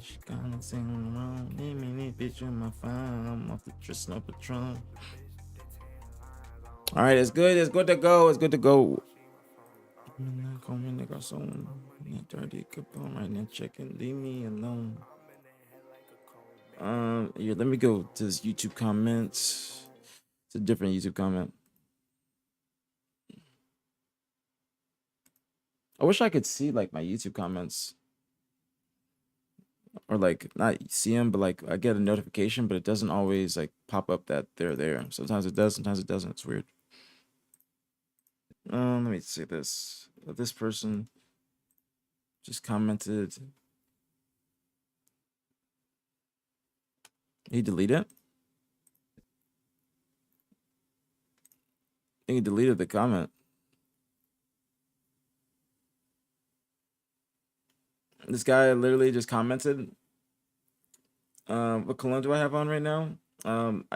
She gonna sing around. Let me bitch on my phone. I'm off the Tristan Patron. All right, it's good. It's good to go. It's good to go. Dirty Capone right now. Checking. Leave me alone. Yeah, let me go to this YouTube comments. It's a different YouTube comment. I wish I could see like my YouTube comments, or like not see them, but like I get a notification, but it doesn't always like pop up that they're there. Sometimes it does, sometimes it doesn't. It's weird. Let me see this. This person just commented. He deleted it. I think he deleted the comment. This guy literally just commented. What cologne do I have on right now? When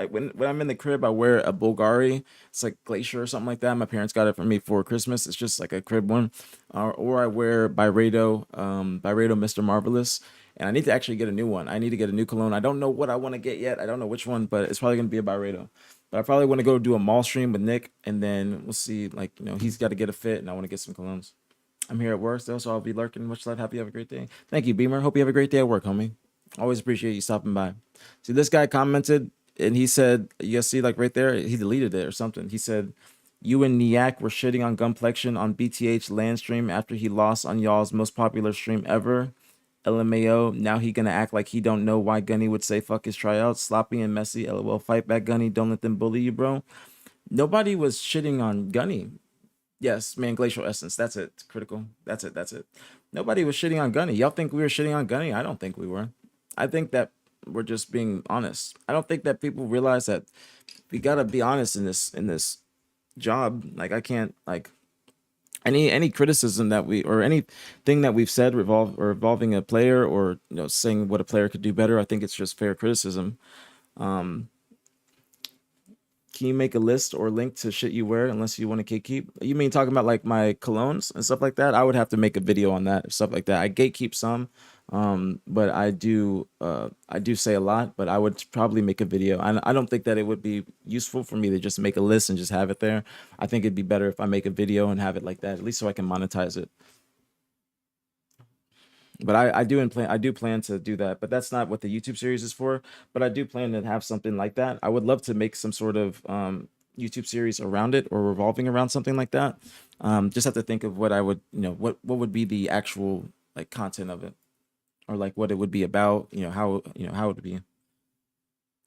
I'm in the crib, I wear a Bulgari. It's like Glacier or something like that. My parents got it for me for Christmas. It's just like a crib one. Or I wear Byredo Mr. Marvelous. And I need to actually get a new one. I need to get a new cologne. I don't know what I want to get yet. I don't know which one, but it's probably gonna be a Byredo. But I probably want to go do a mall stream with Nick, and then we'll see. Like, he's got to get a fit, and I want to get some colognes. I'm here at work still, so I'll be lurking. Much love. Happy you have a great day. Thank you, Beamer. Hope you have a great day at work, homie. Always appreciate you stopping by. See, this guy commented, and he said, you guys see, like right there, he deleted it or something. He said, you and Niak were shitting on Gunplexion on BTH land stream after he lost on y'all's most popular stream ever. LMAO, now he gonna act like he don't know why Gunny would say fuck his tryouts. Sloppy and messy. LOL, fight back, Gunny. Don't let them bully you, bro. Nobody was shitting on Gunny. Yes, man, Glacial Essence. That's it. Critical. That's it. That's it. Nobody was shitting on Gunny. Y'all think we were shitting on Gunny? I don't think we were. I think that we're just being honest. I don't think that people realize that we gotta be honest in this job. Like, I can't, like, any criticism that we, or anything that we've said revolving a player, or saying what a player could do better, I think it's just fair criticism. Can you make a list or link to shit you wear unless you want to gatekeep? You mean talking about like my colognes and stuff like that? I would have to make a video on that, stuff like that. I gatekeep some, but I do say a lot, but I would probably make a video. I don't think that it would be useful for me to just make a list and just have it there. I think it'd be better if I make a video and have it like that, at least so I can monetize it. But I do plan to do that, but that's not what the YouTube series is for. But I do plan to have something like that. I would love to make some sort of YouTube series around it, or revolving around something like that. Just have to think of what I would, what would be the actual like content of it, or like what it would be about, how it would be.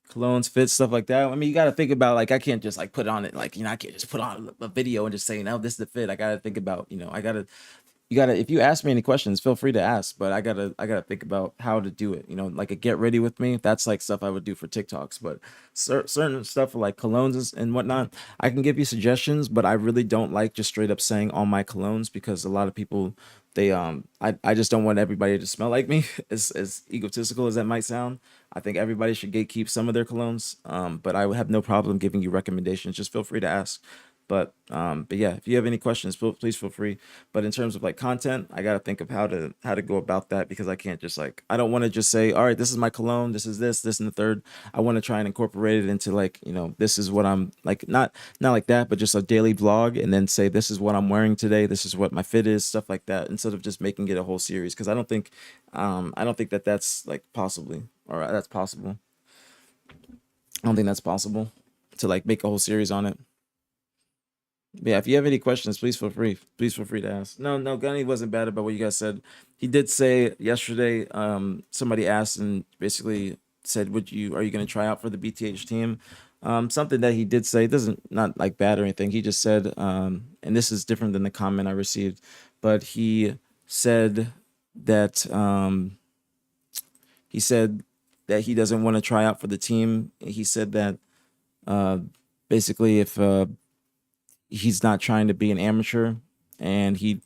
Colognes, fits, stuff like that. I mean, you got to think about, like, I can't just like put on it, like, I can't just put on a video and just say, no, this is the fit. I got to think about, you gotta, if you ask me any questions, feel free to ask, but I gotta think about how to do it, like a get ready with me. That's like stuff I would do for TikToks. But certain stuff like colognes and whatnot, I can give you suggestions, but I really don't like just straight up saying all my colognes, because a lot of people, they I just don't want everybody to smell like me. As egotistical as that might sound, I think everybody should gatekeep some of their colognes. But I would have no problem giving you recommendations. Just feel free to ask. But yeah, if you have any questions, please feel free. But in terms of like content, I gotta think of how to go about that, because I can't just like, I don't want to just say, all right, this is my cologne, this is this and the third. I want to try and incorporate it into like, this is what I'm like, not like that, but just a daily vlog, and then say this is what I'm wearing today, this is what my fit is, stuff like that, instead of just making it a whole series. Because I don't think that that's like possibly, or that's possible. I don't think that's possible to like make a whole series on it. Yeah, if you have any questions, please feel free. Please feel free to ask. No, Gunny wasn't bad about what you guys said. He did say yesterday, somebody asked and basically said, are you gonna try out for the BTH team? Something that he did say doesn't, not like bad or anything. He just said, and this is different than the comment I received, but he said that he doesn't want to try out for the team. He said that basically if he's not trying to be an amateur, and he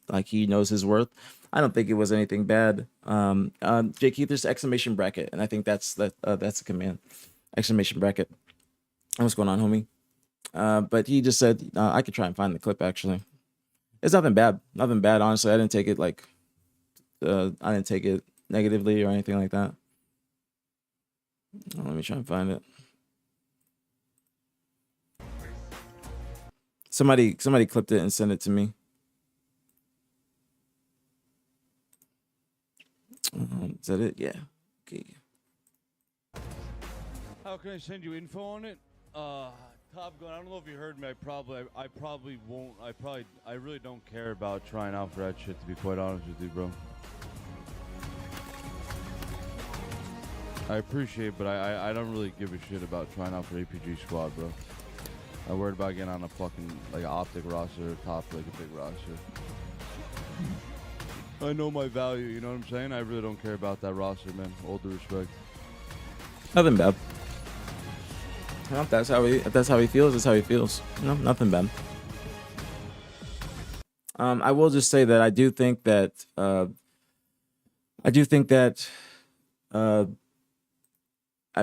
knows his worth. I don't think it was anything bad. Jake Heathers exclamation bracket, and I think that's a command. Exclamation bracket. What's going on, homie? But he just said I could try and find the clip. Actually, it's nothing bad. Nothing bad. Honestly, I didn't take it negatively or anything like that. Let me try and find it. Somebody clipped it and sent it to me. Is that it? Yeah. Okay. How can I send you info on it? Top Gun. I don't know if you heard me. I probably won't. I really don't care about trying out for that shit. To be quite honest with you, bro. I appreciate, but I don't really give a shit about trying out for APG squad, bro. I'm worried about getting on a fucking like optic roster, top like a big roster. I know my value. You know what I'm saying? I really don't care about that roster, man. All due respect. Nothing bad. Well, if that's how he feels, that's how he feels. No, nothing bad. I will just say that I do think that uh,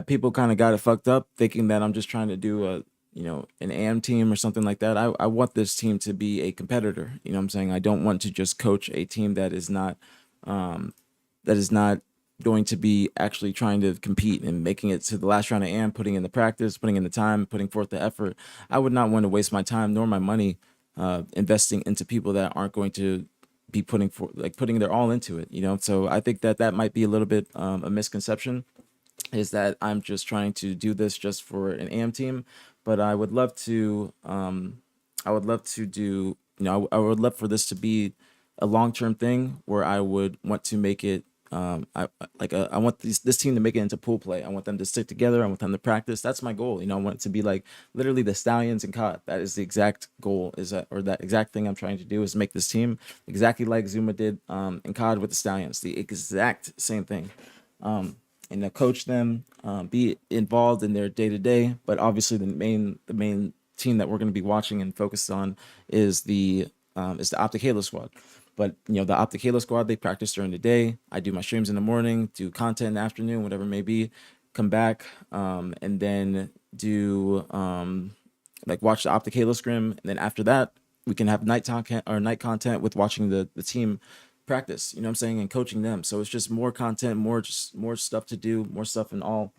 people kind of got it fucked up, thinking that I'm just trying to do an AM team or something like that. I want this team to be a competitor. You know what I'm saying? I don't want to just coach a team that is not going to be actually trying to compete and making it to the last round of AM, putting in the practice, putting in the time, putting forth the effort. I would not want to waste my time nor my money investing into people that aren't going to be putting their all into it. So I think that might be a little bit a misconception, is that I'm just trying to do this just for an AM team, but I would love to do, I would love for this to be a long-term thing where I would want to make it I want this team to make it into pool play. I want them to stick together. I want them to practice. That's my goal. I want it to be like literally the Stallions and COD. That is the exact goal, that exact thing I'm trying to do, is make this team exactly like Zuma did in COD with the Stallions, the exact same thing. And to coach them, be involved in their day to day. But obviously, the main team that we're going to be watching and focused on is the Optic Halo squad. But the Optic Halo squad, they practice during the day. I do my streams in the morning, do content in the afternoon, whatever it may be. Come back, and then do like watch the Optic Halo scrim, and then after that, we can have night content with watching the team practice. You know what I'm saying, and coaching them. So it's just more content, more stuff to do, more stuff in all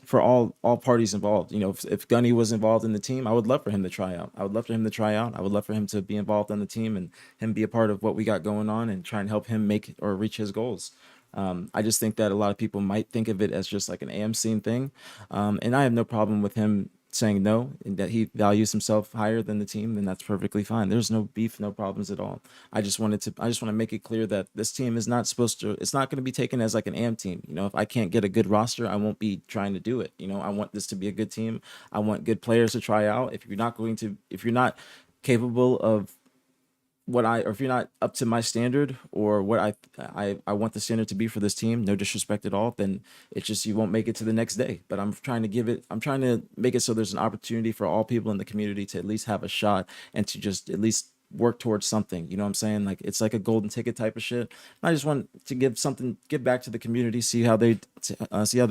for all parties involved. If Gunny was involved in the team, I would love for him to try out. I would love for him to try out. I would love for him to be involved on the team and him be a part of what we got going on and try and help him make or reach his goals. I just think that a lot of people might think of it as just like an AM scene thing, and I have no problem with him saying no, and that he values himself higher than the team. Then that's perfectly fine. There's no beef, no problems at all. I just want to make it clear that this team is not it's not going to be taken as like an AM team. If I can't get a good roster, I won't be trying to do it. I want this to be a good team. I want good players to try out. If you're not capable of or if you're not up to my standard or what I want the standard to be for this team, no disrespect at all, then it's just, you won't make it to the next day. But I'm trying to make it so there's an opportunity for all people in the community to at least have a shot and to just at least work towards something. You know what I'm saying? Like, it's like a golden ticket type of shit. I just want to give back to the community, see how they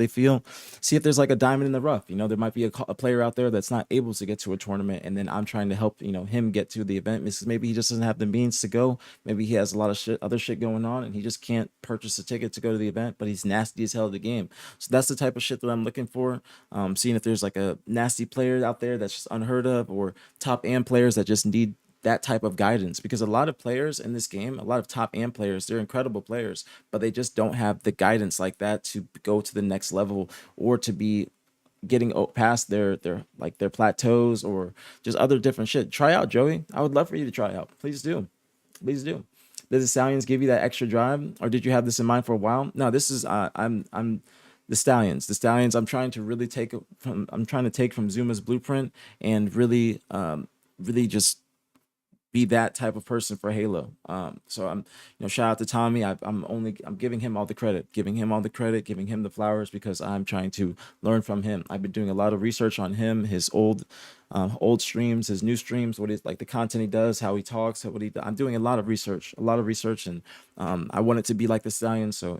feel, see if there's like a diamond in the rough. There might be a player out there that's not able to get to a tournament, and then I'm trying to help him get to the event, because maybe he just doesn't have the means to go. Maybe he has a lot of other shit going on, and he just can't purchase a ticket to go to the event, but he's nasty as hell at the game. So that's the type of shit that I'm looking for. Seeing if there's like a nasty player out there that's just unheard of, or top AM players that just need that type of guidance, because a lot of players in this game, a lot of top AM players, they're incredible players, but they just don't have the guidance like that to go to the next level, or to be getting past their plateaus, or just other different shit. Try out, Joey. I would love for you to try out. Please do. Please do. Did the Stallions give you that extra drive, or did you have this in mind for a while? No, this is I'm the Stallions. The Stallions. I'm trying to take from Zuma's blueprint, and really just be that type of person for Halo. So shout out to Tommy. I'm giving him all the credit, giving him the flowers, because I'm trying to learn from him. I've been doing a lot of research on him, his old streams, his new streams, what he's like, the content he does, how he talks, I'm doing a lot of research, and I want it to be like the Stallion. So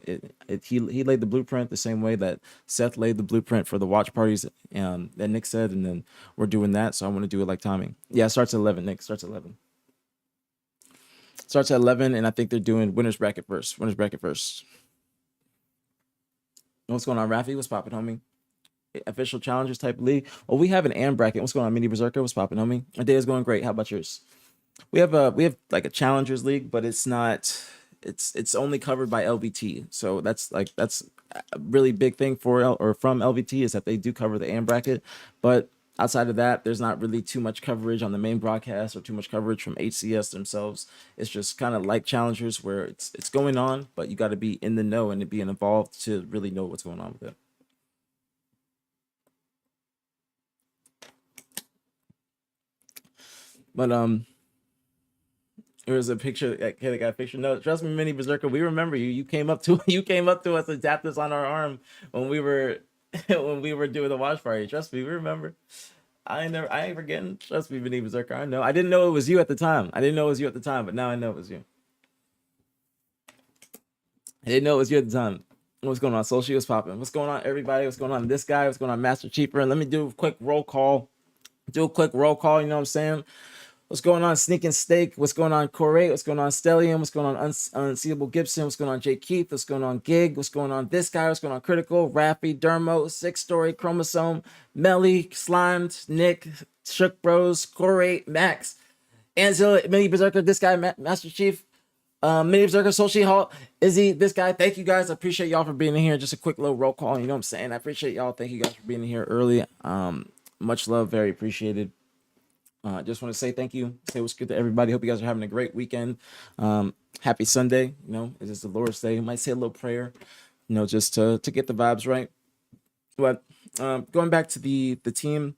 he laid the blueprint the same way that Seth laid the blueprint for the watch parties, that Nick said, and then we're doing that. So I want to do it like Tommy. Yeah, it starts at 11. Nick, starts at 11. Starts at 11, and I think they're doing winners bracket first. What's going on, Rafi? What's poppin', homie? Official challengers type league. Well, we have an AM bracket. What's going on, Mini Berserker? What's poppin', homie? My day is going great. How about yours? We have like a challengers league, but it's not. It's only covered by LVT. So that's a really big thing for or from LVT is that they do cover the AM bracket, but outside of that, there's not really too much coverage on the main broadcast or too much coverage from HCS themselves. It's just kind of like challengers where it's going on, but you got to be in the know and being involved to really know what's going on with it. But there was a picture. Okay, they got a picture. No, trust me, Mini Berserker. We remember you. You came up to you came up to us and tapped us on our arm when we were when we were doing the watch party. Trust me, we remember. I ain't forgetting. Trust me, Mini Berserker. I know. I didn't know it was you at the time. I didn't know it was you at the time, but now I know it was you. I didn't know it was you at the time. What's going on? Social was popping. What's going on, everybody? What's going on? This guy. What's going on, Master Cheaper? And let me do a quick roll call. Do a quick roll call. You know what I'm saying? What's going on, Sneaking Steak? What's going on, Corey? What's going on, Stellium? What's going on, Unseeable Gibson? What's going on, Jay Keith? What's going on, Gig? What's going on, this guy? What's going on, Critical? Raffy, Dermo, Six Story, Chromosome, Melly, Slimed, Nick, Shook Bros, Corey, Max, Anzilla, Mini Berserker, this guy, Master Chief, Mini Berserker, Sochi Hall, Izzy, this guy. Thank you guys. I appreciate y'all for being in here. Just a quick little roll call. You know what I'm saying? I appreciate y'all. Thank you guys for being in here early. Much love, very appreciated. Just want to say thank you. Say what's good to everybody. Hope you guys are having a great weekend. Happy Sunday. You know, it is the Lord's Day. You might say a little prayer, you know, just to get the vibes right. But going back to the team,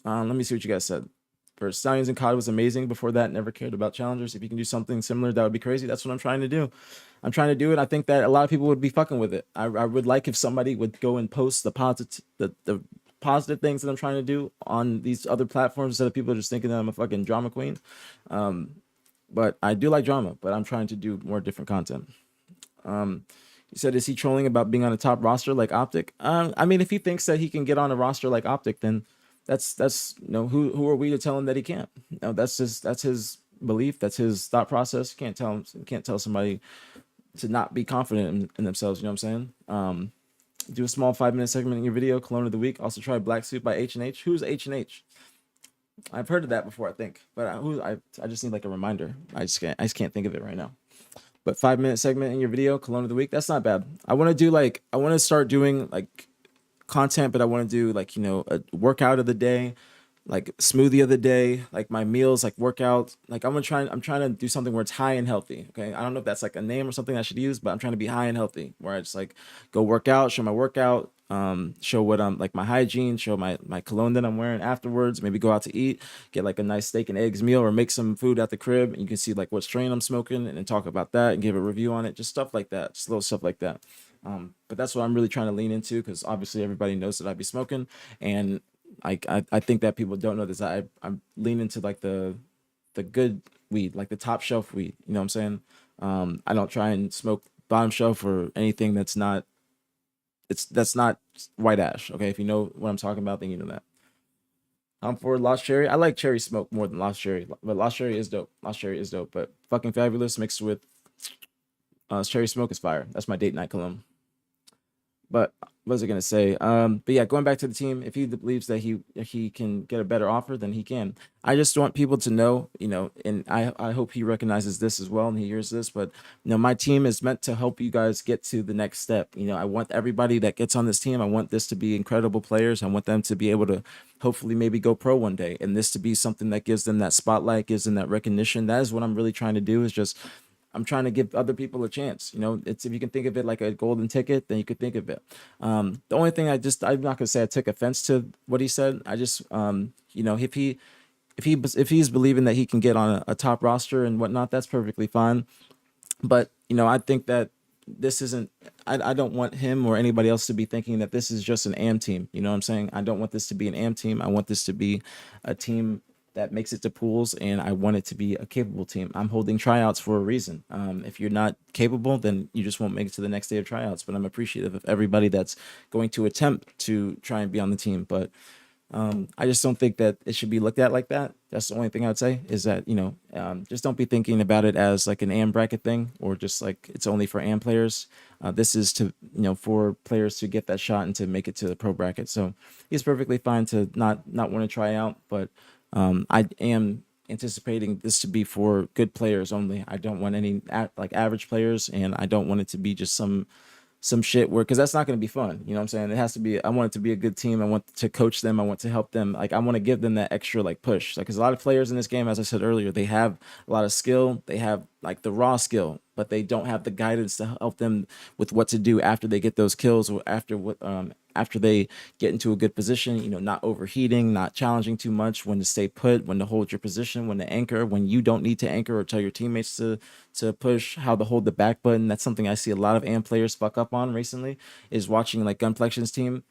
let me see what you guys said. For Stallions and COD was amazing. Before that, never cared about challengers. If you can do something similar, that would be crazy. That's what I'm trying to do. I'm trying to do it. I think that a lot of people would be fucking with it. I would like if somebody would go and post the positive things that I'm trying to do on these other platforms instead of people just thinking that I'm a fucking drama queen. But I do like drama, but I'm trying to do more different content. You said, is he trolling about being on a top roster like Optic? I mean, if he thinks that he can get on a roster like Optic, then that's you know, who are we to tell him that he can't? No, that's his belief, that's his thought process. You can't tell somebody to not be confident in themselves. You know what I'm saying? Do a small 5-minute segment in your video. Cologne of the week. Also try Black Suit by H&H. Who's H&H? I've heard of that before, I think, but I just need like a reminder. I just can't think of it right now. But 5-minute segment in your video, Cologne of the week. That's not bad. I want to start doing like content, but I want to do like, you know, a workout of the day, like smoothie of the day, like my meals, like workout. Like I'm trying to do something where it's high and healthy. Okay. I don't know if that's like a name or something I should use, but I'm trying to be high and healthy where I just like go work out, show my workout, show what I'm like my hygiene, show my cologne that I'm wearing afterwards, maybe go out to eat, get like a nice steak and eggs meal or make some food at the crib. And you can see like what strain I'm smoking and then talk about that and give a review on it. Just stuff like that. Just little stuff like that. But that's what I'm really trying to lean into because obviously everybody knows that I be smoking, and I think that people don't know this. I'm leaning to like the good weed, like the top shelf weed. You know what I'm saying? I don't try and smoke bottom shelf or anything that's not white ash. Okay, if you know what I'm talking about, then you know that. I'm for Lost Cherry. I like cherry smoke more than Lost Cherry, but Lost Cherry is dope. Lost Cherry is dope, but fucking fabulous mixed with cherry smoke is fire. That's my date night cologne. But what was I gonna say? But yeah, going back to the team, if he believes that he can get a better offer, then he can. I just want people to know, you know, and I hope he recognizes this as well and he hears this. But you know, my team is meant to help you guys get to the next step. You know, I want everybody that gets on this team. I want this to be incredible players. I want them to be able to hopefully maybe go pro one day, and this to be something that gives them that spotlight, gives them that recognition. That is what I'm really trying to do. Is just I'm trying to give other people a chance. You know, it's if you can think of it like a golden ticket, then you could think of it. The only thing I'm not gonna say I took offense to what he said. I just you know, if he's believing that he can get on a top roster and whatnot, that's perfectly fine. But you know, I think that this isn't. I don't want him or anybody else to be thinking that this is just an AM team. You know what I'm saying? I don't want this to be an AM team. I want this to be a team that makes it to pools, and I want it to be a capable team. I'm holding tryouts for a reason. If you're not capable, then you just won't make it to the next day of tryouts. But I'm appreciative of everybody that's going to attempt to try and be on the team. But I just don't think that it should be looked at like that. That's the only thing I would say is that, just don't be thinking about it as like an AM bracket thing or just like it's only for AM players. This is to, for players to get that shot and to make it to the pro bracket. So he's perfectly fine to not want to try out, but I am anticipating this to be for good players only. I don't want any like average players, and I don't want it to be just some shit where, because that's not going to be fun. You know what I'm saying? It has to be, I want it to be a good team. I want to coach them. I want to help them. Like, I want to give them that extra like push. Like, because a lot of players in this game, as I said earlier, they have a lot of skill. They have like the raw skill, but they don't have the guidance to help them with what to do after they get those kills or after they get into a good position, not overheating, not challenging too much, when to stay put, when to hold your position, when to anchor, when you don't need to anchor or tell your teammates to push, how to hold the back button. That's something I see a lot of AM players fuck up on recently, is watching like Gunflection's team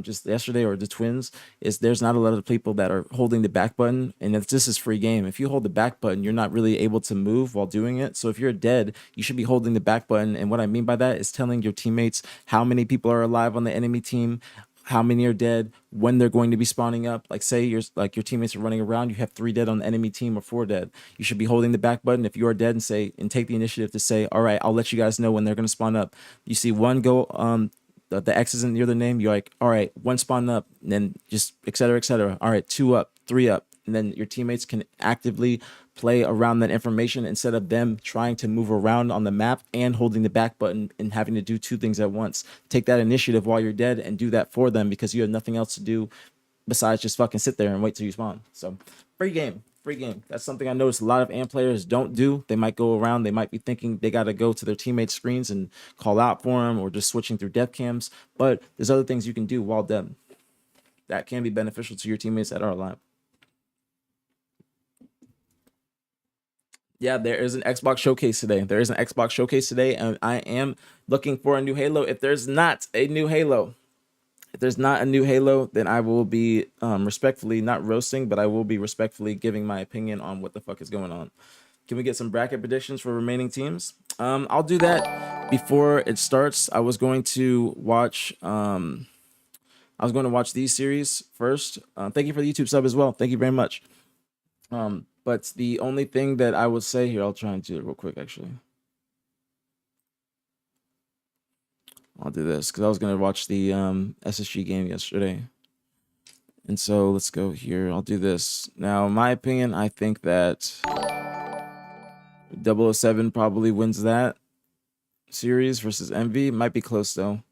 just yesterday, or the Twins, is there's not a lot of people that are holding the back button, and if this is free game, if you hold the back button, you're not really able to move while doing it. So if you're dead, you should be holding the back button. And what I mean by that is telling your teammates how many people are alive on the enemy team, how many are dead, when they're going to be spawning up. Like, say your teammates are running around, you have 3 dead on the enemy team or 4 dead. You should be holding the back button if you are dead, and take the initiative to say, all right, I'll let you guys know when they're going to spawn up. You see one go, the X isn't near the name, you're like, all right, one spawn up, and then just et cetera, et cetera. All right, 2 up, 3 up. And then your teammates can actively play around that information instead of them trying to move around on the map and holding the back button and having to do 2 things at once. Take that initiative while you're dead and do that for them, because you have nothing else to do besides just fucking sit there and wait till you spawn. So free game. Free game. That's something I noticed a lot of AMP players don't do. They might go around, they might be thinking they got to go to their teammates' screens and call out for them, or just switching through death cams. But there's other things you can do while dead that can be beneficial to your teammates that are alive. Yeah, there is an Xbox showcase today. There is an Xbox showcase today, and I am looking for a new Halo. If there's not a new Halo, then I will be respectfully not roasting, but I will be respectfully giving my opinion on what the fuck is going on. Can we get some bracket predictions for remaining teams? I'll do that before it starts. I was going to watch these series first. Thank you for the YouTube sub as well. Thank you very much. But the only thing that I would say here, I'll try and do it real quick actually. I'll do this because I was gonna watch the SSG game yesterday. And so let's go here. I'll do this. Now, in my opinion, I think that 007 probably wins that series versus Envy. Might be close though.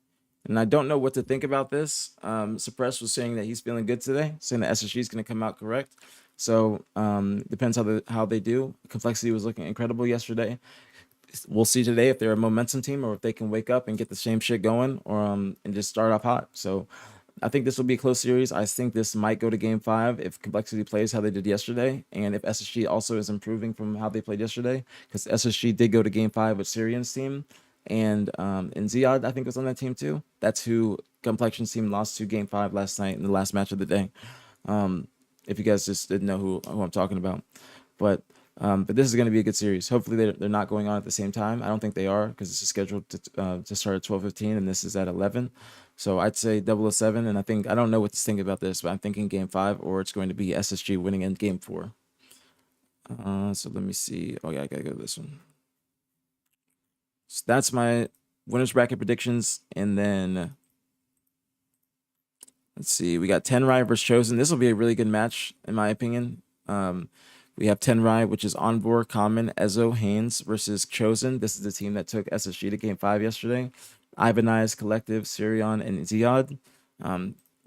And I don't know what to think about this. Suppress was saying that he's feeling good today, saying that SSG is going to come out correct. So depends how they do. Complexity was looking incredible yesterday. We'll see today if they're a momentum team or if they can wake up and get the same shit going, or and just start off hot. So I think this will be a close series. I think this might go to game 5 if Complexity plays how they did yesterday, and if SSG also is improving from how they played yesterday, because SSG did go to game 5 with Syrian's team, and Ziad I think was on that team too. That's who Complexion's team lost to game 5 last night in the last match of the day. If you guys just didn't know who I'm talking about, but this is going to be a good series. Hopefully they're not going on at the same time. I don't think they are, because this is scheduled to start at 12:15 and this is at 11. So I'd say 007, and I don't know what to think about this, but I'm thinking game 5, or it's going to be SSG winning in game 4. So let me see. Oh yeah, I gotta go to this one. So that's my winners bracket predictions, and then let's see. We got Tenrai versus Chosen. This will be a really good match in my opinion. We have Tenrai, which is Envor, Common, Ezo, Haynes versus Chosen. This is the team that took SSG to game 5 yesterday. Ivanize, Collective, Sirion, and Ziad.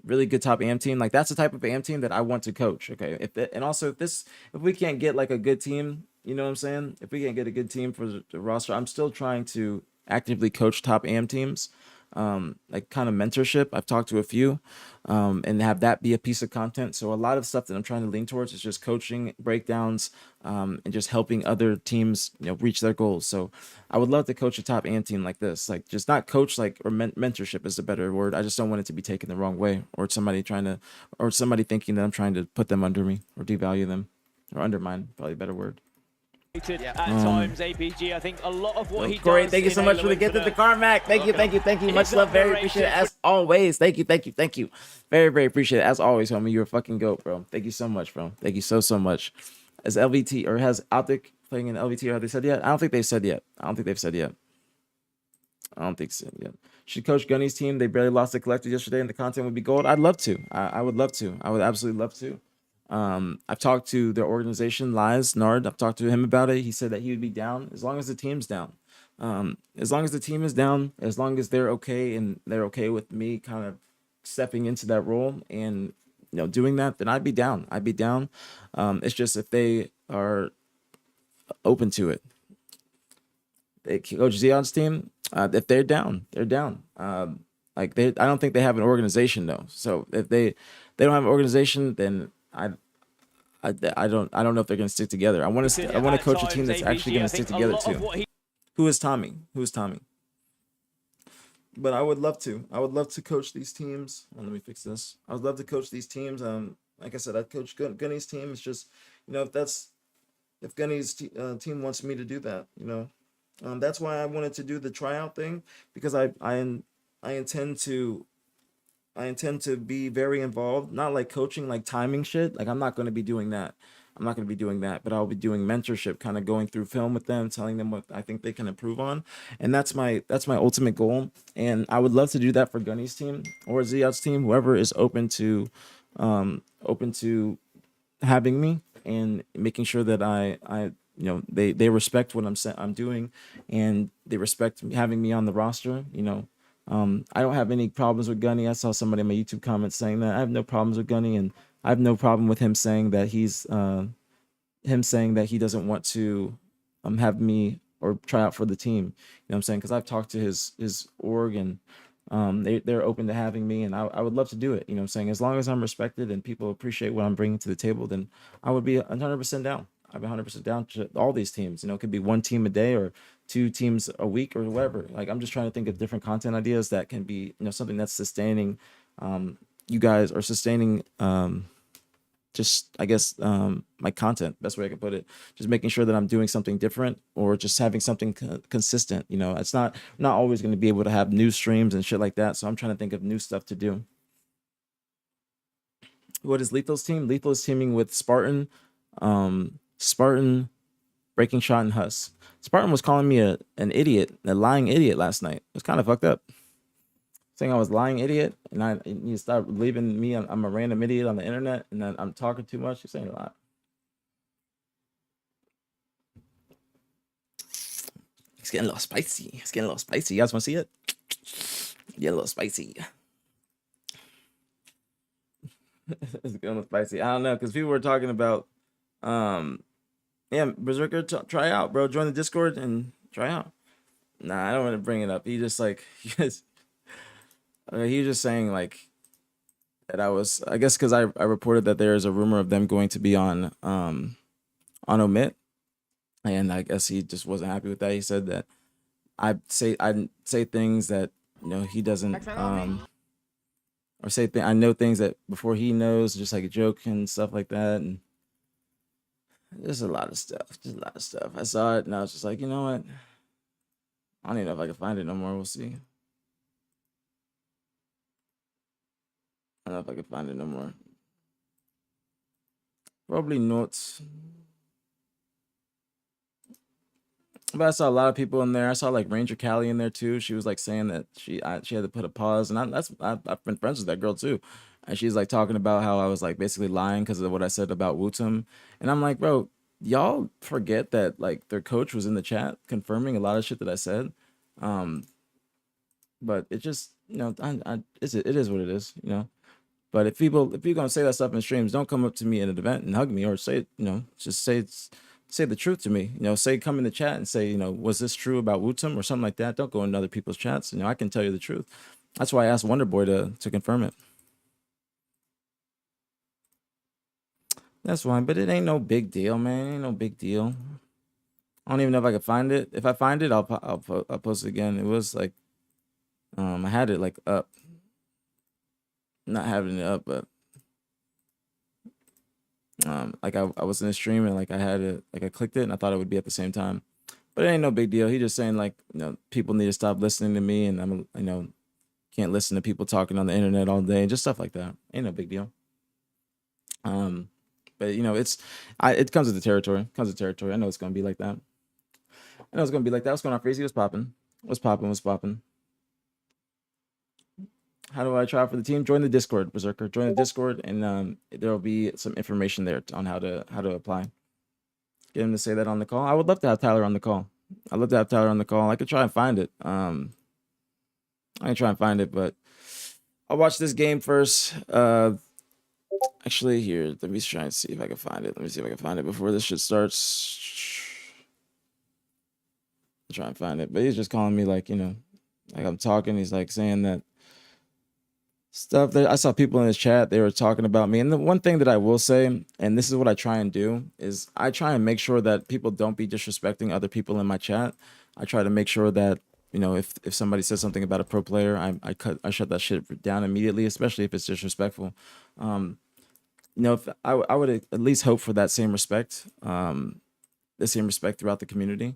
Really good top AM team. Like, that's the type of AM team that I want to coach. Okay. If we can't get like a good team, you know what I'm saying? If we can't get a good team for the roster, I'm still trying to actively coach top AM teams. Like kind of mentorship. I've talked to a few, and have that be a piece of content. So a lot of stuff that I'm trying to lean towards is just coaching breakdowns, and just helping other teams, reach their goals. So I would love to coach a top AM team like this, like just not coach, like, or mentorship is a better word. I just don't want it to be taken the wrong way, or somebody or somebody thinking that I'm trying to put them under me or devalue them or undermine, probably a better word. At times, APG, I think a lot of what he Corey, does. thank you so much for the gift of the Carmack. Thank you. Much love, very appreciate it as always. Thank you. Very appreciate it as always, homie. You're a fucking goat, bro. Thank you so much, bro. Thank you so much. As LVT or has Optic playing in LVT? Or have they said yet? I don't think they've said yet. I don't think so yet. Should coach Gunny's team? They barely lost the collective yesterday, and the content would be gold. I'd love to. I would love to. I would absolutely love to. I've talked to their organization, Lies Nard. I've talked to him about it. He said that he would be down as long as the team's down. As long as the team is down, as long as they're okay and they're okay with me kind of stepping into that role and doing that, then I'd be down. It's just if they are open to it. Coach Zion's team, if they're down, they're down. I don't think they have an organization though. So if they don't have an organization, then I don't know if they're gonna stick together. I want to coach a team that's actually gonna stick together too. Who is Tommy? But I would love to. I would love to coach these teams. Let me fix this. I would love to coach these teams. Like I said, I'd coach Gunny's team. It's just, if Gunny's team wants me to do that, that's why I wanted to do the tryout thing, because I intend to be very involved, not like coaching, like timing shit. Like I'm not going to be doing that. But I'll be doing mentorship, kind of going through film with them, telling them what I think they can improve on. And that's my ultimate goal. And I would love to do that for Gunny's team or Ziyad's team, whoever is open to having me and making sure that they respect what I'm doing, and they respect having me on the roster. I don't have any problems with Gunny. I saw somebody in my YouTube comments saying that. I have no problems with Gunny, and I have no problem with him saying that he doesn't want to have me or try out for the team. You know what I'm saying? Because I've talked to his org, and they're open to having me, and I would love to do it. You know what I'm saying? As long as I'm respected and people appreciate what I'm bringing to the table, then I would be 100% down. I'd be 100% down to all these teams. It could be one team a day or 2 teams a week or whatever. Like, I'm just trying to think of different content ideas that can be, something that's sustaining you guys, or sustaining just, I guess, my content, best way I can put it. Just making sure that I'm doing something different, or just having something consistent. It's not always going to be able to have new streams and shit like that. So I'm trying to think of new stuff to do. What is Lethal's team? Lethal is teaming with Spartan, Breaking Shot, and Huss. Spartan was calling me an idiot, a lying idiot last night. It was kind of fucked up. Saying I was lying idiot, and you start believing me. I'm a random idiot on the internet, and then I'm talking too much. You're saying a lot. It's getting a little spicy. You guys want to see it? Get a little spicy. It's getting a little spicy. I don't know, because people were talking about, Berserker, try out, bro. Join the Discord and try out. Nah, I don't want to bring it up. He just he was just saying that I guess because I reported that there is a rumor of them going to be on Omit, and I guess he just wasn't happy with that. He said that I say things that he doesn't or I know things that before he knows, just like a joke and stuff like that, and there's a lot of stuff. I saw it and I was just like, you know what? I don't even know if I can find it no more. We'll see. I don't know if I can find it no more. Probably not. But I saw a lot of people in there. I saw Ranger Callie in there too. She was saying that she had to put a pause, and I've been friends with that girl too. And she's talking about how I was basically lying because of what I said about Wootum. And I'm like, bro, y'all forget that their coach was in the chat confirming a lot of shit that I said. But it just, it is what it is, But if you're gonna say that stuff in streams, don't come up to me at an event and hug me, or say, just say the truth to me. Come in the chat and say, was this true about Wootum or something like that? Don't go in other people's chats. I can tell you the truth. That's why I asked Wonderboy to confirm it. That's fine, but it ain't no big deal, man. It ain't no big deal. I don't even know if I can find it. If I find it, I'll post it again. It was I had it up. Not having it up, but Like I was in a stream and like I had it, like I clicked it and I thought it would be at the same time, but it ain't no big deal. He just saying like, people need to stop listening to me, and can't listen to people talking on the internet all day and just stuff like that. Ain't no big deal. But it comes with the territory. Comes with territory. I know it's gonna be like that. I know it's gonna be like that. What's going on, Crazy? What's popping? What's popping? What's popping? How do I try for the team? Join the Discord, Berserker. Join the Discord, and there will be some information there on how to apply. Get him to say that on the call. I would love to have Tyler on the call. I'd love to have Tyler on the call. I could try and find it. I can try and find it, but I'll watch this game first. Actually, here, let me try and see if I can find it. Let me see if I can find it before this shit starts. I'll try and find it. But he's just calling me like I'm talking. He's like saying that stuff that I saw people in his chat, they were talking about me. And the one thing that I will say, and this is what I try and do, is I try and make sure that people don't be disrespecting other people in my chat. I try to make sure that, if somebody says something about a pro player, I shut that shit down immediately, especially if it's disrespectful. If I would at least hope for that same respect, the same respect throughout the community.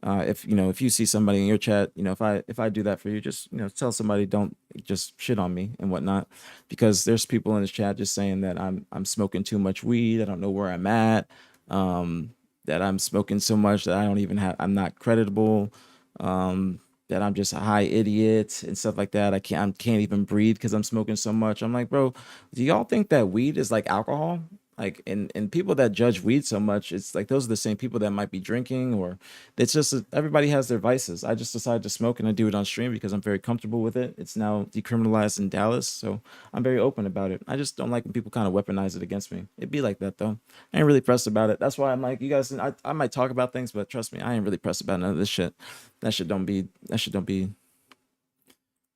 If you see somebody in your chat, if I do that for you, just tell somebody, don't just shit on me and whatnot, because there's people in this chat just saying that I'm smoking too much weed. I don't know where I'm at. That I'm smoking so much that I'm not creditable. That I'm just a high idiot and stuff like that. I can't even breathe because I'm smoking so much. I'm like, bro, do y'all think that weed is like alcohol? Like, and people that judge weed so much, it's like those are the same people that might be drinking, or it's just everybody has their vices. I just decided to smoke, and I do it on stream because I'm very comfortable with it. It's now decriminalized in Dallas, so I'm very open about it. I just don't like when people kind of weaponize it against me. It'd be like that though. I ain't really pressed about it. That's why I'm like, you guys, I might talk about things, but trust me, I ain't really pressed about none of this shit. That shit don't be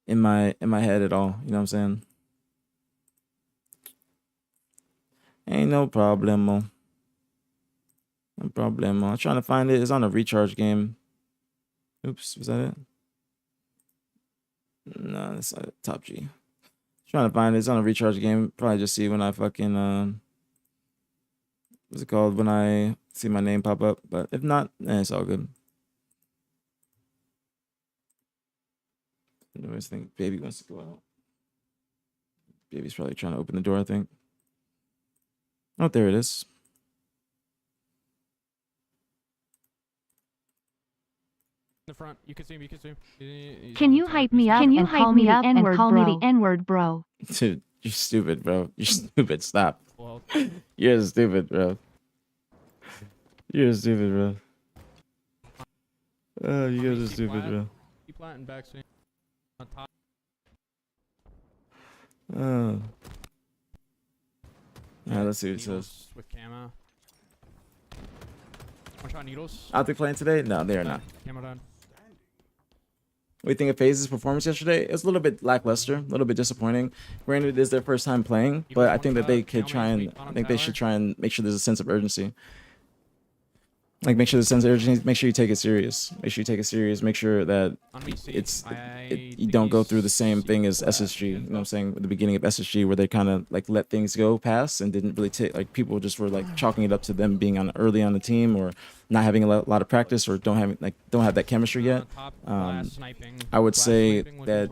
in my head at all. You know what I'm saying? Ain't no problemo. No problemo. I'm trying to find it. It's on a recharge game. Oops, was that it? No, that's not Top G. Trying to find it. It's on a recharge game. Probably just see when I fucking what's it called? When I see my name pop up. But if not, it's all good. I always think baby wants to go out. Baby's probably trying to open the door, I think. Oh, there it is. In the front, you can see him. You can see him. Can you hype me up? Can you hype me up and call me the N-word, bro? Dude, you're stupid, bro. You're stupid. Stop. Well, You're stupid, bro. You're stupid, bro. Oh, you guys are stupid, bro. keep planting back soon. On top. Oh. Alright, let's see what it says. Needles with camo. One shot needles. Out there playing today? No, they are not. Camo done. What do you think of FaZe's performance yesterday? It was a little bit lackluster, a little bit disappointing. Granted, it is their first time playing, but I think that they could try and, I think they should try and make sure there's a sense of urgency. Like, make sure there's a sense of urgency, make sure you take it serious. Make sure you take it serious, make sure that you don't go through the same thing as SSG. You know what I'm saying? At the beginning of SSG, where they kind of like let things go past and didn't really take, like, people just were like chalking it up to them being on early on the team, or not having a lot of practice, or don't have that chemistry yet. I would say that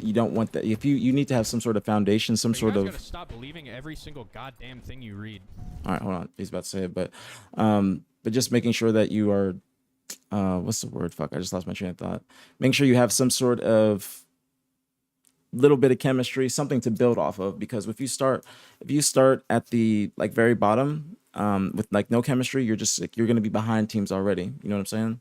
you don't want that. If you need to have some sort of foundation, some sort of. Gotta stop believing every single goddamn thing you read. All right, hold on. He's about to say it, but just making sure that you are, what's the word? Fuck, I just lost my train of thought. Making sure you have some sort of little bit of chemistry, something to build off of. Because if you start at the like very bottom, with like no chemistry, you're just like, you're gonna be behind teams already. You know what I'm saying?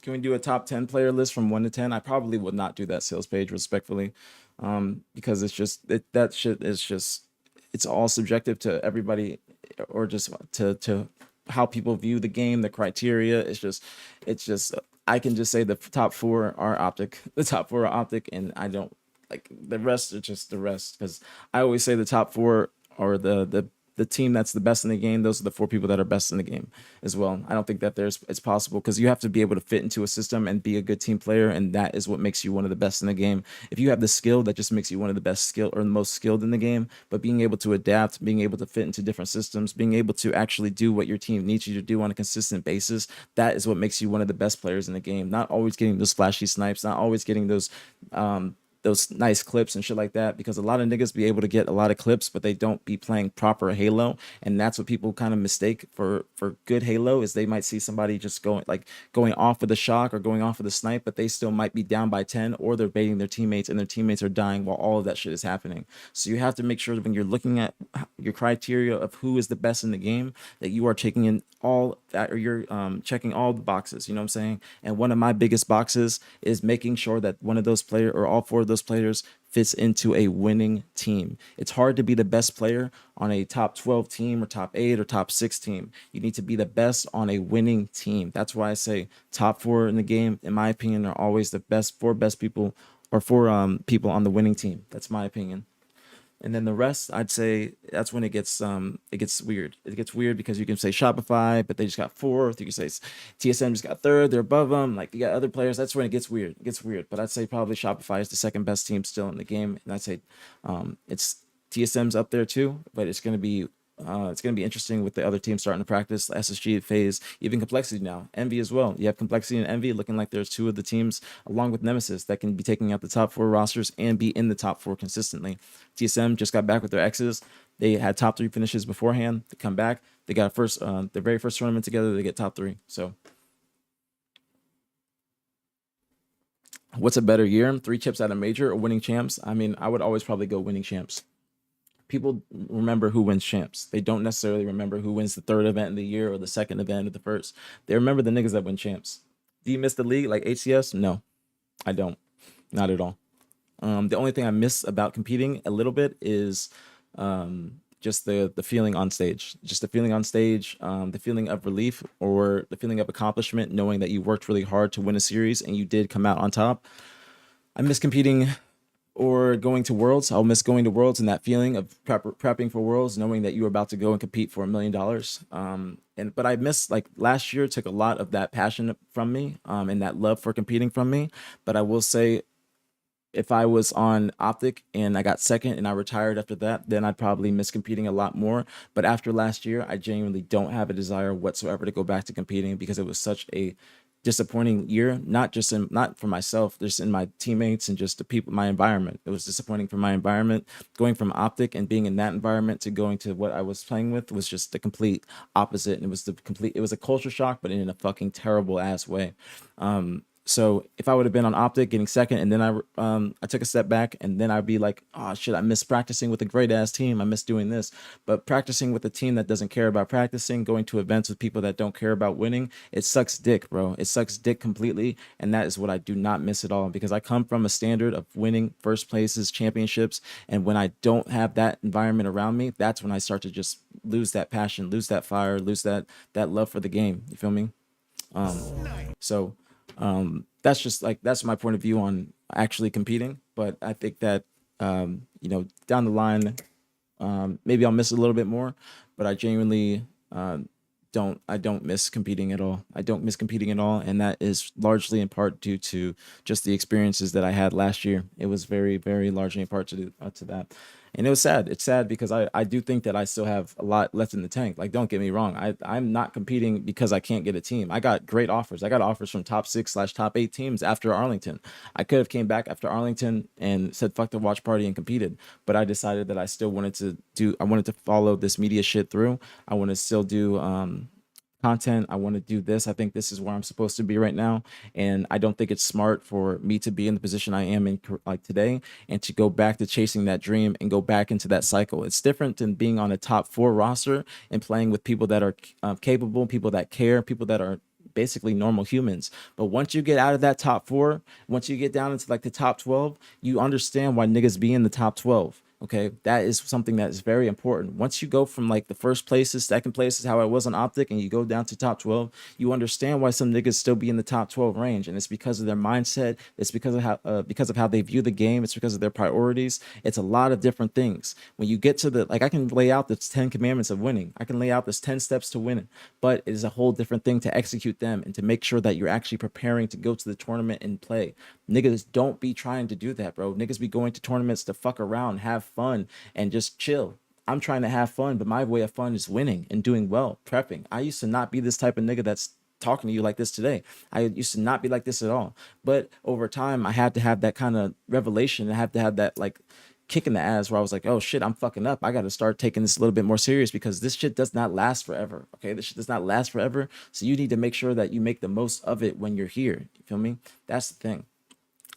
Can we do a top 10 player list from 1 to 10? I probably would not do that sales page, respectfully, because it's just that shit is just, it's all subjective to everybody, or just to how people view the game, the criteria. It's just I can just say the top 4 are optic. The top 4 are optic, and I don't like the rest are just the rest, because I always say the top 4 are the the team that's the best in the game, those are the 4 people that are best in the game as well. I don't think that it's possible, because you have to be able to fit into a system and be a good team player, and that is what makes you one of the best in the game. If you have the skill, that just makes you one of the best skill or the most skilled in the game. But being able to adapt, being able to fit into different systems, being able to actually do what your team needs you to do on a consistent basis, that is what makes you one of the best players in the game. Not always getting those flashy snipes, not always getting those nice clips and shit like that, because a lot of niggas be able to get a lot of clips, but they don't be playing proper Halo. And that's what people kind of mistake for good Halo, is they might see somebody just going off with the shock or going off with the snipe, but they still might be down by 10, or they're baiting their teammates and their teamates are dying while all of that shit is happening. So you have to make sure that when you're looking at your criteria of who is the best in the game, that you are taking in all that, or you're checking all the boxes, you know what I'm saying? And one of my biggest boxes is making sure that one of those players, or all 4 of those players, fits into a winning team. It's hard to be the best player on a top 12 team or top 8 or top 6 team. You need to be the best on a winning team. That's why I say top 4 in the game, in my opinion, are always the best 4 best people, or 4 people on the winning team. That's my opinion. And then the rest, I'd say that's when it gets weird. It gets weird because you can say Shopify, but they just got 4th. You can say TSM just got 3rd. They're above them. Like, you got other players. That's when it gets weird. It gets weird. But I'd say probably Shopify is the 2nd best team still in the game. And I'd say it's TSM's up there too. But it's gonna be interesting with the other teams starting to practice. SSG, FaZe, even Complexity now, Envy as well. You have Complexity and Envy looking like there's 2 of the teams, along with Nemesis, that can be taking out the top 4 rosters and be in the top 4 consistently. TSM just got back with their X's. They had top 3 finishes beforehand. They come back. They got their very first tournament together. They get top 3. So, what's a better year? 3 chips at a major or winning champs? I mean, I would always probably go winning champs. People remember who wins champs. They don't necessarily remember who wins the 3rd event in the year or the 2nd event or the 1st. They remember the niggas that win champs. Do you miss the league like HCS? No, I don't. Not at all. The only thing I miss about competing a little bit is just the feeling on stage. Just the feeling on stage, the feeling of relief, or the feeling of accomplishment, knowing that you worked really hard to win a series and you did come out on top. I miss competing or going to Worlds. I'll miss going to Worlds and that feeling of prepping for Worlds, knowing that you were about to go and compete for $1 million. But I miss, like, last year took a lot of that passion from me, and that love for competing from me. But I will say, if I was on Optic and I got 2nd and I retired after that, then I'd probably miss competing a lot more. But after last year, I genuinely don't have a desire whatsoever to go back to competing, because it was such a disappointing year, not for myself, just in my teammates and just the people, my environment. It was disappointing for my environment. Going from Optic and being in that environment to going to what I was playing with was just the complete opposite. And it was a culture shock, but in a fucking terrible ass way. So if I would have been on Optic getting 2nd, and then I took a step back, and then I'd be like, oh shit, I miss practicing with a great ass team. I miss doing this. But practicing with a team that doesn't care about practicing, going to events with people that don't care about winning, it sucks dick, bro. It sucks dick completely. And that is what I do not miss at all, because I come from a standard of winning first places, championships. And when I don't have that environment around me, that's when I start to just lose that passion, lose that fire, lose that love for the game. You feel me? So that's just like, that's my point of view on actually competing. But I think that down the line, maybe I'll miss it a little bit more, but I genuinely don't miss competing at all. I don't miss competing at all, and that is largely in part due to just the experiences that I had last year. It was very, very largely in part to that. And it was sad. It's sad because I do think that I still have a lot left in the tank. Like, don't get me wrong. I'm not competing because I can't get a team. I got great offers. I got offers from top 6/top 8 teams after Arlington. I could have came back after Arlington and said, fuck the watch party, and competed. But I decided that I still wanted to follow this media shit through. I want to still do content. I want to do this. I think this is where I'm supposed to be right now. And I don't think it's smart for me to be in the position I am in, like, today, and to go back to chasing that dream and go back into that cycle. It's different than being on a top 4 roster and playing with people that are capable, people that care, people that are basically normal humans. But once you get out of that top 4, once you get down into like the top 12, you understand why niggas be in the top 12. Okay, that is something that is very important. Once you go from like the first places, second places, how I was on Optic, and you go down to top 12, you understand why some niggas still be in the top 12 range, and it's because of their mindset. It's because of how they view the game. It's because of their priorities. It's a lot of different things. When you get to the like, I can lay out the 10 commandments of winning. I can lay out this 10 steps to winning, but it is a whole different thing to execute them and to make sure that you're actually preparing to go to the tournament and play. Niggas don't be trying to do that, bro. Niggas be going to tournaments to fuck around, have fun, and just chill. I'm trying to have fun, but my way of fun is winning and doing well, prepping. I used to not be this type of nigga that's talking to you like this today. I used to not be like this at all. But over time, I had to have that kind of revelation. I have to have that like kick in the ass where I was like, oh shit, I'm fucking up. I got to start taking this a little bit more serious because this shit does not last forever. Okay. This shit does not last forever. So you need to make sure that you make the most of it when you're here. You feel me? That's the thing.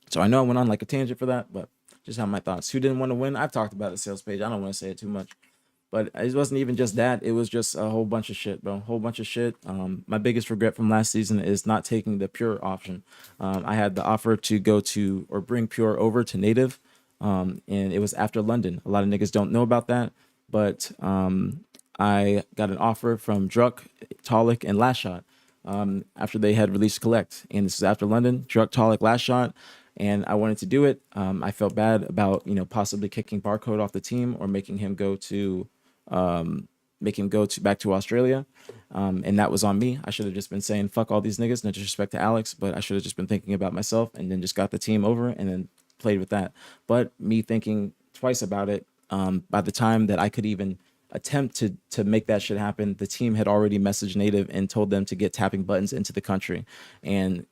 So I know I went on like a tangent for that, but just have my thoughts. Who didn't want to win? I've talked about the sales page. I don't want to say it too much. But it wasn't even just that. It was just a whole bunch of shit, bro. Whole bunch of shit. My biggest regret from last season is not taking the pure option. I had the offer to go to or bring pure over to native, and it was after London. A lot of niggas don't know about that, but I got an offer from Druck, Talik, and Last Shot after they had released Collect, and this is after London. Druck, Talik, Last Shot. And I wanted to do it. I felt bad about possibly kicking Barcode off the team or making him go to back to Australia, and that was on me. I should have just been saying fuck all these niggas. No disrespect to Alex, but I should have just been thinking about myself and then just got the team over and then played with that. But me thinking twice about it, by the time that I could even attempt to make that shit happen, the team had already messaged Native and told them to get tapping buttons into the country. And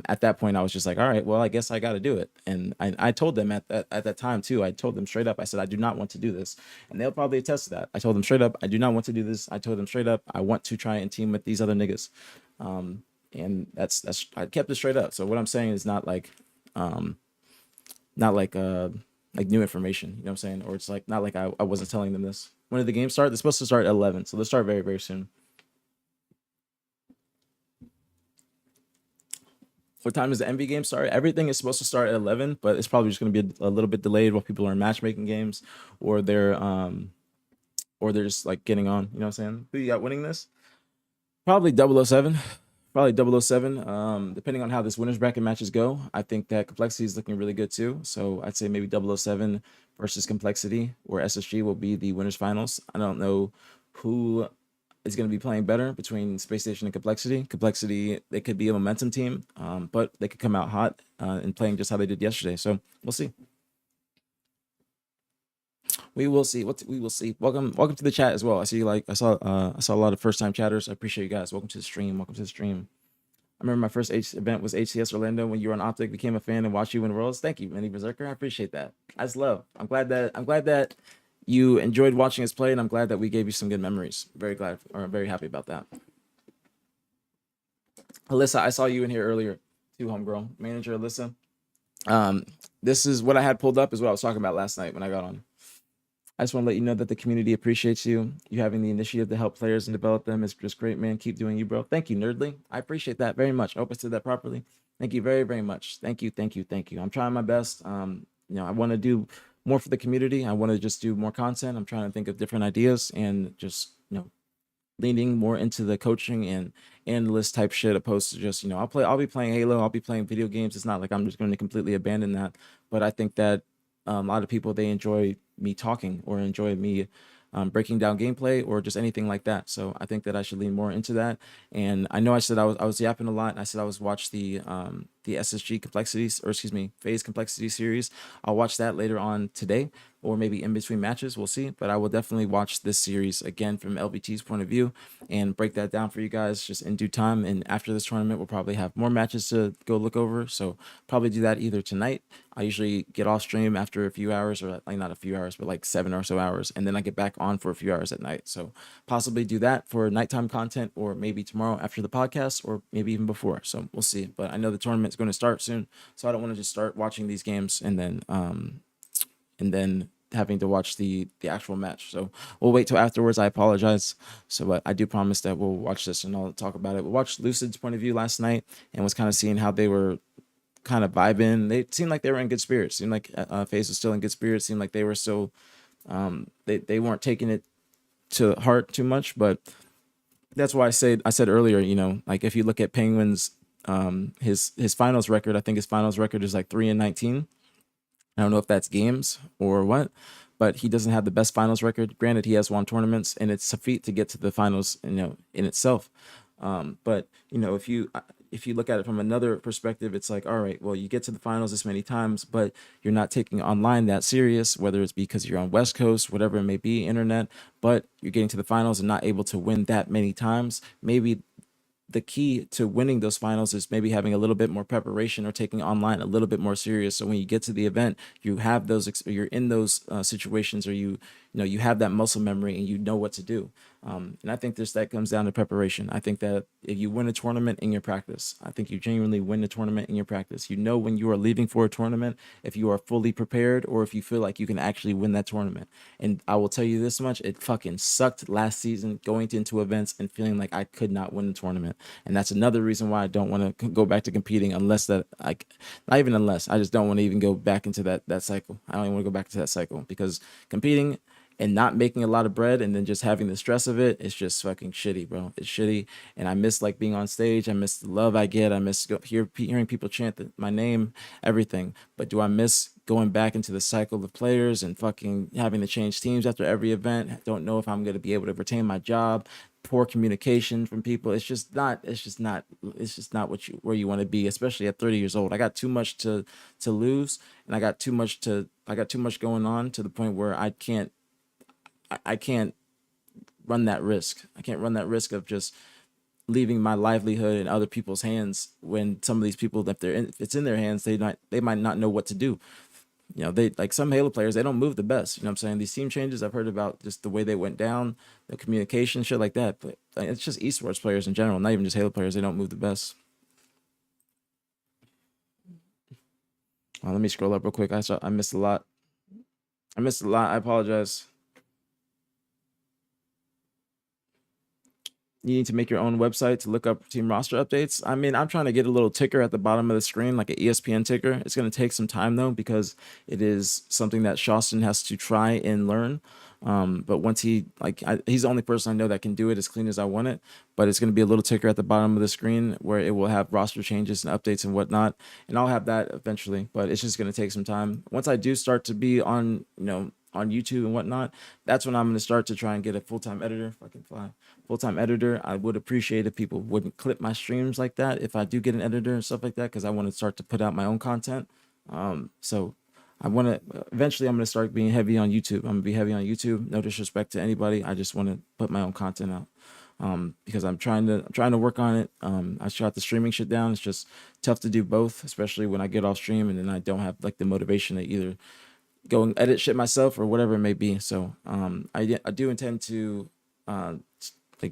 at that point, I was just like, all right, well, I guess I got to do it. And I told them at that time too. I told them straight up. I said, I do not want to do this, and they'll probably attest to that. I told them straight up, I do not want to do this. I told them straight up, I want to try and team with these other niggas, and that's I kept it straight up. So what I'm saying is not like new information. You know what I'm saying? Or it's like not like I wasn't telling them this. When did the game start? They're supposed to start at 11, so they'll start very, very soon. What time does the MV game start? Everything is supposed to start at 11, but it's probably just going to be a little bit delayed while people are in matchmaking games, or they're just like getting on. You know what I'm saying? Who you got winning this? Probably 007. Probably 007. Depending on how this winners bracket matches go, I think that Complexity is looking really good too. So I'd say maybe 007 versus Complexity, where SSG will be the winners finals. I don't know who is going to be playing better between Space Station and Complexity. Complexity, they could be a momentum team, but they could come out hot and playing just how they did yesterday. So we'll see. We will see. We will see. Welcome to the chat as well. I see I saw a lot of first time chatters. I appreciate you guys. Welcome to the stream. Welcome to the stream. I remember my first event was HCS Orlando when you were on Optic. Became a fan and watched you win Worlds. Thank you, Mini Berserker. I appreciate that. I just love. I'm glad that you enjoyed watching us play, and I'm glad that we gave you some good memories. Very glad, or very happy about that. Alyssa, I saw you in here earlier too, homegirl. Manager Alyssa. This is what I had pulled up is what I was talking about last night when I got on. I just want to let you know that the community appreciates you. You having the initiative to help players and develop them is just great, man. Keep doing you, bro. Thank you, Nerdly. I appreciate that very much. I hope I said that properly. Thank you very, very much. Thank you. I'm trying my best. I want to do more for the community. I want to just do more content. I'm trying to think of different ideas and just, leaning more into the coaching and analyst type shit opposed to just, I'll be playing Halo. I'll be playing video games. It's not like I'm just going to completely abandon that. But I think that a lot of people, they enjoy me talking or enjoy me breaking down gameplay or just anything like that. So I think that I should lean more into that. And I know I said I was yapping a lot. And I said I was watch the SSG complexities, or excuse me, phase complexity series. I'll watch that later on today, or maybe in between matches. We'll see. But I will definitely watch this series again from LBT's point of view and break that down for you guys just in due time. And after this tournament, we'll probably have more matches to go look over. So probably do that either tonight. I usually get off stream after a few hours, or like not a few hours, but like 7 or so hours. And then I get back on for a few hours at night. So possibly do that for nighttime content, or maybe tomorrow after the podcast, or maybe even before. So we'll see. But I know the tournament's going to start soon. So I don't want to just start watching these games and then having to watch the actual match. So we'll wait till afterwards. I apologize. So but I do promise that we'll watch this and I'll talk about it. We watched Lucid's point of view last night and was kind of seeing how they were kind of vibing. They seemed like they were in good spirits. Seemed like FaZe was still in good spirits. Seemed like they were still they weren't taking it to heart too much. But that's why I said earlier, you know, like if you look at Penguins, his finals record, I think his finals record is like 3-19. I don't know if that's games or what, but he doesn't have the best finals record. Granted, he has won tournaments, and it's a feat to get to the finals, you know, in itself. But you know, if you look at it from another perspective, it's like, all right, well, you get to the finals this many times, but you're not taking online that serious, whether it's because you're on West Coast, whatever it may be, internet, but you're getting to the finals and not able to win that many times. Maybe the key to winning those finals is maybe having a little bit more preparation or taking online a little bit more serious. So when you get to the event, you have those, you're in those situations, or you know, you have that muscle memory and you know what to do. And I think that comes down to preparation. I think that if you win a tournament in your practice, I think you genuinely win a tournament in your practice. You know when you are leaving for a tournament, if you are fully prepared or if you feel like you can actually win that tournament. And I will tell you this much, it fucking sucked last season going into events and feeling like I could not win the tournament. And that's another reason why I don't want to go back to competing, unless that, like, not even unless, I just don't want to even go back into that cycle. I don't even want to go back to that cycle, because competing and not making a lot of bread and then just having the stress of it, it's just fucking shitty, bro. It's shitty. And I miss like being on stage. I miss the love I get. I miss hearing people chant my name, everything. But do I miss going back into the cycle of players and fucking having to change teams after every event? I don't know if I'm going to be able to retain my job. Poor communication from people. It's just not where you want to be, especially at 30 years old. I got too much to lose, and I got too much going on, to the point where I can't run that risk. I can't run that risk of just leaving my livelihood in other people's hands, when some of these people, if it's in their hands, they might not know what to do. You know, they, like some Halo players, they don't move the best. You know what I'm saying? These team changes, I've heard about just the way they went down, the communication, shit like that. But it's just esports players in general, not even just Halo players. They don't move the best. Let me scroll up real quick. I missed a lot. I apologize. You need to make your own website to look up team roster updates. I mean, I'm trying to get a little ticker at the bottom of the screen, like an ESPN ticker. It's going to take some time though, because it is something that Shawston has to try and learn. But once he's the only person I know that can do it as clean as I want it. But it's going to be a little ticker at the bottom of the screen where it will have roster changes and updates and whatnot. And I'll have that eventually, but it's just going to take some time. Once I do start to be on, you know, on YouTube and whatnot, that's when I'm going to start to try and get a full-time editor. Full-time editor. I would appreciate if people wouldn't clip my streams like that if I do get an editor and stuff like that, because I want to start to put out my own content. So I want to eventually, I'm going to start being heavy on YouTube. I'm going to be heavy on YouTube. No disrespect to anybody. I just want to put my own content out. Because I'm trying to work on it. I shot the streaming shit down. It's just tough to do both, especially when I get off stream and then I don't have like the motivation to either go and edit shit myself or whatever it may be. So I do intend to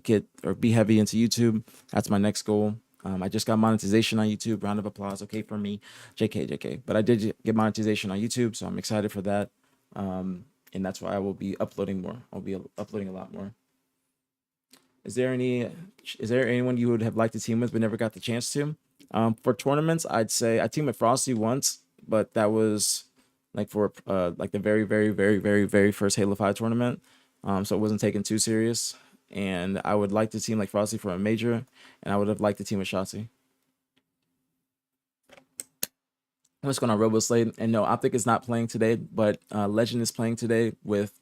get or be heavy into YouTube. That's my next goal. I just got monetization on YouTube. Round of applause. Okay, for me. JK. But I did get monetization on YouTube, so I'm excited for that. And that's why I will be uploading more. I'll be uploading a lot more. Is there anyone you would have liked to team with but never got the chance to? For tournaments, I'd say I teamed with Frosty once, but that was like for like the very, very, very, very, very first Halo 5 tournament. So it wasn't taken too serious. And I would like to team like Frosty for a major, and I would have liked to team with Shotzi. What's going on, Robo Slade? And no, Optic is not playing today, but Legend is playing today with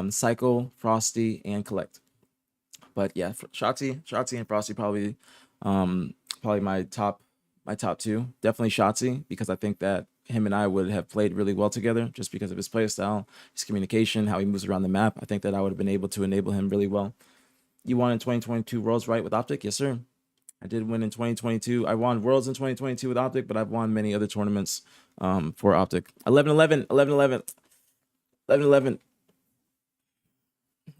Cycle, Frosty, and Collect. But yeah, Shotzi and Frosty probably my top two. Definitely Shotzi, because I think that him and I would have played really well together just because of his play style, his communication, how he moves around the map. I think that I would have been able to enable him really well. You won in 2022 Worlds, right, with Optic? Yes, sir. I did win in 2022. I won Worlds in 2022 with Optic, but I've won many other tournaments for Optic. 11-11.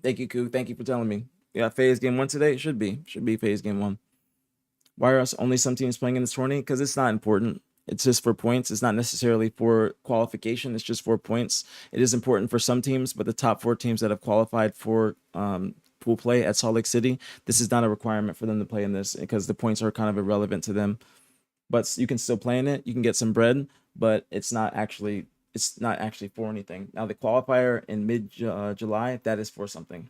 Thank you, Koo. Thank you for telling me. Yeah, FaZe game 1 today? Should be FaZe game 1. Why are only some teams playing in this tournament? Because it's not important. It's just for points. It's not necessarily for qualification. It's just for points. It is important for some teams, but the top 4 teams that have qualified for pool play at Salt Lake City, this is not a requirement for them to play in this, because the points are kind of irrelevant to them. but you can still play in it. You can get some bread, but it's not actually for anything. Now the qualifier in mid July, that is for something.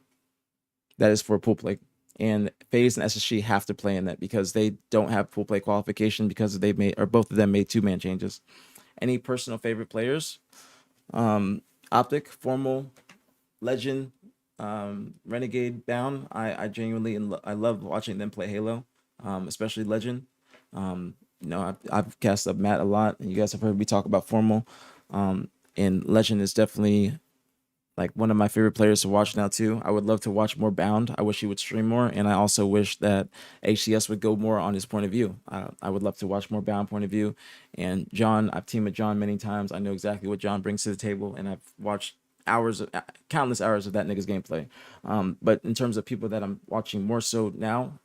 That is for pool play. And FaZe and SSG have to play in that because they don't have pool play qualification because both of them made 2-man changes. Any personal favorite players? Optic, Formal, Legend, Renegade, Bound. I genuinely I love watching them play Halo, especially Legend. I've cast up Matt a lot, and you guys have heard me talk about Formal. And Legend is definitely like one of my favorite players to watch now too. I would love to watch more Bound. I wish he would stream more, and I also wish that HCS would go more on his point of view. I would love to watch more Bound point of view. And John, I've teamed with John many times. I know exactly what John brings to the table, and I've watched countless hours of that nigga's gameplay. But in terms of people that I'm watching more so now,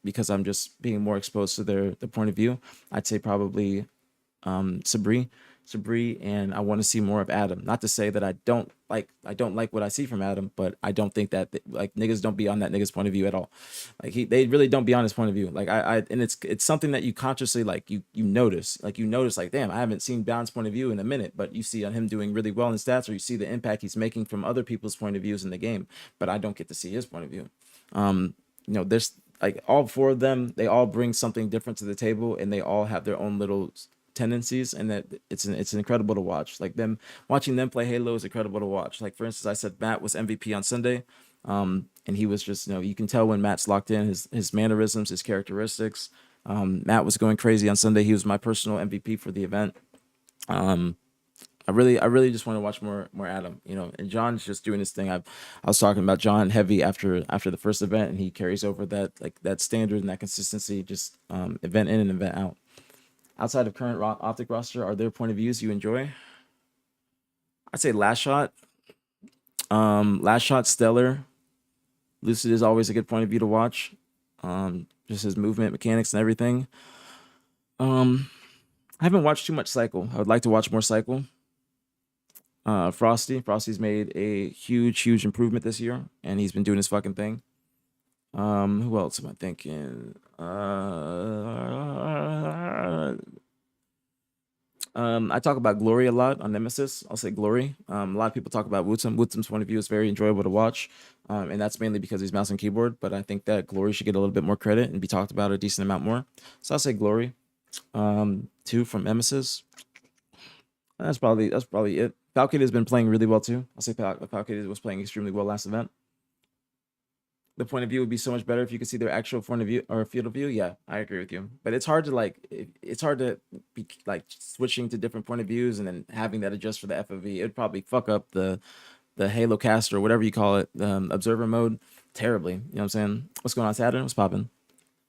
because I'm just being more exposed to their point of view, I'd say probably Sabri, and I want to see more of Adam. Not to say that I don't like what I see from Adam, but I don't think that like niggas don't be on that nigga's point of view at all. Like they really don't be on his point of view. Like and it's something that you consciously like you notice like damn, I haven't seen Bound's point of view in a minute, but you see on him doing really well in stats, or you see the impact he's making from other people's point of views in the game, but I don't get to see his point of view. There's like all four of them, they all bring something different to the table, and they all have their own little tendencies, and that it's incredible to watch. Like watching them play Halo is incredible to watch. Like for instance, I said Matt was MVP on Sunday, and he was just you can tell when Matt's locked in, his mannerisms, his characteristics. Matt was going crazy on Sunday. He was my personal MVP for the event. I really just want to watch more Adam, and John's just doing his thing. I was talking about John heavy after the first event, and he carries over that standard and that consistency, just event in and event out. Outside of current Optic roster, are there point of views you enjoy? I'd say Last Shot. Last Shot, Stellar. Lucid is always a good point of view to watch. Just his movement, mechanics, and everything. I haven't watched too much Cycle. I would like to watch more Cycle. Frosty's made a huge improvement this year, and he's been doing his fucking thing. Who else am I thinking? I talk about Glory a lot on Nemesis. I'll say Glory. A lot of people talk about Wootsum. Wootsum's point of view is very enjoyable to watch, and that's mainly because he's mouse and keyboard. But I think that Glory should get a little bit more credit and be talked about a decent amount more. So I'll say Glory. 2 from Nemesis. That's probably it. Falcade has been playing really well too. I'll say Falcade was playing extremely well last event. The point of view would be so much better if you could see their actual point of view or field of view. Yeah, I agree with you. But it's hard to be like switching to different point of views and then having that adjust for the FOV. It'd probably fuck up the Halo cast or whatever you call it, observer mode, terribly. You know what I'm saying? What's going on, Saturn? What's popping?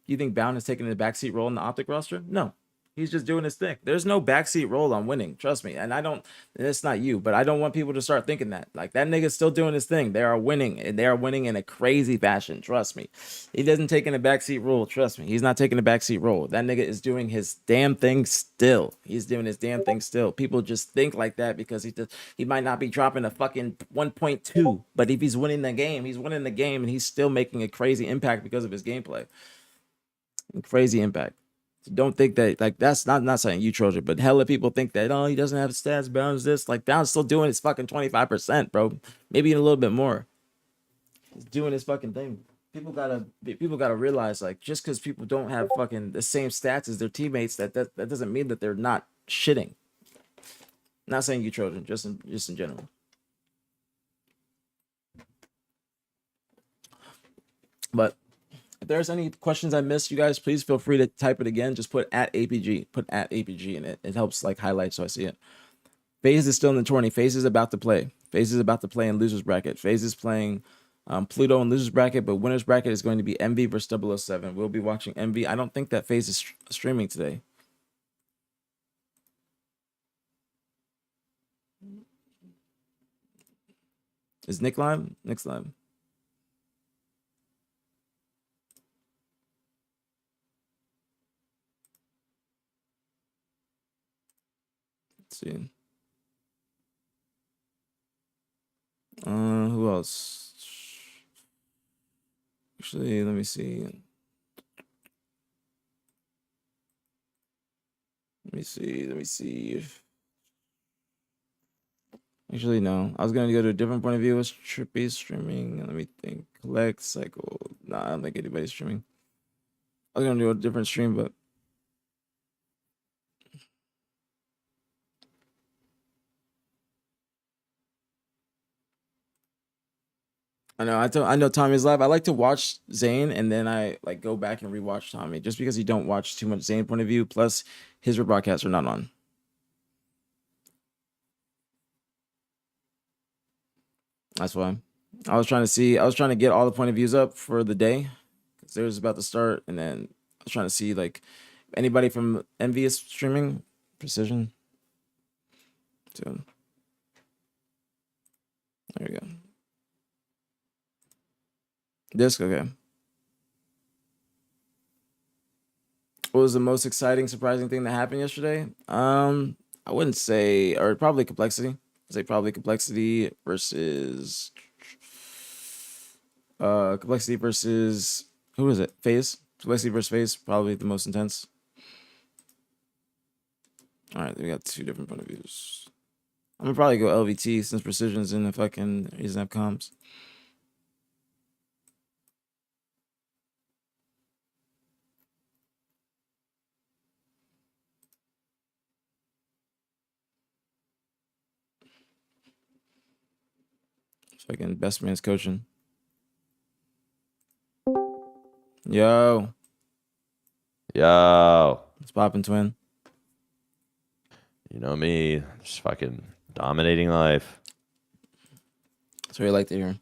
Do you think Bound is taking a backseat role in the Optic roster? No. He's just doing his thing. There's no backseat role on winning. Trust me. And it's not you, but I don't want people to start thinking that. Like, that nigga's still doing his thing. They are winning, and they are winning in a crazy fashion. Trust me. He doesn't take in a backseat role. Trust me. He's not taking a backseat role. That nigga is doing his damn thing still. He's doing his damn thing still. People just think like that because he might not be dropping a fucking 1.2, but if he's winning the game, and he's still making a crazy impact because of his gameplay. Crazy impact. Don't think that, like, that's not saying you Trojan, but hella people think that, oh, he doesn't have stats, Bound's this. Like, Bound's still doing his fucking 25%, bro. Maybe a little bit more. He's doing his fucking thing. People gotta realize, like, just because people don't have fucking the same stats as their teammates, that doesn't mean that they're not shitting. Not saying you Trojan, just in general. But if there's any questions I missed, you guys, please feel free to type it again. Just put at APG. Put at APG in it. It helps like highlight so I see it. FaZe is still in the tourney. FaZe is about to play. FaZe is about to play in losers bracket. FaZe is playing Pluto in losers bracket, but winners bracket is going to be MV versus 007. We'll be watching MV. I don't think that FaZe is streaming today. Is Nick live? Nick's live. Let's see. Who else? Actually, let me see. me see. Let me see. Actually, no. I was gonna go to a different point of view. Was Trippy streaming? Let me think. Collect cycle. Nah, I don't think anybody's streaming. I was gonna do a different stream, but I know Tommy's live. I like to watch Zane and then I like go back and rewatch Tommy just because you don't watch too much Zane point of view. Plus, his broadcasts are not on. That's why I was trying to see. I was trying to get all the point of views up for the day because they was about to start, and then I was trying to see like anybody from Envious streaming Precision. So there you go. Disc, okay. What was the most exciting, surprising thing that happened yesterday? I wouldn't say, or probably complexity. I'd say probably complexity versus who was it? Phase. Complexity versus phase, probably the most intense. All right, we got two different point of views. I'm gonna probably go LVT since Precision's in if I can. He doesn't have comms. Fucking best man's coaching. Yo. It's poppin', twin. You know me, just fucking dominating life. That's what I like to hear. Let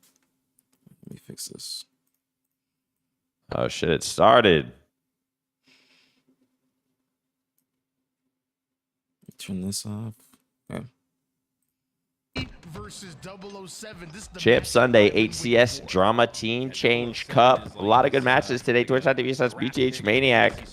me fix this. Oh shit, it started. Turn this off. Okay. Versus 007. This is the Champ Sunday, HCS Drama Team Change Cup. A lot of good matches today. Twitch.tv/BtH Maniac.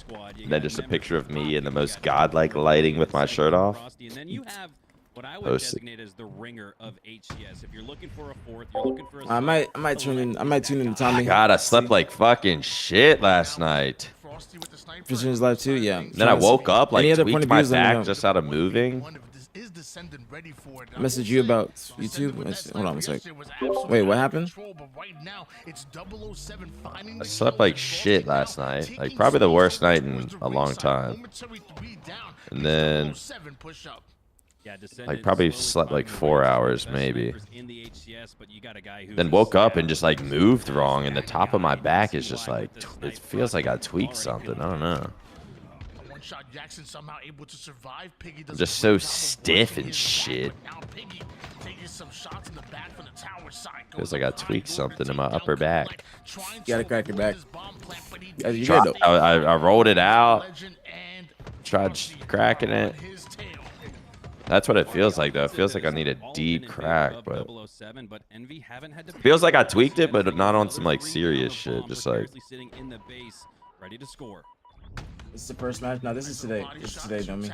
And then just a picture of me in the most godlike lighting with my shirt off. And then you have what I would designate as the ringer of HCS. If you're looking for a fourth, you're looking for a I might tune in to Tommy. God, I slept like fucking shit last night. Precision's live too, yeah. Then I woke up like Any tweaked my back just out of moving. Message you about YouTube. Hold on a sec. Wait, what happened? I slept like shit last night. Like probably the worst night in a long time. And then like probably slept like 4 hours maybe. Then woke up and just like moved wrong and the top of my back is just like, it feels like I tweaked something. I don't know. I'm just so stiff and shit. Feels like I tweaked something in my upper back. You gotta crack your back. I rolled it out. Tried cracking it. That's what it feels like, though. It feels like I need a deep crack, but feels like I tweaked it, but not on some like serious shit. Just like. This is the first match. No, this is today. This is today, dummy.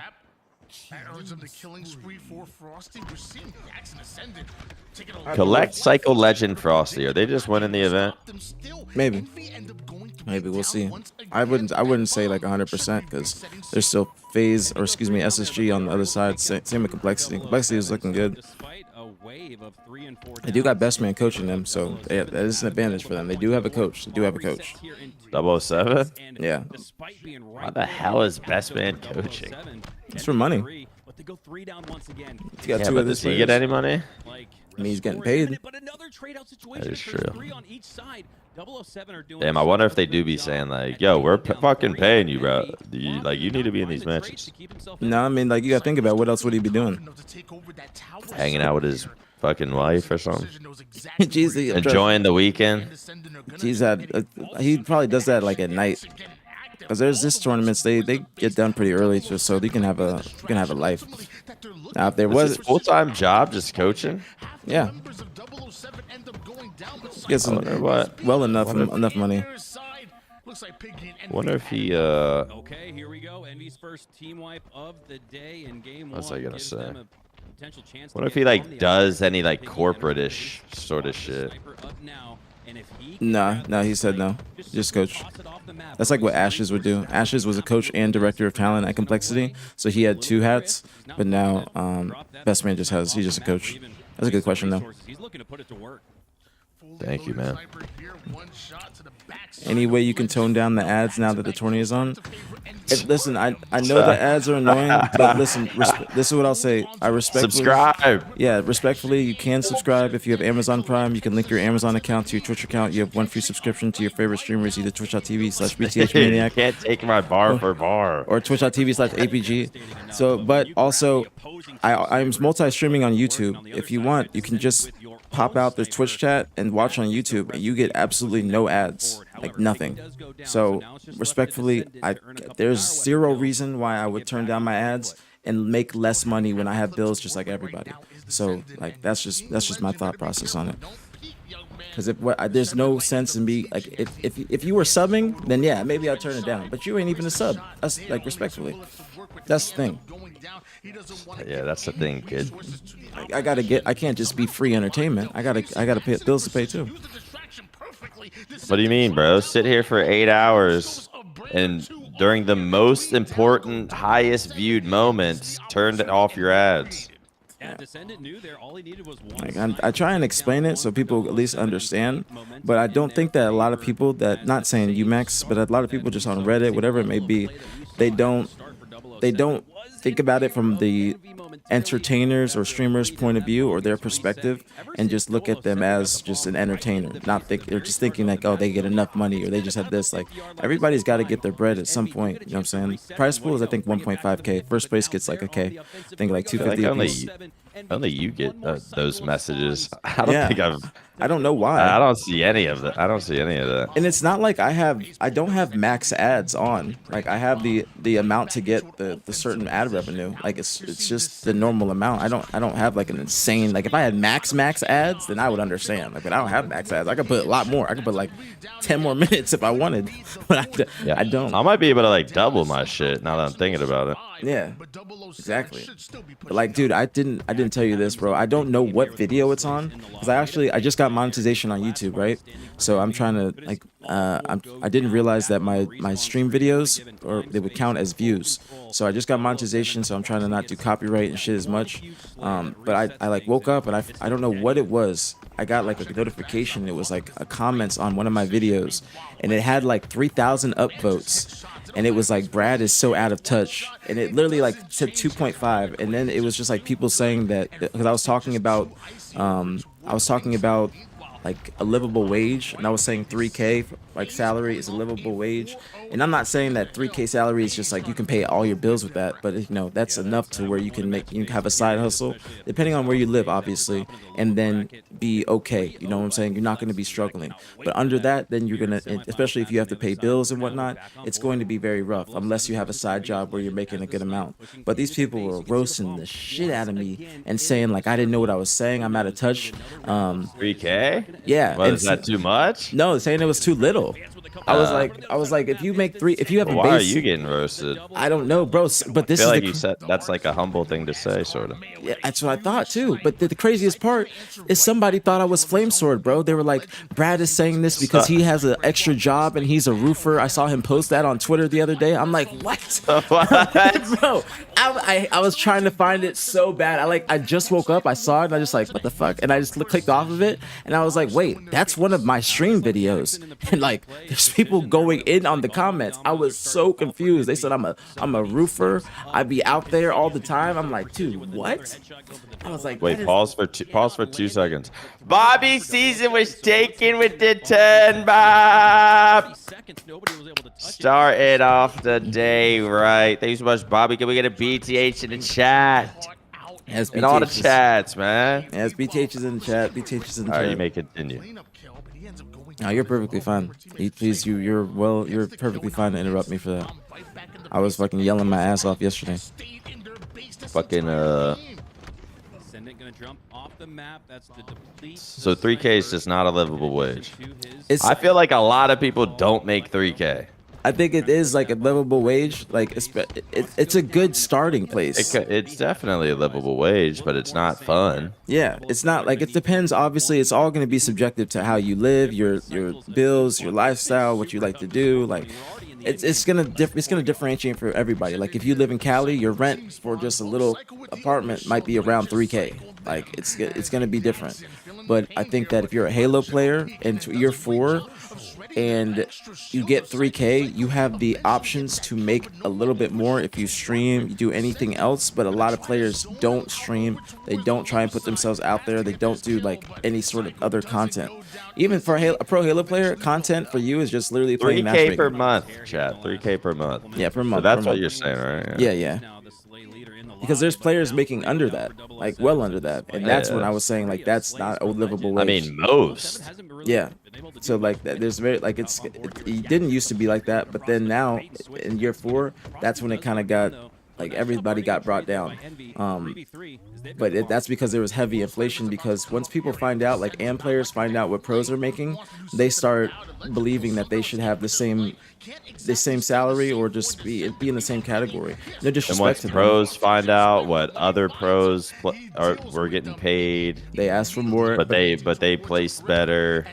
Collect Psycho Legend Frosty. Are they just winning the event? Maybe. Maybe we'll see. I wouldn't say like 100% because there's still phase or excuse me SSG on the other side. Same with complexity. Complexity is looking good. They do got best man coaching them, so that is an advantage for them. They do have a coach. They do have a coach. 007? Yeah. Why the hell is best man coaching? It's for money. Yeah, but does he get any money? I mean, he's getting paid. That is true. Damn, I wonder if they do be saying like, "Yo, we're fucking paying you, bro. You need to be in these matches." No, I mean, like you gotta think about what else would he be doing? Hanging out with his fucking wife or something. Jeez, enjoying the weekend. He probably does that like at night. Because there's this tournaments they get done pretty early just so you can have a life. Now if there was a full-time job just coaching, yeah, gets well enough money. Wonder if he okay, here we go. Envy's first team wipe of the day in game 1. What was I gonna say? Wonder if he like does any like corporate-ish sort of shit. And if he No, he said no. Just coach. That's like what Ashes would do. Ashes was a coach and director of talent at Complexity, so he had 2 hats. But now, Best Man he's just a coach. That's a good question though. He's looking to put it to work. Thank you, man. Any way you can tone down the ads now that the tourney is on? Listen, I know the ads are annoying, but listen, this is what I'll say. I respectfully Subscribe. Yeah, respectfully, you can subscribe if you have Amazon Prime. You can link your Amazon account to your Twitch account. You have 1 free subscription to your favorite streamers, either twitch.tv/BTHmaniac. Can't take my bar for bar. Or twitch.tv/APG. So, but also, I'm multi-streaming on YouTube. If you want, you can just pop out the Twitch chat and watch on YouTube, and you get absolutely no ads, like nothing. So, respectfully, there's zero reason why I would turn down my ads and make less money when I have bills just like everybody. So, like, that's just my thought process on it. Because there's no sense in me, like, if you were subbing, then yeah, maybe I'd turn it down. But you ain't even a sub. That's, like, respectfully. That's the thing. Yeah, that's the thing, kid. I can't just be free entertainment. I gotta pay bills to pay too. What do you mean, bro? Sit here for 8 hours and during the most important, highest viewed moments, turn off your ads. Like, I try and explain it so people at least understand, but I don't think that a lot of people that, not saying UMax, but a lot of people just on Reddit, whatever it may be, they don't think about it from the entertainers or streamers' point of view or their perspective, and just look at them as just an entertainer. They're just thinking like, oh, they get enough money or they just have this. Like, everybody's got to get their bread at some point. You know what I'm saying? Prize pool is, I think, 1.5K. First place gets like a K. I think like 250. Only you get those messages. I don't think I don't know why. I don't see any of that. I don't see any of that. And it's not like I don't have max ads on. Like, I have the amount to get the certain ad revenue. Like, it's just the normal amount. I don't have like an insane, like, if I had max ads, then I would understand. Like, but I don't have max ads. I could put a lot more. I could put like 10 more minutes if I wanted. But I don't. I might be able to like double my shit now that I'm thinking about it. Yeah, exactly. But like, dude, I didn't tell you this, bro. I don't know what video it's on because I just got monetization on YouTube, right? So I'm trying to, like, I didn't realize that my stream videos, or they would count as views. So I just got monetization, so I'm trying to not do copyright and shit as much. But I like woke up and I don't know what it was. I got like a notification. It was like a comments on one of my videos, and it had like 3,000 upvotes. And it was like, Brad is so out of touch, and it literally like said 2.5, and then it was just like people saying that, because I was talking about like a livable wage, and I was saying 3K like salary is a livable wage, and I'm not saying that 3K salary is just like you can pay all your bills with that, but you know, that's enough to where you can have a side hustle depending on where you live, obviously, and then be okay. You know what I'm saying? You're not going to be struggling, but under that, then you're gonna, especially if you have to pay bills and whatnot, it's going to be very rough unless you have a side job where you're making a good amount. But these people were roasting the shit out of me and saying like I didn't know what I was saying. I'm out of touch. 3K? Yeah. Is that too much? No, saying it was too little. I was like, if you have a base, why are you getting roasted? I don't know, bro. But this I feel is like you said that's like a humble thing to say, sort of. Yeah, that's what I thought too. But the craziest part is somebody thought I was Flame Sword, bro. They were like, Brad is saying this because he has an extra job and he's a roofer. I saw him post that on Twitter the other day. I'm like, what? Bro, I was trying to find it so bad. I just woke up, I saw it, and I just like, what the fuck? And I just clicked off of it, and I was like, wait, that's one of my stream videos. And like, there's people going in on the comments. I was so confused. They said I'm a roofer. I be out there all the time. I'm like, dude, what? I was like, wait, pause for 2 seconds. Bobby season was taken with the 10, Bob. Started off the day right. Thanks so much, Bobby. Can we get a BTH in the chat? Yes, in all the chats, man. Yes, BTH is in the chat. BTH is in the chat. All right, you may continue. No, you're perfectly fine. Please, you're perfectly fine to interrupt me for that. I was fucking yelling my ass off yesterday. Fucking So 3K is just not a livable wage. I feel like a lot of people don't make 3K. I think it is like a livable wage. Like it's a good starting place. It's definitely a livable wage, but it's not fun. Yeah, it's not like it depends. Obviously, it's all going to be subjective to how you live, your bills, your lifestyle, what you like to do. Like it's gonna differentiate for everybody. Like if you live in Cali, your rent for just a little apartment might be around 3K. Like it's gonna be different. But I think that if you're a Halo player and year 4 and you get 3K, you have the options to make a little bit more if you stream, you do anything else. But a lot of players don't stream. They don't try and put themselves out there. They don't do like any sort of other content. Even for a pro Halo player, content for you is just literally playing 3K per matchmaking. month, chat. 3K per month. Yeah, per month. So that's per what month. you're saying, right? Yeah. Because there's players making under that, like well under that, and that's when I was saying like that's not a livable wage. I mean, most. Yeah. So like that, there's very like it didn't used to be like that, but then now in year 4, that's when it kind of got like everybody got brought down. But that's because there was heavy inflation. Because once people find out, like AM players find out what pros are making, they start believing that they should have the same salary or just be in the same category. No disrespect And once to them. pros find out what other pros were getting paid, They ask for more, but they placed better.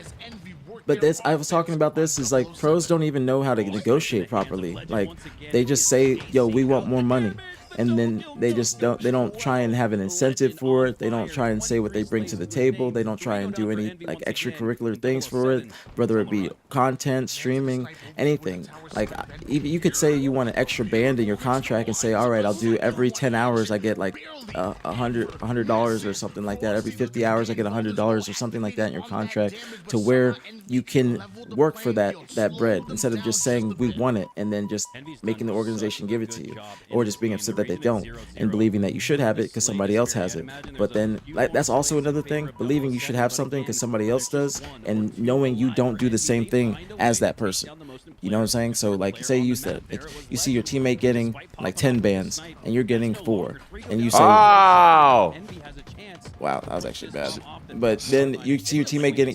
But this, I was talking about this, is like pros don't even know how to negotiate properly. Like they just say, yo, we want more money. And then they don't try and have an incentive for it. They don't try and say what they bring to the table. They don't try and do any like extracurricular things for it, whether it be content, streaming, anything. Like even you could say you want an extra band in your contract and say, all right, I'll do every 10 hours I get like $100 or something like that. Every 50 hours I get $100 or something like that in your contract, to where you can work for that bread instead of just saying we want it and then just making the organization give it to you, or just being upset that they don't and believing that you should have it because somebody else has it. But then like, that's also another thing, believing you should have something because somebody else does, and knowing you don't do the same thing as that person. You know what I'm saying? So like say you said like, you see your teammate getting like 10 bands and you're getting 4, and you say, oh, wow, that was actually bad. But then you see your teammate getting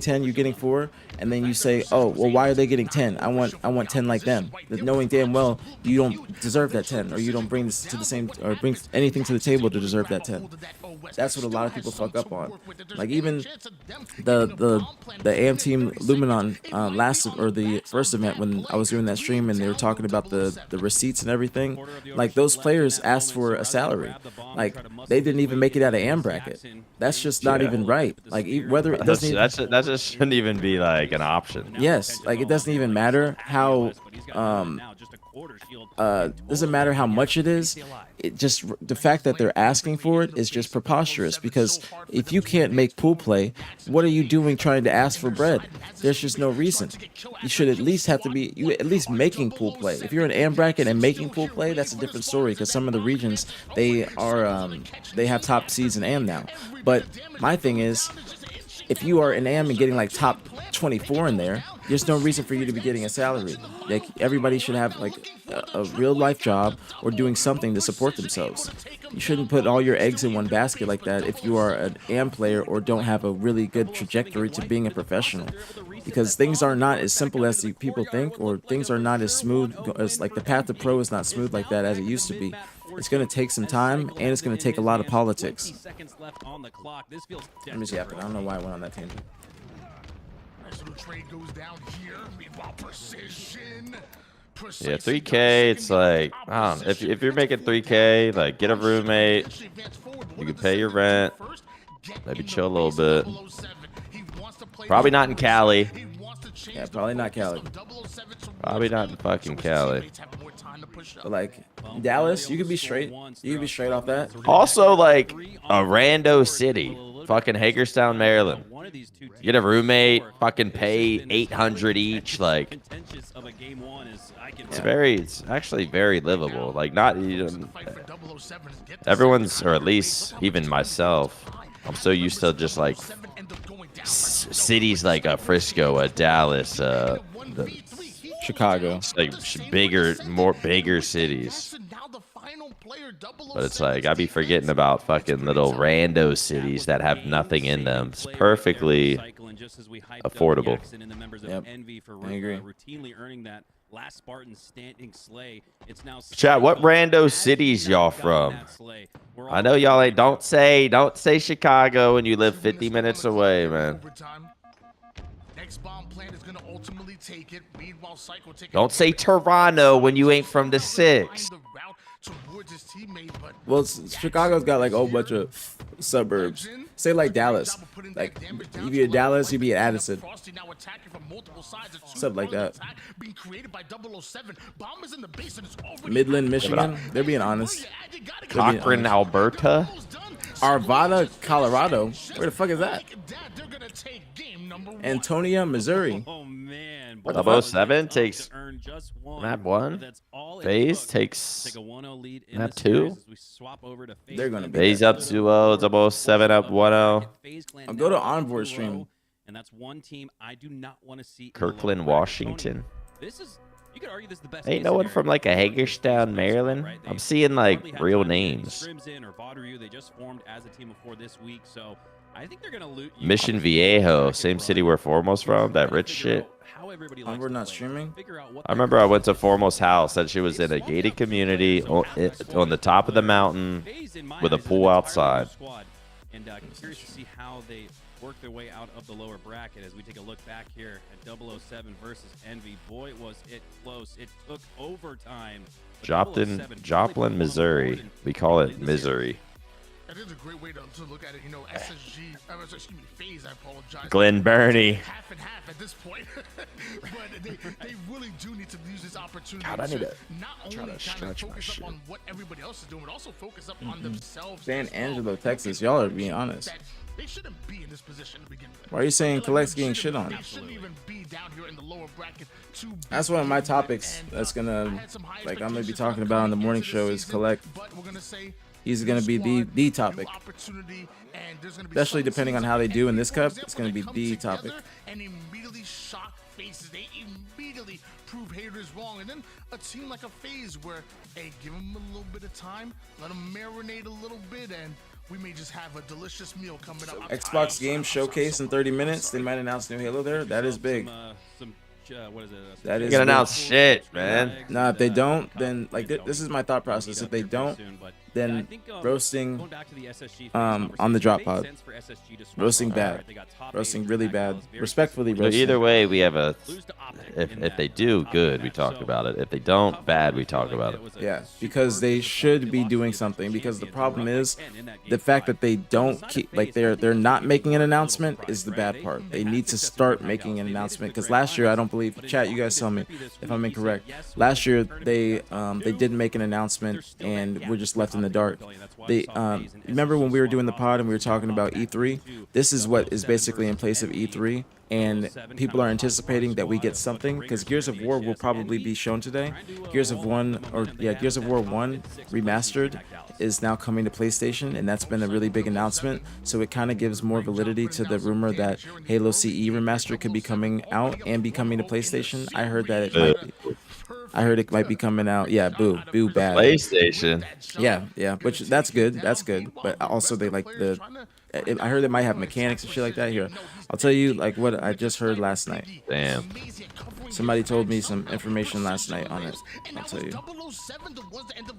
10, you getting 4, and then you say, oh, well, why are they getting 10? I want 10 like them, knowing damn well you don't deserve that 10, or you don't bring this to the same, or bring anything to the table to deserve that 10. That's what a lot of people fuck up on. Like even the AM team Luminon the first event when I was doing that stream and they were talking about the receipts and everything, like those players asked for a salary. Like they didn't even make it out of AM bracket. That's just not even right. Like whether it doesn't that just shouldn't even be like an option. Yes, like it doesn't even matter how doesn't matter how much it is. It just, the fact that they're asking for it is just preposterous, because if you can't make pool play, what are you doing trying to ask for bread? There's just no reason. You should at least have to be at least making pool play. If you're an AM bracket and making pool play, that's a different story, because some of the regions they have top seeds in AM now. But my thing is, if you are an AM and getting like top 24 in there, there's no reason for you to be getting a salary. Like everybody should have like a real life job or doing something to support themselves. You shouldn't put all your eggs in one basket like that if you are an AM player or don't have a really good trajectory to being a professional. Because things are not as simple as people think, or things are not as smooth as, like, the path to pro is not smooth like that as it used to be. It's going to take some time, and it's going to take a lot of politics. Let me see after. I don't know why I went on that tangent. Yeah, 3K, it's like, I don't know, if you're making 3K, like, get a roommate, you can pay your rent, maybe chill a little bit. Probably not in Cali. Yeah, probably not Cali. Probably not in fucking Cali. But like Dallas, you could be straight. You could be straight off that. Also, like, a rando city, fucking Hagerstown, Maryland. Get a roommate, fucking pay $800 each, like. It's actually very livable. Like, not even everyone's, or at least even myself, I'm so used to just like cities like a Frisco, a Dallas, Chicago. It's like bigger cities. But it's like I be forgetting about fucking little rando cities that have nothing in them. It's perfectly affordable. Yep, I agree. last Spartan standing sleigh. It's now Chat, what rando as cities we y'all got from? that sleigh. We're I all know y'all ain't. ready. Don't say Chicago when you live 50 minutes away, man. Next bomb plant is gonna ultimately take it. Meanwhile, Psycho taking Don't say Toronto when you ain't from the 6. Well, Chicago's got like a whole bunch of suburbs. Say like Dallas. Like you be at Dallas, you be at Addison. Something like that. Midland, Michigan. They're being honest. Cochrane, Alberta. Arvada, Colorado. Where the fuck is that? Antonia, Missouri. Oh man. What the fuck? 007 takes map 1. That's all it FaZe took. takes Take a 1-0 lead in map the series 2. as we swap over to FaZe They're gonna Clan. be FaZe up 2-0. 007 up 1-0. FaZe Clan I'll go to now up Envoy 2-0, stream. and that's one team I do not want to see in the lower Kirkland, bracket. Washington. This is, you could argue this is the best Ain't case no one scenario from like a for Hagerstown, Maryland. right? I'm They seeing like hardly had real time to get any names. scrims in or Vaudreuil. They just formed as a team of 4 this week, so I think they're gonna loot you. Mission Viejo, same city where Foremost from. That rich shit. We're not streaming. I remember I went to Foremost house. Said she was in a gated community on the top of the mountain with a pool outside. And curious to see how they work their way out of the lower bracket as we take a look back here at 007 versus Envy. Boy, was it close. It took overtime. Joplin, Missouri. We call it Misery. That is a great way to look at it. You know, SSG, excuse me, FaZe, I apologize. Glen Burnie. Half and half at this point. But they really do need to use this opportunity God, I need to not try only to kind of stretch my focus shit. up on what everybody else is doing, but also focus up on themselves. San as well. Angelo, Texas. Y'all are being honest. That they shouldn't be in this position to begin with. Why are you saying Collect's getting shit on? They shouldn't even be down here in the lower bracket to That's one of my topics. and, That's I gonna, had some high like, I'm gonna be expectations talking about on the coming morning into the show is season, Collect. but we're gonna say He's gonna be the topic. new opportunity, and there's gonna be Especially some depending on how they seasons, do in and this for cup, example, it's gonna they be come the together topic. and immediately shock faces. They immediately prove haters wrong, and then a team like a FaZe where, hey, give them a little bit of time, let them marinate a little bit, and we may just have a delicious meal coming up. Xbox Game Showcase in 30 minutes. They might announce new Halo there. That is big. What is it? That You is can big. announce shit, man. Nah, if they don't, then like this is my thought process. If they don't, then roasting on the drop pod. Roasting bad. Roasting really bad. Respectfully So roasting. either way, we have a. If they do good, we talk about it. If they don't, bad, we talk about it. Yeah, because they should be doing something. Because the problem is the fact that they don't keep, like they're not making an announcement is the bad part. They need to start making an announcement. Because last year, I don't believe, chat, you guys tell me if I'm incorrect. Last year they didn't make an announcement and we're just left in the dark. They remember when we were doing the pod and we were talking about E3. This is what is basically in place of E3. And people are anticipating that we get something because Gears of War will probably be shown today. Gears of War 1 remastered is now coming to PlayStation, and that's been a really big announcement. So it kind of gives more validity to the rumor that Halo CE remastered could be coming out and be coming to PlayStation. I heard that it might be. I heard it might be coming out. Yeah, boo bad. PlayStation. Yeah, which that's good. That's good. But also they like the. I heard they might have mechanics and shit like that. Here, I'll tell you like what I just heard last night. Damn. Somebody told me some information last night on it. I'll tell you.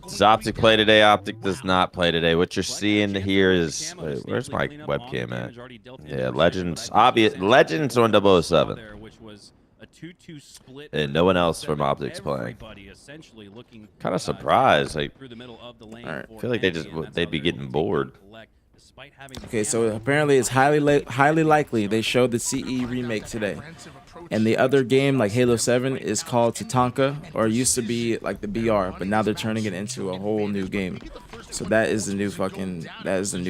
Does Optic play today? Optic does not play today. What you're seeing here is where's my webcam at? Yeah, Legends. Obvious Legends on 007. And no one else from Optic's playing. Kind of surprised. Like, Alright. I feel like they'd be getting bored. Okay, so apparently it's highly likely they showed the CE remake today. And the other game, like Halo 7, is called Tatanka, or it used to be like the BR, but now they're turning it into a whole new game. So that is the new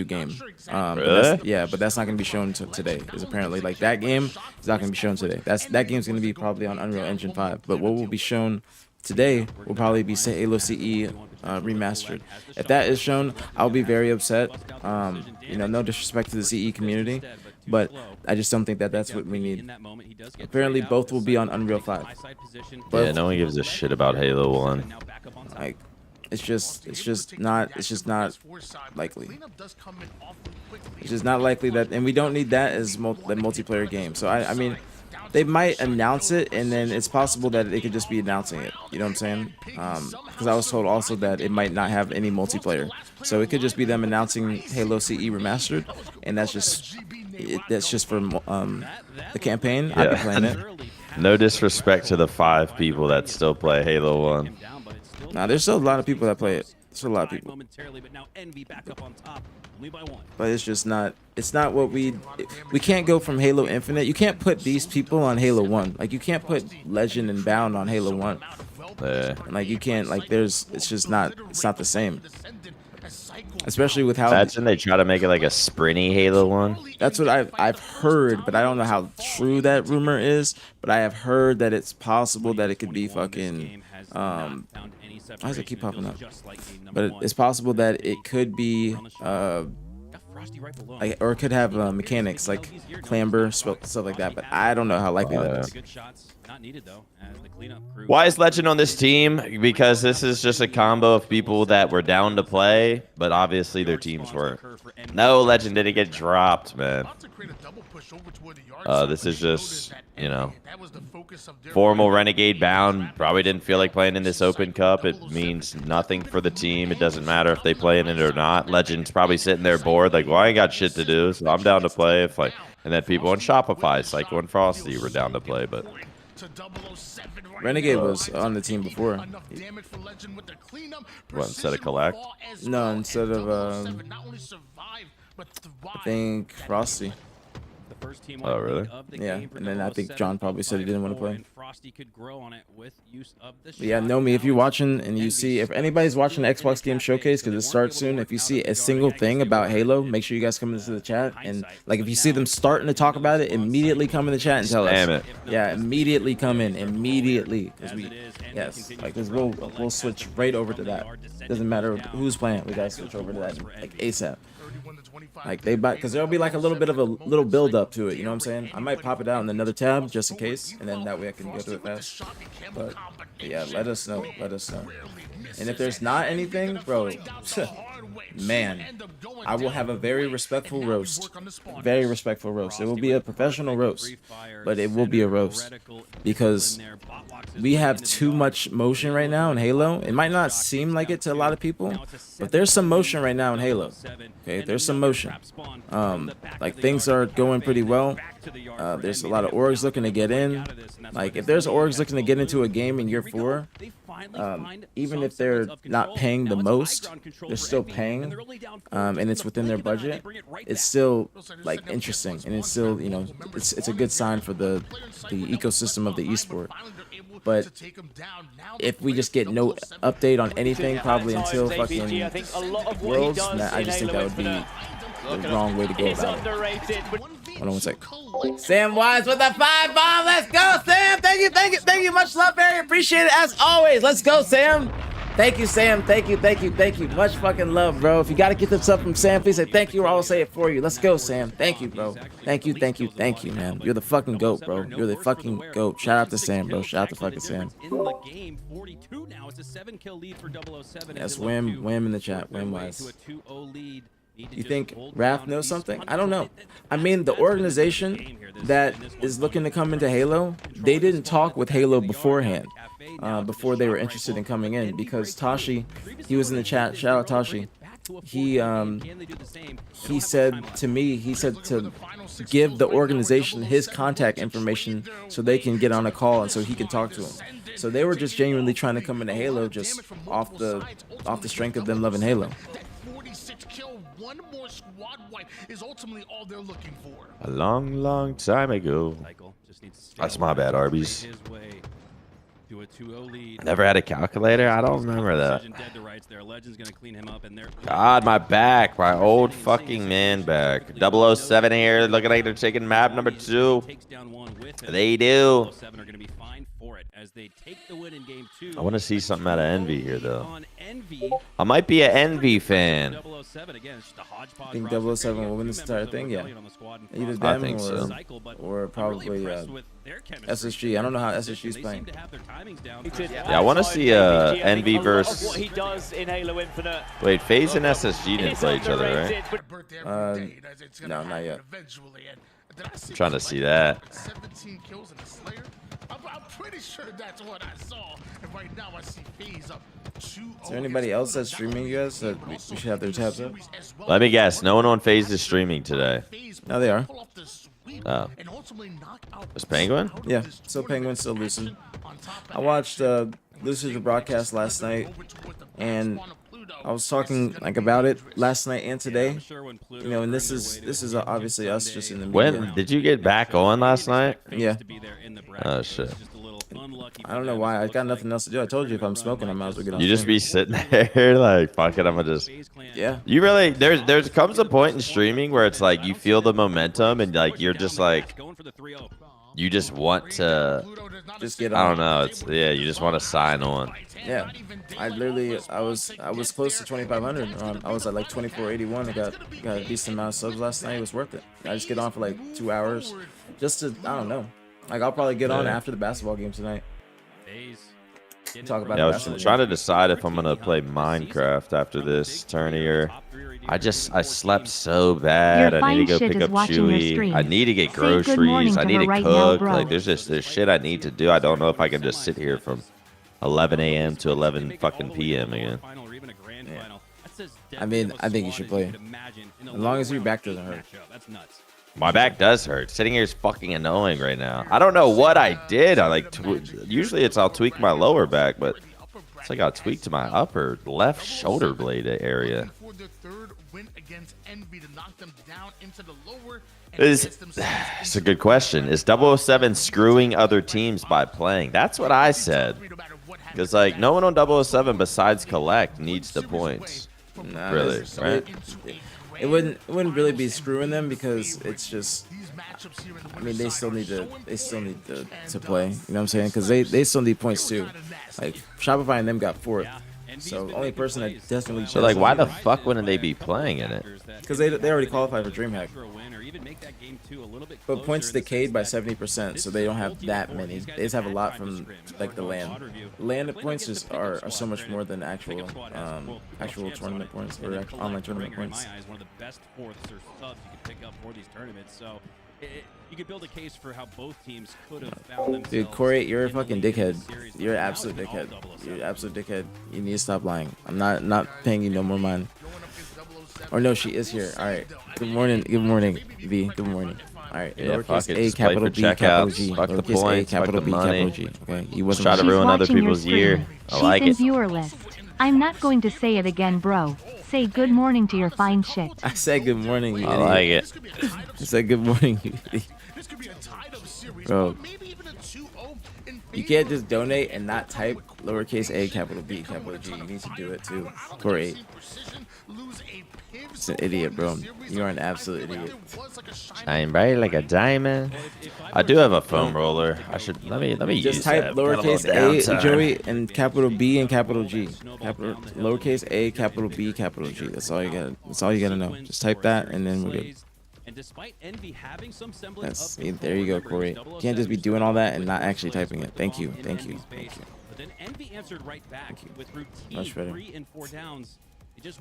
game. But that's not gonna be shown today. Is apparently like that game is not gonna be shown today. That game's gonna be probably on Unreal Engine 5. But what will be shown today will probably be Halo CE remastered. If that is shown, I'll be very upset. You know, no disrespect to the CE community, but I just don't think that that's what we need. Apparently, both will be on Unreal 5. Yeah, no one gives a shit about Halo 1. Like, it's just not likely. It's just not likely that, and we don't need that as the multiplayer game. So I mean, they might announce it, and then it's possible that they could just be announcing it. You know what I'm saying? Because I was told also that it might not have any multiplayer, so it could just be them announcing Halo CE remastered, and that's just for the campaign. I've been playing it. No disrespect to the 5 people that still play Halo 1. Nah, there's still a lot of people that play it. There's a lot of people. But it's just not. It's not what we can't go from Halo Infinite. You can't put these people on Halo 1. Like you can't put Legend and Bound on Halo 1. Like you can't. Like there's. It's just not. It's not the same. Especially with how. Imagine they try to make it like a sprinty Halo 1. That's what I've heard, but I don't know how true that rumor is. But I have heard that it's possible that it could be fucking. Why does it keep popping up? But it's possible that it could be or it could have mechanics like clamber, stuff like that. But I don't know how likely that is. Why is Legend on this team? Because this is just a combo of people that were down to play, but obviously their teams weren't. No, Legend didn't get dropped, man. This is just, you know, formal Renegade Bound. Probably didn't feel like playing in this Open Cup. It means nothing for the team. It doesn't matter if they play in it or not. Legend's probably sitting there bored, like, well, I ain't got shit to do, so I'm down to play. If like, and then people on Shopify, Psycho and Frosty were down to play, but. Renegade was on the team before. What, instead of Collect? No, instead of I think Frosty. Oh, really? Yeah, and then I think John probably said he didn't want to play. But yeah, know me, if you're watching and you see, if anybody's watching the Xbox Game Showcase, because it starts soon, if you see a single thing about Halo, make sure you guys come into the chat. And like, if you see them starting to talk about it, immediately come in the chat and tell us. Damn it. Yeah, immediately come in, immediately. Yes, like, cause we'll switch right over to that. Doesn't matter who's playing, we gotta switch over to that like ASAP. Like because there'll be like a little bit of a little build up to it, you know what I'm saying? I might pop it out in another tab just in case, and then that way I can go through it fast. But yeah, let us know. And if there's not anything, bro, man, I will have a very respectful roast. Very respectful roast. It will be a professional roast, but it will be a roast because we have too much motion right now in Halo. It might not seem like it to a lot of people, but there's some motion right now in Halo. Okay, there's some motion. Like things are going pretty well. There's a lot of orgs looking to get in. Like if there's orgs looking to get into a game in year 4, even if they're not paying the most, they're still paying, and it's within their budget. It's still like interesting, and it's still, you know, it's a good sign for the ecosystem of the esport. But if we just get no update on anything, probably until fucking Worlds, I just think that would be the wrong way to go about it. Hold on one sec. Sam Wise with the 5 bomb. Let's go, Sam. Thank you. Much love, very appreciated as always. Let's go, Sam. Thank you, Sam. Thank you. Much fucking love, bro. If you gotta get this up from Sam, please say thank you, or I'll say it for you. Let's go, Sam. Thank you, bro. Thank you, man. You're the fucking GOAT, bro. You're the fucking GOAT. Shout out to Sam, bro. Shout out to fucking Sam. Yes, Wham in the chat. Wham Wise. You think Raph knows something? I don't know. I mean, the organization that is looking to come into Halo, they didn't talk with Halo beforehand, before they were interested in coming in, because Tashi, he was in the chat. Shout out Tashi. He said to me, he said to give the organization his contact information so they can get on a call and so he can talk to him. So they were just genuinely trying to come into Halo just off the strength of them loving Halo. One more squad wipe is ultimately all they're looking for. A long time ago. That's my bad, Arby's. Never had a calculator? I don't remember that. God, my back. My old fucking man back. 007 here, looking like they're taking map number 2. They do. I want to see something out of Envy here, though. I might be an Envy fan. I think 007 will win this entire thing, yeah. Either them, I think so. Or probably SSG. I don't know how SSG is playing. Yeah, I want to see Envy versus. What he does in Halo Infinite. Wait, FaZe and SSG didn't play each other, right? No, not yet. I'm trying to see that. 17 kills in a Slayer. I'm pretty sure that's what I saw. And right now I see FaZe up 2-0. Is there anybody else that's streaming, you guys, that we should have their tabs up? Let me guess. No one on FaZe is streaming today. No, they are. Oh. Was Penguin? Yeah, so Penguin's still losing. I watched Lucid's broadcast last night, and I was talking like about it last night and today. You know, and this is obviously us just in the media. When did you get back on last night? Yeah. Oh shit. I don't know why. I got nothing else to do. I told you if I'm smoking, I might as well get on. You just be sitting there like, fuck it, I'm gonna just. Yeah. You really there's comes a point in streaming where it's like you feel the momentum and like you're just like you just want to just get on. I don't know. It's you just want to sign on. Yeah. I was close to 2,500. I was at like 2,481. I got a decent amount of subs last night. It was worth it. I just get on for like 2 hours, just to I don't know. Like I'll probably get on after the basketball game tonight. Talk about. Yeah, I was trying to decide if I'm gonna play Minecraft after this tourney or. I slept so bad. I need to go pick up Chewy. I need to get groceries. I need to cook. Like there's shit I need to do. I don't know if I can just sit here from 11 a.m. to 11 fucking p.m. again. Yeah. I mean, I think you should play. As long as your back doesn't hurt. My back does hurt. Sitting here is fucking annoying right now. I don't know what I did. I like usually I'll tweak my lower back, but it's like I'll tweak to my upper left shoulder blade area. It's a good question. Is 007 screwing other teams by playing? That's what I said. Because like no one on 007 besides Collect needs the points. Nah, really, right? It wouldn't really be screwing them because it's just. I mean, they still need to play. You know what I'm saying? Because they still need points too. Like Shopify and them got 4th. So the only person that definitely. So like, why the fuck wouldn't they be playing in it? Because they already qualified for DreamHack. But points decayed by 70%, so they don't have that many. They just have a lot from like the land. Land points are so much more than actual tournament points or online tournament points. One of the best fourths or subs you could pick up for these tournaments. So you could build a case for how both teams could have found themselves. Dude, Corey, you're a fucking dickhead. You're an absolute dickhead. You're an absolute dickhead. You need to stop lying. I'm not paying you no more money. Or no, she is here. All right. Good morning, V. Good morning. All right. Yeah, lowercase fuck it. A, Just capital play for B, capital checkouts. G. Fuck the Lowercase points, A, capital fuck B, the money. capital G. Okay. You wasn't Try to ruin other watching your people's stream. year. I She's like in it. viewer list. I'm not going to say it again, bro. Say good morning to your fine shit. I said good morning, you I idiot. like it. I said good morning, you idiot. Bro, you can't just donate and not type lowercase a, capital B, capital G. You need to do it too. Corey. It's an idiot, bro. You are an absolute idiot. Shine bright like a diamond. I do have a foam roller. I should let me Just use type that. Got a little lowercase a, downtime. Joey, and capital B and capital G. Lowercase a, capital B, capital G. That's all you got. That's all you gotta know. Just type that, and then we're good. And despite Envy having some semblance That's there. You go, Corey. You can't just be doing all that and not actually typing it. Thank you. Thank you. Thank you. But then Envy answered right back with routine Much better. 3 and 4 downs.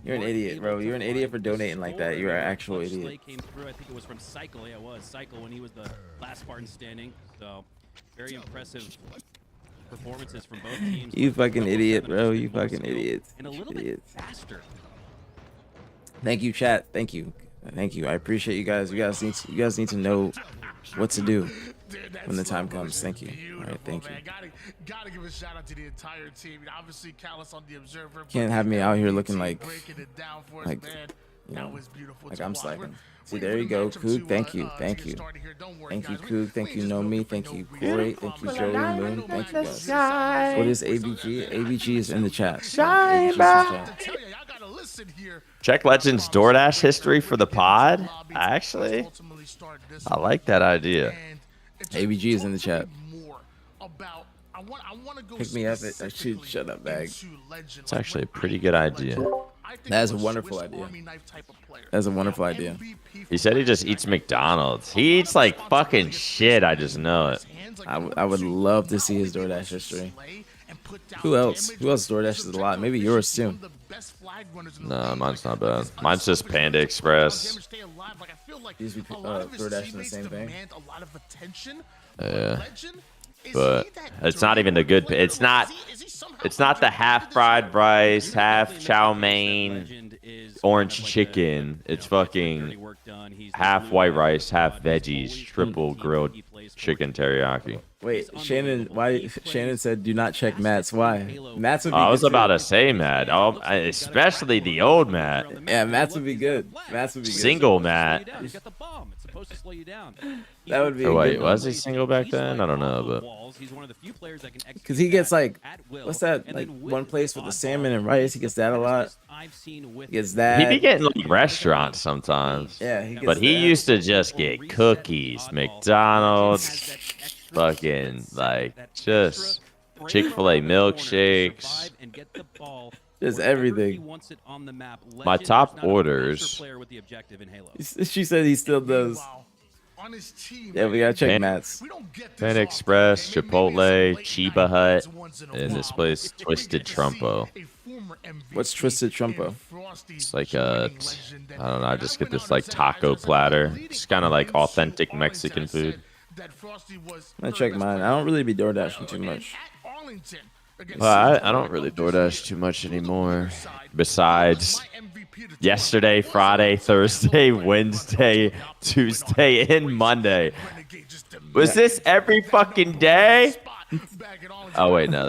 You're an idiot, bro. You're an idiot for donating like that. You're an actual idiot. Came through. I think it was from Cycle. Yeah, it was Cycle when he was the last Spartan standing. So very impressive performances from both teams. You fucking idiot, bro. You fucking idiot. And a little bit faster. Thank you, chat. Thank you. Thank you. I appreciate you guys. You guys need to know what to do when the time comes. Thank you. All right, thank you. Gotta give a shout out to the entire team. Obviously, Callus on the Observer. Can't have me out here looking like like you know, like I'm slacking. See, there you go, Coog. Thank you. Thank you. Thank you, Coog. Thank you, Nomi. Thank you, Corey. Thank you, Joey Moon. Thank you, guys. What is ABG? ABG is in the chat. Shine, bro. Check Legends DoorDash history for the pod. Actually, I like that idea. ABG is in the chat. Pick me up at shut up, bag. It's actually a pretty good idea. That is a wonderful idea. That's a wonderful idea. He said he just eats McDonald's. He eats like fucking shit. I just know it. I would love to see his DoorDash history. Who else? Who else DoorDashes a lot? Maybe yours too. best flag runners in the No, league. mine's Like, not bad. his Mine's just unstoppable Panda ability to Express. damage, stay alive. Like, I feel like These be a lot of his DoorDash the teammates same thing. demand a lot of attention. Yeah. Legend, is But he that it's not even the durable good. player? It's Like, not. is he somehow It's not the underrated half this fried year? rice, half Definitely chow in the case that mein, Legend is orange kind of like chicken. the, It's gets the fucking dirty work done. He's the half glue white guy rice, for the half squad. He's veggies, always triple the team grilled he plays for. chicken teriyaki. Wait, He's Shannon, unbelievable. why? He plays Shannon said, "Do not check fast Mats." on Why? Halo. Mats would be I good was about too. to say, Matt. Especially the old Matt. Yeah, Mats would be good. Mats would be good. Single Matt. He's got the bomb. It's supposed to slow you down. That would be Or a wait, good one. was he single back then? I don't know, but He's one of the few players that can execute Because he gets that like, at will, what's that? and Like then with one place with the oddball. salmon and rice. He gets that a lot. I've seen with He gets he that. be getting like restaurants sometimes. Yeah, he gets But he that. used to just get cookies, McDonald's, fucking like just Chick-fil-A milkshakes. Just everything. My top orders. She said he still does. Wow. On his team, Yeah, we gotta check Pan- Mats. we don't get this Panda often, Express, okay? Maybe Chipotle, some Chiba late-night Hut, games once in a and this while, place, but if we Twisted get to see Trumpo. a former MVP What's Twisted Trumpo? in Frosty's It's like joining a, legend, then I don't know, I just get went this out like and said, I taco just said, platter. leading It's kind of like into authentic Arlington, Mexican I food. said that Frosty was I'm gonna third check best mine. player. I don't really be door Well, dashing too and much. at Arlington, against Well, Seattle, I don't really DoorDash too much anymore. Besides yesterday, Friday, Thursday, Wednesday, Tuesday, and Monday. Was this every fucking day? Oh wait, no,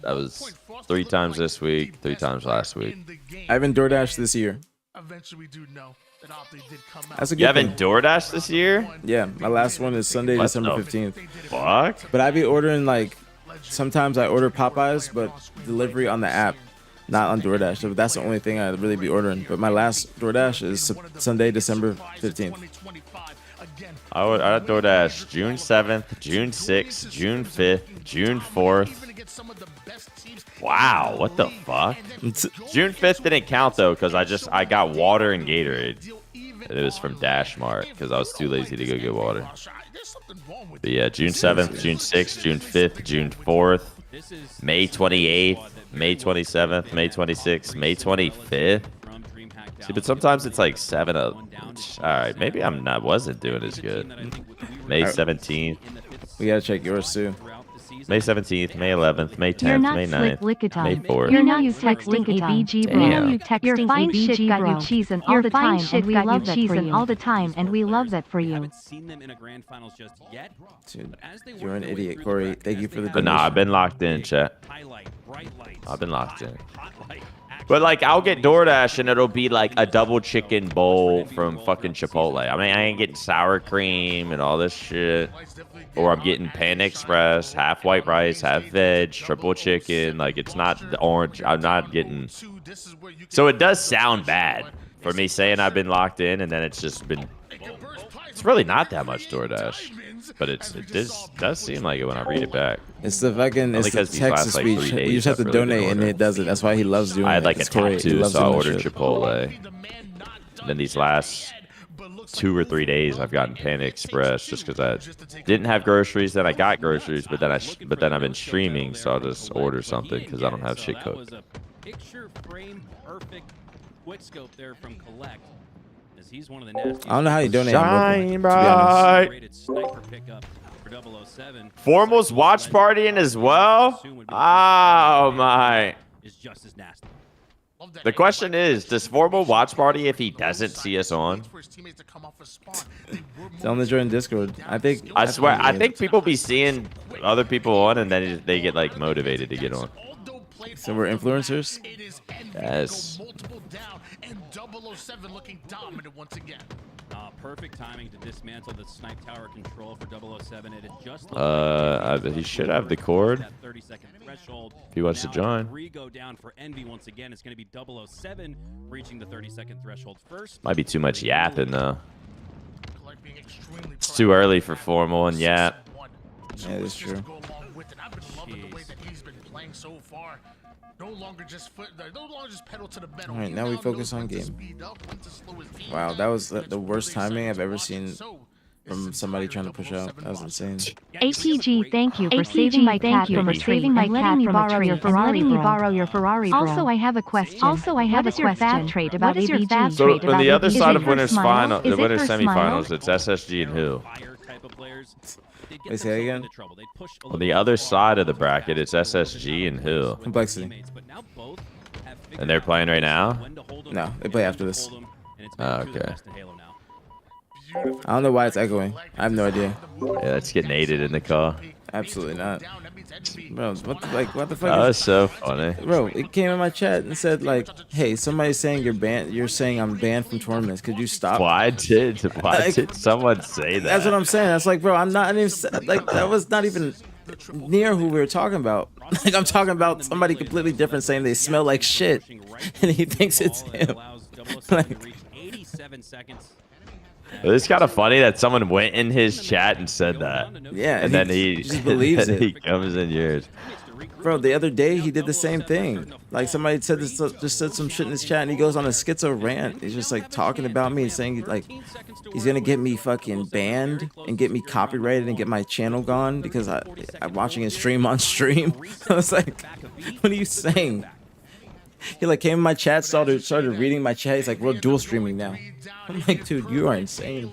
that was 3 times this week, 3 times last week. I haven't door dashed this year. Eventually, we do know that Opti did come out. That's a You good haven't thing. DoorDash this year? Yeah, my last one is Sunday, What December the 15th. Fuck. But I be ordering like, sometimes I order Popeyes, but delivery on the app, not on DoorDash. So that's the only thing I'd really be ordering. But my last DoorDash is Sunday, December 15th. I DoorDash June 7th, June 6th, June 5th, June 4th. Wow, what the fuck? June 5th didn't count though, because I got water and Gatorade. It was from Dash Mart because I was too lazy to go get water. But yeah, June 7th, June 6th, June 5th, June 4th, May 28th, May 27th, May 26th, May 25th. See, but sometimes it's like 7 of. All right, maybe wasn't doing as good. May 17th, We gotta check yours too. May 17th, May 11th, May You're 10th, not May slick 9th, May lickiton. 4th. You're not texting ABG bro. Damn. You texting fine shit got you cheesing all the time, and we love that for you. All the time, and we love that for you. Haven't seen them in a grand finals just yet. Dude, But as they you're work an their way idiot, through the Corey. bracket, Thank as you they for the have But nah, I've donation. been locked in, chat. highlight, bright lights, I've been locked in. spotlight, action. But like, I'll get DoorDash and it'll be like a double chicken bowl from fucking Chipotle. I mean, I ain't getting sour cream and all this shit. Or I'm getting Panda Express, half white rice, half veg, triple chicken. Like, it's not the orange. I'm not getting. So it does sound bad for me saying I've been locked in, and then it's just been. It's really not that much DoorDash, but it does seem like it when I read it back. It's the fucking, Only it's the 'cause these text to last, like, speech. 3 You just have days to I've really been donate and ordering. it does it. That's why he loves doing it. I had like a It's Corey. He tattoo, loves so I doing that ordered shit. Chipotle. And then these last 2 or 3 days, I've gotten Panda Express just because I didn't have groceries. Then I got groceries, but then I've been streaming, so I'll just order something because I don't have shit That was cooked. a picture frame perfect quick scope there from Collect. As he's one of the nastiest. I don't know how you donate on Shine Mobile, to be honest. bright. Sniper pickup for 007. Formal's watch partying as well? Oh my. Is just as nasty. The question is, does Formal watch party if he doesn't see us on? Tell him to join Discord. I swear, I think people be seeing other people on and then they get like motivated to get on. So we're influencers? Yes. Perfect timing to dismantle the snipe tower control for 007. It had just He should have the cord that 30-second threshold. if he wants to Now, join. 3 go down for Envy once again. It's going to be 007 reaching the 30-second threshold first. Might be too much yapping though. It's too early for Formal and yap. Yeah, that's true. No longer just pedal to the metal. All right, now we focus on game. Wow, that was the worst timing I've ever seen from somebody trying to push out. That was insane. ATG, thank you for saving my cat from a tree and letting me borrow your Ferrari, bro. Also, I have a question. What is your fab trade about ABG? So on the other side of winners Smile? final, the Is it winners for Smile? semifinals, it's SSG and who? Wait, say that again? On the other side of the bracket, it's SSG and who? Complexity. And they're playing right now? No, they play after this. Oh, okay. I don't know why it's echoing. I have no idea. Yeah, let's get naded in the car. Absolutely not. Bro, what the fuck? That was so funny. Bro, it came in my chat and said like, "Hey, somebody's saying you're banned. You're saying I'm banned from tournaments. Could you stop?" Why did someone say that? That's what I'm saying. That's like, bro, I'm not even like that was not even near who we were talking about. Like I'm talking about somebody completely different saying they smell like shit, and he thinks it's him. Like, It's kind of funny that someone went in his chat and said that. yeah, And then he just believes then it. he comes in yours. Bro, the other day he did the same thing. Like somebody said this, just said some shit in his chat, and he goes on a schizo rant. He's just like talking about me and saying like he's gonna get me fucking banned and get me copyrighted and get my channel gone because I'm watching his stream on stream. I was like, what are you saying? He like came in my chat, started reading my chat. He's like, we're dual streaming now. I'm like, dude, you are insane.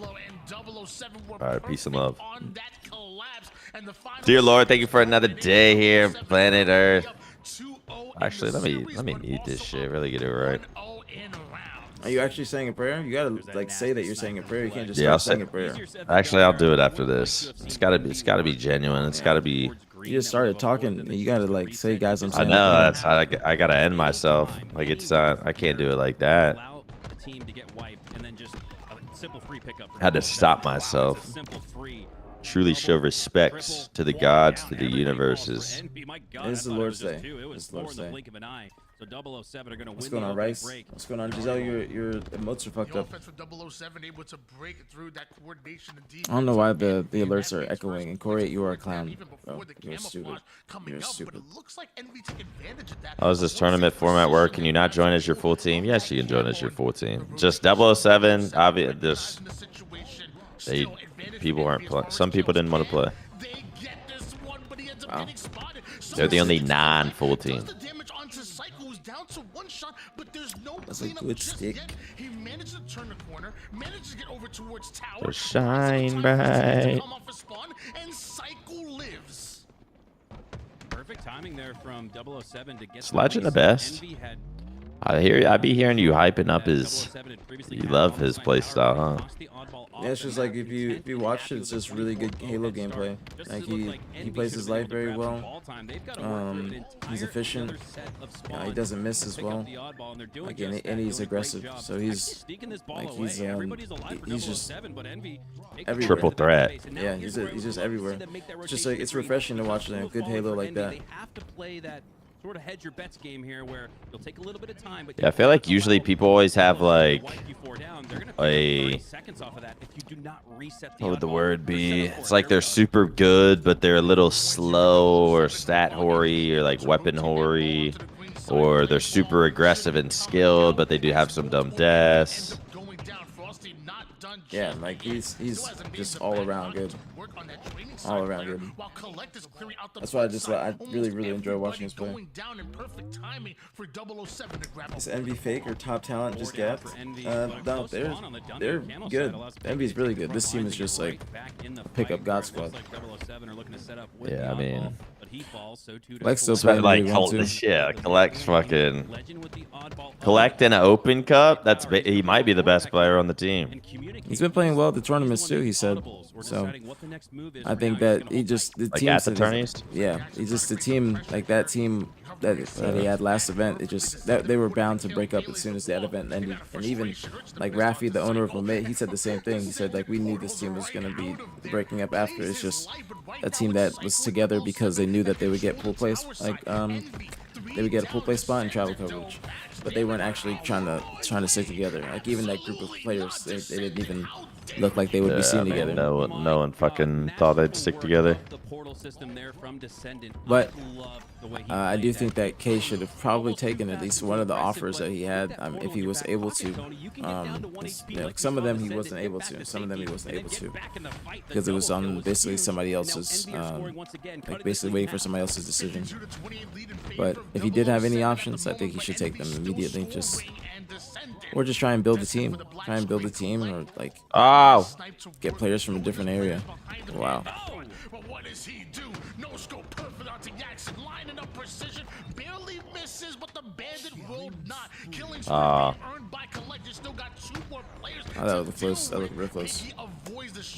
All right, peace and love. Dear Lord, thank you for another day here, planet Earth. Actually, let me mute this shit. Really get it right. Are you actually saying a prayer? You gotta like say that you're saying a prayer. You can't just Yeah, start saying a prayer. Actually, I'll do it after this. It's gotta be genuine. It's gotta be. You just started talking. You gotta like say, guys, I'm I saying. know that's how I gotta end myself. Like it's I can't do it like that. Had to stop myself. Truly show respects to the gods, to the universes. This is the Lord's Day. This is the Lord's Day. What's going on, Rice? What's going on, Giselle? Your emotes are fucked up. I don't know why the alerts are echoing. And Corey, you are a clown. Bro, you're stupid. You're stupid. How does this tournament format work? Can you not join as your full team? Yes, you can join as your full team. Just 007. Obvious. People aren't playing. Some people didn't want to play. Wow. They're the only non-full team. That's a good stick. So shine bright. Perfect timing there from 007 to get Is Legend the best? I be hearing you hyping up his. You love his playstyle, huh? Yeah, it's just like if you watch it, it's just really good Halo gameplay. Like he plays his life very well. He's efficient. He doesn't miss as well. Like and he's aggressive. So he's just everywhere. Triple threat. Yeah, he's just everywhere. It's just like it's refreshing to watch a good Halo like that. Sort of hedge your bets game here where you'll take a little bit of time, but Yeah, I feel like usually people always have like a what would the word be? It's like they're super good, but they're a little slow or stat hoary or like weapon hoary, or they're super aggressive and skilled, but they do have some dumb deaths. Yeah, like he's just all around good. All around good. That's why I really enjoy watching his play. Is Envy fake or top talent just gapped? No, they're good. Envy's really good. This team is just like pick up God squad. Yeah, I mean, Lex still playing like really Collect's fucking Collect in an open cup. He might be the best player on the team. He's been playing well at the tournaments too. He said so. I think that the team at the tourneys. Yeah, he's just the team like that team that he had last event. It just that they were bound to break up as soon as that event ended. And even like Rafi, the owner of Lamate, he said the same thing. He said like we knew this team was gonna be breaking up after. It's just a team that was together because they knew that they would get pool place they would get a pool play spot and travel coverage. but they weren't actually trying to stick together. Like even that group of players, they didn't even look like they would be seen together. No one fucking thought they'd stick together. But I do think that K should have probably taken at least one of the offers that he had, if he was able to. Some of them he wasn't able to. Some of them he wasn't able to, because it was on basically somebody else's, like basically waiting for somebody else's decision. But if he did have any options, I think he should take them immediately. Or just try and build a team. Try and build a team, or like get players from a different area. Wow. But what does he do? No scope, perfect onto Jackson, lining up precision, barely misses, but the bandit will not. Killing streak earned by Collect. Still got 2 more players. Oh, that looked close. That looked real close.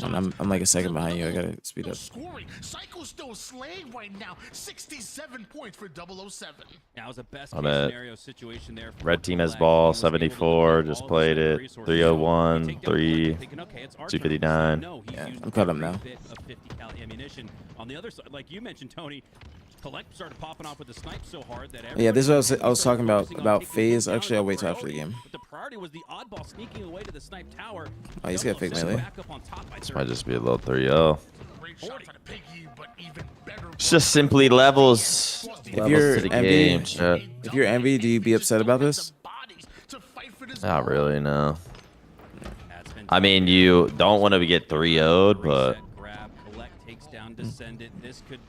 I'm like a second behind you. I gotta speed up. Scoring. Psycho still slaying right now. 67 points for 007. Now is a best On case it. scenario situation there. for Red team has Collect. ball, He was able to 74, put just all played the it. resources 301, to take down 3, thinking, okay, it's our turn. 259. No, he's Yeah, used I'm caught up every now. bit of 50 cal ammunition. On the other side, like you mentioned, Tony, Collect started popping off with the snipe so hard that Yeah, this is what everybody I was talking started about focusing on phase. taking Actually, I'll wait till down after the game. But the priority was the oddball sneaking away to the snipe tower. Oh, he's got fake melee. Back up on top by This 30. might just be a little 3-0. Great shots on the Piggy, but even better. It's just simply levels. Levels you're to the Envy- game, chat. If you're Envy, do you be upset about this? Not really, no. I mean, you don't want to get 3-0'd, but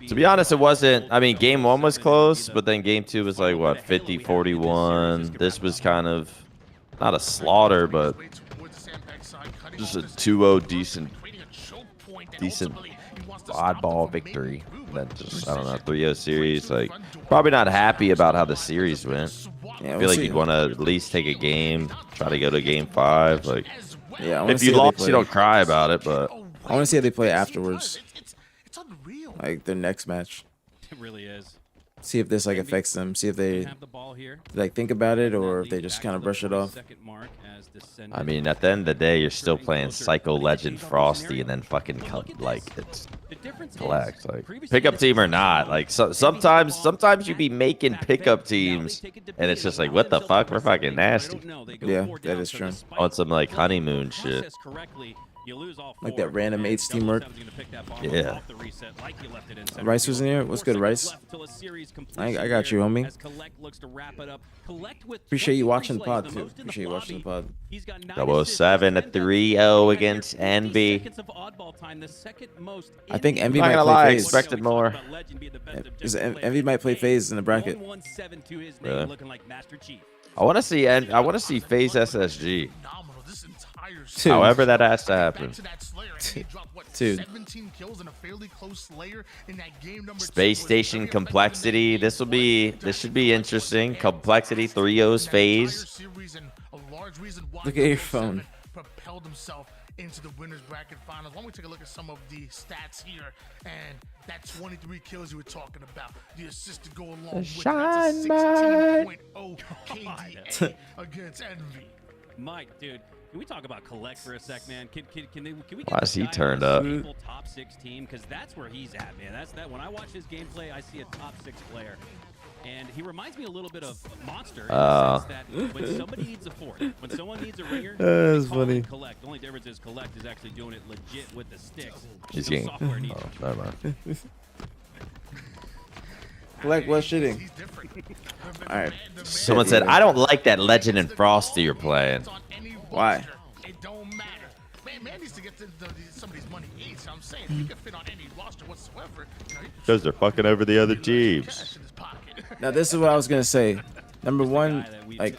to be honest, it wasn't. I mean, game 1 was close, but then game 2 was like, what, 50-41. This was kind of not a slaughter, but just a 2-0 decent oddball victory. Then just, I don't know, 3-0 series. Like, probably not happy about how the series went. Yeah, I feel like you'd want to at least take a game, try to go to game 5. Like, Yeah, I wanna if see you how they lost, play. you don't cry about it, but I want to see how they play afterwards, It's unreal. like their next match. It really is. See if this like affects them. See if they Have the ball here. like think about it, or if they just kind of brush it off. Second mark as descendant. I mean, at the end of the day, you're still playing Psycho Legend Frosty, and then fucking like it's The difference is, Collect. Like previously pickup it's team or just not. Like sometimes you be making pickup teams, and it's just like, what the fuck? We're fucking nasty. Yeah, that is true. On some like honeymoon shit. Like that random 8's teamwork. Yeah. Rice was in here. What's good, Rice? I got you, homie. Appreciate you watching the pod too. Appreciate you watching the pod. 007 at 3-0 against Envy. I think Envy Not might gonna play lie, phase. expected more. Envy might play phase in the bracket. Really? I want to see FaZe SSG. Dude. However that has to happen. Dude. 17 kills in a fairly close slayer in that game number Space 2. Station Complexity. This should be interesting. Complexity 3-0's phase. Look at your phone. Propelled himself into the winners bracket finals. Why don't we take a look at some of the stats here, and that 23 kills you were talking about, the assist to go along with it. That's a 16.0 KDA against Envy. Mike, dude, can we talk about Collect for a sec, man? Can we get Why is he turned up? top 6 team? Because that's where he's at, man. That's that. When I watch his gameplay, I see a top 6 player. And he reminds me a little bit of Monster in the sense that when somebody needs a fourth, when someone needs a ringer, That's they call funny. it Collect. The only difference is Collect is actually doing it legit with the sticks. He's No getting. software needed. Oh, never mind. Collect was shitting. He's different. All right. Someone said, I don't like that Legend and Frosty you're playing. Why? It don't matter. Man needs to get somebody's money each. I'm saying if he can fit on any roster whatsoever, you know, Because they're fucking over the other teams. cash in his pocket. Now this is what I was gonna say. Number one, like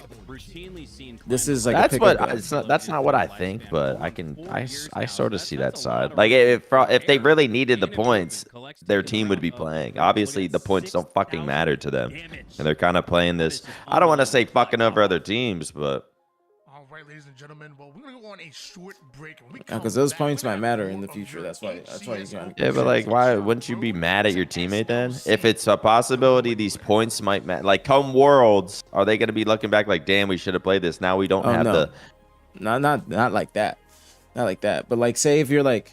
this is like That's a what pickup. it's not. That's not what I think, but I sort of see that side. Like if they really needed the points, their team would be playing. Obviously, the points don't fucking matter to them, and they're kind of playing this. I don't want to say fucking over other teams, but All right, ladies and gentlemen. Well, we're gonna go on a short break. Because those points might matter in the future. That's why you can. yeah, but like, why wouldn't you be mad at your teammate then? If it's a possibility, these points might matter. Like, come Worlds, are they gonna be looking back like, damn, we should have played this? Now we don't have no. the. Not like that. Not like that. But like, say if you're like,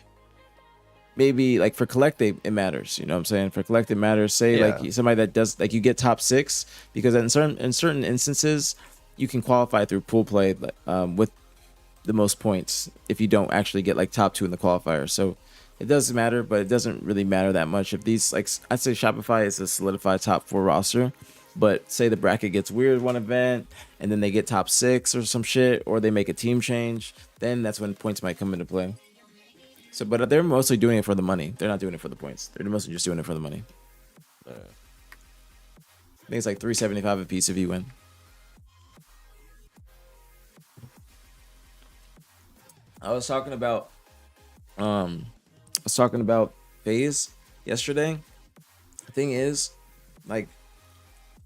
maybe like for Collect, it matters. You know what I'm saying? For Collect, it matters. Say Yeah. like somebody that does like you get top 6 because in certain instances, you can qualify through pool play with the most points if you don't actually get like top 2 in the qualifier. So it doesn't matter, but it doesn't really matter that much. If these, like, I'd say Shopify is a solidified top 4 roster, but say the bracket gets weird one event and then they get top 6 or some shit, or they make a team change, then that's when points might come into play. So, but they're mostly doing it for the money. They're not doing it for the points. They're mostly just doing it for the money. I think it's like $3.75 a piece if you win. I was talking about FaZe yesterday. The thing is, like,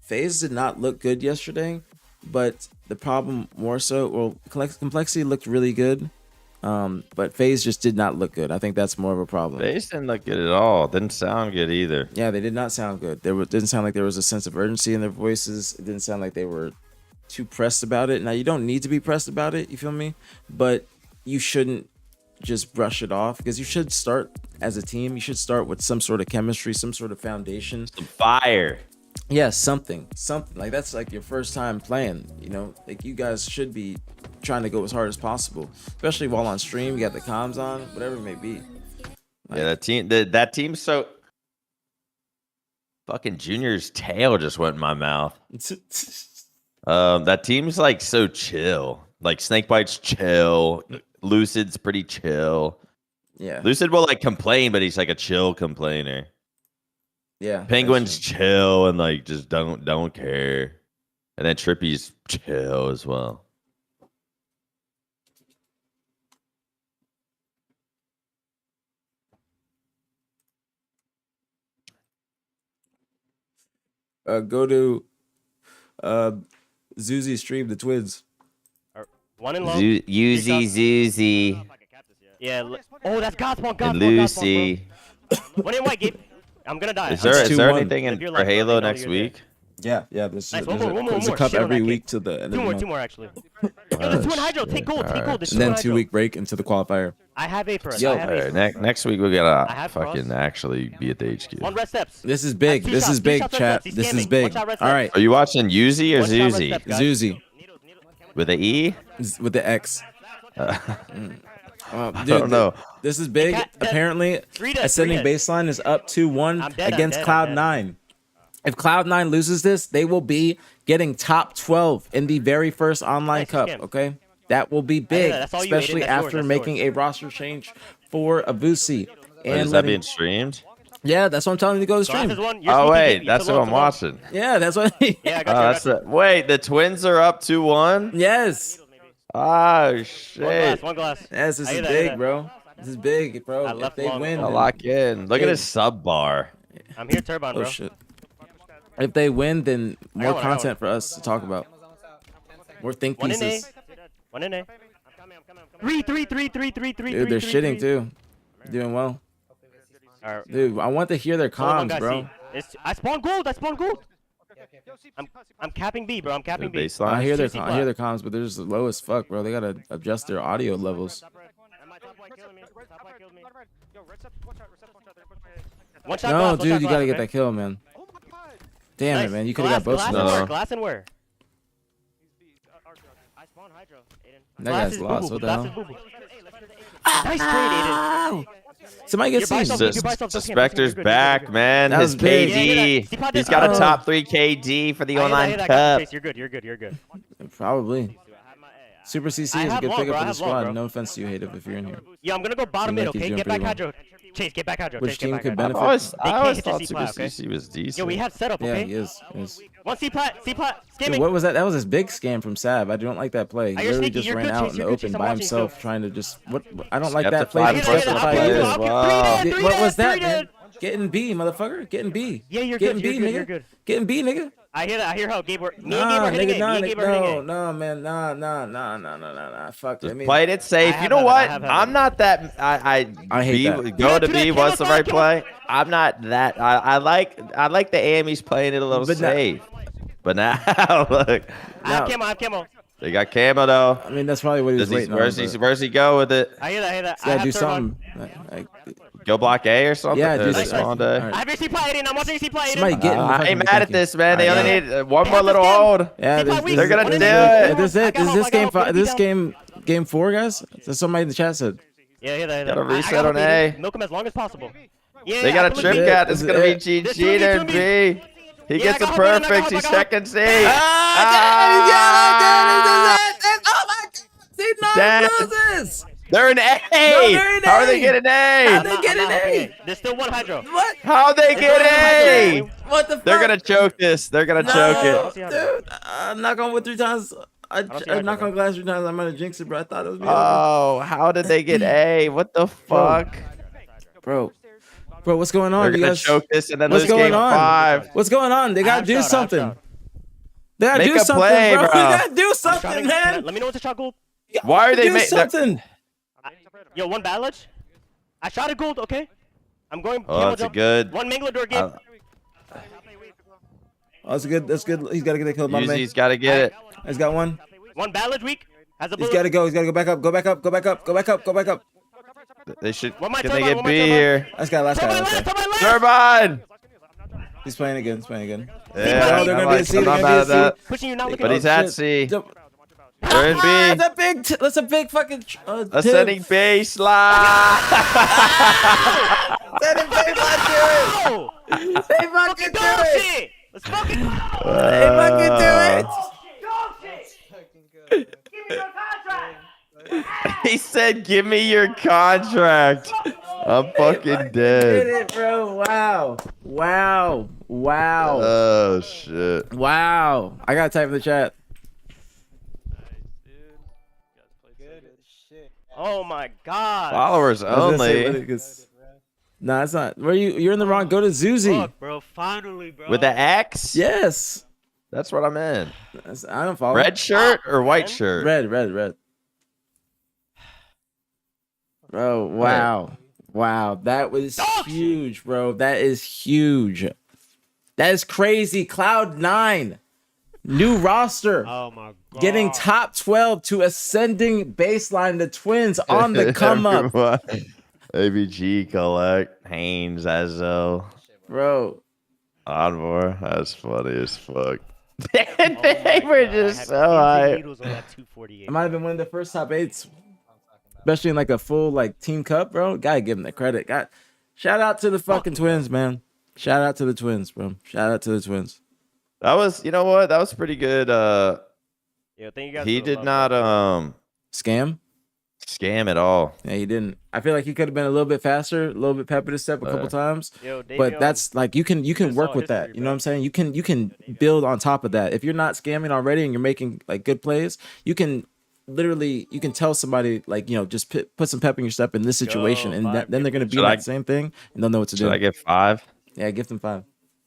FaZe did not look good yesterday, but the problem more so, well, Complexity looked really good, but FaZe just did not look good. I think that's more of a problem. FaZe didn't look good at all. Didn't sound good either. Yeah, they did not sound good. Didn't sound like there was a sense of urgency in their voices. It didn't sound like they were too pressed about it. Now, you don't need to be pressed about it, you feel me? But you shouldn't just brush it off, because you should start as a team. You should start with some sort of chemistry, some sort of foundation. Some fire. Yeah, something like that's like your first time playing, you know, like you guys should be trying to go as hard as possible, especially while on stream. You got the comms on, whatever it may be. Like, Yeah, that team's so fucking. Junior's tail just went in my mouth. That team's like so chill. Like Snakebite's chill, Lucid's pretty chill. yeah, Lucid will like complain, but he's like a chill complainer. yeah. Penguin's chill and like just don't care. And then Trippy's chill as well. Go to Zuzi stream the Twins. One in low. Uzi, Zuzi, Yeah. Oh, that's Godspawn. and Lucy. One in white, Gabe. I'm gonna die. Is there That's 2-1. anything If in you're for like, Halo you know next you're good. week? Yeah, Nice, one more, there's a more. cup Shit on every that week kid. to the end of the month. Two more actually. Yo, there's 2 in hydro. Take gold. Take gold. There's And 2 in then hydro. 2-week break into the qualifier. I have A for us. Yo. I have A. Alright, next week we I gotta have fucking cross. actually be at the HQ. 1 red steps. This is big. Two This shots, is two big, shots, red chat. steps. He's This is scamming. big. Watch out, red All steps. right, Are you watching Uzi or One shot, red Zuzi? step, guys. Zuzi With an E? with the X. I Dude, don't know. This is big. Cat- Apparently, Three dead, ascending three dead. baseline is up 2-1 I'm dead, I'm against dead, I'm dead. Cloud9. If Cloud9 loses this, they will be getting top 12 in the very first online Nice, cup. Kim. Okay, that will be big, that's all you, Aiden. especially That's yours, after that's making yours. a roster change for Abusi. And Is that being streamed? yeah, that's what I'm telling you to go to Glass is stream. one. You're Oh sneaky, wait, Gabe. that's Too what low, I'm too low. watching. Yeah, that's what. Yeah, I got you. I That's got you. it. Wait, the Twins are up 2-1. Yes, Oh One shit! glass. One glass. yes, this I is hear that, I hear big, that. bro. This is big, bro. I If left they long. win, I'll then- lock in. Look at Hey. his sub bar. I'm here, Turbine, oh bro. shit. If they win, then more one, I got content for us to talk about. More think One in A. pieces. One in A. Three. Dude, they're shitting too. Doing well. All right. Dude, I want to hear their Hold on, comms, guys, bro. see. I spawned gold. I'm capping B, bro. I'm The capping B. baseline. I hear their CC I hear their comms, but they're just low as fuck, bro. They gotta adjust their audio levels. One shot No, glass, one dude, shot you glass, gotta get okay? that kill, man. Damn it, Nice. man. You could have got both glass of and them. where? No. Glass and where? I spawned hydro, Aiden. That Glass guy's is lost. boo-boo, What the glass hell? is boo-boo. Nice trade, Aiden. Somebody You're gets by seen. yourself, you're by yourself, don't camp, Spectre's you're good, you're good, back, you're good. man. That His was big. KD. Yeah, He's got a Oh. top 3 KD for the I hear online that, cup. Chase, You're good. You're good. Probably. Super CC I is a have good long, pickup bro, I for the have long, squad. bro. No offense to you, Hate if you're in here. Yeah, I'm gonna go bottom Seem mid, like he's okay? doing Get back pretty hydro. Chase, get back hydro. Which Chase, team get could back I hydro. benefit? always They can't thought get to Super C-Plat, okay? CC was decent. Yo, we have setup, Yeah, okay? he is. He is. One C-Plat, Dude, scamming. what was that? That was his big scam from Sav. I don't like that play. He you're literally sneaky, just you're ran good, out Chase, in the you're good, open Chase, I'm by watching himself, still. trying to just what? I don't like Skepta that play five from plus Justify five either. as well. Dude, what was that, man? Getting B, motherfucker. Getting B. Yeah, you're Getting good, B, you're good, nigga. you're good. Getting B, nigga. I hear how Gabe were. Me and Gabe Nah, are hitting nigga, it. nah, Me and Gabe are hitting no, it. no, man, nah. Fuck. Just I mean, played it safe. I You know have what? it, I have it. I'm not that. I hate B, that. Go to Dude, B. that What's the camel right back, play? I'm not that. I like the AME's playing it a little But now- safe. But now look. I have camo. They got camo though. I mean, that's probably what he was waiting on. Where's he go with it? I hear that. I hear that. He's gotta do something. Go block A or something. Yeah, do small day. I have your C play, Aiden. I'm watching your C play, Aiden. Somebody get him. I ain't mad at this, man. They only Yeah. need one more little hold. Yeah, They're gonna do it. it. This is it. Is this game 5? This game 4, guys? So somebody in the chat said. Yeah, I hear that. Got a reset on A. Milk him as long as possible. Yeah, They got a trip cat. It's gonna be This GG there, to me. B. He gets it perfect. He's checking C. Damn. They're in A. they're in How are A. they getting A? How'd they get an A? There's still one hydro. What? How they get A? What the fuck? They're gonna choke this. They're gonna choke it. Dude, I'm knock on wood 3 times. I knock on glass 3 times. I'm gonna jinx it, bro. I thought it was me. Oh, how did they get A? What the fuck? Bro, what's going on? They're You gonna guys, choke this and then what's lose going game on? 5. What's going on? They gotta do something. They gotta Make do a something, play, bro. bro. They gotta do something, man. Let me know what's a shot, Gold. Why are they do making something? Yo, one bad ledge. I shot a Gold, okay? I'm going. Oh, that's a good. One Mangler game. Oh, that's good. That's good. He's gotta get that kill, my man. He's gotta get it. He's got one. One bad ledge weak. Has a He's bullet. gotta go. He's gotta go back up. Go back up. Go back up. Go back up. Go back up. They should. One more Can they turbine, get one B more turbine. here? Last guy. Last guy. Turn my Last left, guy. turn my left. Turbine. He's playing again. He's playing again. Yeah, Oh, they're I gonna like be a C. it. They're I'm not gonna mad be at a that. C. Pushing you now. Look But at he's that. at C. They're in B. That's a big fucking. Ascending baseline. Ascending baseline. Oh, They fucking do dog it. shit. Let's fucking go. They fucking do it. Dog shit. Give me your contract. He said, "Give me your contract." I'm fucking Did dead. it, bro. Wow. Wow. Wow. Oh shit. Wow. I gotta type in the chat. Oh my god. Followers only. Nah, it's not. Where you're in the wrong. Go to Zuzi. Fuck, bro. Finally, bro. With the X? Yes. That's what I'm in. I don't follow. Red shirt or white shirt? Red. Bro, wow. Wow. That was huge, bro. That is huge. That is crazy. Cloud9. New roster. Oh my god. Getting top 12 to ascending baseline. The Twins on the come up. ABG, Collect, Haynes, Ezzo, Bro. Oddmore. That's funny as fuck. They were just so high. I might have been one of the first top 8s. Especially in like a full like team cup, bro. Gotta give them the credit. Shout out to the fucking Twins, man. Shout out to the Twins, bro. Shout out to the Twins. That was, you know what? That was pretty good. Yeah, thank you guys He for the did love, not Scam? scam at all. Yeah, he didn't. I feel like he could have been a little bit faster, a little bit pepper to step a couple times. Yo, But that's like you can work with that. You know what I'm saying? You can build on top of that. If you're not scamming already and you're making like good plays, you can literally tell somebody like, you know, just put some pep in your step in this situation, and then they're gonna be like the same thing and they'll know what to do. Should I get 5? Yeah, give them 5.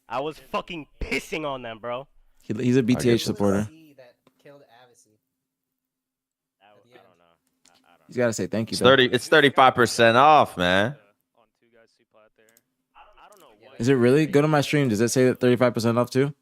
I was fucking pissing on them, bro. He's a BtH supporter. He's got to say thank you. It's 30. It's 35% off, man. Is it really? Go to my stream. Does it say that 35% off too?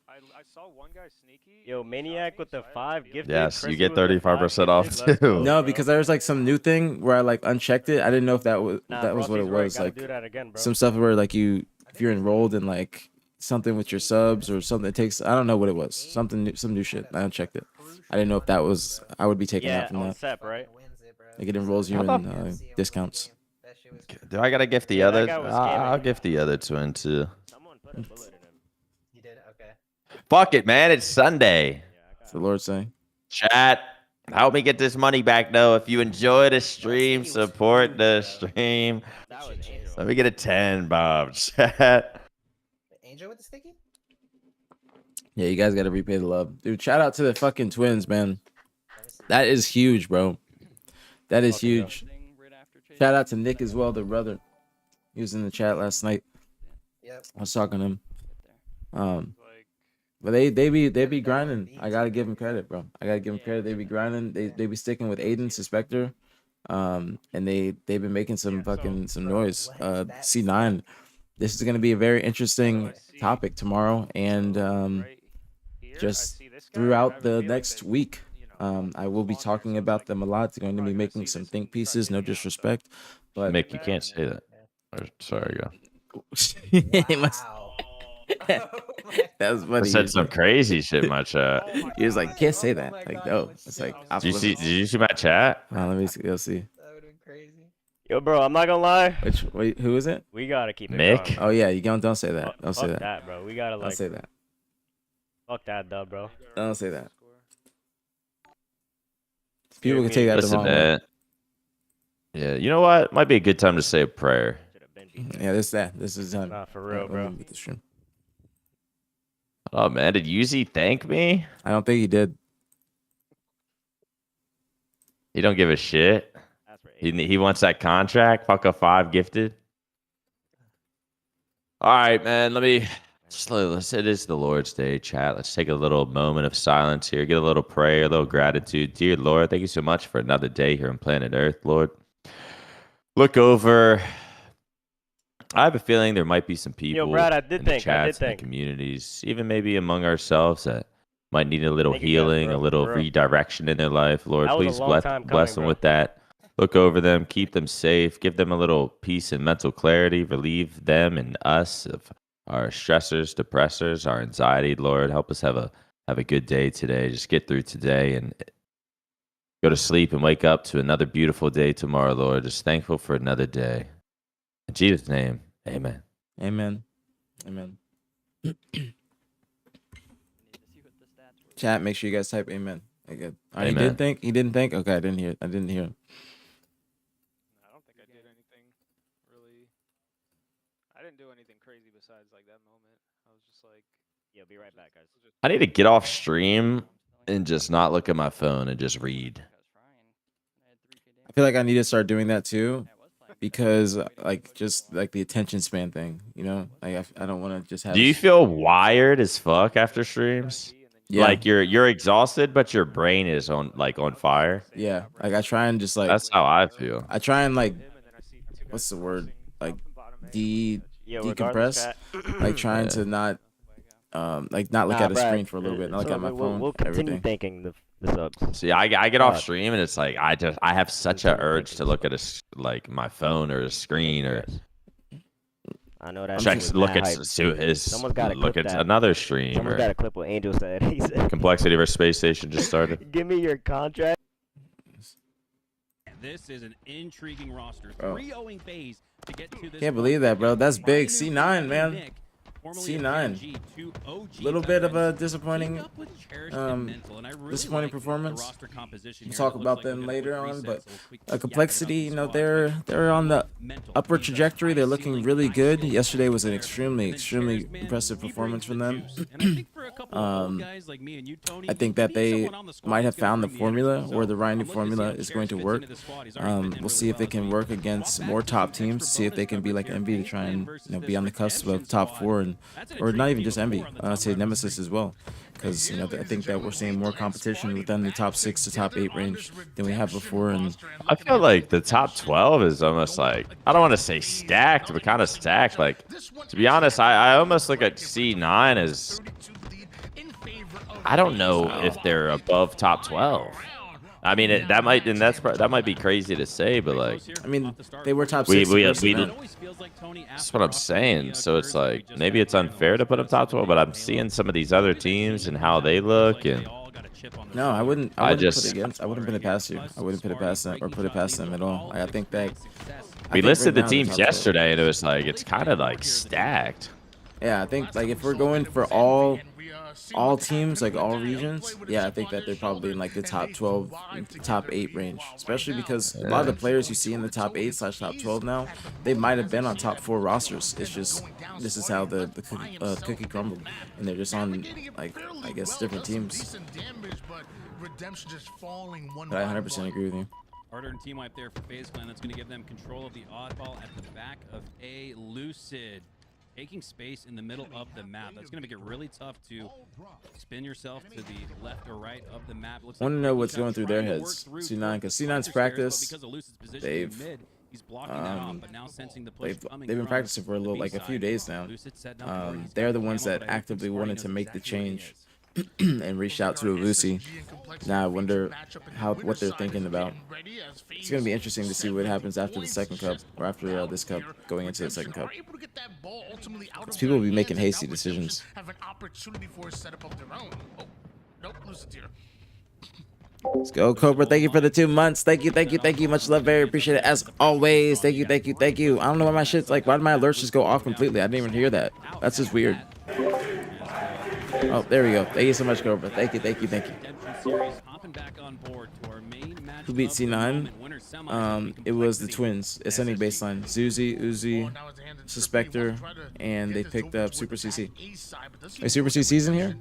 Yo, Maniac with the 5 gifted. Yes, you Chrissy get with the 35% 5 off gifted. Let's too. go, No, bro. because there was like some new thing where I like unchecked it. I didn't know if that was Nah, what it Rossi's right. was. Gotta Like do that again, bro. some stuff where like if you're enrolled in like something with your subs or something that takes, I don't know what it was. Some new shit. I unchecked it. I didn't know if that was, I would be taken Yeah, out from on that. SEP, right? Like it enrolls you in discounts. Do I gotta gift the Yeah, that other? guy was I'll scamming. gift the other twin too. Someone put a bullet in him. You did? Okay. Fuck it, man. It's Sunday. That's the Lord saying. Chat, help me get this money back though. If you enjoy the stream, support the stream. That was Angel. Let me get a 10, Bob. Chat. Angel with the sticky? Yeah, you guys got to repay the love. Dude, shout out to the fucking Twins, man. That is huge, bro. That is huge. Shout out to Nick as well, the brother. He was in the chat last night. Yep. I was talking to him. But they be grinding. I gotta give them credit, bro. I gotta give them credit. They be grinding. They be sticking with Aiden Suspector. And they've been making some noise. C9. This is gonna be a very interesting topic tomorrow and just throughout the next week. I will be talking about them a lot. Going to be making some think pieces. No disrespect, but Mick, you can't say that. Sorry, go. Wow. That was I funny. said some crazy shit in my chat. He was like, "Can't say that." Like, no, it's like off Did limits. you see my chat? Let me see. Let's see. That would have been crazy. Yo, bro, I'm not gonna lie. Wait, who is it? We gotta keep it Mick? going. Oh yeah, you don't say that. Don't say Fuck that. bro. We gotta Don't like. say that. Fuck that, dub, bro. Don't say that. People can take that the Listen, wrong way. man. Yeah, you know what? Might be a good time to say a prayer. Yeah, this is time. Nah, for real, bro. Get the stream. Oh man, did Yuzi thank me? I don't think he did. He don't give a shit. He wants that contract. Fuck a 5 gifted. All right, man. It is the Lord's Day, chat. Let's take a little moment of silence here. Get a little prayer, a little gratitude. Dear Lord, thank you so much for another day here on planet Earth, Lord. Look over. I have a feeling there might be some people Brad, I did in the think, chats and the communities, even maybe among ourselves, that might need a little healing, bro, a little for real. redirection in their life. Lord, That was a please long bless time bless coming, them bro. with that. Look over them, keep them safe, give them a little peace and mental clarity, relieve them and us of our stressors, depressors, our anxiety. Lord, help us have a good day today. Just get through today and go to sleep and wake up to another beautiful day tomorrow, Lord. Just thankful for another day. In Jesus' name, amen. Amen. Amen. Chat, make sure you guys type amen. Okay, good. He Amen. did think. He didn't think. Okay, I didn't hear. I didn't hear him. I don't think I did anything really. I didn't do anything crazy besides like that moment. I was just like, Yeah, be right back, guys. I need to get off stream and just not look at my phone and just read. I feel like I need to start doing that too, because like just like the attention span thing, you know. Like I don't want to just have. Do you feel wired as fuck after streams? Yeah. Like you're exhausted, but your brain is on fire. Yeah, like I try and just like. That's how I feel. I try and like, what's the word? Like, decompress. Like trying to not, like not look at a screen for a little bit, not look at my phone. We'll continue everything. thanking the subs. See, I get off stream and it's like I have such a urge to look at my phone or a screen or I know that. look at another stream. Someone's got a clip what Angel said. He said, Complexity of our space station just started. "Give me your contract." This is an intriguing roster. Bro. 3-0 phase to get to this. Can't believe that, bro. That's big. C9, man. C9. Little bit of a disappointing performance. We'll talk about them later on, but Complexity, you know, they're on the upward trajectory. They're looking really good. Yesterday was an extremely impressive performance from them. I think that they might have found the formula, or the Ryan formula is going to work. We'll see if they can work against more top teams, see if they can be like Envy to try and be on the cusp of top 4, or not even just Envy. I'd say Nemesis as well, because I think that we're seeing more competition within the top 6 to top 8 range than we have before. And I feel like the top 12 is almost like, I don't want to say stacked, but kind of stacked. Like, to be honest, I almost look at C9 as, I don't know if they're above top 12. I mean, that might be crazy to say, but like, I mean, they were top 6. That's what I'm saying. So it's like, maybe it's unfair to put them top 12, but I'm seeing some of these other teams and how they look, and no, I wouldn't put it past you. I wouldn't put it past them or put it past them at all. I think that we listed the teams yesterday, and it was like, it's kind of like stacked. Yeah, I think like if we're going for all teams, like all regions, yeah, I think that they're probably in like the top 12, top 8 range, especially because a lot of the players you see in the top 8/top 12 now, they might have been on top 4 rosters. It's just, this is how the cookie crumbled, and they're just on, like, I guess, different teams. But I 100% agree with you. Hard-earned team wipe there for FaZe Clan. That's going to give them control of the oddball at the back of a Lucid. Taking space in the middle of the map. That's going to make it really tough to spin yourself to the left or right of the map. I want to know what's going through their heads, C9, because C9's practice, they've been practicing for a few days now. They're the ones that actively wanted to make the change and reached out to Avusi. Now I wonder what they're thinking about. It's gonna be interesting to see what happens after the second cup or after this cup going into the second cup. Because people will be making hasty decisions. Have an opportunity for a setup of their own. Oh, nope, lose it here. Let's go, Cobra. Thank you for the 2 months. Thank you. Much love. Very appreciate it as always. Thank you. I don't know why my shit's like, why did my alerts just go off completely? I didn't even hear that. That's just weird. Oh, there we go. Thank you so much, Cobra. Thank you. Who beat C9? It was the twins. Ascending baseline. Zuzi, Uzi, Suspector, and they picked up Super CC. Hey, Super CC's in here?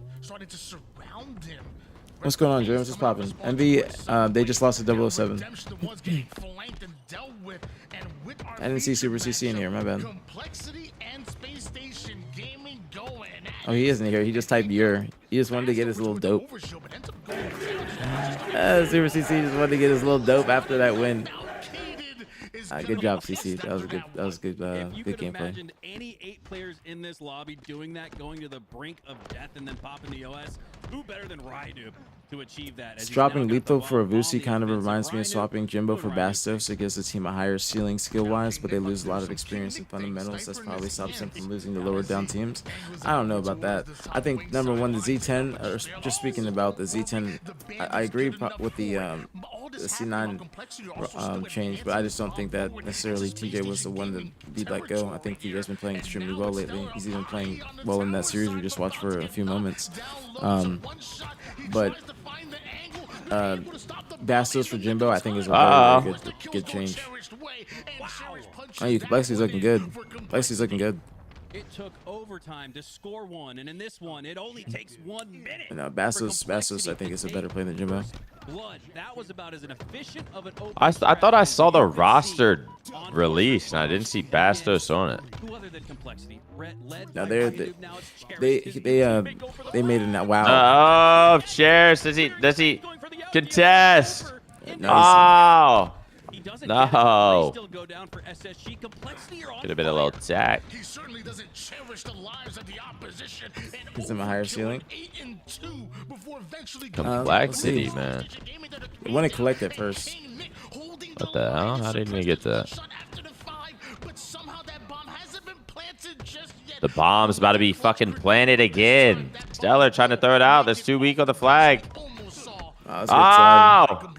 What's going on, James? What's poppin'? MV, they just lost to 007. I didn't see Super CC in here, my bad. Oh, he isn't here. He just typed your. He just wanted to get his little dope. Super CC just wanted to get his little dope after that win. Good job, CC. That was good good gameplay. Any 8 players in this lobby doing that, going to the brink of death and then popping the OS. Who better than Raidu to achieve that? Swapping Lethal for Avusi kind of reminds me of swapping Jimbo for Bastos. It gives the team a higher ceiling skill-wise, but they lose a lot of experience and fundamentals. That's probably stops them from losing to lower down teams. I don't know about that. I think number one, the Z10. Or just speaking about the Z10, I agree with the C9 change, but I just don't think that necessarily TJ was the one to be let go. I think TJ's been playing extremely well lately. He's even playing well in that series we just watched for a few moments. But Bastos for Jimbo, I think is a very good change. Oh, Complexity's looking good. It took overtime to score one, and in this one, it only takes 1 minute. No, Bastos, I think is a better play than Jimbo. That was about as efficient of an I thought I saw the roster release, and I didn't see Bastos on it. Now they made it now. Wow. Oh, Chairs. Does he contest? No. No. Could have been a little attack. He certainly doesn't cherish the lives of the opposition. Gives him a higher ceiling. Complexity, man. I want to collect it first. What the hell? How didn't we get that? The bomb's about to be fucking planted again. Stellar trying to throw it out. There's 2 weak on the flag. Oh!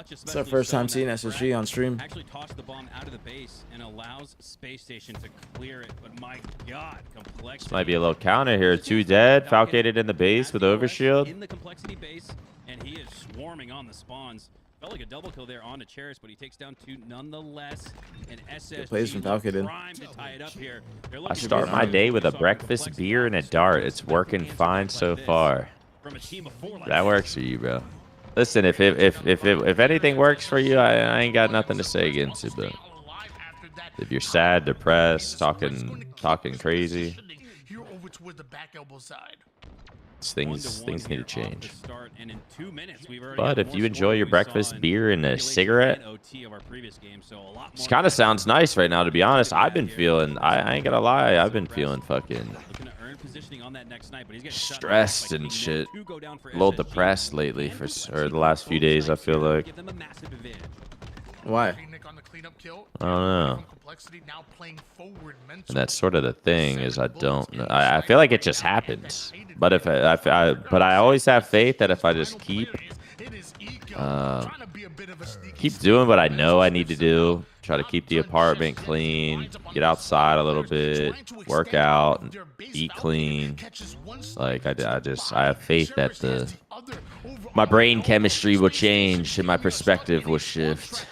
It's our first time seeing SSG on stream. Actually tossed the bomb out of the base and allows Space Station to clear it, but my God, Complexity. This might be a little counter here. 2 dead, Falcated in the base with overshield. In the Complexity base, and he is swarming on the spawns. Felt like a double kill there on to Cherish, but he takes down 2 nonetheless. And SSG plays from Falcated. I start my day with a breakfast, beer, and a dart. It's working fine so far. That works for you, bro. Listen, if anything works for you, I ain't got nothing to say against it. But if you're sad, depressed, talking crazy, things need to change. But if you enjoy your breakfast, beer, and a cigarette, this kind of sounds nice right now. To be honest, I've been feeling. I ain't gonna lie. I've been feeling fucking stressed and shit. A little depressed lately for the last few days, I feel like. Why? I don't know. And that's sort of the thing, is I don't know. I feel like it just happens. But but I always have faith that if I just keep doing what I know I need to do, try to keep the apartment clean, get outside a little bit, work out, and eat clean. Like I have faith that my brain chemistry will change and my perspective will shift.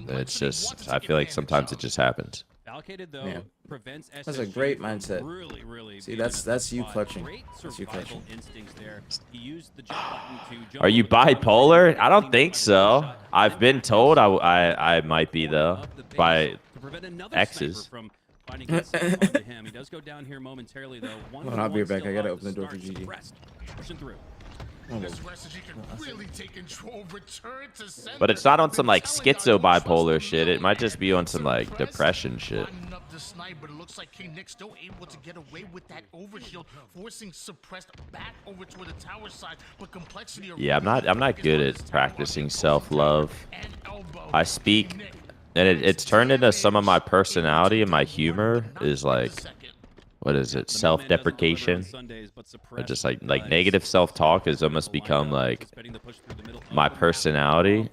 It's just, I feel like sometimes it just happens. Yeah. That's a great mindset. See, that's you clutching. That's you clutching. Are you bipolar? I don't think so. I've been told I might be, though, by exes. He does go down here momentarily, though. I'll be right back. I gotta open the door for GG. Pushing through. But it's not on some like schizo bipolar shit. It might just be on some like depression shit. the snipe, but it looks like King Nick still able to get away with that overshield, forcing suppressed back over toward the tower side. But complexity. Yeah, I'm not good at practicing self-love. I speak, and it's turned into some of my personality, and my humor is like, what is it, self-deprecation? Or just like negative self-talk has almost become like my personality.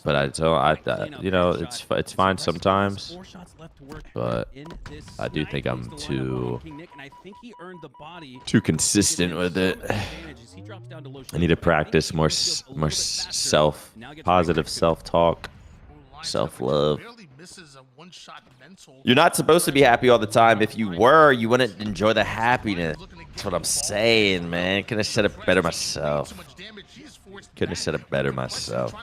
But I don't, you know, it's fine sometimes, but I do think I'm too consistent with it. I need to practice more positive self-talk, self-love. You're not supposed to be happy all the time. If you were, you wouldn't enjoy the happiness. That's what I'm saying, man. Couldn't have said it better myself. Couldn't have said it better myself.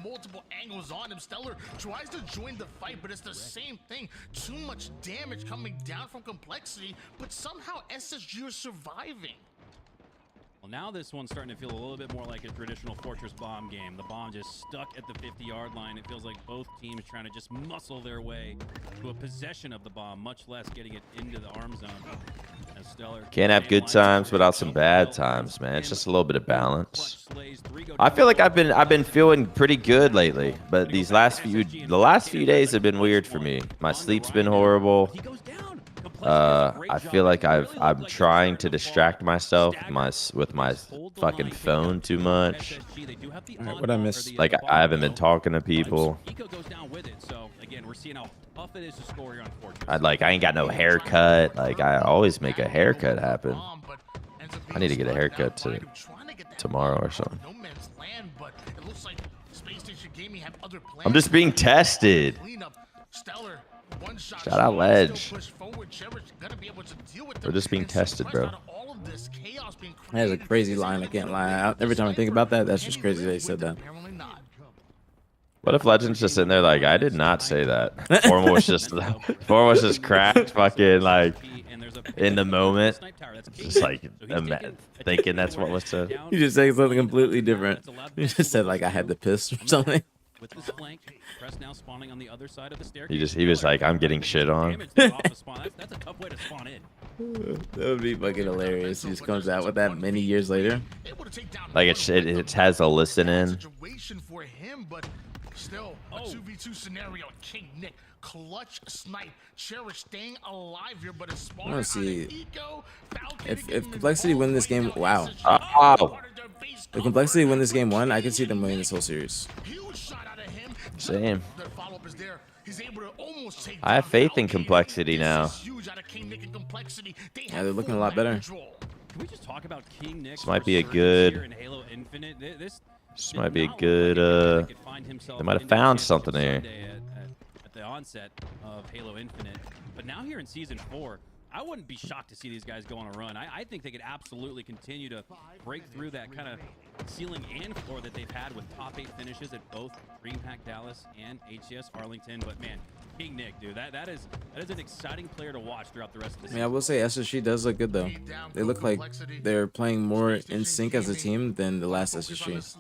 Multiple angles on him. Stellar tries to join the fight, but it's the same thing. Too much damage coming down from complexity, but somehow SSG are surviving. Well, now this one's starting to feel a little bit more like a traditional Fortress Bomb game. The bomb just stuck at the 50-yard line. It feels like both teams trying to just muscle their way to a possession of the bomb, much less getting it into the arm zone. As Stellar can't have good times without some bad times, man. It's just a little bit of balance. I feel like I've been feeling pretty good lately, but the last few days have been weird for me. My sleep's been horrible. I feel like I'm trying to distract myself with my fucking phone too much. All right, what I missed? Like I haven't been talking to people. I ain't got no haircut. Like I always make a haircut happen. I need to get a haircut tomorrow or something. I'm just being tested. Shout out Ledge. We're just being tested, bro. That is a crazy line. I can't lie. Every time I think about that, that's just crazy that he said that. What if Legend's just in there like, I did not say that. Formal was just cracked, fucking like in the moment, just like thinking that's what was said. You just said something completely different. You just said like I had to piss or something. With this flank, press now spawning on the other side of the He staircase. was like, I'm getting shit on. That's a tough way to spawn in. That would be fucking hilarious. He just comes out with that many years later. Like it has a listen in. Still, a 2v2 scenario. King Nick, clutch snipe, Cherish staying alive here, but it's I want to see if Complexity win this game. Wow. If Complexity win this game 1, I can see them winning this whole series. Same. I have faith in Complexity now. Yeah, they're looking a lot better. Can we just talk about King Nick? This might be a good. This might be a good. They might have found something there. At the onset of Halo Infinite, but now here in Season 4, I wouldn't be shocked to see these guys go on a run. I think they could absolutely continue to break through that kind of ceiling and floor that they've had with top 8 finishes at both DreamHack Dallas and HCS Arlington. But man, King Nick, dude, that is an exciting player to watch throughout the rest of the season. Yeah, I will say SSG does look good though. They look like they're playing more in sync as a team than the last SSG.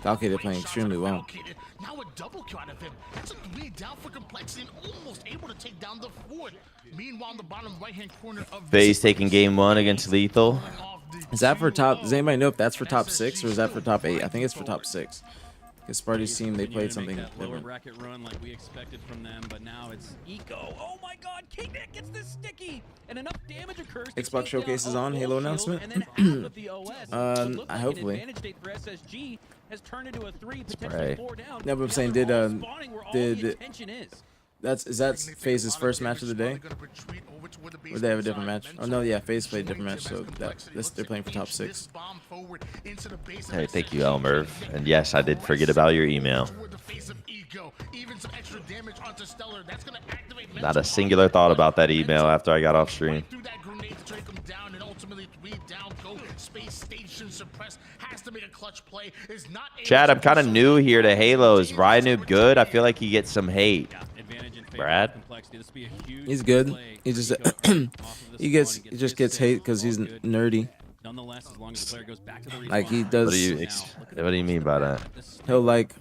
Okay, they're playing extremely well. Now a double kill out of him. That's a 3 down for Complexity and almost able to take down the 4th. Meanwhile, in the bottom right-hand corner of FaZe taking game 1 against Lethal. Is that for top? Does anybody know if that's for top 6 or is that for top 8? I think it's for top 6. Because Sparty's team, they played something lower different. bracket run like we expected from them, but now it's Eco. Oh my God, King Nick gets this sticky, and enough damage occurs. Xbox Showcase is on. Halo announcement. Hopefully. Advantage state for SSG has turned into a 3, potentially 4 down. Yeah, but I'm saying did is that FaZe's first match of the day? Or they have a different match? Oh no, yeah, FaZe played a different match, so they're playing for top 6. Hey, thank you, Elmerv. And yes, I did forget about your email. Not a singular thought about that email after I got off stream. Chad, I'm kind of new here to Halo. Is Ryanoob good? I feel like he gets some hate. Brad? He's good. He just he just gets hate because he's nerdy. Nonetheless, as long as the player goes back to the like he does. What do you mean by that? He'll like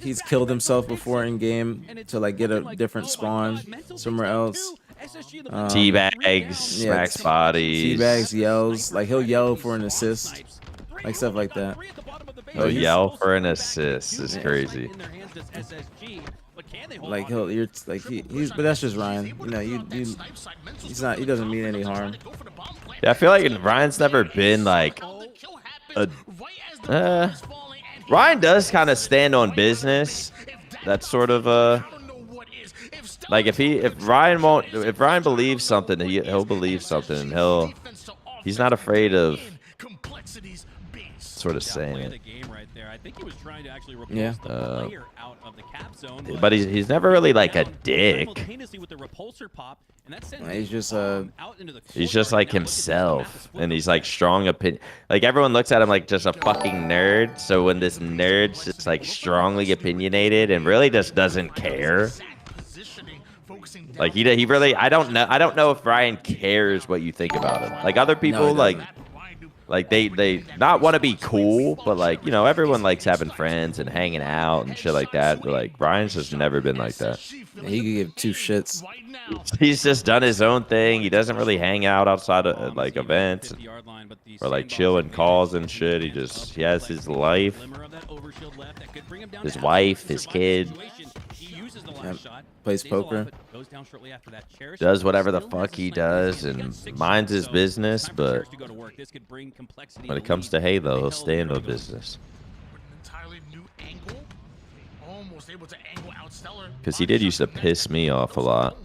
he's killed himself before in game to like get a different spawn somewhere else. Teabags, smacks bodies. Teabags, yells. Like he'll yell for an assist, like stuff like that. He'll yell for an assist. Is crazy. Like he's but that's just Ryan. You know, he doesn't mean any harm. Yeah, I feel like Ryan's never been like Ryan does kind of stand on business. That's sort of like if Ryan believes something, he'll believe something, and he's not afraid of sort of saying it. Yeah. But he's never really like a dick. He's just like himself, and he's like strong opinion. Like everyone looks at him like just a fucking nerd. So when this nerd's just like strongly opinionated and really just doesn't care. Like he really, I don't know if Ryan cares what you think about him. Like other people like they not want to be cool, but like, you know, everyone likes having friends and hanging out and shit like that. But like Ryan's just never been like that. Yeah, he could give two shits. He's just done his own thing. He doesn't really hang out outside of like events or like chill in calls and shit. He has his life, his wife, his kid. Yep. Plays poker. Does whatever the fuck he does and minds his business, but when it comes to Halo, he'll stay in no business. Because he did used to piss me off a lot.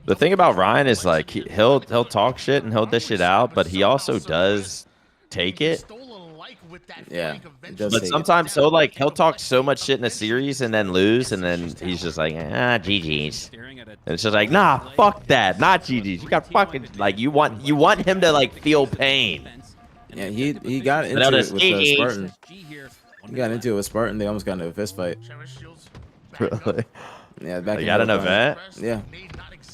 The thing about Ryan is like he'll talk shit and he'll dish it out, but he also does take it. Yeah, but sometimes he'll talk so much shit in a series and then lose, and then he's just like, GG's. And it's just like, nah, fuck that, not GG's. You got fucking like you want him to like feel pain. Yeah, he got into it with Spartan. He got into it with Spartan. They almost got into a fist fight. Really? Yeah, back. They got an event. Yeah,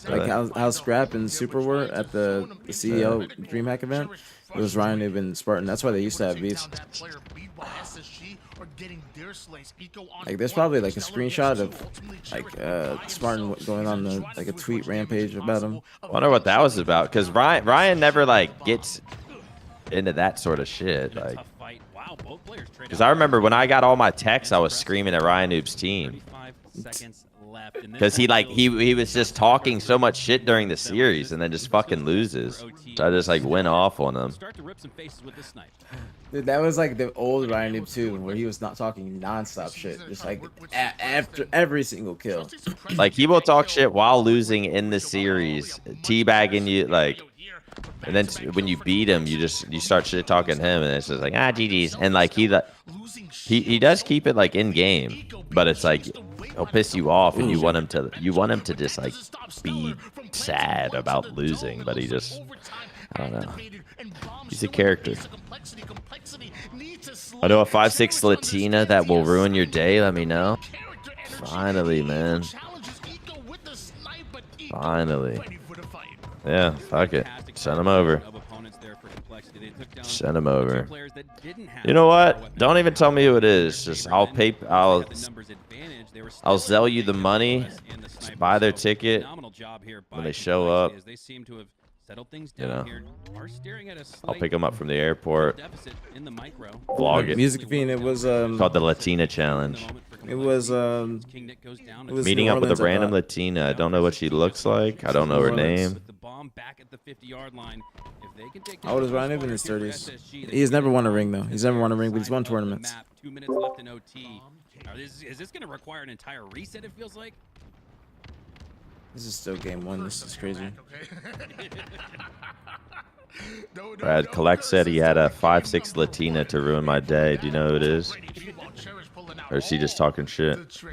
like how Scrap and Super were at the CEO DreamHack event. It was Ryan Noob and Spartan. That's why they used to have beefs. Like there's probably like a screenshot of like Spartan going on like a tweet rampage about him. I wonder what that was about, because Ryan never like gets into that sort of shit. Like, because I remember when I got all my texts, I was screaming at Ryan Noob's team. Because he was just talking so much shit during the series and then just fucking loses. So I just like went off on him. Dude, that was like the old Ryan Noob too, where he was not talking nonstop shit, just like after every single kill. Like he will talk shit while losing in the series, teabagging you like, and then when you beat him, you start shit talking him, and it's just like GG's. And like he does keep it like in game, but it's like he'll piss you off, and you want him to just like be sad about losing, but he just, I don't know. He's a character. I know a 5'6" Latina that will ruin your day. Let me know. Finally, man. Finally. Yeah, fuck it. Send him over. Send him over. You know what? Don't even tell me who it is. Just I'll sell you the money. Just buy their ticket when they show up. You know, I'll pick them up from the airport. Vlog it. Music Fiend. It was called the Latina Challenge. It was meeting up with a random Latina. I don't know what she looks like. I don't know her name. How old is Ryan? In his 30s. He's never won a ring though. He's never won a ring, but he's won tournaments. 2 minutes left in OT. Is this going to require an entire reset? It feels like. This is still game one. This is crazy. Brad Collect said he had a 5'6" Latina to ruin my day. Do you know who it is? Or is he just talking shit?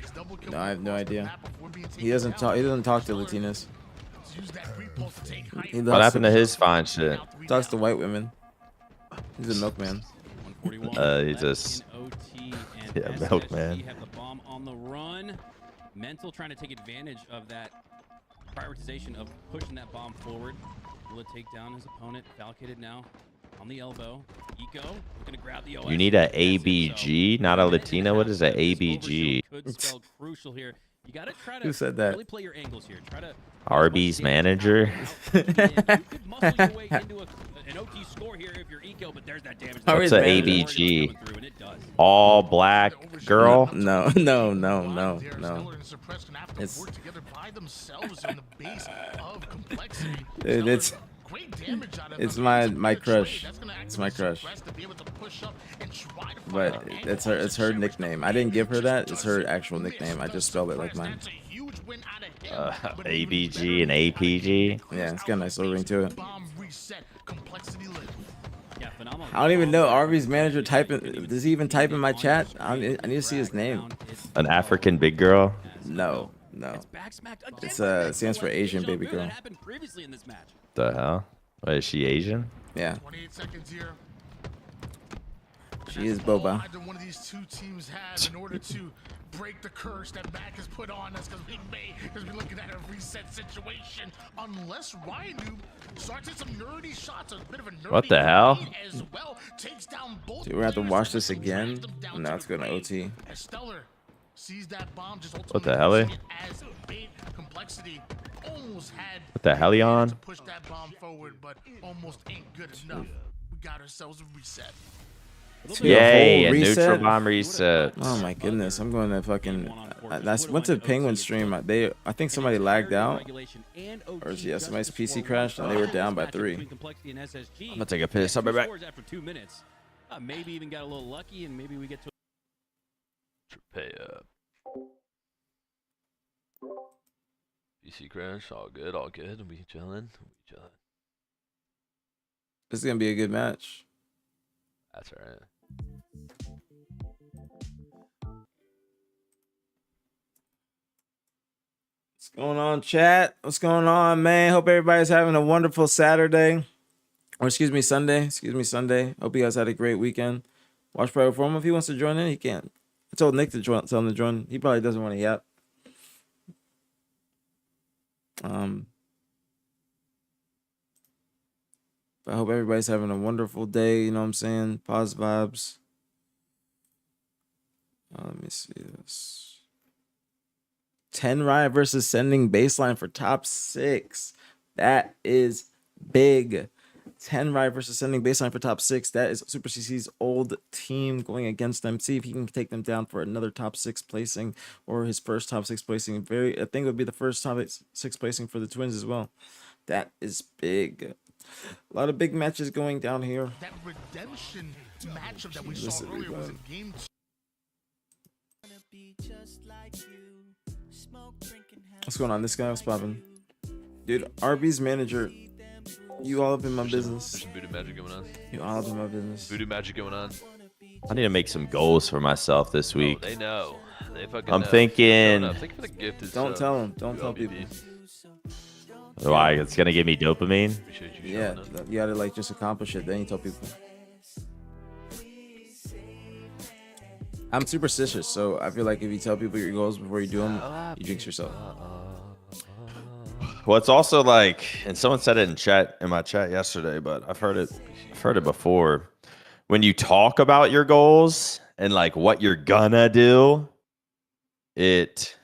No, I have no idea. He doesn't talk. He doesn't talk to Latinas. What happened to his fine shit? He talks to white women. He's a milkman. He's just milkman. Have the bomb on the run. Mental trying to take advantage of that prioritization of pushing that bomb forward. Will it take down his opponent? Falcated now. on the elbow. Eco looking to grab the OS. You need a ABG, not a Latina. What is a ABG? Could spell crucial here. You got to try to Who said that? really play your angles here. Try to Arby's manager. you could muscle your way into an OT score here if you're Eco, but there's that damage. What's a ABG? All black girl? No. Dude, it's my crush. It's my crush. But it's her nickname. I didn't give her that. It's her actual nickname. I just spelled it like mine. ABG and APG. Yeah, it's got a nice little ring to it. I don't even know Arby's manager typing. Does he even type in my chat? I need to see his name. An African big girl? No. It's stands for Asian baby girl. The hell? What, is she Asian? Yeah. She is Boba. One of these two teams has in order to break the curse that Mac has put on us, because we're looking at a reset situation. Unless Ryan starts at some nerdy shots, a bit of a nerdy What the hell? as well, takes down both. Dude, we're gonna have to watch this again. No, it's going to OT. Stellar sees that bomb just What the hell? as bait complexity. Almost had What the hell, on? to push that bomb forward, but almost ain't good enough. We got ourselves a reset. Yay, a reset? neutral bomb reset. Oh my goodness, I'm going to fucking. I went to Penguin stream. I think somebody lagged out, or yeah, somebody's PC crashed and they were down by 3. I'm gonna take a piss. I'll be back. After 2 minutes, maybe even got a little lucky, and maybe we get to. Pay up. PC crash, all good. We chilling. This is gonna be a good match. That's right. What's going on, chat? What's going on, man? Hope everybody's having a wonderful Saturday. Or Sunday. Hope you guys had a great weekend. Watch Pro Form. If he wants to join in, he can. I told Nick to join, tell him to join. He probably doesn't want to yap. But I hope everybody's having a wonderful day. You know what I'm saying? Positive vibes. Let me see this. 10 Riot versus sending baseline for top 6. That is big. 10 Riot versus sending baseline for top 6. That is Super CC's old team going against them. See if he can take them down for another top 6 placing or his first top 6 placing. I think it would be the first top 6 placing for the Twins as well. That is big. A lot of big matches going down here. That redemption matchup that we saw earlier was in game 2. What's going on? This guy was popping. Dude, RB's manager, you all up in my business. There's some voodoo magic going on. You all up in my business. Voodoo magic going on. I need to make some goals for myself this week. Oh, they know. They fucking I'm know. thinking. Think of the gift is, Don't tell them. Don't tell people. Why? It's gonna give me dopamine. Yeah, you gotta like just accomplish it. Then you tell people. I'm superstitious, so I feel like if you tell people your goals before you do them, you jinx yourself. Well, it's also like, and someone said it in my chat yesterday, but I've heard it before. When you talk about your goals and like what you're gonna do, it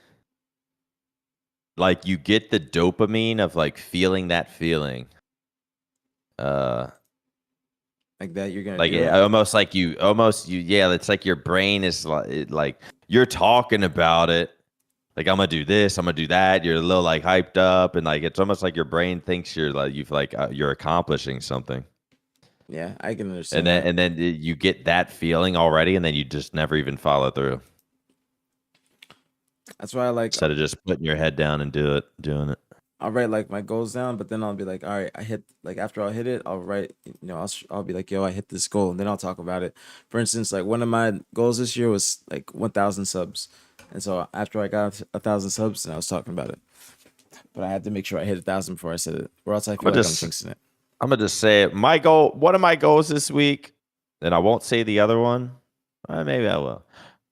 like you get the dopamine of like feeling that feeling. Like that you're gonna like do it, it. almost like you yeah, it's like your brain is like you're talking about it. Like, I'm gonna do this, I'm gonna do that. You're a little like hyped up, and like it's almost like your brain thinks you're accomplishing something. Yeah, I can understand. And then you get that feeling already, and then you just never even follow through. That's why I like, instead of just putting your head down and doing it. I'll write like my goals down, but then I'll be like, all right, I hit, like after I hit it, I'll write, I'll be like, yo, I hit this goal, and then I'll talk about it. For instance, like one of my goals this year was like 1,000 subs, and so after I got 1,000 subs, then I was talking about it. But I had to make sure I hit 1,000 before I said it, or else I feel like I'm jinxing it. I'm gonna just say it. My goal, one of my goals this week, and I won't say the other one. Maybe I will.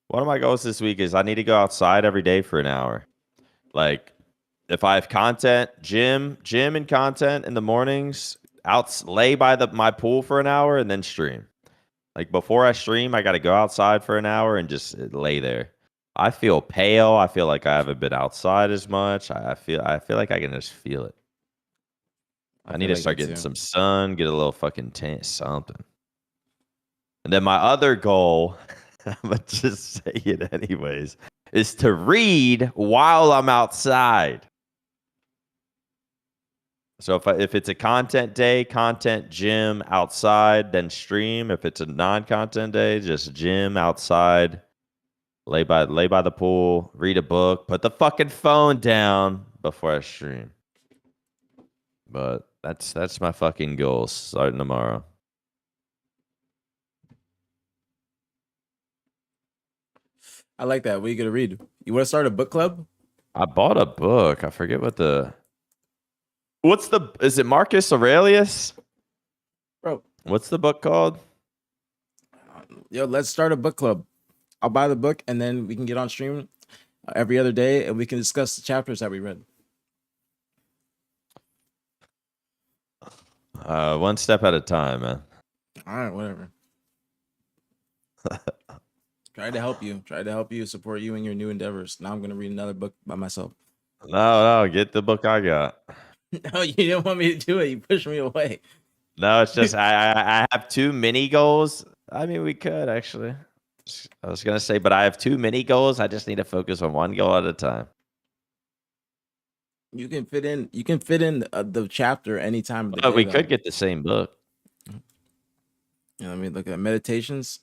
One of my goals this week is I need to go outside every day for an hour. Like, if I have content, gym and content in the mornings, lay by my pool for an hour and then stream. Like before I stream, I got to go outside for an hour and just lay there. I feel pale. I feel like I haven't been outside as much. I feel like I can just feel it. I need to start getting some sun, get a little fucking tan, something. And then my other goal, I'm gonna just say it anyways, is to read while I'm outside. So if it's a content day, content gym outside, then stream. If it's a non-content day, just gym outside, lay by the pool, read a book, put the fucking phone down before I stream. But that's my fucking goal starting tomorrow. I like that. What are you gonna read? You want to start a book club? I bought a book. I forget what is it Marcus Aurelius? Bro. What's the book called? Yo, let's start a book club. I'll buy the book and then we can get on stream every other day and we can discuss the chapters that we read. One step at a time, man. All right, whatever. Try to help you, support you in your new endeavors. Now I'm going to read another book by myself. No, get the book I got. No, you didn't want me to do it. You pushed me away. No, it's just I have 2 mini goals. I mean, we could actually. I was gonna say, but I have 2 mini goals. I just need to focus on one goal at a time. You can fit in. You can fit in the chapter anytime. But we could get the same book. Yeah, let me look at Meditations.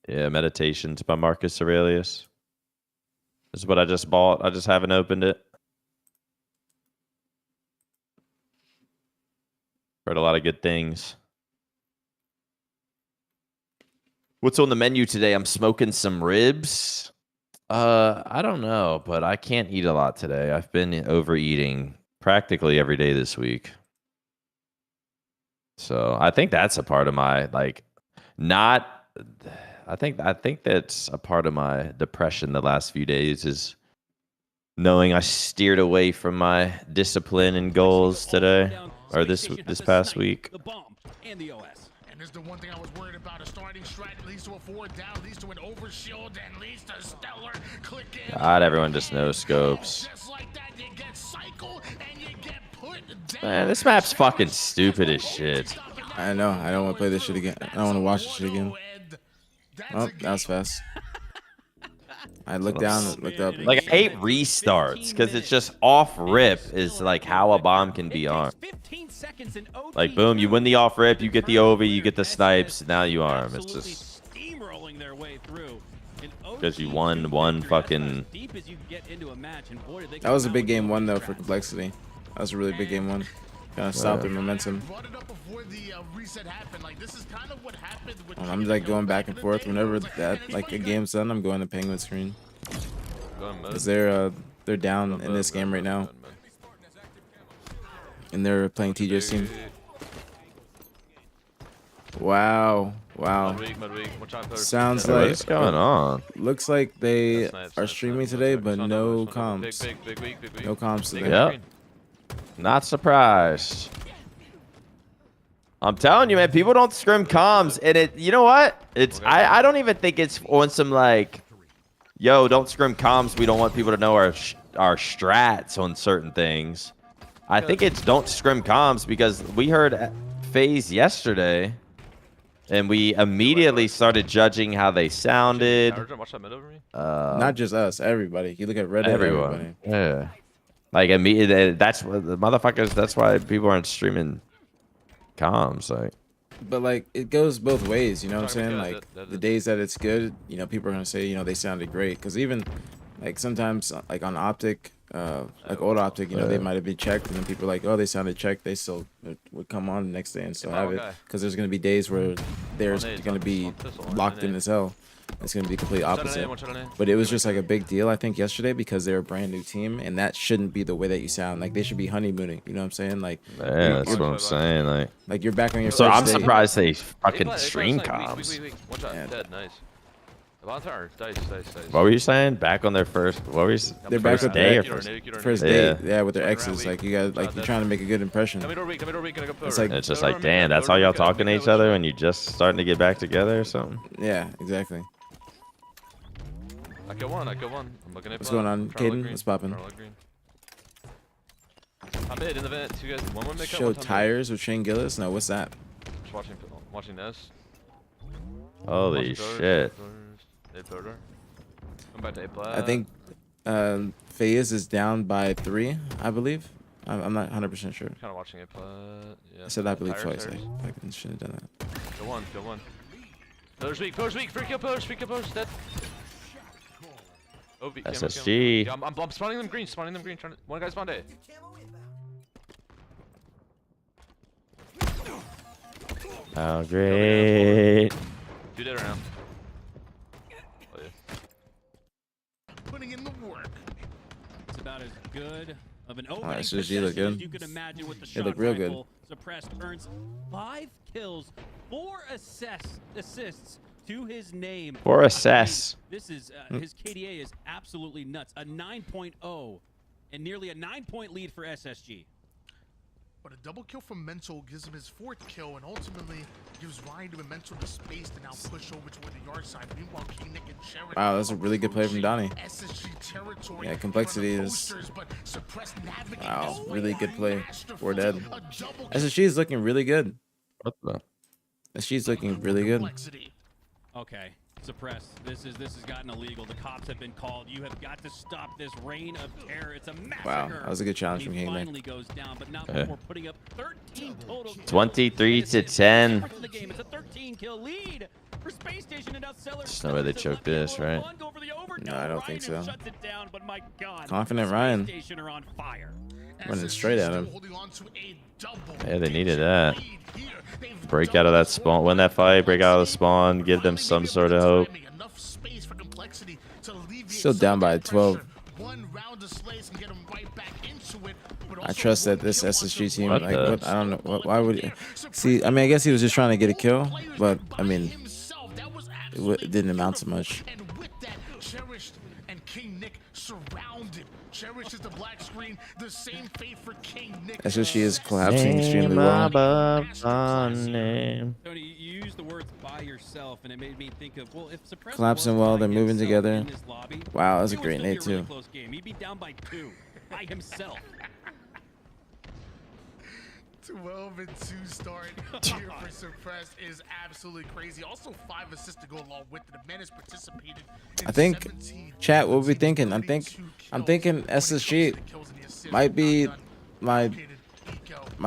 Yeah, Meditations by Marcus Aurelius. This is what I just bought. I just haven't opened it. Heard a lot of good things. What's on the menu today? I'm smoking some ribs. I don't know, but I can't eat a lot today. I've been overeating practically every day this week. So I think that's a part of my I think that's a part of my depression the last few days is knowing I steered away from my discipline and goals today or this past week. And this is the one thing I was worried about. A starting strat leads to a 4th down, leads to an overshield, and leads to stellar click in. God, everyone just no scopes. Just like that, you get cycled and you get put down. Man, this map's fucking stupid as shit. I know. I don't want to play this shit again. I don't want to watch this shit again. Oh, that was fast. I looked down and looked up. Like, I hate restarts because it's just off rip is like how a bomb can be armed. Like, boom, you win the off rip, you get the OV, you get the snipes, now you arm. It's just because you won one fucking. That was a big game 1 though for Complexity. That was a really big game 1. Kind of stopped their momentum. I'm like going back and forth whenever that like a game's done. I'm going to Penguin screen because they're down in this game right now, and they're playing TJ's team. Wow. Sounds like what's going on? Looks like they are streaming today, but no comms. No comms today. Yep. Not surprised. I'm telling you, man, people don't scrim comms, and you know what? I don't even think it's on some like, yo, don't scrim comms. We don't want people to know our strats on certain things. I think it's don't scrim comms because we heard FaZe yesterday, and we immediately started judging how they sounded. Not just us, everybody. You look at Reddit, everybody. Yeah. Like, that's what the motherfuckers. That's why people aren't streaming comms. Like, but like it goes both ways. You know what I'm saying? Like the days that it's good, you know, people are gonna say, you know, they sounded great. Because even like sometimes, like on Optic, like old Optic, you know, they might have been checked, and then people are like, oh, they sounded checked. They still would come on the next day and still have it. Because there's gonna be days where there's gonna be locked in as hell. It's going to be complete opposite. But it was just like a big deal, I think, yesterday because they're a brand new team, and that shouldn't be the way that you sound. Like, they should be honeymooning. You know what I'm saying? Like, yeah, that's what I'm saying. Like you're back on your so first I'm day. surprised they fucking stream comms. Wait. Dead, nice. Dice. What were you saying? Back on their first. What were you? They're back First with day or their first? first Yeah. date. Yeah, with their exes. Like you got, like you're trying to make a good impression. It's like It's just like, damn, that's all y'all talking to each other when you just starting to get back together or something. yeah, exactly. I kill one. I'm looking at What's going on, Caden? What's poppin'? I'm mid in the vent. Two guys. One make Show tires with Shane Gillis. No, what's that? Just watching this. Holy shit. I'm about to A-plat. I think FaZe is down by 3, I believe. I'm not 100% sure. Kind of watching A-plat. Yeah. I said I believe Tires, twice. tires. I fucking should have done that. Kill one. Pillar's weak. Free kill pillars. Dead. OB, SSG. Yeah, I'm spawning them green. Trying to, one guy spawned A. Oh, great. 2 dead around. Oh, yeah. Putting in the work. It's about as good of an SSG opening look possession good. as you can imagine with the They shot look real good. rifle. Suppressed earns 5 kills, 4 assists to his name. 4 assists. This is his KDA is absolutely nuts. A 9.0 and nearly a 9-point lead for SSG. But a double kill from Mental gives him his 4th kill and ultimately gives Ryan and Mental the space to now push over toward the yard side. Meanwhile, King Nick and Sheriff. Wow, that's a really good play from Donnie. SSG territory. Yeah, complexity is. Wow, really good play. 4 dead. SSG is looking really good. What the? SSG is looking really good. Okay, suppressed. This has gotten illegal. The cops have been called. You have got to stop this reign of terror. It's a massacre. Wow, that was a good challenge from He King finally Nick. goes down, but not before putting up 13 total kills. 23 to 10. The game. It's a 13-kill lead for Space Station and Cellar. There's no way they choked this, right? No, I don't think so. Shuts it down, but my God, Confident Ryan. Space Station are on fire. Running straight at him. Yeah, they needed that. Break out of that spawn. Win that fight. Break out of the spawn. Give them some sort of hope. Still down by 12. I trust that this SSG team. What Like, the- what, I don't know. Why would he? See? I mean, I guess he was just trying to get a kill, but I mean, it didn't amount to much. And with that, Cherished and King Nick surrounded. Cherished is the black screen. The same fate for King Nick. SSG is collapsing extremely well. Name. Tony, you used the words by yourself, and it made me think of, well, if Suppressed Collapsing was well, by they're moving himself together. in this lobby, Wow, that was a it would great still be nade a really too. close game. He'd be down by 2 by himself. 12 and 2 start here for Suppressed is absolutely crazy. Also 5 assists to go along with it. The man has participated in I think, 17 chat, what we thinking? I'm thinking SSG might be my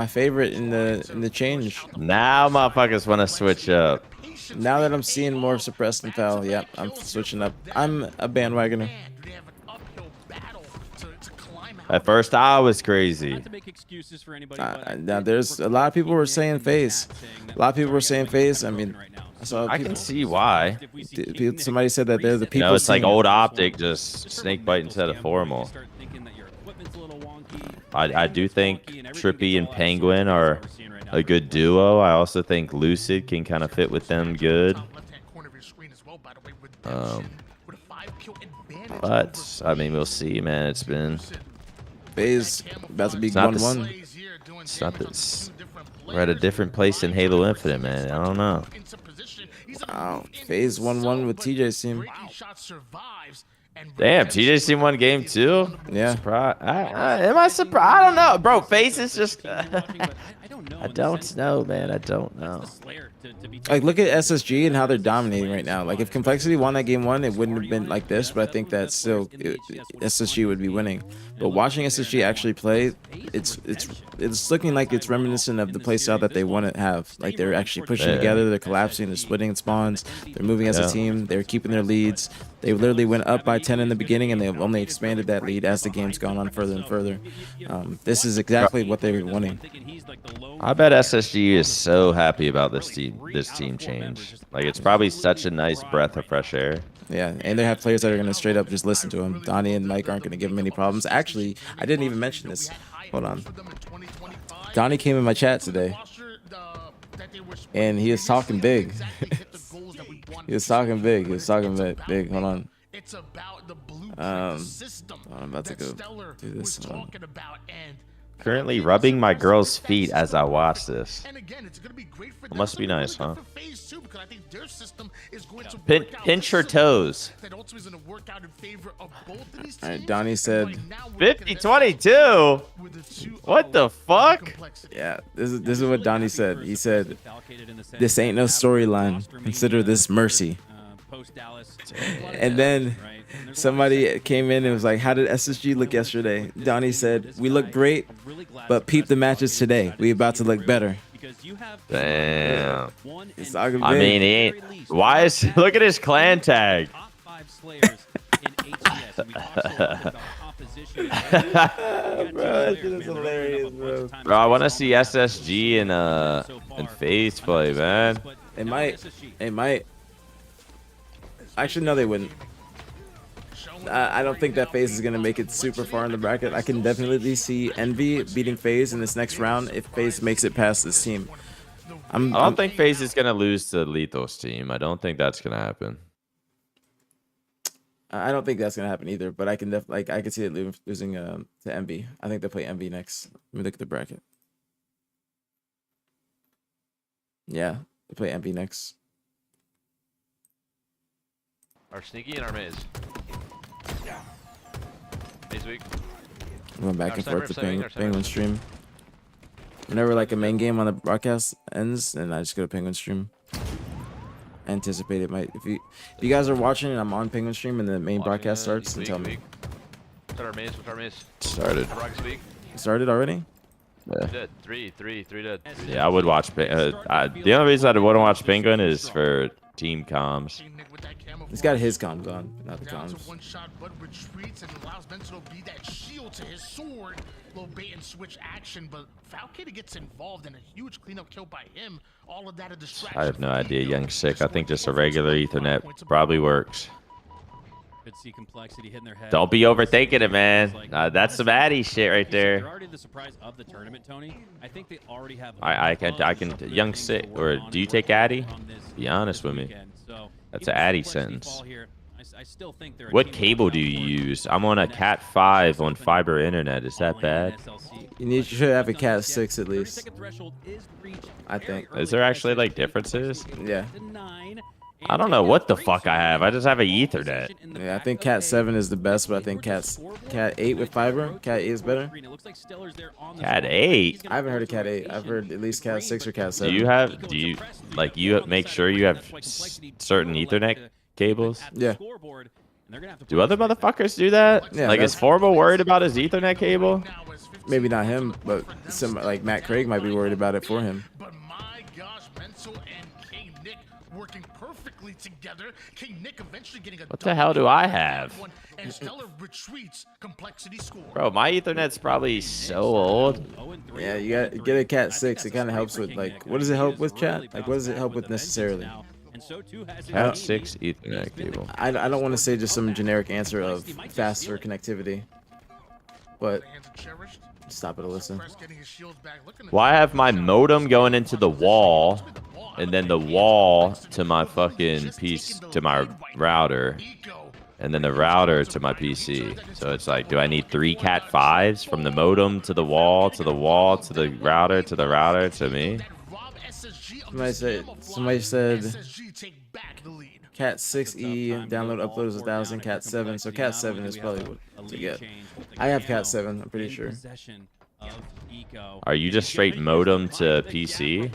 favorite in the change. Now motherfuckers want to switch up. Now that I'm seeing more of Suppressed and Foul, yep, I'm switching up. I'm a bandwagoner. At first, I was crazy. Not to make excuses for anybody, but Now there's a lot of people were saying FaZe. A lot of people were saying FaZe. I mean, I saw I can see why. somebody said that they're the You people. know, it's like team. old optic, just snake bite instead of formal. I do think Trippy and Penguin are a good duo. I also think Lucid can kind of fit with them good. But I mean, we'll see, man. It's been FaZe about to be It's not 1-1. it's not this. We're at a different place in Halo Infinite, man. I don't know. Wow, FaZe 1-1 with TJ's team. Damn, TJ's seen one game too. Yeah. Am I surprised? I don't know, bro. FaZe is just. I don't know, man. I don't know. Like, look at SSG and how they're dominating right now. Like, if Complexity won that game 1, it wouldn't have been like this. But I think that still SSG would be winning. But watching SSG actually play, it's looking like it's reminiscent of the playstyle that they want to have. Like, they're actually pushing together, they're collapsing, they're splitting in spawns, they're moving as a team, they're keeping their leads. They literally went up by 10 in the beginning, and they've only expanded that lead as the game's gone on further and further. This is exactly what they were wanting. I bet SSG is so happy about this team change. Like, it's probably such a nice breath of fresh air. Yeah, and they have players that are going to straight up just listen to him. Donnie and Mike aren't going to give him any problems. Actually, I didn't even mention this. Hold on. Donnie came in my chat today, and he is talking big. He was talking big. He was talking big. Hold on. It's about the blueprint, the system I'm about to that go Stellar do was this. Hold on. talking about, and Currently rubbing my girl's feet as I watch this. and again, it's gonna be great for It them. must It's be gonna nice, really huh? good for phase 2, because I think their system is going to Pin, work out pinch her similar, toes. that ultimately is going to work out in favor of both of these All right, teams. Donnie And said right now, we're looking at 50-22. with the 2-0 What the fuck? complexity. Yeah, this is what Donnie said. He said, "This ain't no storyline. Consider this mercy." And then somebody came in and was like, "How did SSG look yesterday?" Donnie said, "We look great, but peep the matches today. We about to look better." Damn. It's talking big. I mean, he ain't. Why is look at his clan tag? Bro, that shit is hilarious, bro. Bro, I want to see SSG and FaZe play, man. They might. They might. Actually, no, they wouldn't. I don't think that FaZe is gonna make it super far in the bracket. I can definitely see Envy beating FaZe in this next round if FaZe makes it past this team. I don't think FaZe is gonna lose to Lethal's team. I don't think that's gonna happen. I don't think that's gonna happen either. But I can definitely I can see it losing to Envy. I think they'll play Envy next. Let me look at the bracket. Yeah, they play Envy next. Our sneaky and our maze. Maze weak. I'm going back and forth to Our Penguin stream. Whenever like a main game on the broadcast ends, and I just go to Penguin stream. I anticipate it might. If you guys are watching and I'm on Penguin stream and the main broadcast starts, then tell me. What's our maze? What's our maze? Started. Rock's weak. Started already? Yeah. Dead. Three dead. Yeah, I would watch. The only reason I wouldn't watch Penguin is for team comms. He's got his comms on, not the Down to comms. one shot, but retreats and allows Mental to be that shield to his sword. Little bait and switch action, but Falcata gets involved in a huge cleanup kill by him. All of that a distraction. I have no idea, young sick. I think just a regular Ethernet probably works. Could see complexity hitting their head. Don't be overthinking it, man. That's some Addy shit right They're there. already the surprise of the tournament, Tony. I think they already have. I can. Young sick. Or do you take Addy? Be honest with me. That's an Addy sentence. I still think they're What cable do you use? I'm on a Cat 5 on fiber internet. Is that bad? You should have a Cat 6 at least. I think. Is there actually like differences? Yeah. I don't know what the fuck I have. I just have an Ethernet. Yeah, I think Cat 7 is the best, but I think Cat 8 with fiber, Cat 8 is better. Cat 8? I haven't heard of Cat 8. I've heard at least Cat 6 or Cat 7. Do you make sure you have certain Ethernet cables? Yeah. Do other motherfuckers do that? Yeah, Like, is Formal worried about his Ethernet cable? Maybe not him, but some like Matt Craig might be worried about it for him. But my gosh, Mental and King Nick working perfectly together. King Nick eventually getting a What the hell do I have? and Stellar retreats, complexity score. Bro, my Ethernet's probably so old. Yeah, you got get a Cat 6. It kind of helps with like, what does it help with, chat? Like, what does it help with necessarily? Cat 6 Ethernet cable. I don't want to say just some generic answer of faster connectivity, but stop it, listen. Well, I have my modem going into the wall, and then the wall to my fucking piece to my router, and then the router to my PC. So it's like, do I need 3 Cat 5s from the modem to the wall to the wall to the router to me? Somebody said Cat 6E download upload is 1,000. Cat 7, so Cat 7 is probably what to get. I have Cat 7. I'm pretty sure. Are you just straight modem to PC?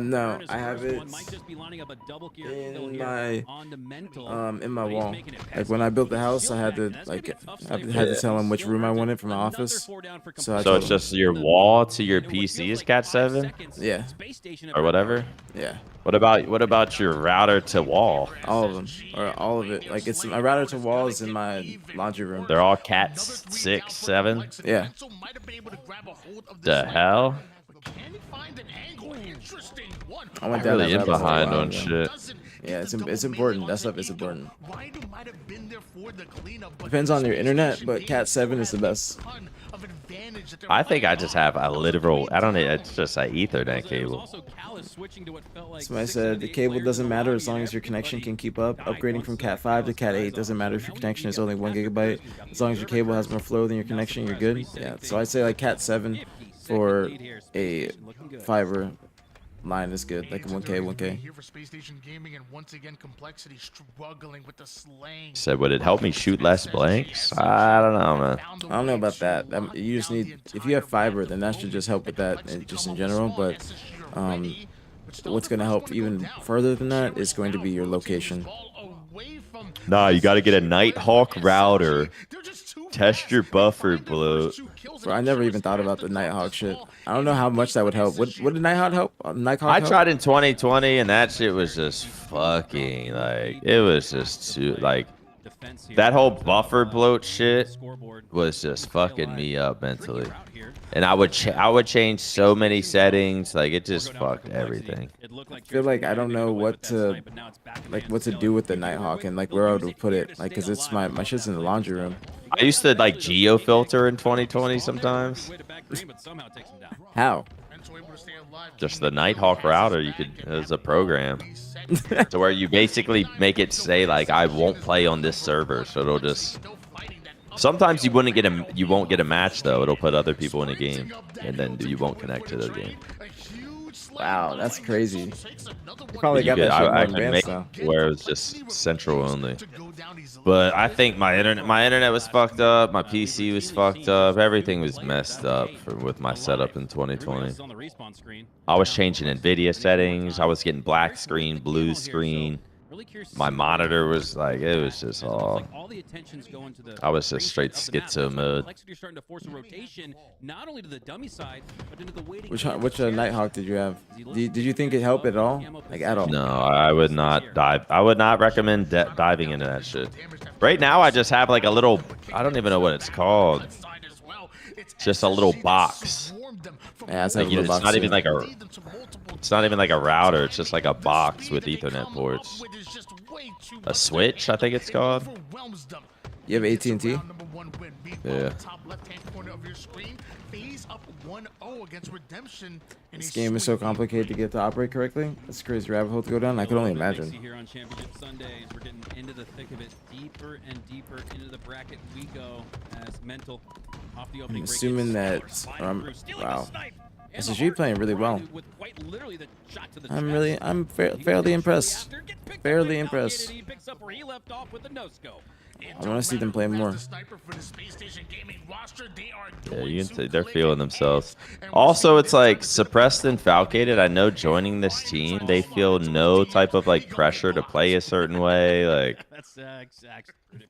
No, I have it in my wall. Like when I built the house, I had to tell him which room I wanted for my office. So it's just your wall to your PC is Cat 7? Yeah. Or whatever? Yeah. What about your router to wall? All of them, or all of it. Like it's my router to wall is in my laundry room. They're all Cat 6, 7? Yeah. The hell? Can he find an angle? Interesting one. I went down Really that in rabbit hole a behind while on ago. shit. Yeah, it's important. That stuff is important. Depends on your internet, but Cat 7 is the best. I think I just have a literal. I don't. It's just an Ethernet cable. Somebody said the cable doesn't matter as long as your connection can keep up. Upgrading from Cat 5 to Cat 8 doesn't matter if your connection is only 1 GB. As long as your cable has more flow than your connection, you're good. Yeah, so I'd say like Cat 7 for a fiber line is good, like 1K, 1K. Said, would it help me shoot less blanks? I don't know, man. I don't know about that. You just need, if you have fiber, then that should just help with that, just in general. But what's going to help even further than that is going to be your location. Nah, you got to get a Nighthawk router. Test your buffer bloat. Bro, I never even thought about the Nighthawk shit. I don't know how much that would help. Would the Nighthawk help? I tried in 2020 and that shit was just fucking like, it was just too, like, that whole buffer bloat shit was just fucking me up mentally. And I would change so many settings, like it just fucked everything. I feel like I don't know what to do with the Nighthawk and like where I would put it, like, cause it's my shit's in the laundry room. I used to like geo filter in 2020 sometimes. How? Just the Nighthawk router, you could, as a program. To where you basically make it say like I won't play on this server, so it'll just. Sometimes you won't get a match though. It'll put other people in a game, and then you won't connect to the game. Wow, that's crazy. You probably got that shit I more could advanced make though. where it's just central only. But I think my internet was fucked up. My PC was fucked up. Everything was messed up with my setup in 2020. I was changing NVIDIA settings. I was getting black screen, blue screen. My monitor was like, it was just all. I was just straight schizo mode. Which Nighthawk did you have? Did you think it helped at all? Like at all? No, I would not dive. I would not recommend diving into that shit. Right now, I just have like a little. I don't even know what it's called. It's just a little box. Yeah, it's, like, it's not even like a. It's not even like a router. It's just like a box with Ethernet ports. A switch, I think it's called. You have AT&T? Yeah. This game is so complicated to get to operate correctly. It's a crazy rabbit hole to go down. I could only imagine. Here on Championship Sundays, we're getting into the thick of it, deeper and deeper into the bracket we go as Mental off the opening. I'm assuming that. Wow. SSG playing really well. I'm fairly impressed. Fairly impressed. I want to see them play more. Yeah, you can see they're feeling themselves. Also, it's like suppressed and falcated. I know joining this team, they feel no type of like pressure to play a certain way. Like that's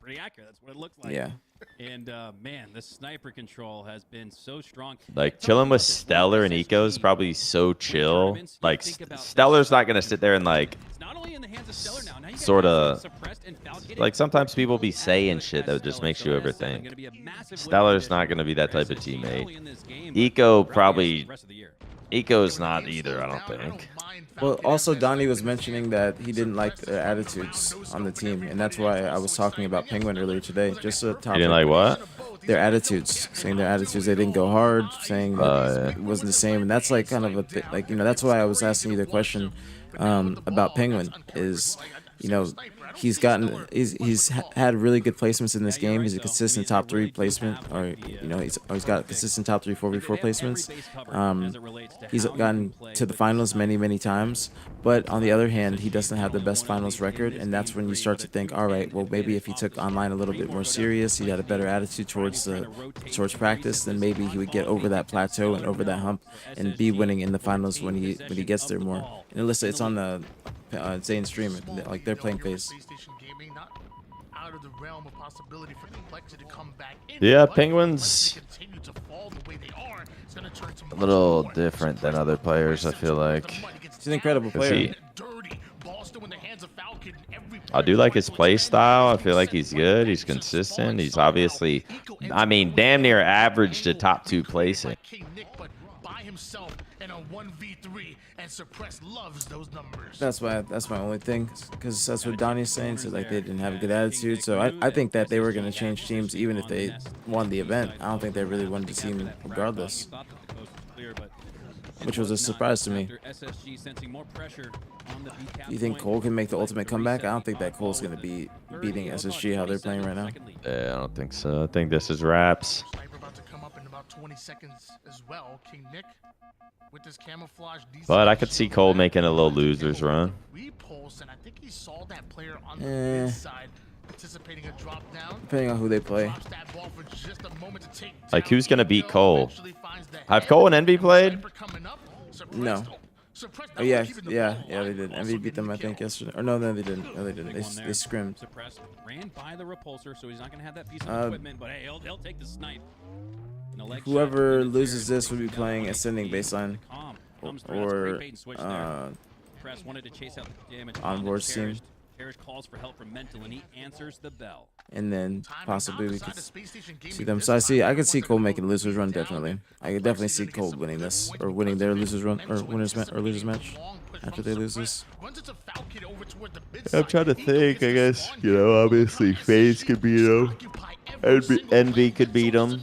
pretty accurate. That's what it looks like. Yeah. And man, the sniper control has been so strong. Like chilling with Stellar and Eco is probably so chill. Like Stellar's not gonna sit there and like sort of like sometimes people be saying shit that just makes you overthink. Stellar's not gonna be that type of teammate. Eco's not either, I don't think. Well, also Donnie was mentioning that he didn't like the attitudes on the team, and that's why I was talking about Penguin earlier today. Just a topic. You didn't like what? Their attitudes, saying their attitudes, they didn't go hard, saying that it wasn't the same, and that's like kind of a like, you know, that's why I was asking you the question about Penguin is, you know, he's had really good placements in this game. He's a consistent top 3 placement, or you know, he's got consistent top 3 4v4 placements. He's gotten to the finals many times, but on the other hand, he doesn't have the best finals record, and that's when you start to think, all right, well, maybe if he took online a little bit more serious, he had a better attitude towards practice, then maybe he would get over that plateau and over that hump and be winning in the finals when he gets there more. And Alyssa, it's on the Zane stream, like they're playing phase. Yeah, Penguins a little different than other players, I feel like. He's an incredible player. I do like his play style. I feel like he's good. He's consistent. He's obviously, I mean, damn near average to top 2 placing. a 1v3, and Suppress loves those numbers. That's my only thing, because that's what Donnie's saying. So like they didn't have a good attitude. So I think that they were gonna change teams even if they won the event. I don't think they really wanted to see him regardless, which was a surprise to me. You think Cole can make the ultimate comeback? I don't think that Cole's gonna be beating SSG how they're playing right now. Yeah, I don't think so. I think this is wraps. Sniper about to come up in about 20 seconds as well. King Nick with this camouflage. But I could see Cole making a little losers run. Repulse, and I think he saw that player on the inside anticipating a drop down. Depending on who they play. Like, who's gonna beat Cole? Have Cole and Envy played? No. Oh yeah, they did. Envy beat them, I think, yesterday. Or no, they didn't. No, they didn't. They scrimmed. Ran by the repulsor, so he's not gonna have that piece of equipment. But hey, he'll take the snipe. Whoever loses this would be playing ascending baseline or Press wanted to chase out the damage onboard team. Cherish calls for help from Mental, and he answers the bell. And then possibly we could see them. So I could see Cole making a losers run, definitely. I could definitely see Cole winning this, or winning their losers run, or losers match after they lose this. I'm trying to think. I guess, you know, obviously FaZe could beat him. Envy could beat him.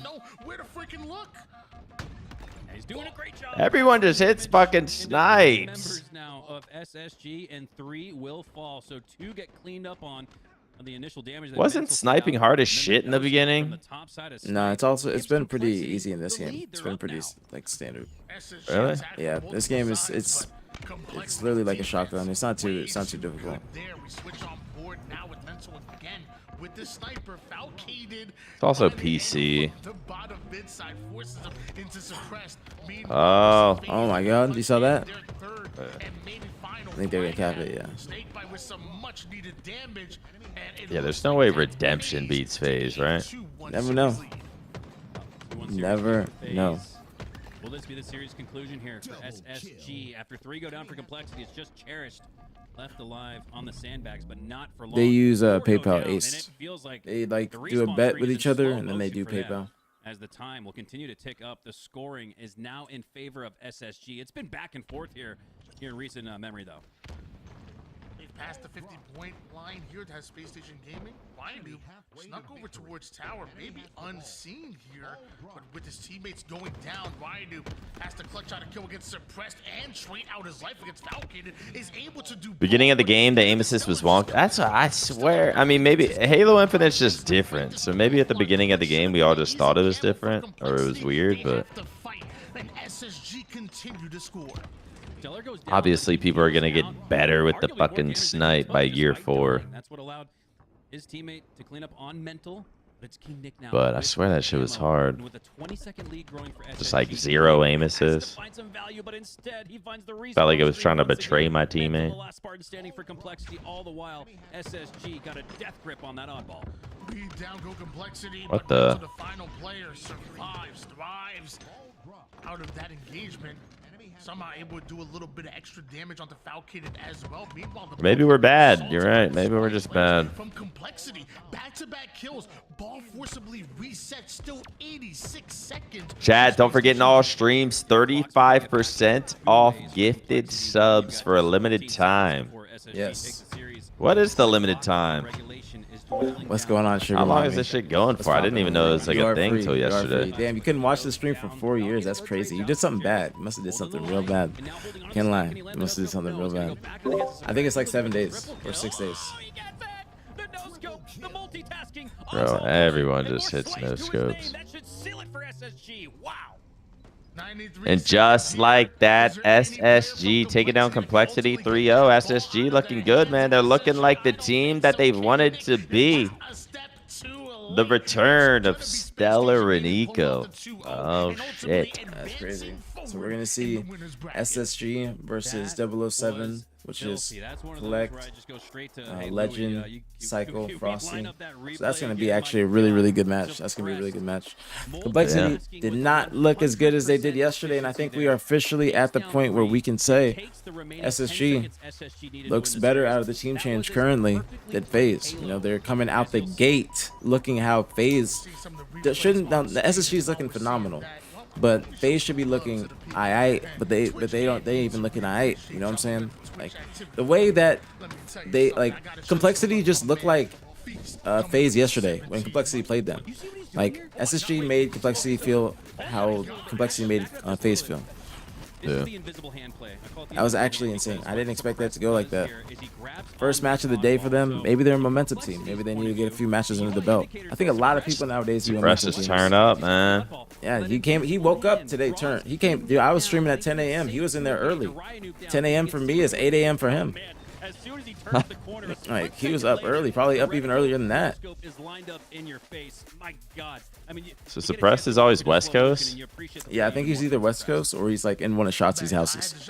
Everyone just hits fucking snipes. Now of SSG, and 3 will fall, so 2 get cleaned up on the initial damage. Wasn't sniping hard as shit in the beginning? No, it's been pretty easy in this game. It's been pretty like standard. Really? Yeah, this game is it's literally like a shotgun. It's not too difficult. With the sniper falcated. It's also PC. Oh my god, you saw that? I think they're gonna cap it, yeah. Yeah, there's no way Redemption beats FaZe, right? Never know. Never know. Will this be the series conclusion here for SSG? After 3 go down for complexity, it's just Cherished left alive on the sandbags, but not for long. They use PayPal Ace. They like do a bet with each other, and then they do PayPal. As the time will continue to tick up, the scoring is now in favor of SSG. It's been back and forth here in recent memory, though. They've passed the 50-point line here to have Space Station Gaming. Finally, snuck over towards tower, maybe unseen here, but with his teammates going down, Ryu has to clutch out a kill against Suppressed and trade out his life against Falcated, is able to do. Beginning of the game, the aim assist was wonky. That's what I swear. I mean, maybe Halo Infinite's just different. So maybe at the beginning of the game, we all just thought it was different, or it was weird, but obviously people are gonna get better with the fucking snipe by year 4. That's what allowed his teammate to clean up on Mental. But it's King Nick now. But I swear that shit was hard. With a 20-second lead growing for just like 0 aim assist. Felt like it was trying to betray my teammate. The last Spartan standing for complexity all the while. SSG got a death grip on that oddball. What the? The final player survives, thrives out of that engagement. Somehow able to do a little bit of extra damage onto Falcated as well. Meanwhile, maybe we're bad. You're right. Maybe we're just bad. From complexity, back-to-back kills, ball forcibly reset. Still 86 seconds. Chat, don't forget in all streams, 35% off gifted subs for a limited time. Yes. What is the limited time? What's going on, Sugar? How long is this shit going for? I didn't even know it was like a thing until yesterday. Damn, you couldn't watch the stream for 4 years. That's crazy. You did something bad. You must have did something real bad. Can't lie. You must have did something real bad. I think it's like 7 days or 6 days. Bro, everyone just hits no scopes. And just like that, SSG taking down complexity 3-0. SSG looking good, man. They're looking like the team that they've wanted to be. The return of Stellar and Eco. Oh, shit. That's crazy. So we're going to see SSG versus 007, which is Collect, Legend, Cycle, Frosty. So that's going to be actually a really, really good match. That's going to be a really good match. Complexity did not look as good as they did yesterday, and I think we are officially at the point where we can say SSG looks better out of the team change currently than FaZe. You know, they're coming out the gate looking how FaZe shouldn't. The SSG is looking phenomenal. But FaZe should be looking aight, but they ain't even looking aight. You know what I'm saying? Like the way that they like Complexity just looked like FaZe yesterday when Complexity played them. Like SSG made Complexity feel how Complexity made FaZe feel. Yeah. That was actually insane. I didn't expect that to go like that. First match of the day for them. Maybe they're a momentum team. Maybe they need to get a few matches under the belt. I think a lot of people nowadays do Press momentum is teams. turn up, man. Yeah, he woke up today. He came. Dude, I was streaming at 10 a.m. He was in there early. 10 a.m. for me is 8 a.m. for him. Like he was up early, probably up even earlier than that. So Suppressed is always West Coast? Yeah, I think he's either West Coast or he's like in one of Shotzi's houses.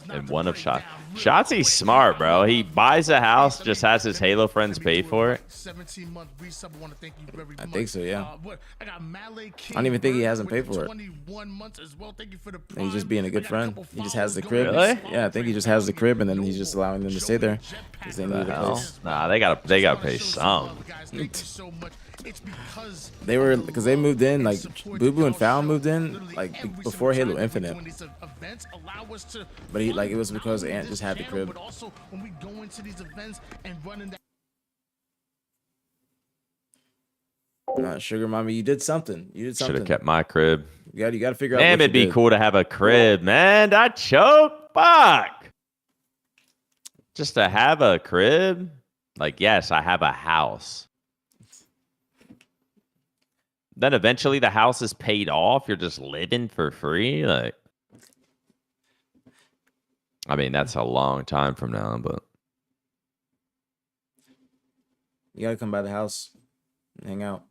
And one of Shotzi's smart, bro. He buys a house, just has his Halo friends pay for it. I think so, yeah. I don't even think he hasn't paid for it. He's just being a good friend. He just has the crib. Really? Yeah, I think he just has the crib, and then he's just allowing them to stay there because they need a place. Nah, they gotta pay some. They were because they moved in like Boo Boo and Foul moved in like before Halo Infinite. But he like it was because Ant just had the crib. Sugar Mommy, you did something. You did something. Should have kept my crib. You got to figure out. Damn, what it'd you be did. cool to have a crib, man. That choke, fuck. Just to have a crib. Like, yes, I have a house. Then eventually the house is paid off. You're just living for free. Like, I mean, that's a long time from now, but You gotta come by the house and hang out.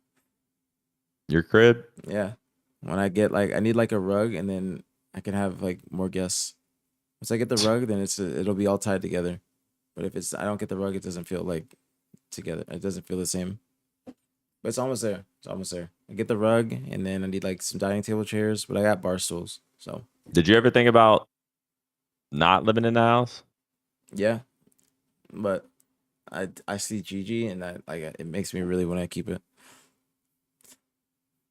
your crib. Yeah. When I get like I need like a rug and then I can have like more guests. Once I get the rug, then it'll be all tied together. But if I don't get the rug, it doesn't feel like together. It doesn't feel the same. But it's almost there. It's almost there. I get the rug and then I need like some dining table chairs, but I got bar stools. So Did you ever think about not living in the house? yeah. But I see Gigi and it makes me really want to keep it.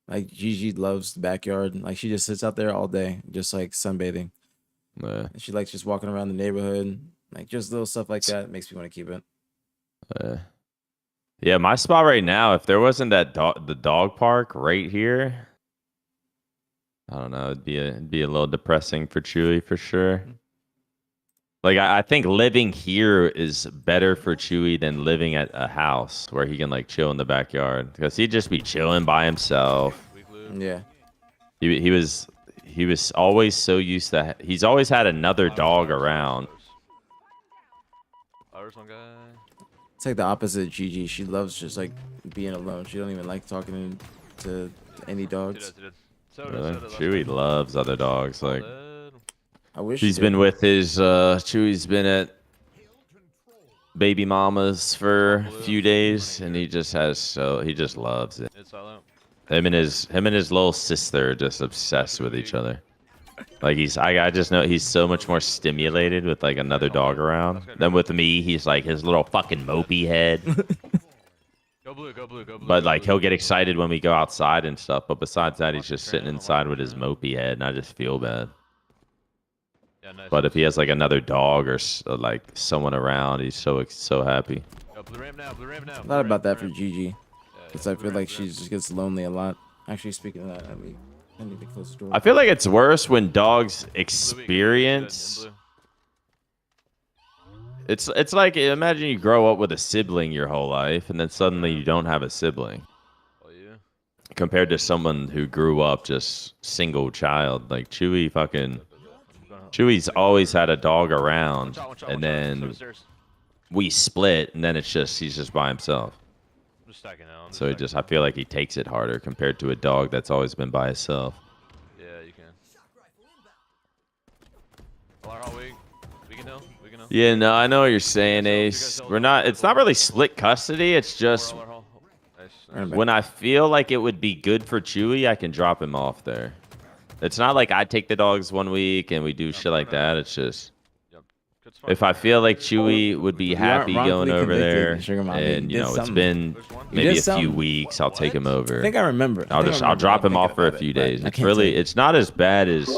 Like Gigi loves the backyard. Like she just sits out there all day, just like sunbathing. Yeah. And she likes just walking around the neighborhood. Like just little stuff like that makes me want to keep it. Yeah, my spot right now, if there wasn't that the dog park right here, I don't know, it'd be a little depressing for Chewy for sure. Like I think living here is better for Chewy than living at a house where he can like chill in the backyard because he'd just be chilling by himself. Yeah. He was always so used to he's always had another dog around. It's like the opposite of Gigi. She loves just like being alone. She don't even like talking to any dogs. Really? Chewy loves other dogs. Like I wish he's been with his Chewy's been at baby mama's for a few days and he just loves it. Him and his little sister are just obsessed with each other. Like I just know he's so much more stimulated with like another dog around than with me. He's like his little fucking mopey head. Go blue, go blue, go blue. But like he'll get excited when we go outside and stuff. But besides that, he's just sitting inside with his mopey head, and I just feel bad. Yeah, nice. But if he has like another dog or like someone around, he's so happy. Yo, blue ramp now, blue ramp now. A lot about that for Gigi. Because I feel like she just gets lonely a lot. Actually, speaking of that, I need to close the door. I feel like it's worse when dogs experience. It's like imagine you grow up with a sibling your whole life, and then suddenly you don't have a sibling. Oh yeah. Compared to someone who grew up just single child, like Chewy's always had a dog around, and then we split, and then he's just by himself. So I feel like he takes it harder compared to a dog that's always been by himself. Yeah, you can. We can know. Yeah, no, I know what you're saying, Ace. It's not really split custody. It's just when I feel like it would be good for Chewy, I can drop him off there. It's not like I take the dogs 1 week and we do shit like that. It's just if I feel like Chewy would be happy going wrongfully over there, convicted, Sugar Mommy. He and you did know it's something. been He maybe did a few something. weeks, I'll take him over. I think I remember. I'll drop him off for a few days. It's really, it's not as bad as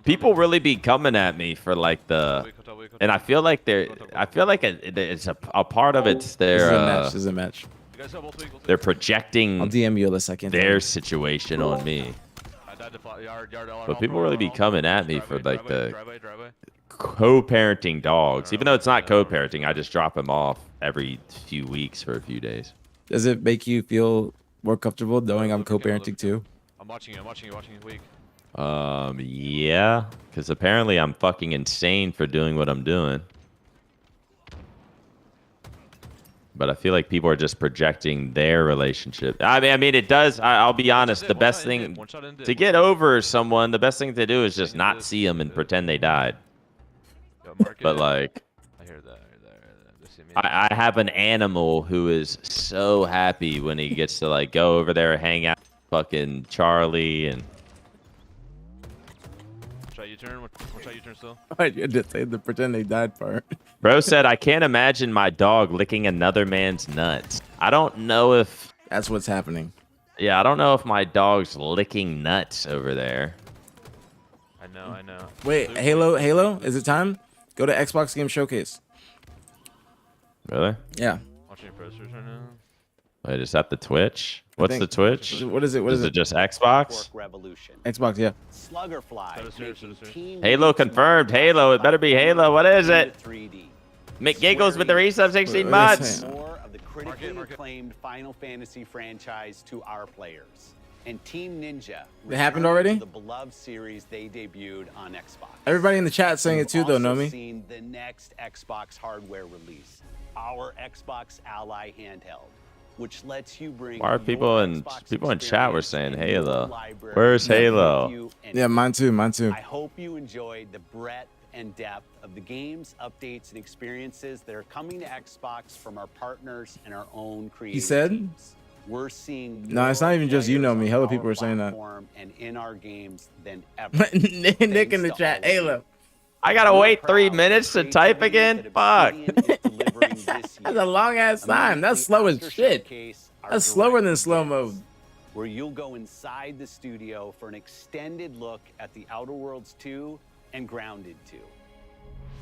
people really be coming at me for like the, and I feel like it's a part of it's This is a match. they're projecting I'll DM you in a second. their situation on me. But people really be coming at me for like the co-parenting dogs. Even though it's not co-parenting, I just drop him off every few weeks for a few days. Does it make you feel more comfortable knowing I'm co-parenting too? I'm watching you week. Yeah, because apparently I'm fucking insane for doing what I'm doing. But I feel like people are just projecting their relationship. I mean, it does. I'll be honest. The best thing to get over someone, the best thing to do is just not see them and pretend they died. But like, I hear that. I have an animal who is so happy when he gets to like go over there, hang out, with fucking Charlie, and. Try U-turn. Try U-turn still. I just say the pretend they died part. Bro said, I can't imagine my dog licking another man's nuts. I don't know if... That's what's happening. Yeah, I don't know if my dog's licking nuts over there. I know. Wait, Halo, is it time? Go to Xbox Game Showcase. Really? Yeah. Watching your posters right now. Wait, is that the Twitch? What's the Twitch? What is it? What is it? Just Xbox? Xbox, yeah. Halo confirmed. Halo. It better be Halo. What is it? McGiggles with the resub 16 months. More of the critically acclaimed Final Fantasy franchise to our players. And Team Ninja. It happened already? The beloved series they debuted on Xbox. Everybody in the chat saying it too, though, Nomi. Seen the next Xbox hardware release, our Xbox Ally handheld, which lets you bring. Why are people in chat were saying Halo? Where's Halo? Yeah, mine too. I hope you enjoyed the breadth and depth of the games, updates, and experiences that are coming to Xbox from our partners and our own creators. He said? We're seeing. No, it's not even just you know me. Hella people are saying that. And in our games than ever. Nick in the chat. Halo. I gotta wait 3 minutes to type again? Fuck. That's a long ass time. That's slow as shit. That's slower than slow mode. Where you'll go inside the studio for an extended look at the Outer Worlds 2 and Grounded 2.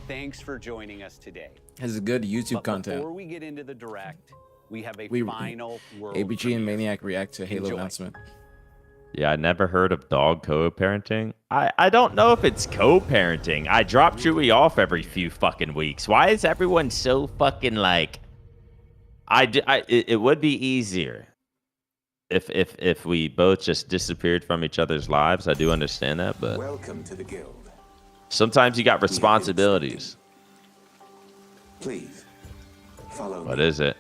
Thanks for joining us today. Has good YouTube content. Before we get into the direct, we have a final word. ABG and Maniac react to Halo announcement. Yeah, I never heard of dog co-parenting. I don't know if it's co-parenting. I drop Chewy off every few fucking weeks. Why is everyone so fucking like... It would be easier if we both just disappeared from each other's lives. I do understand that, but... Welcome to the guild. Sometimes you got responsibilities. Please, follow me. What is it?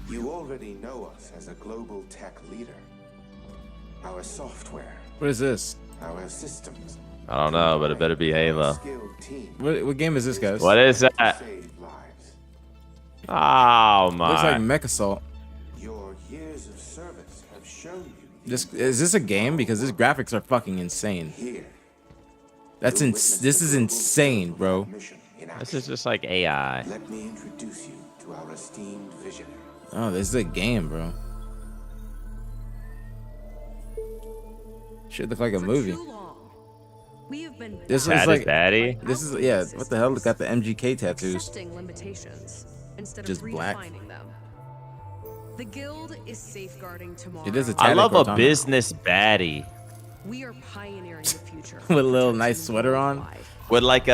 You already know us as a global tech leader. Our software. What is this? Our systems. I don't know, but it better be Halo. What game is this, guys? What is that? Oh my! Looks like Mech Assault. Your years of service have shown you. Is this a game? Because these graphics are fucking insane. This is insane, bro. This is just like AI. Let me introduce you to our esteemed visionary. Oh, this is a game, bro. Should look like a movie. This is like baddie. This is What the hell? Got the MGK tattoos. Just black. The guild is safeguarding tomorrow. It is a I love a Cortana. business baddie. We are pioneering the future. With a little nice sweater on. With like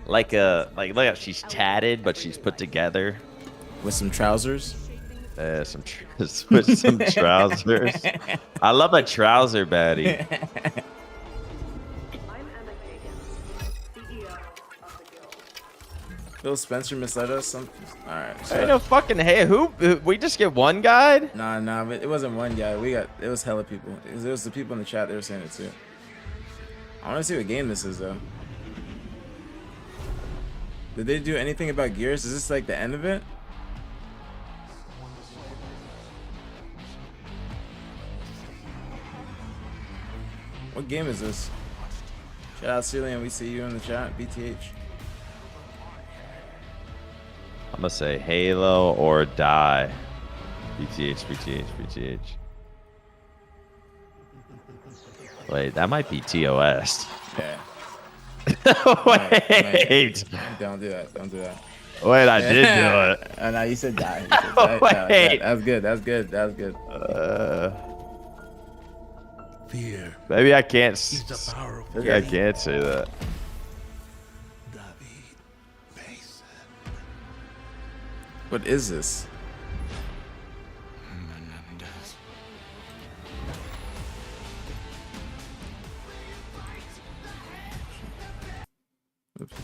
look at she's tatted but she's put together. With some trousers. With some trousers. I love a trouser baddie. Phil Spencer misled us. All right. Hey, no fucking hey, who? We just get one guide? Nah, but it wasn't one guy. It was hella people. It was the people in the chat. They were saying it too. I want to see what game this is though. Did they do anything about Gears? Is this like the end of it? What game is this? Shout out Cillian, we see you in the chat. BTH. I'm gonna say Halo or die. BTH, BTH, BTH. Wait, that might be TOS. Yeah. Wait. Don't do that. Don't do that. Wait, I did do it. Oh, no, you said die. You said die. Wait. That's good. That's good. That's good. Fear. Maybe I can't. Powerful. I can't say that. What is this? Oops.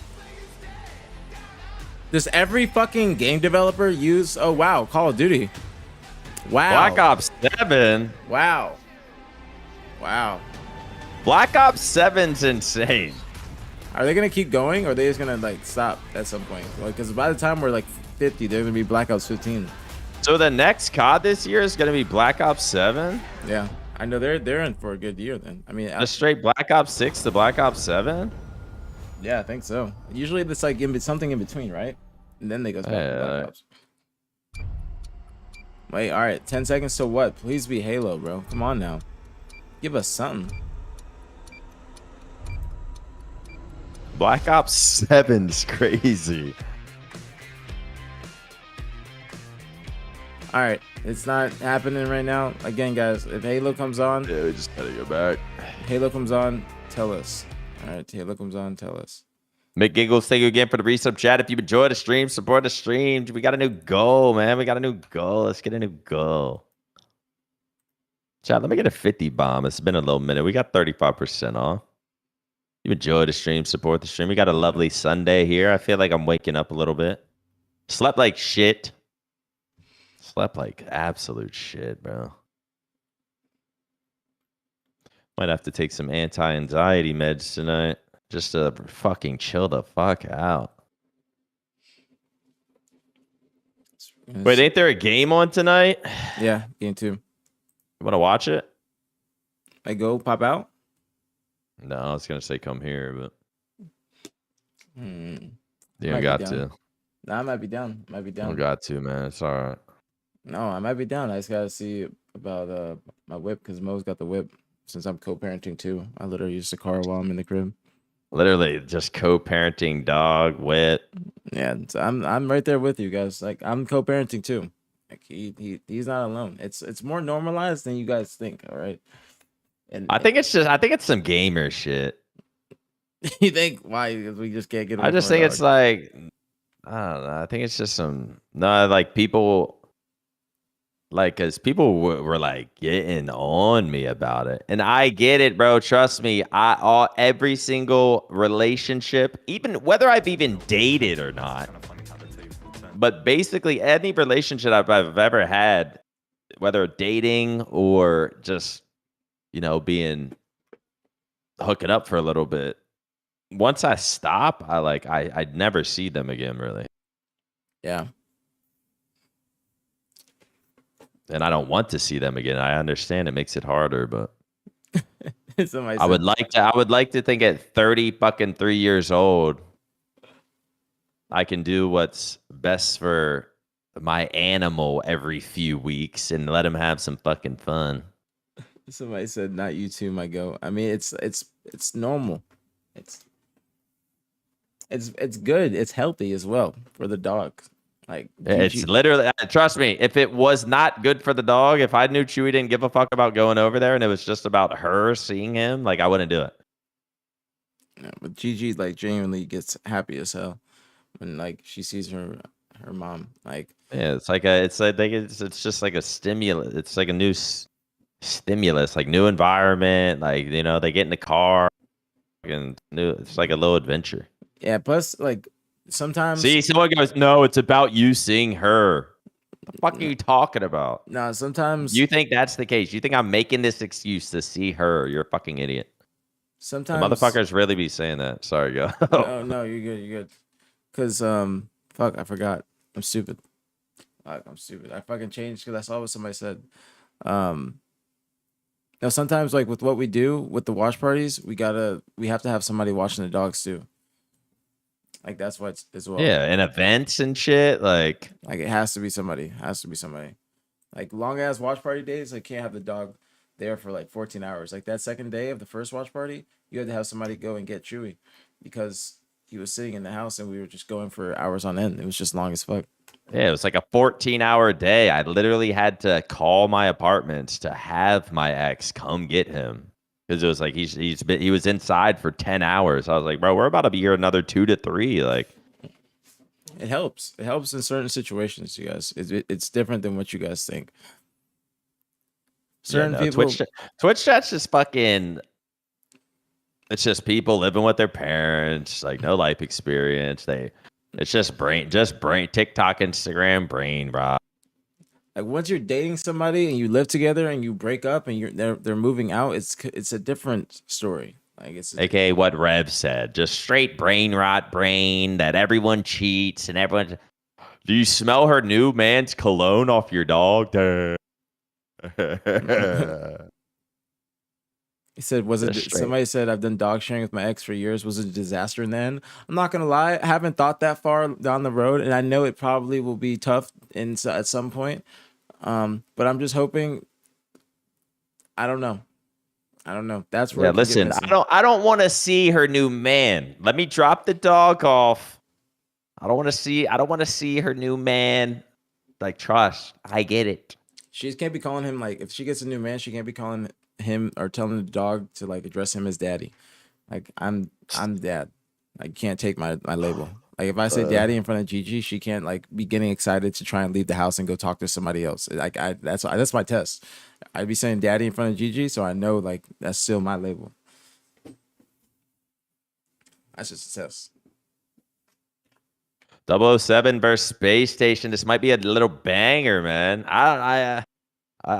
Does every fucking game developer use? Oh wow, Call of Duty. Wow. Black Ops 7. Wow. Wow. Black Ops 7's insane. Are they gonna keep going, or are they just gonna like stop at some point? Because by the time we're like 50, there's gonna be Black Ops 15. So the next COD this year is gonna be Black Ops 7. Yeah, I know they're in for a good year then. I mean, Just straight Black Ops 6 to Black Ops 7. yeah, I think so. Usually it's like something in between, right? And then they go back to Black Ops. Wait, all right, 10 seconds to what? Please be Halo, bro. Come on now, give us something. Black Ops 7's crazy. All right, it's not happening right now. Again, guys, if Halo comes on, yeah, we just gotta go back. Halo comes on, tell us. All right, Halo comes on, tell us. McGiggles, thank you again for the resub chat. If you enjoyed the stream, support the stream. We got a new goal, man. We got a new goal. Let's get a new goal. Chat, let me get a 50 bomb. It's been a little minute. We got 35% off. You enjoy the stream, support the stream. We got a lovely Sunday here. I feel like I'm waking up a little bit. Slept like shit. Slept like absolute shit, bro. Might have to take some anti-anxiety meds tonight just to fucking chill the fuck out. Wait, ain't there a game on tonight? Yeah, game 2. You want to watch it? I go pop out? No, I was going to say come here, but you Might got be to. down. No, I might be down. Might be down. You got to, man. It's all right. No, I might be down. I just gotta see about my whip because Mo's got the whip. Since I'm co-parenting too, I literally use the car while I'm in the crib. Literally just co-parenting, dog, wet. Yeah, so I'm right there with you guys. Like I'm co-parenting too. Like he's not alone. It's more normalized than you guys think. All right. And I think it's some gamer shit. you think why? Because we just can't get. I just think it's like I don't know. I think it's just like people. Like, because people were like getting on me about it. And I get it, bro. Trust me. Every single relationship, even whether I've even dated or not, but basically any relationship I've ever had, whether dating or just, being hooking up for a little bit, once I stop, I'd never see them again, really. Yeah. And I don't want to see them again. I understand it makes it harder, but I would like to think at 3 years old, I can do what's best for my animal every few weeks and let him have some fucking fun. Somebody said, "Not you too, my goat." I mean, it's normal. It's good. It's healthy as well for the dog. Like it's literally, trust me, if it was not good for the dog, if I knew Chewy didn't give a fuck about going over there and it was just about her seeing him, like I wouldn't do it. Yeah, but Gigi like genuinely gets happy as hell when like she sees her mom. Like yeah, it's just like a stimulus. It's like a new stimulus, like new environment. Like they get in the car and it's like a little adventure. Yeah, plus like. Sometimes someone goes, no, it's about you seeing her. What the fuck are you talking about? No, sometimes you think that's the case. You think I'm making this excuse to see her. You're a fucking idiot. Sometimes the motherfuckers really be saying that. Sorry, go. No, you're good. Cause fuck, I forgot. I'm stupid. I'm stupid. I fucking changed because I saw what somebody said. Now sometimes like with what we do with the watch parties, we have to have somebody watching the dogs too. Like that's what as well. Yeah, and events and shit. Like it has to be somebody. Like long ass watch party days, I can't have the dog there for like 14 hours. Like that second day of the first watch party, you had to have somebody go and get Chewy because he was sitting in the house and we were just going for hours on end. It was just long as fuck. Yeah, it was like a 14-hour day. I literally had to call my apartment to have my ex come get him because it was like he was inside for 10 hours. I was like, bro, we're about to be here another 2 to 3. Like, it helps. It helps in certain situations, you guys. It's different than what you guys think. Certain people. Twitch chat's just fucking. It's just people living with their parents, like no life experience. It's just brain, TikTok, Instagram, brain rot. Like once you're dating somebody and you live together and you break up and they're moving out, it's a different story. Like it's AKA what Rev said, just straight brain rot, that everyone cheats and everyone. Do you smell her new man's cologne off your dog? He said, somebody said, I've done dog sharing with my ex for years. Was it a disaster in the end? I'm not going to lie. I haven't thought that far down the road. And I know it probably will be tough at some point. But I'm just hoping. I don't know. That's where. Yeah, listen, I don't want to see her new man. Let me drop the dog off. I don't want to see her new man. Like, trust. I get it. She can't be calling him like if she gets a new man, she can't be calling him or telling the dog to like address him as daddy. Like I'm dad. I can't take my label. Like if I say daddy in front of Gigi, she can't like be getting excited to try and leave the house and go talk to somebody else. Like that's my test. I'd be saying daddy in front of Gigi, so I know like that's still my label. That's just a test. 007 versus Space Station. This might be a little banger, man. I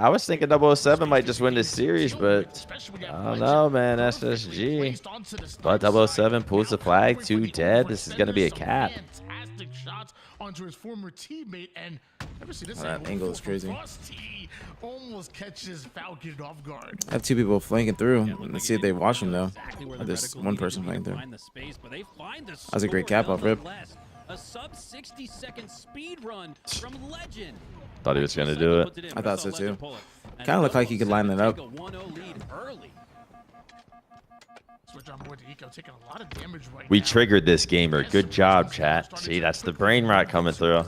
was thinking 007 might just win this series, but I don't know, man. SSG. But 007 pulls the flag. 2 dead. This is going to be a cap. Onto his former teammate, and that angle is crazy. Almost catches Falcon off guard. I have 2 people flanking through. Let's see if they watch him though. Or there's 1 person flanking through. That was a great cap off rip. A sub 60-second speed run from Legend. Thought he was going to do it. I thought so too. Kind of looked like he could line that up. We triggered this gamer. Good job, chat. See, that's the brain rot coming through.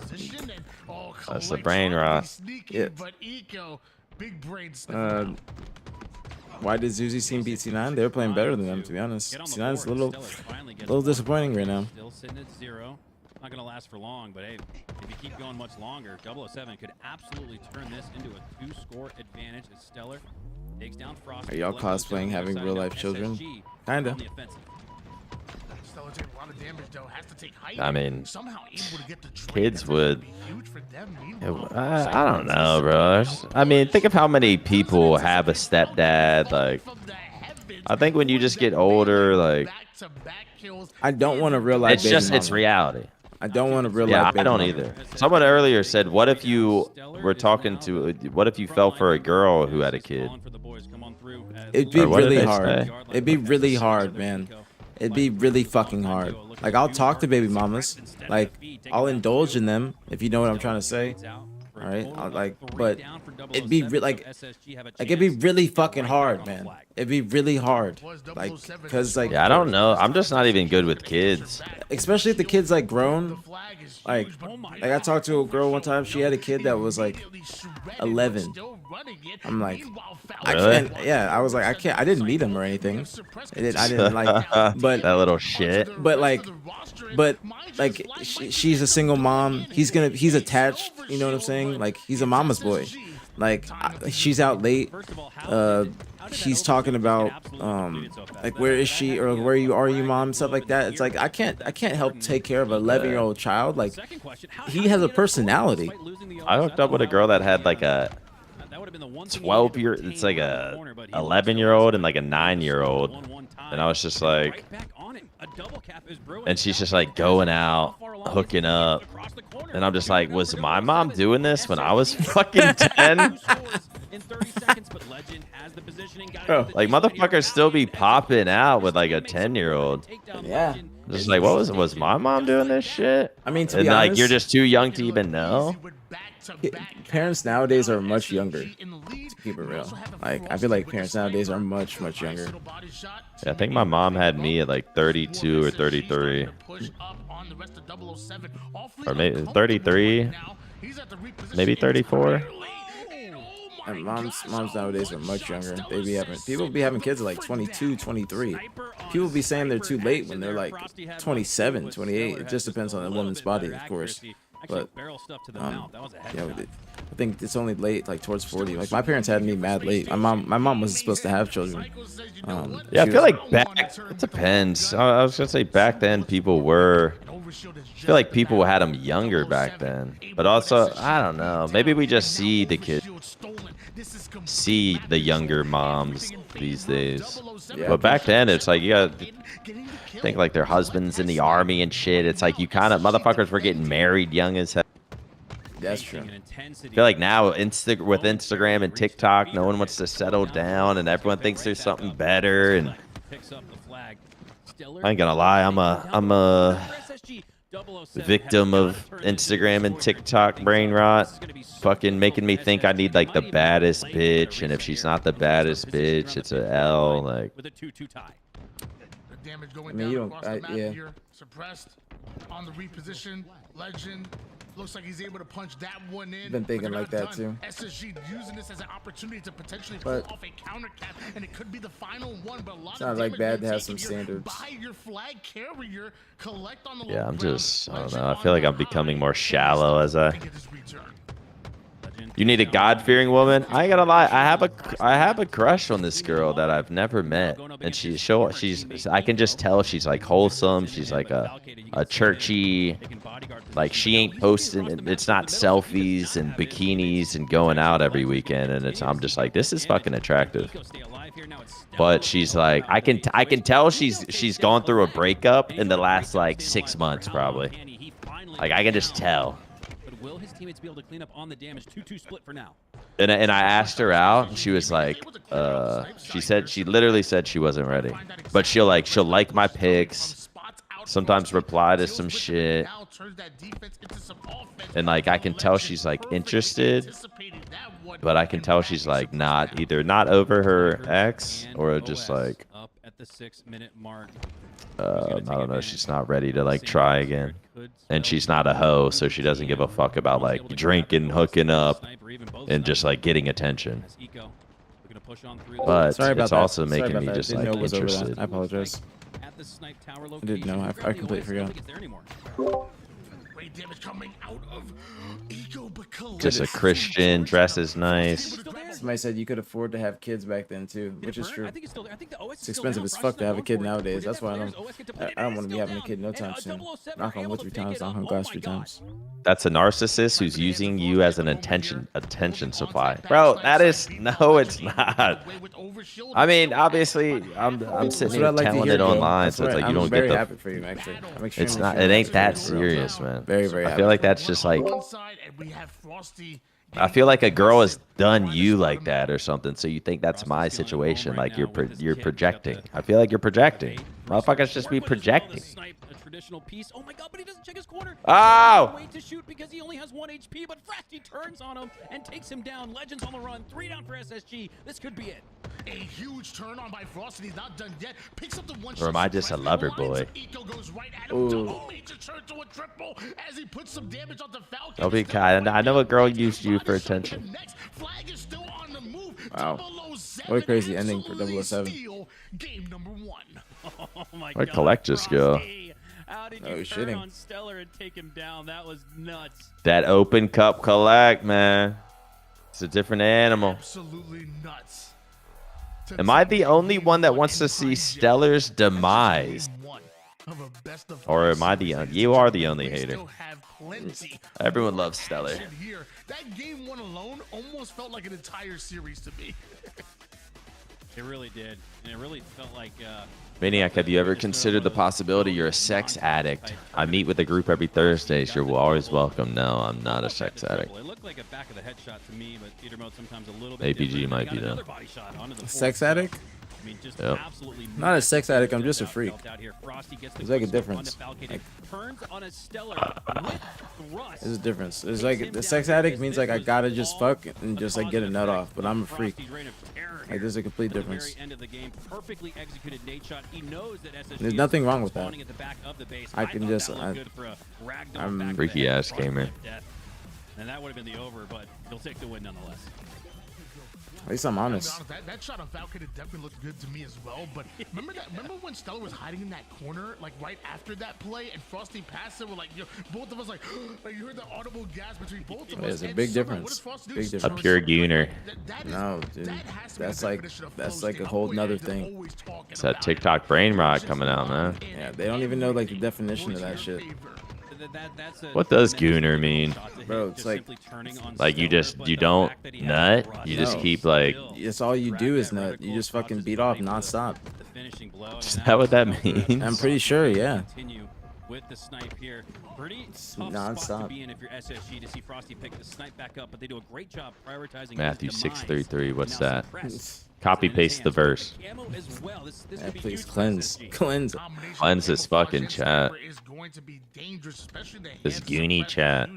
That's the brain rot. Yeah. Why did Zuzi Team beat C9? They were playing better than them, to be honest. C9 is a little disappointing right now. Still sitting at 0. Not going to last for long, but hey, if you keep going much longer, 007 could absolutely turn this into a 2-score advantage as Stellar takes down Frost. Are y'all cosplaying having real-life children? Kinda. I mean, kids would. I don't know, bro. I mean, think of how many people have a stepdad. Like, I think when you just get older, like, I don't want a real life. It's reality. I don't want a real life. life. Yeah, I don't either. Someone earlier said, "What if you were talking to? What if you fell for a girl who had a kid?" It'd be really hard. It'd be really hard, man. It'd be really fucking hard. Like I'll talk to baby mamas, like I'll indulge in them if you know what I'm trying to say. All right, but it'd be it'd be really fucking hard, man. It'd be really hard, like because like yeah, I don't know. I'm just not even good with kids, especially if the kid's like grown. Like I talked to a girl one time. She had a kid that was like 11. I'm like, I can't. Yeah, I was like, I can't. I didn't meet him or anything. I didn't like, but that little shit. But like, she's a single mom. He's attached. You know what I'm saying? Like he's a mama's boy. Like she's out late. He's talking about like where is she or where are you mom, stuff like that. It's like I can't help take care of an 11-year-old child. Like he has a personality. I hooked up with a girl that had like a 12-year. It's like a 11-year-old and like a 9-year-old, and I was just like, and she's just like going out, hooking up, and I'm just like, was my mom doing this when I was fucking 10? in 30 seconds, but Legend has the positioning. Like motherfuckers still be popping out with like a 10-year-old. Yeah. Just like, what was my mom doing this shit? I mean, to and be like honest, you're just too young to even know. Parents nowadays are much younger. To keep it real, like I feel like parents nowadays are much younger. Yeah, I think my mom had me at like 32 or 33, or maybe 33, maybe 34. And moms nowadays are much younger. People be having kids at like 22, 23. People be saying they're too late when they're like 27, 28. It just depends on the woman's body, of course. But I think it's only late, like towards 40. Like my parents had me mad late. My mom wasn't supposed to have children. Yeah, I feel like it depends. I was gonna say back then people were. I feel like people had them younger back then, but also I don't know. Maybe we just see the younger moms these days. Yeah, But back then it's like you gotta think like their husbands in the army and shit. It's like you kind of motherfuckers were getting married young as hell. That's true. I feel like now with Instagram and TikTok, no one wants to settle down, and everyone thinks there's something better. And I ain't gonna lie, I'm a victim of Instagram and TikTok brain rot, fucking making me think I need like the baddest bitch, and if she's not the baddest bitch, it's a L. Like, I mean, you don't. Yeah. Suppressed on the reposition. Legend looks like he's able to punch that one in. Been thinking like that too. SSG using this as an opportunity to potentially pull off a counter cap, and it could be the final one. But a lot sounds like bad to have some standards. Buy your flag carrier, collect on the yeah, I don't know. I feel like I'm becoming more shallow as You need a God-fearing woman. I ain't gonna lie. I have a crush on this girl that I've never met, and she's. I can just tell she's like wholesome. She's like a churchy. Like she ain't posting. It's not selfies and bikinis and going out every weekend. And I'm just like, this is fucking attractive. But she's like, I can tell she's gone through a breakup in the last like 6 months probably. Like I can just tell. Will his teammates be able to clean up on the damage? 2-2 split for now. And I asked her out, and she was like, she literally said she wasn't ready, but she'll like my pics, sometimes reply to some shit, and like I can tell she's like interested, but I can tell she's like either not over her ex or just like up at the 6-minute mark. I don't know, she's not ready to like try again, and she's not a hoe, so she doesn't give a fuck about like drinking, hooking up, and just like getting attention. But it's also making me just like interested. I apologize. I didn't know. I completely forgot. Just a Christian, dresses nice. Somebody said you could afford to have kids back then too, which is true. It's expensive as fuck to have a kid nowadays. That's why I don't want to be having a kid no time soon. Knock on wood 3 times, knock on glass 3 times. That's a narcissist who's using you as an attention supply, bro. That is no, it's not. I mean, obviously, I'm sitting here telling it online, so it's like you don't get the. Happy for you, actually. It's not. It ain't that serious, man. Very happy. I feel like that's just like. I feel like a girl has done you like that or something, so you think that's my situation. Like you're projecting. I feel like you're projecting. Motherfuckers just be projecting. Traditional piece. Oh my god, but he doesn't check his corner. Oh! Wait to shoot because he only has 1 HP, but Frosty turns on him and takes him down. Legends on the run. 3 down for SSG. This could be it. A huge turn on by Frosty. He's not done yet. Picks up the one. Or am I just a lover boy? Don't be kind. I know a girl used you for attention. Wow. What a crazy ending for 007. Oh my Where'd Collect just go? How did you turn on Stellar and take him down? That was nuts. That open cup Collect, man. It's a different animal. Absolutely nuts. Am I the only one that wants to see Stellar's demise? Or am I you are the only hater. Everyone loves Stellar. That game 1 alone almost felt like an entire series to me. It really did. And it really felt like Maniac, have you ever considered the possibility you're a sex addict? I meet with a group every Thursday. So you're always welcome. No, I'm not a sex addict. It looked like a back of the head shot to me, but theater mode sometimes a little bit APG different. might Got be though. another body shot onto the Sex fourth. addict? I mean, just Yep. absolutely Not a sex addict. I'm just a freak. out here. Frosty gets the There's like a quick scope difference. onto Falcon, Like, turns on a stellar with thrust. there's a difference. It's like the sex addict means like I gotta just fuck and just like get a nut off, but I'm a freak. Like there's a complete difference. End of the game, perfectly executed Nate shot. He knows that SSG There's nothing wrong with that. spawning at the back of the base. I can thought just that looked good for a ragdoll back I'm of the freaky head. ass Frosty gamer. to death. And that would have been the over, but he'll take the win nonetheless. At least I'm honest. That shot on Falcon definitely looked good to me as well. But remember when Stella was hiding in that corner, like right after that play, and Frosty passed it? We're like, both of us like you heard the audible gasp between both of us. There's a And big somehow, difference. what does Frosty do? Big Just difference. A pure gooner. No, dude. That's like a whole nother thing. It's that TikTok brain rot coming out, man. Yeah, they don't even know like the definition of that shit. What does gooner mean? Bro, it's like you don't nut? You just No. keep like, it's all you do is nut. You just fucking beat off nonstop. is that what that means? I'm pretty sure, yeah. With the snipe here, pretty tough spot nonstop. to be in if you're SSG to see Frosty pick the snipe back up, but they do a great job prioritizing Matthew his demise. 633, what's Now that? suppressed. Copy paste the verse. Camo as well. This Yeah, could be please huge for cleanse. SSG. Cleanse. Cleanse this fucking chat. This Goonie chat.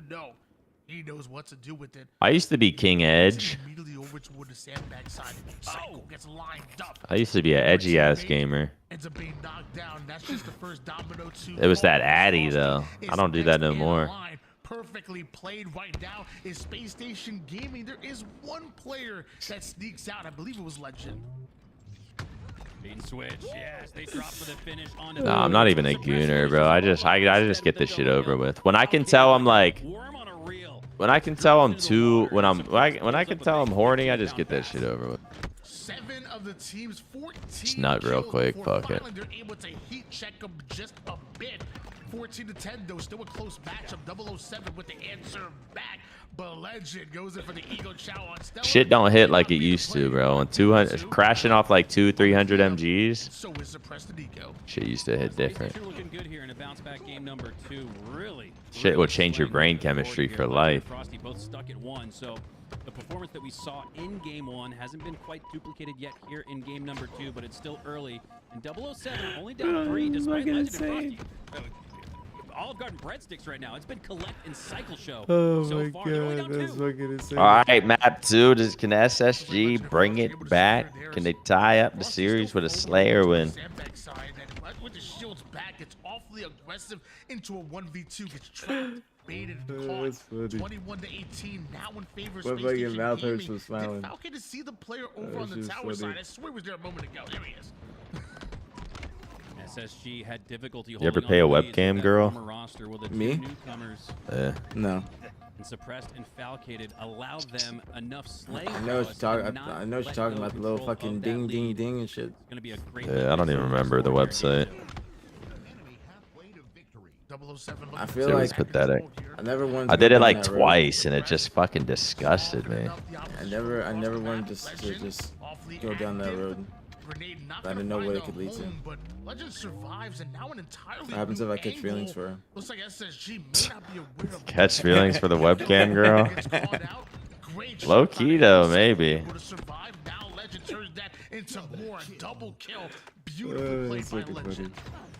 He knows what to do with it. I used to be King Edge. Immediately over toward the sandbag side. Psycho gets lined up. I used to be an edgy ass gamer. Ends up being knocked down. That's just the first domino to It was that Addy though. I don't do that no more. Perfectly played right now is Space Station Gaming. There is one player that sneaks out. I believe it was Legend. Bean switch, yes, they drop for the finish on No, I'm not even a gooner, bro. I just get this shit over with. When I can tell I'm like, when I can tell I'm when I can tell I'm horny, I just get that shit over with. 7 of the teams, 14 Just nut real quick, fuck it. They're able to heat check them just a bit. 14-10 though, still a close matchup. 007 with the answer back, but Legend goes in for the ego chow on Stella. Shit don't hit like it used to, bro. And 200 crashing off like 200-300 MGs. So is suppressed the eco. Shit used to hit different. You're looking good here in a bounce back game number 2. Really. Shit will change your brain chemistry for life. Frosty both stuck at 1, so the performance that we saw in game 1 hasn't been quite duplicated yet here in game number 2, but it's still early. And 007 only down 3 despite Legend and Frosty. Olive Garden breadsticks right now. It's been collect and cycle show. Oh so my far. They're only god, down that's 2. fucking insane. All right, map 2. Can SSG bring it back? Can they tie up the series with a Slayer win? Sandbag side, and with the shields back, it's awfully aggressive into a 1v2. Gets trapped, baited, caught. That's funny. 21-18 now in favor of My Space fucking Station mouth hurts Gaming. from smiling. Did Falcon to see the player over That on the shit's tower funny. side? I swear he was there a moment ago. There he is. SSG had difficulty You ever holding pay a on to leads webcam with that girl? former roster with the two Me? newcomers No. and suppressed and falcated allow them enough slaying. I know what you're talking. I know what you're talking about. The little fucking ding, ding, ding and shit. Gonna be a great Yeah, I don't even remember the website. 007 I feel It was like pathetic. I never wanted. I to did go it down like that road. twice, and it just fucking disgusted me. I never wanted to just go down that road. I didn't know what it could lead to. But Legend survives, and now an entirely What happens new if I catch feelings angle. for her? Looks like SSG may not be aware of Catch feelings for the webcam girl? Gets caught out. Great Low shot by key though, SSG. maybe. Able to survive. Now Legend turns that into more. A double kill. Beautiful play That's by fucking Legend.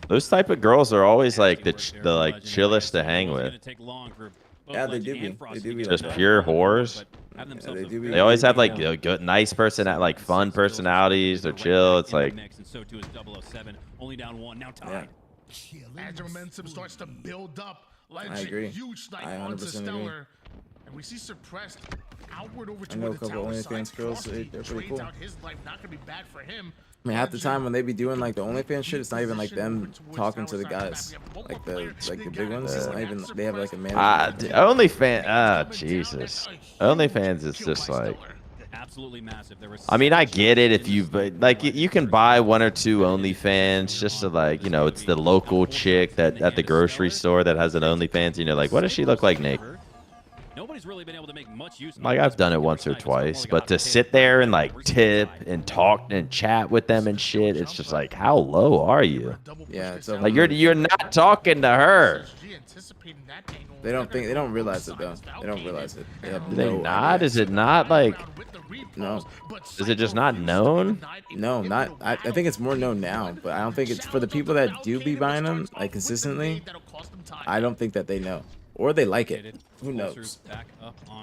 Those type of girls are always like the like chillest to hang with. Yeah, they do be. They do be like Just that. pure whores. Yeah, they do be. They always have like a good, nice like fun personalities. They're chill. It's like and so too is 007. Only down 1, now Yeah. tied. As the momentum starts to build up, Legend, I agree. huge snipe I onto 100% agree. Stellar. And we see suppressed outward over I know toward a the couple tower OnlyFans side. girls, Frosty they're pretty trades cool. out his life, not gonna be bad for him. I mean, half the Legend time when they be doing like the OnlyFans shit, it's not even like them talking to the guys, like the big ones. It's not even. They have like a manager. OnlyFans. Jesus. OnlyFans is just like. Absolutely massive. There was I mean, I get it if you, but like you can buy 1 or 2 OnlyFans just to like, you know, it's the local chick that at the grocery store that has an OnlyFans. You know, like what does she look like, Nate? nobody's really been able to make much use of Like I've done it once or twice, but to sit there and like tip and talk and chat with them and shit, it's just like, how low are you? Yeah, it's like you're not talking to her. They don't realize it though. They don't realize it. They have Do they no not? idea. Is it not like? No. Is it just not known? No, not. I think it's more known now, but I don't think it's for the people that do be buying them like consistently. I don't think that they know, or they like it. Who knows?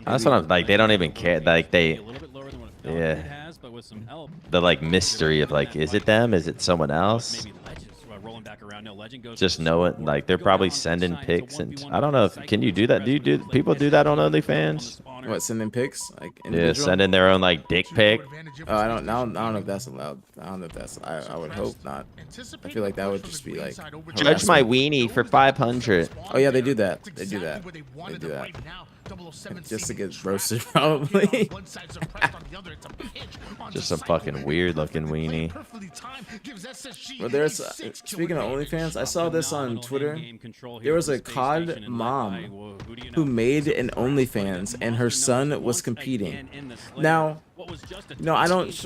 That's what I'm like. They don't even care. Like they, yeah. The like mystery of like, is it them? Is it someone else? Just know it. Like they're probably sending pics, and I don't know if can you do that? Do people do that on OnlyFans? What, sending pics? Like Yeah, sending their own like dick pic. Oh, I don't know if that's allowed. I don't know if that's. I would hope not. I feel like that would just be like. Judge my weenie for 500. Oh yeah, they do that. They do that. They do that. Just to get roasted, probably. Just some fucking weird looking weenie. Well, there's speaking of OnlyFans, I saw this on Twitter. There was a COD mom who made an OnlyFans, and her son was competing. Now, no,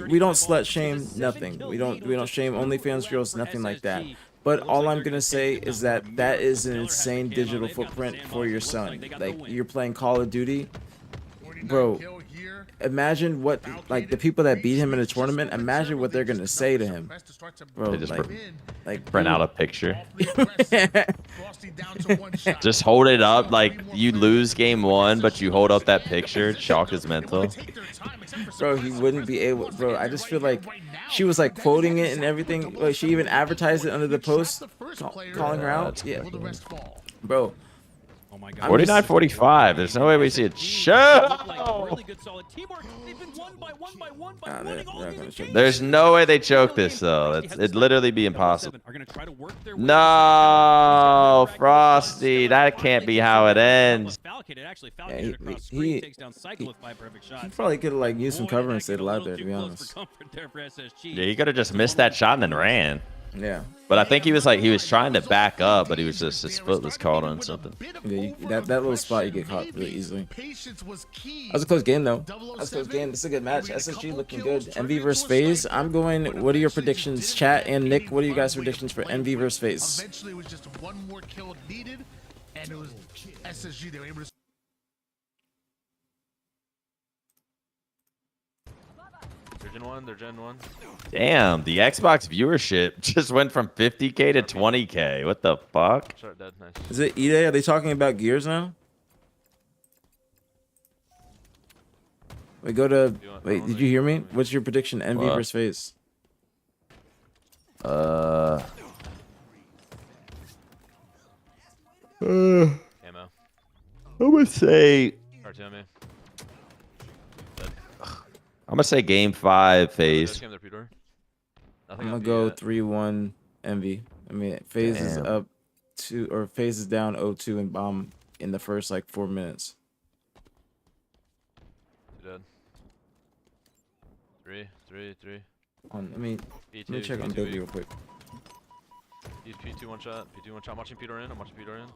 we don't slut shame nothing. We don't shame OnlyFans girls, nothing like that. But all I'm gonna say is that is an insane digital footprint for your son. Like you're playing Call of Duty, bro. Imagine what like the people that beat him in a tournament. Imagine what they're gonna say to him, bro. They just like print out a picture. Just hold it up like you lose game 1, but you hold up that picture. Shock is mental. Bro, he wouldn't be able. Bro, I just feel like she was like quoting it and everything. Like, she even advertised it under the post, calling her out. Yeah, bro. 49-45. There's no way we see it. Show. There's no way they choke this though. It'd literally be impossible. No, Frosty. That can't be how it ends. Yeah, he probably could have like used some cover and stayed alive there, to be honest. Yeah, he could have just missed that shot and then ran. Yeah. But I think he was trying to back up, but he was just his foot was caught on something. Yeah, that little spot you get caught really easily. That was a close game though. That was a close game. This is a good match. SSG looking good. MV versus FaZe. I'm going. What are your predictions, chat and Nick? What are you guys' predictions for MV versus FaZe? Eventually, it was just one more kill needed, and it was SSG. They were able to. They're Gen 1. Damn, the Xbox viewership just went from 50K to 20K. What the fuck? Is it Ide? Are they talking about Gears now? Wait, go to. Wait, did you hear me? What's your prediction? MV versus FaZe. Camo. I would say. Artemi. I'm gonna say game 5 FaZe. I'm gonna go 3-1 MV. I mean, FaZe is up 2 or FaZe is down 0-2 and bomb in the first like 4 minutes. Dead. 3. Let me check on Billy real quick. He's P2 one shot. P2 one shot. I'm watching Peter in. Peter in.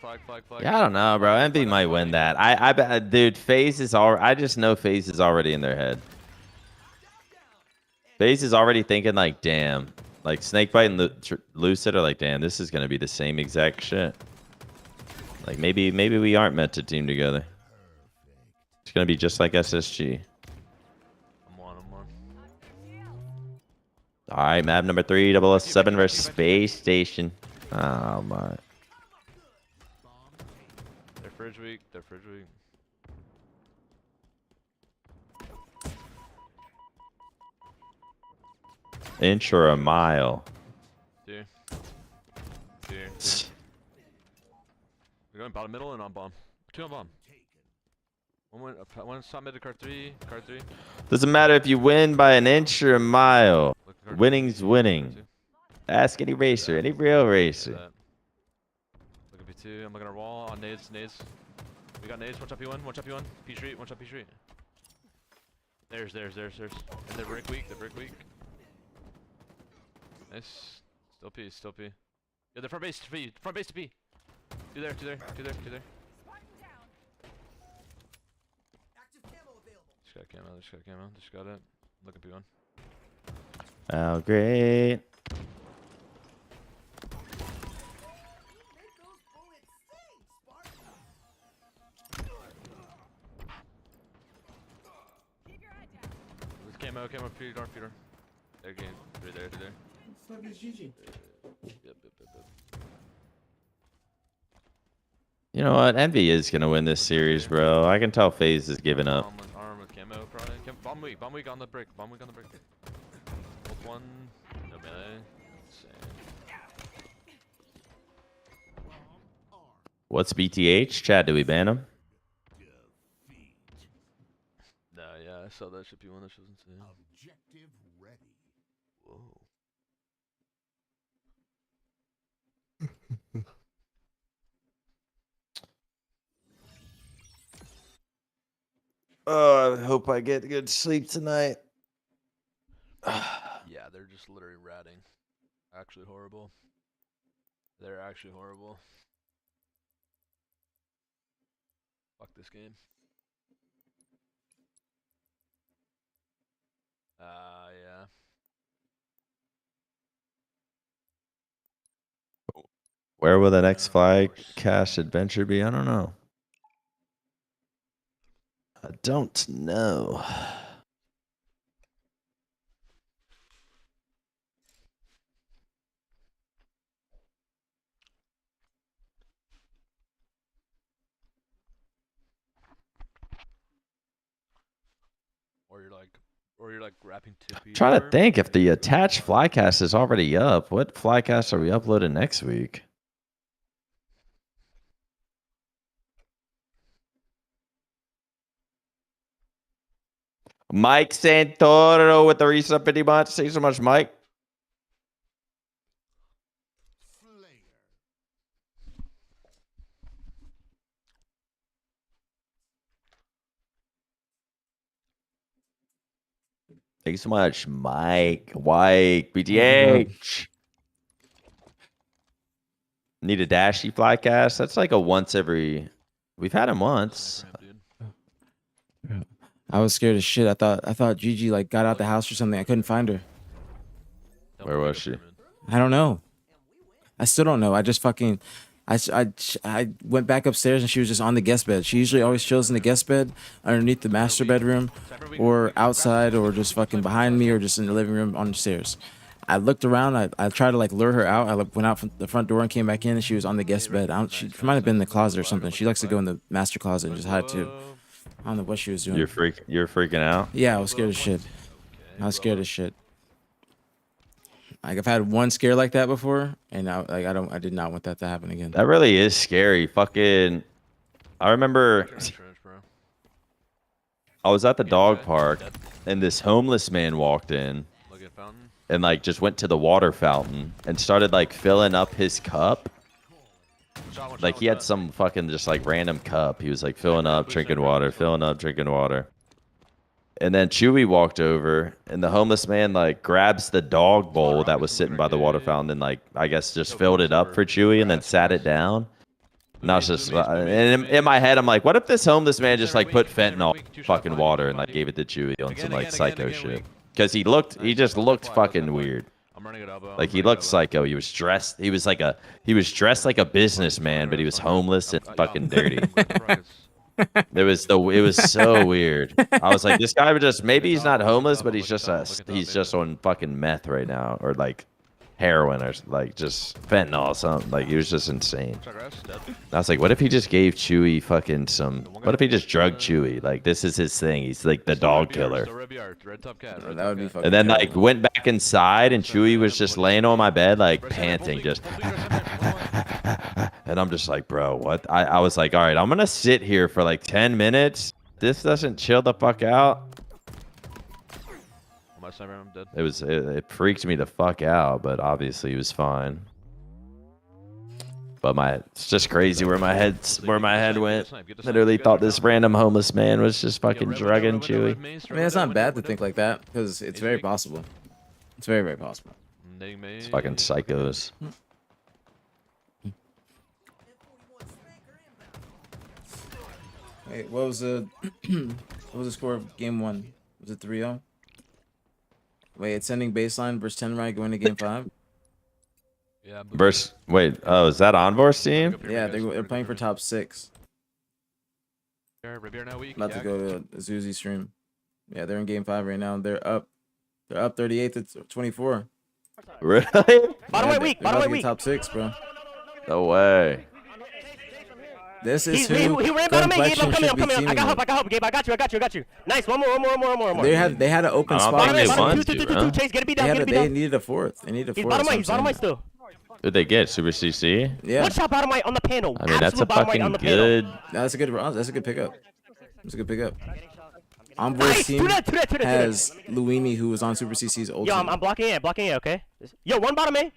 Flag. Yeah, I don't know, bro. MV might win that. I bet, dude. FaZe is all. I just know FaZe is already in their head. FaZe is already thinking like, damn, like Snakebite and Lucid are like, damn, this is gonna be the same exact shit. Like maybe we aren't meant to team together. It's gonna be just like SSG. I'm on. All right, map number 3007 versus Space Station. Oh my. They're fridge weak. Inch or a mile? Two. We're going bottom middle and on bomb. 2 on bomb. One shot mid to card 3. Doesn't matter if you win by an inch or a mile. Winning's winning. Ask any racer, any real racer. Look at P2. I'm looking at our wall on nades. We got nades. One shot P1. P street. One shot P street. There's. And they're brick weak. Nice. Still P. Yeah, they're front base to P. Two there, two there, two there, two there. Just got camo, just got camo, just got it. Look at P1. Oh, great. Camo, camo, Peter, Peter. There again, right there, right there. Fuck is GG. Yep. You know what? Envy is gonna win this series, bro. I can tell FaZe is giving up. Arm with camo, probably. Bomb weak on the brick, bomb weak on the brick. Both one, no melee. What's BtH? Chad, do we ban him? Nah, yeah, I saw that shit. P1, that shit was insane. Objective ready. Whoa. Oh, I hope I get good sleep tonight. Yeah, they're just literally ratting. Actually horrible. They're actually horrible. Fuck this game. Yeah. Where will the next fly cash adventure be? I don't know. I don't know. Or you're like wrapping Tippy. Trying to think if the attached flycast is already up. What flycast are we uploading next week? Mike Santoro with the resub pretty much. Thank you so much, Mike. Thank you so much, Mike. BtH. Need a dashy flycast? That's like a once every. We've had him once. I was scared as shit. I thought Gigi like got out the house or something. I couldn't find her. Where was she? I don't know. I still don't know. I just fucking, I went back upstairs and she was just on the guest bed. She usually always chills in the guest bed underneath the master bedroom, or outside, or just fucking behind me, or just in the living room on the stairs. I looked around. I tried to like lure her out. I went out from the front door and came back in, and she was on the guest bed. She might have been in the closet or something. She likes to go in the master closet and just hide too. I don't know what she was doing. You're freaking out? Yeah, I was scared as shit. I was scared as shit. Like I've had one scare like that before, and I did not want that to happen again. That really is scary. Fucking, I remember I was at the dog park, and this homeless man walked in, and like just went to the water fountain and started like filling up his cup. Like he had some fucking just like random cup. He was like filling up, drinking water, filling up, drinking water. And then Chewy walked over, and the homeless man like grabs the dog bowl that was sitting by the water fountain and like I guess just filled it up for Chewy and then sat it down. And I was just, and in my head I'm like, what if this homeless man just like put fentanyl in fucking water and like gave it to Chewy on some like psycho shit? Because he just looked fucking weird. Like he looked psycho. He was dressed like a businessman, but he was homeless and fucking dirty. It was so weird. I was like, this guy would just, maybe he's not homeless, but he's just on fucking meth right now, or like heroin, or like just fentanyl or something. Like he was just insane. I was like, what if he just gave Chewy fucking some? What if he just drugged Chewy? Like this is his thing. He's like the dog killer. That would be fucking. And then like went back inside, and Chewy was just laying on my bed like panting, just. And I'm just like, bro, what? I was like, all right, I'm gonna sit here for like 10 minutes. This doesn't chill the fuck out. It freaked me the fuck out, but obviously he was fine. But it's just crazy where my head went. Literally thought this random homeless man was just fucking drugging Chewy. I mean, it's not bad to think like that, because it's very possible. It's very, very possible. It's fucking psychos. Wait, what was the what was the score of game 1? Was it 3-0? Wait, it's sending baseline versus 10 right going to game 5. Yeah. Versus, wait, oh, is that Envor's team? Yeah, they're playing for top 6. Repair now week. About to go to Zuzi stream. Yeah, they're in game 5 right now. They're up 38 to 24. Really? Bottom right week. Bottom right week. Top 6, bro. No way. This is He ran bottom main. Gabe, I'm coming. I got help. Gabe, I got you. Nice. One more. They had an open I don't spot. think they Bottom won right, to, two. bro. Chase, get a beat down. They needed a fourth. They needed a He's fourth. bottom right. He's bottom right still. Who'd they get? Super CC? Yeah. One shot bottom right on the panel. I mean, that's a Absolute bottom right fucking on the good. That's a good pickup. That's a good pickup. Envoy's Nice. team Do that. has Luini, who was on Super CC's old Yo, team. I'm blocking it, okay? Yo, one bottom main.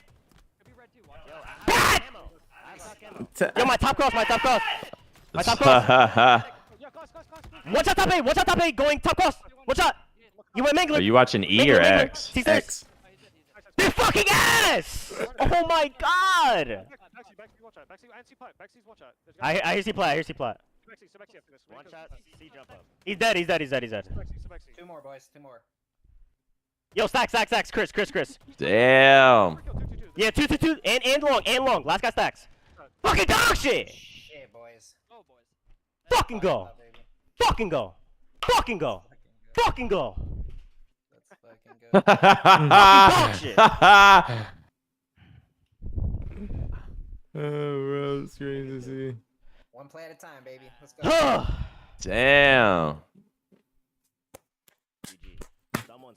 Yo, my top cross. My top cross. Watch out top A, going top cross. Watch out. You went Mangler. Are you watching E or X? X. They're fucking ass! Oh my god! I hear C plot. One shot, C jump up. He's dead. Two more, boys. Two more. Yo, stacks. Chris. Damn. Yeah, two. And long. Last guy stacks. Fucking dog shit! Shit, boys. Fucking go! Fucking go! Let's fucking go. Dog shit! Oh, bro, it's crazy to see. One play at a time, baby. Let's go. Damn.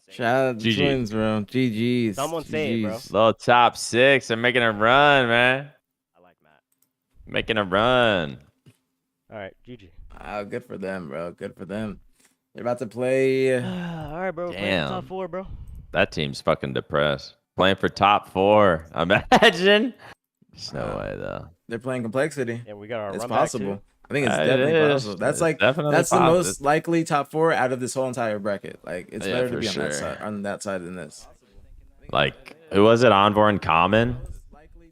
Shout out to GG. Twins, bro. GG's. Someone say it, bro. Little top 6. They're making a run, man. I like Matt. Making a run. Alright, GG. Oh, good for them, bro. Good for them. They're about to play. Alright, bro. Damn. Top 4, bro. That team's fucking depressed. Playing for top 4. Imagine. There's no way, though. They're playing complexity. Yeah, we got our It's run back, possible. too. I think it's It definitely is. possible. That's It's like definitely that's the possible. most likely top 4 out of this whole entire bracket. Like it's Yeah, better to for be sure. on that side than this. Like, who was it? Envor and Common?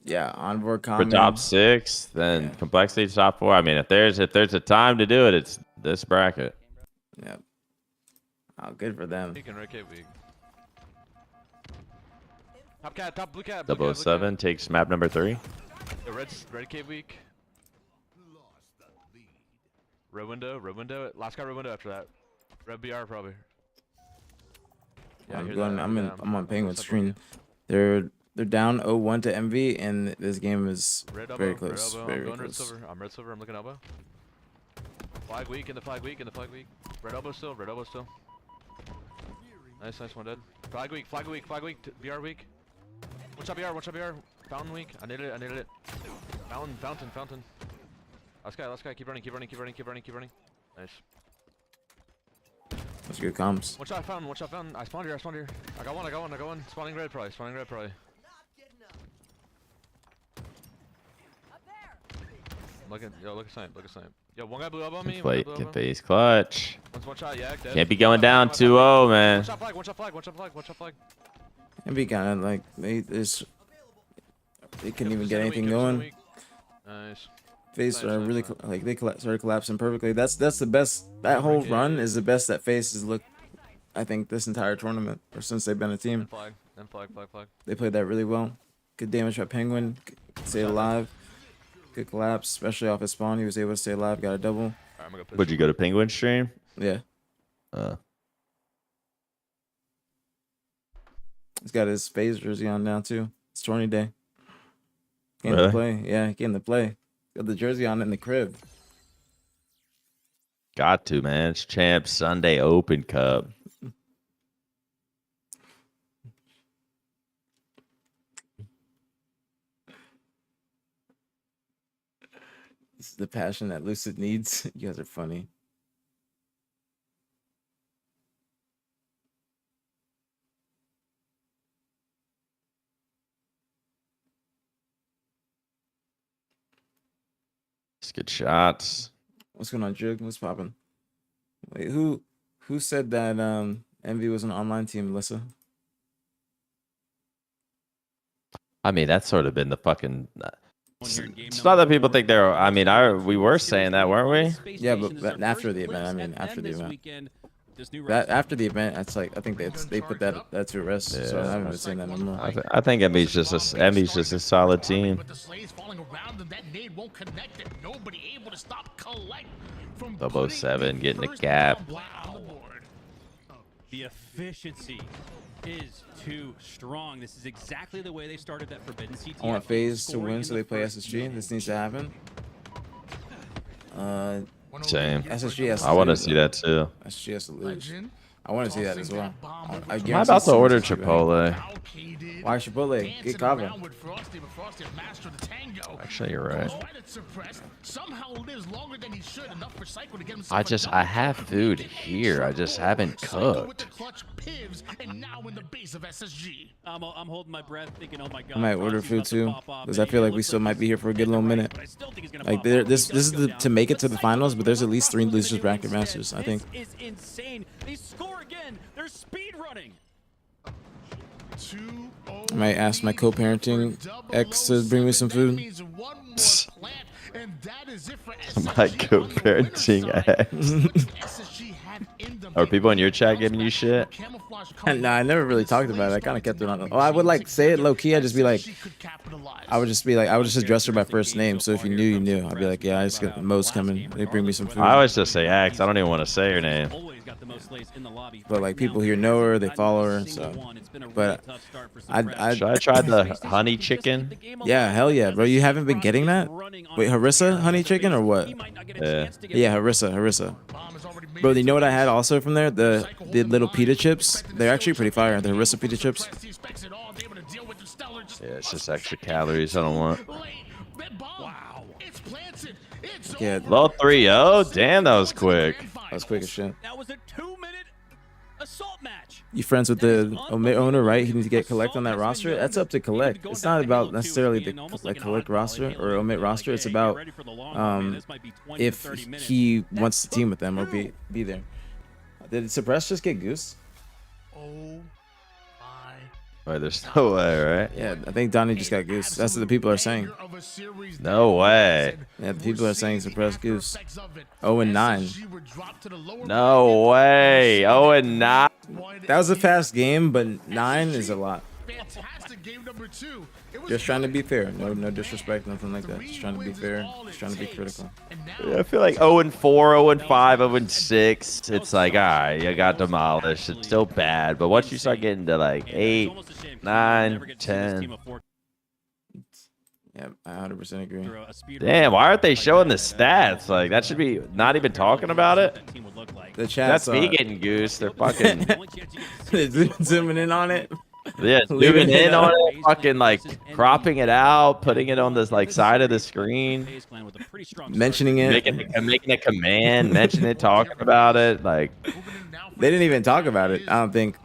Yeah, Envor For Common. top 6, then complexity top 4. I mean, if there's a time to do it, it's this bracket. Yep. Oh, good for them. Week and red cape week. Top cat, top blue cat. 007 takes map number 3. The red cape week. Red window. Last guy red window after that. Red BR probably. Yeah, I hear that, I hear that. I'm on Penguin screen. They're down 0-1 to MV, and this game is Red elbow, very close. Red elbow. Very, I'm very going red close. silver. I'm red silver. I'm looking elbow. Flag week in the flag week. Red elbow still. Nice one dead. Flag week. BR week. One shot BR. Fountain week. I needed it. Fountain. Last guy. Keep running. Nice. That's good comms. One shot fountain. I spawned here. I got one. Spawning red probably. Look at snipe. Yo, one guy blew up on me. Wait, can face clutch. One shot, yeah. Dead. Can't be going down 2-0, man. One shot flag. MV kind of like they couldn't even get anything going. Nice. FaZe are really like they started collapsing perfectly. That's the best. That whole run is the best that FaZe has looked. I think this entire tournament or since they've been a team. Flag. They played that really well. Good damage by Penguin. Stay alive. Good collapse, especially off his spawn. He was able to stay alive. Got a double. Would you go to Penguin stream? Yeah. He's got his FaZe jersey on now too. It's tourney day. Came to play. Yeah, he came to play. Got the jersey on in the crib. Got to, man. It's Champ Sunday Open Cup. This is the passion that Lucid needs. You guys are funny. It's good shots. What's going on, Jug? What's popping? Wait, who said that Envy was an online team, Melissa? I mean, that's sort of been the fucking It's not that people think they're. I mean, we were saying that, weren't we? Yeah, but after the event, I mean, after the event. That after the event, it's like I think they put that to rest. So I haven't been saying that no more. I think Envy's just a solid team. But the slaves falling around and that nade won't connect it. Nobody able to stop collect from 007 getting the gap. The efficiency is too strong. This is exactly the way they started that Forbidden CT. I want FaZe to win, so they play SSG. This needs to happen. Same. SSG has to I want to lose, see though. that too. SSG has to lose. I want to see that as well. I'm about to order Chipotle. Why Chipotle? Get Kava. Actually, you're right. I have food here. I just haven't cooked. I'm holding my breath, thinking, oh my god. I might order food too, because I feel like we still might be here for a good little minute. Like this is to make it to the finals, but there's at least 3 losers bracket masters. I think. This is insane. They score again. They're speed running. I might ask my co-parenting ex to bring me some food. My co-parenting ex. Are people in your chat giving you shit? Nah, I never really talked about it. I kind of kept it on. Oh, I would like say it low key. I'd just be like, I would just address her by first name. So if you knew, you knew. I'd be like, yeah, I just got Mo's coming. They bring me some food. I always just say X. I don't even want to say her name. But like people here know her, they follow her. So, but Should I try the honey chicken? Yeah, hell yeah, bro. You haven't been getting that? Wait, harissa honey chicken or what? Yeah, harissa. Bro, you know what I had also from there? The little pita chips. They're actually pretty fire. The harissa pita chips. Yeah, it's just extra calories. I don't want. Yeah. Low 3-0. Damn, that was quick. That was quick as shit. That was a 2-minute assault match. You friends with the owner, right? He needs to get collect on that roster. That's up to collect. It's not about necessarily the collect roster or omit roster. It's about if he wants to team with them or be there. Did Suppress just get goose? Wait, there's no way, right? Yeah, I think Donnie just got goose. That's what the people are saying. No way. Yeah, the people are saying Suppress goose. 0-9. No way. 0-9. That was a fast game, but 9 is a lot. Just trying to be fair. No disrespect, nothing like that. Just trying to be fair. Just trying to be critical. Yeah, I feel like 0-4, 0-5, 0-6. It's like, all right, you got demolished. It's still bad, but once you start getting to like 8, 9, 10. Yeah, I 100% agree. Damn, why aren't they showing the stats? Like, that should be not even talking about it. The chat. That's me getting goose. They're fucking zooming in on it. Yeah, zooming in on it, fucking like cropping it out, putting it on this like side of the screen, mentioning it, making a command, mention it, talking about it. Like they didn't even talk about it. I don't think.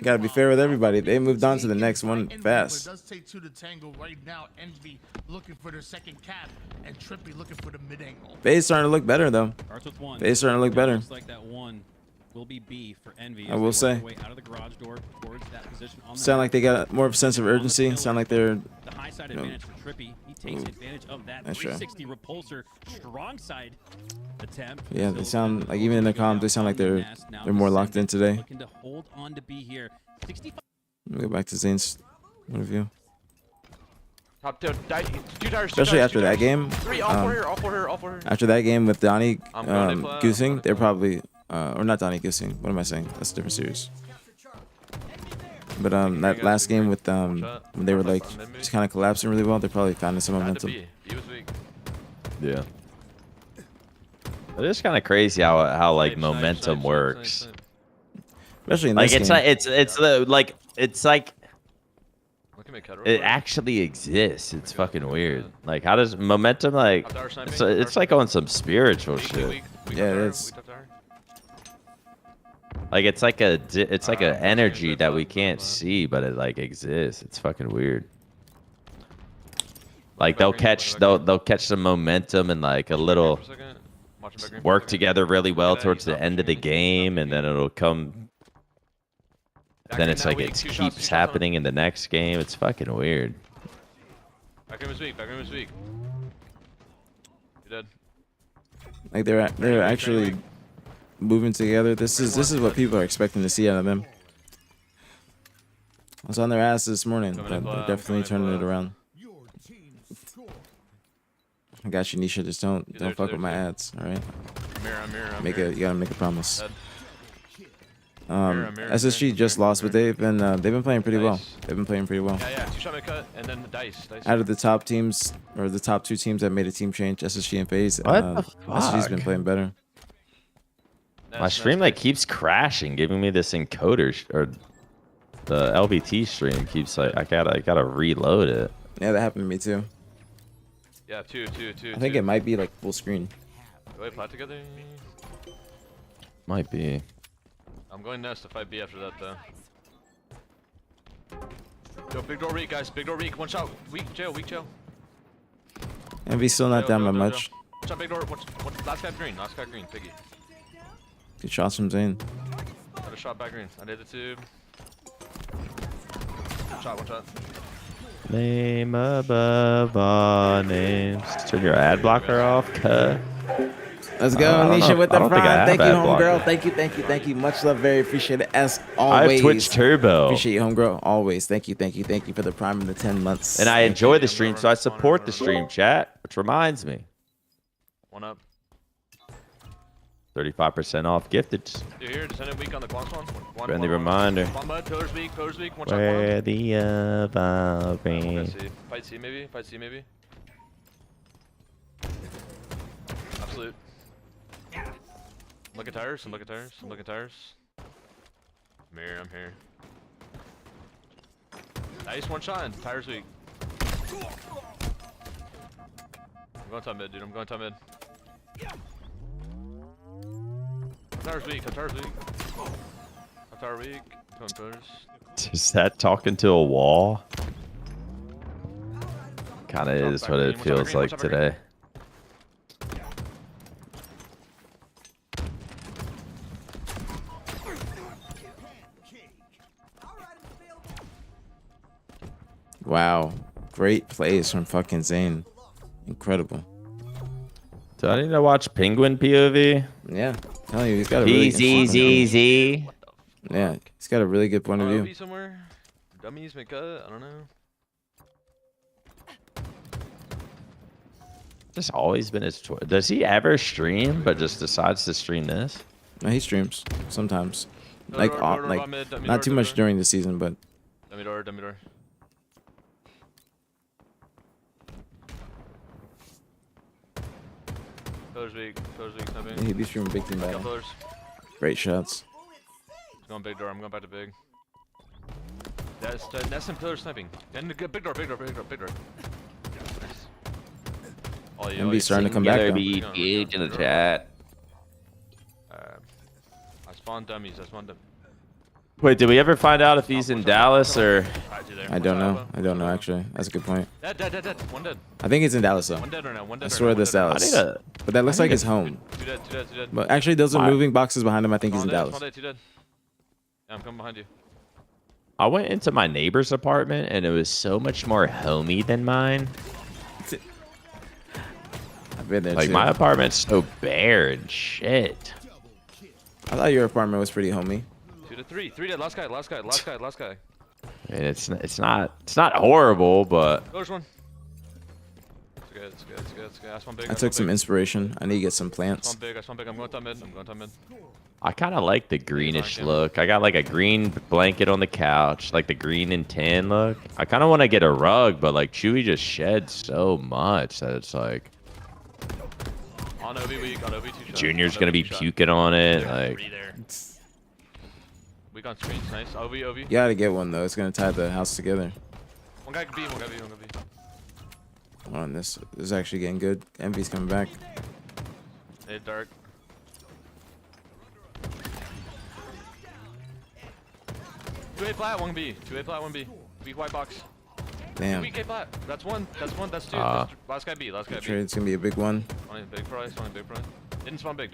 Gotta be fair with everybody. They moved on to the next one fast. It does take 2 to tango right now. Envy looking for their second cap and Trippy looking for the mid angle. FaZe starting to look better though. FaZe starting to look better. Like that one will be B for Envy. I will say. Out of the garage door towards that position on Sound like they got more of a sense of urgency. Sound like they're. The high side advantage for Trippy. He takes advantage of that 360 repulsor strong side attempt. Yeah, they sound like even in the comms, they sound like they're more locked in today. Looking to hold on to be here. 65. Let me go back to Zane's point of view. Top 2 tires. Especially after that game. Three, all four here, all four here, all four here. After that game with Donnie goosing, they're probably or not Donnie goosing. What am I saying? That's a different series. But that last game with when they were like just kind of collapsing really well, they're probably finding some momentum. Yeah. It is kind of crazy how like momentum works. Especially in like this game. It's like It it actually exists. It's fucking weird. Like, how does momentum, like, it's like on some spiritual shit. Yeah, it is. Like, it's like an energy that we can't see, but it like exists. It's fucking weird. Like they'll catch the momentum and like a little work together really well towards the end of the game, and then it'll come. Then it's like it keeps happening in the next game. It's fucking weird. Back room is weak. Back room is weak. You're dead. Like they're actually moving together. This is what people are expecting to see out of them. I was on their ass this morning, but they're definitely turning it around. I got you, Nisha. Just don't fuck with my ads, all right? You gotta make a promise. SSG just lost, but they've been playing pretty well. They've been playing pretty well. Yeah. 2-shot mid cut and then the dice. Out of the top teams, or the top 2 teams that made a team change, SSG and FaZe, SSG's been playing better. My stream like keeps crashing, giving me this encoder or the LBT stream keeps like I gotta reload it. Yeah, that happened to me too. Yeah, two. I think it might be like full screen. Do we play together? Might be. I'm going nest to fight B after that though. Yo, big door weak, guys. Big door weak. One shot. Weak jail. Envy's still not down by much. One shot big door. Last guy green. Piggy. Good shots from Zane. Got a shot back green. I did the tube. One shot. Name above all names. Turn your ad blocker off, cut. Let's go, Nisha with the prime. Thank you, homegirl. Thank you. Much love, very appreciate it. As always. I have Twitch Turbo. Appreciate you, homegirl. Always. Thank you for the prime and the 10 months. And I enjoy the stream, so I support the stream, chat. Which reminds me. One up. 35% off gifted. You're here. Descendant weak on the clock one. Friendly reminder. One mud. Pillars weak. One shot. Where the evolving. Fight C maybe. Absolute. Look at tires. Mirror, I'm here. Nice one shot. Tires weak. I'm going top mid, dude. Tires weak. Tire weak. Come pillars. Is that talking to a wall? Kinda is what it feels like today. Wow. Great plays from fucking Zane. Incredible. Do I need to watch Penguin POV? Yeah. I'm telling you, he's got a really PZZZ. Yeah, he's got a really good point of view. Somewhere. Dummies make cut. I don't know. Just always been his choice. Does he ever stream, but just decides to stream this? No, he streams sometimes. Not too much during the season, but. Dummy door. Pillars weak. Yeah, he'd be streaming big team battle. Great shots. Going big door. I'm going back to big. That's nest and pillar sniping. And big door. MB starting to come back though. BtH in the chat. I spawned dummies. Wait, did we ever find out if he's in Dallas or? I don't know actually. That's a good point. Dead. One dead. I think it's in Dallas though. One dead right now. I swear this Dallas. But that looks like his home. Two dead. But actually, those are moving boxes behind him. I think he's in Dallas. Two dead. Yeah, I'm coming behind you. I went into my neighbor's apartment and it was so much more homey than mine. I've been there like too. my apartment's so bare and shit. I thought your apartment was pretty homey. 2 to 3. 3 dead. Last guy. I mean, it's not horrible, but. There's one. It's good. I took some inspiration. I need to get some plants. I spawn big. I'm going top mid. I kind of like the greenish look. I got like a green blanket on the couch, like the green and tan look. I kind of want to get a rug, but like Chewy just sheds so much that it's like. On OB weak. Junior's gonna be puking on it. Like. Weak on screens. Nice. OB. You gotta get one though. It's gonna tie the house together. One guy B. Hold on, this is actually getting good. Envy's coming back. Hey, dark. Two A flat, 1B. 2A flat, 1B. Weak white box. Damn. Weak A flat. That's one. That's two. Last guy B. Trade's gonna be a big one. Only big price. Didn't spawn big.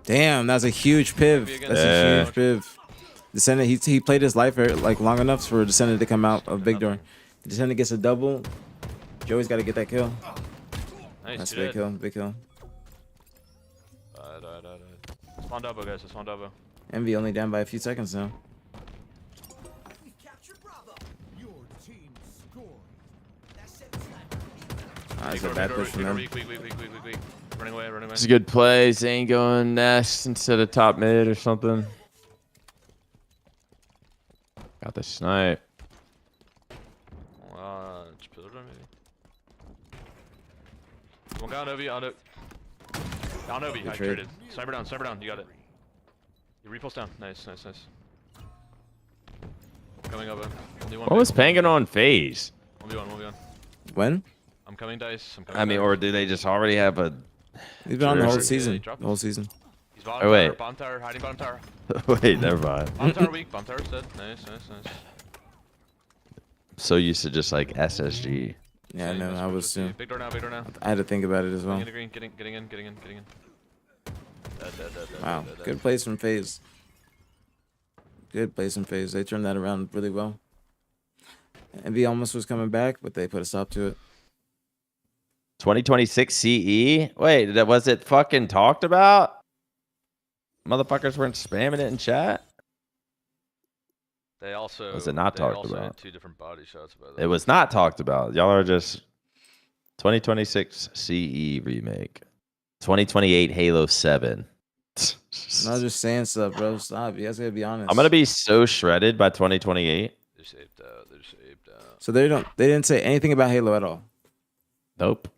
Damn, that's a huge piv. That's a huge piv. Descendant, he played his life like long enough for Descendant to come out of Big Door. Descendant gets a double. Joey's got to get that kill. Nice, That's you big did. kill, big kill. Spawn double, guys. Spawn double. Envy only down by a few seconds now. That's a bad push from them. Weak. Running away. It's a good play. Zane going next instead of top mid or something. Got the snipe. Just pillar maybe. One guy on Ovi. On Ovi. I traded. Sniper down. You got it. Your repulse down. Nice. Coming up. What was Penguin on phase? 1v1. When? I'm coming, Dice. I mean, or do they just already have a... He's been on the whole season. The whole season. He's bottom tower, bottom tower, hiding bottom tower. Wait, never mind. Bottom tower weak, bottom tower dead. Nice. So used to just like SSG. Yeah, I know. I was too. Big door now. I had to think about it as well. Getting in. Dead. Wow, good plays from FaZe. Good plays from FaZe. They turned that around really well. Envy almost was coming back, but they put a stop to it. 2026 CE? Wait, was it fucking talked about? Motherfuckers weren't spamming it in chat? They also... Was it not talked about? Had 2 different body shots about that. It was not talked about. Y'all are just... 2026 CE remake. 2028 Halo 7. I'm not just saying stuff, bro. Stop. You guys gotta be honest. I'm gonna be so shredded by 2028. They're saved out. So they didn't say anything about Halo at all. Nope.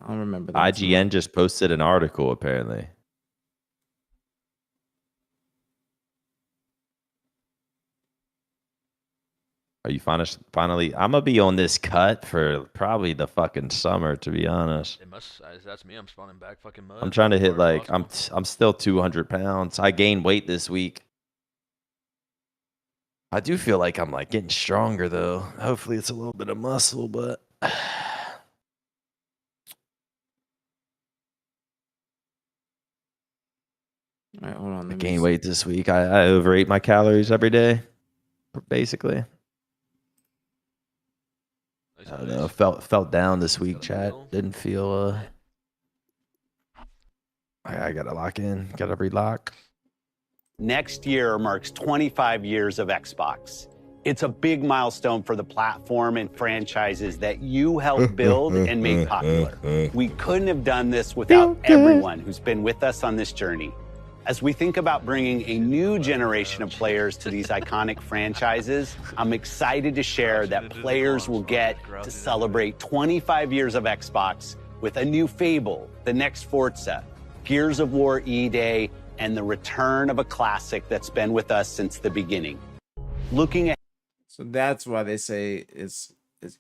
I don't remember that. IGN just posted an article apparently. Are you finally? I'm gonna be on this cut for probably the fucking summer, to be honest. It must. That's me. I'm spawning back fucking mud. I'm trying to hit like I'm still 200 pounds. I gained weight this week. I do feel like I'm like getting stronger though. Hopefully it's a little bit of muscle, but All right, hold on. I gained weight this week. I overate my calories every day, basically. I don't know. Felt down this week, chat. Didn't feel. I gotta lock in. Gotta relock. Next year marks 25 years of Xbox. It's a big milestone for the platform and franchises that you helped build and make popular. We couldn't have done this without everyone who's been with us on this journey. As we think about bringing a new generation of players to these iconic franchises, I'm excited to share that players will get to celebrate 25 years of Xbox with a new Fable, the next Forza, Gears of War E-Day, and the return of a classic that's been with us since the beginning. Looking at... So that's why they say it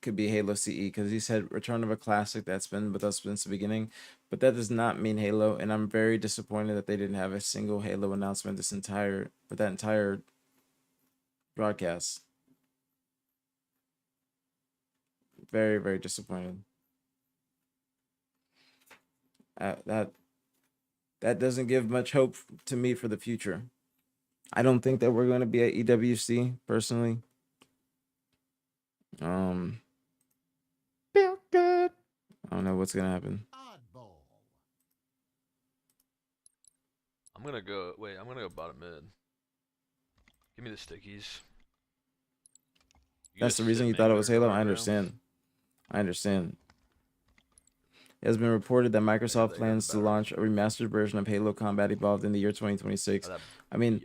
could be Halo CE, because he said return of a classic that's been with us since the beginning. But that does not mean Halo, and I'm very disappointed that they didn't have a single Halo announcement for that entire broadcast. Very, very disappointed. That doesn't give much hope to me for the future. I don't think that we're going to be at EWC personally. Feel good. I don't know what's gonna happen. I'm gonna go. Wait, I'm gonna go bottom mid. Give me the stickies. That's the reason you thought it was Halo? I understand. It has been reported that Microsoft plans to launch a remastered version of Halo Combat Evolved in the year 2026. I mean,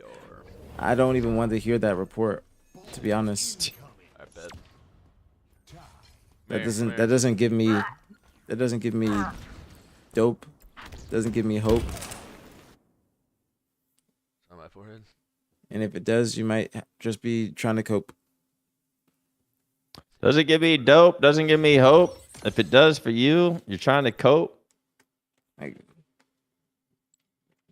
I don't even want to hear that report, to be honest. I bet. That doesn't give me dope. Doesn't give me hope. On my forehead. And if it does, you might just be trying to cope. Doesn't give me dope. Doesn't give me hope. If it does for you, you're trying to cope.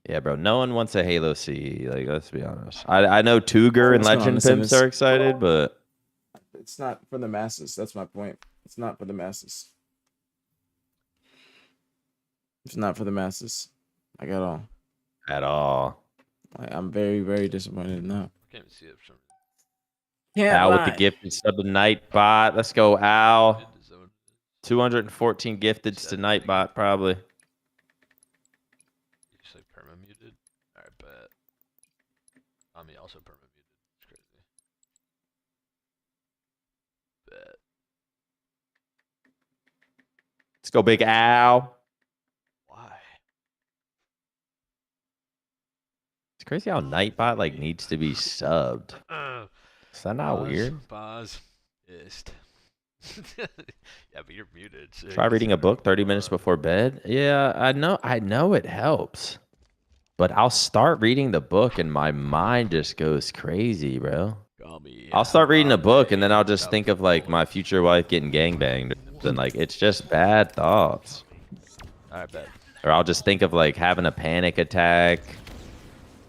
Yeah, bro. No one wants a Halo CE. Like, let's be honest. I know Tuger and Legend Pimps are excited, but it's not for the masses. That's my point. It's not for the masses. It's not for the masses. Like at all. At all. Like, I'm very, very disappointed in that. Can't even see it for some Can't Al with the lie. gifted sub to Nightbot. Let's go, Al. 214 gifteds to Nightbot, probably. Just like perma muted. Alright, bet. I mean, also perma muted. It's crazy. Bet. Let's go, Big Al. Why? It's crazy how Nightbot like needs to be subbed. Is that not weird? Pause. Ist. Yeah, but you're muted. So Try reading a book 30 minutes before bed. Yeah, I know it helps. But I'll start reading the book and my mind just goes crazy, bro. I'll start reading a book and then I'll just think of like my future wife getting gangbanged. And like it's just bad thoughts. Alright, bet. Or I'll just think of like having a panic attack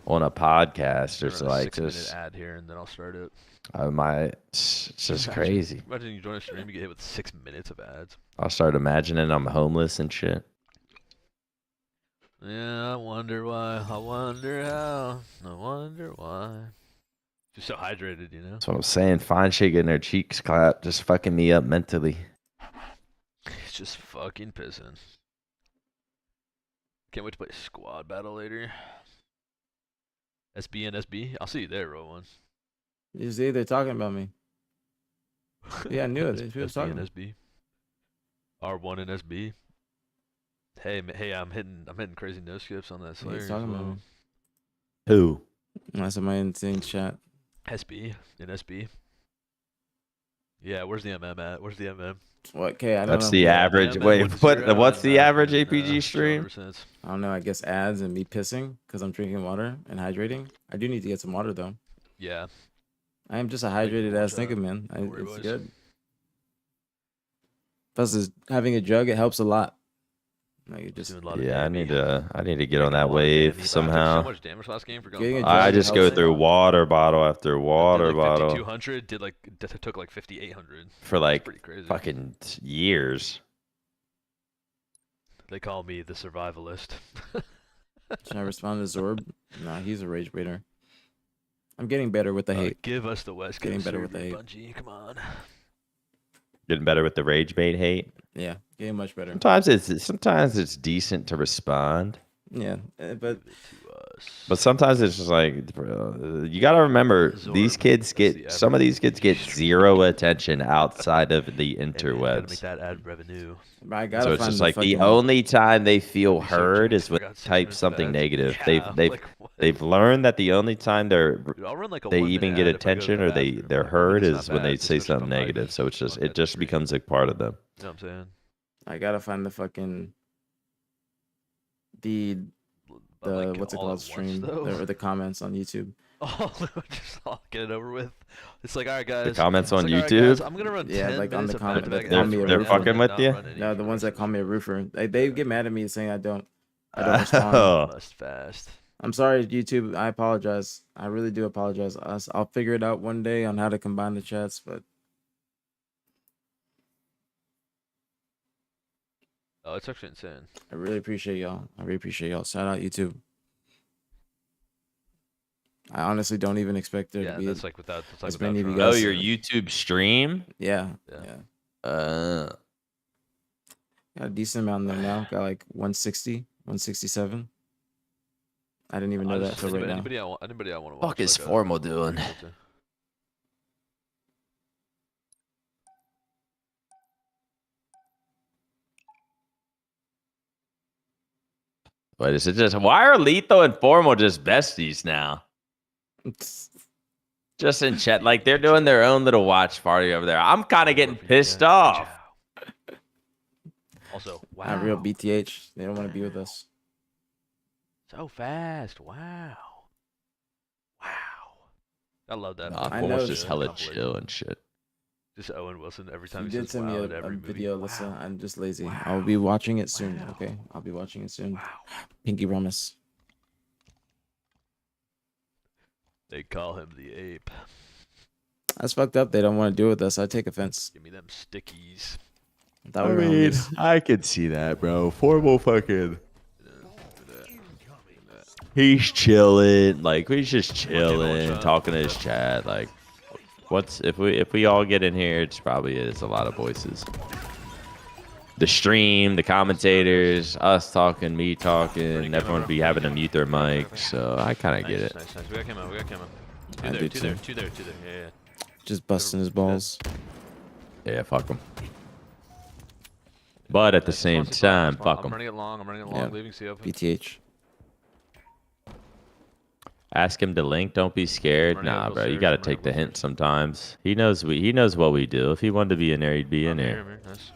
on a podcast or so, like just ad here and then I'll start it. It's just crazy. Imagine you join a stream, you get hit with 6 minutes of ads. I'll start imagining I'm homeless and shit. Yeah, I wonder why. I wonder how. I wonder why. Just so hydrated, you know? That's what I'm saying. Fine shit getting her cheeks clapped, just fucking me up mentally. He's just fucking pissing. Can't wait to play squad battle later. SB and SB. I'll see you there, Rowan. You see, they're talking about me. Yeah, I knew it. He was SB talking. and SB. R1 and SB. Hey, I'm hitting crazy no skips on that Slayer. He's talking about me. Who? That's my insane chat. SB and SB. Yeah, where's the MM at? Where's the MM? What? Okay, I don't know. That's the average. Wait, what's the average APG stream? I don't know. I guess ads and me pissing because I'm drinking water and hydrating. I do need to get some water though. Yeah. I am just a hydrated ass nigga, man. It's good. Plus, having a jug, it helps a lot. Like it just. Yeah, I need to get on that wave somehow. So much damage last game for I just go through water bottle after water bottle 5200 took like 5800 for like pretty crazy. Fucking years. They call me the survivalist. Should I respond to Zorb? Nah, he's a rage baiter. I'm getting better with the hate. Give us the West Coast. Getting better with the server, hate. Bungie, come on. Getting better with the rage bait hate. Yeah, getting much better. Sometimes it's decent to respond. Yeah, but sometimes it's just like, bro, you gotta remember these kids some of these kids get zero attention outside of the interwebs. Make that ad revenue. So it's just like the only time they feel heard is when they type something negative. They've learned that the only time they even get attention or they're heard is when they say something negative. So it just becomes a part of them. You know what I'm saying? I gotta find the fucking the what's it called stream or the comments on YouTube. Oh, just get it over with. It's like, all right, guys. The comments on like, YouTube. Right, guys, I'm gonna run. Yeah, 10 like on the comment. They're fucking with you. No, the ones that call me a roofer. They get mad at me saying I don't respond. Must fast. I'm sorry, YouTube. I apologize. I really do apologize. I'll figure it out one day on how to combine the chats, but. Oh, it's actually insane. I really appreciate y'all. Shout out YouTube. I honestly don't even expect there to be. That's like without. That's like as many of you Oh, guys. your YouTube stream? Yeah. Got a decent amount there now. Got like 160, 167. I didn't even know that till right now. Anybody I want to watch. Fuck is Formal doing? Wait, is it just why are Lethal and Formal just besties now? Just in chat, like they're doing their own little watch party over there. I'm kind of getting pissed off. Also, wow. Not real BtH. They don't want to be with us. So fast. Wow. I love that. Formal's just hella chill and shit. Just Owen Wilson every time You he did says send me wow a at every movie. video, Alyssa. I'm just lazy. I'll be watching it soon. Okay, I'll be watching it soon. Pinky promise. They call him the ape. That's fucked up. They don't want to do it with us. I take offense. Give me them stickies. I mean, I could see that, bro. Formal fucking. He's chilling. Like, he's just chilling, talking to his chat. Like, what's if we all get in here? It's probably it's a lot of voices. The stream, the commentators, us talking, me talking, everyone would be having to mute their mic. So I kind of get it. Nice. We got camo. We got camo. I do too. Two there. Yeah. Just busting his balls. Yeah, fuck him. But at the same time, fuck him. I'm running it long. Yeah. Leaving C open. BtH. Ask him to link. Don't be scared. Nah, bro. You gotta take the hint sometimes. He knows what we do. If he wanted to be in there, he'd be in there. Nice.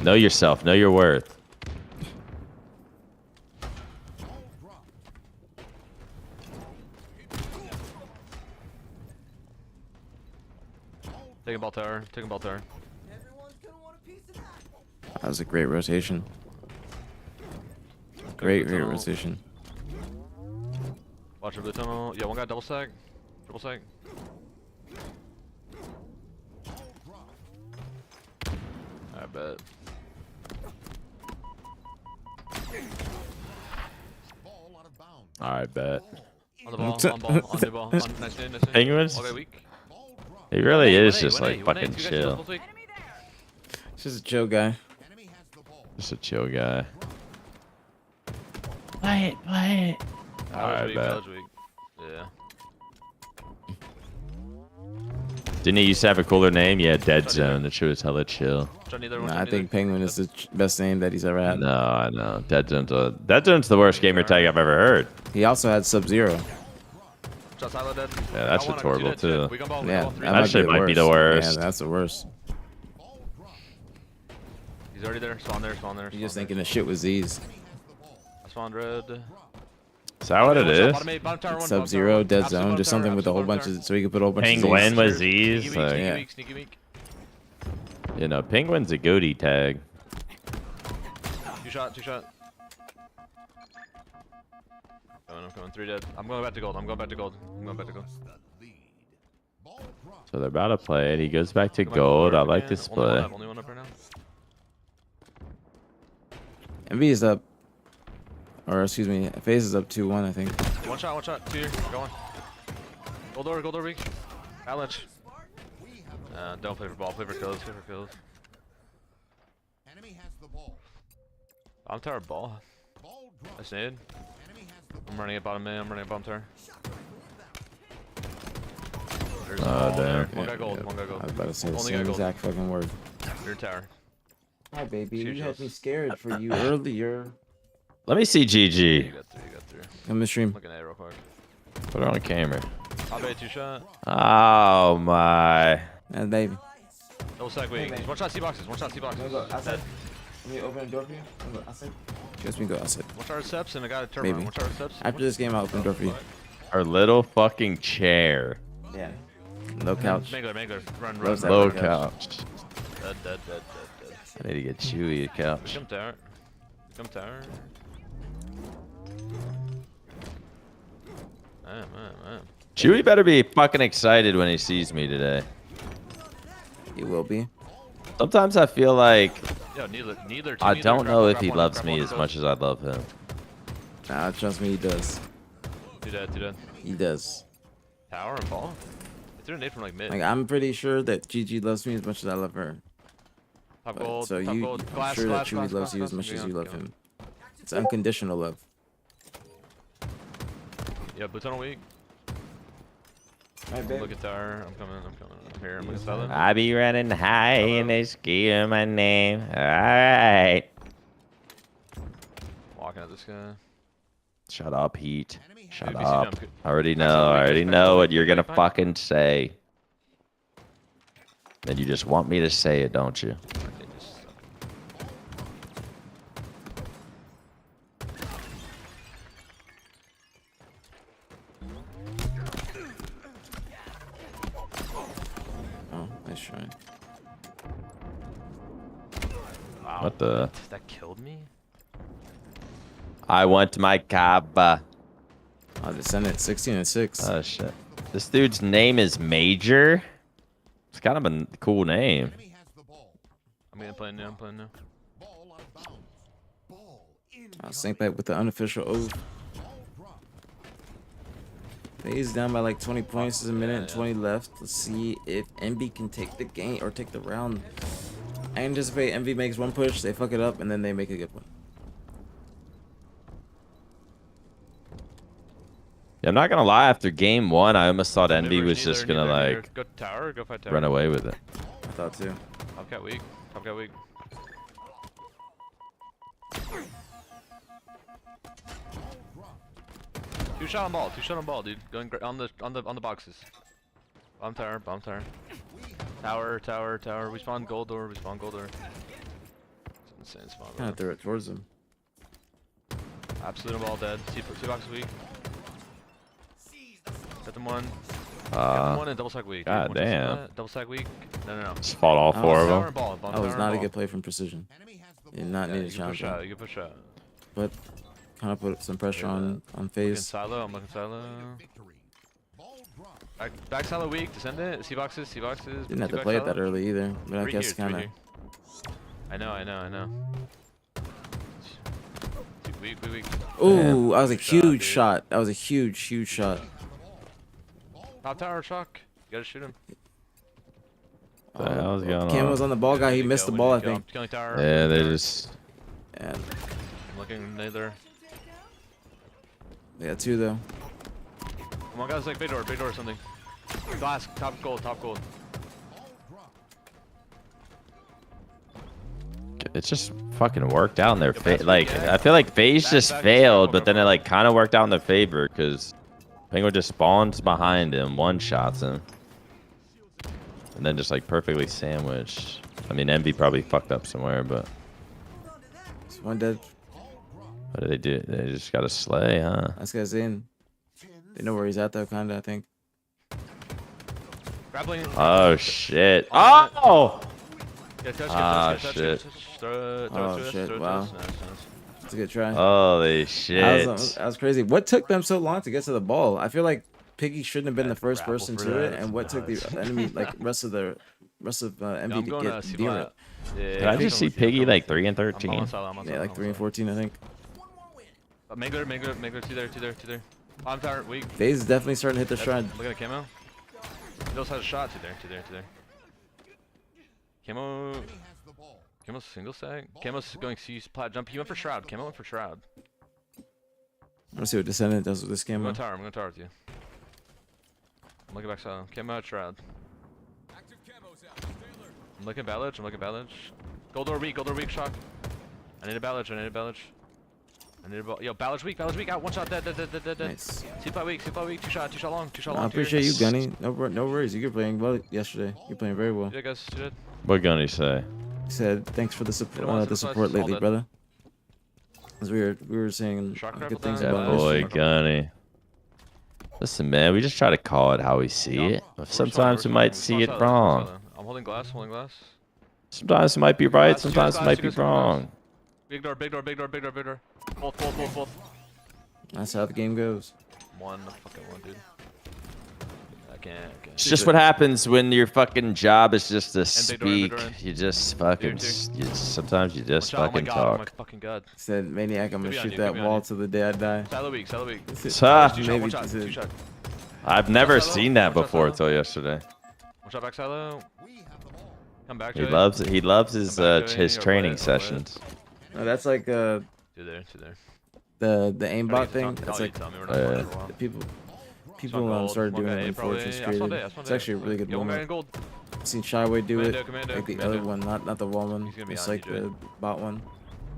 Know yourself. Know your worth. Taking ball tower. That was a great rotation. Great rotation. Watch the blue tunnel. Yeah, one guy double stack. Triple stack. I bet. I bet. On the ball. On the ball. Nice name. Penguins? Okay, weak. He really is just like fucking chill. He's just a chill guy. Just a chill guy. Play it. Alright, bet. Yeah. Didn't he used to have a cooler name? Yeah, Dead Zone. That shit was hella chill. Nah, I think Penguin is the best name that he's ever had. No, I know. Dead Zone's the worst gamer tag I've ever heard. He also had Sub-Zero. Yeah, that shit's horrible too. Yeah, that shit might be the worst. Yeah, that's the worst. He's already there. Spawn there. You're just thinking the shit was Z's. Spawn red. Is that what it is? Sub-Zero, Dead Zone, just something with a whole bunch of, so you could put a whole bunch Penguin of was Z's. Like, yeah. Sneaky weak. You know, Penguin's a goatee tag. Two shot. I'm coming. 3 dead. I'm going back to gold. So they're about to play it. He goes back to gold. I like this play. Only one up right now. MV is up. Or excuse me, FaZe is up 2-1, I think. One shot. 2 here. Going. Gold door weak. Avalanche. Don't play for ball. Play for kills. I'm tired ball. I snade. I'm running at bottom mid. I'm running at bottom tower. Damn. One guy gold. I was about to say the same exact fucking word. Your tower. Hi, baby. You had me scared for you earlier. Let me see GG. You got through. Come to stream. Looking at it real quick. Put her on camera. I'll bet 2 shot. Oh my. And baby. Double stack weak. One shot C boxes. Outside. Let me open the door for you. Outside. Just me go outside. One shot steps and I got a turbo. Maybe. One shot steps. After this game, I'll open the door for you. Her little fucking chair. Yeah. Low couch. Mangler. Run. Low Low couch. Dead. I need to get Chewy a couch. Come tower. Man. Chewy better be fucking excited when he sees me today. He will be. Sometimes I feel like Yo, neither I don't know if he loves me as much as I love him. Nah, trust me, he does. Do that. He does. Tower and ball. They threw a nade from like mid. Like, I'm pretty sure that GG loves me as much as I love her. Top But, gold. so top you, gold. I'm Glass, sure glass, that Chewy glass, loves glass, you as glass. much as Yeah, you love okay. him. It's unconditional love. Yeah, blue tunnel weak. Alright, babe. Look at tower. I'm coming. I'm here. I'm gonna sell it. I be running high and they scream my name. Alright. Walking at this guy. Shut up, Heat. Shut VC up. jump. I already know what you're gonna fucking say. And you just want me to say it, don't you? Oh, nice try. Wow. What the? That killed me? I want my Kaba. Oh, they sent it 16-6. Oh shit. This dude's name is Major. It's kind of a cool name. I'm playing now. I'll sync back with the unofficial oath. He's down by like 20 points. There's a minute and 20 left. Let's see if Envy can take the game or take the round. I anticipate Envy makes one push, they fuck it up, and then they make a good one. Yeah, I'm not gonna lie. After game 1, I almost thought Envy was just gonna like go tower, go fight tower. run away with it. I thought too. Top cat weak. Top cat weak. Two shot on ball, dude. Going on the boxes. Bomb tower, bomb tower. Tower. We spawn gold door, It's insane spawn. Kind of threw it towards him. Absolute ball dead. Two box weak. Got them one. One and double stack weak. God damn. Double stack weak. No. Just fought all 4 of them. That was not a good play from Precision. You did not need a challenge. You can push out. But kind of put some pressure on FaZe. I'm looking silo. Back silo weak. Descend it. C boxes. Didn't have to play it that early either. But I guess kind of. I know. Weak. Ooh, that was a huge shot. That was a huge shot. Top tower shock. You gotta shoot him. What the hell was going on? Cam was on the ball guy. He missed the ball, I think. Yeah, they just. And I'm looking neither. they got 2 though. Come on, guys, like big door or something. Glass, top gold. It just fucking worked out in their favor. Like, I feel like FaZe just failed, but then it like kind of worked out in their favor because Penguin just spawns behind him, one-shots him, and then just like perfectly sandwiched. I mean, Envy probably fucked up somewhere, but It's one dead. what did they do? They just got to slay, huh? This guy's in. They know where he's at though, kinda, I think. Grappling. Oh shit! Oh! Touch, shit! Oh shit! Wow. That's a good try. Holy shit! That was crazy. What took them so long to get to the ball? I feel like Piggy shouldn't have been the first person to it, and what took the enemy, like rest of Envy to get near it. Did I just see Piggy like 3 and 13? Yeah, like 3 and 14, I think. Mangler, two there. I'm tired, weak. FaZe is definitely starting to hit the stride. Look at the camo. He also has a shot. Two there. Camo's single stack. Camo's going to use plat jump. He went for shroud. Camo went for shroud. Let's see what Descendant does with this camo. I'm going to tower with you. I'm looking back side. Camo at shroud. I'm looking ballage. Gold door weak, shock. I need a ballage. Yo, ballage weak, out. One shot, dead. Nice. Super weak, two shot long. I appreciate you, Gunny. No worries. You're playing well yesterday. You're playing very well. Yeah, guys, you did. What Gunny say? He said, "Thanks for the support lately, brother." As we were saying good things That about boy Gunny. Listen, man, we just try to call it how we see it. Sometimes we might see it wrong. I'm holding glass. Sometimes it might be right. Sometimes it might be wrong. Big door. Both. That's how the game goes. One, dude. I can't. It's just what happens when your fucking job is just to speak. You just fucking. Sometimes you just fucking talk. Oh my fucking god. Said Maniac, I'm gonna shoot that wall till the day I die. Silo weak. Maybe Two shot. I've never seen that before until yesterday. One shot back silo. Come back. He loves his training sessions. No, that's like Two there. the aimbot thing. That's like the people started doing it when Forge was created. It's actually a really good moment. I've seen Shyway do it, like the other one, not the wall one. It's like the bot one.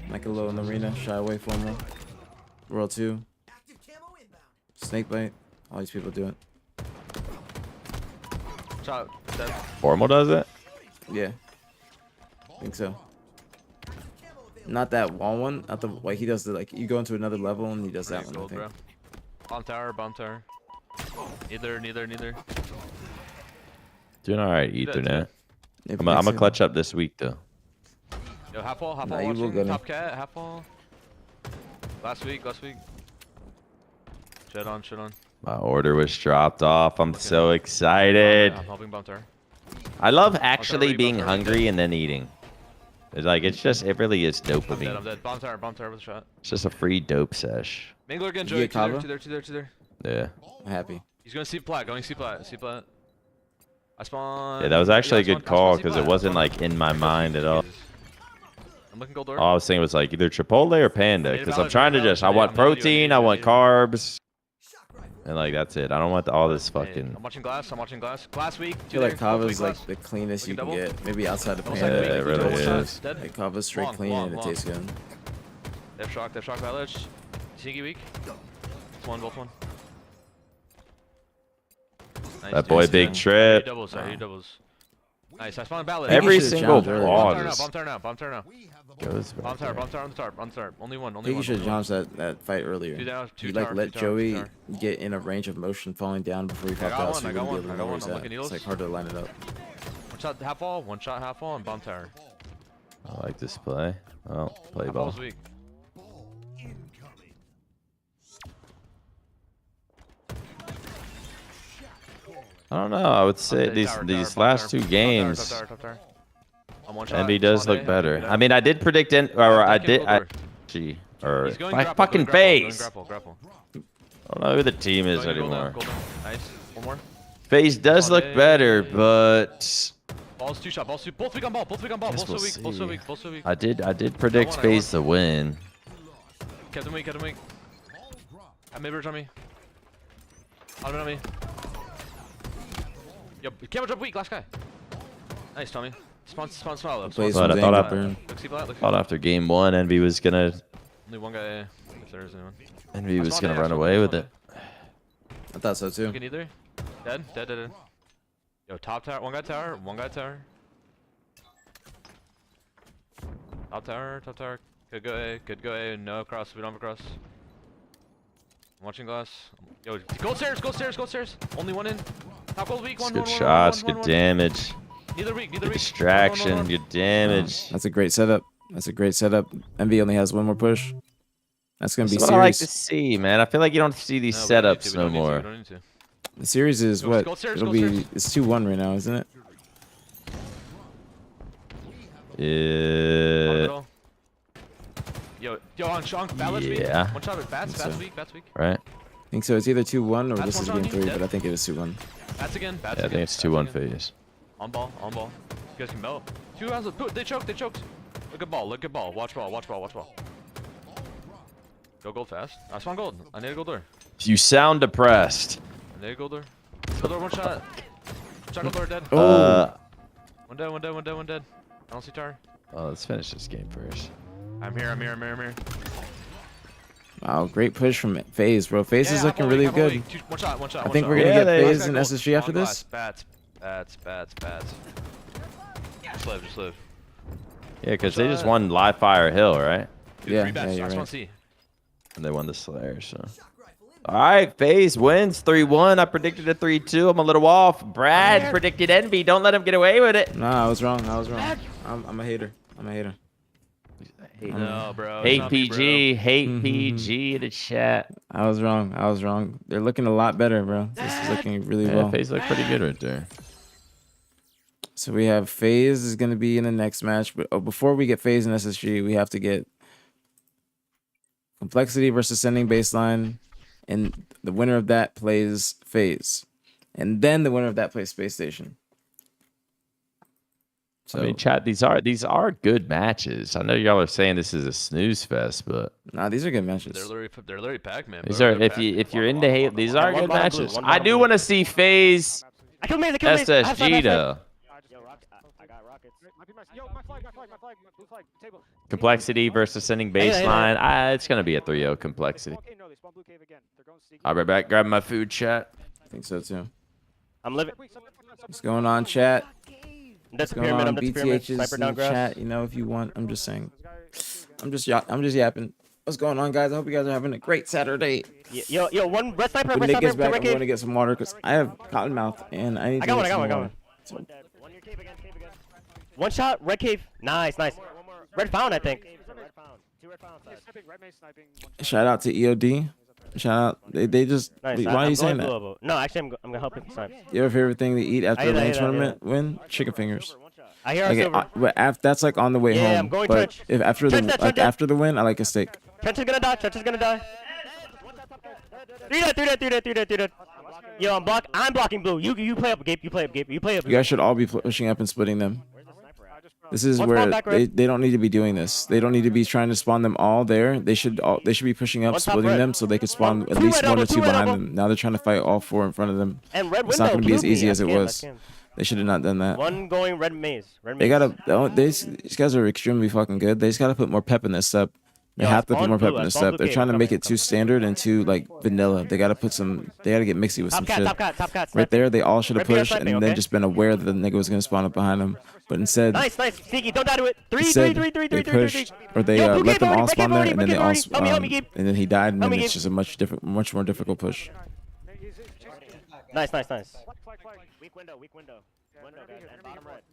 Michaelo in the arena, Shyway formal. World 2. Snakebite. All these people do it. Shot. Dead. Formal does it? Yeah. I think so. Not that wall one. Not the like he does the like you go into another level and he does that one. I think. Bomb tower. Neither. Doing all right, Ethernet. I'm gonna clutch up this week though. Yo, half wall you will watching. Top cat, half wall. Last week. Shed on. My order was dropped off. I'm so excited. I'm helping bomb tower. I love actually being hungry and then eating. It's like it really is dopamine. I'm dead. Bomb tower with a shot. It's just a free dope sesh. Mangler again, Joey. Two there. Yeah. I'm happy. He's going C plat. Going C plat. C plat. I spawn. Yeah, that was actually a I spawn- good call I spawn because C it plat. wasn't like in my mind at all. I'm looking gold door. All I was thinking was like either Chipotle or Panda need because valid, I'm trying to valid just I today. want I'm gonna do it, protein, I want carbs, and like that's it. I don't want all this fucking. I'm watching glass. I'm watching glass. Glass week. I feel like Kava's like the cleanest you can double. get. Maybe outside of Double Panda. second week. it really Double is. shots. Dead. Like Kava's straight Long, clean long, and it long. tastes good. They have shock village. Sneaky week. It's one, both one. Nice, That dude. boy Nice, Big dude. Trip. He doubles. He doubles. Nice. I spawned a ballad. Every you should've single jumped earlier. ball Bomb just turn out. Bomb turn out. goes Bomb back tower. there. Bomb tower on the tarp. On the tarp. Only one. I Only think one. you should only one. have jumped that fight earlier. Two down, two You like tower, let two tower, Joey two tower. get in a range of motion falling down before he I got popped out, one, so I you got wouldn't be one, able to know I got where one. he's I'm at. looking needles. It's like hard to line it up. One shot half wall. One shot half wall and bomb tower. I like this play. Well, play Half ball. wall's weak. I don't know. I would say Tower, these tower, these bomb last tower, two top tower, games, top tower, top tower. I'm one shot. Envy does Spawn look A, better. good I mean, I did predict or I did. Gee, or He's going my grapple, fucking going grapple, going face. grapple. I don't know who the team is Going anymore. golden. Nice. One more. Face does Spawn look A. better, but Balls two shot. Balls two. Both weak on ball. Both weak on ball. Guess Both we'll so weak. Both so see. weak. Both so weak. I did predict I won. Face to win. Kept him weak. Kept him weak. Got mid-bridge on me. Ottoman on me. Yo, camera drop weak. Last guy. Nice, Tommy. Spawn smile though. Play Spawn some But I thought Zangy I- burn. Look, see flat, look, see Thought flat. after game one, Envy was gonna Only one guy, if there is anyone. Envy I was spawned gonna A, I run spawned away A, with spawned it. I thought so A. too. Looking either. Dead. Yo, top tower. One guy tower. One guy tower. Top tower. Could go A. Could go A. No cross. We don't have a cross. I'm watching glass. Yo, gold stairs. Only one in. Top gold weak. It's One. good shots, good damage. Neither weak. Good distraction, good damage. That's a great setup. Envy only has one more push. That's gonna That's be what I like to series. see, man. I feel like you don't see these setups no more. The series is Go- what? go upstairs, It'll go be. upstairs. It's 2-1 right now, isn't it? Yeah. Yo, on Shonk, Ballage weak. Yeah. One shot with Bats So- weak. Right. I think so. It's either 2-1 or That's this is one game shot, 3, dead. but I think it is 2-1. Bats again. Yeah, I think it's 2-1 Phase. On ball. You guys can melt. 2 rounds of they choked. Look at ball. Watch ball. Go gold fast. I spawn gold. I need a gold door. You sound depressed. I need a gold door. Gold door, one shot. Shot gold door, dead. Uh, One dead. I don't see tower. well, let's finish this game first. I'm here. Wow, great push from FaZe, bro. FaZe is looking half really wall good. weak. One shot. I think we're gonna Yeah, get they- FaZe and SSG after On this. glass. Bats. Just live. Yeah, because they just won Live Fire Hill, right? Yeah, Three bats. yeah, you're Last one right. C. And they won the Slayer, so. All right, FaZe wins 3-1. I predicted a 3-2. I'm a little off. Brad predicted Envy. Don't let him get away with it. Nah, I was wrong. I'm a hater. No, bro. Hate it's not me, PG. Hate PG in the chat. I was wrong. They're looking a lot better, bro. This is looking really Yeah, well. FaZe look pretty good right there. So we have FaZe is going to be in the next match, but before we get FaZe and SSG, we have to get Complexity versus Sending Baseline, and the winner of that plays FaZe, and then the winner of that plays Space Station. So, I mean, chat. These are good matches. I know y'all are saying this is a snooze fest, but nah, these are good matches. They're literally Pac-Man. these bro. are They're if you're Pac-Man. into Halo, these are One good bottom blue, matches. one I bottom do blue. want to see FaZe I killed Maze. I have flag, SSG though. I got rockets. Yo, my flag, blue flag, table. Complexity versus Sending Baseline. It's gonna be a 3-0 Complexity. Okay, no, they spawn blue cave again. They're going sneaky. I'll be back. Grab my food, chat. I think so too. I'm living. What's going on, chat? That's What's a going pyramid. on, I'm that's a pyramid. BtH's Sniper in down the grass. chat? You know, if you want, I'm just saying. I'm just yapping. What's going on, guys? I hope you guys are having a great Saturday. Yo, one red sniper, When red Nick sniper, gets back, red I'm going to cave. get some water because I have cotton mouth and I need to I got get one. some water. One dead. One near cave again. One shot, red cave. Nice. Red found, I think. Two red found sides. Shout out to EOD. Shout out. They just. Nice. Why are I'm you saying going that? blue elbow. No, actually, I'm gonna help him snipe. Your favorite thing to eat after I a hear that, lane I hear that, tournament win? Chicken fingers. I hear our Okay, silver. but that's like on the way Yeah, home. I'm going but trench. if after Trench the that, like trench that. after the win, I like a steak. Trench is gonna die. Three dead. Yo, I'm blocking blue. You play up, Gabe. You play up, Gabe. You play up. You guys should all be pushing up and splitting them. This is One where spawn back, red. they don't need to be doing this. They don't need to be trying to spawn them all there. They should be pushing up, One top splitting red. them so they could spawn at Two least red one or elbow, two two red behind elbow. them. Now they're trying to fight all 4 in front of them. And red It's not window going to be as blew me. easy as it I scammed, I was. scammed. They should have not done that. One going red maze. Red They maze. gotta. These guys are extremely fucking good. They just gotta put more pep in this step. They Yo, have to put spawn more blue, pep in this spawn step. blue They're cave, trying to I'm make coming, it too standard and too like vanilla. They gotta put some. They gotta get mixy with some shit. Top cat. Right Sniping. there, they all should have Red BR pushed and sniping, then okay? just been aware that the nigga was gonna spawn up behind them. But instead, Nice. Sneaky. Don't die to it. Three. they pushed or they Yo, blue let cave them already, all blue spawn cave there already, and then blue they cave all already. Help me, Gabe. and then he died and Help then me, it's Gabe. just a much more difficult push. Nice. Weak window. Window, guys.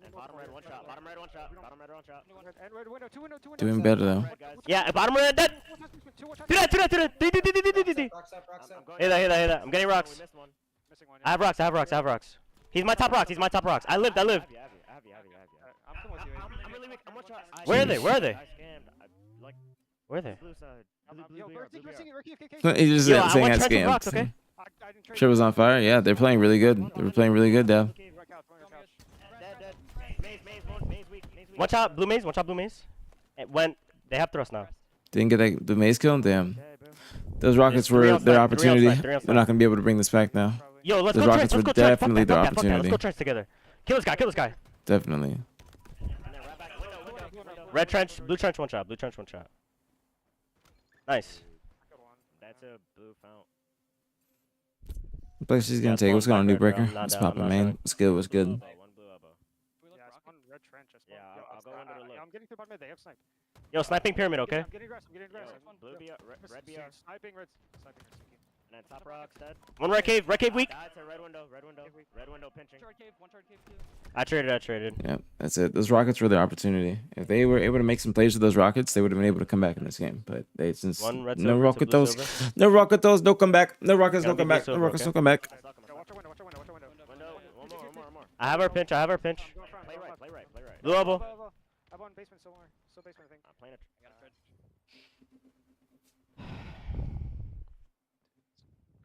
And bottom red, one shot. Bottom red, one shot. Doing better though. Yeah, bottom red, dead. Do that. Rocks up. Hit that. I'm getting rocks. I have rocks. He's my top rocks. I lived. I'm coming with you. I'm one shot. Where are they? Where are they? He's just Yo, I saying want I trench with rocks, scammed. okay? Shit was on fire. Yeah, they're playing really good. They were playing really good, Dab. One shot, blue maze. When they have thrust now. Didn't get the maze kill? Damn. Those rockets There's three were outside, their three opportunity. outside, three They're outside. not going to be able to bring this back now. Yo, let's Those go rockets trench. were Let's go trench. definitely their Fuck that. Let's opportunity. go trench together. Kill this guy. Definitely. Red trench, blue trench, one shot. Nice. That's a blue fount. But she's going to take it. What's going on, New Breaker? What's poppin', man? What's good? One blue elbow. Yeah, I spawned red trench. I'll go under the look. I'm getting through bottom mid. They have sniped. Yo, sniping pyramid, okay? I'm getting aggressive. Blue BR, red BR. Sniping red. And then top rocks dead. One red cave weak. That's a red window pinching. I traded. Yeah, that's it. Those rockets were their opportunity. If they were able to make some plays with those rockets, they would have been able to come back in this game. But they since One red no silver, rocket two blue those, silver. no rocket those, no come back. No rockets, no Gotta come be blue back. No silver, rockets, okay? no come back. Watch your window. More. I have her pinch. Play right. Blue elbow. I have one basement somewhere. Still basement, I think. I'm playing it.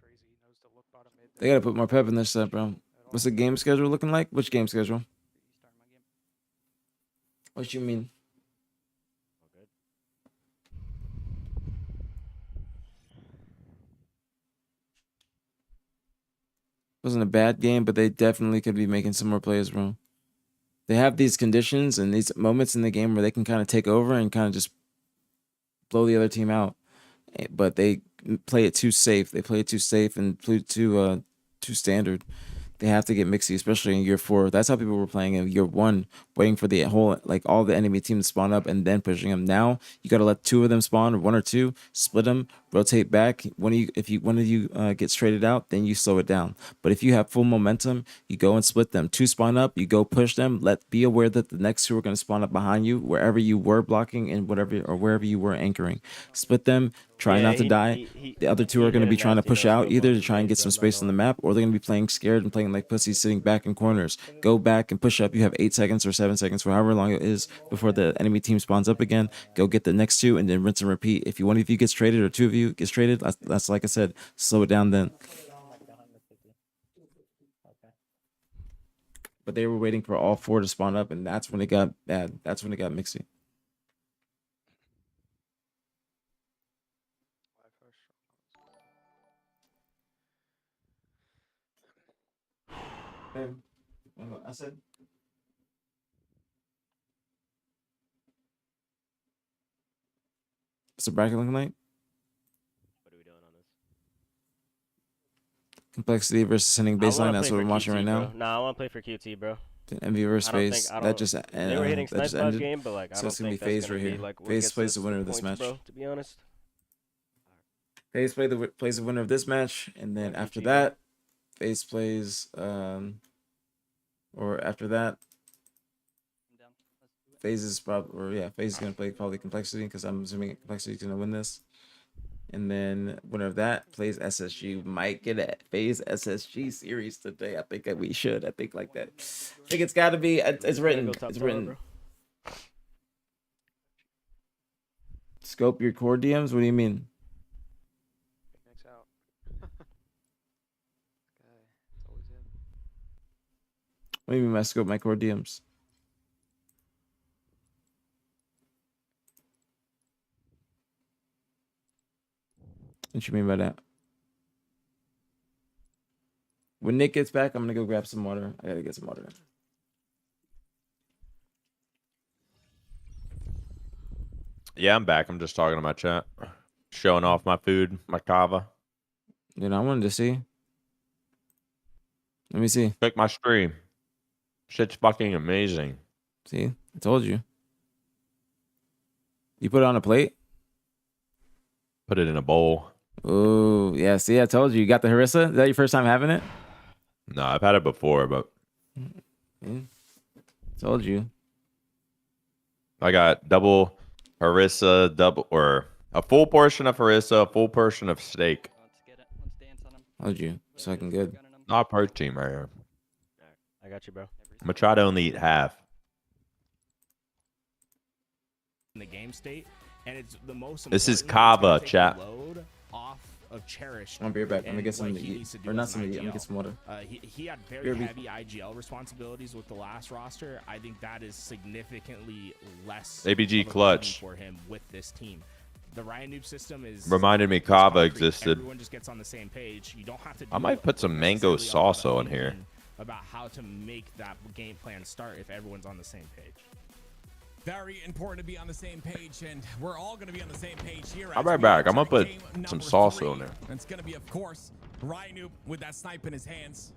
Crazy. Knows to look bottom mid. They gotta put more pep in this stuff, bro. What's the game schedule looking like? Which game schedule? What you mean? Wasn't a bad game, but they definitely could be making some more plays, bro. They have these conditions and these moments in the game where they can kind of take over and kind of just blow the other team out. But they play it too safe. They play it too safe and too standard. They have to get mixy, especially in year 4. That's how people were playing in year 1, waiting for the whole, like all the enemy team to spawn up and then pushing them. Now you got to let 2 of them spawn, or 1 or 2, split them, rotate back. If one of you gets traded out, then you slow it down. But if you have full momentum, you go and split them. 2 spawn up, you go push them. Be aware that the next 2 are going to spawn up behind you, wherever you were blocking and wherever you were anchoring. Split them. Try not to die. The other 2 are going to be trying to push out either to try and get some space on the map, or they're going to be playing scared and playing like pussies, sitting back in corners. Go back and push up. You have 8 seconds or 7 seconds, for however long it is, before the enemy team spawns up again. Go get the next 2 and then rinse and repeat. If one of you gets traded or 2 of you gets traded, that's like I said, slow it down then. But they were waiting for all 4 to spawn up, and that's when it got bad. That's when it got mixy. I said. What's the bracket looking like? What are we doing on this? Complexity versus sending baseline. That's what we're watching right now. Nah, I want to play for QT, bro. MV versus FaZe. That just they were hitting that just snipe last ended. game, but like I So don't it's gonna be think that's FaZe right gonna here. be, like, what FaZe gets plays us the winner of this points, match. bro, to be honest. FaZe plays the winner of this match, and then after that, FaZe plays or after that, FaZe is FaZe is gonna play probably Complexity, because I'm assuming Complexity is gonna win this. And then winner of that plays SSG. Might get a FaZe SSG series today. I think that we should. I think like that. I think it's got to be. It's written. It's written. Scope your core DMs. What do you mean? Picnics out. What do you mean my scope, my core DMs? What you mean by that? When Nick gets back, I'm gonna go grab some water. I gotta get some water. Yeah, I'm back. I'm just talking to my chat. Showing off my food, my kava. You know, I wanted to see. Let me see. Check my stream. Shit's fucking amazing. See? I told you. You put it on a plate? Put it in a bowl. Oh, yeah. See, I told you. You got the harissa? Is that your first time having it? No, I've had it before, but... Yeah. Told you. I got double harissa, or a full portion of harissa, a full portion of steak. Told you. It's fucking good. Not protein right here. I got you, bro. I'm gonna try to only eat half. In the game state, and it's the most. This is kava, chat. Load off of Cherish. I'll be right back. I'm gonna get something to eat. Or not something to eat. I'm gonna get some water. He had very heavy IGL responsibilities with the last roster. I think that is significantly less. ABG of a clutch. burden for him with this team. The Ryan Noob system is Reminded me Kava existed. Everyone just gets on the same page. You don't have to. I might put some mango salsa in here. About how to make that game plan start if everyone's on the same page. Very important to be on the same page, and we're all going to be on the same page here. I'll be right back. I'm gonna put some salsa in there. It's going to be, of course, Ryan with that snipe in his hands.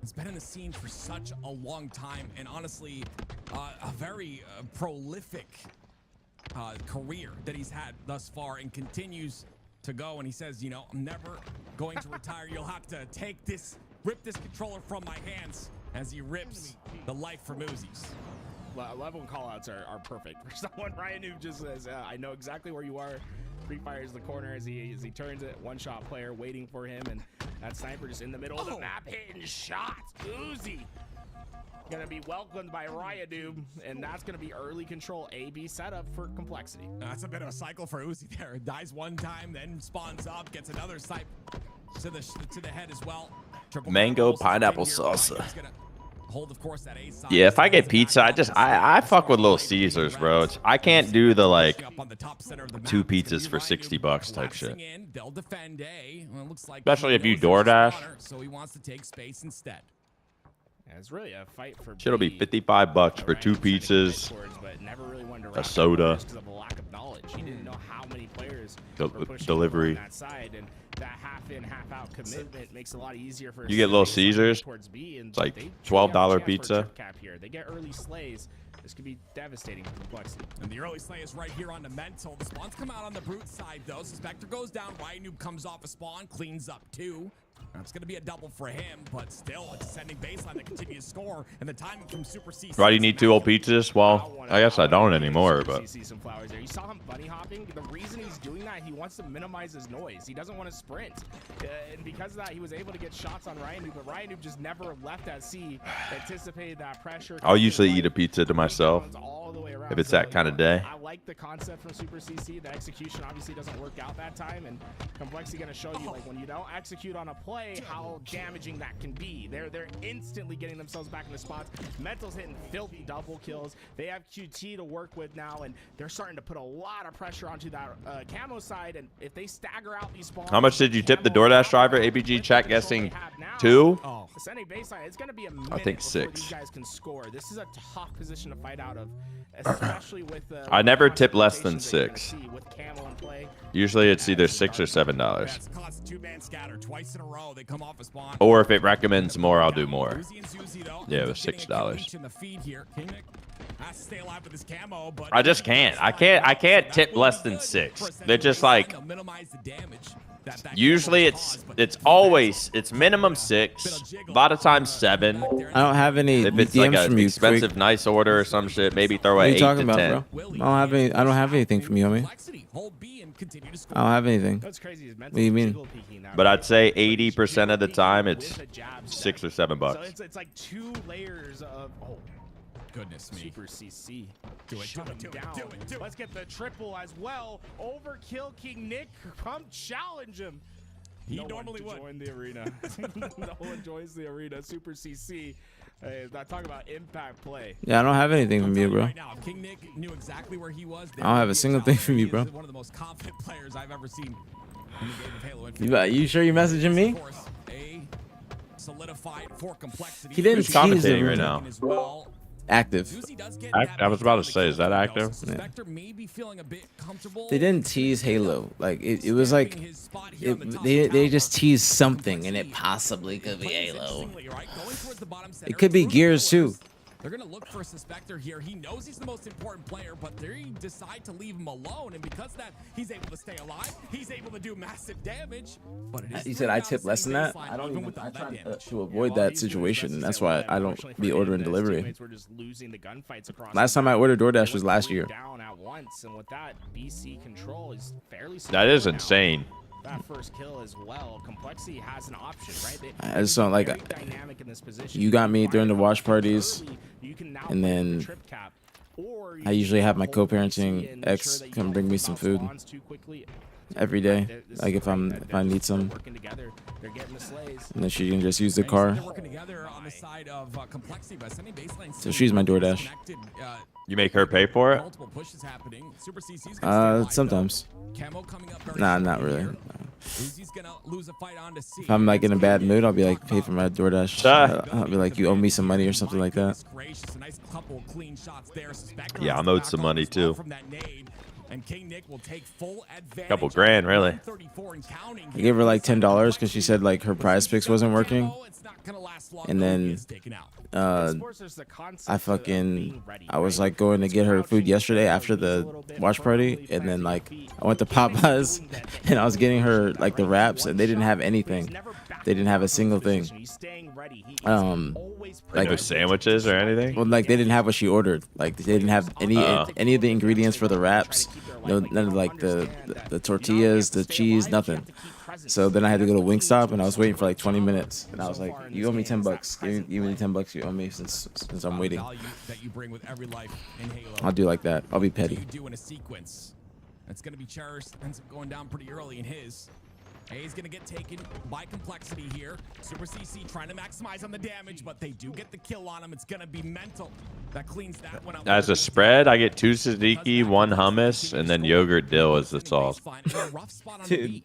It's been in the scene for such a long time, and honestly, a very prolific career that he's had thus far, and continues to go. And he says, you know, I'm never going to retire. You'll have to rip this controller from my hands, as he rips the life from Uzis. Level callouts are perfect for someone. Ryan Noob just says, I know exactly where you are. Free fires the corner as he turns it. One shot player waiting for him, and that sniper just in the middle of the map hitting shots. Uzi gonna be welcomed by Ryan Noob, and that's gonna be early control AB setup for complexity. That's a bit of a cycle for Uzi there. Dies one time, then spawns up, gets another snipe to the head as well. Mango pineapple salsa. Hold, of course, that A side. Yeah, if I get pizza, I fuck with Little Caesars, bro. I can't do the like 2 pizzas for $60 type shit. They'll defend A. Well, looks like Especially if you DoorDash. So he wants to take space instead. Yeah, it's really a fight for. Shit'll be $55 for 2 pizzas, a soda, He didn't know how many players delivery. on that side, and that half in, half out commitment makes it a lot easier for. You get Little Caesars, towards B, and it's like they $12 pizza. Cap here. They get early slays. This could be devastating for complexity. And the early slay is right here on the mental. The spawns come out on the brute side though. Spectre goes down. Ryan Noob comes off a spawn, cleans up 2. That's going to be a double for him, but still, it's ascending baseline that continues to score, and the timing from Super C. Why do you need 2 old pizzas? Well, I guess I don't anymore, but. See some flowers there. You saw him bunny hopping. The reason he's doing that, he wants to minimize his noise. He doesn't want to sprint, and because of that, he was able to get shots on Ryan Noob, but Ryan Noob just never left at C, anticipated that pressure. I'll usually eat a pizza to myself if it's that kind of day. I like the concept from Super CC. The execution obviously doesn't work out that time, and Complexity going to show you, like, when you don't execute on a play, how damaging that can be. They're instantly getting themselves back in the spots. Mental's hitting filthy double kills. They have QT to work with now, and they're starting to put a lot of pressure onto that camo side, and if they stagger out these spawns. How much did you tip the DoorDash driver? ABG chat guessing 2? Ascending baseline, it's going to be a minute I think before 6. these guys can score. This is a tough position to fight out of, especially with I never tip less than 6. with camo in play. Usually it's either $6 or $7. Cost 2-man scatter twice in a row. They come off a spawn. Or if it recommends more, I'll do more. Yeah, it was $6. In the feed here. Kingnick has to stay alive with his camo, but I just can't. I can't tip less than 6. They're just like. Usually it's always minimum 6. A lot of times 7. I don't have any. If it's like an expensive, nice order or some shit, maybe throw What an are you 8 talking to about, 10. bro? I don't have anything from you, homie. I don't have anything. What do you mean? But I'd say 80% of the time it's $6 or $7. So it's like 2 layers of goodness me. Super CC. Do it. Let's get the triple as well. Overkill King Nick. Come challenge him. He no normally one to would. join the arena. No one joins the arena. Super CC. Not talking about impact play. Yeah, I don't have anything from you, bro. Right now, King Nick knew exactly where he was. I don't have a single thing from you, bro. One of the most confident players I've ever seen in the game of Halo Infinite. You sure you're messaging me? Of course, solidified for complexity. He didn't Who's tease commentating him right now? Active. I was about to say, is that active? Yeah. They didn't tease Halo. Like it was like they just teased something, and it possibly could be Halo. It could be Gears too. They're going to look for a suspector here. He knows he's the most important player, but they decide to leave him alone. And because of that, he's able to stay alive. He's able to do massive damage. But it is You said I tip less than that? I don't even. I try to avoid that situation. And that's why I don't be ordering delivery. Last time I ordered DoorDash was last year. That is insane. That first kill as well. Complexity has an option, right? I just don't like. You got me during the watch parties, and then I usually have my co-parenting ex come bring me some food every day. Like if I need some, and then she can just use the car. So she's my DoorDash. You make her pay for it? Sometimes. Nah, not really. No. If I'm like in a bad mood, I'll be like, pay for my DoorDash. I'll be like, you owe me some money or something like that. Yeah, I'm owed some money too. Couple grand, really. I gave her like $10 because she said like her prize picks wasn't working. And then I was like going to get her food yesterday after the watch party, and then like I went to Popeyes and I was getting her like the wraps, and they didn't have anything. They didn't have a single thing. Like no sandwiches or anything? Well, like they didn't have what she ordered. Like they didn't have any of the ingredients for the wraps. No, none of like the tortillas, the cheese, nothing. So then I had to go to Wingstop, and I was waiting for like 20 minutes, and I was like, "You owe me $10. Give me the $10 you owe me since I'm waiting." I'll do like that. I'll be petty. That's gonna be cherished. Ends up going down pretty early in his. He's gonna get taken by Complexity here. Super CC trying to maximize on the damage, but they do get the kill on him. It's gonna be mental. That cleans that one up. As a spread, I get 2 tzatziki, 1 hummus, and then yogurt dill as the sauce. Dude.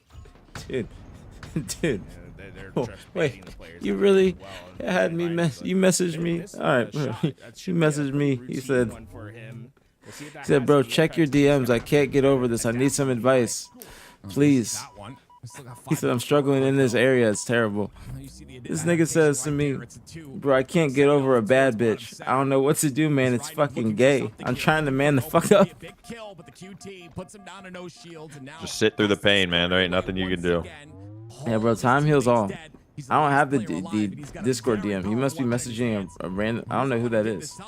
Oh, wait, you really had me you messaged me? All right, you messaged me. He said, bro, check your DMs. I can't get over this. I need some advice, please. He said, I'm struggling in this area. It's terrible. This nigga says to me, bro, I can't get over a bad bitch. I don't know what to do, man. It's fucking gay. I'm trying to man the fuck up. Just sit through the pain, man. There ain't nothing you can do. Yeah, bro, time heals all. I don't have the Discord DM. You must be messaging a random. I don't know who that is.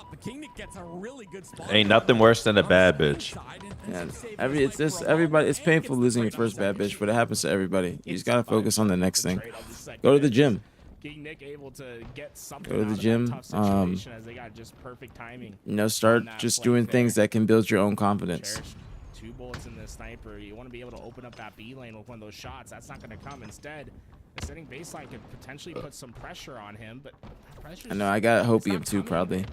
Ain't nothing worse than a bad bitch. Yeah, everybody. It's painful losing your first bad bitch, but it happens to everybody. You just gotta focus on the next thing. Go to the gym. Go to the gym. Start just doing things that can build your own confidence. 2 bullets in the sniper. You want to be able to open up that B lane with one of those shots. That's not going to come. Instead, the setting baseline could potentially put some pressure on him, but I know I got Hopium too, probably.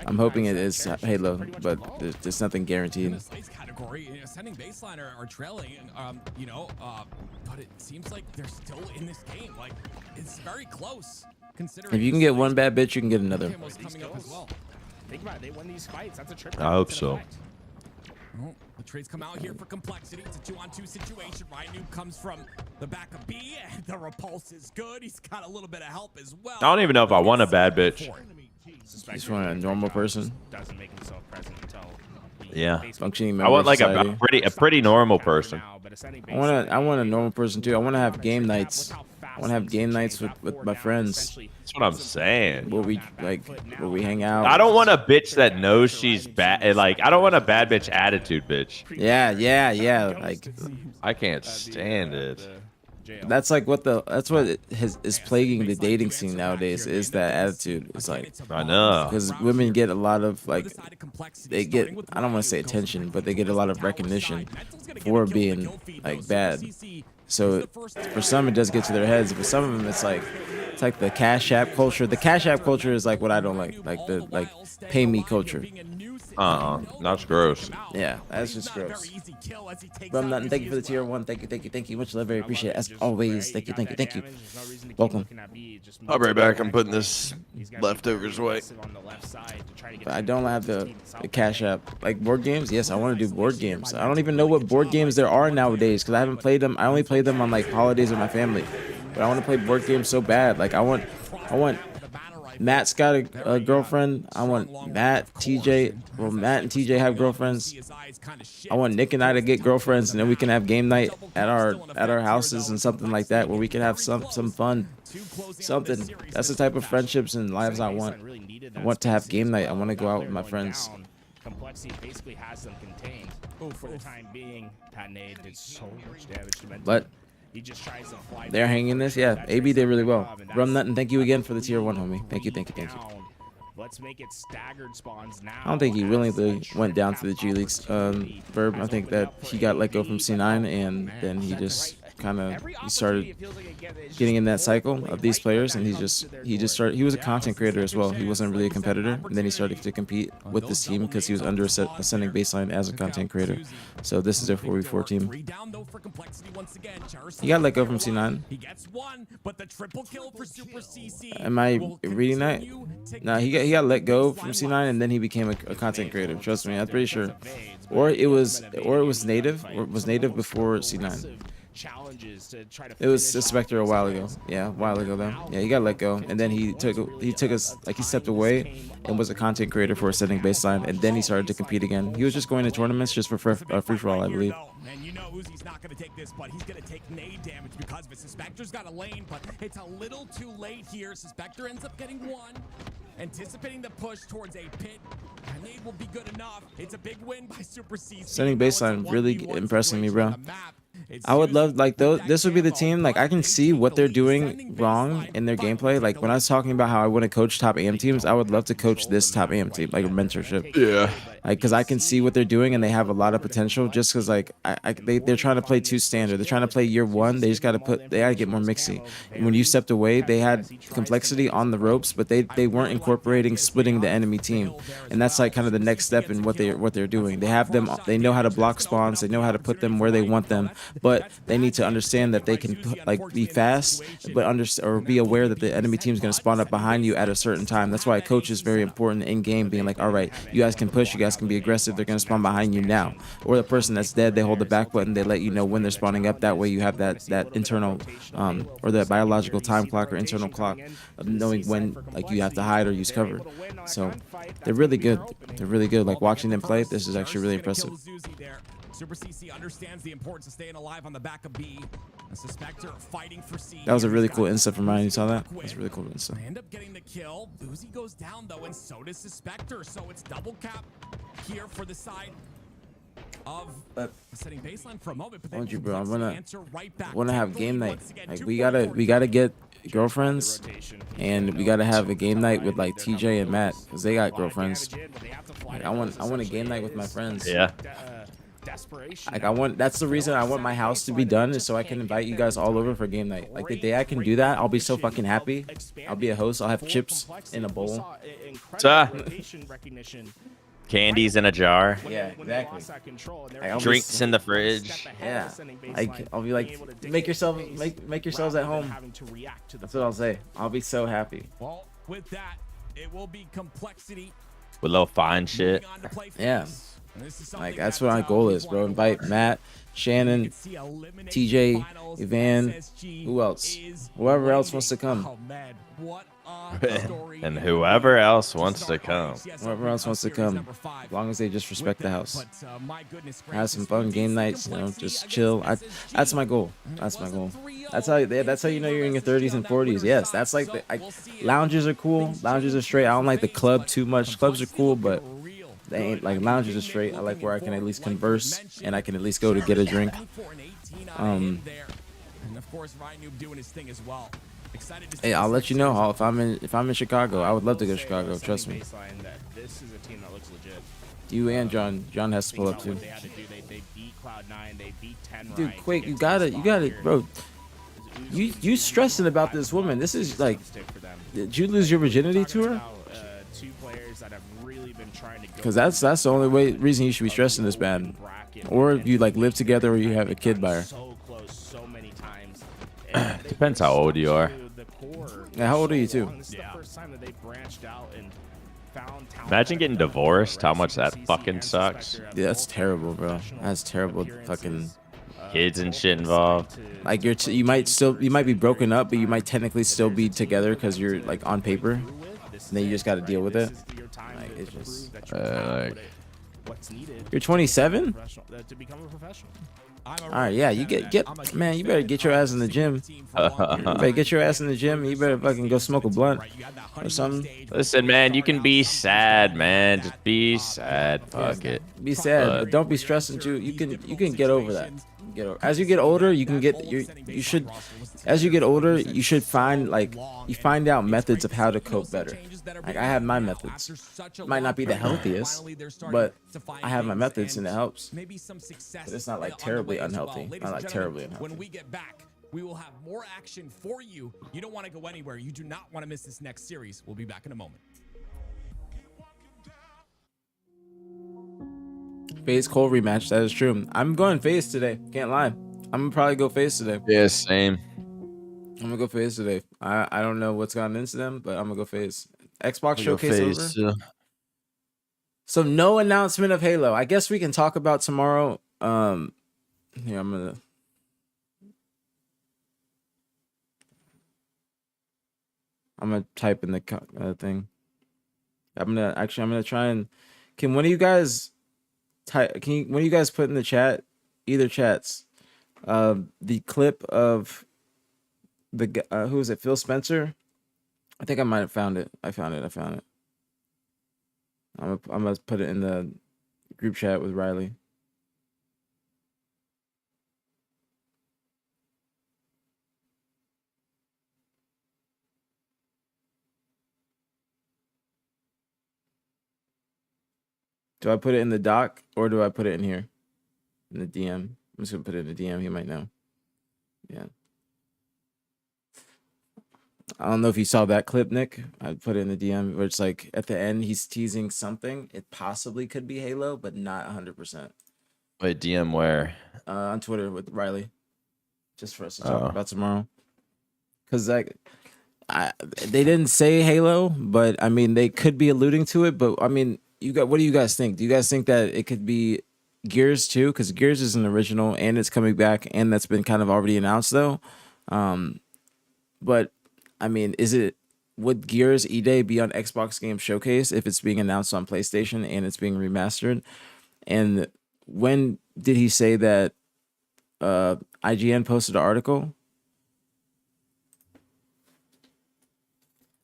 I'm hoping it is Halo, but there's nothing guaranteed. Setting baseline are trailing, but it seems like they're still in this game. Like it's very close. Considering if you can get one bad bitch, you can get another. Think about it. They win these fights. That's a triple. I hope so. Oh, the trades come out here for Complexity. It's a 2-on-2 situation. Ryu comes from the back of B, and the repulse is good. He's got a little bit of help as well. I don't even know if I want a bad bitch. You just want a normal person? Yeah. Functioning member I want like a pretty normal person. I want a normal person too. I want to have game nights. I want to have game nights with my friends. That's what I'm saying. Where we hang out. I don't want a bitch that knows she's bad. Like I don't want a bad bitch attitude bitch. Yeah. Like I can't stand it. That's like what is plaguing the dating scene nowadays is that attitude. It's like I know because women get a lot of like I don't want to say attention, but they get a lot of recognition for being like bad. So for some, it does get to their heads. For some of them, it's like the Cash App culture. The Cash App culture is like what I don't like the pay me culture. That's gross. Yeah, that's just gross. Rum Nut, thank you for the tier 1. Thank you. Much love, very appreciate it. As always, thank you. Welcome. I'll be right back. I'm putting this leftovers away. But I don't have the Cash App. Like board games, yes, I want to do board games. I don't even know what board games there are nowadays because I haven't played them. I only play them on like holidays with my family. But I want to play board games so bad. Like I want Matt's got a girlfriend. I want Matt, TJ. Well, Matt and TJ have girlfriends. I want Nick and I to get girlfriends, and then we can have game night at our houses and something like that, where we can have some fun, something. That's the type of friendships and lives I want. I want to have game night. I want to go out with my friends. Complexity basically has them contained. For the time being, that nade did so much damage to Mental. But he just tries to fly. They're hanging this. Yeah, AB did really well. Rum Nut, and thank you again for the tier 1, homie. Thank you. Let's make it staggered spawns now. I don't think he willingly went down to the G League's verb. I think that he got let go from C9, and then he just he started getting in that cycle of these players, and he just started. He was a content creator as well. He wasn't really a competitor, and then he started to compete with this team because he was under ascending baseline as a content creator. So this is their 4v4 team. He got let go from C9. Am I reading that? No, he got let go from C9, and then he became a content creator. Trust me, I'm pretty sure. Or it was native, or it was native before C9. It was Spectre a while ago. Yeah, a while ago though. Yeah, he got let go, and then he stepped away and was a content creator for ascending baseline, and then he started to compete again. He was just going to tournaments just for free for all, I believe. And you know Uzi's not going to take this, but he's going to take nade damage because of it. Suspector's got a lane, but it's a little too late here. Suspector ends up getting one. Anticipating the push towards a pit. A nade will be good enough. It's a big win by Super CC. Ascending baseline really impressing me, bro. I would love, like, this would be the team, like, I can see what they're doing wrong in their gameplay. Like, when I was talking about how I want to coach top AM teams, I would love to coach this top AM team, like a mentorship. Yeah. Like, because I can see what they're doing, and they have a lot of potential, just because, like, they're trying to play too standard. They're trying to play year 1. They just got to get more mixy. And when you stepped away, they had complexity on the ropes, but they weren't incorporating splitting the enemy team. And that's, like, kind of the next step in what they're doing. They know how to block spawns. They know how to put them where they want them. But they need to understand that they can be fast, but or be aware that the enemy team is going to spawn up behind you at a certain time. That's why a coach is very important in game, being like, all right, you guys can push, you guys can be aggressive. They're going to spawn behind you now. Or the person that's dead, they hold the back button. They let you know when they're spawning up. That way you have that internal or that biological time clock or internal clock of knowing when you have to hide or use cover. So they're really good. They're really good. Like watching them play, this is actually really impressive. Super CC understands the importance of staying alive on the back of B. A Suspector fighting for C. That was a really cool insta from Ryan. You saw that? That's a really cool insta. They end up getting the kill. Uzi goes down though, and so does Suspector. So it's double cap here for the side of setting baseline for a moment. But I want you, bro. I wanna have game night. Like we gotta get girlfriends, and we gotta have a game night with like TJ and Matt, because they got girlfriends. Like, I want a game night with my friends. Yeah. Like that's the reason I want my house to be done, is so I can invite you guys all over for game night. Like the day I can do that, I'll be so fucking happy. I'll be a host. I'll have chips in a bowl. Candies in a jar. Yeah, exactly. Drinks in the fridge. Yeah. I'll be like, make yourselves at home. That's what I'll say. I'll be so happy. Well, with that, it will be complexity. With little fine shit. Yeah. Like that's what my goal is, bro. Invite Matt, Shannon, TJ, Ivan, who else? Whoever else wants to come. And whoever else wants to come. Whoever else wants to come. As long as they just respect the house. Have some fun game nights, just chill. That's my goal. That's my goal. That's how you know you're in your 30s and 40s. Yes, that's like lounges are cool. Lounges are straight. I don't like the club too much. Clubs are cool, but they ain't like lounges are straight. I like where I can at least converse and I can at least go to get a drink. And of course, Ryan Noob doing his thing as well. Hey, I'll let you know, Hall, if I'm in Chicago. I would love to go to Chicago. Trust me. This is a team that looks legit. You and John. John has to pull up About too. what they had to do. They beat Cloud9. They beat 10 Dude, Right to Quake, get you to gotta, this spot bro. here. You stressing about this woman. This is like, did you lose your virginity to her? Two players that have really been trying to go. Because that's the only reason you should be stressing this bad. Or if you like live together or you have a kid by her. So close, so many times. Depends how old you are. Yeah, how old are you too? This is the first time that they branched out and found talent. Imagine getting divorced. How much that fucking sucks. Yeah, that's terrible, bro. That's terrible. Fucking kids and shit involved. Like you might be broken up, but you might technically still be together because you're like on paper. And then you just got to deal with it. Like it's just like. You're 27. To become a professional. All right, yeah, you man, you better get your ass in the gym. You better get your ass in the gym. You better fucking go smoke a blunt or something. Listen, man, you can be sad, man. Just be sad. Fuck it. Be sad, but don't be stressing too. You can get over that. As you get older, you can get you should. As you get older, you should find you find out methods of how to cope better. Like I have my methods. It might not be the healthiest, but I have my methods and it helps. But it's not like terribly unhealthy. Not like terribly unhealthy. When we get back, we will have more action for you. You don't want to go anywhere. You do not want to miss this next series. We'll be back in a moment. FaZe Cole rematch. That is true. I'm going FaZe today. Can't lie. I'm gonna probably go FaZe today. Yeah, same. I'm gonna go FaZe today. I don't know what's gotten into them, but I'm gonna go FaZe. Xbox showcase over. So no announcement of Halo. I guess we can talk about tomorrow. Here I'm gonna type in the thing. I'm gonna try and can one of you guys type? One of you guys put in the chat, either chats, the clip of the who is it? Phil Spencer. I think I might have found it. I found it. I'm gonna put it in the group chat with Riley. Do I put it in the doc or do I put it in here in the DM? I'm just gonna put it in the DM. He might know. Yeah. I don't know if you saw that clip, Nick. I put it in the DM where it's like at the end he's teasing something. It possibly could be Halo, but not 100%. Wait, DM where? On Twitter with Riley, just for us to talk about tomorrow. Because like, they didn't say Halo, but I mean they could be alluding to it. But I mean, what do you guys think? Do you guys think that it could be Gears too? Because Gears is an original and it's coming back, and that's been kind of already announced though. But I mean, would Gears E-Day be on Xbox Game Showcase if it's being announced on PlayStation and it's being remastered? And when did he say that IGN posted an article?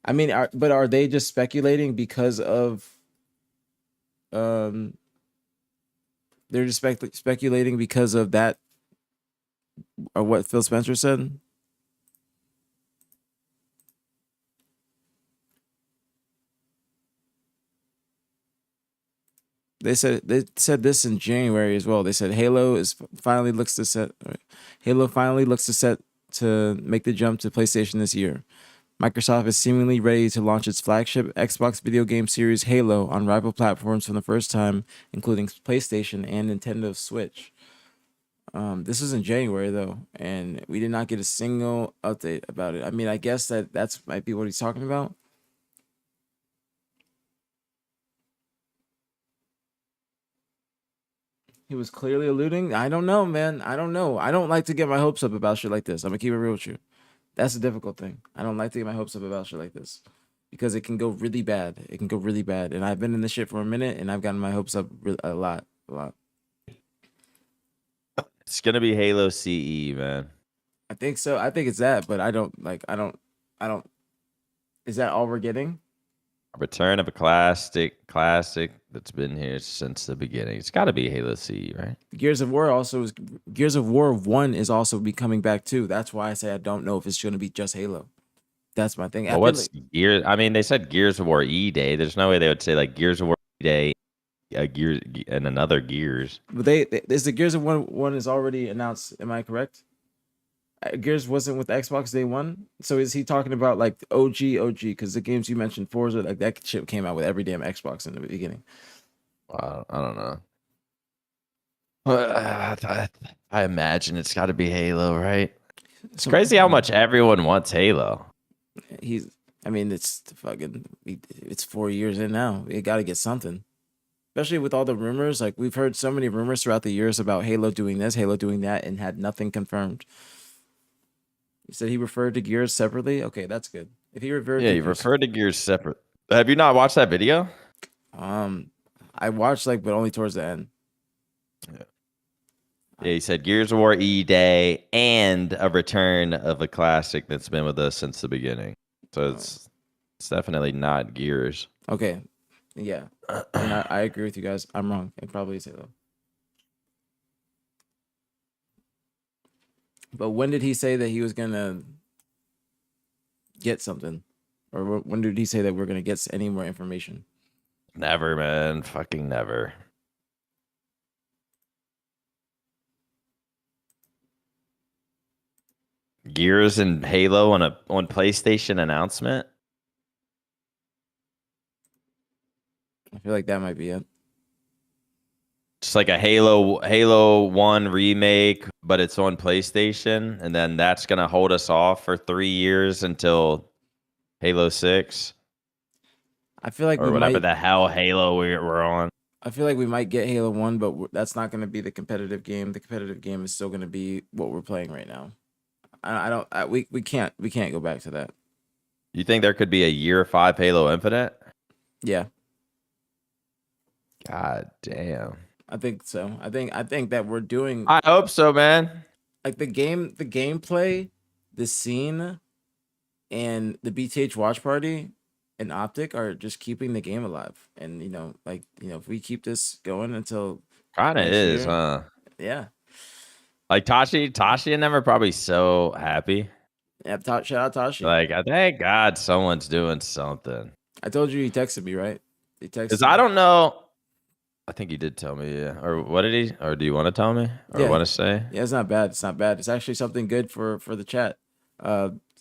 I mean, are they just speculating because of they're just speculating because of that or what Phil Spencer said? They said this in January as well. They said Halo finally looks to set to make the jump to PlayStation this year. Microsoft is seemingly ready to launch its flagship Xbox video game series Halo on rival platforms for the first time, including PlayStation and Nintendo Switch. This was in January though, and we did not get a single update about it. I mean, I guess that's might be what he's talking about. He was clearly alluding. I don't know, man. I don't know. I don't like to get my hopes up about shit like this. I'm gonna keep it real with you. That's a difficult thing. I don't like to get my hopes up about shit like this because it can go really bad. It can go really bad. And I've been in this shit for a minute, and I've gotten my hopes up a lot. It's gonna be Halo CE, man. I think so. I think it's that, but I don't. Is that all we're getting? A return of a classic that's been here since the beginning. It's got to be Halo CE, right? Gears of War 1 is also be coming back too. That's why I say I don't know if it's going to be just Halo. That's my thing. Well, what's Gears? I mean, they said Gears of War E-Day. There's no way they would say like Gears of War E-Day gear and another Gears. But is the Gears of one is already announced? Am I correct? Gears wasn't with Xbox day one, so is he talking about like OG? Because the games you mentioned, Forza, like that shit came out with every damn Xbox in the beginning. I don't know. I imagine it's got to be Halo, right? It's crazy how much everyone wants Halo. I mean, it's 4 years in now. We got to get something. Especially with all the rumors. Like, we've heard so many rumors throughout the years about Halo doing this, Halo doing that, and had nothing confirmed. He said he referred to Gears separately. Okay, that's good. If he referred he referred to Gears separate. Have you not watched that video? I watched but only towards the end. Yeah, he said Gears of War E-Day and a return of a classic that's been with us since the beginning. So it's definitely not Gears. Okay. Yeah. And I agree with you guys. I'm wrong. It probably is Halo. But when did he say that he was going to get something? Or when did he say that we're going to get any more information? Never, man. Fucking never. Gears and Halo on PlayStation announcement. I feel like that might be it. Just like a Halo 1 remake, but it's on PlayStation, and then that's gonna hold us off for 3 years until Halo 6. I feel like or whatever the hell Halo we're on. I feel like we might get Halo 1, but that's not going to be the competitive game. The competitive game is still going to be what we're playing right now. We can't go back to that. You think there could be a year 5 Halo Infinite? Yeah. God damn. I think so. I think that we're doing. I hope so, man. Like the gameplay, the scene, and the BtH watch party and Optic are just keeping the game alive. And if we keep this going until kind of is, year, huh? Yeah. Like Tashi and them are probably so happy. Yeah, shout out Tashi. Like, thank God someone's doing something. I told you he texted me, right? He texted. Because I don't know. I think he did tell me, yeah. Or what did he? Or do you want to tell me? Or want to say? Yeah, it's not bad. It's not bad. It's actually something good for the chat.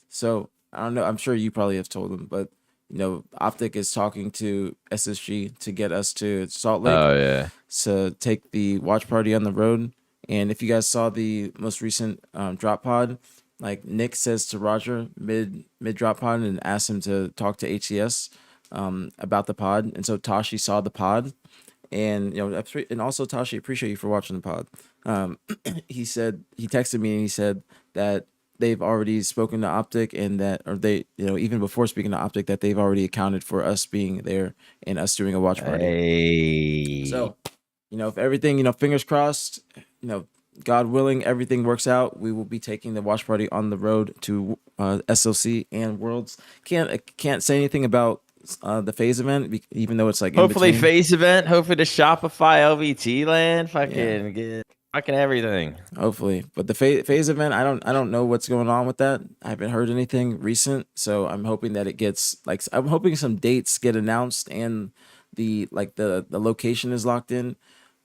So I don't know. I'm sure you probably have told him, but Optic is talking to SSG to get us to Salt Lake. Oh yeah. To take the watch party on the road. And if you guys saw the most recent drop pod, like Nick says to Roger mid drop pod and asked him to talk to HCS about the pod. And so Tashi saw the pod. And and also Tashi, appreciate you for watching the pod. He said he texted me and he said that they've already spoken to Optic and that, or they, even before speaking to Optic, that they've already accounted for us being there and us doing a watch party. Hey. So, if everything, fingers crossed, God willing, everything works out, we will be taking the watch party on the road to SLC and Worlds. Can't say anything about the phase event, even though it's like hopefully phase event, hopefully the Shopify LVT land, get fucking everything. Hopefully, but the phase event, I don't know what's going on with that. I haven't heard anything recent, so I'm hoping that it gets I'm hoping some dates get announced and the location is locked in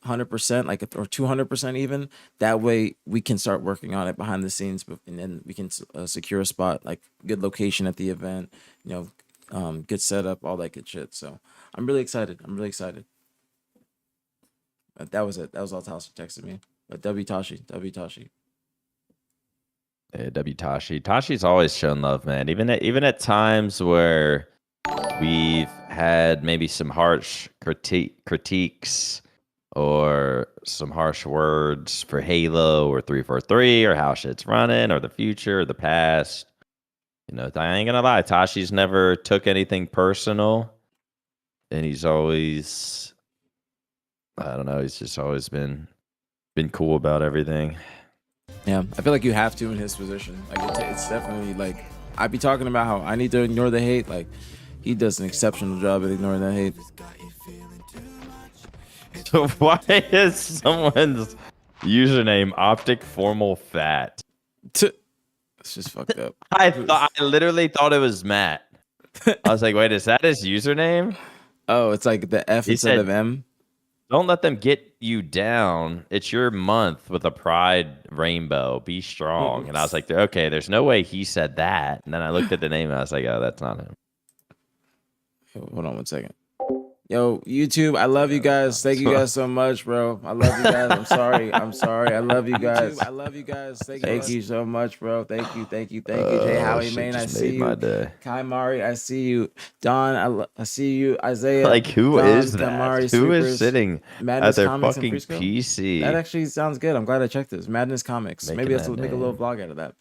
100%, or 200% even. That way we can start working on it behind the scenes, and then we can secure a spot, like good location at the event, good setup, all that good shit. So I'm really excited. But that was it. That was all Tashi texted me. But W Tashi. Yeah, W Tashi. Tashi's always shown love, man. Even at times where we've had maybe some harsh critiques or some harsh words for Halo or 343 or how shit's running or the future or the past. I ain't gonna lie, Tashi's never took anything personal, and he's always, I don't know, he's just always been cool about everything. Yeah, I feel like you have to in his position. It's definitely I'd be talking about how I need to ignore the hate. He does an exceptional job at ignoring that hate. So why is someone's username Optic Formal Fat? It's just fucked up. I literally thought it was Matt. I was like, wait, is that his username? Oh, it's like the F instead of M? Don't let them get you down. It's your month with a pride rainbow. Be strong. And I was like, okay, there's no way he said that. And then I looked at the name and I was like, oh, that's not him. Hold on 1 second. Yo, YouTube, I love you guys. Thank you guys so much, bro. I love you guys. I'm sorry. I love you guys. YouTube, I love you guys. Thank you so much, bro. Thank you. Jay Howie, man, I see you. Kai Mari, I see you. Don, I see you. Isaiah. Like, who is that? Mari, Who Sweepers, is sitting Madness at their Comics fucking and Frisco? PC? That actually sounds good. I'm glad I checked this. Madness Comics. Maybe let's make a little vlog out of that.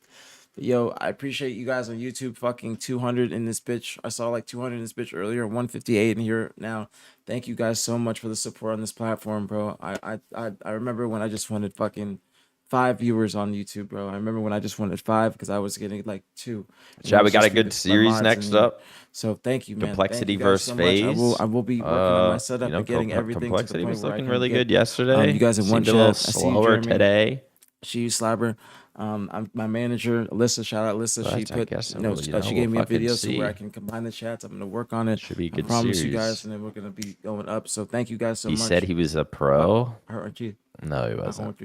Yo, I appreciate you guys on YouTube. Fucking 200 in this bitch. I saw like 200 in this bitch earlier. 158 in here now. Thank you guys so much for the support on this platform, bro. I remember when I just wanted fucking 5 viewers on YouTube, bro. I remember when I just wanted 5 because I was getting like 2. Yeah, we got a good series next up. So thank you, man. Complexity Thank you guys versus so phase. I will be working on my setup and getting everything to the Complexity point was where I looking can really get, good yesterday. you guys in one Seemed a little chat. I see you, slower Jeremy. today. She used Slabber. I'm my manager, Alyssa. Shout out Alyssa. But She put, she gave me a video so where I can combine the chats. I'm gonna work on it. Should be a good I promise series. you guys, and then we're gonna be going up. So thank you guys so He much. said he was a pro. Aren't you? No, he wasn't.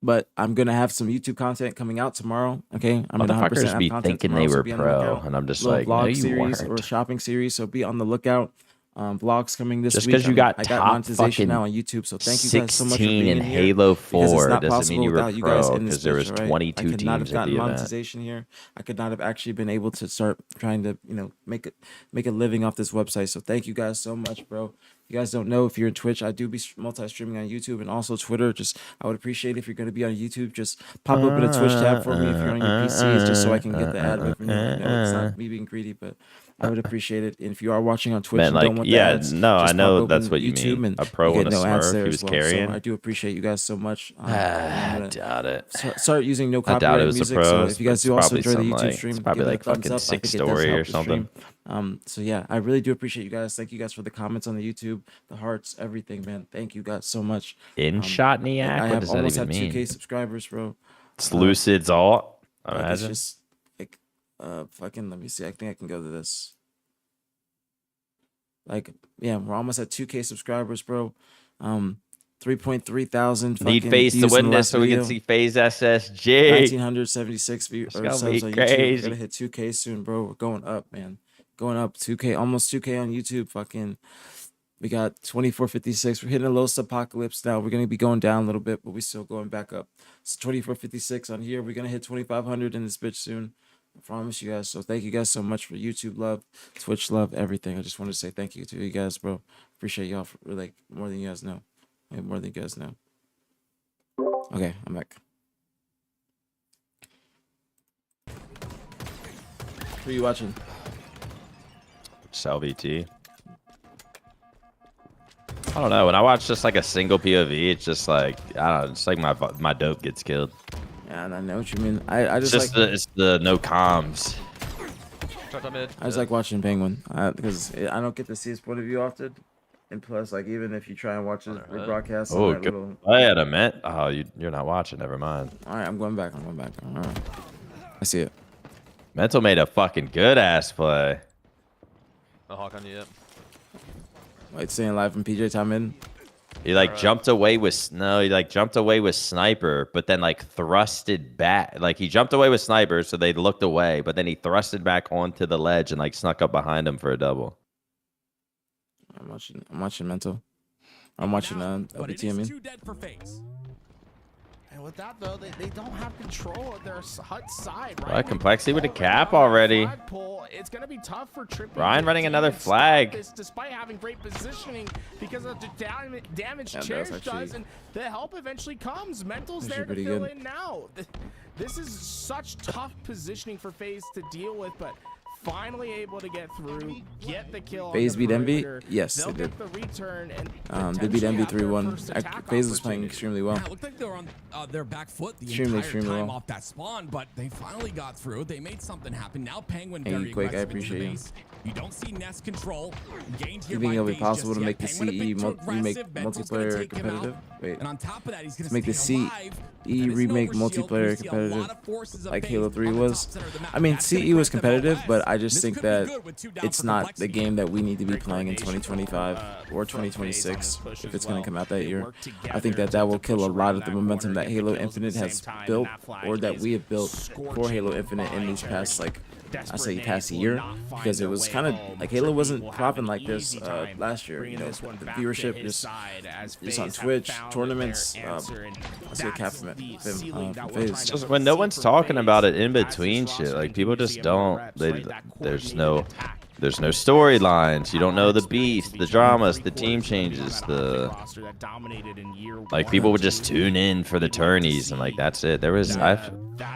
But I'm gonna have some YouTube content coming out tomorrow. Okay, I'm gonna 100% Motherfuckers have be content thinking tomorrow, they so were be on the pro, lookout. and I'm just Little like, no, vlog you series weren't. or shopping series. So be on the lookout. Vlogs coming this Just week. 'cause you got I top got monetization fucking now on YouTube. So thank you guys so much for 16 being in here. Halo because it's 4 not doesn't possible mean you were without you guys pro, in this 'cause there was bitch, all right? 22 I could not have teams at gotten the event. monetization here. I could not have actually been able to start trying to, make a living off this website. So thank you guys so much, bro. You guys don't know, if you're in Twitch, I do be multi-streaming on YouTube and also Twitter. Just I would appreciate if you're going to be on YouTube, just pop open a Twitch tab for me if you're on your PCs, just so I can get the ad revenue. I know it's not me being greedy, but I would appreciate it. And if you are watching on Twitch Man, and like, don't want the yeah, ads, no, just I know pop that's open what you YouTube mean. and A pro you and get a no ads Smurf there he as was well. carrying. So I do appreciate you guys so much. I doubt it. Start using no I doubt copyright it was music. a pro. So if you guys It's do also probably enjoy the some, YouTube like, stream, it's probably give it like a thumbs fucking up. I Six think it does Story help or the something. stream. So yeah, I really do appreciate you guys. Thank you guys for the comments on the YouTube, the hearts, everything, man. Thank you guys so much. Shotniac? I What have does that almost even have 2K mean? subscribers, bro. It's Lucid's alt. I Like, it's imagine. just like fucking. Let me see. I think I can go to this. Like, yeah, we're almost at 2K subscribers, bro. 3.3 thousand. Need Phase to win this so we can see Phase SSG. 1976 It's or gonna subs be on YouTube. We're crazy. gonna hit 2K soon, bro. We're going up, man. Going up. 2K, almost 2K on YouTube. Fucking, we got 2456. We're hitting a low apocalypse now. We're gonna be going down a little bit, but we're still going back up. So 2456 on here. We're gonna hit 2500 in this bitch soon. I promise you guys. So thank you guys so much for YouTube love, Twitch love, everything. I just wanted to say thank you to you guys, bro. Appreciate y'all for like more than you guys know. Like, more than you guys know. Okay, I'm back. Who are you watching? SalVT. I don't know. When I watch just like a single POV, it's just like, I don't know. It's like my dope gets killed. Yeah, and I know what you mean. I It's just just like it's the no comms. I just like watching Penguin because I don't get to see his point of view often. And plus, like, even if you try and watch his broadcast, Oh, good. I had a mint. Oh, you're not watching. Never mind. All right, I'm going back. All right. I see it. Mental made a fucking good ass play. No hawk on you yet. Wait, staying live from PJ time in. He like jumped away with he like jumped away with sniper, but then like thrusted back. Like he jumped away with sniper, so they looked away, but then he thrusted back onto the ledge and like snuck up behind him for a double. I'm watching Mental. I'm watching LBT, I mean. And with that though, they don't have control of their hut side, right? Right, Complexity with a cap already. It's gonna be tough for Trippy. Ryan running another flag. Despite having great positioning, because of the damage Yeah, Cherish that's actually- does, and the help eventually comes. Mental's Actually there to pretty fill good. in now. This is such tough positioning for FaZe to deal with, but finally able to get through, get the kill. FaZe on the beat Envy? perimeter. Yes, They'll they did. get the return and They beat Envy potentially have their 3-1. first attack FaZe was playing opportunity. extremely well. Yeah, it looked like they were on their back foot the Extremely entire time well. off that spawn, but they finally got through. They made something happen. Now Penguin Thank very you, Quake. I aggressive into the appreciate you. base. You don't see Nest control. Gained You here think by it'll be FaZe possible just to yet. make the Penguin a bit too remake aggressive. Mental's gonna multiplayer take him out. competitive? Wait. And on top of that, he's gonna Let's make the stay CE alive. That is an remake overshield. multiplayer You see a lot competitive of forces of like FaZe Halo 3 on the was. top center of the map. I mean, That's gonna CE was crack them out competitive, west. but I just think that it's not the game that we need to be playing in 2025 or 2026 if it's going to come out that year. I think that will kill a lot of the momentum that Halo Infinite has built, or that we have built for Halo Infinite in these past, like, I say past year, because it was kind of like Halo wasn't popping like this last year. You know, the viewership just on Twitch, tournaments. I see a cap from FaZe. Just when no one's talking about it in between shit, like people just don't. There's no storylines. You don't know the beef, the dramas, the team changes, like people would just tune in for the tourneys and like that's it. There was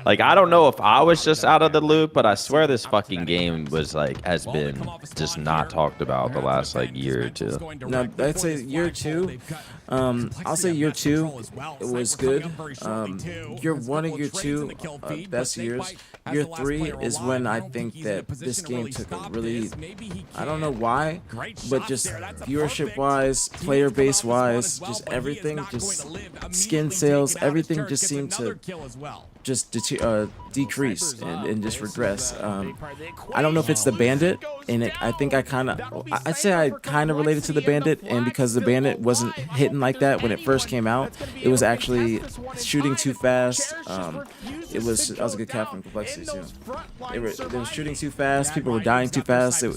I don't know if I was just out of the loop, but I swear this fucking game was like has been just not talked about the last like year or two. No, I'd say year 2. I'll say year 2 it was good. Year 1 and year 2 best years. Year 3 is when I think that this game took a really, I don't know why, but just viewership wise, player base wise, just everything, just skin sales, everything just seemed to just decrease and just regress. I don't know if it's the Bandit, and I think I'd say I kind of related to the Bandit, and because the Bandit wasn't hitting like that when it first came out, it was actually shooting too fast. That was a good cap from Complexity too. They were shooting too fast. People were dying too fast. The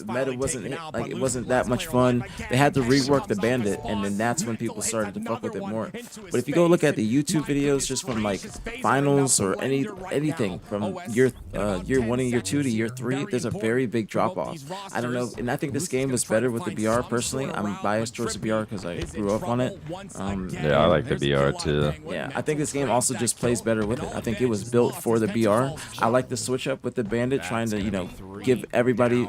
meta it wasn't that much fun. They had to rework the Bandit, and then that's when people started to fuck with it more. But if you go look at the YouTube videos just from like finals or anything from year 1 and year 2 to year 3, there's a very big drop off. I don't know, and I think this game was better with the BR personally. I'm biased towards the BR because I grew up on it. Yeah, I like the BR too. Yeah, I think this game also just plays better with it. I think it was built for the BR. I like the switch up with the Bandit, trying to give everybody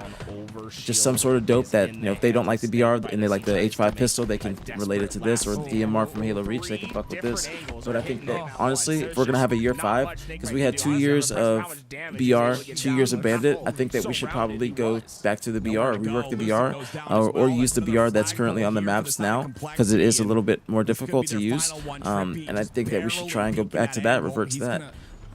just some sort of dope that if they don't like the BR and they like the H5 pistol, they can relate it to this, or the DMR from Halo Reach, they can fuck with this. But I think that honestly, if we're gonna have a year 5, because we had 2 years of BR, 2 years of Bandit, I think that we should probably go back to the BR, rework the BR, or use the BR that's currently on the maps now, because it is a little bit more difficult to use. And I think that we should try and go back to that, revert to that.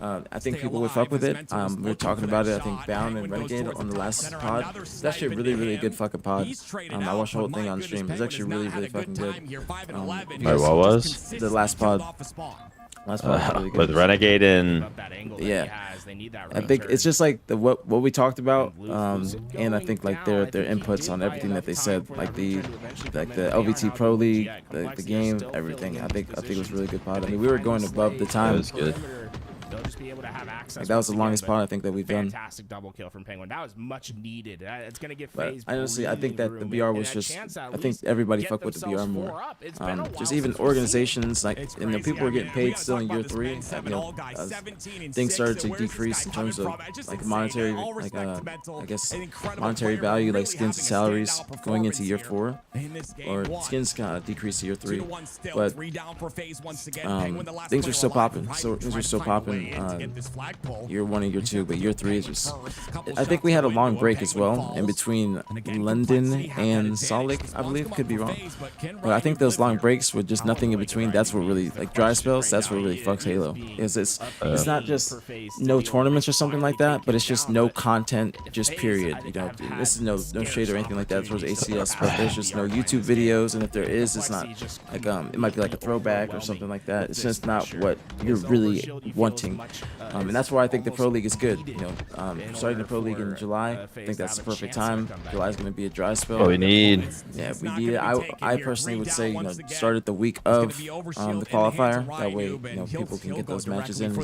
I think people would fuck with it. We were talking about it, I think, Bound and Renegade on the last pod. It's actually a really, really good fucking pod. I watched the whole thing on stream. It's actually really, really fucking good. Wait, what was? The last pod. Last pod was really good. With Renegade and... Yeah. I think it's just like what we talked about, and I think like their inputs on everything that they said, like the LVT Pro League, the game, everything. I think it was a really good pod. I mean, we were going above the time. It was good. They'll just be able to have access. Like, that was the longest pod I think that we've done. Fantastic double kill from Penguin. That was much needed. It's gonna get FaZe. Honestly, I think that the BR was just. I think everybody fucked with the BR more. Just even organizations like, people were getting paid still in year 3. As things started to decrease in terms of like monetary, like I guess monetary value, like skins and salaries going into year 4, or skins kind of decreased to year 3. But things are still popping. So things are still popping. Year 1 and year 2, but year 3 is just. I think we had a long break as well in between London and Salt Lake, I believe. Could be wrong, but I think those long breaks with just nothing in between. That's what really, like dry spells. That's what really fucks Halo. It's not just no tournaments or something like that, but it's just no content, just period. This is no shade or anything like that towards HCS, but there's just no YouTube videos, and if there is, it's not like it might be like a throwback or something like that. It's just not what you're really wanting. And that's why I think the Pro League is good. Starting the Pro League in July, I think that's the perfect time. July is going to be a dry spell. What we need. Yeah, we need it. I personally would say, start it the week of the qualifier. That way, people can get those matches in,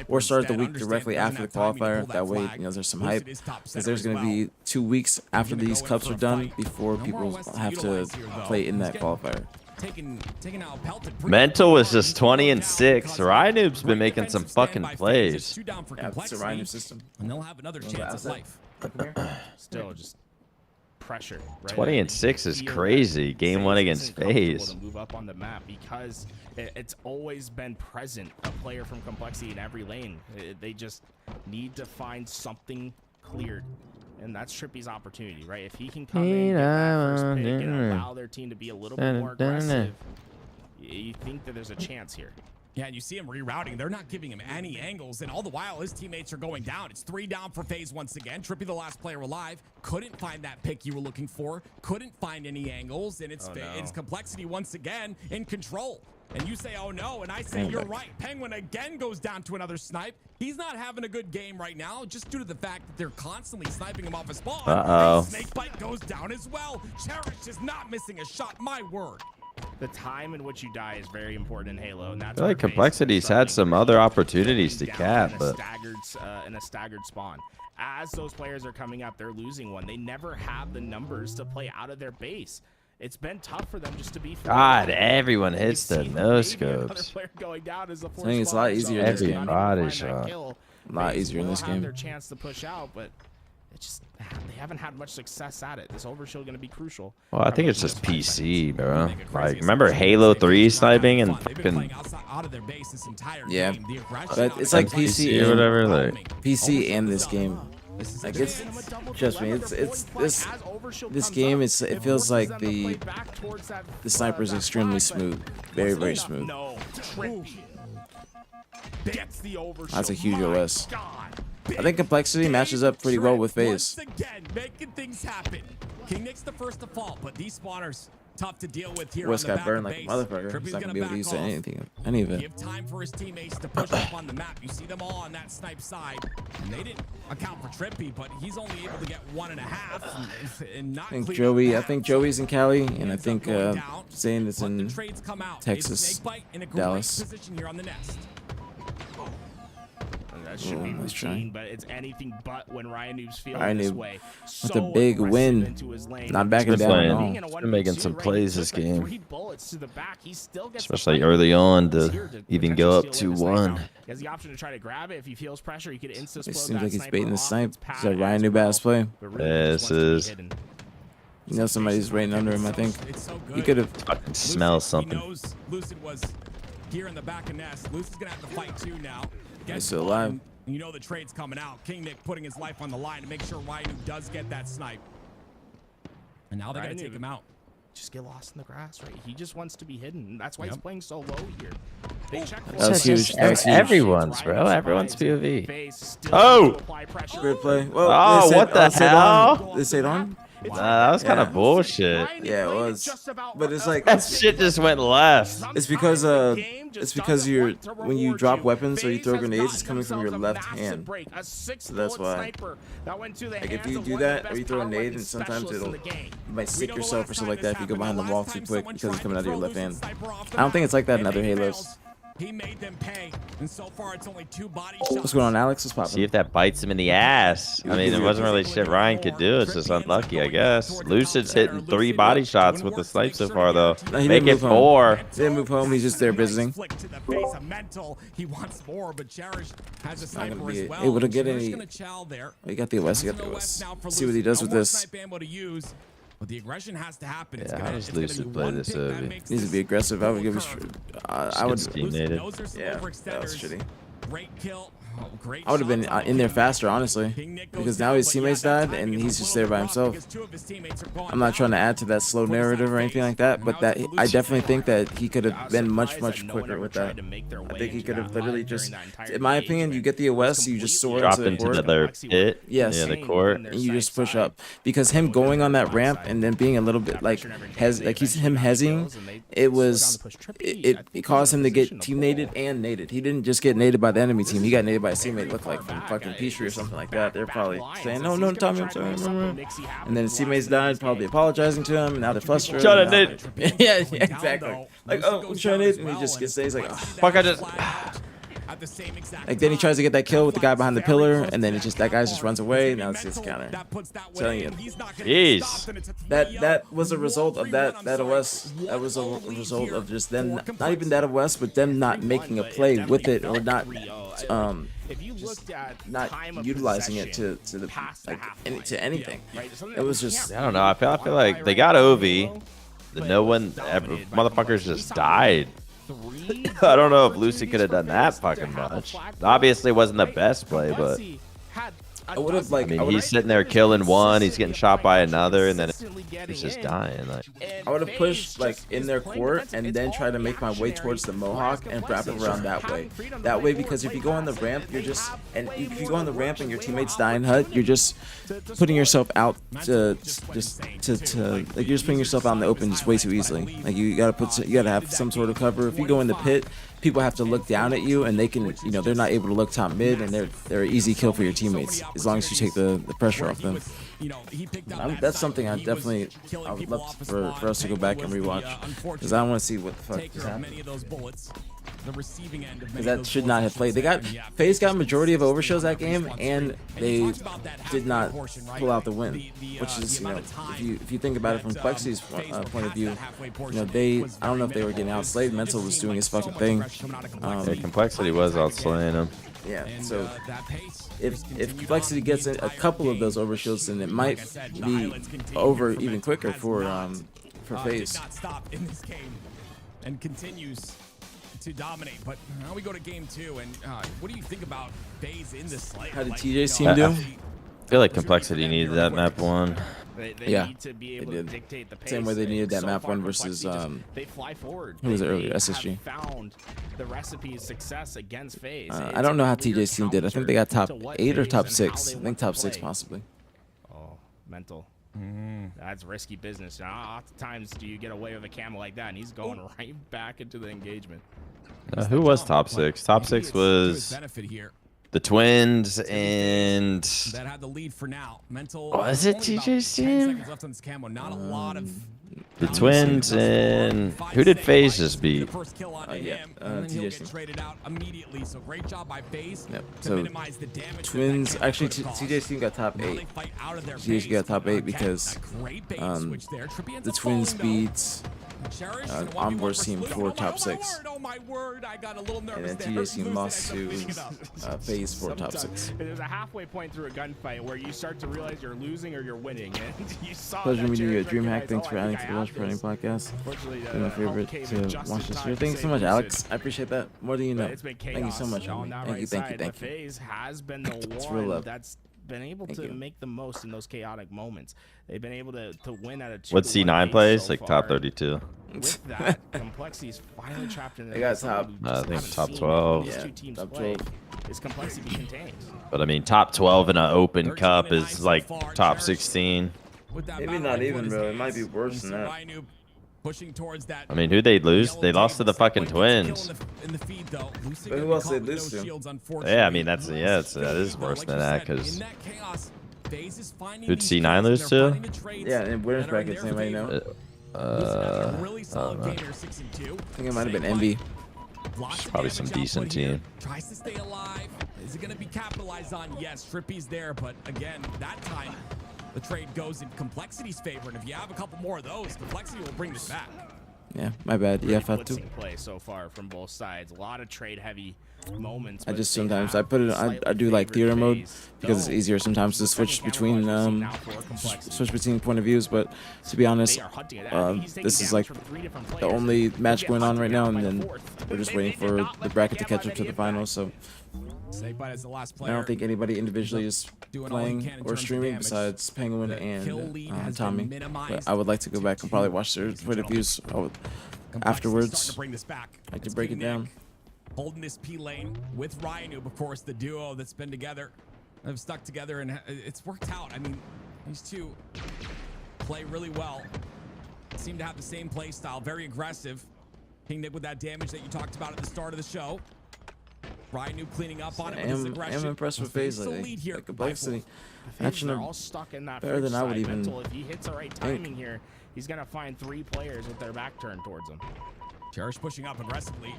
or start the week directly after the qualifier. That way, there's some hype, because there's going to be 2 weeks after these cups are done before people have to play in that qualifier. Mental was just 20-6. Rynoob's been making some fucking plays. Yeah, it's a Rynoob system. And they'll have another chance at life. Still just pressure. 20-6 is crazy. Game 1 against FaZe. Move up on the map because it's always been present. A player from Complexity in every lane. They just need to find something cleared. And that's Trippy's opportunity, right? If he can come in, get that first pick, and allow their team to be a little bit more aggressive, you think that there's a chance here. Yeah, and you see him rerouting. They're not giving him any angles, and all the while, his teammates are going down. It's 3 down for FaZe once again. Trippy, the last player alive, couldn't find that pick you were looking for, couldn't find any angles, and it's Complexity once again in control. And you say, oh no, and I say, you're right. Penguin again goes down to another snipe. He's not having a good game right now, just due to the fact that they're constantly sniping him off his spawn. Uh-oh. Snakebite goes down as well. Cherish is not missing a shot, my word. The time in which you die is very important in Halo, and that's I feel like Complexity's had some other opportunities to cap, but in a staggered spawn. As those players are coming up, they're losing one. They never have the numbers to play out of their base. It's been tough for them just to be. God, everyone hits the no scopes. I think it's a lot easier in this game. Every body shot. A lot easier in this game. Their chance to push out, but it's just they haven't had much success at it. This overshield going to be crucial. Well, I think it's just PC, bro. Like, remember Halo 3 sniping and fucking. Yeah, but it's like PC or whatever. Like PC and this game. Like it's trust me, it's this game. It feels like the sniper is extremely smooth, very smooth. That's a huge OS. I think Complexity matches up pretty well with FaZe. Once again, making things happen. King Nick's the first to fall, but these spawners tough to deal with here. West got burned like a motherfucker. He's not gonna be able to use anything, any of it. Give time for his teammates to push up on the map. You see them all on that snipe side, and they didn't account for Trippy, but he's only able to get 1.5 and not. I think Joey's in Cali, and I think Zane is in Texas, Dallas. That should be routine, but it's anything but when Ryan Noob's feeling Ryan this Noob way. with a big win, not backing down at all. He's been making some plays this game, 3 bullets to the back. He still gets especially early on to even go up 2-1. He has the option to try to grab it if he feels pressure. He could insta-explode. It seems like he's baiting the snipe. Is that Ryan Noob ass play? This is. You know somebody's right under him. I think he could have smelled something. Lucid was here in the back of nest. Lucid's gonna have to fight too now. He's still alive. You know the trade's coming out. King Nick putting his life on the line to make sure Ryan does get that snipe. And now they're going to take him out. Just get lost in the grass, right? He just wants to be hidden. That's why he's playing so low here. They check for That's huge. Everyone's, bro. Everyone's POV. Oh! Great play. Well, oh, what the hell? They stayed on? Nah, that was kind of bullshit. Yeah, it was. But it's like that shit just went left. It's because you're when you drop weapons or you throw grenades, it's coming from your left hand. So that's why. Like if you do that or you throw a nade, and sometimes you might stick yourself or something like that if you go behind the wall too quick because it's coming out of your left hand. I don't think it's like that in other Halos. He made them pay, and so far it's only 2 body shots. What's going on, Alex? What's popping? See if that bites him in the ass. I mean, it wasn't really shit Ryan could do. It's just unlucky, I guess. Lucid's hitting 3 body shots with the snipe so far, though. No, he Make it 4. He didn't move home. He's just there visiting. He wants more, but Cherish has a sniper be as well. able to get any. Oh, he got the OS. He got the OS. See what he does with this. But the aggression has to happen. Yeah, how does Lucid play this over? Needs to be aggressive. I would give I would. Teammated. Yeah, that was shitty. Great kill. Oh, great I would have been in there faster, honestly, because now his teammates died and he's just there by himself. I'm not trying to add to that slow narrative or anything like that, but that I definitely think that he could have been much quicker with that. I think he could have literally just, in my opinion, you get the OS, you just soar drop into the other pit. Yes, yeah, the court, and you just push up, because him going on that ramp and then being a little bit like he's hezzying, it caused him to get team naded and naded. He didn't just get naded by the enemy team, he got naded by a teammate, looked like from fucking Petrie or something like that. They're probably saying, no, Tommy, I'm sorry. And then his teammates died, probably apologizing to him, and now they're frustrated. Trying to nade. Yeah, exactly. Like, oh, I'm trying to nade, and he just gets he's like, oh, fuck, I just. Like then he tries to get that kill with the guy behind the pillar, and then it just that guy just runs away. Now it's counter. Telling you, jeez. That was a result of that OS. That was a result of just them, not even that OS, but them not making a play with it or not not utilizing it to anything. It was just, I don't know. I feel like they got OV. No one ever, motherfuckers just died. I don't know if Lucy could have done that fucking much. Obviously, it wasn't the best play, but I would have like. I mean, he's sitting there killing one. He's getting shot by another, and then he's just dying. Like, I would have pushed like in their court and then try to make my way towards the Mohawk and wrap it around that way. That way, because if you go on the ramp, you're just if you go on the ramp and your teammates die in hut, you're just putting yourself out to like you're just putting yourself out in the open just way too easily. Like you gotta have some sort of cover. If you go in the pit, people have to look down at you, and they can, you know, they're not able to look top mid, and they're an easy kill for your teammates as long as you take the pressure off them. That's something I would love for us to go back and rewatch, because I want to see what the fuck just happened. Because that should not have played. FaZe got a majority of overshows that game, and they did not pull out the win, which is, you know, if you think about it from Plexi's point of view, you know, I don't know if they were getting outslayed. Mental was doing his fucking thing. yeah, Complexity was outslaying him. Yeah, so if Complexity gets a couple of those overshields, then it might be over even quicker for FaZe. Not stop in this game and continues to dominate. But now we go to game 2, and what do you think about FaZe in this slate? How did TJ's team do? I feel like Complexity needed that map 1. Yeah, need to be able they to did. dictate the pace. Same way they needed that map 1 versus they fly forward. who was it earlier? SSG. Found the recipe of success against FaZe. I don't know how TJ's team did. I think they got top 8 or top 6. I think top 6 possibly. Oh, mental. That's risky business. Now, oftentimes do you get away with a camel like that, and he's going right back into the engagement. Who was top 6? Top 6 was the Twins and that had the lead for now. Mental. Was it TJ's team? Left on this camo. Not a lot of the Twins and who did FaZe just beat? TJ's team. traded out immediately. So great job by FaZe. Yep. To So minimize the damage Twins actually TJ's team got top 8. TJ's got top 8 because the Twins beat Ombor's team for top 6. And then TJ's team lost to FaZe for top 6. There's a halfway point through a gunfight where you start to realize you're losing or you're winning. And you saw Pleasure meeting you at Cherry DreamHack. Red Thanks for adding to the Lunch Running podcast. You're my favorite to watch this year. Thanks so much, Alex. I appreciate that. More than you know. Thank you so much, homie. Thank you. FaZe has been the It's real one love. that's been able to make the most in those chaotic moments. They've been able to win at a 2-1 What C9 pace plays? so Like far. top 32. With that, Complexity's finally trapped in. They got top. I think top 12. Yeah, top 12. Is Complexity be contained? But I mean, top 12 in an open cup is like top 16. Maybe not even, bro. It might be worse than that. Pushing towards that. I mean, who'd they lose? They lost to the fucking Twins. In the feed, though. But who else they lose to? Yeah, I mean, that is worse than that because who'd C9 lose to? Yeah, in winners bracket, same way, you know. I think it might have been Envy. Probably some decent team. Tries to stay alive. Is it going to be capitalized on? Yes, Trippy's there, but again, that time the trade goes in Complexity's favor, and if you have a couple more of those, Complexity will bring this back. Yeah, my bad. Yeah, Fatu. Blitzing play so far from both sides. A lot of trade-heavy moments. I just sometimes I put it. I do like theater mode because it's easier sometimes to switch between point of views. But to be honest, this is like the only match going on right now, and then we're just waiting for the bracket to catch up to the finals. So I don't think anybody individually is playing or streaming besides Penguin and Tommy. But I would like to go back and probably watch their point of views afterwards. I can break it down. Holding this P lane with Ryanoob, of course, the duo that's been together, have stuck together, and it's worked out. I mean, these two play really well. Seem to have the same play style, very aggressive. King Nick with that damage that you talked about at the start of the show. Ryanoob cleaning up on it with his aggression. I am impressed with FaZe lately. Like Complexity, actually, all stuck in that better than I would even. If he hits the right timing here, he's gonna find 3 players with their back turned towards him. Cherish pushing up aggressively.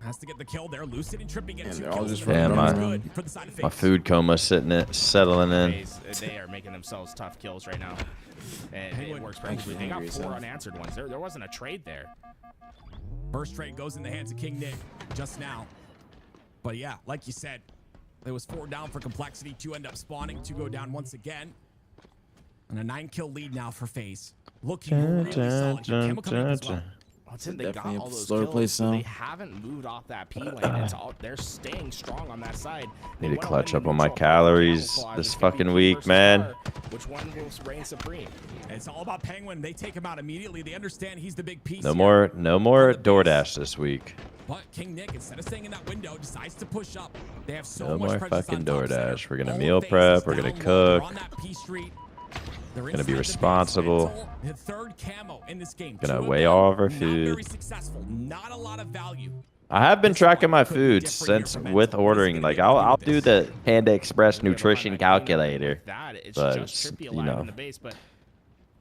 Has to get the kill there. Lucid and Trippy get 2 they're all kills. just my food coma settling in. They are making themselves tough kills right now. And it works perfectly. They got 4 unanswered ones. There wasn't a trade there. First trade goes in the hands of King Nick just now. But yeah, like you said, there was 4 down for Complexity. 2 end up spawning. 2 go down once again. And a 9-kill lead now for FaZe. Looking really solid. Chemical as well. They got Definitely all a those slower kills, play so style. they haven't moved off that P lane. It's all, they're staying strong on that side. Need to clutch up on my calories this fucking week, man. Which one will reign supreme? It's all about Penguin. They take him out immediately. They understand he's the big piece. No more DoorDash this week. But King Nick, instead of staying in that window, decides to push up. They have so No much more presence fucking on top center. DoorDash. We're gonna All meal the prep. faces We're gonna down low. They're cook. on that P street. They're Gonna be inside the base. responsible. Mental, the third camo in this game. Gonna Two of weigh them, all of our not very food. successful. Not a lot of value. I have been tracking my food since with ordering. Like I'll do the Panda Express nutrition calculator, but it's, you know,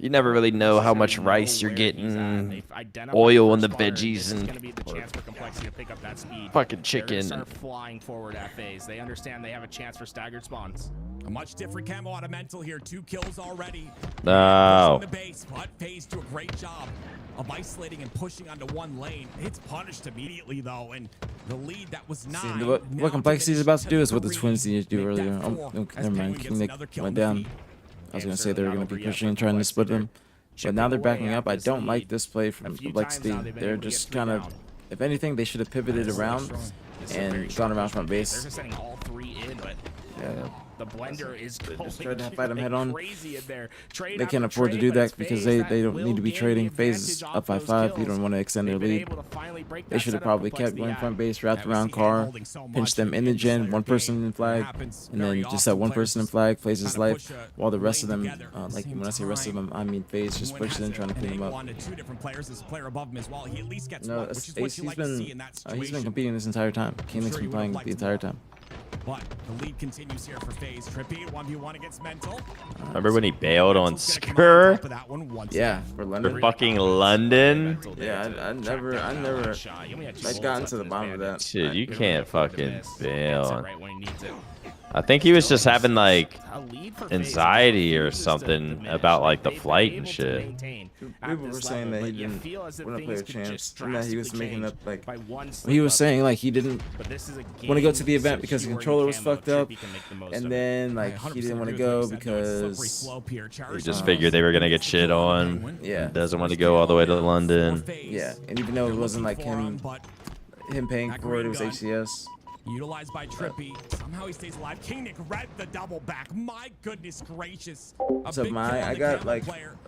you never really know how much rice you're getting, oil in the veggies, and fucking chicken. Start flying forward at phase. They understand they have a chance for staggered spawns. A much different camo out of Mental here. 2 kills already. No. The base, but FaZe do a great job of isolating and pushing onto one lane. It's punished immediately though, and the lead that was 9. See, what Complexity is about to do is what the Twins needed to do earlier. Oh, never mind. King Nick went down. I was gonna say they were gonna be pushing and trying to split them, but now they're backing up. I don't like this play from Complexity. They're just kind of, if anything, they should have pivoted around and gone around front base. They're just setting all 3 in, but Yeah. the blender is Just trying to fight them head on. crazy in there. Trade They can't after afford to trade, do but it's that because FaZe they that don't will need to be gain trading. the FaZe is advantage up by off those 5. You kills. don't want to extend their They've been lead. able to finally break They that should have setup probably kept Complexity going had. front base, wrapped around car, pinched them in the gen, one person in flag, and then just that one person in flag plays his life, while the rest of them, like when I say rest of them, I mean FaZe just pushes in trying to clean him up. Two different players, this player above him as well. He at least gets No, one, which is what you like to see in that he's situation. been competing this entire time. King Nick's been playing the entire time. But the lead continues here for FaZe. Trippy, 1v1 against Mental. Remember when he bailed on Skur? Yeah, for London. For fucking London? Yeah, I never I've gotten to the bottom of that. Dude, you can't fucking bail. I think he was just having like anxiety or something about like the flight and shit. People were saying that he didn't want to play a chance, and that he was making up like he was saying like he didn't want to go to the event because the controller was fucked up, and then like he didn't want to go because He just figured they were gonna get shit on. Yeah, Doesn't want to go all the way to London. Yeah, and even though it wasn't like him paying for it, it was HCS. Utilized by Trippy. Somehow he stays alive. King Nick read the double back. My goodness gracious. So I got like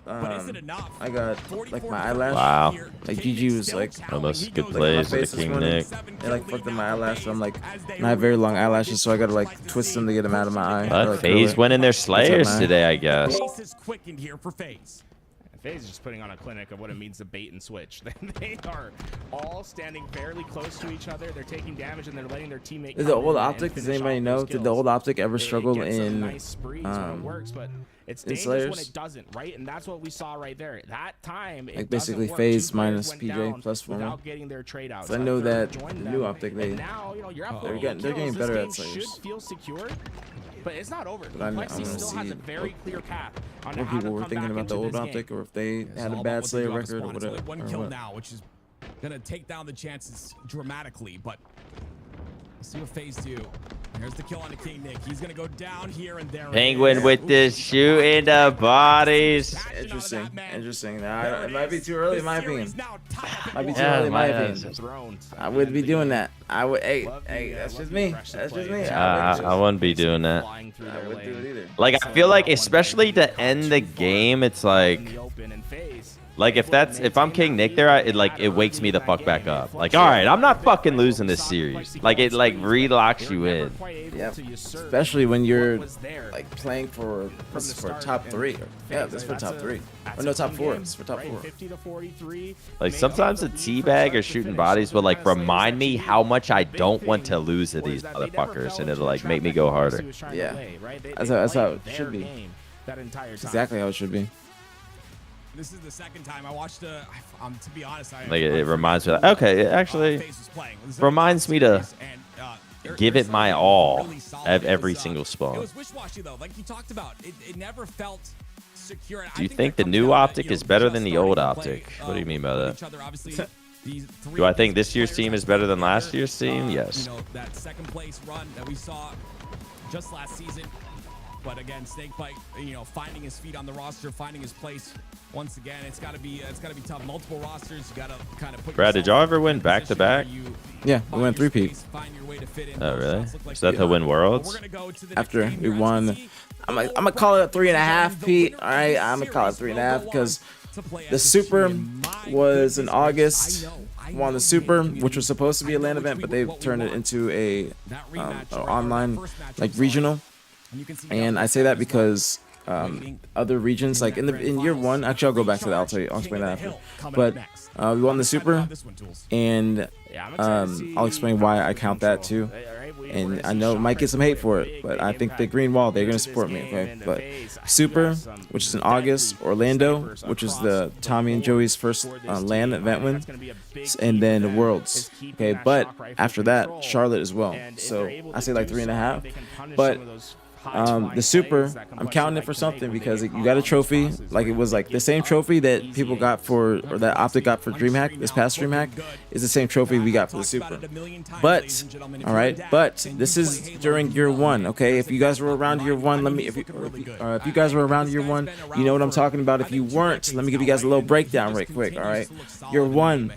I got like my eyelash. Wow. Like GG was like almost good plays with the King Nick. They like fucked up my eyelash, so I'm like, and I have very long eyelashes, so I gotta like twist them to get them out of my eye. But FaZe went in their Slayers today, I guess. Is quickened here for FaZe. FaZe is just putting on a clinic of what it means to bait and switch. They are all standing fairly close to each other. They're taking damage and they're letting their teammate. Did the old optic? Does anybody know? Did the old optic ever struggle in it's in dangerous Slayers? when it doesn't, right? And that's what we saw right there. That time, it Like basically doesn't work. FaZe Two players minus went PJ down plus for me. without getting their trade outs. So I know that the Joined new them. optic they And now, you know, you're up they're 48 getting kills. better This at game Slayers. should feel secure, but it's not over. But I'm Complexity gonna still has see a very clear path on what how to people were come thinking back about the into old this optic, game. or if they had a all bad about what Slayer they do on record, or spawn. It's whatever. only one or kill what. now, which is gonna take down the chances dramatically. But let's see what FaZe do. Here's the kill on the King Nick. He's gonna go down here and there. Penguin with this shoot in the bodies. Interesting. Nah, it might be too early in my opinion. Might be too early in my opinion. I wouldn't be doing that. I would. Hey, that's just me. That's just me. I wouldn't be doing that. I wouldn't do it either. Like I feel like, especially to end the game, it's like if I'm King Nick there, it wakes me the fuck back up. Like, all right, I'm not fucking losing this series. Like it like relocks you in. Yep. Especially when you're like playing for top 3. Yeah, this is for top 3. Or no, top 4. It's for top 4. Like sometimes the teabag or shooting bodies will like remind me how much I don't want to lose to these motherfuckers, and it'll like make me go harder. Yeah, that's how it should be. That's exactly how it should be. This is the second time I watched to be honest, Like it reminds me. Okay, it actually reminds me to give it my all at every single It spawn. was wishy-washy though, like you talked about. It never felt secure. Do you think the new optic is better than the old optic? What do you mean by that? Do I think this year's team is better than last year's team? Yes. You know, that second place run that we saw just last season. But again, Snakebite, you know, finding his feet on the roster, finding his place. Once again, it's got to be tough. Multiple rosters, you got to kind of put. Brad, did y'all ever win back-to-back? Yeah, we went 3-peat. Oh, really? Is that to win Worlds? After we won, I'm gonna call it a 3.5, Pete. All right, I'm gonna call it 3.5 because the Super was in August. Won the Super, which was supposed to be a LAN event, but they turned it into a online, like, regional. And I say that because other regions, like in year one, actually I'll go back to that. I'll explain that after. But we won the Super, and I'll explain why I count that too. And I know it might get some hate for it, but I think the Green Wall, they're gonna support me, okay? But Super, which is in August, Orlando, which is the Tommy and Joey's first LAN event win, and then Worlds, okay? But after that, Charlotte as well. So I say like 3.5, but the Super, I'm counting it for something because you got a trophy, like it was like the same trophy that people got for, or that Optic got for DreamHack, this past DreamHack, is the same trophy we got for the Super. But, all right, but this is during year one, okay? If you guys were around year one, if you guys were around year one, you know what I'm talking about. If you weren't, let me give you guys a little breakdown right quick, all right? Year one,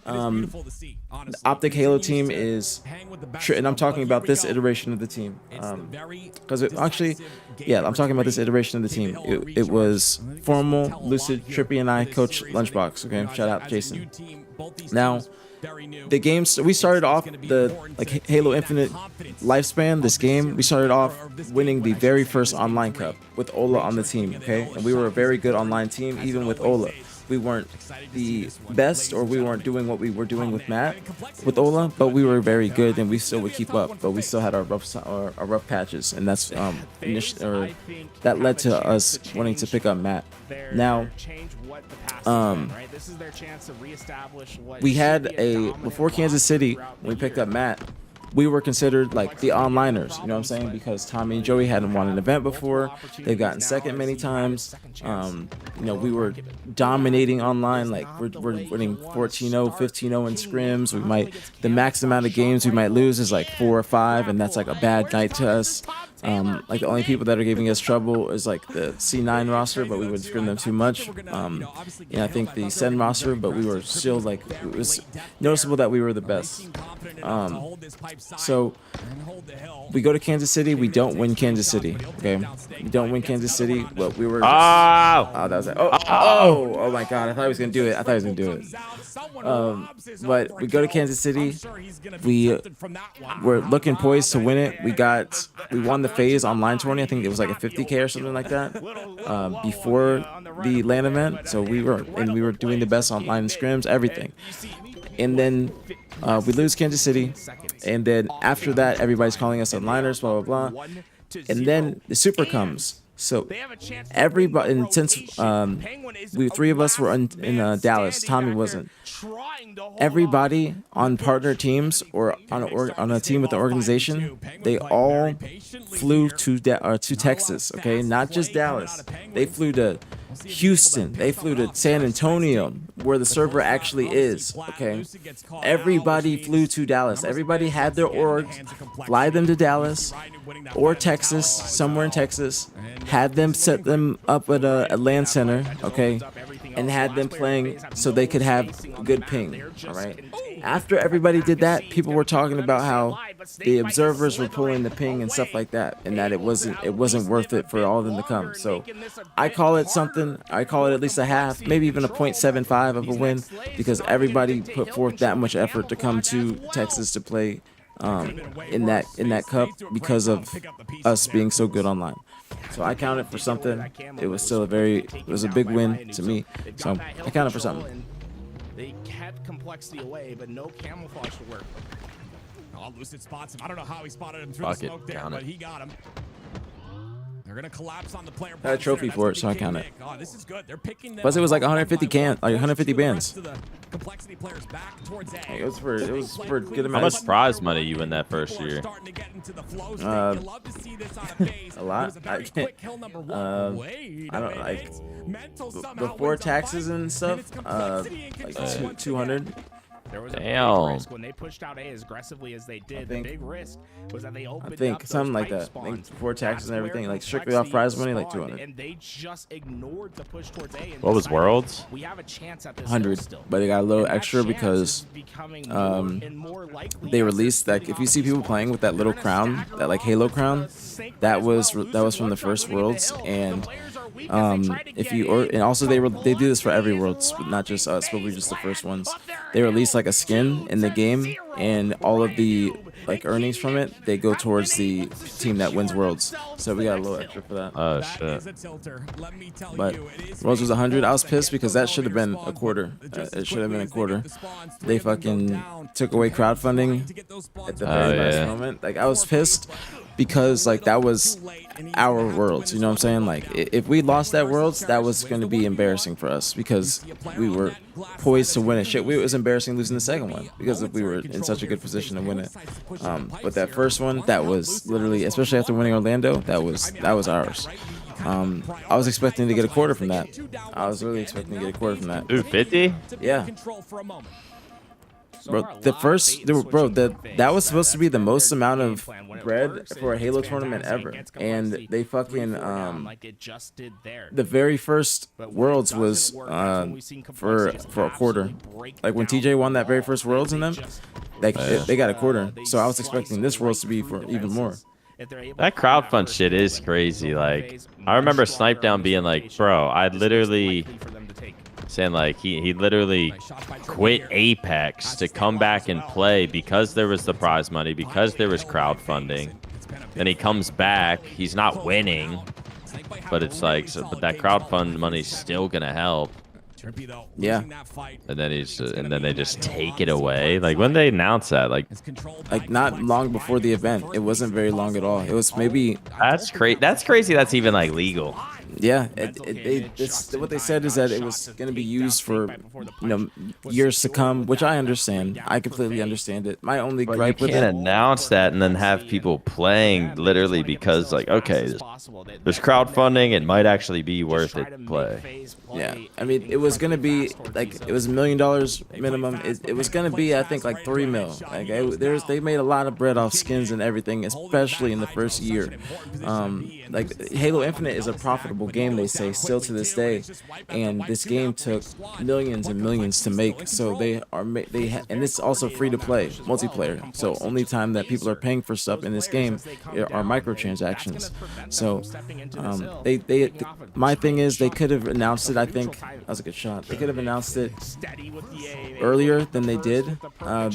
the Optic Halo team is, and I'm talking about this iteration of the team, because actually, yeah, I'm talking about this iteration of the team. It was Formal, Lucid, Trippy, and I, Coach Lunchbox. Okay, shout out Jason. Now, the games we started off the Halo Infinite lifespan. This game we started off winning the very first online cup with Ola on the team. Okay, and we were a very good online team even with Ola. We weren't the best, or we weren't doing what we were doing with Matt, with Ola, but we were very good, and we still would keep up. But we still had our rough patches, and that's that led to us wanting to pick up Matt. Now, we had before Kansas City, when we picked up Matt, we were considered like the onliners, you know what I'm saying? Because Tommy and Joey hadn't won an event before. They've gotten second many times. You know, we were dominating online. Like we're winning 14-0, 15-0 in scrims. The max amount of games we might lose is like 4 or 5, and that's like a bad night to us. Like the only people that are giving us trouble is like the C9 roster, but we would scrim them too much. And I think the Sen roster, but we were still like, it was noticeable that we were the best. So we go to Kansas City, we don't win Kansas City. Okay, we don't win Kansas City. Well, we were. That was like, oh my God! I thought he was gonna do it. But we go to Kansas City. We were looking poised to win it. We won the phase online tourney. I think it was like a 50K or something like that before the LAN event. So we were doing the best online scrims, everything. And then we lose Kansas City, and then after that, everybody's calling us onliners, blah blah blah. And then the Super comes. So everybody, and since three of us were in Dallas, Tommy wasn't. Everybody on partner teams or on a team with the organization, they all flew to Texas. Okay, not just Dallas. They flew to Houston. They flew to San Antonio, where the server actually is. Okay, everybody flew to Dallas. Everybody had their orgs fly them to Dallas or Texas, somewhere in Texas. Had them set them up at a LAN center. Okay, and had them playing so they could have good ping. All right. After everybody did that, people were talking about how the observers were pulling the ping and stuff like that, and that it wasn't worth it for all of them to come. So I call it something. I call it at least a half, maybe even a 0.75 of a win, because everybody put forth that much effort to come to Texas to play in that cup because of us being so good online. So I count it for something. It was a big win to me. So I count it for something. They kept complexity away, but no camouflage to work. Lucid spots him. I don't know how he spotted him through the smoke there, but he got him. They're gonna collapse on the player. I had a trophy for it, so I count it. Oh, this is good. They're picking them. Plus, it was like 150 bands. Complexity players back towards A. It was for good amount. How much prize money you win that first year? A lot. I can't. I don't like before taxes and stuff. Like 200. There was a Damn. big risk when they pushed out A as aggressively as they did. The big risk was that they opened I think up something those like pipe that. I think spawns. before taxes and That's everything, where like strictly off complexity prize money, like spawned, 200. And they just ignored the push towards A. And What was decided, Worlds? We have a chance at this 100, still. but they got a little And that extra chance because is becoming more and more likely they as released they're that. If you see people playing with that little crown, that like Halo crown, that was from the first Worlds, and if you and also they do this for every Worlds, not just us, but we just the first ones. They release like a skin in the game, and all of the like earnings from it, they go towards the team that wins Worlds. So we got a little extra for that. Oh shit. But Worlds was 100. I was pissed because that should have been a quarter. It should have been a quarter. They fucking took away crowdfunding at the very last moment. Like I was pissed because like that was our Worlds. You know what I'm saying? Like if we lost that Worlds, that was going to be embarrassing for us because we were poised to win it. Shit, it was embarrassing losing the second one because we were in such a good position to win it. But that first one, that was literally, especially after winning Orlando, that was ours. I was expecting to get a quarter from that. I was really expecting to get a quarter from that. Ooh, 50? Yeah. Bro, that was supposed to be the most amount of bread for a Halo tournament ever, and they fucking the very first Worlds was for a quarter. Like when TJ won that very first Worlds in them, they got a quarter. So I was expecting this Worlds to be for even more. That crowdfund shit is crazy. Like I remember Snipedown being like, bro, I literally saying like he literally quit Apex to come back and play because there was the prize money, because there was crowdfunding. Then he comes back, he's not winning, but it's like, but that crowdfund money's still gonna help. Yeah. And then they just take it away. Like when they announced that, like not long before the event. It wasn't very long at all. It was maybe. That's crazy. That's crazy. That's even like legal. Yeah, it's what they said is that it was going to be used for years to come, which I understand. I completely understand it. My only gripe with it, you can't announce that and then have people playing literally because like, okay, there's crowdfunding, it might actually be worth it to play. Yeah, I mean it was going to be like it was $1 million minimum. It was going to be I think like 3 mil. Like they made a lot of bread off skins and everything, especially in the first year. Like Halo Infinite is a profitable game, they say, still to this day, and this game took millions and millions to make. So and it's also free to play multiplayer. So only time that people are paying for stuff in this game are microtransactions. So my thing is they could have announced it. I think that was a good shot. They could have announced it earlier than they did.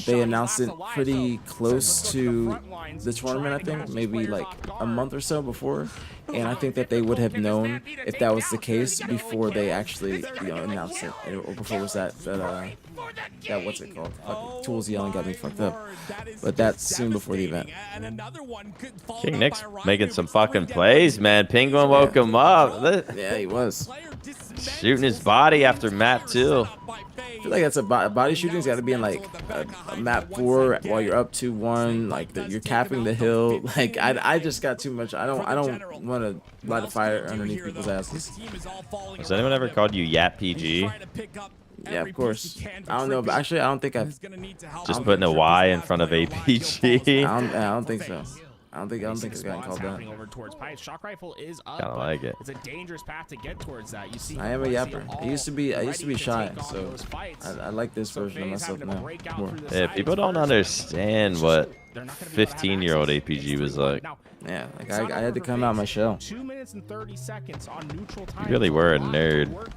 They announced it pretty close to the tournament. I think maybe like a month or so before. And I think that they would have known if that was the case before they actually, announced it, or before it was that what's it called? Tools yelling got me fucked up. But that's soon before the event. King Nick's making some fucking plays, man. Penguin woke him up. Yeah, he was shooting his body after map 2. I feel like that's a body shooting's got to be in like a map 4 while you're up 2-1, like you're capping the hill. Like I just got too much. I don't want to light a fire underneath people's asses. Has anyone ever called you Yap PG? Yeah, of course. I don't know, but actually I don't think I've just putting a Y in front of APG. I don't think so. I don't think it's gotten called that. Shock rifle is up. Kinda like it. It's a dangerous path to get towards that. You see, I am a yapper. I used to be shy, so I like this version of myself now more. Yeah, people don't understand what 15-year-old APG was like. Yeah, like I had to come out my shell. 2 minutes and 30 seconds on neutral time. You really were a nerd.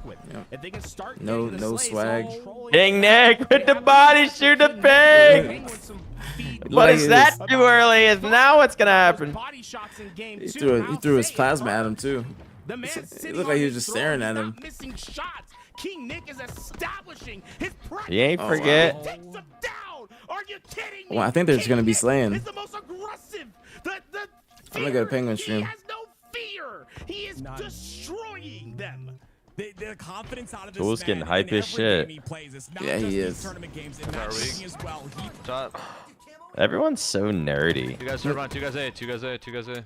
Yep. No swag. King Nick with the body shoot the pig. But is that too early? Is now what's gonna happen? He threw his plasma at him too. It looked like he was just staring at him. King Nick is establishing his presence. He ain't forget. Are you kidding me? Well, I think they're just gonna be slaying. I'm gonna go to Penguin stream. He has no fear. He is destroying them. The confidence out of this Tools getting hype as shit. Yeah, he is. Everyone's so nerdy. 2 guys are around, 2 guys A, 2 guys A, 2 guys A.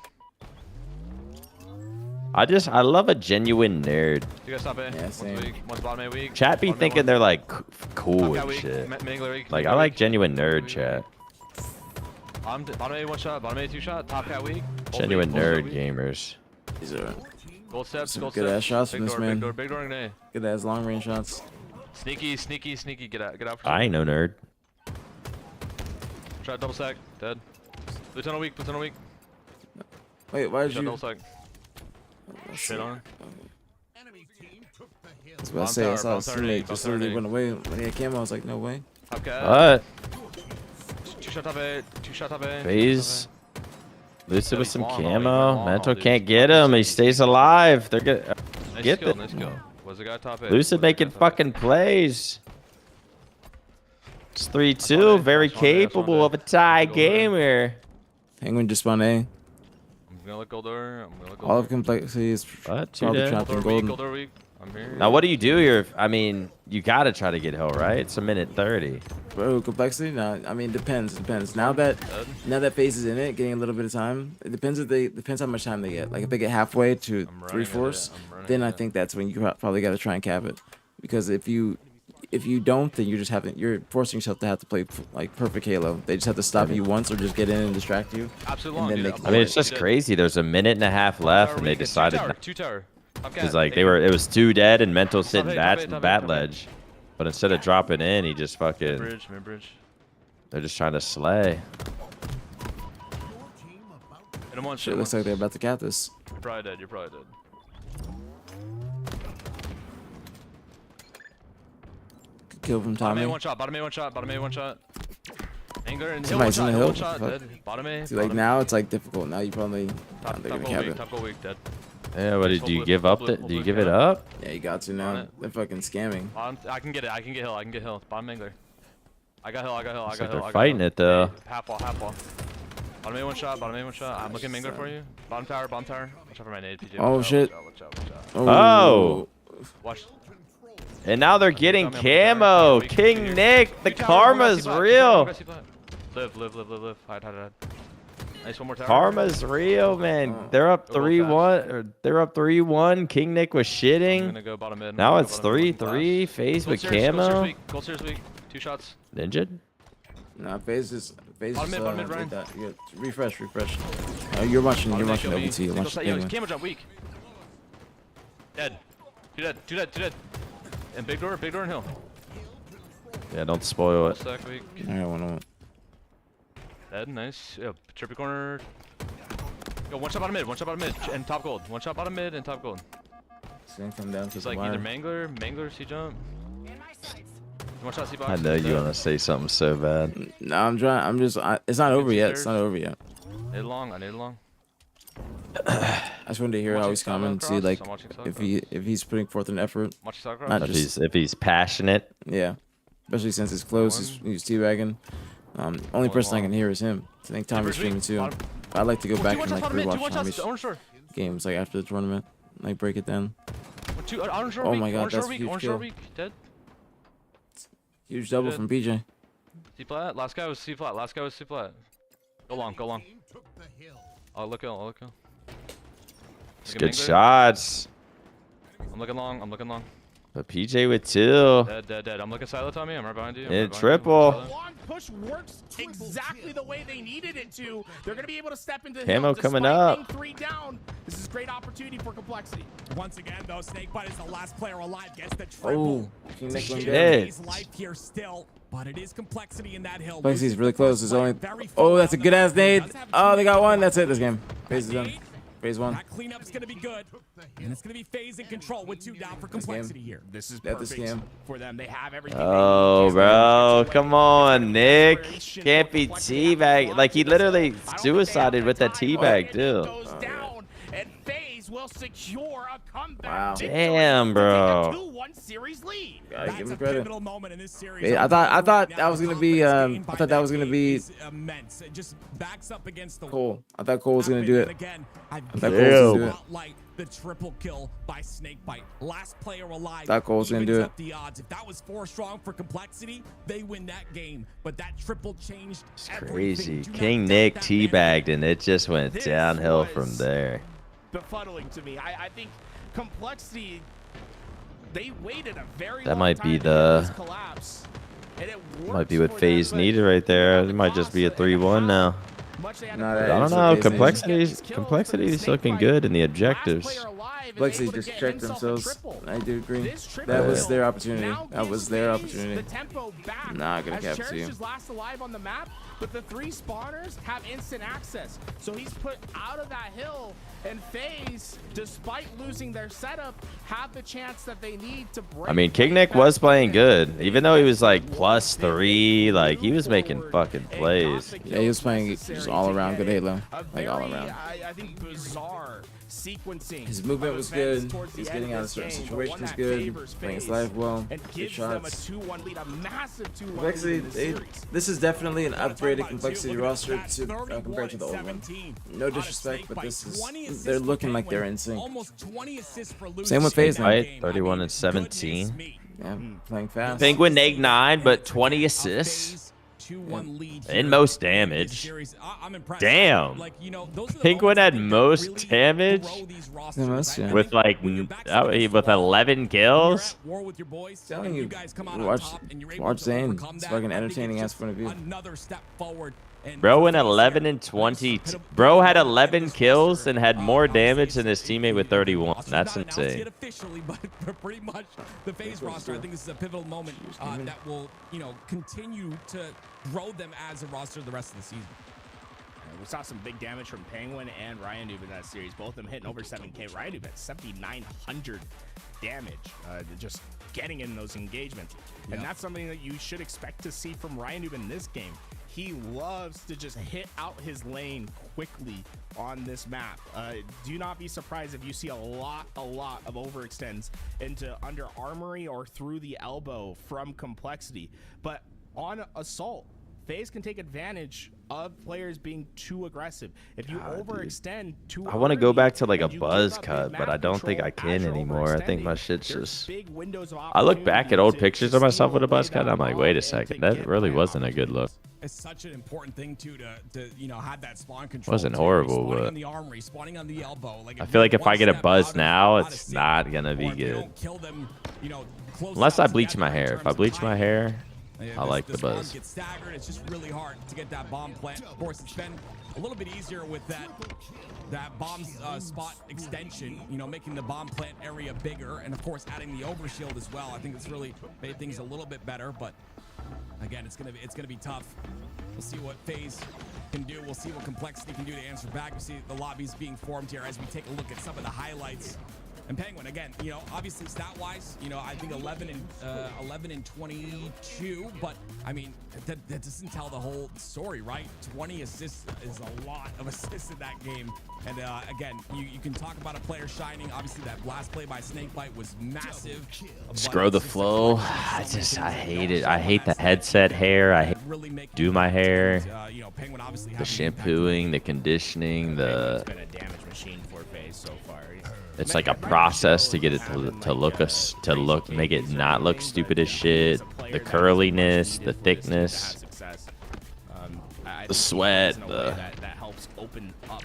I love a genuine nerd. You guys stop A. Yeah, same. One's bottom A week. Chat be Bottom A thinking one. they're like cool Top cat and weak. shit. Mangler weak. Like Mangler I like weak. genuine nerd chat. Bottom A one shot. Bottom A two shot. Top cat weak. Both Genuine weak, both nerd weak. gamers. These are Gold steps. some Gold good ass steps. shots Big from this door, man. Big door. Big door and A. Good ass long range shots. Sneaky. Sneaky. Sneaky. Get out. Get out. I ain't no nerd. Try double sack. Dead. Platoon weak. Platoon weak. Wait, why did Shot you? double sack. Shit on. I was about to say, I saw his teammate just literally went away when he had camo. I was like, no way. Top cat. What? Two shot top A. Two shot top A. Phase. Lucid with some long, camo. Mental dude. can't get him. He stays alive. They're gonna Nice get kill. the Nice kill. Was the guy top A? Lucid making fucking plays. It's 3-2. Very capable of a tie game here. Penguin just spawned A. I'm gonna look Golder. I'm gonna look All of complexity is What? Two probably dead. trapped in Golder weak. golden. Golder weak. I'm here. Now what do you do here? I mean, you gotta try to get hill, right? It's a minute 30. Bro, complexity? No, I mean depends. Depends. Now that Phase is in it, getting a little bit of time. It depends if they depends how much time they get. Like if they get halfway to 3/4, then I think that's when you probably got to try and cap it. Because if you don't, then you're forcing yourself to have to play like perfect Halo. They just have to stop you once or just get in and distract you. Absolutely. And then I mean, it's just crazy. There's a minute and a half left, and they decided Two tower. because like it was 2 dead and Mental sitting bat ledge, but instead of dropping in, he just fucking. Bridge. Mid bridge. They're just trying to slay. Hit him once. Shit looks like they're about to cap this. You're probably dead. You're probably dead. Kill from Bottom A Tommy. one shot. Bottom A one shot. Bottom A one shot. Angler and hill Somebody's in the hill. one shot. Dead. Bottom A. See, like now it's like difficult. Now you probably Top they're gonna goal cap weak. it. Top goal weak. Dead. Yeah, what did you give up? Do you give it yeah. up? Yeah, you got to now. They're fucking scamming. I can get it. I can get hill. I can get hill. Bottom Angler. I got hill. I got hill. I Looks got like hill. they're fighting it though. Half wall. Half wall. Bottom A one shot. Bottom A one shot. I'm looking Mangler for you. Bottom tower. Bottom tower. Watch out for my nade, PJ. Oh Watch out, shit. Watch out. Watch out. Oh. Watch. And now they're getting camo. King Nick, the karma's real. Live. Hide. Nice, one more tower. Karma's real, man. They're up 3-1. Or they're up 3-1. King Nick was I'm shitting. gonna go bottom mid. Now it's 3-3. Phase with camo. Gold stairs weak. 2 shots. Ninja. Nah, Phase is Bottom mid, Ryan. like that. You got refresh. You're watching OBT. You're watching Yo, Penguin. camo jump weak. Dead. Two dead. And big door and hill. Yeah, don't spoil it. Stack weak. Alright, 1-1. Dead, nice. Yo, trippy corner. Yo, one shot bottom mid, and top gold. One shot bottom mid and top gold. It's gonna come down to It's the like wire. either Mangler, C jump. One shot C box. I know you want to say something so bad. No, I'm trying. It's not over yet. It's not over yet. I need long. I just wanted to hear how he's coming, see like if he's putting forth an effort. Not just If he's passionate. yeah, especially since it's close. He's teabagging. Only person I can hear is him. I think Tommy's streaming too. I'd like to go back and like rewatch Tommy's games like after the tournament, like break it down. Oh my god, that's a huge kill. Dead. Huge double from BJ. C flat. Last guy was C flat. Go long. I'll look ill. It's good shots. I'm looking long. But PJ with 2. Dead. I'm looking silo, Tommy. I'm right behind you. Yeah, triple. Long push works exactly the way they needed it to. They're going to be able to step into Camo hill coming despite up. being 3 down. This is a great opportunity for complexity. Once again, though, Snakebite is the last player alive. Gets the triple. Oh, King Nick went Shit. down. His life here still, but it is complexity in that hill. Complexity's really close. There's only. Oh, that's a good ass nade. Oh, they got one. That's it. This game. Phase is done. Phase 1. That cleanup's going to be good, and it's going to be phase in control with 2 down for complexity here. This is That's perfect the scam. for them. They have everything. Oh, bro. Come on, Nick. Can't be teabag. Like, he literally suicided with that teabag, too. Goes down, and FaZe will secure a comeback. Wow. Damn, bro. 2-1 series lead. Gotta give him That's a credit. pivotal moment in this series. Hey, I thought that was gonna be I thought that was gonna be immense. It just backs up against the Cole. I thought Cole was gonna do it. Again, I thought Cole was gonna do it. spotlight the triple kill by Snakebite. Last player alive. Thought Cole was gonna evens do up the odds. If that was 4 strong for complexity, they win that game. But that triple changed It's everything. crazy. Do not King doubt Nick that teabagged, and it just went downhill from there. befuddling to me. I think Complexity, they waited a very That long might time be to get this the collapse, and it might be works what for them, FaZe but needed right there. It might just be a 3-1 now. No, I that don't is know. what FaZe needed. Complexity's looking good in the objectives. Complexity just checked themselves. I do agree. That was their opportunity. That was their opportunity. Not gonna cap to you. is last alive on the map, but the 3 spawners have instant access. So he's put out of that hill, and FaZe, despite losing their setup, have the chance that they need to break. I mean, King Nick was playing good, even though he was like +3. Like he was making fucking plays. Yeah, he was playing just all around good Halo, like all around. I think bizarre sequencing. His movement was good. He's getting out of certain situations good. Playing his life well. Good shots. Complexity, this is definitely an upgraded Complexity roster to compared to the old one. No disrespect, but this is they're looking like they're in sync. Same with FaZe now. Right, 31 and 17. Yeah, playing fast. Penguin egg 9, but 20 assists. In most damage. Damn. Penguin had most damage with like with 11 kills. Telling you, watch Zane. It's fucking entertaining ass point of view. Bro went 11 and 20. Bro had 11 kills and had more damage than his teammate with 31. That's insane. Officially, but pretty much the FaZe roster, I think this is a pivotal moment that will, continue to grow them as a roster the rest of the season. We saw some big damage from Penguin and Ryandoob in that series. Both of them hitting over 7K. Ryandoob at 7,900 damage, just getting in those engagements. And that's something that you should expect to see from Ryandoob in this game. He loves to just hit out his lane quickly on this map. Do not be surprised if you see a lot of overextends into under armory or through the elbow from Complexity. But on Assault, FaZe can take advantage of players being too aggressive. If you overextend too I want to go back to like a buzz cut, but I don't think I can anymore. I think my shit's just... I look back at old pictures of myself with a buzz cut, and I'm like, wait a second, that really wasn't a good look. It's such an important thing to have that spawn control. Wasn't horrible, spawning but on the armory, spawning on the elbow. Like I feel like if I get a buzz now, it's not gonna be good. Unless I bleach my hair. If I bleach my hair, I like the buzz. Gets staggered. It's just really hard to get that bomb plant. Of course, it's been a little bit easier with that bomb spot extension. Making the bomb plant area bigger, and of course adding the overshield as well. I think it's really made things a little bit better. But again, it's gonna be tough. We'll see what FaZe can do. We'll see what Complexity can do to answer back. We see the lobbies being formed here as we take a look at some of the highlights. And Penguin, again, obviously stat-wise, I think 11 and 22, but I mean, that doesn't tell the whole story, right? 20 assists is a lot of assists in that game. And again, you can talk about a player shining. Obviously, that last play by Snakebite was massive. Scroll the flow. I hate it. I hate the headset hair. I hate do my hair. The shampooing, the conditioning, the... Been a damage machine for FaZe so far. It's like a process to get it to make it not look stupid as shit. The curliness, the thickness, the sweat, that helps open up.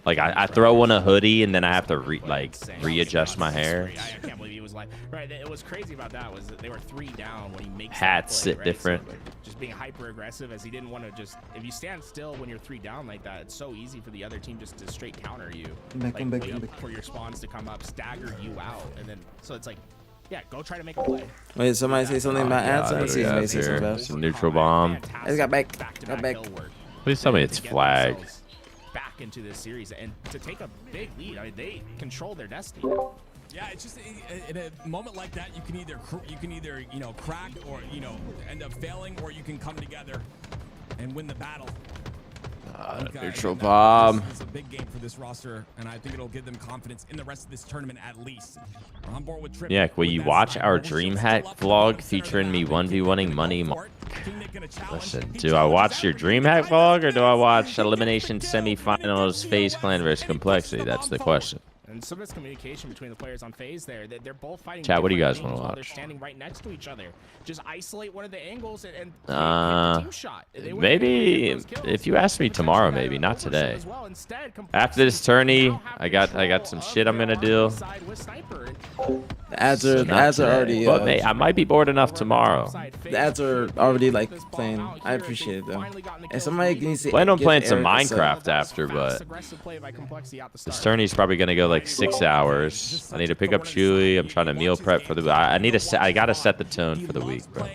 Like I throw on a hoodie and then I have to readjust my hair. I can't believe he was like, right. It was crazy about that was that they were 3 down when he makes hats play, sit right? different. So just being hyper aggressive as he didn't want to just. If you stand still when you're 3 down like that, it's so easy for the other team just to straight counter you. Wait for your spawns to come up, stagger you out, and then so it's like. Yeah, go try to make a play. Wait, somebody say something about ads? Let me see. Let me see some fast. Neutral bomb. I just got back. Got back. Please tell me it's flag. Back into this series and to take a big lead. I mean, they control their destiny now. Yeah, it's just in a moment like that, you can either crack or end up failing, or you can come together and win the battle. Neutral bomb. It's a big game for this roster, and I think it'll give them confidence in the rest of this tournament at least. We're on board with Trip. Yeah, will you watch our DreamHack vlog featuring me 1v1ing Money Mark? Listen, do I watch your DreamHack vlog or do I watch Elimination Semifinals FaZe Clan vs Complexity? That's the question. and some miscommunication between the players on FaZe there. They're both fighting. Chat, what do you guys want to watch? They're standing right next to each other. Just isolate one of the angles and hit the team shot. Maybe if you ask me tomorrow, maybe not today. After this tourney, I got some shit I'm gonna do. The ads are already. But I might be bored enough tomorrow. The ads are already like playing. I appreciate it though. And somebody needs to Plan on playing some Eric a sub. Minecraft after, but this tourney's probably gonna go like 6 hours. I need to pick up Chewy. I'm trying to meal prep for the. I gotta set the tone for the week, bro.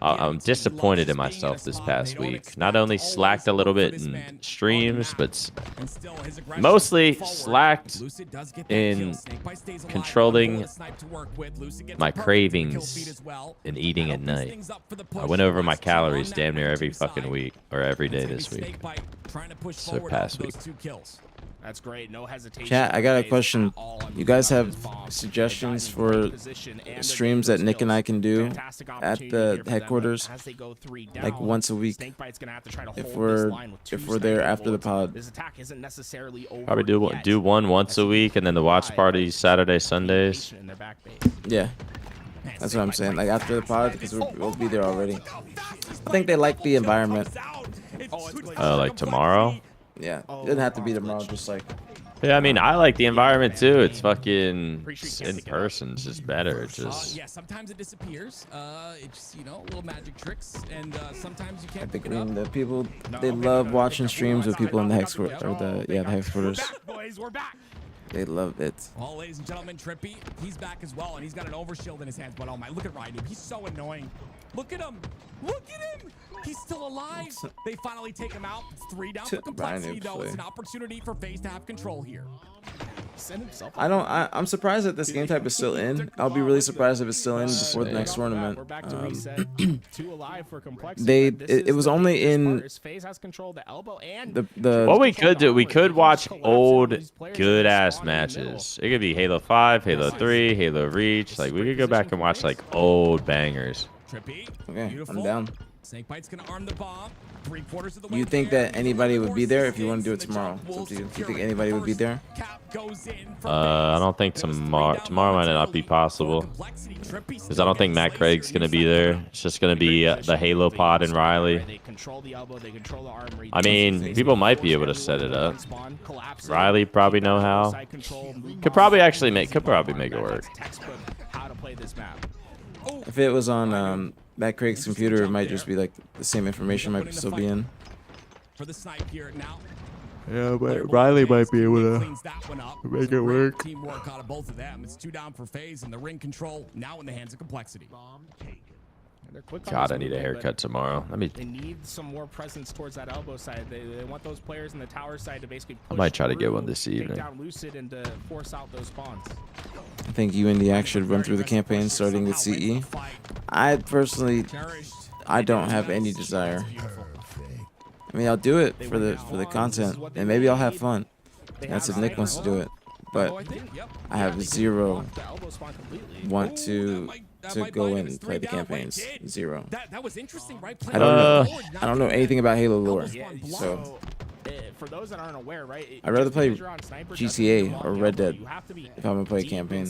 I'm disappointed in myself this past week. Not only slacked a little bit in streams, but mostly slacked in controlling my cravings and eating at night. I went over my calories damn near every fucking week, or every day this week. So past week. That's great. No hesitation. Chat, I got a question. You guys have suggestions for streams that Nick and I can do at the headquarters, like once a week, if we're there after the pod? Probably do one once a week, and then the watch party Saturday, Sundays. Yeah, that's what I'm saying. Like after the pod, because we'll be there already. I think they like the environment. Like tomorrow. Yeah, it doesn't have to be tomorrow, just like... Yeah, I mean, I like the environment too. It's fucking in person. It's just better. It's just... Yeah, sometimes it disappears. It's, you know, little magic tricks, and sometimes you I can't think pick it up. the people, they love watching streams with people in the headquarters, or the headquarters. Boys, we're back. They love it. Well, ladies and gentlemen, Trippy, he's back as well, and he's got an overshield in his hands. But oh my, look at Ryan. He's so annoying. Look at him. Look at him. He's still alive. They finally take him out. It's 3 down for complexity, though. It's an opportunity for FaZe to have control here. I'm surprised that this game type is still in. I'll be really surprised if it's still in before the next tournament. It was only in the what we could do, we could watch old good ass matches. It could be Halo 5, Halo 3, Halo Reach. Like we could go back and watch like old bangers. Trippy, okay, I'm down. Snakebite's gonna arm the bomb. 3/4 of the way. You think that anybody would be there if you want to do it tomorrow? It's up to you. You think anybody would be there? I don't think tomorrow might not be possible, because I don't think Matt Craig's gonna be there. It's just gonna be the Halo pod and Riley. I mean, people might be able to set it up. Riley probably know how. Could probably make it work. If it was on Matt Craig's computer, it might just be like the same information might still be in. For the snipe here now. Yeah, but Riley might be able to make it work. Teamwork out of both of them. It's 2 down for FaZe, and the ring control now in the hands of complexity. God, I need a haircut tomorrow. They need some more presence towards that elbow side. They want those players in the tower side to basically push I might try to get through, one this evening. take down Lucid and to force out those spawns. I think you and the Axe should run through the campaign starting with CE. I personally, I don't have any desire. I mean, I'll do it for the content, and maybe I'll have fun. That's if Nick wants to do it. But I have zero want to go in and play the campaigns. Zero. That was interesting, right? I don't know anything about Halo lore, so for those that aren't aware, right? I'd rather play GTA or Red Dead if I'm gonna play a campaign.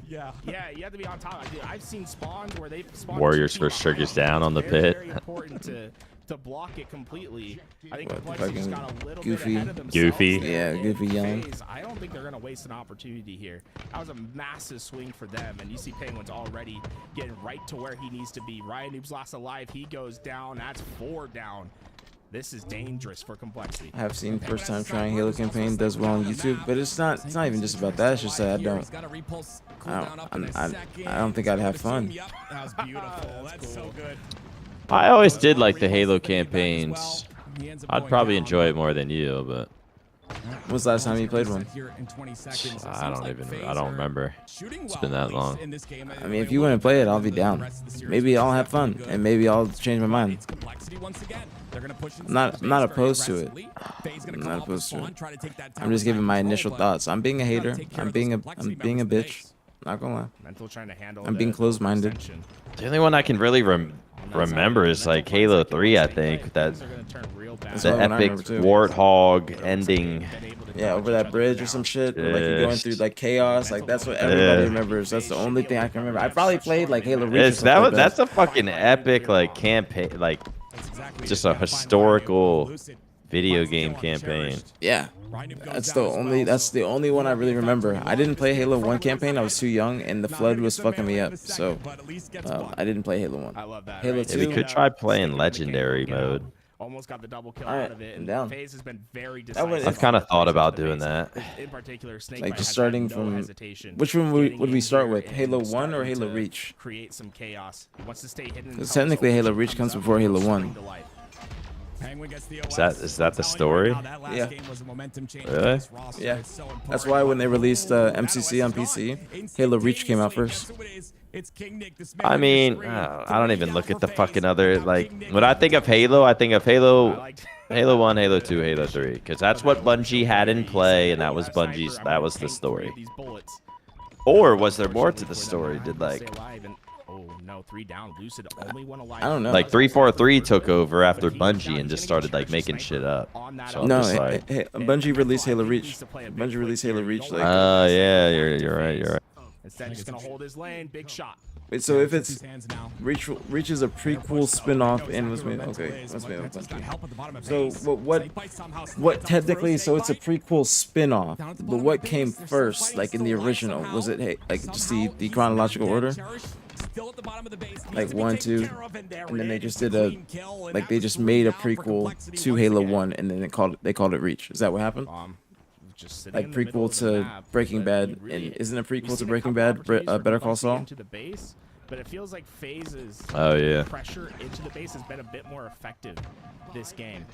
Yeah, you have to be on top. I've seen spawns where they spawn Warriors first triggers down on the pit. Very important to block it completely. I think What, Complexity's fucking got a little Goofy? bit ahead of themselves. Goofy? Yeah, Goofy yelling. FaZe, I don't think they're gonna waste an opportunity here. That was a massive swing for them, and you see Penguin's already getting right to where he needs to be. Ryan Noob's last alive. He goes down. That's 4 down. This is dangerous for Complexity. I have seen first time trying Halo campaign does well on YouTube, but it's not even just about that. It's just that I don't think I'd have fun. That was beautiful. That's so good. I always did like the Halo campaigns. I'd probably enjoy it more than you, but When was the last time you played one? I don't remember. It's been that long. I mean, if you want to play it, I'll be down. Maybe I'll have fun, and maybe I'll change my mind. I'm not opposed to it. I'm not opposed to it. I'm just giving my initial thoughts. I'm being a hater. I'm being a bitch. Not gonna lie. Mental trying to handle. I'm being closed-minded. The only one I can really remember is like Halo 3. I think that the epic warthog ending. Yeah, over that bridge or some shit. Or like you're going through like chaos. Like that's what everybody remembers. That's the only thing I can remember. I probably played like Halo Reach. That's a fucking epic like campaign, like just a historical video game campaign. Yeah, that's the only one I really remember. I didn't play Halo 1 campaign. I was too young, and the flood was fucking me up. So I didn't play Halo 1. I love that. Halo 2. Yeah, we could try playing legendary mode. Almost got the double kill All right, out of it. I'm And down. FaZe has been very decisive. I've kind of thought about doing that. In particular, Snake Like Bite just has starting had no from hesitation which one would we start with? Halo 1 or Halo to Reach? Create some chaos. He wants to stay hidden. Because technically Halo Reach comes before Halo 1. Is that the story? Yeah. Really? Yeah. That's why when they released MCC on PC, Halo Reach came out first. I mean, I don't even look at the fucking other, like, when I think of Halo, I think of Halo 1, Halo 2, Halo 3, because that's what Bungie had in play, and that was that was the story. Or was there more to the story? Did like, Oh no, 3 down. Lucid only one alive. I don't know. like 343 took over after Bungie and just started like making shit up. So I'm No, just like, Bungie released Halo Reach. Bungie released Halo Reach. Like, yeah, you're right. Instead, he's gonna hold his lane. Big shot. wait, so if it's Reach is a prequel spin-off and was made so what technically, so it's a prequel spin-off, but what came first, like in the original? Was it like just the chronological order? Like 1, 2, and then they just did they just made a prequel to Halo 1 and then they called it Reach. Is that what happened? Like prequel to Breaking Bad, and isn't a prequel to Breaking Bad Better Call Saul? But it feels like FaZe's pressure into the base has been a bit more effective this game.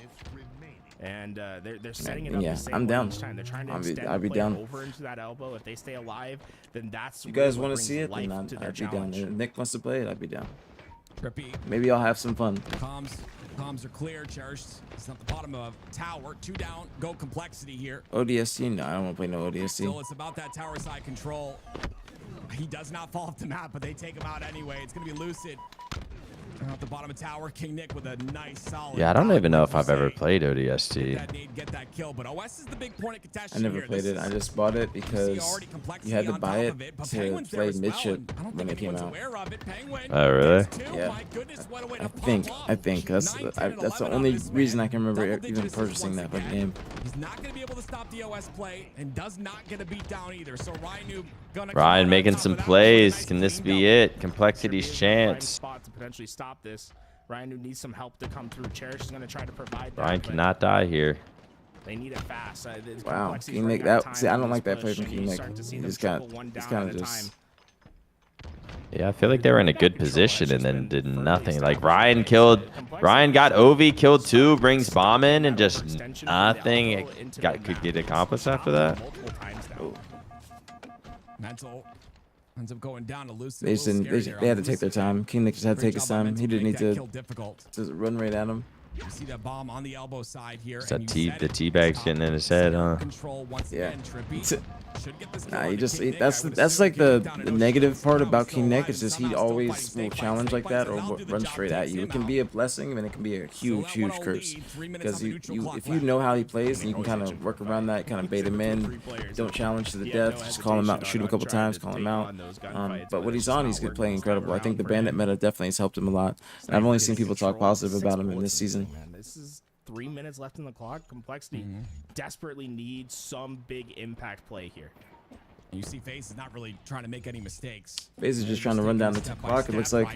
And they're setting it up the same I'm way down. each time. They're trying to extend I'd be the play down. over into that elbow. If they stay alive, then that's You guys want to see it? Then I'd be down. If Nick wants to play it, I'd be down. Maybe I'll have some fun. Comms are clear. Cherished. It's not the bottom of tower. 2 down. Go complexity here. ODST? No, I don't want to play no ODST. Still, it's about that tower side control. He does not fall off the map, but they take him out anyway. It's going to be Lucid. At the bottom of tower, King Nick with a nice solid. Yeah, I don't even know if I've ever played ODST. Get that kill, but OS is the big point of contention I never here. played it. I just bought it because you had to buy it to play midship when it came out. Oh, really? Yeah. I think that's the only reason I can remember even purchasing that fucking game. He's not going to be able to stop the OS play and does not get a beat down either. So Ryan making some plays. Can this be it? Complexity's chance. Spot to potentially stop this. Ryan who needs some help to come through. Cherish is going to try to provide that. Ryan cannot die here. They need it fast. Wow, King Nick. See, I don't like that play from King Nick. He's kind of just. Yeah, I feel like they were in a good position and then did nothing. Like Ryan got Ovi, killed 2, brings bomb in, and just nothing could get accomplished after that. Mental ends up going down to Lucid. They had to take their time. King Nick just had to take his time. He didn't need to run right at him. You see that bomb on the elbow side here. It's that the teabag's getting in his head, huh? Yeah. Nah, that's like the negative part about King Nick. Is just he always will challenge like that or run straight at you. It can be a blessing and it can be a huge curse, because if you know how he plays, and you can kind of work around that, kind of bait him in, don't challenge to the death, just call him out, shoot him a couple times, call him out. But when he's on, he's playing incredible. I think the Bandit meta definitely has helped him a lot. And I've only seen people talk positive about him in this season. This is 3 minutes left in the clock. Complexity desperately needs some big impact play here. You see FaZe is not really trying to make any mistakes. FaZe is just trying to run down the clock. It looks like.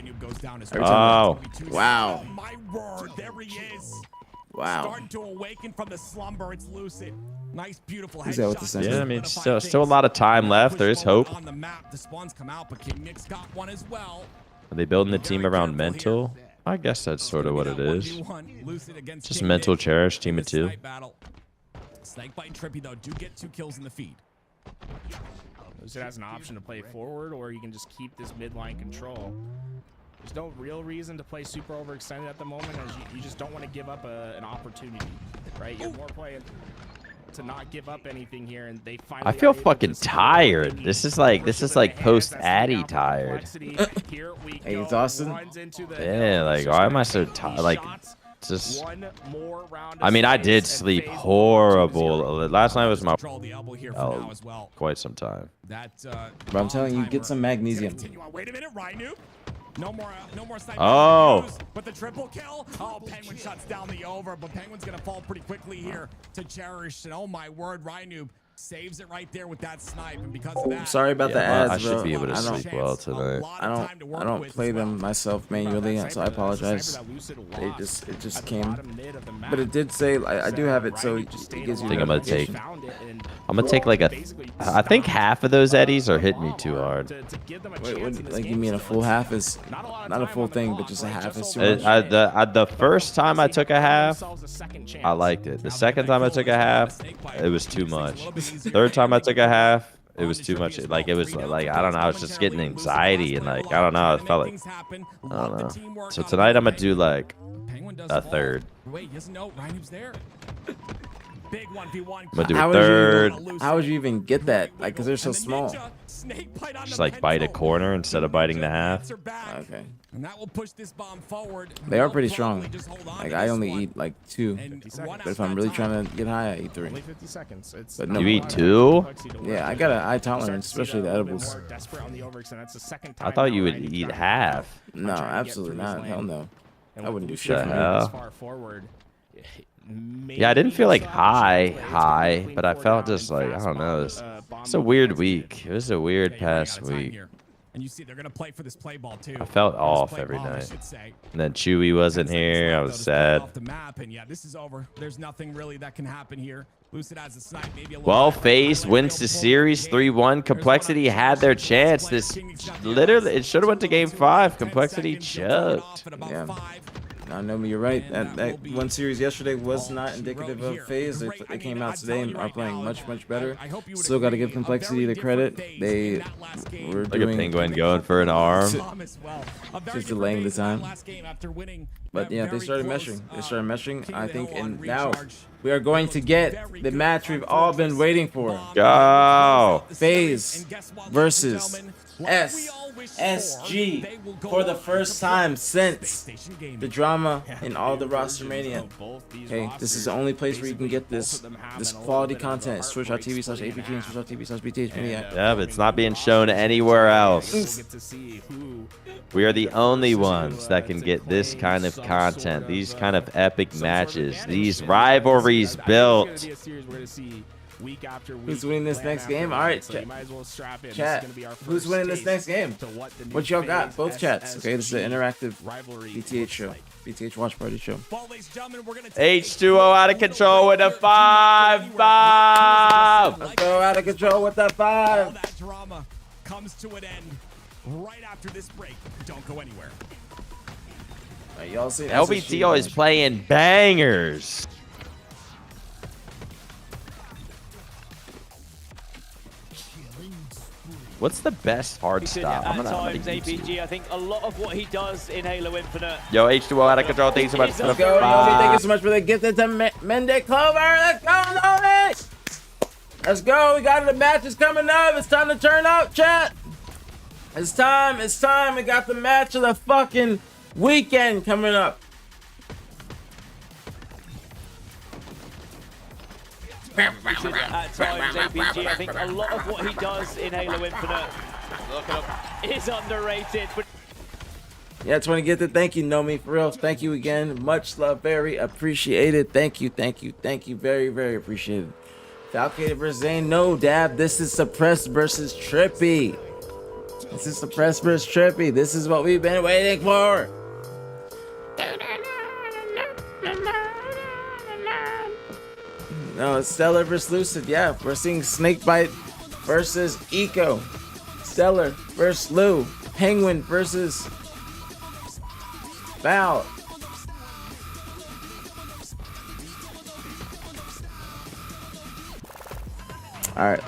Oh. Wow. My word, there he is. Wow. Starting to awaken from the slumber. It's Lucid. Nice, beautiful headshot. Yeah, I mean, still a lot of time left. There is hope. On the map, the spawns come out, but King Nick's got one as well. Are they building the team around mental? I guess that's sort of what it is. Just mental cherish, team of 2. Snakebite and Trippy, though, do get 2 kills in the feed. Lucid has an option to play forward, or you can just keep this midline control. There's no real reason to play super overextended at the moment, as you just don't want to give up an opportunity, right? You're more playing. to not give up anything here, and they finally. I feel fucking tired. This is like post Addy tired. Hey, exhausted? Yeah, like why am I so tired? Like just. I mean, I did sleep horrible. Last night was my quite some time. But I'm telling you, get some magnesium. Wait a minute, Rhino. No more sniper. Oh. But the triple kill. Oh, Penguin shuts down the over, but Penguin's gonna fall pretty quickly here to Cherish. And oh my word, Rhino saves it right there with that snipe, and because of that. I'm sorry about the ads, I bro. should be able to sleep well tonight. I don't play them myself manually, so I apologize. It just came, but it did say I do have it, so it gives you. I think I'm gonna take like I think half of those eddies are hitting me too hard. Wait, what, like you mean a full half is not a full thing, but just a half is too much? The first time I took a half, I liked it. The second time I took a half, it was too much. Third time I took a half, it was too much. Like it was like I don't know. I was just getting anxiety and like I don't know. I felt like I don't know. So tonight I'm gonna do like a third. Wait, he doesn't know Rhino's there. Big 1v1. I'm gonna do a third. How would you even get that? Like, cause they're so small. Just like bite a corner instead of biting the half. Okay. And that will push this bomb forward. They are pretty strong. Like I only eat like 2, but if I'm really trying to get high, I eat 3. Only 50 seconds. But no, you eat 2? Yeah, I got a high tolerance, especially the edibles. I thought you would eat half. No, absolutely not. Hell no. I wouldn't do shit The for me. hell? Yeah, I didn't feel like high, but I felt just like, I don't know. It's a weird week. It was a weird past week. And you see they're gonna play for this play ball too. I felt off every night. And then Chewy wasn't here. I was sad. Off the map, and yeah, this is over. There's nothing really that can happen here. Lucid has a snipe, maybe a Well faced wins the series 3-1. Complexity had their chance. This literally it should have went to game 5. Complexity choked. Yeah. I know me, you're right. That one series yesterday was not indicative of phase. They came out today and are playing much better. Still got to give Complexity the credit. They were like a penguin going for an arm. Just delaying the time. But yeah, they started meshing. I think, and now we are going to get the match we've all been waiting for. Go! FaZe versus SSG for the first time since the drama in all the roster mania. Okay, this is the only place where you can get this quality content. It's twitch.tv/APG and twitch.tv/BtH Media. Yeah, but it's not being shown anywhere else. We are the only ones that can get this kind of content, these kind of epic matches, these rivalries built. Who's winning this next game? All right, chat. Who's winning this next game? What y'all got? Both chats. Okay, this is an interactive BtH show. BtH watch party show. H2O out of control with a 5-5. Let's go out of control with the 5. All that drama comes to an end right after this break. Don't go anywhere. Right, y'all see LBTO is playing bangers. What's the best hard stop? At times, APG, I think a lot of what he does in Halo Infinite. Yo, H2O out of control. Thanks so much for the Let's go, Nomi. Thank you so much for the gift to Mende Clover. Let's go, Nomi. Let's go. We got the matches coming up. It's time to turn up, chat. It's time. It's time. We got the match of the fucking weekend coming up. At times, APG, I think a lot of what he does in Halo Infinite is underrated. But Yeah, I just want to get the thank you, Nomi, for real. Thank you again. Much love, very appreciated. Thank you, very appreciated. Falcated versus Zane, no dab. This is Suppressed versus Trippy. This is Suppressed versus Trippy. This is what we've been waiting for. No, it's Stellar versus Lucid. Yeah, we're seeing Snakebite versus Eco. Stellar versus Lou. Penguin versus Val. Alright.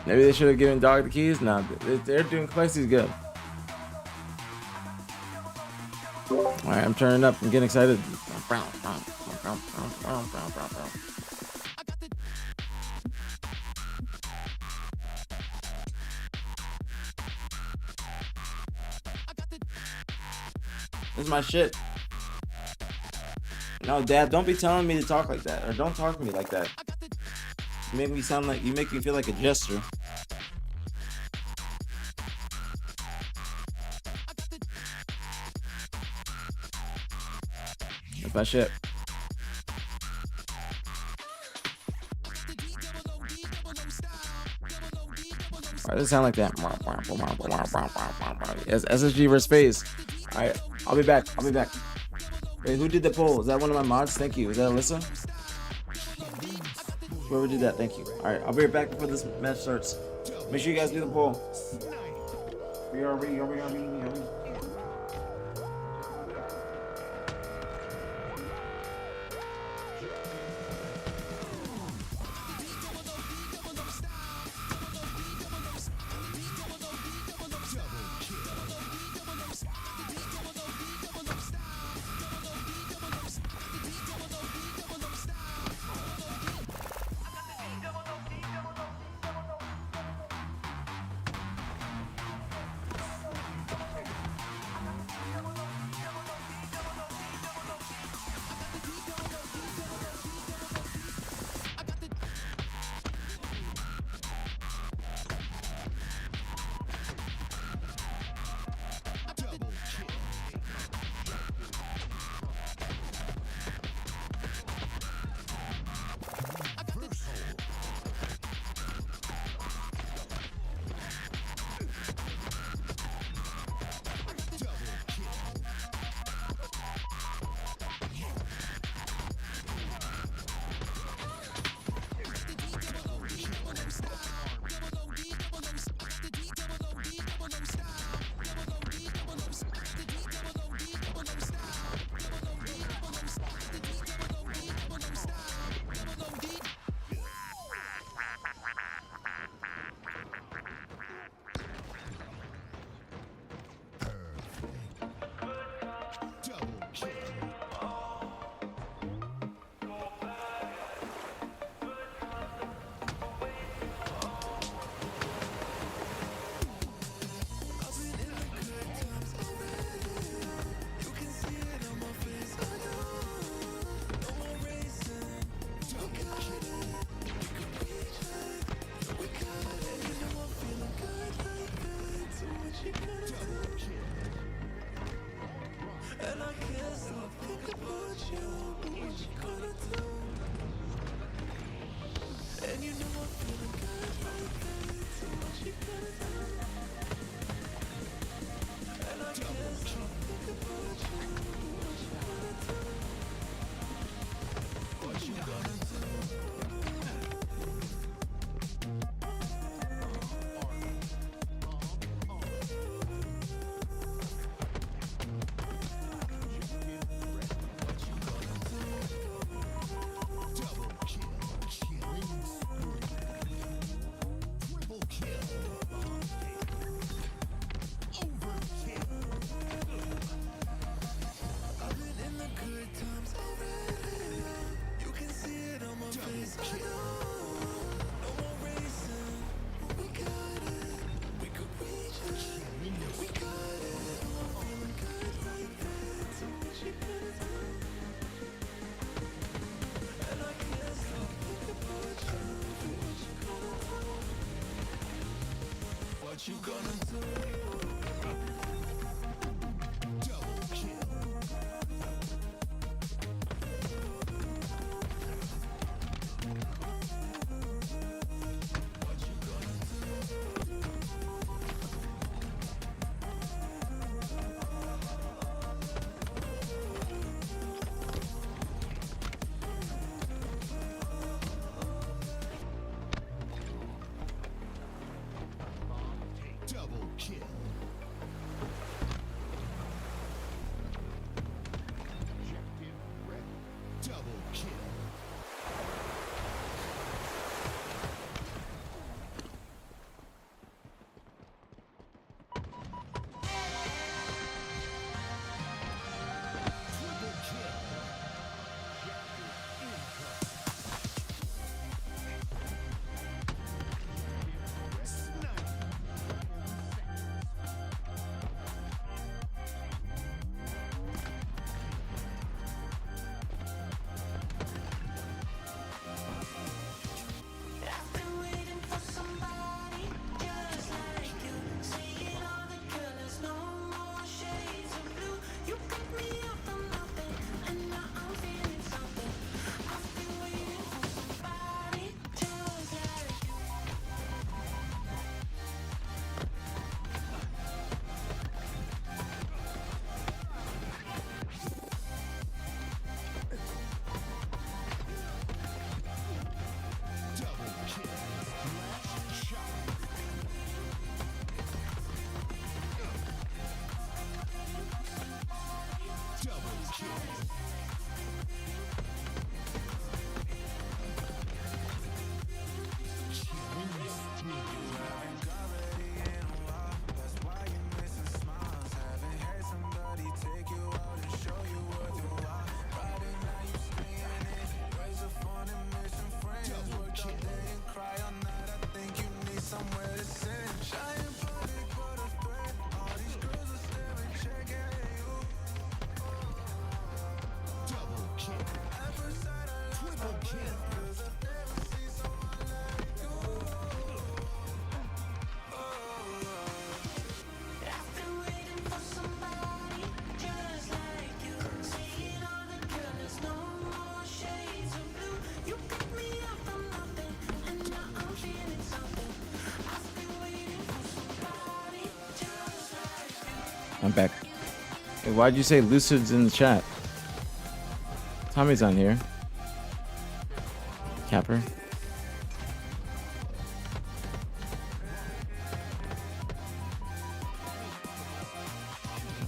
Maybe they should have given Dog the keys. Nah, they're doing Clexi's good. Alright, I'm turning up. I'm getting excited. This is my shit. No, Dad, don't be telling me to talk like that, or don't talk to me like that. You make me sound like, you make me feel like a jester. That's my shit. Why does it sound like that? SSG versus FaZe. Alright, I'll be back. I'll be back. Wait, who did the poll? Is that one of my mods? Thank you. Is that Alyssa? Whoever did that, thank you. Alright, I'll be right back before this match starts. Make sure you guys do the poll. I'm back. Hey, why'd you say Lucid's in the chat? Tommy's on here. Capper.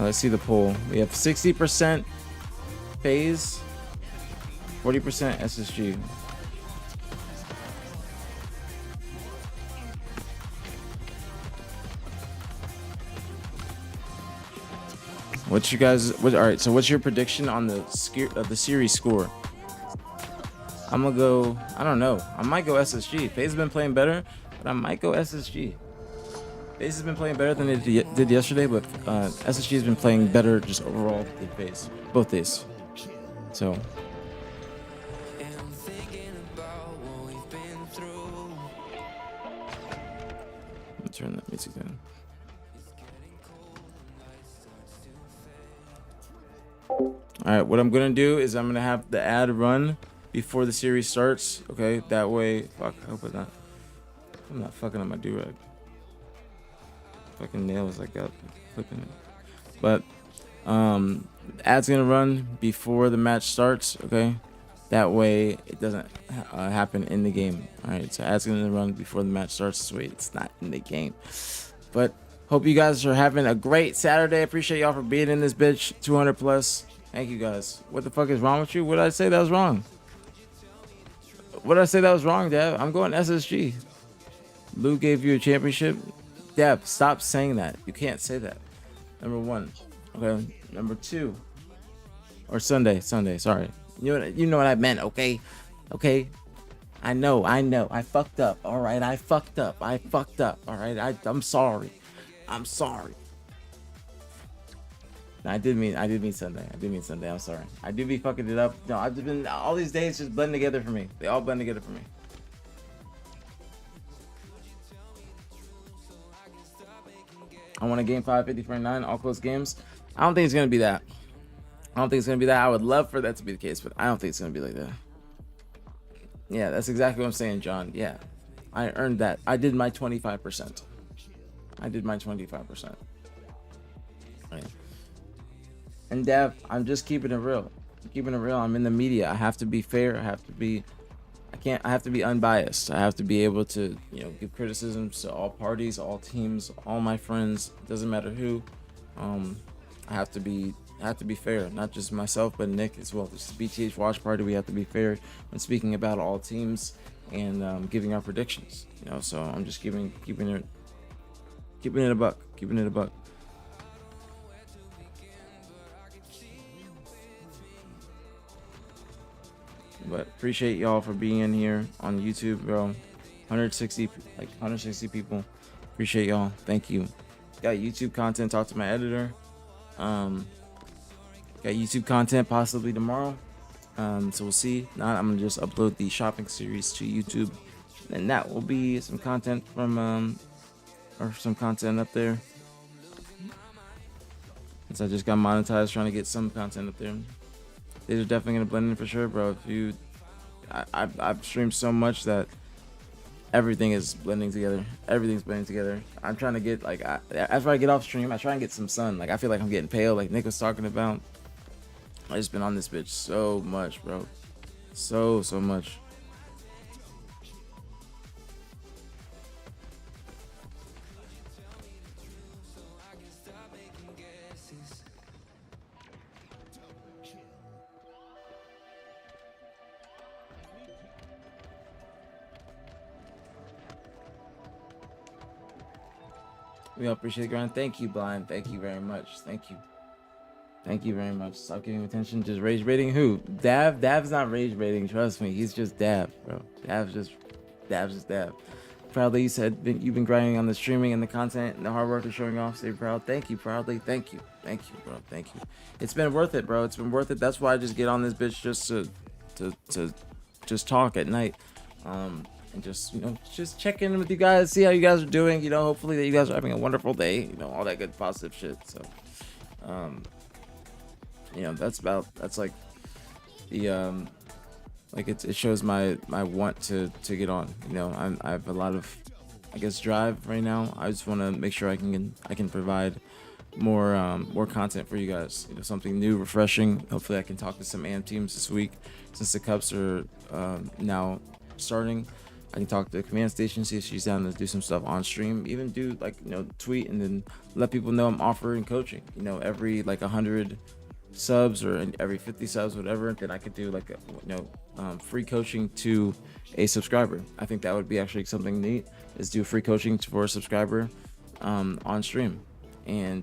Let's see the poll. We have 60% phase, 40% SSG. What's you guys? All right. So what's your prediction on the series score? I'm gonna go. I don't know. I might go SSG. FaZe has been playing better, but I might go SSG. FaZe has been playing better than it did yesterday, but SSG has been playing better just overall than FaZe both days. So. Let me turn that music down. All right, what I'm gonna do is I'm gonna have the ad run before the series starts. Okay, that way. Fuck, I hope I'm not fucking on my do-rag. Fucking nails like that, flipping it. But ad's gonna run before the match starts. Okay, that way it doesn't happen in the game. All right, so ad's gonna run before the match starts. So it's not in the game. But hope you guys are having a great Saturday. Appreciate y'all for being in this bitch. 200 plus. Thank you guys. What the fuck is wrong with you? What did I say that was wrong? What did I say that was wrong, Dad? I'm going SSG. Lou gave you a championship. Deb, stop saying that. You can't say that. Number one. Okay. Number two. Or Sunday. Sorry. You know what I meant, okay? Okay. I know. I fucked up. All right. I fucked up. All right. I'm sorry. I did mean Sunday. I'm sorry. I do be fucking it up. No, I've just been all these days just blend together for me. They all blend together for me. I want a game 5, 50-9, all close games. I don't think it's gonna be that. I would love for that to be the case, but I don't think it's gonna be like that. Yeah, that's exactly what I'm saying, John. Yeah, I earned that. I did my 25%. Right. And Dev, I'm just keeping it real. I'm in the media. I have to be fair. I have to be unbiased. I have to be able to, give criticisms to all parties, all teams, all my friends. It doesn't matter who. I have to be fair, not just myself, but Nick as well. This is BtH Watch Party. We have to be fair when speaking about all teams and giving our predictions. So I'm just keeping it a buck. But appreciate y'all for being in here on YouTube, bro. 160 people. Appreciate y'all. Thank you. Got YouTube content. Talk to my editor. Got YouTube content possibly tomorrow. So we'll see. Not, I'm gonna just upload the shopping series to YouTube, and that will be some content from or some content up there. Since I just got monetized, trying to get some content up there. These are definitely gonna blend in for sure, bro. I've streamed so much that everything is blending together. Everything's blending together. I'm trying to get after I get off stream, I try and get some sun. I feel like I'm getting pale, like Nick was talking about. I just been on this bitch so much, bro. So much. We all appreciate the grind. Thank you, Blind. Thank you very much. Thank you very much. Stop giving attention. Just rage rating who? Dav's not rage rating. Trust me. He's just Dav, bro. Dav's just Dav. Proudly, you said you've been grinding on the streaming and the content and the hard work is showing off. Stay proud. Thank you, Proudly. Thank you, bro. Thank you. It's been worth it, bro. It's been worth it. That's why I just get on this bitch just to just talk at night. And just check in with you guys, see how you guys are doing. Hopefully that you guys are having a wonderful day. All that good positive shit. So, that's like the it shows my want to get on. I have a lot of, I guess, drive right now. I just want to make sure I can provide more content for you guys. You know, something new, refreshing. Hopefully, I can talk to some AM teams this week since the Cups are now starting. I can talk to the command station, see if she's down to do some stuff on stream. Even do like, you know, tweet and then let people know I'm offering coaching. You know, every like 100 subs or every 50 subs, whatever. Then I could do like a, you know, free coaching to a subscriber. I think that would be actually something neat. Is do free coaching for a subscriber on stream, and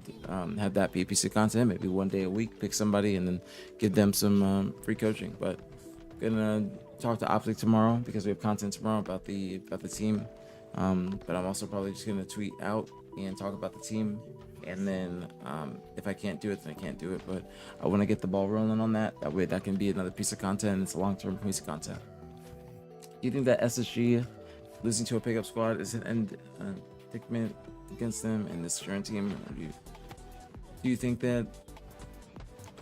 have that be a piece of content. Maybe one day a week, pick somebody and then give them some free coaching. But gonna talk to Optic tomorrow because we have content tomorrow about the team. But I'm also probably just gonna tweet out and talk about the team. And then if I can't do it, then I can't do it. But I want to get the ball rolling on that. That way, that can be another piece of content. And it's a long-term piece of content. Do you think that SSG losing to a pickup squad is an indictment against them and this current team? Or do you think that?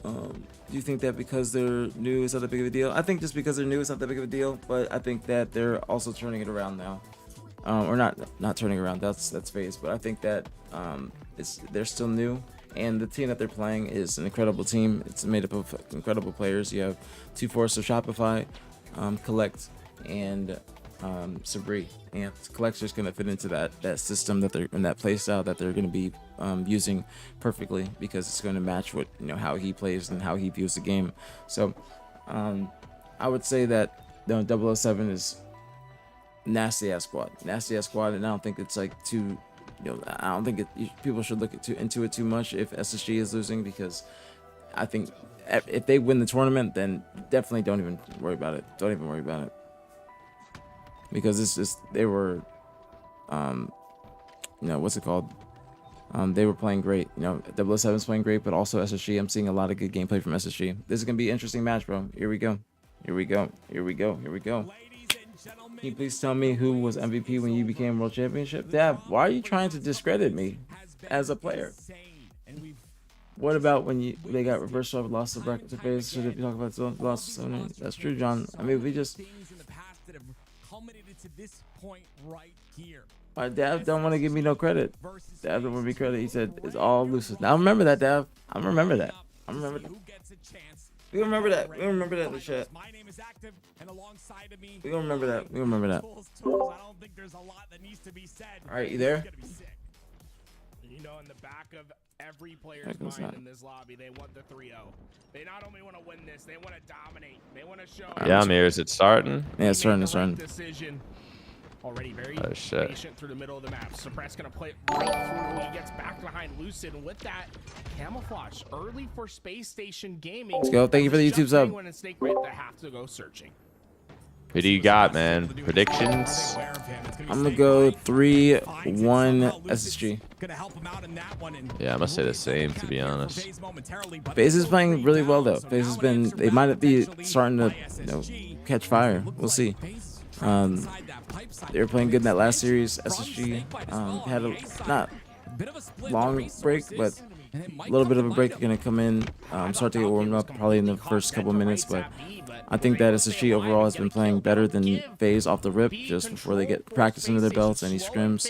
Do you think that because they're new, it's not that big of a deal? I think just because they're new, it's not that big of a deal. But I think that they're also turning it around now, or not turning around. That's FaZe. But I think that they're still new, and the team that they're playing is an incredible team. It's made up of incredible players. You have 2-4 of Shopify, Collect, and Sabri, and Collect's just going to fit into that system that they're in, that play style that they're going to be using perfectly, because it's going to match what, you know, how he plays and how he views the game. So I would say that 007 is nasty ass squad, and I don't think it's like too, you know, I don't think people should look into it too much if SSG is losing, because I think if they win the tournament, then definitely don't even worry about it. Don't even worry about it. Because it's just, they were, you know, what's it called? They were playing great. You know, 007's playing great, but also SSG. I'm seeing a lot of good gameplay from SSG. This is going to be an interesting match, bro. Here we go. Here we go. Here we go. Here we go. Can you please tell me who was MVP when you became World Championship? Dad, why are you trying to discredit me as a player? What about when they got reverse swap, lost the bracket to FaZe? Should we talk about the lost? That's true, John. I mean, we just... to this point right here. My dad don't want to give me no credit. Dad don't want me credit. He said it's all loose. Now I remember that, Dad. I remember that. I remember that. We remember that. We remember that in the chat. We gonna remember that. We gonna remember that. All right, you there? You know, in the back of every player's mind in this lobby, they want the 3-0. They not only want to win this, they want to dominate. They want to show. Yeah, I'm here. Is it starting? Yeah, it's starting. It's starting. Decision. Already very patient through the middle of the map. Suppress gonna play it right through. He gets back behind Lucid, and with that camouflage early for Space Station Gaming. Let's go. Thank you for the YouTube sub. They have to go searching. Who do you got, man? Predictions? I'm gonna go 3-1 SSG. Yeah, I must say the same, to be honest. FaZe is playing really well though. FaZe has been, they might be starting to, you know, catch fire. We'll see. They were playing good in that last series. SSG had a not long break, but a little bit of a break. Gonna come in, start to get warmed up probably in the first couple minutes, but I think that SSG overall has been playing better than FaZe off the rip, just before they get practice under their belts, any scrims.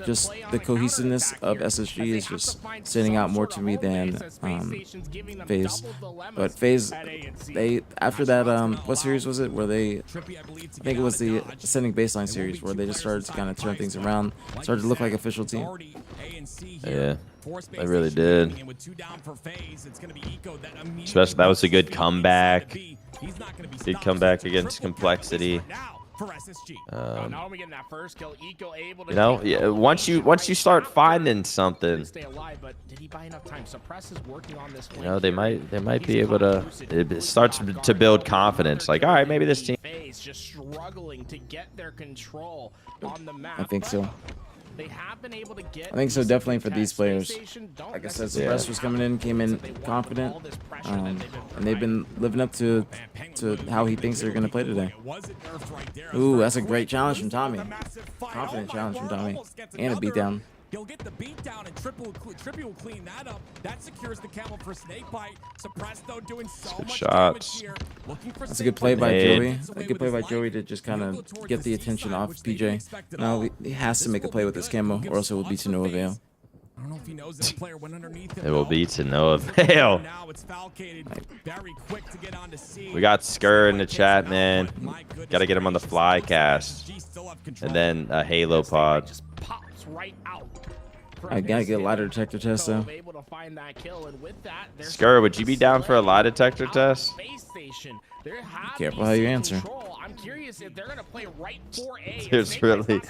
Just the cohesiveness of SSG is just standing out more to me than FaZe. But FaZe, they, after that, what series was it? Where they, I think it was the Ascending Baseline series, where they just started to kind of turn things around, started to look like an official team. Yeah, they really did. Especially, that was a good comeback. Good comeback against Complexity. You know, yeah, once you start finding something, you know, they might be able to, it starts to build confidence. Like, all right, maybe this team. I think so. I think so, definitely for these players. Like I said, Suppress was coming in, came in confident, and they've been living up to how he thinks they're going to play today. Ooh, that's a great challenge from Tommy. Confident challenge from Tommy. And a beatdown. He'll get the beat down, and Trippy will clean that up. That secures the camel for Snakebite. Suppressed, though, doing so much damage here. That's a good play by Joey. A good play by Joey to just kind of get the attention off PJ. Now he has to make a play with this camo, or else it will be to no avail. don't know if he knows that a player went underneath him. It will be to no avail. Now it's Falcated very quick to get on to C. We got Skur in the chat, man. Got to get him on the fly cast. And then a Halo pod. Pops right out. I gotta get a lie detector test though. Able to find that kill, and with that, Skur, would you be down for a lie detector test? Space station. There has Careful how you answer. I'm curious if they're gonna play right for A. There's really,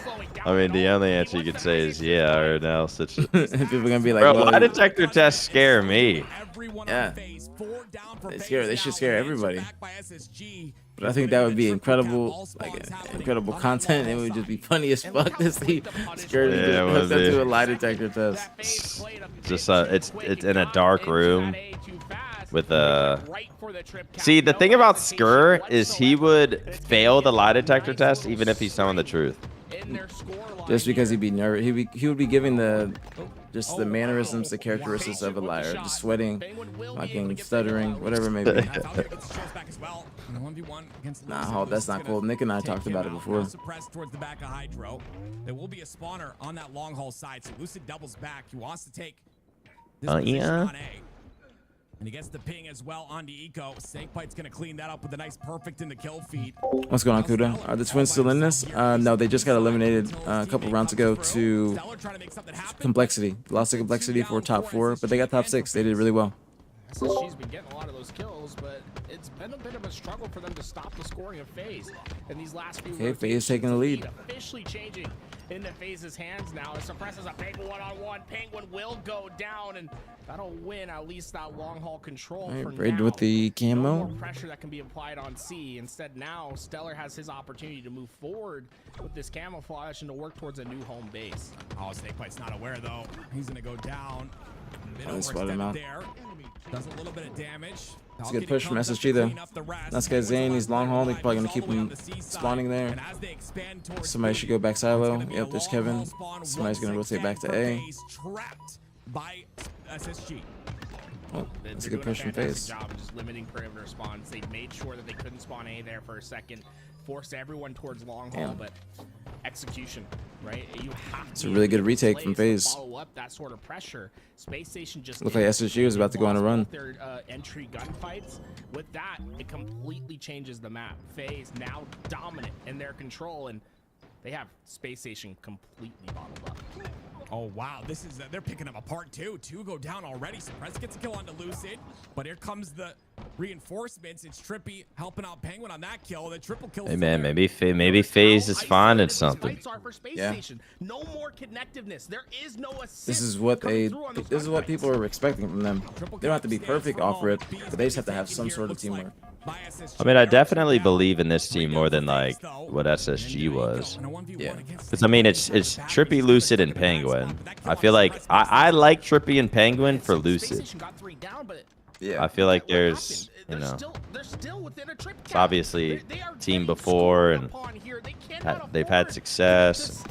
I mean, the only answer you could say is yeah or no. Such People are gonna be like, bro, well, lie detector tests scare me. Yeah, they should scare everybody. But I think that would be incredible, like incredible content. It would just be funny as fuck to see Skur hooked up to a lie detector test. Just it's in a dark room with a. See, the thing about Skur is he would fail the lie detector test even if he's telling the truth. Just because he'd be nervous, he would be giving the mannerisms, the characteristics of a liar, just sweating, fucking stuttering, whatever it may be. Nah, that's not cool. Nick and I talked about it before. Towards the back of Hydro. There will be a spawner on that long haul side, so Lucid doubles back. He wants to take this position on A. And he gets the ping as well onto Eco. Snakebite's going to clean that up with a nice perfect in the kill feed. What's going on, Kuda? Are the Twins still in this? No, they just got eliminated a couple rounds ago to Complexity. Lost to Complexity for top 4, but they got top 6. They did really well. SSG's been getting a lot of those kills, but it's been a bit of a struggle for them to stop the scoring of FaZe. And these last few Okay, FaZe taking the lead. Officially changing into FaZe's hands now. It suppresses a big one-on-one. Penguin will go down, and that'll win at least that long haul control. All for right, Braid now. with the camo. No more pressure that can be applied on C. Instead, now Stellar has his opportunity to move forward with this camouflage and to work towards a new home base. Oh, Snakebite's not aware though. He's gonna go down. Spot him out. There. Does a little bit of damage. It's a good push from SSG though. That's guy Zane. He's long haul. They're probably gonna keep him spawning there. Somebody should go back silo. Yep, there's Kevin. Somebody's gonna rotate back to A. Trapped by SSG. Oh, that's a good push from FaZe. Job of just limiting perimeter spawns. They made sure that they couldn't spawn A there for a second, forced everyone towards long haul, but execution, right? You have It's a really good retake from FaZe. Follow up that sort of pressure. Space Station just Looked like SSG was about to go on a run. Their entry gunfights. With that, it completely changes the map. FaZe now dominant in their control, and they have Space Station completely bottled up. Oh wow, this is they're picking them apart too. 2 go down already. Suppress gets a kill onto Lucid, but here comes the reinforcements. It's Trippy helping out Penguin on that kill. The triple kill. Hey man, maybe FaZe is finding something. Yeah. No more connectiveness. There is no assist. This is what people are expecting from them. They don't have to be perfect off rip, but they just have to have some sort of teamwork. I mean, I definitely believe in this team more than like what SSG was. Yeah. Because I mean, it's Trippy, Lucid, and Penguin. I feel like I like Trippy and Penguin for Lucid. Yeah. I feel like there's, you know, it's obviously team before and they've had success.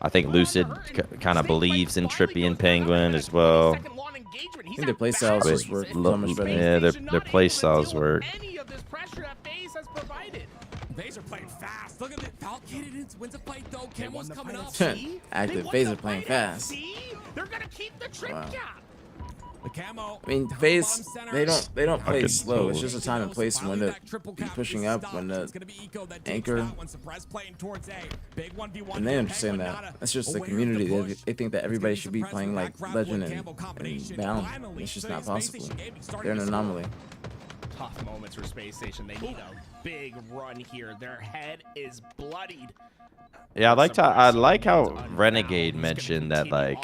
I think Lucid kind of believes in Trippy and Penguin as well. I think their play styles just work so much better. Yeah, their play styles work. FaZe are playing fast. Look at it. Falcated wins a fight though. Camo's coming up. Active FaZe are playing fast. They're gonna keep the trip gap. The camo. I mean, FaZe, they don't play slow. It's just a time and place when to be pushing up, when to anchor. And they understand that. That's just the community. They think that everybody should be playing like Legend and Bound. It's just not possible. They're an anomaly. Tough moments for Space Station. They need a big run here. Their head is bloodied. Yeah, I like how Renegade mentioned that like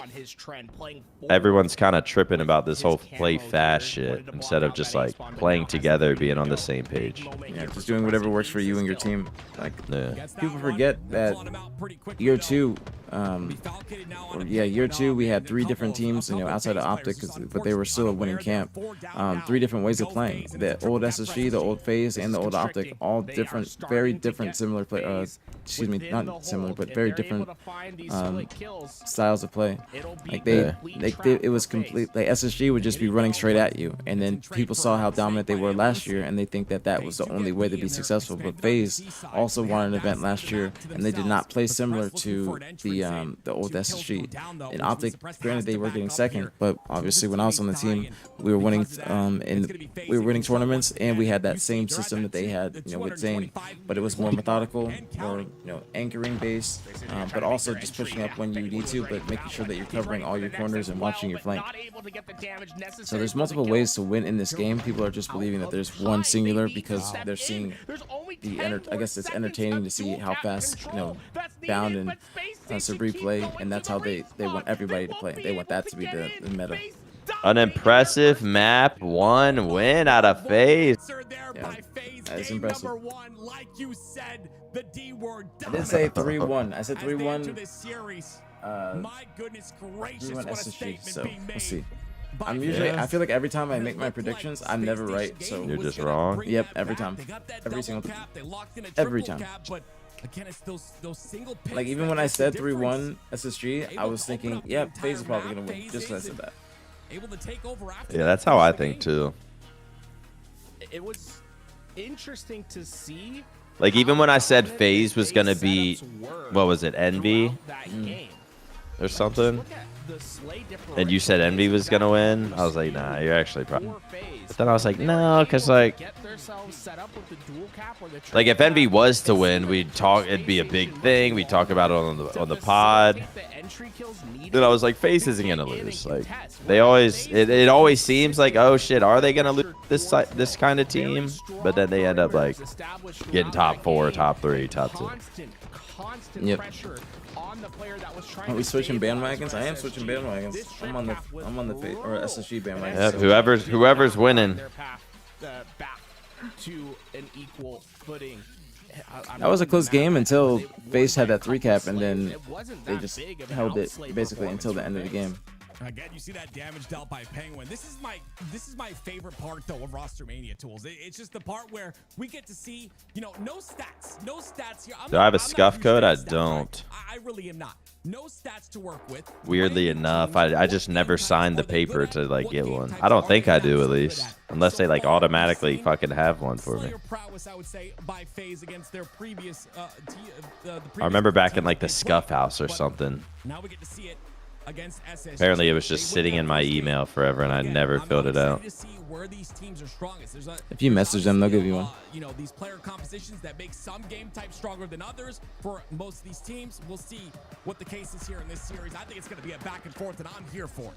everyone's kind of tripping about this whole play fast shit instead of just like playing together, being on the same page. Yeah, just doing whatever works for you and your team. Like, people forget that year 2, year 2 we had 3 different teams, you know, outside of Optic, but they were still a winning camp. 3 different ways of playing: the old SSG, the old FaZe, and the old Optic. all different, very different, similar play. Excuse me, not similar, but very different styles of play. Like it was complete. Like SSG would just be running straight at you, and then people saw how dominant they were last year, and they think that that was the only way to be successful. But FaZe also won an event last year, and they did not play similar to the old SSG. In Optic, granted they were getting second, but obviously when I was on the team, we were winning tournaments, and we had that same system that they had, with Zane, but it was more methodical, more anchoring based, but also just pushing up when you need to, but making sure that you're covering all your corners and watching your flank. So there's multiple ways to win in this game. People are just believing that there's one singular because they're seeing I guess it's entertaining to see how fast Bound and Sabri play, and that's how they want everybody to play. They want that to be the meta. An impressive map 1 win out of FaZe. Yeah, that is impressive. Like you said, the D word. I did say 3-1. I said 3-1. My goodness gracious, 3-1 what a SSG. statement So being we'll made. see. I'm usually. I feel like every time I make my predictions, I'm never right. So You're just wrong. Yep, every time. Every single time. Every time. Again, it's those single picks Like even when I said 3-1 SSG, I was thinking, yeah, FaZe is probably gonna win. Just because I said that. Able to take over after Yeah, that's how I think too. It was interesting to see. Like even when I said FaZe was gonna be, what was it, Envy or something, and you said Envy was gonna win, I was like, nah, you're actually probably. But then I was like, no, because like if Envy was to win, we'd talk. It'd be a big thing. We'd talk about it on the pod. Then I was like, FaZe isn't gonna lose. Like they always, it always seems like, oh shit, are they gonna lose this kind of team? But then they end up like getting top 4, top 3, top 2. Yep. Are we switching bandwagons? I am switching bandwagons. I'm on the FaZe or SSG bandwagon. Yep, whoever's winning. To an equal footing. That was a close game until FaZe had that 3-cap, and then they just held it basically until the end of the game. Again, you see that damage dealt by Penguin. This is my favorite part though of Roster Mania tools. It's just the part where we get to see, no stats here. Do I have a scuff code? I don't. I really am not. No stats to work with. Weirdly enough, I just never signed the paper to like get one. I don't think I do, at least, unless they like automatically fucking have one for me. I would say by FaZe against their previous. I remember back in like the Scuff House or something. Now we get to see it. Apparently it was just sitting in my email forever and I never filled it out. If you message them, they'll give you one. These player compositions that make some game types stronger than others for most of these teams. We'll see what the case is here in this series. I think it's going to be a back and forth, and I'm here for it.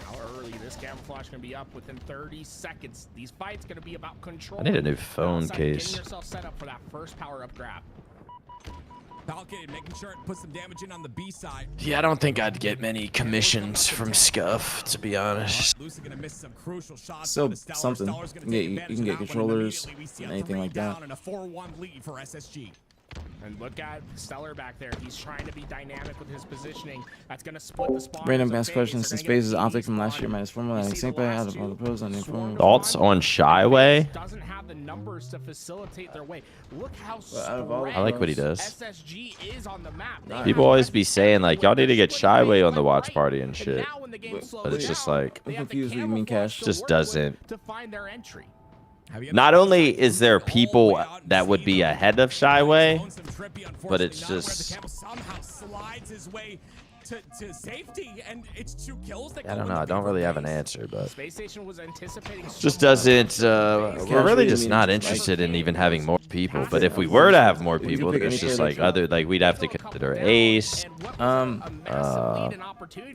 How early this camouflage going to be up within 30 seconds. These fights going to be about control. I need a new phone case. Getting yourself set up for that first power-up grab. Falcon making sure it puts some damage in on the B side. Yeah, I don't think I'd get many commissions from Scuff, to be honest. Still something. You can get controllers, anything like that. And a 4-1 lead for SSG. And look at Stellar back there. He's trying to be dynamic with his positioning. That's going to split the spawn. Random ask question. Since FaZe is Optic from last year, -4 and sync by out of all the pros on the phone. Thoughts on Shyway? Doesn't have the numbers to facilitate their way. Look how I like what he does. SSG is on the map. People always be saying like, y'all need to get Shyway on the watch party and shit. But it's just like, I'm confused what you mean, Cash. Just doesn't. To find their entry. Not only is there people that would be ahead of Shyway, but it's just, to safety, and it's 2 kills that I don't know. I don't really have an answer, but Space Station was anticipating just doesn't. We're really just not interested in even having more people. But if we were to have more people, it's just like we'd have to consider Ace. I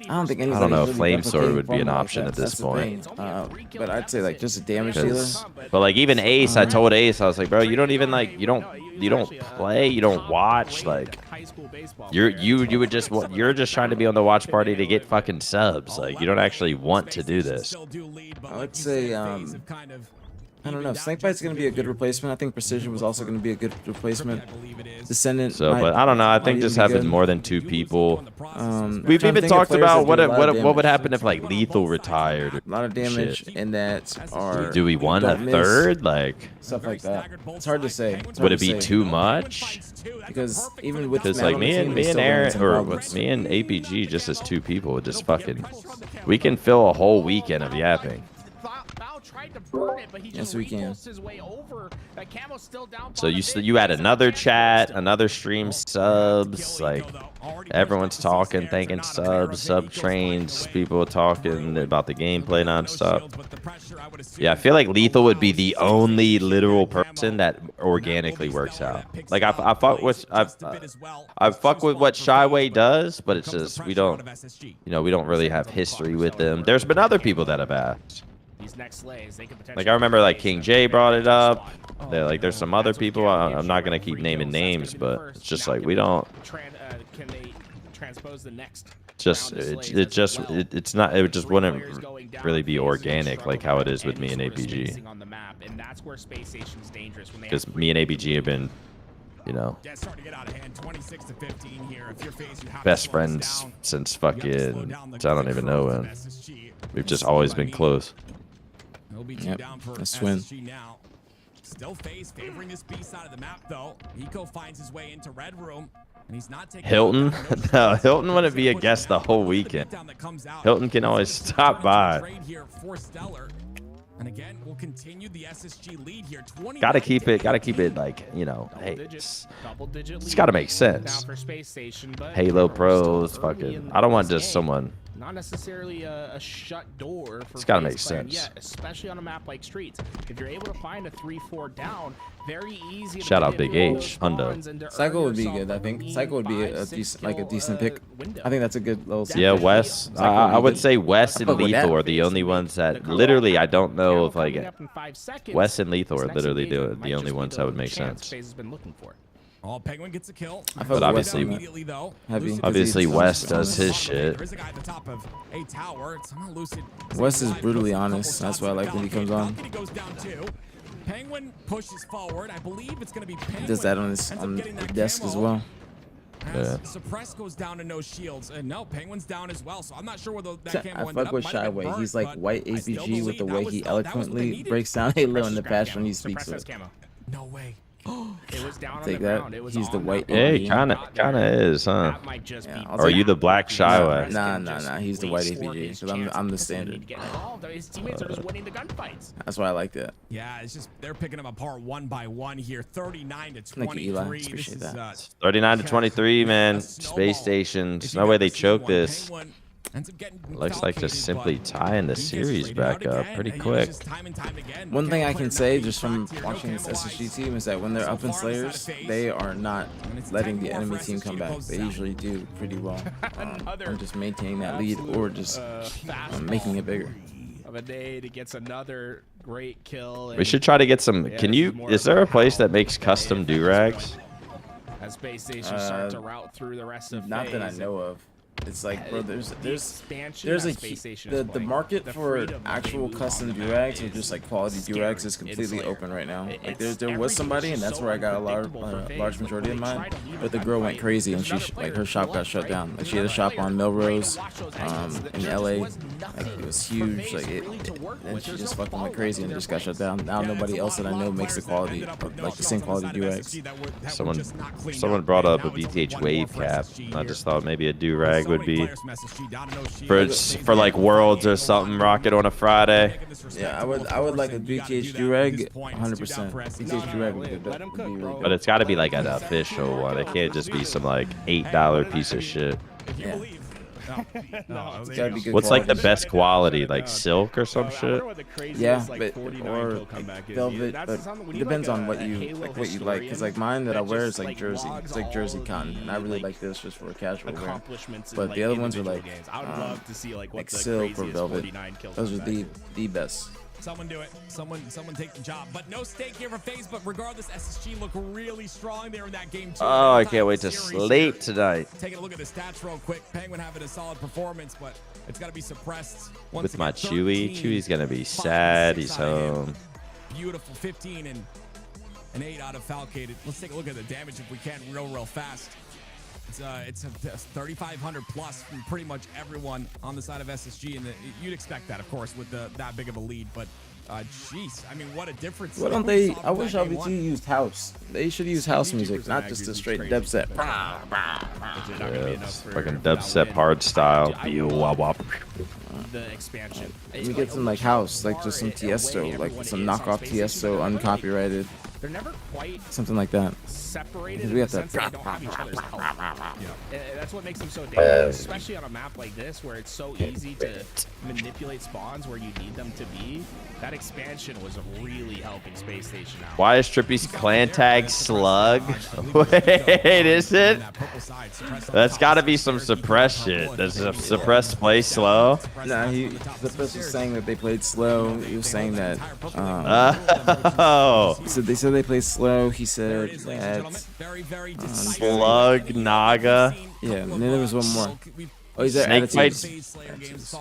don't think I don't know if Flamesword would be an option at this point. But I'd say like just a damage dealer. But like even Ace, I told Ace, I was like, bro, you don't even like you don't play, you don't watch, like you're just trying to be on the watch party to get fucking subs. Like you don't actually want to do this. I would say I don't know. Snakebite's going to be a good replacement. I think Precision was also going to be a good replacement. Descendant. So, but I don't know. I think just having more than 2 people. We've trying to even think of talked players about that do a lot of what would damage. happen if like Lethal retired. A lot of damage in that are. Do we want a don't miss, third? Like stuff like that. It's hard to say. Would it be too much? Because even with Because Matt like on the me team, and they still run Aaron into or problems. me and APG just as 2 people would just fucking. We can fill a whole weekend of yapping. Yes, we can. So you add another chat, another stream, subs, like everyone's talking, thanking subs, sub trains, people talking about the gameplay nonstop. Yeah, I feel like Lethal would be the only literal person that organically works out. Like I fuck with what Shyway does, but it's just we don't really have history with them. There's been other people that have asked. Like I remember like King J brought it up. There's some other people. I'm not gonna keep naming names, but it's just like we don't. Can they transpose the next? It's not. It just wouldn't really be organic like how it is with me and APG. Because me and APG have been, best friends since fucking I don't even know when. We've just always been close. Yep, that's Twin. Still FaZe favoring this B side of the map though. Eco finds his way into Red Room, and he's not taking Hilton? No, Hilton wouldn't be a guest the whole weekend. Hilton can always stop by. And again, we'll continue the SSG lead here. Gotta keep it like, hey, it's gotta make sense. Halo Pros, fucking, I don't want just someone. Not necessarily a shut door for It's gotta FaZe make players. sense. Yeah, especially on a map like Streets. If you're able to find a 3-4 down, very easy. Shout out Big H, Hundo. Psycho would be good, I think. Psycho would be a decent pick. I think that's a good little. Yeah, Wes. I would say Wes and Lethal are the only ones that literally I don't know if like Wes and Lethal are literally the only ones that would make sense. Oh, Penguin gets a kill. But obviously, Wes does his shit. There's a guy at the top of a tower. Somehow Lucid. Wes is brutally honest. That's why I like when he comes on. Goes down too. Penguin pushes forward. I believe it's going to be Penguin. He does that on the desk as well. Yeah. Suppress goes down to no shields, and no, Penguin's down as well. So I'm not sure where that camo I ended fuck up. with Shyway. He's like white APG with the way he eloquently breaks down Halo in the passion when he speaks with. No way. It was down Take on the ground. that. It was He's the white. Hey, kind of is, huh? Or are you the black Shyway? Nah. He's the white APG. Because I'm the standard. His teammates are just winning the gunfights. That's why I like that. Yeah, it's just they're picking them apart one by one here. 39 to Thank you, 23. Eli. Appreciate that. 39 to 23, man. Space stations. No way they choke this. Looks like just simply tying the series back up pretty quick. One thing I can say just from watching this SSG team is that when they're up in Slayers, they are not letting the enemy team come back. They usually do pretty well on just maintaining that lead or just making it bigger. Of a day to get another great kill. We should try to get some. Is there a place that makes custom do-rags? As Space Station starts to route through the rest of Not that I FaZe. know of. It's like, bro, there's a the market for actual custom durags or just like quality durags is completely open right now. Like there was somebody, and that's where I got a large majority of mine. But the girl went crazy, and she her shop got shut down. Like she had a shop on Melrose, in LA. Like it was huge. Like and she just fucking went crazy and just got shut down. Now nobody else that I know makes the quality, like the same quality durags. Someone brought up a BtH wave cap. I just thought maybe a do-rag would be for like Worlds or something. Rocket on a Friday. Yeah, I would like a BtH durag 100%. BtH durag would be really good. But it's got to be like an official one. It can't just be some like $8 piece of shit. Yeah. It's gotta be good What's like the quality. best quality, like silk or some shit? Yeah, but or like velvet, but it depends on what you like. Cause like mine that I wear is like jersey. It's like jersey cotton, and I really like this just for casual wear. But the other ones are like silk or velvet. Those are the best. Someone do it. Someone take the job. But no stake here for FaZe. But regardless, SSG look really strong there in that game too. Oh, I can't wait to sleep tonight. Taking a look at the stats real quick. Penguin having a solid performance, but it's got to be suppressed. With my Chewy. Chewy's gonna be sad. He's home. beautiful 15 and an 8 out of Falcated. Let's take a look at the damage if we can real fast. It's a 3,500 plus from pretty much everyone on the side of SSG, and you'd expect that, of course, with that big of a lead. But jeez, I mean, what a difference! Why don't they? I wish LBT used house. They should use house music, not just a straight dubstep. Yes, fucking dubstep hard style. The expansion. Let me get some like house, like just some Tiesto, like some knockoff Tiesto, uncopyrighted. They're never quite something like that. Separated. We got in the that. sense that they don't have each other's help. That's what makes them so dangerous, especially on a map like this where it's so easy to manipulate spawns where you need them to be. That expansion was really helping Space Station out. Why is Trippy's clan tag Slug? Wait, is it? That's got to be some suppress shit. Does suppress play slow? Nah, Suppress was saying that they played slow. He was saying that. So they said they played slow. He said that. Slug Naga. Yeah, and then there was one more. Oh, he's at Snake bites.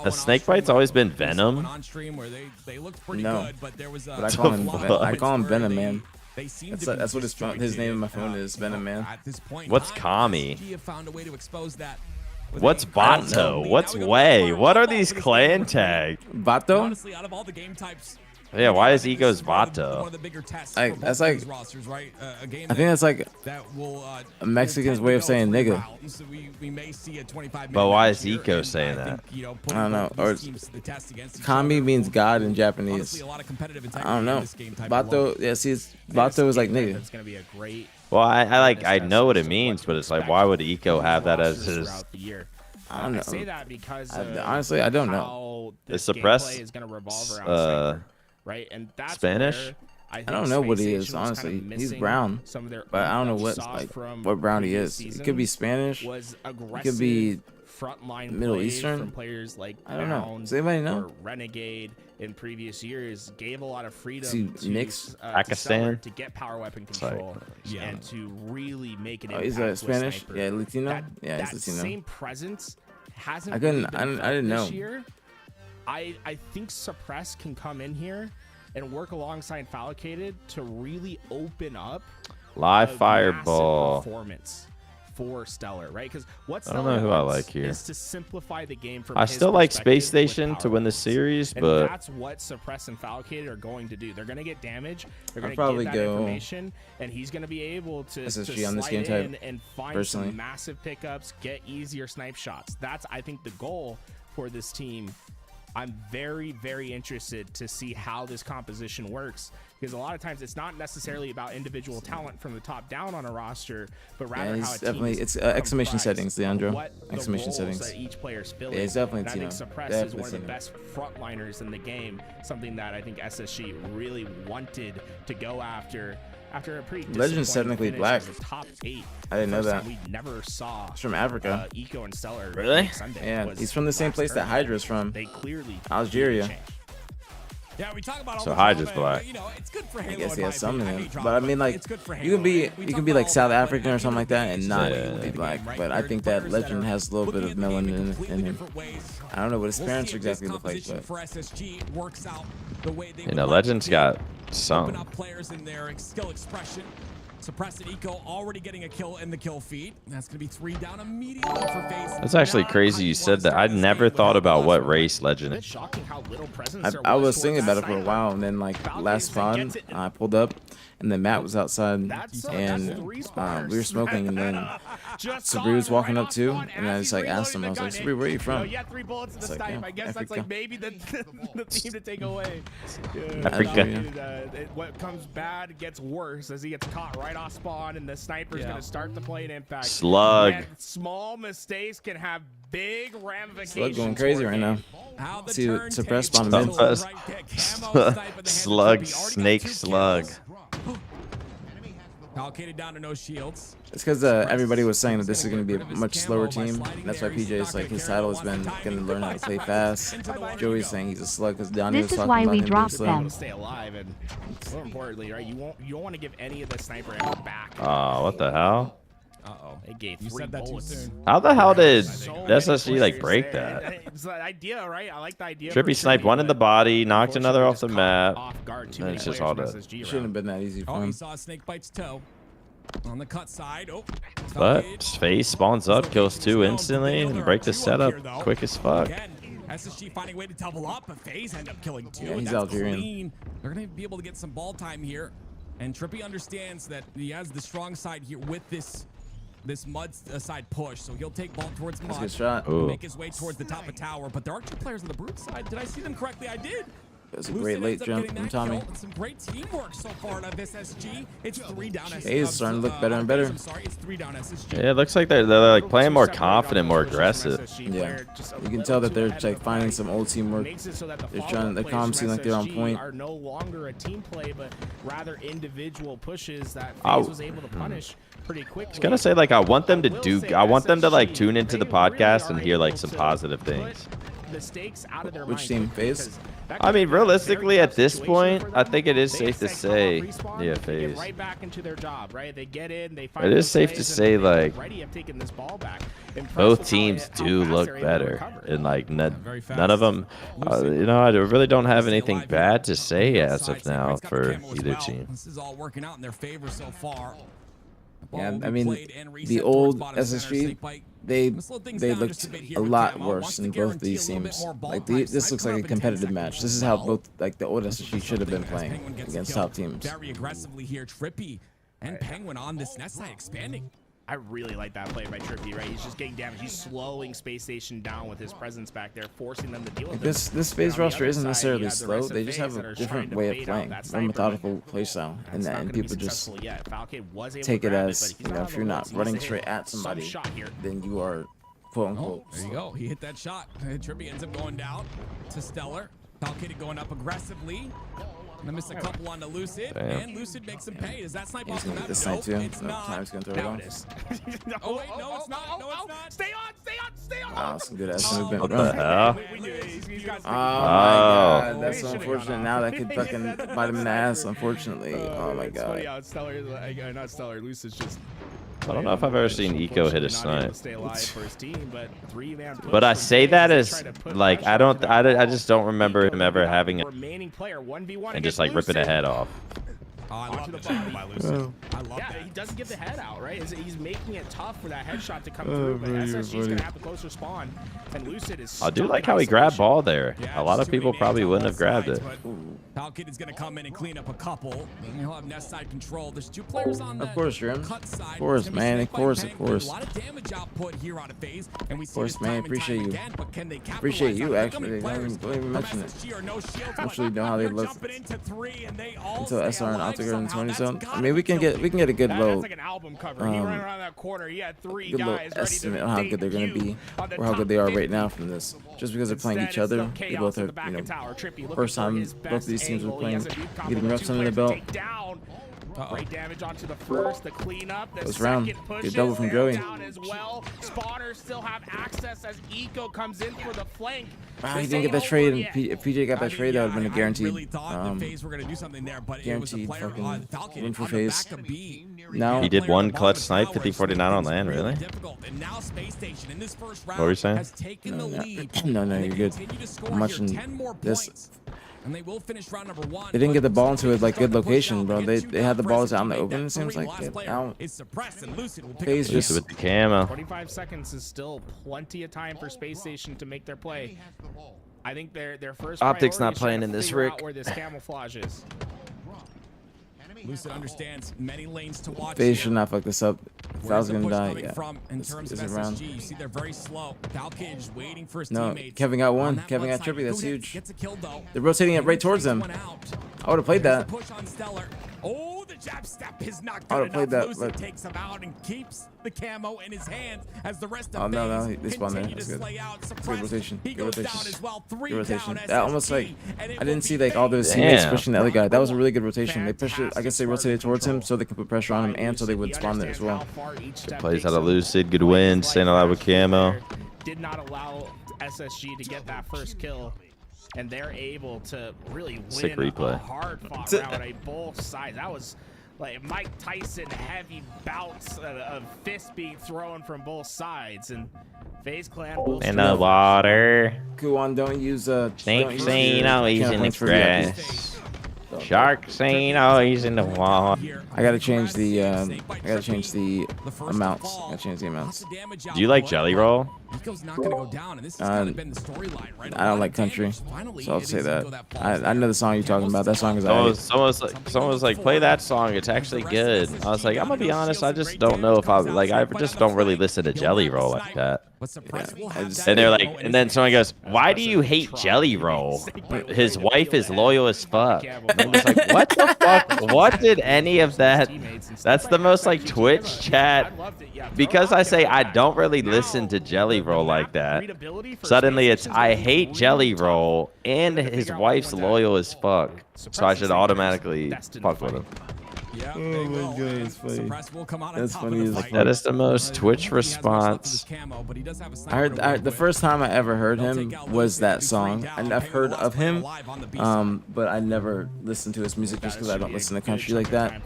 Has Snake bites always been Venom? No, but I call him Venom Man. That's what his name in my phone is, Venom Man. What's Kami? What's Bato? What's Way? What are these clan tags? Bato? Honestly, out of all the game types, yeah, why is Eco's Bato? one of the bigger tests that's like rosters, right? A game I think that's like a Mexican's way of saying nigga. We may see a 25-minute But why is match here, Eco and saying I that? think, I don't know. Or teams to the test against each Kami other. means God in Japanese. Honestly, a lot of competitive I integrity don't in know. this game type alone. Bato, yeah, see, Bato is like nigga. That's gonna be a great. Well, I know what it means, but it's like, why would Eco have that as his? I don't know. I say that because honestly, I don't know. how Is this suppress gameplay is gonna revolve around Sniper, right? And that's Spanish? where I don't know what he is, honestly. He's brown, but I don't know what brown he is. It could be Spanish. It could be frontline Middle play Eastern. from players like I don't know. Bound Does anybody know? or Renegade in previous years gave a lot of freedom See, to mixed? Pakistan? to get power weapon control and to really make an Oh, impact he's with Spanish? Sniper. Yeah, Latino? That, Yeah, he's that Latino. same presence hasn't I couldn't- really been I didn't felt know. this year. I think Suppress can come in here and work alongside Falcated to really open up Live a massive Fireball. performance for Stellar, right? Because what I don't know Stellar who I wants like here. is to simplify the game from I his still like perspective Space Station with to win the power series, and but that's what Suppress and Falcated are going to do. They're going to get damage. They're I'd going to probably get that go information, and he's going to be able to SSG on this slide game type, in and find personally. some massive pickups, get easier snipe shots. That's, I think, the goal for this team. I'm very, very interested to see how this composition works, because a lot of times it's not necessarily about individual talent from the top down on a roster, but rather how a team definitely, is it's exclamation comprised settings, Leandro. of what the Exclamation roles settings. that each player's filling. Yeah, he's definitely and I think Tino. Suppress Definitely is one of the Tino. best frontliners in the game, something that I think SSG really wanted to go after a pretty Legend's technically finish black. as a top 8. I didn't know First that. time we never saw He's from Africa. Eco and Stellar Really? Sunday Yeah, was he's from the same last place that Thursday. Hydra's from. They clearly Algeria. changed. Yeah, we talk about all So the Hydra's drama, black. but, you know, it's good for Halo. I guess in he my has some in opinion. him, hate but I drama, mean, like, it's good for you can Halo. be We you talk can be about like all South that, African or something like that and not Yeah. be black. Right? But I They're think that players Legend that are has a little bit looking of at the game melanin in completely in him. different ways. I don't know what his We'll parents see if this exactly look like, composition but for SSG works out the way they you would know, like Legend's it to. got Open some. up players in their skill expression. Suppress and Eco already getting a kill in the kill feed. That's going to be 3 down immediately for FaZe. That's actually crazy you said that. I'd never thought about what race Legend It's is. shocking how little presence I there was towards thinking about it that for a side. while, and then like last spawn, I pulled up, and then Matt was outside, and we were smoking, and then Sabri was walking up too, and I just like asked him, I was like, Sabri, where are you from? You had 3 bullets in the It's like, snipe. yeah, I guess that's Africa. like maybe the team to take away. Africa. What comes bad gets worse as he gets caught right off spawn, and the sniper's going to start to play an impact. Slug. And small mistakes can have big ramifications. Slug going crazy for a right now. game. See what Suppress spawn him in. Slug, snake slug. Falcated down to no shields. It's because everybody was saying that this is going to be a much slower team. That's why PJ is like his title has been going to learn how to play fast. Joey's saying he's a slug because Donnie was This is talking why about we him being dropped slow. them. Stay alive, and more importantly, right? You don't want to give any of the sniper ammo back. Oh, what the hell? Uh-oh. They gave You 3 said that too bullets. soon. How the hell did So many SSG like players break there. that? It's the idea, right? I like the idea. Trippy sniped one in the body, knocked another off the map, guard, and it's just all dead. Shouldn't have been that easy for Oh, he him. saw Snake Bite's toe on the cut side. Oh, But Face spawns up, kills 2 instantly, and break the setup quick as fuck. Again, SSG finding a way to double up, but FaZe end up killing 2. Yeah, and he's that's Algerian. clean. They're going to be able to get some ball time here. And Trippy understands that he has the strong side here with this mud side push. So he'll take ball towards mud. That's a good shot. Make his way towards the top of tower. But there are 2 players on the brute side. Did I see them correctly? I did. That's a great late jump from Tommy. Some great teamwork so far out of this SG. It's 3 down SSG. Hey, it's starting to look better and better. I'm sorry, it's 3 down SSG. Yeah, it looks like they're like playing more confident, more aggressive. Yeah, you can tell that they're like finding some old teamwork. They're calm, seem like they're on point. Are no longer a team play, but rather individual pushes that Oh. FaZe was able to punish pretty quickly. I was gonna say like I want them to like tune into the podcast and hear like some positive things. The stakes out of their Which team? FaZe? I mean, realistically, at this point, I think it is safe to say, yeah, FaZe. Right back into their job, right? They get in, they It is safe to say like both teams do look better, and like none of them. You know, I really don't have anything bad to say as of now for either team. This is all working out in their favor so far. Yeah, I mean, the old SSG, they looked a lot worse in both these teams. Like this looks like a competitive match. This is how both like the old SSG should have been playing against top teams. Very aggressively here, Trippy and Penguin on this nest side expanding. I really like that play by Trippy, right? He's just getting damage. He's slowing Space Station down with his presence back there, forcing them to deal with This FaZe roster isn't necessarily slow. They just have a different way of playing, a methodical playstyle, and people just take it as, you know, if you're not running straight at somebody, then you are quote unquote. There you go. He hit that shot. Trippy ends up going down to Stellar. Falcade going up aggressively. Gonna miss a couple on the Lucid, and Lucid makes him pay. Does that snipe off the map? This snipe too. It's not. Time's gonna throw it off. Oh wait, no, it's not. No, it's not. Stay on, stay on, stay on. Wow, some good ass movement. What the hell? Oh my god, that's so unfortunate. Now that could fucking bite him in the ass, unfortunately. Oh my god. Funny how Stellar, not Stellar, Lucid's just. I don't know if I've ever seen Eco hit a snipe. But But I say that as like I just don't remember him ever having it and just like ripping a head off. Oh, I love the bottom by Lucid. I love that. He doesn't get the head out, right? He's making it tough for that headshot to come through, but SSG's gonna have a closer spawn, and Lucid is. I do like how he grabbed ball there. A lot of people probably wouldn't have grabbed it. Falcade is going to come in and clean up a couple. And he'll have nest side control. There's 2 players on the Of course, Jim. cut side. Of course, man. Of course, of A course. lot of damage output here out of FaZe, and we see Of course, this man. time and Appreciate time you. again, but can they Appreciate capitalize you, on it? actually. Don't even mention it. SSG are no shields, I actually know how they look into 3, and they all until stay SR and alive Altair in the somehow. 20 That's zone. gotta I mean, we can get a good That's low, like an album cover. He ran around that corner. He had 3 good little guys ready estimate to on how good they're gonna be or how good they are right now from this. Just because they're playing each other, they both are, you know, first time both of these teams are playing, getting reps under the belt. Great damage onto the first, the cleanup, the Close round. second push Good double from Joey. down as well. Spotters still have access as Eco comes in for the flank. Wow, he didn't get that trade. And if PJ got that trade, that would have been a guaranteed, really thought the FaZe were going to do something there, but it was a guaranteed player fucking Falcade win for on the FaZe. back of B. Now He did one clutch snipe, 50-49 on land, really? And now Space Station in this first round What were you saying? has taken the lead. No, and you're they good. continue to score I'm here, watching 10 more this. points. And they will finish round number 1. They didn't get the ball into a like good location, bro. They had the balls out in the open. It seems like out. FaZe Just with the camo. 25 seconds is still plenty of time for Space Station to make their play. I think their first Optics not priority is playing trying in to this, figure out Rick. where this camouflage is. Lucid understands many lanes to watch. FaZe should not fuck this up. If I was gonna die, coming yeah. from in terms of This SSG, round. you see they're very slow. Falcade is waiting for his No, teammates. Kevin got on one. that Kevin left got side. trippy. That's Who huge. gets a kill, though. They're rotating it right towards them. I would have played that. Push on Stellar. Oh, the jab step is not I good would've played enough. that, Lucid but- takes him out and keeps the camo in his hands as the rest of Oh no, FaZe they spawned there. continue That's to good. slay out. Good Suppressed. rotation. He Good goes down rotation. as well. 3 Good rotation. down That almost SSG, like and it I will didn't be see like all those FaZe. teammates Damn. pushing the other guy. That was a really good rotation. They pushed it. I guess they rotated towards him so they could put pressure on him and so they would spawn there as well. Good plays out of Lucid. Good win. Staying alive with camo. Did not allow SSG to get that first kill, and they're able to really win Sick a replay. hard fought round on both sides. That was like Mike Tyson heavy bouts of fists being thrown from both sides, and FaZe Clan will In the water. Kuon, don't use Snakes ain't always in the grass. Sharks ain't always in the water. I gotta change the amounts. I gotta change the amounts. Do you like Jelly Roll? Nico's not gonna go down, and this has kind of been the storyline, right? I don't like country, so I'll say that. I know the song you're talking about. That song is Someone was like, play that song. It's actually good. I was like, I'm gonna be honest. I just don't know if I just don't really listen to Jelly Roll like that. And they're like, and then someone goes, why do you hate Jelly Roll? His wife is loyal as fuck. And I'm just like, what the fuck? What did any of that? That's the most like Twitch chat. Because I say I don't really listen to Jelly Roll like that. Suddenly it's I hate Jelly Roll and his wife's loyal as fuck. So I should automatically fuck with him. Yeah, oh my god, it's funny. That's funny. That is the most Twitch response. I heard the first time I ever heard him was that song, and I've heard of him, but I never listened to his music just because I don't listen to country like that.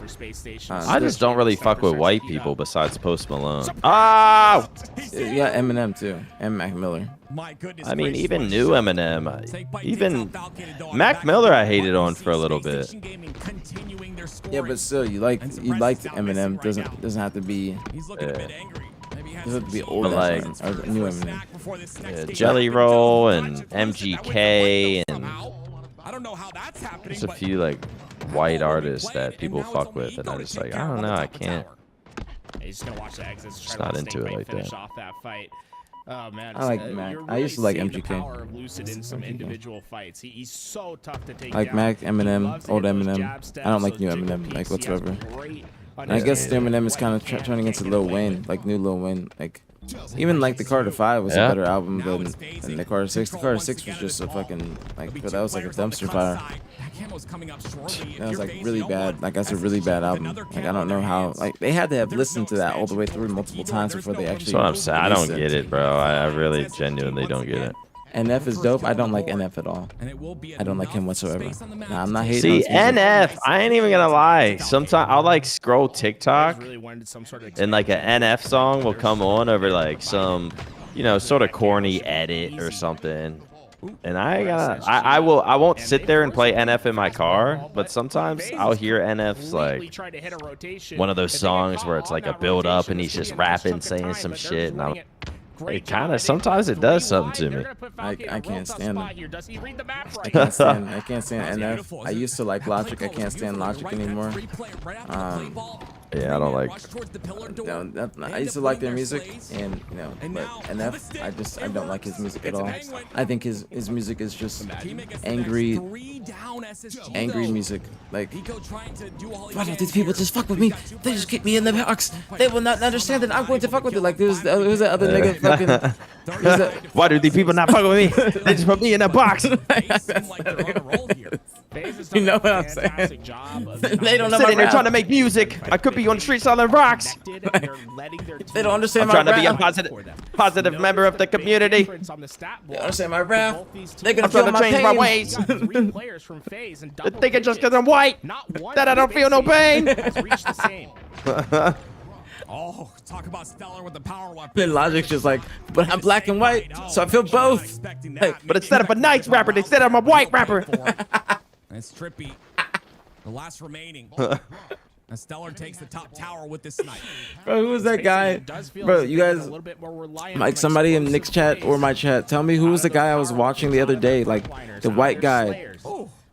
I just don't really fuck with white people besides Post Malone. Ah! Yeah, Eminem too, and Mac Miller. I mean, even new Eminem, even Mac Miller, I hated on for a little bit. Yeah, but still, you liked Eminem. Doesn't have to be. Doesn't have to be old like, or new Eminem. Yeah, Jelly Roll and MGK and I don't know how that's happening. there's a few like white artists that people fuck with, and I'm just like, I don't know, I can't. He's just gonna watch the exits. Just not into it like that. Off that fight. Oh man, I like Mac. I used to like MGK. Power of Lucid in some individual fights. He's so tough to take like down. Mac, Eminem, old Eminem. I don't like new Eminem, like whatsoever. And I guess the Eminem is kind of turning into Lil Wayne, like new Lil Wayne. Like even like the Carter 5 was a better album than the Carter 6. The Carter 6 was just a fucking like, but that was like a dumpster fire. That was like really bad. Like that's a really bad album. Like I don't know how. Like they had to have listened to that all the way through multiple times before they actually. That's what I'm saying. I don't get it, bro. I really genuinely don't get it. NF is dope. I don't like NF at all. I don't like him whatsoever. Nah, I'm not hating. See, NF, I ain't even gonna lie. Sometimes I'll like scroll TikTok, and like an NF song will come on over like some, you know, sort of corny edit or something. And I won't sit there and play NF in my car, but sometimes I'll hear NF's like one of those songs where it's like a build up and he's just rapping, saying some shit, and it kind of sometimes it does something to me. I can't stand him. I can't stand NF. I used to like Logic. I can't stand Logic anymore. Yeah, I don't like. I used to like their music, and you know, but NF, I don't like his music at all. I think his music is just angry music. Like, why don't these people just fuck with me? They just keep me in the box. They will not understand that I'm going to fuck with it. Like, who's that other nigga fucking? Why do these people not fuck with me? They just put me in a box. You know what I'm saying? They don't know sitting there trying to make music. I could be on the street selling rocks. They don't understand my rap. I'm trying to be a positive member of the community. They don't understand my rap. They're gonna I'm trying to change my ways. They think it's just because I'm white that I don't feel no pain. Oh, talk about Stellar with the power weapon. Then Logic's just like, but I'm black and white, so I feel both. Hey, but instead of a nice rapper, they said I'm a white rapper. It's Trippy, the last remaining. And Stellar takes the top tower with this snipe. Bro, who was that guy? Bro, you guys, like somebody in Nick's chat or my chat, tell me who was the guy I was watching the other day, like the white guy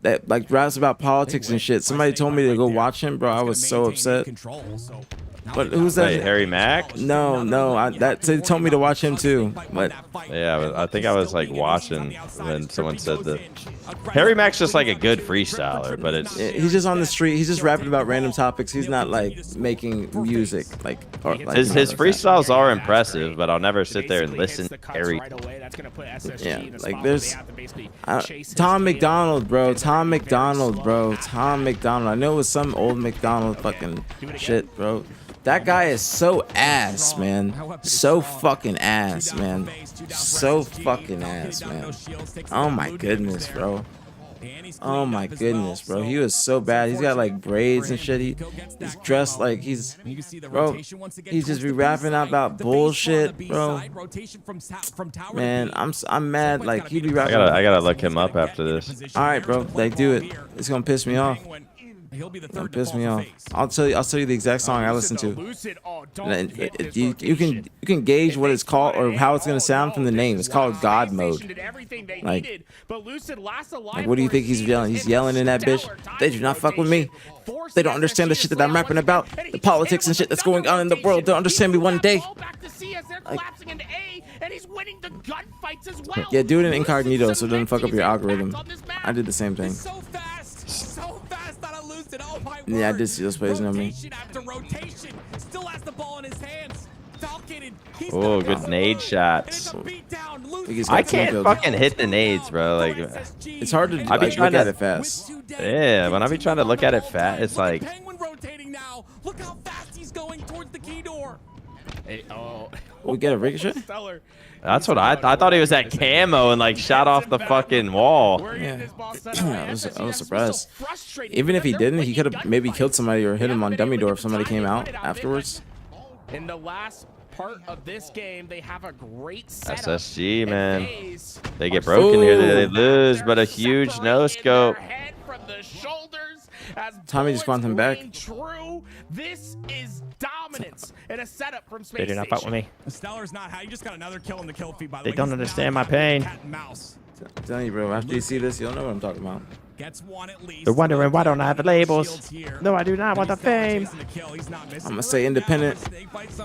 that like raps about politics and shit. Somebody told me to go watch him, bro. I was so upset. But who's that? Wait, Harry Mack? No, they told me to watch him too. But yeah, I think I was like watching when someone said that. Harry Mack's just like a good freestyler, but he's just on the street. He's just rapping about random topics. He's not like making music like. His freestyles are impressive, but I'll never sit there and listen to Harry. Yeah, like there's Tom McDonald, bro. Tom McDonald. I know it was some old McDonald fucking shit, bro. That guy is so ass, man. So fucking ass, man. So fucking ass, man. Oh my goodness, bro. Oh my goodness, bro. He was so bad. He's got like braids and shit. He's dressed like he's, bro, he just be rapping about bullshit, bro. Man, I'm mad. Like he be rapping. I gotta look him up after this. All right, bro. Like do it. It's gonna piss me off. Don't piss me off. I'll tell you the exact song I listen to. And you can gauge what it's called or how it's gonna sound from the name. It's called God Mode. Like what do you think he's yelling? He's yelling in that bitch. They do not fuck with me. They don't understand the shit that I'm rapping about. The politics and shit that's going on in the world. They'll understand me one day. Like, yeah, do it in incognito so it doesn't fuck up your algorithm. I did the same thing. Yeah, I did see those plays, you know me. Oh, good nade shots. I can't fucking hit the nades, bro. Like, it's hard to I be trying look to at it fast. Yeah, when I be trying to look at it fast, it's like. Look how fast he's going towards the key door. Hey, oh. We get a ricochet? That's what I thought he was at camo and like shot off the fucking wall. Yeah. I was surprised. Even if he didn't, he could have maybe killed somebody or hit him on dummy door if somebody came out afterwards. In the last part of this game, they have a great setup. SSG, man. They get broken here, they lose, but a huge no scope. Tommy just wants him back. This is dominance and a setup from Space They do not fuck with me. Stellar's not how you just got another kill in the kill feed, by the They way. don't understand my pain. I'm telling you, bro. After you see this, you'll know what I'm talking about. Gets one at least. They're wondering why don't I have labels? No, I do not want the fame. I'm gonna stay independent.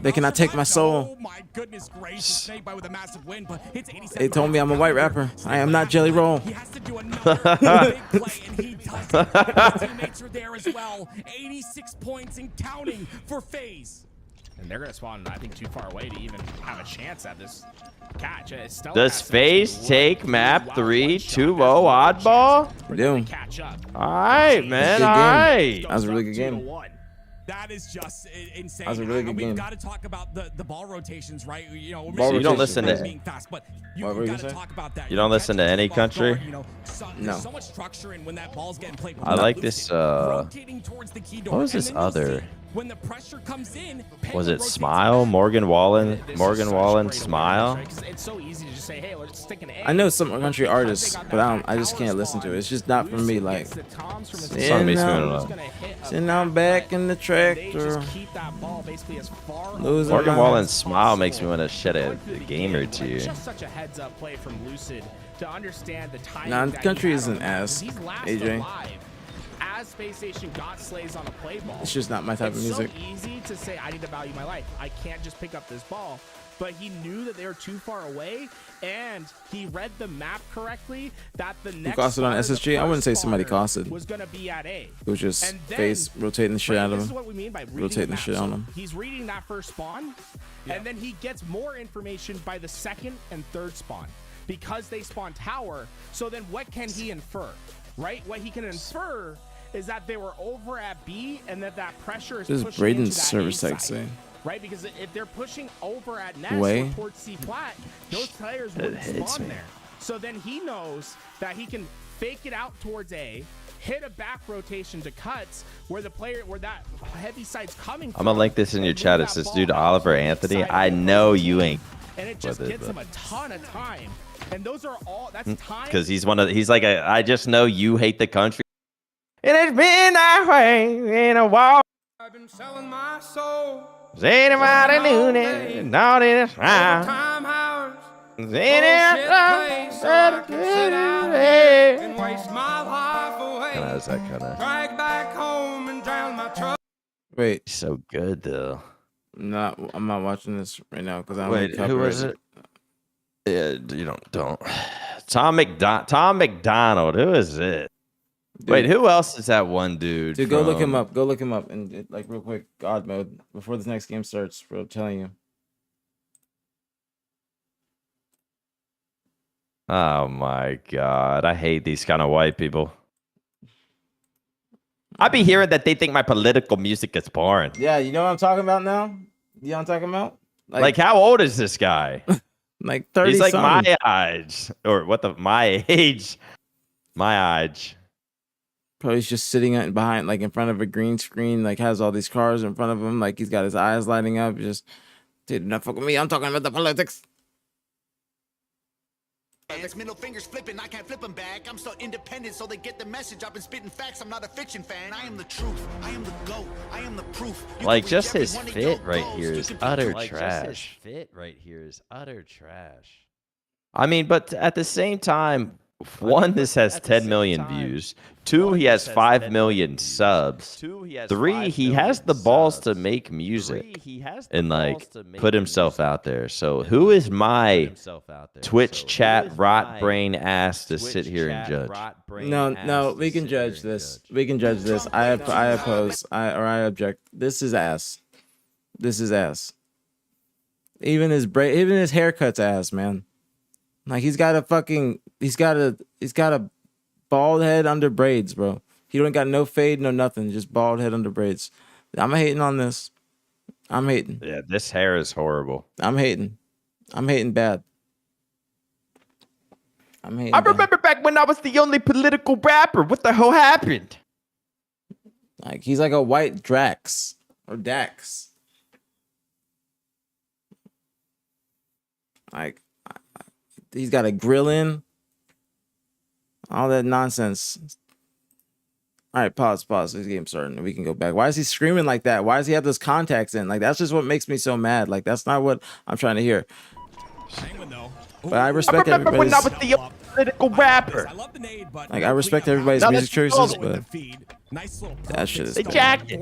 They cannot take my soul. They told me I'm a white rapper. I am not Jelly Roll. Teammates are there as well. 86 points and counting for FaZe. And they're gonna spawn, I think, too far away to even have a chance at this catch. Does FaZe take map 3 2-0 oddball? We're doing. All right, man. All right. That was a really good game. That is just insane. That was a really good game. We've got to talk about the ball rotations, right? You know, So you don't listen to. being fast, but you What were you got to gonna say? talk about that. You don't listen to any country? No. So much structure in when that ball's getting played. I like this. Rotating towards the key door. What was this And then you'll other? see when the pressure comes in, Was it Smile? Morgan Wallen? Smile? It's so easy to just say, hey, let's stick an A. I know some country artists, but I just can't listen to it. It's just not for me. Like, Song makes me sitting out back in the tractor. Morgan Wallen's Smile makes me want to shed a game or two. It's just such a heads-up play from Lucid to understand the timing. Nah, that country he had is an on that, ass, 'cause he's last AJ. alive as Space Station got slays on a play ball. It's just not my type of music. It's so easy to say, I need to value my life. I can't just pick up this ball. But he knew that they were too far away, and he read the map correctly that the next Costed on SSG? I wouldn't say somebody costed. was going to be at A. It was just And then, FaZe rotating the shit out of this is him. what we mean by reading Rotating the map. shit on So him. He's reading that first spawn, and then he gets more information by the second and third spawn because they spawn tower. So then what can he infer, right? What he can infer is that they were over at B and that pressure is This is pushing Braden's into that service A tech side. saying. Right, because if they're pushing over at Nest Way. or towards C flat, those players That wouldn't hits spawn me. there. So then he knows that he can fake it out towards A, hit a back rotation to cuts where that heavy side's coming from. I'm gonna link this in your chat. It's this dude Oliver Anthony. I know you ain't. And it just gets him a ton of time. And those are all, that's time. Because he's like I just know you hate the country. And it's been that way in a while. I've been selling my soul. Is anybody doing it? Not in this round. Time hours. Is Bullshit anybody place so I can sit out here and waste my life away. How's that kind of? Drag back home and drown my trouble. Wait. So good though. I'm not watching this right now because I don't Wait, like who was copyright. it? Yeah, you don't. Tom McDonald. Who is it? Dude. Wait, who else is that one dude? Dude, go look from- him up. Go look him up and like real quick, God mode before the next game starts, bro. I'm telling you. Oh my god, I hate these kind of white people. I be hearing that they think my political music is boring. Yeah, you know what I'm talking about now? You know what I'm talking about? Like how old is this guy? Like 30. He's like something. my age, or my age. My eyes. Probably he's just sitting behind, like in front of a green screen, like has all these cars in front of him, like he's got his eyes lighting up. Just, dude, not fuck with me. I'm talking about the politics. Middle fingers flipping, I can't flip them back. I'm so independent, so they get the message. I've been spitting facts, I'm not a fiction fan. I am the truth, I am the GOAT, I am the proof. Like, just his fit right here is utter trash. Fit right here is utter trash. I mean, but at the same time, one, this has 10 million views. 2, he has 5 million subs. 3, he has the balls to make music and like put himself out there. So who is my Twitch chat rot brain ass to sit here and judge? No, we can judge this. We can judge this. I oppose. I object. This is ass. This is ass. Even his haircut's ass, man. Like he's got a bald head under braids, bro. He don't got no fade, no nothing, just bald head under braids. I'm hating on this. I'm hating. Yeah, this hair is horrible. I'm hating. I'm hating bad. I'm hating. I remember back when I was the only political rapper. What the hell happened? Like he's like a white Drax or Dax. Like he's got a grill in. All that nonsense. All right, pause. This game starting. We can go back. Why is he screaming like that? Why does he have those contacts in? Like that's just what makes me so mad. Like that's not what I'm trying to hear. But I respect everybody's. When I was the political rapper. Like I respect everybody's music choices, but that shit is. They jacked it.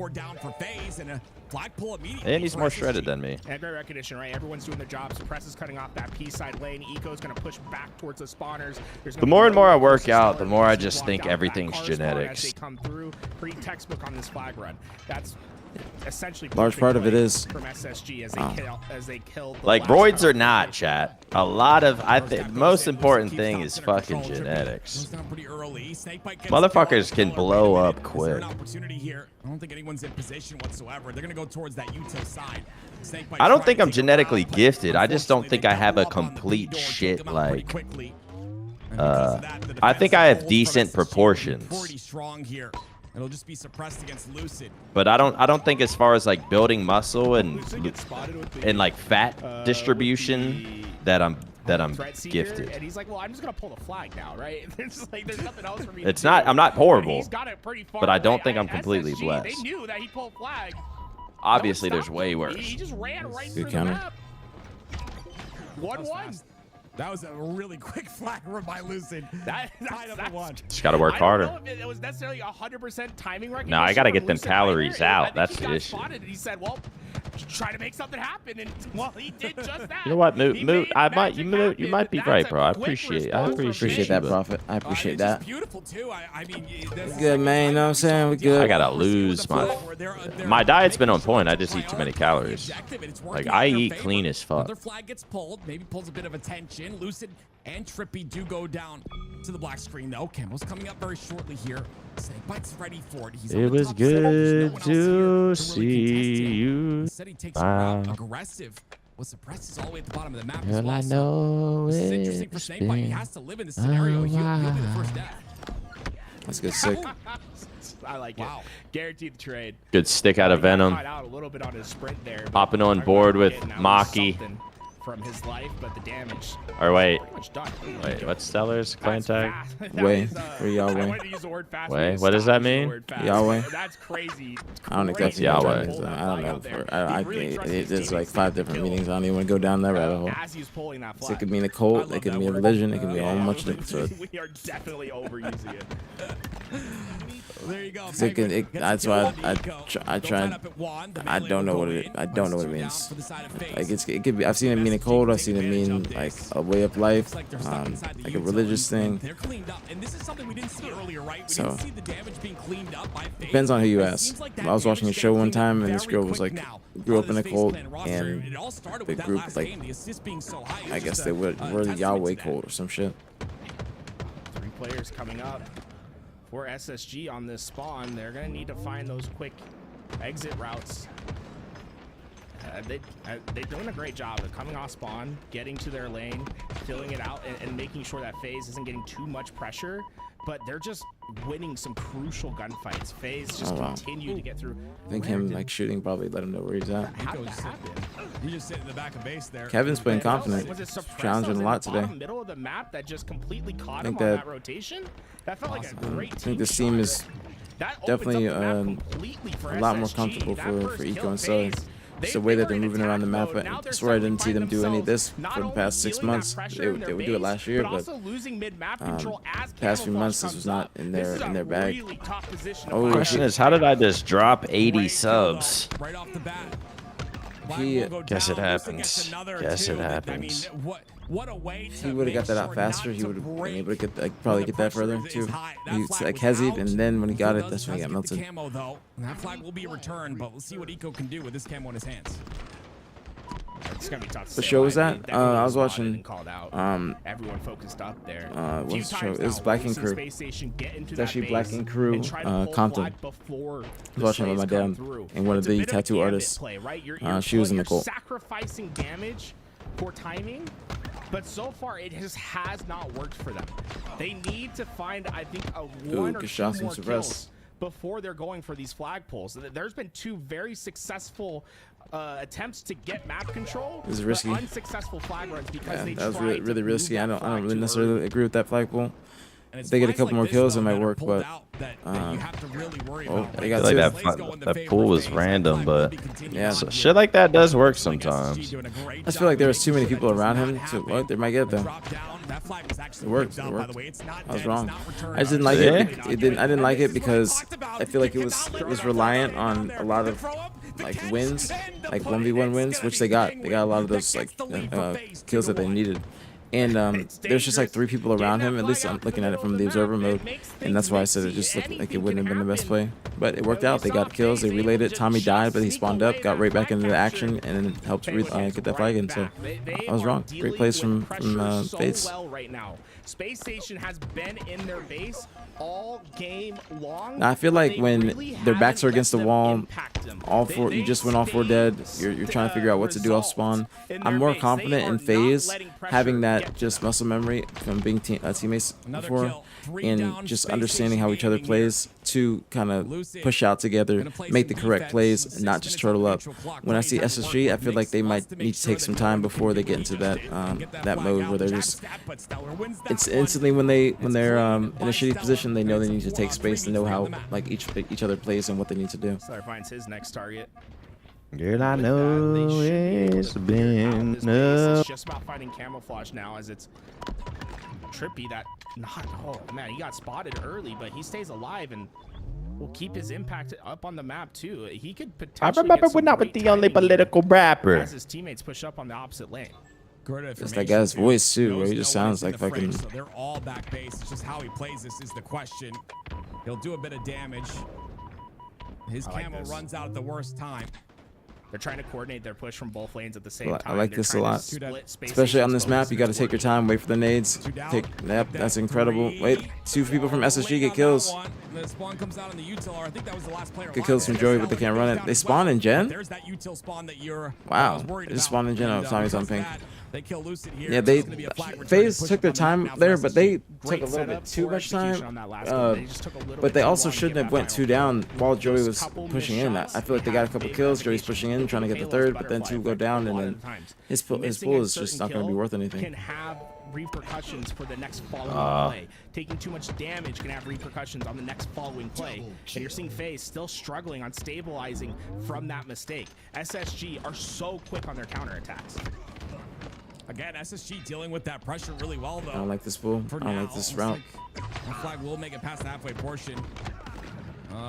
And he's more shredded than me. And great recognition, right? Everyone's doing their jobs. Press is cutting off that P side lane. Eco's going to push back towards the spawners. The more and more I work out, the more I just think everything's genetics. They come through. Pretty textbook on this flag run. That's essentially large part of it is from SSG as they kill like roids or not, chat. A lot of I think most important thing is fucking genetics. Motherfuckers can blow up quick. I don't think anyone's in position whatsoever. They're gonna go towards that util side. I don't think I'm genetically gifted. I just don't think I have a complete shit like. I think I have decent proportions. It'll just be suppressed against Lucid. But I don't think as far as like building muscle and like fat distribution that I'm gifted. And he's like, well, I'm just gonna pull the flag now, right? There's nothing else for me. It's not. I'm not horrible. He's got it pretty far but I don't away. think I'm completely SSG, blessed. They knew that he pulled flag. Obviously, there's way worse. He just ran right Good through counter. the map. 1-1. That was a really quick flag run by Lucid. That's Just gotta work harder. I don't know if it was necessarily 100% timing recognition. No, I gotta from get them Lucid calories right out. there. That's he the got issue. spotted and he said, well, try to make something happen. And well, he did just that. You know what, Moot? You might be right, bro. I appreciate that, Prophet. I appreciate that. Beautiful too. I mean, Good, man. You know what I'm saying? We good. I gotta lose my diet's been on point. I just eat too many calories. Like I eat clean as fuck. Another flag gets pulled. Maybe pulls a bit of attention. Lucid and Trippy do go down to the black screen though. Camel's coming up very shortly here. Snakebite's ready for it. It was good to see you. Instead he takes a route aggressive. Well, suppressed is all the way at the bottom of the map as Girl, well. I know This is interesting for Snakebite. He has to live in this scenario. He'll be the first death. That's good, sick. I like it. Guaranteed the trade. Good stick out of Venom. Out a little bit on his sprint there. Hopping on board with Maki. From his life, but the damage. Or wait, done. wait, what's Stellar's clan tag? Way, or Yahweh. Way, what does that mean? Yahweh. That's crazy. I don't think that's Yahweh. I don't know. There's like 5 different meanings. I don't even want to go down that rabbit hole. So it could mean a cult. It could mean a religion. It could be a whole bunch of different stuff. We are definitely overusing it. There you go. That's why I tried. I don't know what it. I don't know what it means. Like it could be. I've seen it mean a code. I've seen it mean like a way of life, like a religious thing. So depends on who you ask. I was watching a show one time and this girl was like grew up in a cult and the group like I guess they were the Yahweh cult or some shit. 3 players coming up. For SSG on this spawn, they're going to need to find those quick exit routes. They're doing a great job of coming off spawn, getting to their lane, filling it out, and making sure that FaZe isn't getting too much pressure. But they're just winning some crucial gunfights. FaZe just continue to get through. I think him like shooting probably let him know where he's at. How did that happen? He just sitting in the back of base there. Kevin's playing confident. Was it suppressed Challenging a lot today. Middle of the map that just completely caught him think on that- that rotation? That felt like a great I team think this team is definitely a lot more comfortable for Eco and so. Just the way that they're moving around the map. I swear I didn't see them do any of this for the past 6 months. They would do it last year, but past few months this was not in their bag. Oh, question is, how did I just drop 80 subs? Right off the bat. Guess it happens. Guess it happens. What a way If he would have got that out faster, he would have been able to get probably get that further too. He like hesied, and then when he got it, that's when he got melted. Camo, though. That flag will be returned, but we'll see what Eco can do with this camo in his hands. It's gonna be tough to What say. show was that? I was watching. Everyone focused up there. What's the show? It was Black Ink Crew. It's actually Black Ink Crew, Compton. I was watching it with my dad and one of the tattoo artists. She was in the goal. Sacrificing damage for timing, but so far it has not worked for them. They need to find, I think, a one or two more kills before they're going for these flagpoles. There's been 2 very successful attempts to get map control. It was risky. But unsuccessful flag runs because they that was tried really to risky. I move don't really necessarily agree with that flagpole. If they get a couple more kills, it might work, but they got like that pool was random, but yeah, so shit like that does work sometimes. I just feel like there was too many people around him to what they might get them. It worked. It worked. I was wrong. I just didn't like it. I didn't like it because I feel like it was reliant on a lot of like wins, like 1v1 wins, which they got. They got a lot of those like kills that they needed. And there's just like 3 people around him. At least I'm looking at it from the observer mode, and that's why I said it just looked like it wouldn't have been the best play. But it worked out. They got kills. They relayed it. Tommy died, but he spawned up, got right back into the action, and then helped get that flag in. So I was wrong. Great plays from FaZe. Space Station has been in their base all game long. Now, I feel like when their backs are against the wall, you just went all 4 dead. You're trying to figure out what to do off spawn. I'm more confident in FaZe having that just muscle memory from being teammates before, and just understanding how each other plays to kind of push out together, make the correct plays, and not just turtle up. When I see SSG, I feel like they might need to take some time before they get into that mode where they're just. It's instantly when they're in a shitty position, they know they need to take space to know how like each other plays and what they need to do. Star finds his next target. Girl, I know it's been It's just about finding camouflage now, as it's Trippy that oh man, he got spotted early, but he stays alive and will keep his impact up on the map too. He could potentially. I remember we're not with the only political rapper. As his teammates push up on the opposite lane. It's that guy's voice too, where he just sounds like fucking. So they're all back base. It's just how he plays this is the question. He'll do a bit of damage. His camo runs out at the worst time. They're trying to coordinate their push from both lanes at the same time. I like this a lot, especially on this map. You got to take your time, wait for the nades. Yep, that's incredible. Wait, 2 people from SSG get kills. The spawn comes out on the util. I think that was the last player. Good kills from Joey, but they can't run it. They spawn in Gen. There's that util spawn that you're. Wow, they just spawned in Gen. Oh, Tommy's on pink. They kill Lucid here. Yeah, FaZe took their time there, but they took a little bit too much time. But they also shouldn't have went 2 down while Joey was pushing in. I feel like they got a couple kills. Joey's pushing in, trying to get the 3rd, but then 2 go down, and then his pull is just not going to be worth anything. Can have repercussions for the next following play. Taking too much damage can have repercussions on the next following play. And you're seeing FaZe still struggling on stabilizing from that mistake. SSG are so quick on their counterattacks. Again, SSG dealing with that pressure really well, though. I don't like this bull. I don't like this route. That flag will make it past the halfway portion.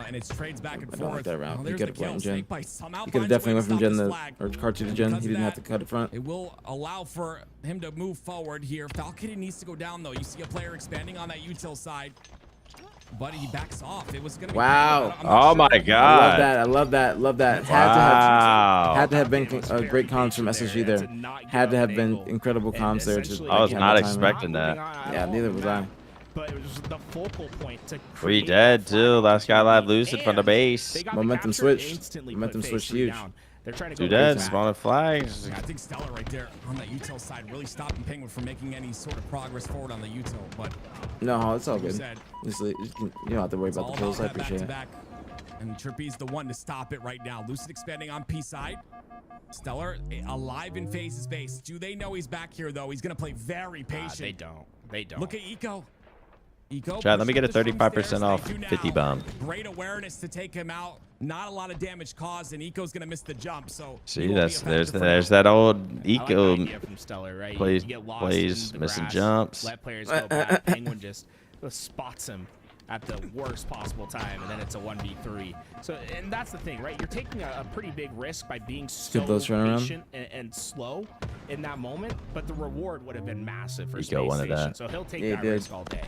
And it's trades back and forth. I don't like that route. Oh, You could have went in Gen. Snake Bite somehow You could have finds a way definitely went from Gen stop or Card 2 to Gen. He didn't have to cut it front. It will allow for him to move forward here. Falcon needs to go down, though. You see a player expanding on that util side. But he backs off. It was gonna be wow. Oh my god. I love that. Love that. Wow. Had to have been great comms from SSG there. Had to have been incredible comms there. I was not expecting that. Yeah, neither was I. But it was the focal point to We dead too. Last guy alive, Lucid from the base. Momentum switched. Momentum switched huge. They're trying to Do go that. back. Spawn flags. Yeah, I think Stellar right there on that util side really stopping Penguin from making any sort of progress forward on the util. But No, it's all like you good. said, You don't have to worry it's about all the kills. I that appreciate it. back-to-back. And Trippy's the one to stop it right now. Lucid expanding on P side. Stellar alive in FaZe's base. Do they know he's back here though? He's gonna play very patient. They don't. They don't. Look at Eco. Eco. Chad, let me get a pushing up the 35% swing off stairs. They do 50 now. bomb. Great awareness to take him out. Not a lot of damage caused, and Eco's gonna miss the jump. So See, there's that old Eco From Stellar, right? plays You get lost plays in the missing grass, jumps. Let players go back. Penguin just spots him at the worst possible time, and then it's a 1v3. So, and that's the thing, right? You're taking a pretty big risk by being so those turnaround. patient and slow in that moment, but the reward would have been massive for Eco Space wanted Station. that. So he'll take Yeah, that he did. risk all day.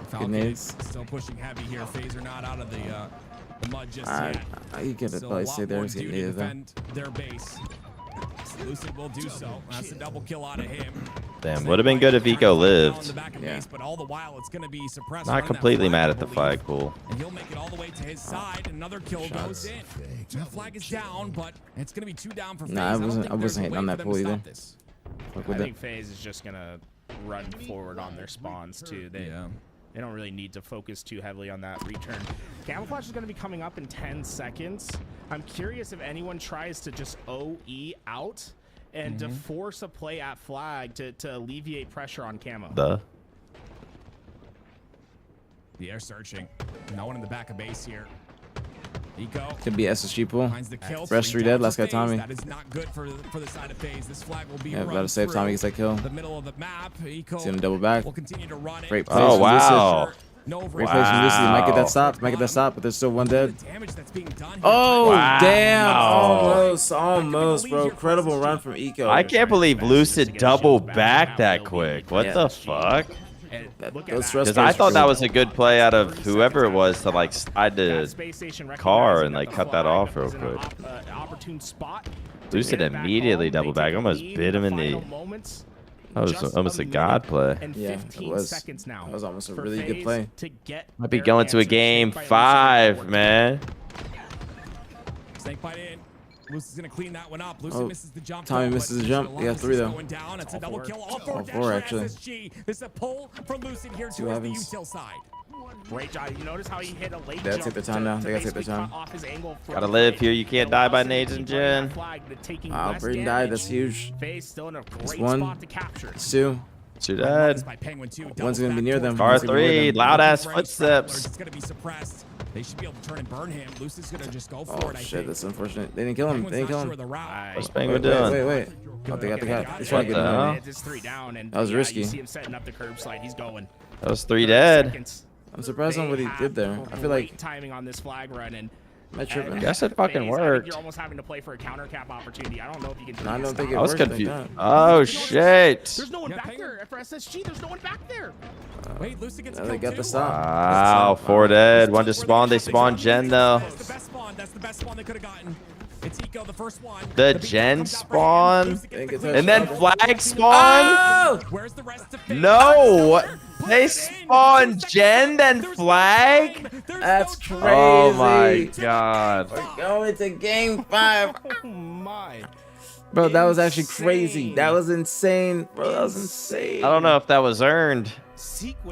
Falcons still pushing heavy here. Phaser not out of the mud just yet. You could Still probably a lot stay there more and get to needed though. defend their base. Lucid will do so. That's a double kill out of him. Damn, would have been good if Eco lived. Yeah. But all the while, it's going to be suppressed. Not completely mad at the flag pool. And he'll make it all the way to his side. Another kill goes in. The flag is down, but it's going to be 2 down for FaZe. Nah, I wasn't hitting on that pool either. I think FaZe is just gonna run forward on their spawns too. They don't really need to focus too heavily on that return. Camouflage is gonna be coming up in 10 seconds. I'm curious if anyone tries to just OE out and to force a play at flag to alleviate pressure on Camo. The air searching. No one in the back of base here. Eco Could be SSG pool. finds the kill. Rest 3 dead. Last guy FaZe. Tommy. That is not good for the side of FaZe. This flag will be Yeah, run gotta save through Tommy gets that kill. the middle of the map. Eco He's gonna double back. will continue to run it. Great plays Oh, from wow. Lucid. Great plays from Lucid. He might get that stop. Might get that stop, but there's still one dead. Damage that's being done here. Oh, Wow. damn. Almost, bro. Incredible run from Eco. I can't believe Lucid double back that quick. What the fuck? Because I thought that was a good play out of whoever it was to like slide the car and like cut that off real quick. Lucid immediately double back. Almost bit him in the. That was almost a god play. Yeah, it was. That was almost a really good play. Might be going to a game 5, man. Snake bite in. Lucid's gonna clean that one up. Lucid misses the jump. Tommy though, misses but the jump. He got 3 though. going down. It's a double kill. All All 4 4 actually. SSG. This is a pull from Lucid here Two towards the heavens. util side. Great job. You notice how he hit a late They gotta jump take their time now. They gotta take their basically time. cut off his angle from Gotta the live right. here. You can't die by nades and gen. Wow, Braden died. That's huge. FaZe still in a It's great 1. spot to capture. It's 2. Two dead. One's gonna be near them. Car One's gonna be near 3. them. Loud ass footsteps. It's gonna be suppressed. They should be able to turn and burn him. Lucid's gonna just go for Oh it. I shit, think. that's unfortunate. They didn't kill him. They didn't kill him. What's Penguin doing? Wait. Oh, they got the cat. He's trying to What get the hell? him. It's 3 down, and That was yeah, risky. You see him setting up the curb slide. He's going. That was 3 dead. I'm surprised on what he did there. I feel like timing on this flag run and. am I tripping? Guess it fucking FaZe, I think worked. you're almost having to play for a counter cap opportunity. I don't know if you can. No, I don't think it I was worked like confused. that. Oh shit. There's no one back there for SSG. There's no one back there. Wait, Lucid gets They killed got too. the stop. Wow, 4 dead. One just spawned. They spawned Gen though. That's the best spawn. That's the best spawn they could have gotten. It's Eco, the first one. The Gen spawn. And then flag spawn. Oh! Where's the rest of FaZe? No. They spawn Gen then flag. That's crazy. Oh my god. We're going to game 5. Oh my. Bro, that was actually crazy. That was insane. Bro, that was insane. I don't know if that was earned.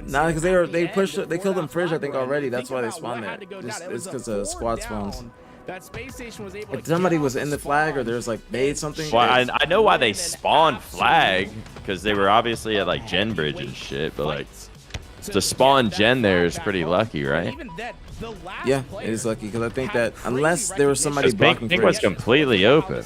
Nah, because they killed them fridge, I think, already. That's why they spawned there. It's because of squad spawns. That space station was able If somebody was in the flag or there's like made something. Well, I know why they spawned flag, because they were obviously at like Gen Bridge and shit, but like to spawn Gen there is pretty lucky, right? Yeah, it is lucky because I think that unless there was somebody blocking Pink was fridge, completely open.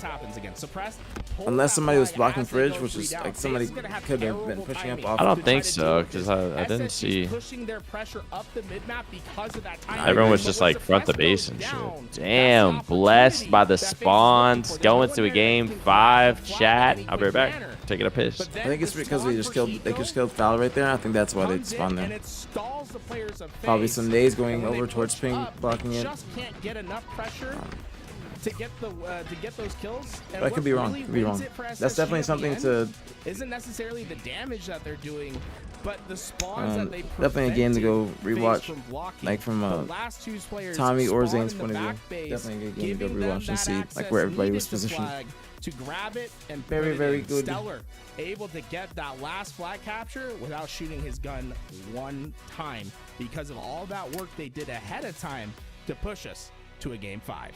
unless somebody was blocking fridge, which is like somebody could have been pushing up off. I don't think so, because I didn't see. pushing their pressure up the mid map because of that time. Everyone was just like front the base and shit. Damn, blessed by the spawns. Going to a game 5. Chat. I'll be right back. Taking a piss. I think it's because they just killed Foul right there. I think that's why they spawned there. Probably some nades going over towards Ping, blocking it. Just can't get enough pressure. to get those kills. And But I could be wrong. really Could be wins wrong. it for That's SSG definitely at the something end to isn't necessarily the damage that they're doing, but the spawns that they definitely a game to go prevented rewatch, FaZe from blocking. like from The last two players Tommy or spawn Zane's in point the of back view. base, Definitely a good game to go giving them rewatch and that see like access where everybody needed was to positioned. flag to grab it and Very, put it very in. good. Stellar able to get that last flag capture without shooting his gun one time because of all that work they did ahead of time to push us to a game 5.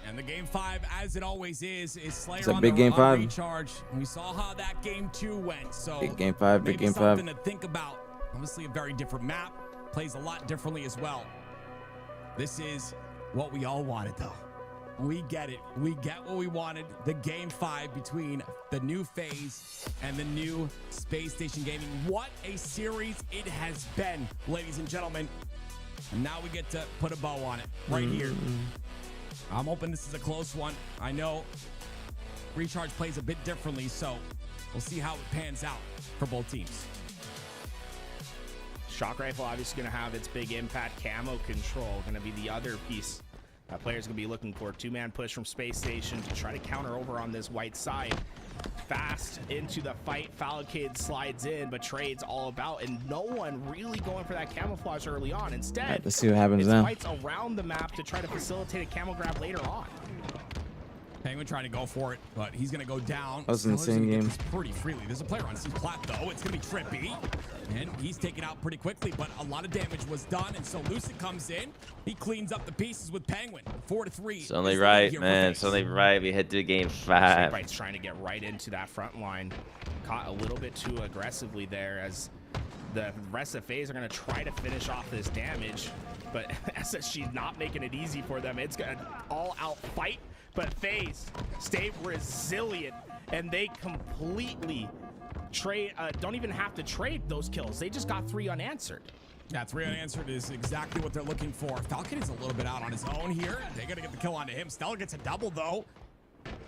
And the game 5, as it always is Slayer It's a on big the game 5. recharge. We saw how that game 2 went. So Big game 5. Big maybe game 5. something to think about. Obviously, a very different map. Plays a lot differently as well. This is what we all wanted, though. We get it. We get what we wanted. The game 5 between the new FaZe and the new Space Station Gaming. What a series it has been, ladies and gentlemen. And now we get to put a bow on it right here. I'm hoping this is a close one. I know Recharge plays a bit differently, so we'll see how it pans out for both teams. Shock Rifle obviously going to have its big impact. Camo Control going to be the other piece that players going to be looking for. 2-man push from Space Station to try to counter over on this white side. Fast into the fight. Falcade slides in, but trades all about, and no one really going for that camouflage early on. Instead, Right, let's see what happens it's now. fights around the map to try to facilitate a camo grab later on. Penguin trying to go for it, but he's going to go down. That was an insane game. Pretty freely. There's a player on C plat, though. It's going to be Trippy, and he's taken out pretty quickly, but a lot of damage was done, and so Lucid comes in. He cleans up the pieces with Penguin. 4-3. It's only right, man. It's only right. We head to game 5. Snakebite's trying to get right into that front line. Caught a little bit too aggressively there as the rest of FaZe are going to try to finish off this damage, but SSG not making it easy for them. It's going to all-out fight, but FaZe stay resilient, and they completely don't even have to trade those kills. They just got 3 unanswered. Yeah, 3 unanswered is exactly what they're looking for. Falcon is a little bit out on his own here. They got to get the kill onto him. Stella gets a double, though.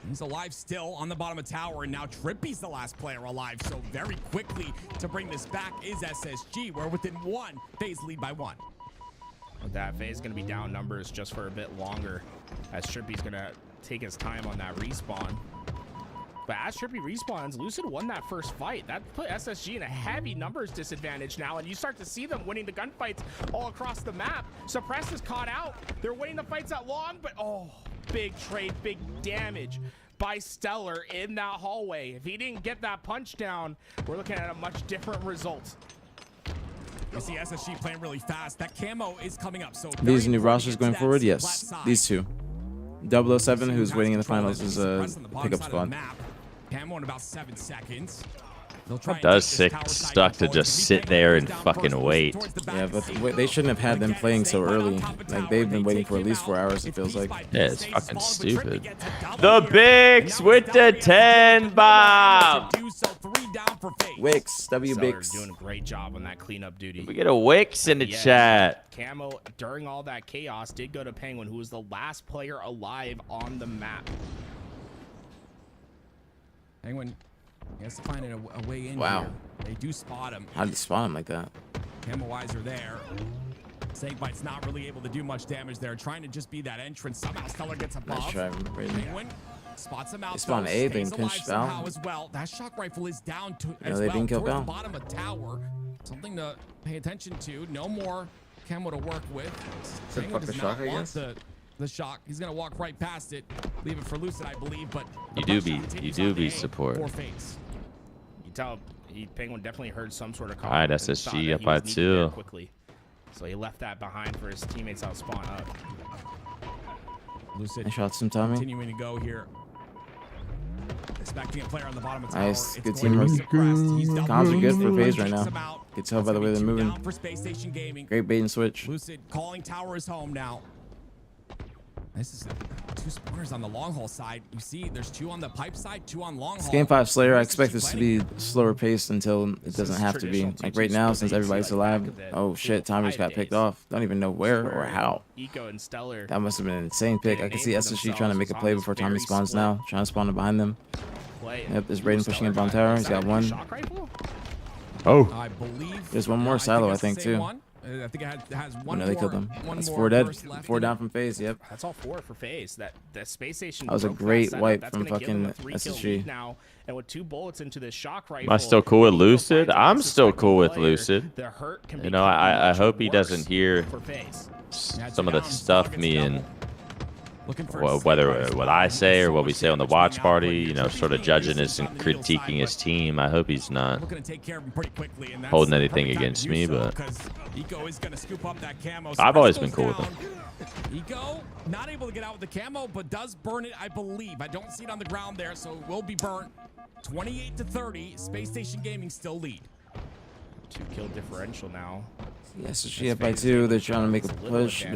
He's alive still on the bottom of tower, and now Trippy's the last player alive. So very quickly to bring this back is SSG. We're within 1. FaZe lead by 1. With that, FaZe is going to be down numbers just for a bit longer as Trippy's going to take his time on that respawn. But as Trippy respawns, Lucid won that first fight. That put SSG in a heavy numbers disadvantage now, and you start to see them winning the gunfights all across the map. Suppress is caught out. They're winning the fights at long, but oh, big trade, big damage by Stellar in that hallway. If he didn't get that punch down, we're looking at a much different result. You see SSG playing really fast. That camo is coming up. So These new rosters going forward, yes. These two. 007, who's waiting in the finals, is a pickup squad. Camo in about 7 seconds. Does suck to just sit there and fucking wait. Yeah, but they shouldn't have had them playing so early. Like, they've been waiting for at least 4 hours, it feels like. Yeah, it's fucking stupid. The Bix with the 10 bomb. Wix, W Stellar Bix. doing a great job on that cleanup duty. We get a Wix in the chat. Camo, during all that chaos, did go to Penguin, who was the last player alive on the map. Penguin, he has to find a way in. Wow. Here. They do spot him. How did you spot him like that? Camo eyes are there. Snakebite's not really able to do much damage there. Trying to just be that entrance. Somehow Stellar gets above. Nice try, Penguin spots him out. They spawn A, they stays pinch alive Val. somehow as well. That shock rifle is down to No, as they well. didn't kill Towards Val. the bottom of tower. Something to pay attention to. No more camo to work with. So Penguin fuck the does shock, not I want guess? the shock. He's gonna walk right past it. Leave it for Lucid, I believe. But You do be support. For FaZe. You tell Penguin definitely heard some sort of call. Alright, and thought SSG that he up was by needed 2. there quickly. So he left that behind for his teammates out spawn up. Lucid I shot some Tommy. continuing to go here. Expecting a player on the bottom of tower. Nice, It's good going to be teamwork. suppressed. He's double Comms are good for teamed. FaZe right Takes now. him out. You can tell by the way they're moving. Down for Space Station Gaming. Great bait and switch. Lucid calling tower is home now. This is 2 spawners on the long haul side. You see, there's 2 on the pipe side, 2 on long It's haul. game 5 Slayer. I expect this to be slower paced until it doesn't have to be. Like right now, since everybody's alive. Oh shit, Tommy's got picked off. Don't even know where or how. Eco and Stellar. That must have been an insane pick. I can see SSG trying to make a play before Tommy spawns now. Trying to spawn behind them. Yep, there's Raiden pushing in bomb tower. He's got 1. Shock rifle? Oh. I believe There's one more I think silo, I that's the think, same too. one. I think it has one No, they killed more. him. One That's more 4 dead. burst left 4 in down it. from FaZe. Yep. That's all 4 for FaZe. That space station. That was a broke great setup. wipe That's from gonna give them a fucking 3-kill SSG. lead now, and with 2 bullets into this shock rifle. Am I still cool with Nico Lucid? finds a I'm still unsuspecting cool with player. Lucid. The hurt can You know, become I much hope he worse doesn't hear for FaZe. some of the stuff me and whether what I say or what we say on the watch party, you know, sort of judging us and critiquing his team. I hope he's not holding anything against me, but I've always been cool with him. Eco, not able to get out with the camo, but does burn it, I believe. I don't see it on the ground there, so it will be burnt. 28-30, Space Station Gaming still lead. 2-kill differential now. Yes, SSG up by 2. They're trying to make a push.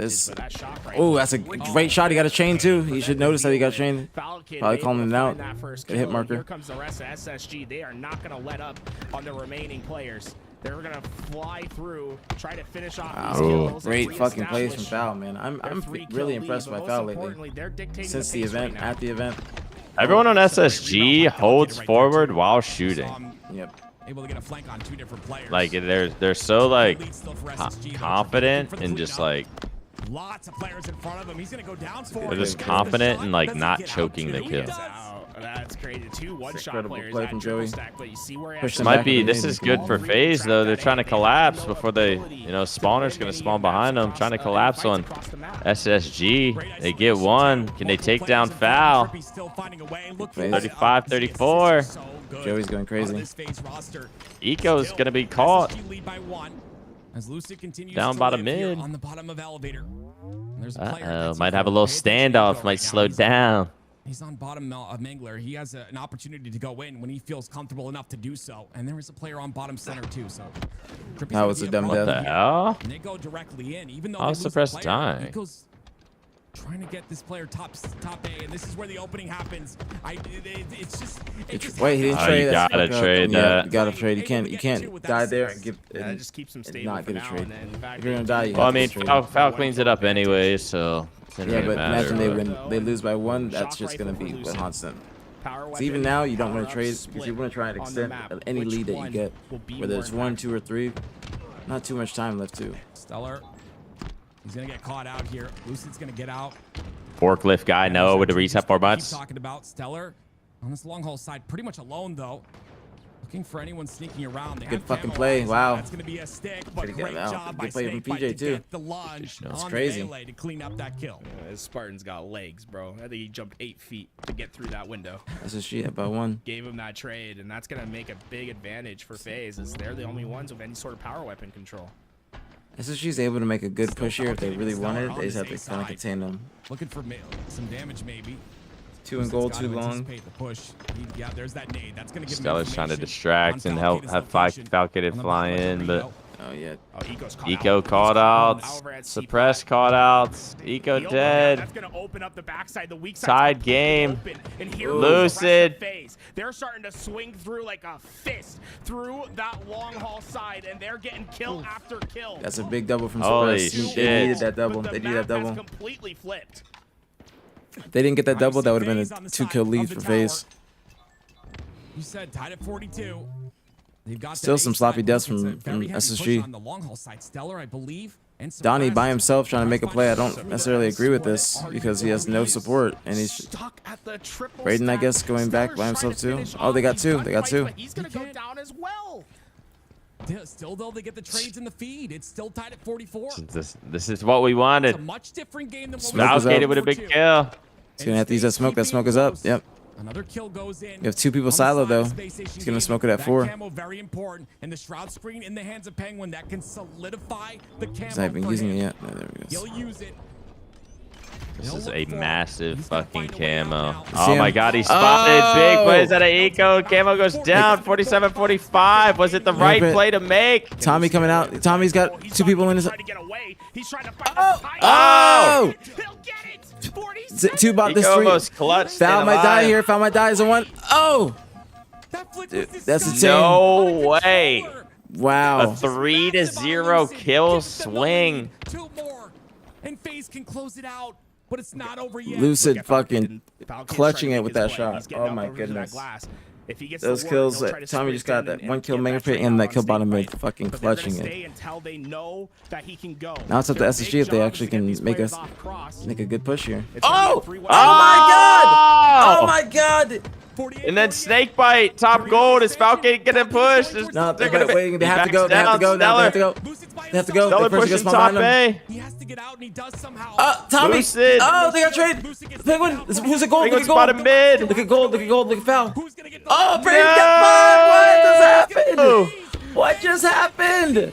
Oh, that's a great shot. He got a chain too. He should notice that he got chained. Probably calling it out. Get a hit marker. Here comes the rest of SSG. They are not going to let up on the remaining players. They're going to fly through, try to finish off these kills. Great fucking plays from Foul, man. I'm really impressed by Foul lately. Since the event, at the event. Everyone on SSG holds forward while shooting. Yep. Able to get a flank on 2 different players. Like they're so like confident and just like lots of players in front of him. He's gonna go down for they're just confident and like not choking the kill. That's crazy. 2 one-shot Incredible players play at from triple Joey. stack, but you see where Push This them might back be. in the This mid. is good for FaZe though. They're trying to collapse before they, you know, spawner's gonna spawn behind them, trying to collapse on SSG. They get one. Can they take down Foul? 35-34. Joey's going crazy. Eco's gonna be caught. As Lucid continues Down to bottom live here mid. on the bottom of elevator. There's a player Uh-oh. that's Might in have a front. little Pay attention to standoff. Eco Might right slow now. down. He's on bottom of Mangler. He has an opportunity to go in when he feels comfortable enough to do so. And there is a player on bottom center too. So That was a dumb What the death. hell? and they go directly in, even though I was they lose suppressed the player, dying. Eco's trying to get this player top A, and this is where the opening happens. It's just Wait, he didn't Oh, trade. you That's gotta fucked up. trade Yeah, that. you gotta trade. You can't die there and give That just keeps them and stable not for get a now, trade. and then in fact, If you're gonna die, you Well, I have to mean, trade. Foul cleans it up anyway, so it doesn't Yeah, really but matter, imagine they but- win. They lose by 1. That's Shock just gonna rifle be for what Lucid. haunts them. Power So even weapon, now, you don't want power to trade split if you want to try and on the extend map. any Which lead that you one get, will be whether more it's 1, impactful? 2, or 3. Not too much time left too. Stellar. He's gonna get caught out here. Lucid's gonna get out. Forklift guy, no, with the reset 4 Keep months. talking about Stellar on this long haul side, pretty much alone though. Looking for anyone sneaking around. They Good have fucking camo play. eyes. Wow. That's gonna be a stick, but Pretty good great now. job by Good play from Snakebite PJ to too. get the lunge That's on crazy. the melee to clean up that kill. This Spartan's got legs, bro. I think he jumped 8 feet to get through that window. That's a shit by 1. Gave him that trade, and that's gonna make a big advantage for FaZe, as they're the only ones with any sort of power weapon control. SSG's able to make a good push here if they really wanted. They just have to kind of contain them. Looking for some damage maybe. 2 and gold, Lucid's too gotta long. anticipate the push. Yeah, there's that nade. That's gonna give him Stellar's trying to information distract on and Falcated have location. Falcated On the fly bottom of in, the but Rio. Oh yeah. Eco's caught Eco out. caught out. Suppress caught out. Eco dead. That's gonna open up the backside. The weak Side game. And here Lucid. They're starting to swing through like a fist through that long haul side, and they're getting kill after kill. That's a big double from Holy Suppress. shit. They needed that double. But the They needed that map has double. completely flipped. If they didn't get that double, that would have been a 2-kill lead for FaZe. You said tied at 42. They've got Still that some ace sloppy side. deaths It's a from very heavy push SSG. on the long haul side. Stellar, I believe, and Donnie Suppress. by himself trying to make a play. I don't necessarily agree with this because he has no support and he's Stuck at the triple Braden, I stack. guess, going back by Stellar's himself trying to too. finish Oh, they off got these 2. They got gunfights, 2. but he's gonna go down as well. Yeah, still though, they get the trades in the feed. It's still tied at 44. This is what we wanted. It's a much different game than what Smoke is Falcated up. with a big kill. He's gonna have to use that smoke. That smoke is up. Yep. Another kill goes in. You have 2 people silo though. He's gonna smoke it at 4. That camo very important, and the shroud screen in the hands of Penguin that can solidify the camo. He's not even for using him. it yet. No, there we go. He'll use it. This is a massive fucking camo. See Oh my him? god, he spotted Oh! big plays out of Eco. Camo goes down 47-45. Was it the right Rip it. play to make? Tommy coming out. Tommy's got 2 people in his. Trying to get away. He's trying to fight Oh! the fight. Oh! He'll get it. 2 bot this Eco 3. almost clutched. Foul and might die alive. here. Foul might die as a 1. Oh! Dude, that's a 10. No way. Wow. A 3-0 kill swing. 2 more, and FaZe can close it out, but it's not over yet. Lucid Look at Falcon. fucking Falcon's clutching trying to it with make that his play. shot. He's getting Oh up my over to that goodness. glass. If he gets those the kills, word, Tommy just got that one kill mega pit and that kill bottom mid, fucking clutching it. Until they know that he can go. Now it's up to SSG if they actually can make a good push here. Oh! Oh my god! Oh my god! And then snake bite, top gold. Is Falcon getting pushed? No, they're waiting. They have to go. They have to go. Now they have to go. They have to go. Stellar pushing top A. He has to get out, and he does somehow. Tommy! Lucid. Oh, they got trade! Penguin! Who's it gold? Look Penguin's at gold! bottom mid. Look at gold, look at gold, look at foul! Oh, Brady got fired! What just happened?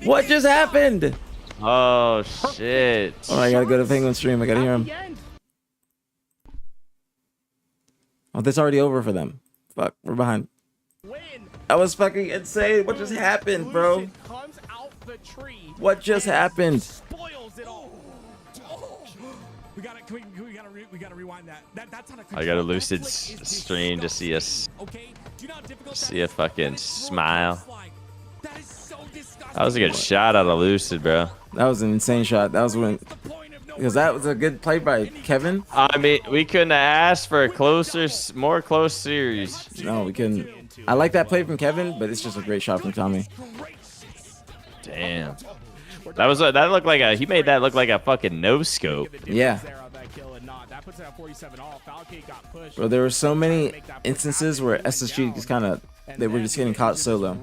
What just happened? Oh, shit. Oh, I gotta go to Penguin stream. I gotta hear him. Oh, that's already over for them. Fuck, we're behind. That was fucking insane. What just happened, bro? What just happened? We gotta rewind that. That's on a I got a Lucid stream to see us. See a fucking smile. That was a good shot out of Lucid, bro. That was an insane shot. That was when, because that was a good play by Kevin. I mean, we couldn't have asked for a more close series. No, we couldn't. I like that play from Kevin, but it's just a great shot from Tommy. Damn. That looked like he made that look like a fucking no scope. Yeah. Bro, there were so many instances where SSG just they were just getting caught solo.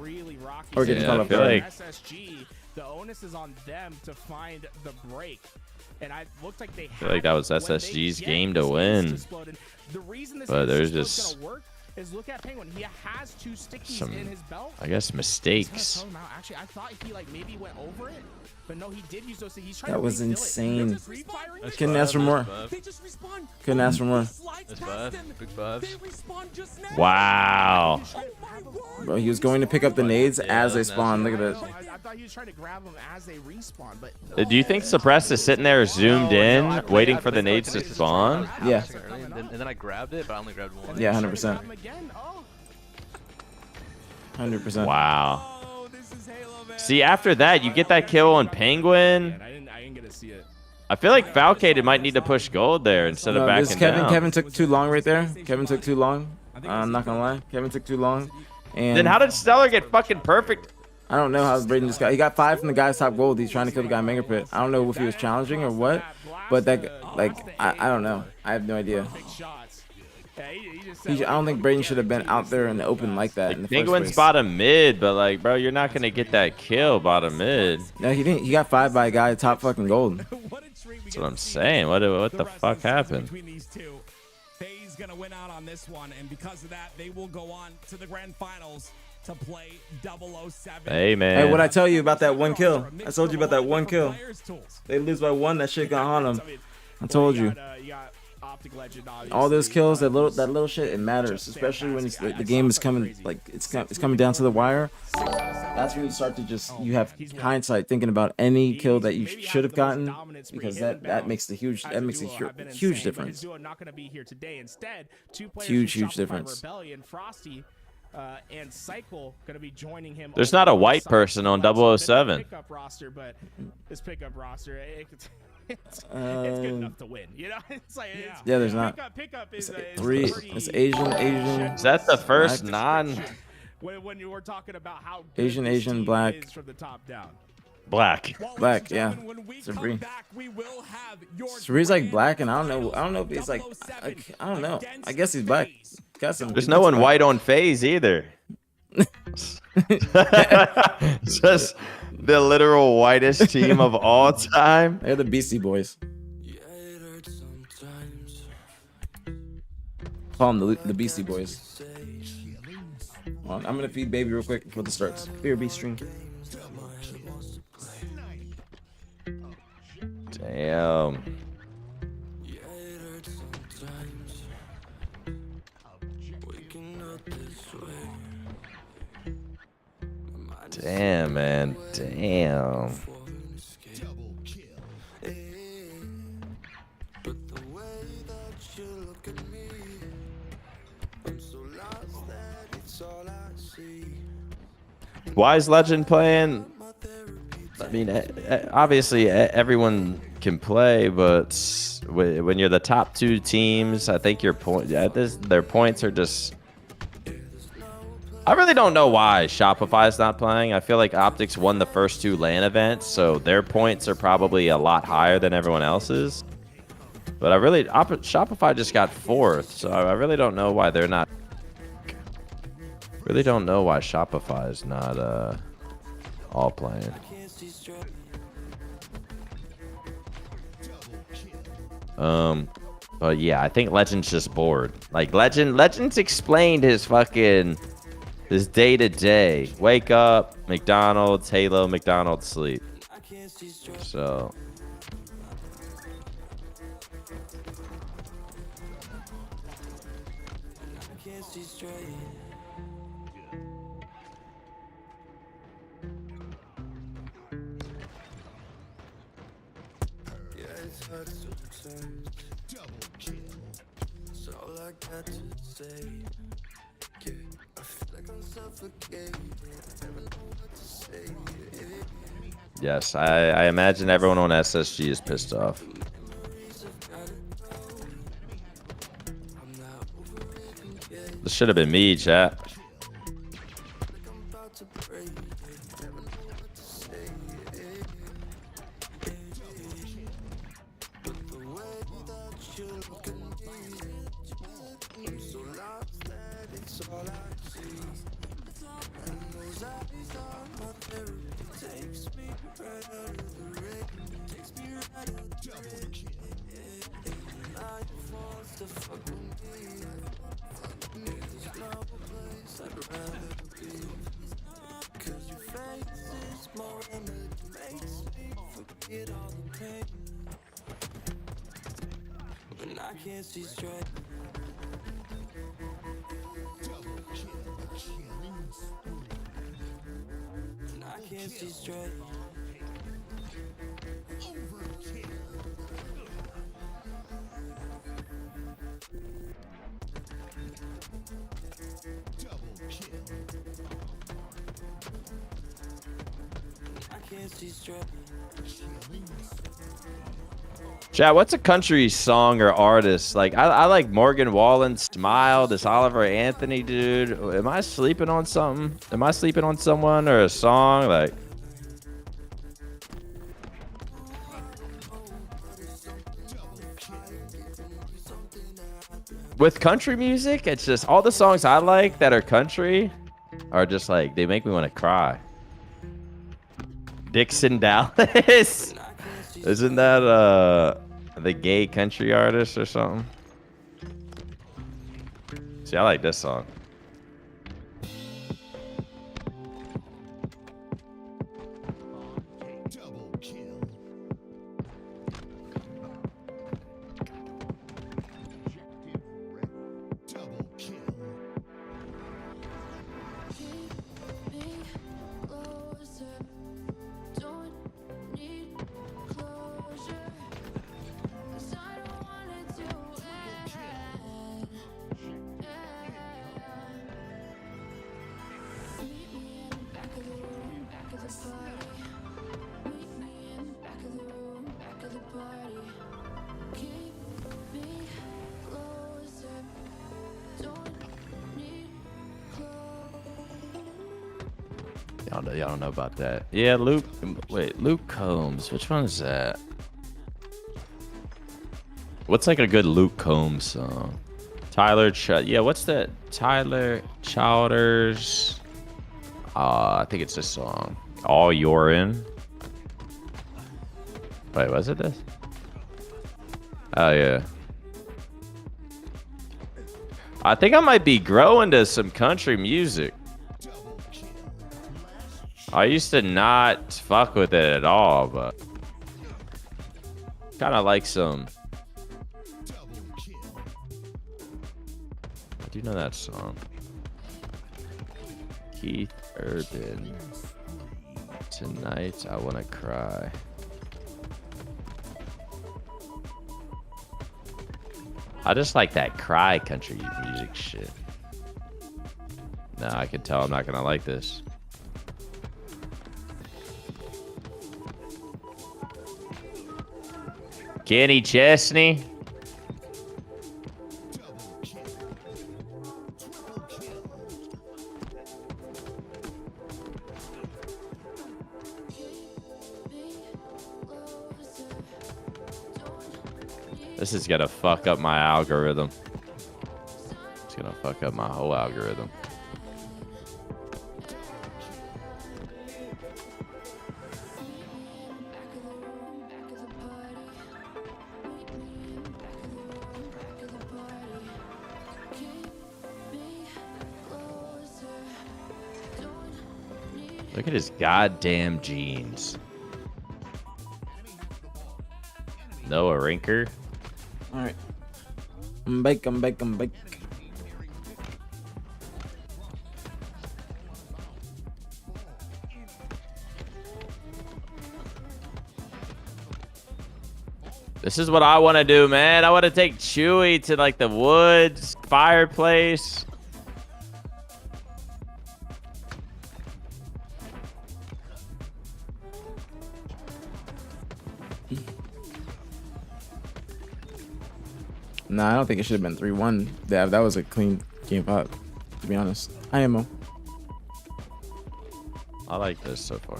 Or getting caught up there. SSG, the onus is on them to find the break. And I looked like they I feel like that was SSG's game to win. But there's just look at Penguin. He has 2 stickies some, in his belt. I guess, mistakes. Actually, I thought he maybe went over it, but no, he did use those. He's trying that to was insane. Couldn't ask for more. Couldn't ask for more. Wow. Bro, he was going to pick up the nades as they spawn. Look at that. I thought he was trying to grab them as they respawn, but Do you think Suppressed is sitting there zoomed in, waiting for the nades to spawn? Yeah. And then I grabbed it, but I only grabbed one. Yeah, 100%. 100%. Wow. See, after that, you get that kill on Penguin. I didn't get to see it. I feel like Falcated might need to push gold there instead of backing down. Kevin took too long right there. Kevin took too long. I'm not gonna lie. Kevin took too long. And then how did Stellar get fucking perfect? I don't know how Braden just got. He got 5 from the guy's top gold. He's trying to kill the guy in Mega Pit. I don't know if he was challenging or what, but that, I don't know. I have no idea. I don't think Braden should have been out there in the open like that. In the Penguin's first place. bottom mid, but like, bro, you're not gonna get that kill bottom mid. No, he didn't. He got 5 by a guy top fucking gold. That's what I'm saying. What the fuck happened? Faye's gonna win out on this one, and because of that, they will go on to the grand finals to play 007. Hey, man. Hey, what I tell you about that one kill? I told you about that one kill. They lose by 1. That shit gonna haunt them. I told you. All those kills, that little shit, it matters, especially when the game is coming, it's coming down to the wire. That's when you start to you have hindsight thinking about any kill that you should have gotten, because that makes a huge difference. Huge difference. And Cycle gonna be joining him. There's not a white person on 007. Pickup roster, but this pickup roster, it's good enough to win. You know, it's like yeah, there's not. Pickup is it's Asian. Is that the first non? When you were talking about how Asian, black, from the top down. Black, yeah. Sabri. Sabri's like black, and I don't know if he's like I don't know. I guess he's black. There's no one white on FaZe either. Just the literal whitest team of all time. They're the Beastie Boys. Call them the Beastie Boys. Well, I'm gonna feed baby real quick before this starts. Here, B stream. Damn. Damn, man. Damn. Why is Legend playing? I mean, obviously everyone can play, but when you're the top 2 teams, I think their points are just I really don't know why Shopify is not playing. I feel like Optics won the first 2 LAN events, so their points are probably a lot higher than everyone else's. But Shopify just got 4th, so I really don't know why they're not. Really don't know why Shopify is not all playing. But yeah, I think Legend's just bored. Like Legend's explained his day to day. Wake up, McDonald's, Halo, McDonald's, sleep. So yes, I imagine everyone on SSG is pissed off. This should have been me, chat. Chat, what's a country song or artist? Like, I like Morgan Wallen, Smile, this Oliver Anthony dude. Am I sleeping on something? Am I sleeping on someone or a song? Like, with country music, it's just all the songs I like that are country are just like, they make me want to cry. Dixon Dallas. Isn't that the gay country artist or something? See, I like this song. Y'all don't know about that. Yeah, Luke. Wait, Luke Combs. Which one is that? What's like a good Luke Combs song? Yeah, what's that? Tyler Chowders. I think it's this song. All You're In. Wait, was it this? Oh yeah. I think I might be growing to some country music. I used to not fuck with it at all, but kind of like some. I do know that song. Keith Urban. Tonight I Wanna Cry. I just like that cry country music shit. Nah, I can tell I'm not gonna like this. Kenny Chesney. This is gonna fuck up my algorithm. It's gonna fuck up my whole algorithm. Look at his goddamn jeans. Noah Rinker. All right. I'm back. I'm back. I'm back. This is what I want to do, man. I want to take Chewy to like the woods, fireplace. Nah, I don't think it should have been 3-1. That was a clean game 5, to be honest. IMO. I like this so far.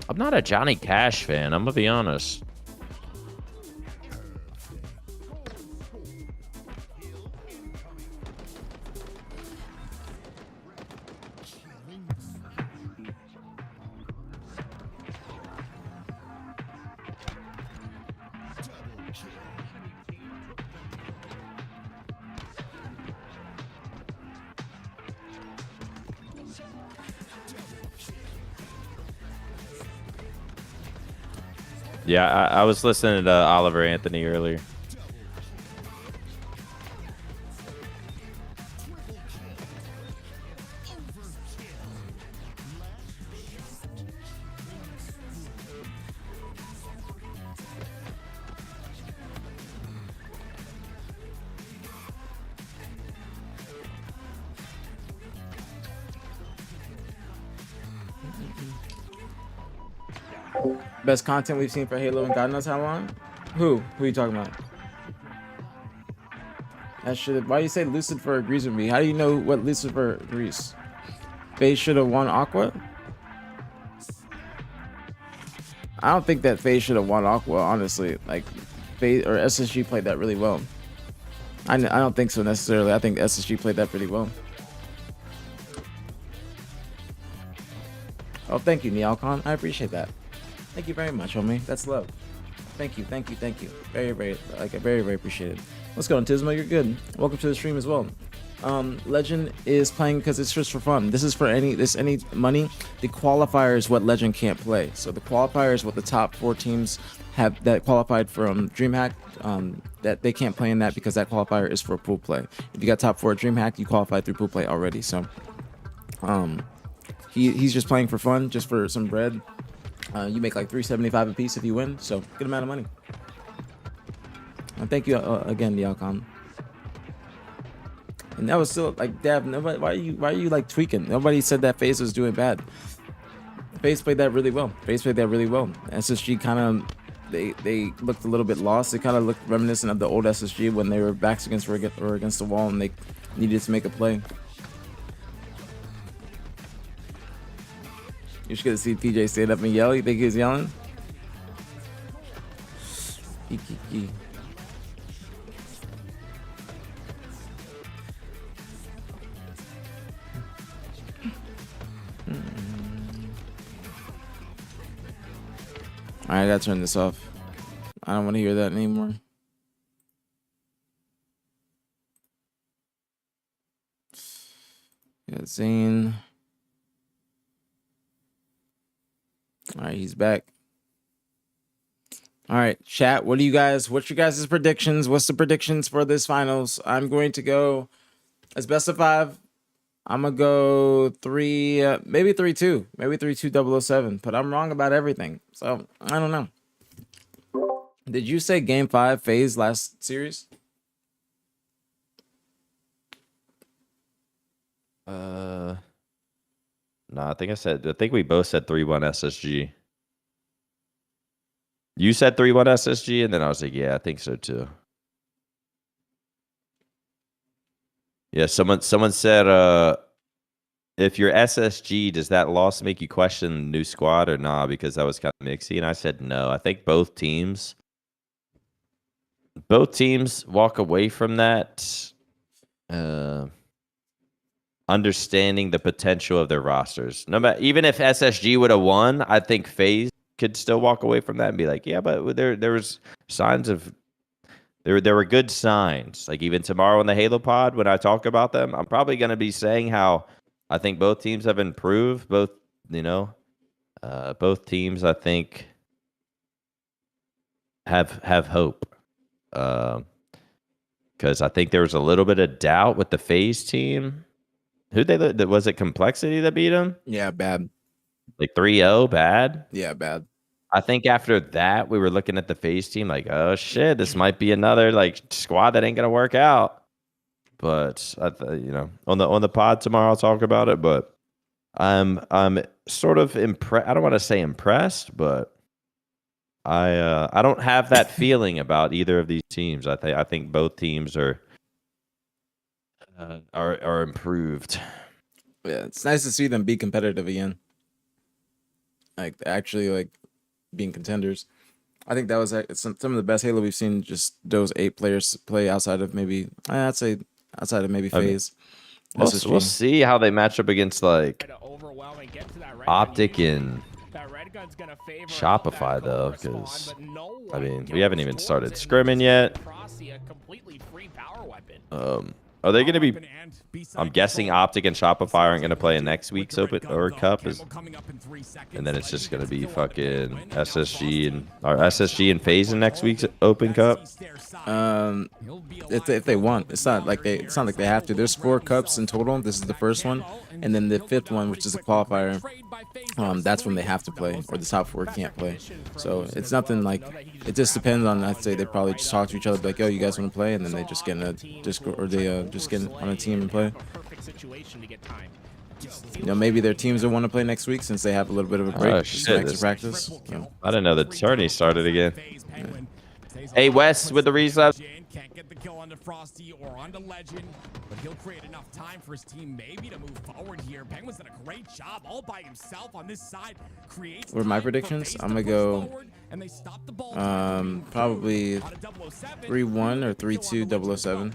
I'm not a Johnny Cash fan, I'm gonna be honest. Yeah, I was listening to Oliver Anthony earlier. Best content we've seen for Halo in God knows how long? Who are you talking about? That should. Why you say Lucifer agrees with me? How do you know what Lucifer agrees? FaZe should have won Aqua? I don't think that FaZe should have won Aqua, honestly. Like, FaZe or SSG played that really well. I don't think so necessarily. I think SSG played that pretty well. Oh, thank you, Nealcon. I appreciate that. Thank you very much, homie. That's love. Thank you, thank you, thank you. Very, very, very appreciated. What's going on, Tismo? You're good. Welcome to the stream as well. Legend is playing because it's just for fun. This is for any money. The qualifier is what Legend can't play. So the qualifier is what the top 4 teams have that qualified from DreamHack. That they can't play in that because that qualifier is for pool play. If you got top 4 at DreamHack, you qualified through pool play already. So, he's just playing for fun, just for some bread. You make like $375 a piece if you win, so good amount of money. And thank you again, Dialcom. And that was still like, Dab. Nobody, why are you like tweaking? Nobody said that FaZe was doing bad. FaZe played that really well. FaZe played that really well. SSG kind of they looked a little bit lost. They kind of looked reminiscent of the old SSG when they were backs against or against the wall and they needed to make a play. You're just gonna see PJ stand up and yell. You think he's yelling? Alright, I gotta turn this off. I don't want to hear that anymore. Yeah, Zane. All right, he's back. All right, chat. What's your guys' predictions? What's the predictions for this finals? I'm going to go as best of 5. I'm gonna go 3, maybe 3-2, maybe 3-2 007. But I'm wrong about everything, so I don't know. Did you say Game 5 FaZe last series? No, I think we both said 3-1 SSG. You said 3-1 SSG, and then I was like, yeah, I think so too. Yeah, someone said if you're SSG, does that loss make you question the new squad or nah? Because that was kind of mixy, and I said no. I think both teams walk away from that understanding the potential of their rosters. No matter, even if SSG would have won, I think FaZe could still walk away from that and be like, yeah, but there was signs of there were good signs. Like even tomorrow in the Halo pod, when I talk about them, I'm probably going to be saying how I think both teams have improved. Both teams I think have hope. Because I think there was a little bit of doubt with the FaZe team. Was it Complexity that beat them? Yeah, bad. Like 3-0, bad? Yeah, bad. I think after that, we were looking at the FaZe team like, oh shit, this might be another like squad that ain't gonna work out. But on the pod tomorrow, I'll talk about it. But I'm sort of impressed. I don't want to say impressed, but I don't have that feeling about either of these teams. I think both teams are improved. Yeah, it's nice to see them be competitive again. Like actually, like being contenders. I think that was some of the best Halo we've seen. Just those 8 players play outside of maybe FaZe. We'll see how they match up against like Optic and Shopify though, because I mean we haven't even started scrimming yet. Are they going to be? I'm guessing Optic and Shopify aren't going to play in next week's Open or Cup, and then it's just going to be fucking SSG and FaZe in next week's Open Cup. If they want, it's not like they have to. There's 4 cups in total. This is the first one, and then the 5th one, which is a qualifier. That's when they have to play, or the top 4 can't play. So it's nothing like. It just depends on. I'd say they probably just talk to each other, like, "Yo, you guys want to play?" And then they just get in a Discord, or they just get on a team and play. Maybe their teams will want to play next week since they have a little bit of a break. Oh shit! Extra practice. I didn't know the tourney started again. Yeah. Hey, Wes with the resub. Can't get the kill onto Frosty or onto Legend, but he'll create enough time for his team maybe to move forward here. Penguin's done a great job all by himself on this side. What are my predictions? I'm gonna go probably 3-1 or 3-2 007.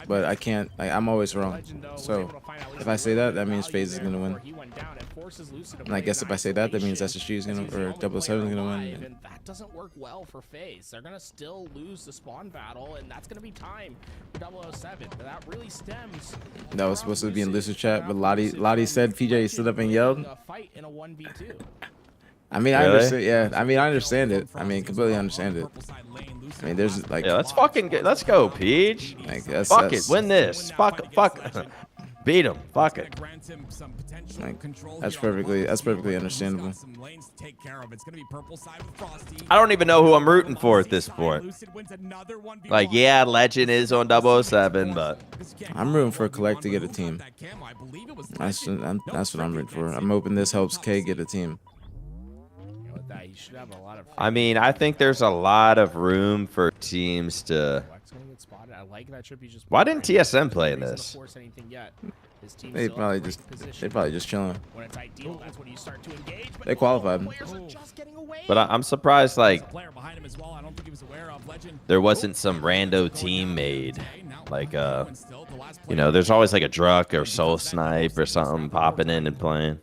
But I can't. I'm always wrong. So if I say that, that means FaZe is gonna win. And I guess if I say that, that means SSG is gonna, or 007 is gonna win. And that doesn't work well for FaZe. They're gonna still lose the spawn battle, and that's gonna be time for 007. But that really stems. That was supposed to be in Lucer's chat, but Lottie said PJ stood up and yelled. I mean, I understand. Yeah, I mean, I understand it. I mean, completely understand it. I mean, there's like, yeah, let's go, Peach. Like, fuck it, win this. Fuck. Beat him. Fuck it. Like, that's perfectly understandable. I don't even know who I'm rooting for at this point. Like, yeah, Legend is on 007, but I'm rooting for Collect to get a team. That's what I'm rooting for. I'm hoping this helps K get a team. I mean, I think there's a lot of room for teams to. Why didn't TSM play in this? They probably just chilling. They qualified. But I'm surprised, like, there wasn't some rando team made. Like, there's always like a Druck or Soul Snipe or something popping in and playing.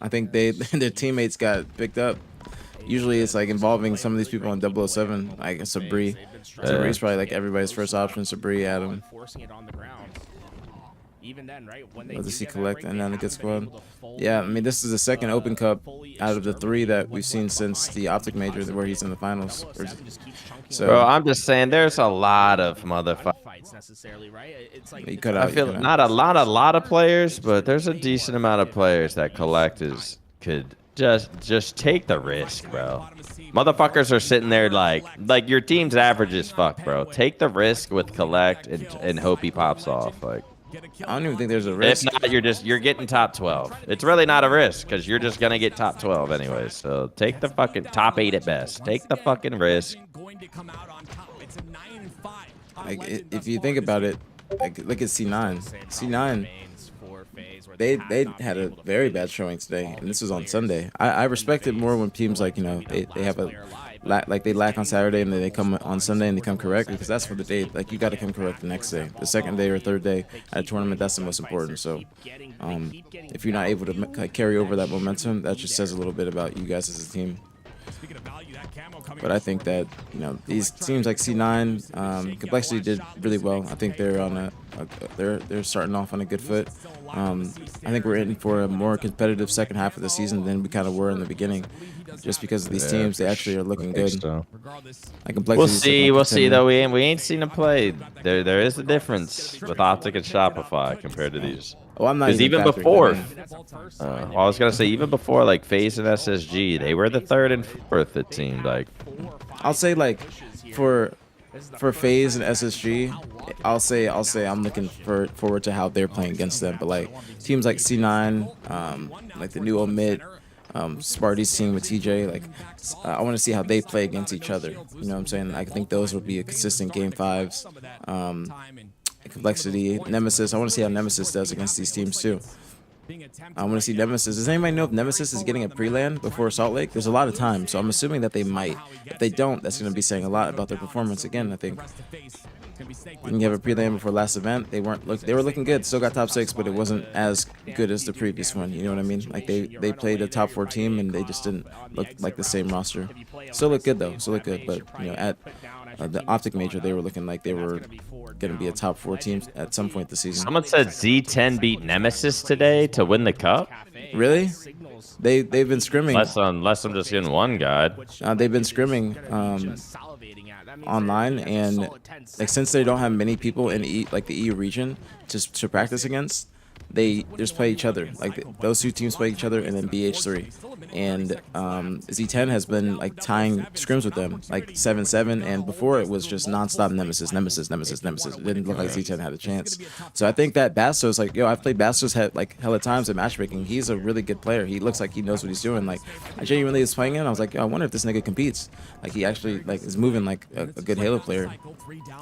I think their teammates got picked up. Usually it's like involving some of these people on 007, like Sabri. Sabri's probably like everybody's first option. Sabri, Adam. Even then, right? When they see Collect and then it gets squad. Yeah, I mean, this is the second Open Cup out of the 3 that we've seen since the Optic Major, where he's in the finals. So, bro, I'm just saying, there's a lot of motherfuckers. I feel not a lot of players, but there's a decent amount of players that Collect could just take the risk, bro. Motherfuckers are sitting there like your team's average as fuck, bro. Take the risk with Collect and hope he pops off. Like, I don't even think there's a risk. If not, you're getting top 12. It's really not a risk because you're just gonna get top 12 anyways. So take the fucking top 8 at best. Take the fucking risk. Like, if you think about it, like, look at C9. C9. they had a very bad showing today, and this was on Sunday. I respect it more when teams like they have a like they lack on Saturday and then they come on Sunday and they come correct, because that's for the day. Like you got to come correct the next day, the second day or third day at a tournament. That's the most important. So if you're not able to carry over that momentum, that just says a little bit about you guys as a team. But I think that these teams like C9, Complexity did really well. I think they're on they're starting off on a good foot. I think we're in for a more competitive second half of the season than we kind of were in the beginning, just because of these teams. They actually are looking good. So. Like We'll see though. We ain't seen them play. There is a difference with Optic and Shopify compared to these. Oh, I'm not even before. Well, I was gonna say even before like FaZe and SSG, they were the third and fourth. It seemed like. I'll say like for FaZe and SSG, I'll say I'm looking forward to how they're playing against them. But like teams like C9, like the new Omit, Sparty's team with TJ, like I want to see how they play against each other. You know what I'm saying? I think those would be a consistent game fives. Complexity, Nemesis. I want to see how Nemesis does against these teams too. I want to see Nemesis. Does anybody know if Nemesis is getting a pre-land before Salt Lake? There's a lot of time, so I'm assuming that they might. If they don't, that's going to be saying a lot about their performance. Again, I think when you have a pre-land before last event, they were looking good. Still got top 6, but it wasn't as good as the previous one. You know what I mean? Like they played a top 4 team and they just didn't look like the same roster. Still look good though. Still look good, but at the Optic Major, they were looking like they were going to be a top 4 team at some point this season. Someone said Z10 beat Nemesis today to win the cup. Really? They've been scrimming. Unless I'm just getting one guide. They've been scrimming online, and like since they don't have many people in the EU region to practice against, they just play each other. Like those 2 teams play each other, and then BH3. And Z10 has been like tying scrims with them, like 7-7, and before it was just nonstop Nemesis. It didn't look like Z10 had a chance. So I think that Bastos, like, I've played Bastos like hella times at matchmaking. He's a really good player. He looks like he knows what he's doing. Like I genuinely was playing it. I was like, I wonder if this nigga competes. Like he actually like is moving like a good Halo player.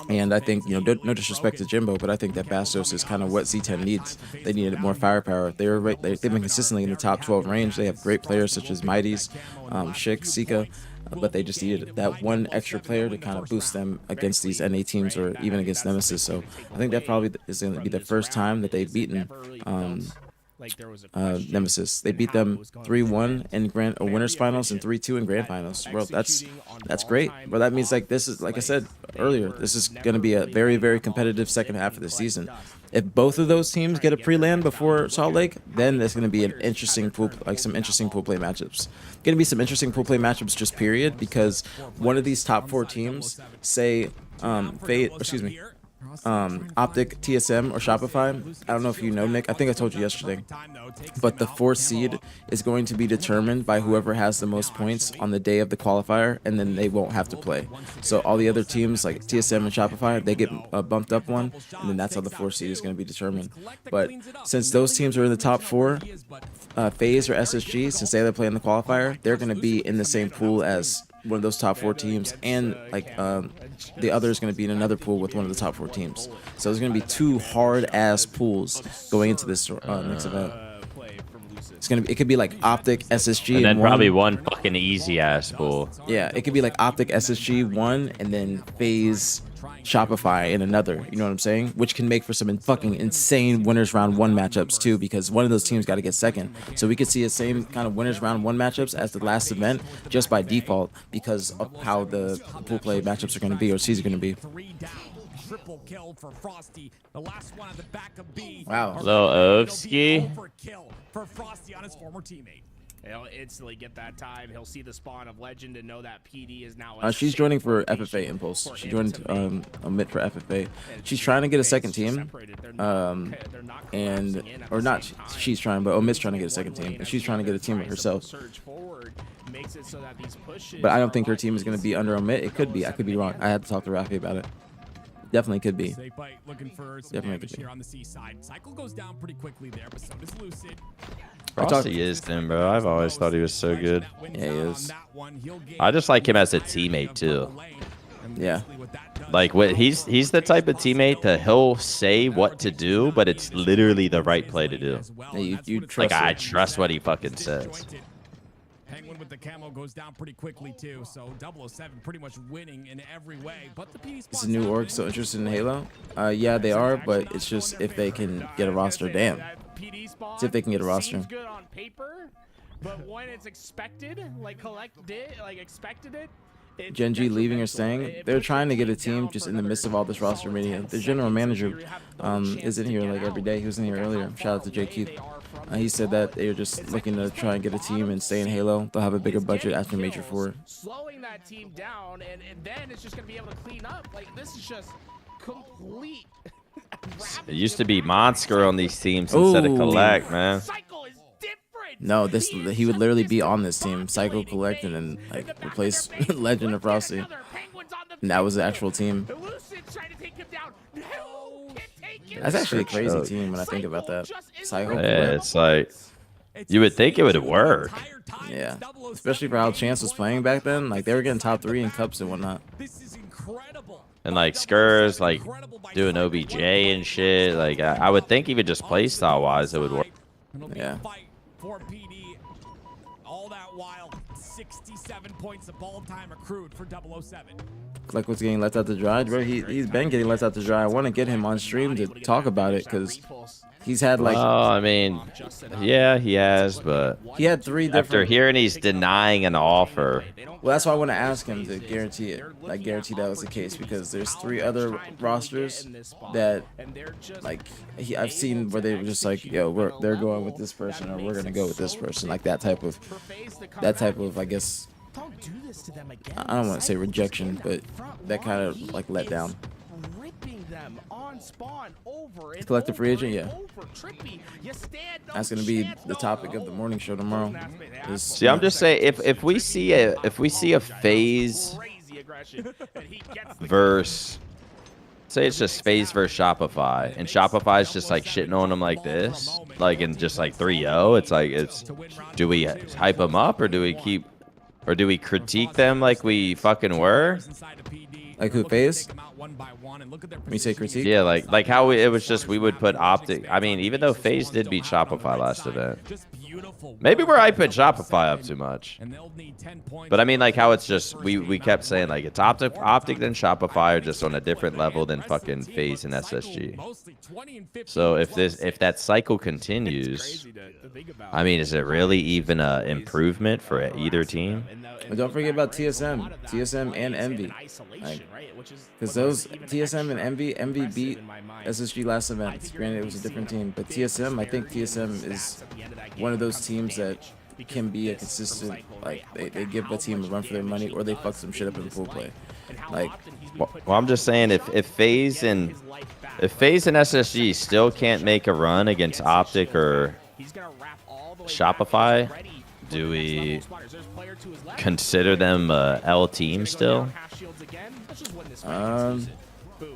And I think no disrespect to Jimbo, but I think that Bastos is kind of what Z10 needs. They needed more firepower. They've been consistently in the top 12 range. They have great players such as Mighties, Shik, Sika, but they just needed that one extra player to kind of boost them against these NA teams or even against Nemesis. So I think that probably is going to be the first time that they've beaten Nemesis. They beat them 3-1 in winners finals and 3-2 in grand finals. Bro, that's great. But that means like this is, like I said earlier, this is going to be a very, very competitive second half of the season. If both of those teams get a pre-land before Salt Lake, then there's going to be an interesting pool, like some interesting pool play matchups. Going to be some interesting pool play matchups, just period, because one of these top 4 teams, say Optic, TSM, or Shopify. I don't know if you know, Nick. I think I told you yesterday. But the 4th seed is going to be determined by whoever has the most points on the day of the qualifier, and then they won't have to play. So all the other teams like TSM and Shopify, they get bumped up one, and then that's how the 4th seed is going to be determined. But since those teams are in the top 4, FaZe or SSG, since they play in the qualifier, they're going to be in the same pool as one of those top 4 teams, and like the other is going to be in another pool with one of the top 4 teams. So there's going to be 2 hard-ass pools going into this next event. It could be like Optic, SSG, and then probably one fucking easy ass pool. Yeah, it could be like Optic, SSG 1, and then FaZe, Shopify in another. You know what I'm saying? Which can make for some fucking insane winners round 1 matchups too, because one of those teams got to get second. So we could see the same kind of winners round 1 matchups as the last event, just by default, because of how the pool play matchups are going to be, or seeds are going to be. Triple kill for Frosty. The last one at the back of B. Wow. Little Ovski. For Frosty on his former teammate. He'll instantly get that time. He'll see the spawn of Legend and know that PD is now. She's joining for FFA Impulse. She joined a mid for FFA. She's trying to get a second team, she's trying, but Omit's trying to get a second team, and she's trying to get a team of herself. But I don't think her team is going to be under Omit. It could be. I could be wrong. I had to talk to Rafi about it. Definitely could be. Definitely could be. Here on the C side. Cycle goes down pretty quickly there, but so does Lucid. Frosty is them, bro. I've always thought he was so good. Yeah, he is. I just like him as a teammate too. Yeah. Like what he's the type of teammate that he'll say what to do, but it's literally the right play to do. Yeah, you trust Like I it. trust what he fucking says. Penguin with the camo goes down pretty quickly too, so 007 pretty much winning in every way. But the PD Is the new org still interested in Halo? Yeah, they are, but it's just if they can get a roster. Damn. See if they can get a roster. Seems good on paper, but when it's expected, like expected it. Gen G leaving or staying? They're trying to get a team just in the midst of all this roster media. The general manager is in here like every day. He was in here earlier. Shout out to JQ. He said that they're just looking to try and get a team and stay in Halo. They'll have a bigger budget after Major 4. Slowing that team down, and then it's just going to be able to clean up. Like, this is just complete. It used to be Monsker on these teams instead of Collect, man. No, he would literally be on this team, Psycho, Collect, and then like replace Legend of Frosty. And that was the actual team. That's actually a crazy team when I think about that. Psycho, Yeah, it's like you would think it would work. Yeah, especially for how Chance was playing back then. Like they were getting top 3 in cups and whatnot. And like Skurs, like doing OBJ and shit. Like I would think even just play style wise, it would work. Yeah. For PD, all that while 67 points of ball time accrued for 007. Like what's getting left out to dry, bro. He's been getting left out to dry. I want to get him on stream to talk about it because he's had like. Oh, I mean, yeah, he has, but he had 3 different. After hearing he's denying an offer. Well, that's why I want to ask him to guarantee it. Like guarantee that was the case because there's 3 other rosters that, like, I've seen where they were just like, yo, they're going with this person or we're gonna go with this person. Like that type of, I guess. I don't want to say rejection, but that kind of like let down. Collective free agent, yeah. That's gonna be the topic of the morning show tomorrow. See, I'm just saying if we see a phase verse, say it's just phase versus Shopify, and Shopify is just like shitting on them like this, like in just like 3-0. It's like do we hype them up or do we critique them like we fucking were? Like who phase? When you say critique? Yeah, like how it was just we would put Optic. I mean, even though FaZe did beat Shopify last event. Maybe we're hyping Shopify up too much. But I mean, like how it's just we kept saying like it's Optic then Shopify are just on a different level than fucking FaZe and SSG. So if that cycle continues, I mean, is it really even an improvement for either team? But don't forget about TSM and Envy. Because those TSM and Envy beat SSG last event. Granted, it was a different team, but TSM, I think TSM is one of those teams that can be a consistent, like they give a team a run for their money or they fuck some shit up in pool play. Like, well, I'm just saying if FaZe and SSG still can't make a run against Optic or Shopify, do we consider them a L team still?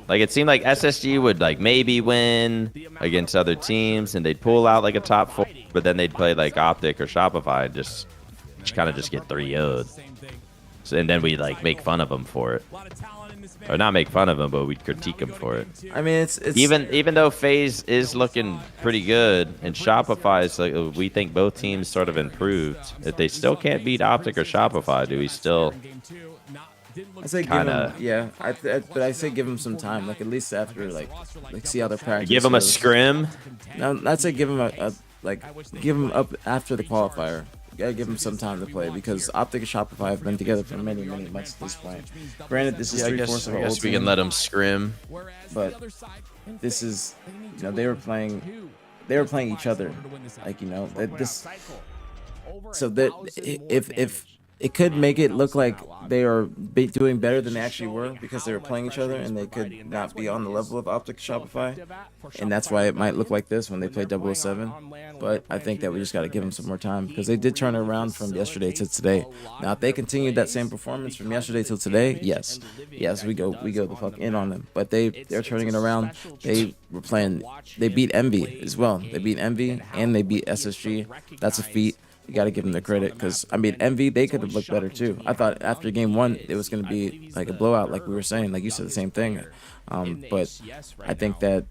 Like it seemed like SSG would like maybe win against other teams and they'd pull out like a top 4, but then they'd play like Optic or Shopify and just kind of just get 3-0'd. So, and then we'd like make fun of them for it. Or not make fun of them, but we'd critique them for it. I mean, it's even though FaZe is looking pretty good and Shopify is like, we think both teams sort of improved. If they still can't beat Optic or Shopify, do we still? I say give them, yeah. But I say give them some time, like at least after like see how their practice. Give them a scrim. No, I'd say give them give them up after the qualifier. You gotta give them some time to play because Optic and Shopify have been together for many months at this point. Granted, this is 3/4 of our old we can let them scrim, but this is, you know, they were playing each other, like, you know, this. So that if it could make it look like they are doing better than they actually were because they were playing each other and they could not be on the level of Optic Shopify. And that's why it might look like this when they play 007. But I think that we just got to give them some more time because they did turn it around from yesterday to today. Now, if they continued that same performance from yesterday till today, yes, we go the fuck in on them. But they're turning it around. They beat Envy as well. They beat Envy and they beat SSG. That's a feat. You got to give them the credit because I mean, Envy they could have looked better too. I thought after game 1 it was going to be like a blowout, like we were saying, like you said the same thing. But I think that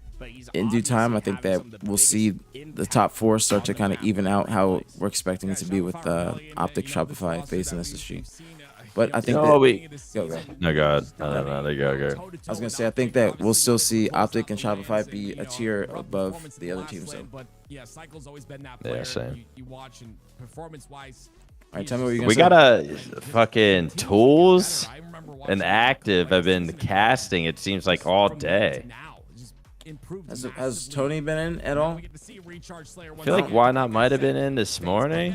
in due time, I think that we'll see the top 4 start to kind of even out how we're expecting it to be with Optic, Shopify, FaZe, and SSG. But I think No, that we. go. No, God. No, go. I was gonna say I think that we'll still see Optic and Shopify be a tier above the other teams though. But yeah, Cycle's always been that Yeah, player. same. You watch and performance-wise. All right, tell me what you're gonna We say. got a fucking Tools and Active have been casting, it seems like, all day. Has Tony been in at all? I feel like Why Not might have been in this morning.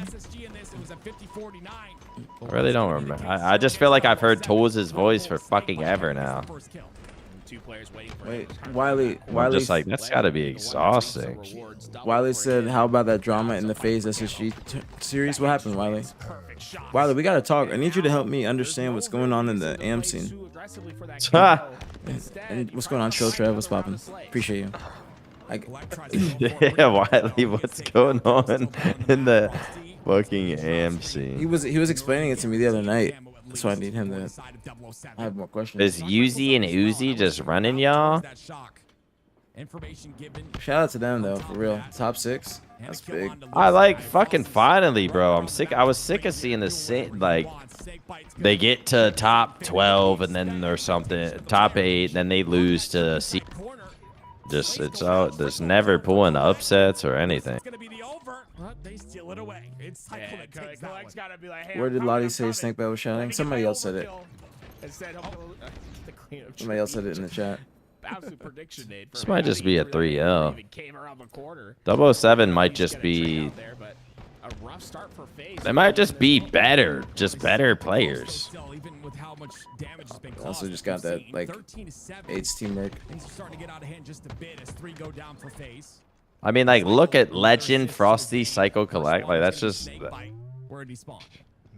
I really don't remember. I just feel like I've heard Tools' voice for fucking ever now. Wait, Wiley, I'm just like, that's gotta be exhausting. Wiley said, "How about that drama in the FaZe SSG series? What happened, Wiley? Wiley, we gotta talk. I need you to help me understand what's going on in the AM scene. And what's going on, Chill Trev? What's poppin'? Appreciate you. Yeah, Wiley, what's going on in the fucking AM scene? He was explaining it to me the other night. That's why I need him to. I have more questions. Is Uzi and Uzi just running y'all? Shout out to them though, for real. Top 6. That's big. I like fucking finally, bro. I'm sick. I was sick of seeing the same, like, they get to top 12 and then there's something top 8, then they lose to C. Just it's out. There's never pulling upsets or anything. Where did Lottie say Snakebite was shouting? Somebody else said it. Somebody else said it in the chat. This might just be a 3L. 007 might just be. They might just be better, just better players. Also, just got that like AIDS teamwork. I mean, like, look at Legend, Frosty, Psycho Collect. Like, that's just.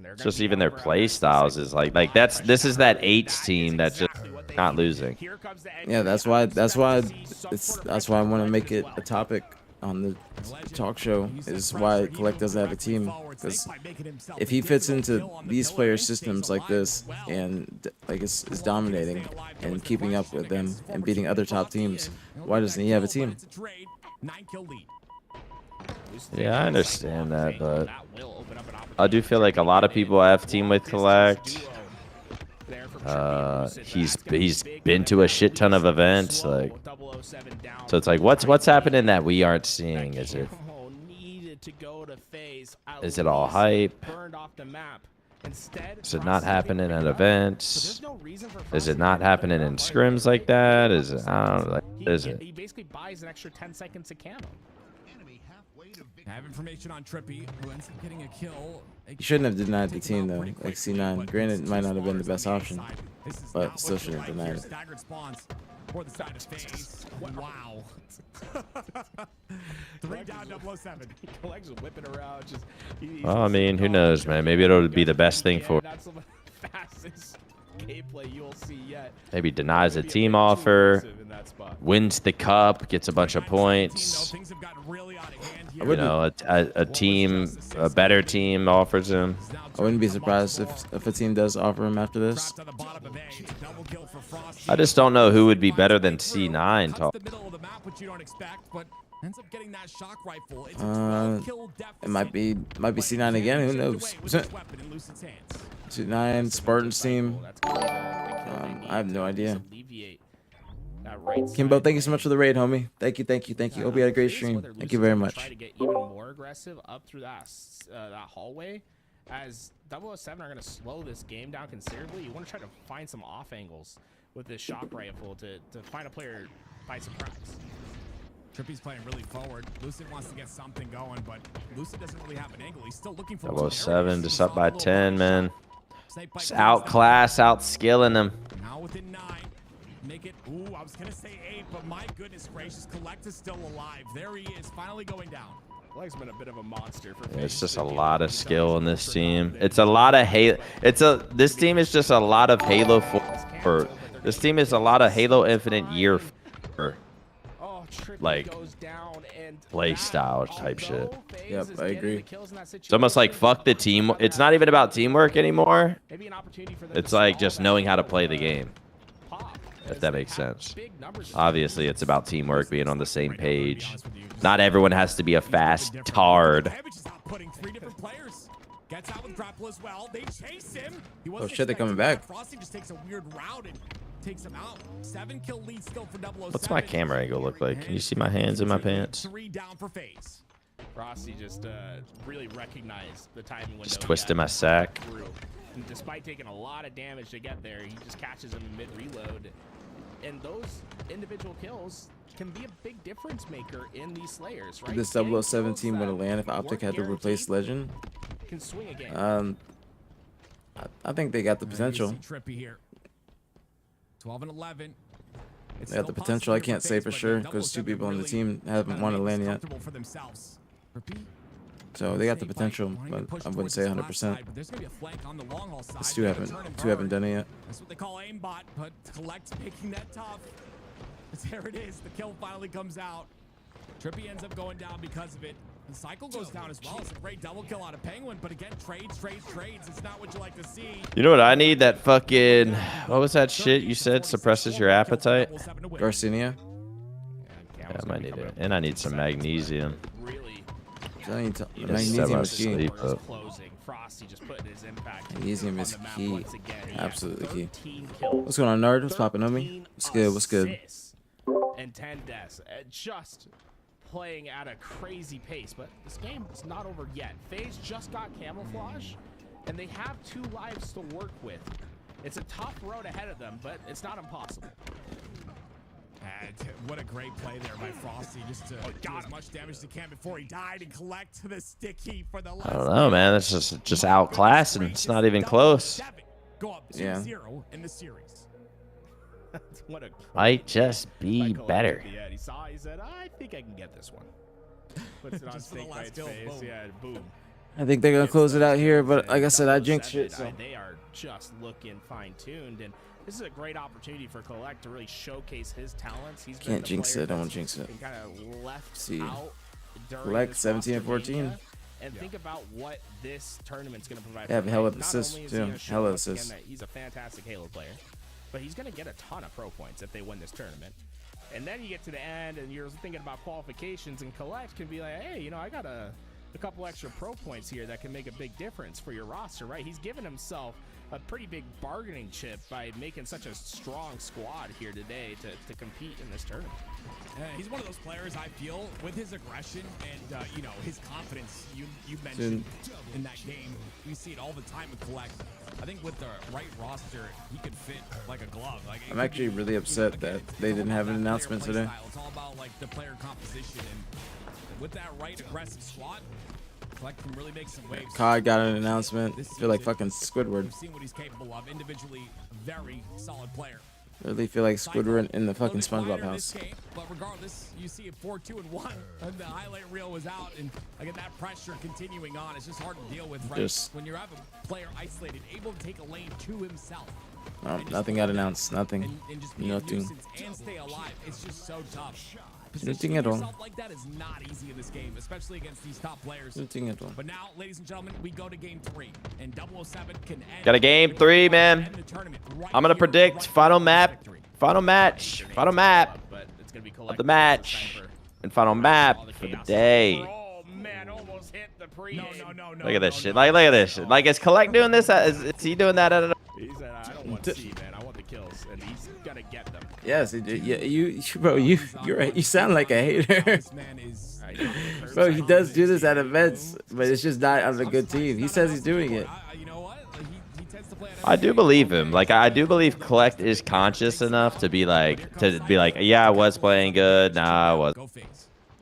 It's just even their play styles is like this is that H team that's just not losing. Yeah, that's why I want to make it a topic on the talk show, is why Collect doesn't have a team, because if he fits into these players' systems like this and like is dominating and keeping up with them and beating other top teams, why doesn't he have a team? Yeah, I understand that, but I do feel like a lot of people have team with Collect. He's been to a shit ton of events, like, so it's like what's happening that we aren't seeing? Is it all hype? Is it not happening at events? Is it not happening in scrims like that? Is it? I don't know. Like, is it? He basically buys an extra 10 seconds of camo. I have information on Trippy, who ends up getting a kill. He shouldn't have denied the team though. Like C9, granted, it might not have been the best option, but still shouldn't have denied it. Wow. 3 down 007. Collects whipping around. Just. Well, I mean, who knows, man? Maybe it'll be the best thing for. That's some of the fastest gameplay you'll see yet. Maybe denies a team offer, wins the cup, gets a bunch of points. You know, a team, a better team offers him. I wouldn't be surprised if a team does offer him after this. I just don't know who would be better than C9. It might be C9 again. Who knows? C9 Spartan's team. I have no idea. Kimbo, thank you so much for the raid, homie. Thank you. Hope you had a great stream. Thank you very much. Try to get even more aggressive up through that hallway, as 007 are going to slow this game down considerably. You want to try to find some off angles with this shock rifle to find a player by surprise. Trippy's playing really forward. Lucid wants to get something going, but Lucid doesn't really have an angle. He's still looking for 007 just up by 10, man. Just outclass, outskilling them. Now within 9. Make it. Ooh, I was gonna say 8, but my goodness gracious, Collect is still alive. There he is, finally going down. Collect's been a bit of a monster for. It's just a lot of skill in this team. It's a lot of Halo. This team is just a lot of Halo 4. This team is a lot of Halo Infinite year 4. like play style type shit. Yep, I agree. It's almost like fuck the team. It's not even about teamwork anymore. It's like just knowing how to play the game. If that makes sense. Obviously, it's about teamwork, being on the same page. Not everyone has to be a fast tard. Gets out with grapple as well. They chase him. Oh shit, they're coming back. Frosty just takes a weird route and takes him out. 7-kill lead still for 007. What's my camera angle look like? Can you see my hands in my pants? 3 down for FaZe. Frosty just really recognized the timing window. Just twisting my sack. And despite taking a lot of damage to get there, he just catches him in mid-reload. And those individual kills can be a big difference maker in these Slayers, right? This 007 team would have land if Optic had to replace Legend. Can swing again. I think they got the potential. Trippy here. 12 and 11. They got the potential. I can't say for sure because 2 people on the team haven't won a land yet. So they got the potential, but I wouldn't say 100%. These two haven't done it yet. That's what they call aimbot, but Collect making that tough. There it is. The kill finally comes out. Trippy ends up going down because of it. The cycle goes down as well. It's a great double kill out of Penguin, but again, trades. It's not what you like to see. You know what I need? That fucking, what was that shit you said suppresses your appetite? Garcinia? Yeah, I might need it. And I need some magnesium. I need Just magnesium is key. sleep, but- Magnesium is key. Absolutely key. What's going on, Nerd? What's popping on me? What's good? What's good? And 10 deaths. Just playing at a crazy pace, but this game is not over yet. FaZe just got camouflage, and they have 2 lives to work with. It's a tough road ahead of them, but it's not impossible. What a great play there by Frosty, just to do as much damage as he can before he died and collect the sticky for the last. I don't know, man. That's just outclassed, and it's not even close. Go up 2-0 in the series. What a Might just be better. Yeah, he saw. He said, "I think I can get this one." Puts it on Snake Knight's face. Yeah, boom. I think they're gonna close it out here, but like I said, I jinxed it. So. They are just looking fine-tuned, and this is a great opportunity for Collect to really showcase his talents. He's Can't jinx it. I won't jinx it. Kind of left See, out Collect 17 and 14. And think about what this tournament's going to provide. They have hella Not assists only is too. he gonna show Hella once again assists. that he's a fantastic Halo player, but he's going to get a ton of pro points if they win this tournament. And then you get to the end, and you're thinking about qualifications, and Collect can be like, hey, you know, I got a couple extra pro points here that can make a big difference for your roster, right? He's given himself a pretty big bargaining chip by making such a strong squad here today to compete in this tournament. He's one of those players, I feel, with his aggression and you know, his confidence. You mentioned in that game, we see it all the time with Collect. I think with the right roster, he could fit like a glove. Like, I'm actually really upset that they didn't have an announcement today. It's all about like the player composition, and with that right aggressive squad, Collect can really make some waves. COD got an announcement. I feel like fucking Squidward. We've seen what he's capable of. Individually, a very solid player. I really feel like Squidward in the fucking SpongeBob house. But regardless, you see it 4-2-1, and the highlight reel was out, and again that pressure continuing on. It's just hard to deal with, right? Just- when you have a player isolated, able to take a lane to himself. No, nothing got announced. Nothing. And just be a Nothing. nuisance and stay alive. It's just so tough. Nothing at all. Yourself like that is not easy in this game, especially against these top players. Nothing at all. But now, ladies and gentlemen, we go to game 3, and 007 can end. Got a game 3, man. I'm gonna predict final map, final match of the match, and final map for the day. Look at this shit. Like, look at this shit. Like, is Collect doing this? Is he doing that? I don't know. He said, I don't want to see, man. I want the kills, and he's gonna get them. Yes, bro, you're right. You sound like a hater. Bro, he does do this at events, but it's just not on a good team. He says he's doing it. I do believe him. Like, I do believe Collect is conscious enough to be like, yeah, I was playing good. Nah, I wasn't.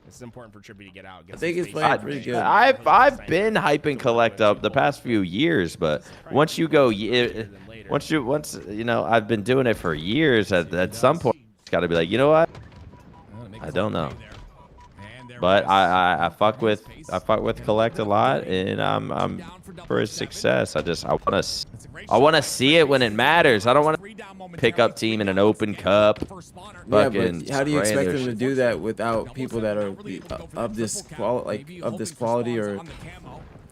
It's important for Trippy to get out. I think he's playing pretty good. I've been hyping Collect up the past few years, but once you go, once you know, I've been doing it for years. At some point, it's got to be like, you know what? I don't know. But I fuck with Collect a lot, and I'm for his success. I want to see it when it matters. I don't want to pickup team in an open cup. Yeah, but how do you expect them to do that without people that are of this quality or,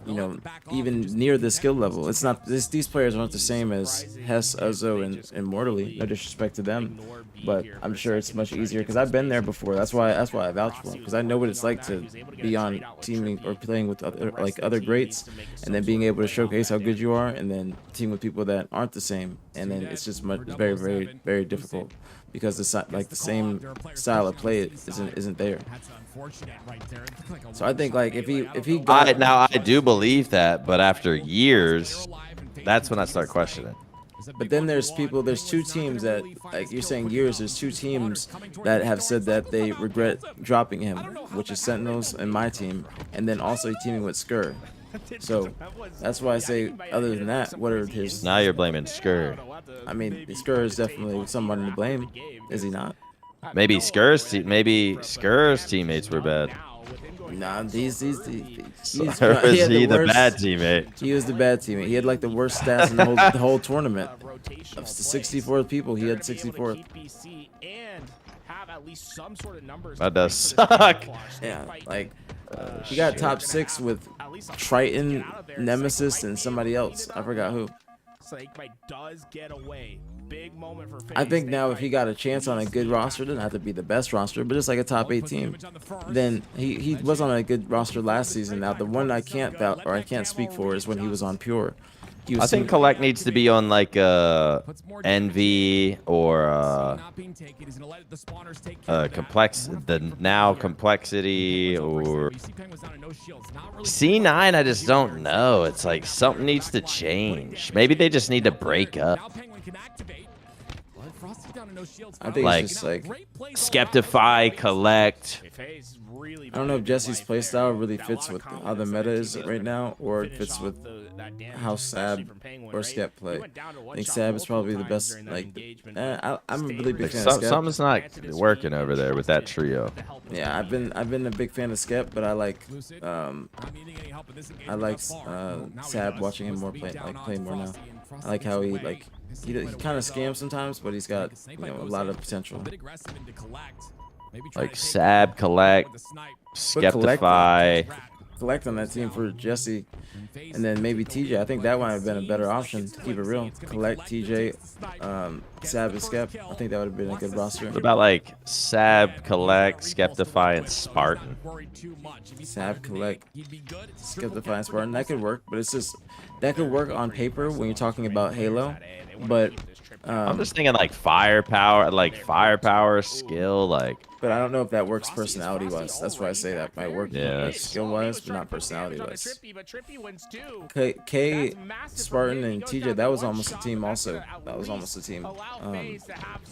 you know, even near the skill level? It's not these players aren't the same as Hess, Uzzo, and Mortally. No disrespect to them, but I'm sure it's much easier because I've been there before. That's why I vouch for them, because I know what it's like to be on teaming or playing with other greats, and then being able to showcase how good you are, and then team with people that aren't the same, and then it's just very difficult because the same style of play isn't there. So I think like if he got now I do believe that, but after years, that's when I start questioning. But then there's two teams that, like you're saying years, there's two teams that have said that they regret dropping him, which is Sentinels and my team, and then also teaming with Skur. So that's why I say, other than that, what are his... Now you're blaming Skur. I mean, Skur is definitely someone to blame, is he not? Maybe Skur's teammates were bad. Nah, or was he the bad teammate? He was the bad teammate. He had like the worst stats in the whole tournament. Of the 64 people, he had 64. That does suck. Yeah, like he got top 6 with Triton, Nemesis, and somebody else. I forgot who. I think now if he got a chance on a good roster, it doesn't have to be the best roster, but just like a top 8 team, then he was on a good roster last season. Now the one I can't speak for is when he was on Pure. I think Collect needs to be on like Envy or Complexity or C9. I just don't know. It's like something needs to change. Maybe they just need to break up. I think like, it's just like Skeptify, Collect. I don't know if Jesse's playstyle really fits with how the meta is right now, or it fits with how Sab or Skep play. I think Sab is probably the best. Like, I'm a really big fan of Skep. Something's not working over there with that trio. Yeah, I've been a big fan of Skep, but I like Sab, watching him more play more now. I like how he kind of scams sometimes, but he's got a lot of potential. Like Sab, Collect, Skeptify. Collect on that team for Jesse, and then maybe TJ. I think that might have been a better option, to keep it real. Collect, TJ, Sab, and Skep. I think that would have been a good roster. What about like Sab, Collect, Skeptify, and Spartan? Sab, Collect, Skeptify, and Spartan. That could work, but it's just that could work on paper when you're talking about Halo, but I'm just thinking like firepower, skill, like. But I don't know if that works personality-wise. That's why I say that might work skill-wise, but not personality-wise. K, Spartan, and TJ, that was almost a team also. That was almost a team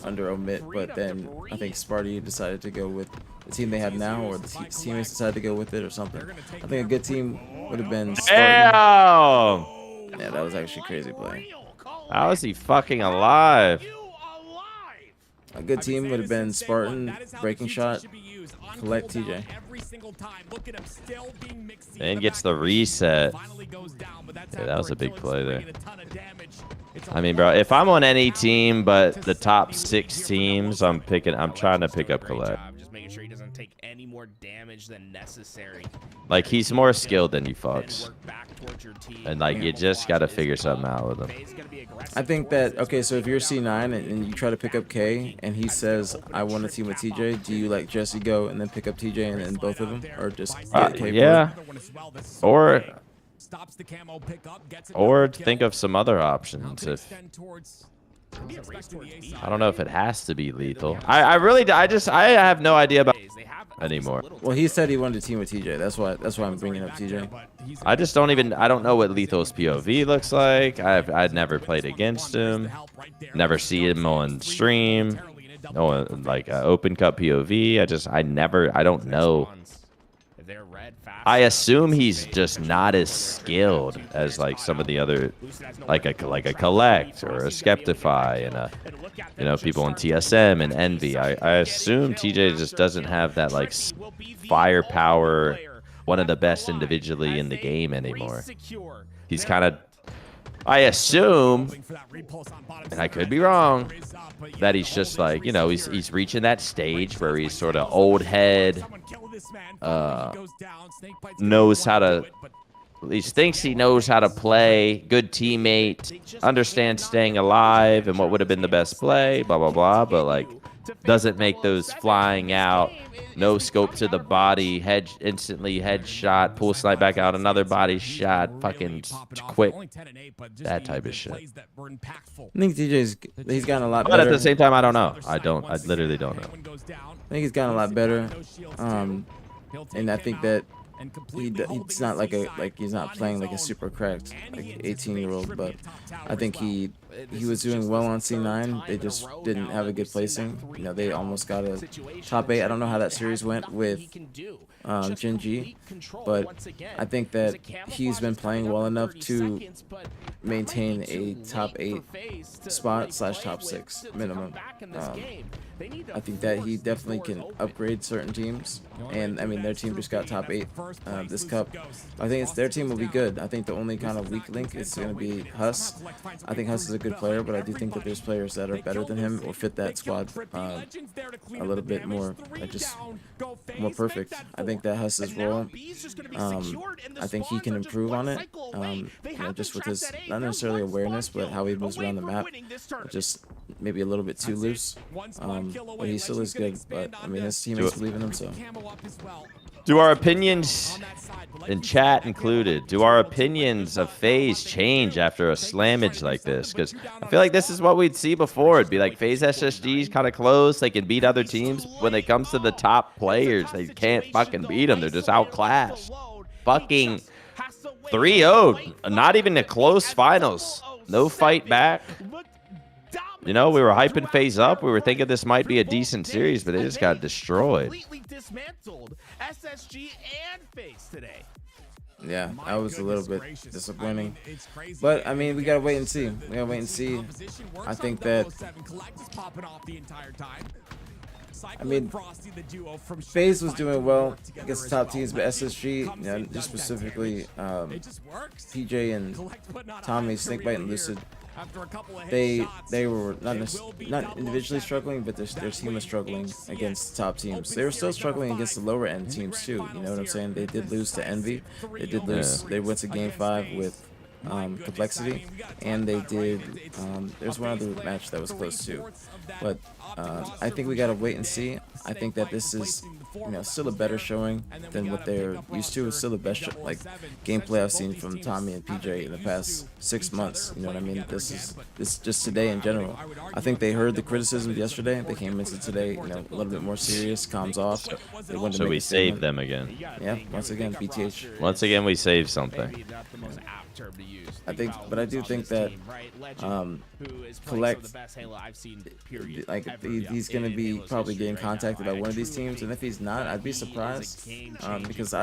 under Omit, but then I think Sparty decided to go with the team they have now, or the teammates decided to go with it or something. I think a good team would have been Spartan. Yeah, that was actually crazy play. How is he fucking alive? A good team would have been Spartan, Breaking Shot, Collect, TJ. And gets the reset. Yeah, that was a big play there. I mean, bro, if I'm on any team but the top 6 teams, I'm trying to pick up Collect. Just making sure he doesn't take any more damage than necessary. Like, he's more skilled than you fucks. And like, you just gotta figure something out with him. I think that, okay, so if you're C9 and you try to pick up K and he says, I want to team with TJ, do you let Jesse go and then pick up TJ and then both of them? Or just get K? Yeah. Or think of some other options. I don't know if it has to be lethal. I have no idea about anymore. Well, he said he wanted to team with TJ. That's why I'm bringing up TJ. I don't know what Lethal's POV looks like. I'd never played against him. Never see him on stream. No, like open cup POV. I don't know. I assume he's just not as skilled as like some of the other, like a Collect or a Skeptify and people in TSM and Envy. I assume TJ just doesn't have that like firepower, one of the best individually in the game anymore. He's kind of, I assume, and I could be wrong, that he's just like, you know, he's reaching that stage where he's sort of old head, knows how to, at least thinks he knows how to play, good teammate, understands staying alive and what would have been the best play, blah, blah, blah, but like doesn't make those flying out, no scope to the body, instantly headshot, pull snipe back out, another body shot, fucking quick, that type of shit. I think he's gotten a lot better. But at the same time, I don't know. I literally don't know. I think he's gotten a lot better. And I think that he's not he's not playing like a super cracked like 18-year-old, but I think he was doing well on C9. They just didn't have a good placing. You know, they almost got a top 8. I don't know how that series went with Gen G, but I think that he's been playing well enough to maintain a top 8 spot / top 6 minimum. I think that he definitely can upgrade certain teams, and I mean their team just got top 8 this cup. I think their team will be good. I think the only kind of weak link is going to be Huss. I think Huss is a good player, but I do think that there's players that are better than him or fit that squad a little bit more, just more perfect. I think that Huss's role, I think he can improve on it, you know, just with his, not necessarily awareness, but how he moves around the map, just maybe a little bit too loose. But he still is good, but I mean his teammates believe in him, so. Do our opinions, in chat included, do our opinions of FaZe change after a slammage like this? Because I feel like this is what we'd see before. It'd be like FaZe SSG's kind of close. They can beat other teams. When it comes to the top players, they can't fucking beat them. They're just outclassed. Fucking 3-0. Not even a close finals. No fight back. You know, we were hyping FaZe up. We were thinking this might be a decent series, but they just got destroyed. Dismantled SSG and FaZe today. Yeah, that was a little bit disappointing. But I mean, we gotta wait and see. We gotta wait and see. I think that, I mean, FaZe was doing well against the top teams, but SSG, you know, just specifically PJ and Tommy, Snakebite and Lucid, they were not individually struggling, but their team was struggling against top teams. They were still struggling against the lower end teams too. You know what I'm saying? They did lose to Envy. They did lose. They went to Game 5 with Complexity, and they did. There's one other match that was close too, but I think we gotta wait and see. I think that this is, you know, still a better showing than what they're used to. It's still the best like gameplay I've seen from Tommy and PJ in the past 6 months. You know what I mean? This is just today in general. I think they heard the criticism yesterday. They came into today, you know, a little bit more serious, calms off. They wanted to So make we a saved statement. them again. Yeah, once again, BtH. Once again, we saved something. I think, but I do think that Collect, like he's gonna be probably getting contacted by one of these teams, and if he's not, I'd be surprised, because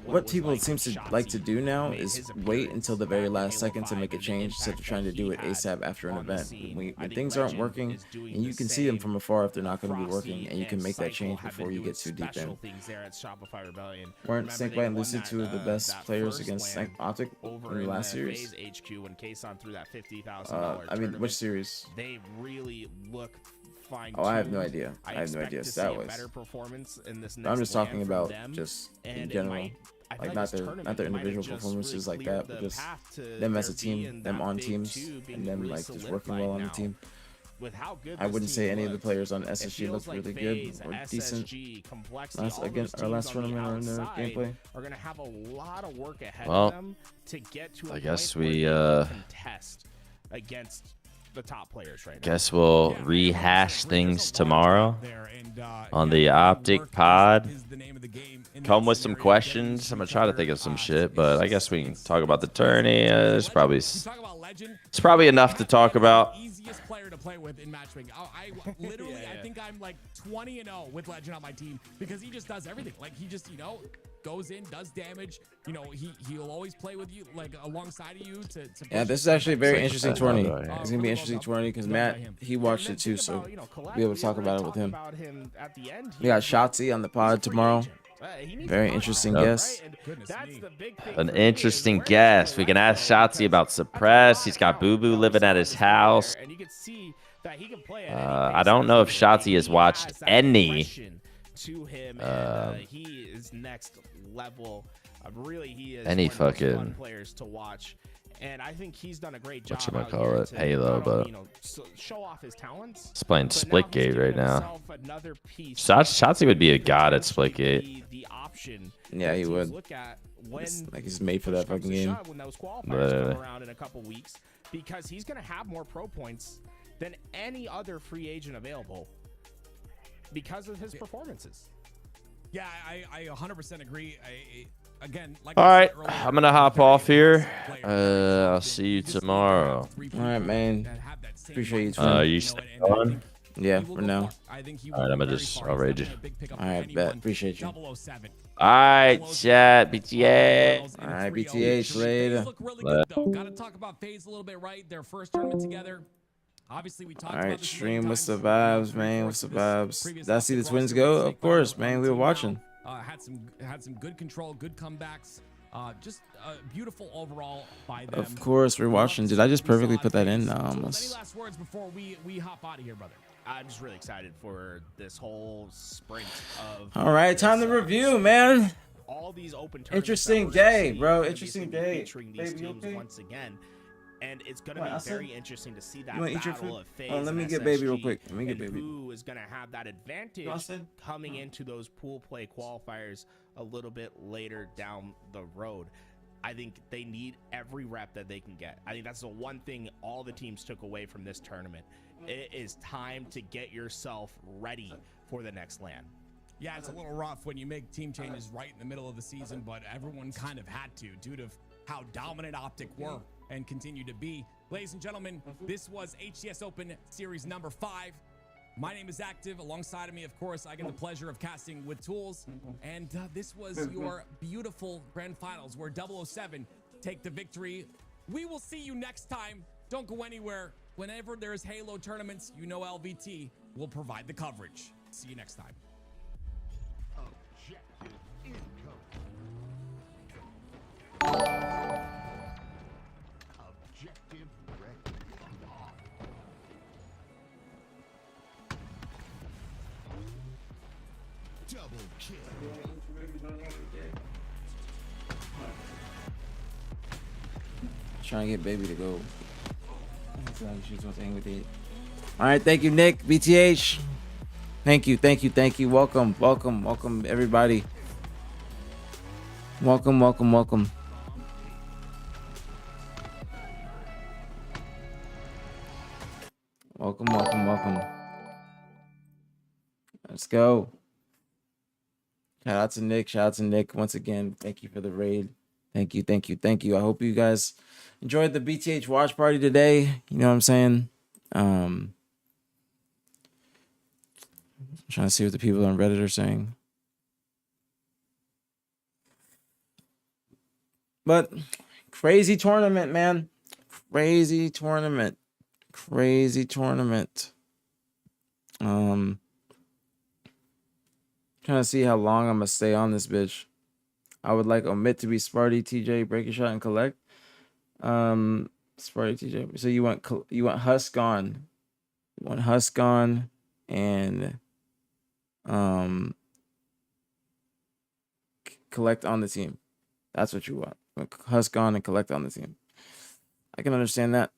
what people seem to like to do now is wait until the very last second to make a change instead of trying to do it ASAP after an event. When things aren't working, and you can see them from afar if they're not going to be working, and you can make that change before you get too deep in. Weren't Snakebite and Lucid two of the best players against Optic in the last series? I mean, which series? They really look fine. Oh, I have no idea. I have no idea. That was. I'm just talking about just in general, like not their individual performances like that, but just them as a team, them on teams, and them like just working well on the team. I wouldn't say any of the players on SSG looked really good or decent our last tournament or in their gameplay. Are gonna have a lot of work ahead Well, of them to get to I a guess point we where they can contest against the top players right now. Guess we'll rehash things tomorrow on the Optic Pod. Come with some questions. I'm gonna try to think of some shit, but I guess we can talk about the tourney. It's probably enough to talk about. Easiest player to play with in matchmaking. I literally, I think I'm like 20-0 with Legend on my team because he just does everything. Like he just, you know, goes in, does damage. You know, he'll always play with you, like alongside of you. Yeah, this is actually a very interesting tourney. It's gonna be an interesting tourney because Matt, he watched it too, so we'll be able to talk about it with him. We got Shotzi on the pod tomorrow. Very interesting guess. An interesting guess. We can ask Shotzi about Suppress. He's got Boo Boo living at his house. I don't know if Shotzi has watched any. To him, he is next level. Really, he is Any one of the most fucking fun players to watch, and I think he's done a great job. Whatchamacallit, Halo, but show off his talents. he's playing Splitgate right now. Shotzi would be a god at Splitgate. Yeah, he would. Like he's made for that fucking game. When those qualifiers come around in a couple weeks, because he's going to have more pro points than any other free agent available because of his performances. Yeah, I 100% agree. Again, like All right, I'm gonna hop off here. I'll see you tomorrow. All right, man. Appreciate you. You stay on? Yeah, for now. All right, I'll raid you. All right, bet. Appreciate you. All right, chat, BtH. All right, BtH later. Look really good though. Got to talk about FaZe a little bit, right? Their first tournament together. Obviously, we talked All about right, this stream. What's the vibes, man? What's the vibes? Did I see the Twins go? Of course, man. We were watching. Had some good control, good comebacks. Just beautiful overall by them. Of course, we're watching. Did I just perfectly put that in? No, Any almost. last words before we hop out of here, brother? I'm just really excited for this whole sprint of. All right, time to review, man. All these open tournaments. Interesting day, bro. Interesting day. Featuring these teams once again. And it's going to be very interesting to see that battle of FaZe. Oh, let me and get baby real SSG, quick. Let me get and baby. who is going to have that advantage coming into those pool play qualifiers a little bit later down the road. I think they need every rep that they can get. I think that's the one thing all the teams took away from this tournament. It is time to get yourself ready for the next LAN. Yeah, it's a little rough when you make team changes right in the middle of the season, but everyone kind of had to due to how dominant Optic were and continue to be. Ladies and gentlemen, this was HCS Open Series number 5. My name is Active. Alongside of me, of course, I get the pleasure of casting with Tools. And this was your beautiful grand finals where 007 take the victory. We will see you next time. Don't go anywhere. Whenever there's Halo tournaments, you know LVT will provide the coverage. See you next time. Double kill. Trying to get baby to go. All right, thank you, Nick. BtH. Thank you, thank you, thank you. Welcome, welcome, welcome, everybody. Welcome, welcome, welcome. Welcome, welcome, welcome. Let's go. Shout out to Nick. Shout out to Nick once again. Thank you for the raid. Thank you, thank you, thank you. I hope you guys enjoyed the BtH watch party today. You know what I'm saying? I'm trying to see what the people on Reddit are saying. But crazy tournament, man. Crazy tournament. Crazy tournament. Trying to see how long I'm gonna stay on this bitch. I would like omit to be Sparty, TJ, break a shot, and collect. Sparty, TJ. So you want Husk on. You want Husk on and collect on the team. That's what you want. Husk on and collect on the team. I can understand that.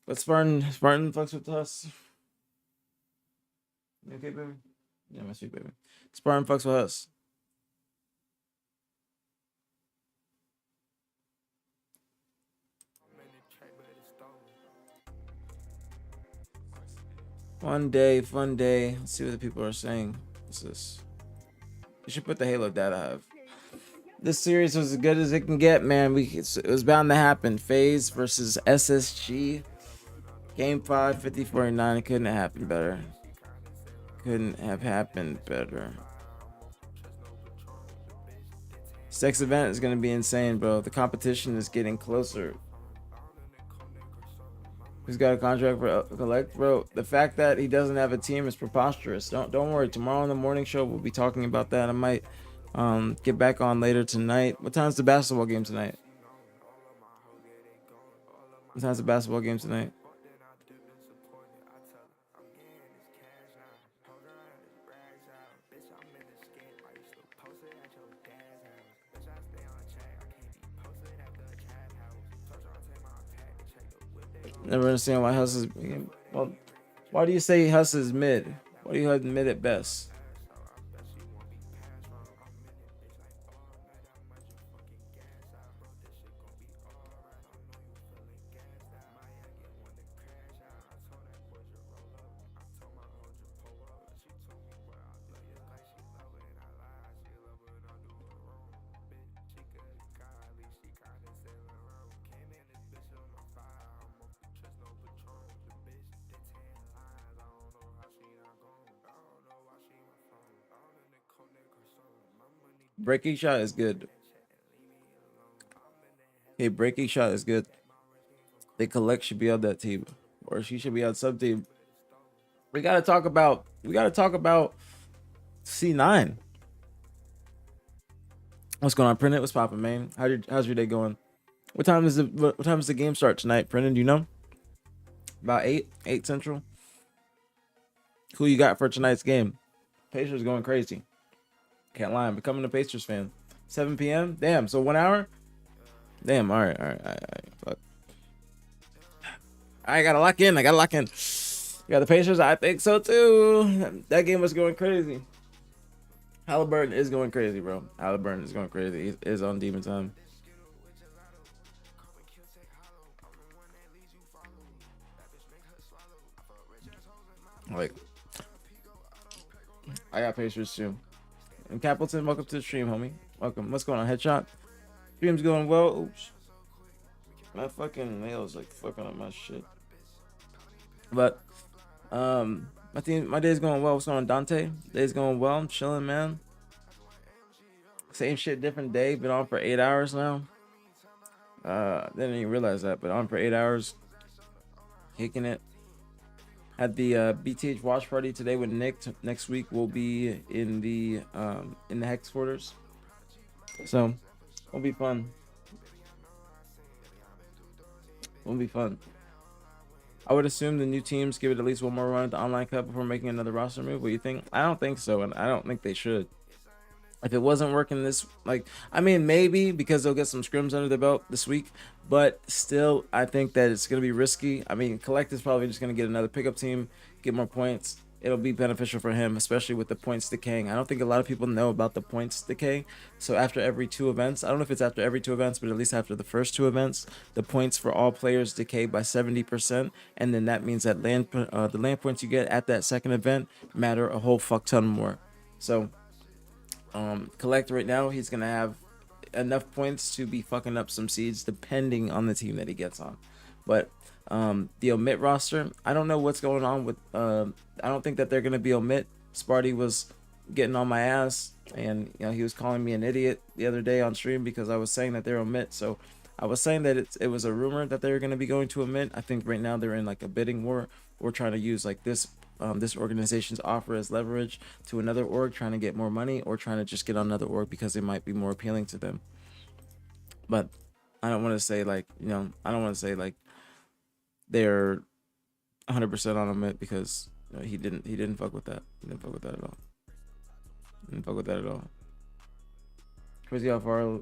But Spartan fucks with us. You okay, baby? Yeah, my sweet baby. Spartan fucks with us. Fun day, fun day. Let's see what the people are saying. What's this? You should put the Halo data I have. This series was as good as it can get, man. It was bound to happen. FaZe versus SSG. Game 5, 50-49. It couldn't have happened better. Couldn't have happened better. This next event is going to be insane, bro. The competition is getting closer. He's got a contract for collect, bro. The fact that he doesn't have a team is preposterous. Don't worry. Tomorrow on the morning show, we'll be talking about that. I might get back on later tonight. What time's the basketball game tonight? What time's the basketball game tonight? Never understand why Huss is. Well, why do you say Huss is mid? Why do you have mid at best? Breaking shot is good. Hey, breaking shot is good. They collect should be on that team, or she should be on sub team. We gotta talk about C9. What's going on, Printed? What's poppin', man? How's your day going? What time is the game start tonight, Printed? Do you know? About 8 Central. Who you got for tonight's game? Pacers going crazy. Can't lie, I'm becoming a Pacers fan. 7 p.m. Damn, so 1 hour. Damn. All right. Fuck. I gotta lock in. You got the Pacers? I think so too. That game was going crazy. Halliburton is going crazy, bro. Halliburton is going crazy. He is on demon time. Like, I got Pacers too. And Capleton, welcome to the stream, homie. Welcome. What's going on, Headshot? Stream's going well. Oops. My fucking nails like fucking up my shit. But my day's going well. What's going on, Dante? Day's going well. I'm chilling, man. Same shit, different day. Been on for 8 hours now. Didn't even realize that, but on for 8 hours. Kicking it. Had the BtH watch party today with Nick. Next week we'll be in the Hex quarters. So it'll be fun. It'll be fun. I would assume the new teams give it at least one more run at the online cup before making another roster move. What do you think? I don't think so, and I don't think they should. If it wasn't working I mean, maybe because they'll get some scrims under their belt this week, but still, I think that it's going to be risky. I mean, Collect is probably just going to get another pickup team, get more points. It'll be beneficial for him, especially with the points decaying. I don't think a lot of people know about the points decay. So after every 2 events, I don't know if it's after every 2 events, but at least after the first 2 events, the points for all players decay by 70%. And then that means that the land points you get at that second event matter a whole fuck ton more. So Collect right now, he's gonna have enough points to be fucking up some seeds depending on the team that he gets on. But the omit roster, I don't know what's going on with I don't think that they're gonna be omit. Sparty was getting on my ass, and he was calling me an idiot the other day on stream because I was saying that they're omit. So I was saying that it was a rumor that they were going to be going to omit. I think right now they're in like a bidding war. We're trying to use like this organization's offer as leverage to another org, trying to get more money, or trying to just get on another org because it might be more appealing to them. But I don't want to say like I don't want to say like they're 100% on omit because he didn't fuck with that. He didn't fuck with that at all. Didn't fuck with that at all. Crazy how far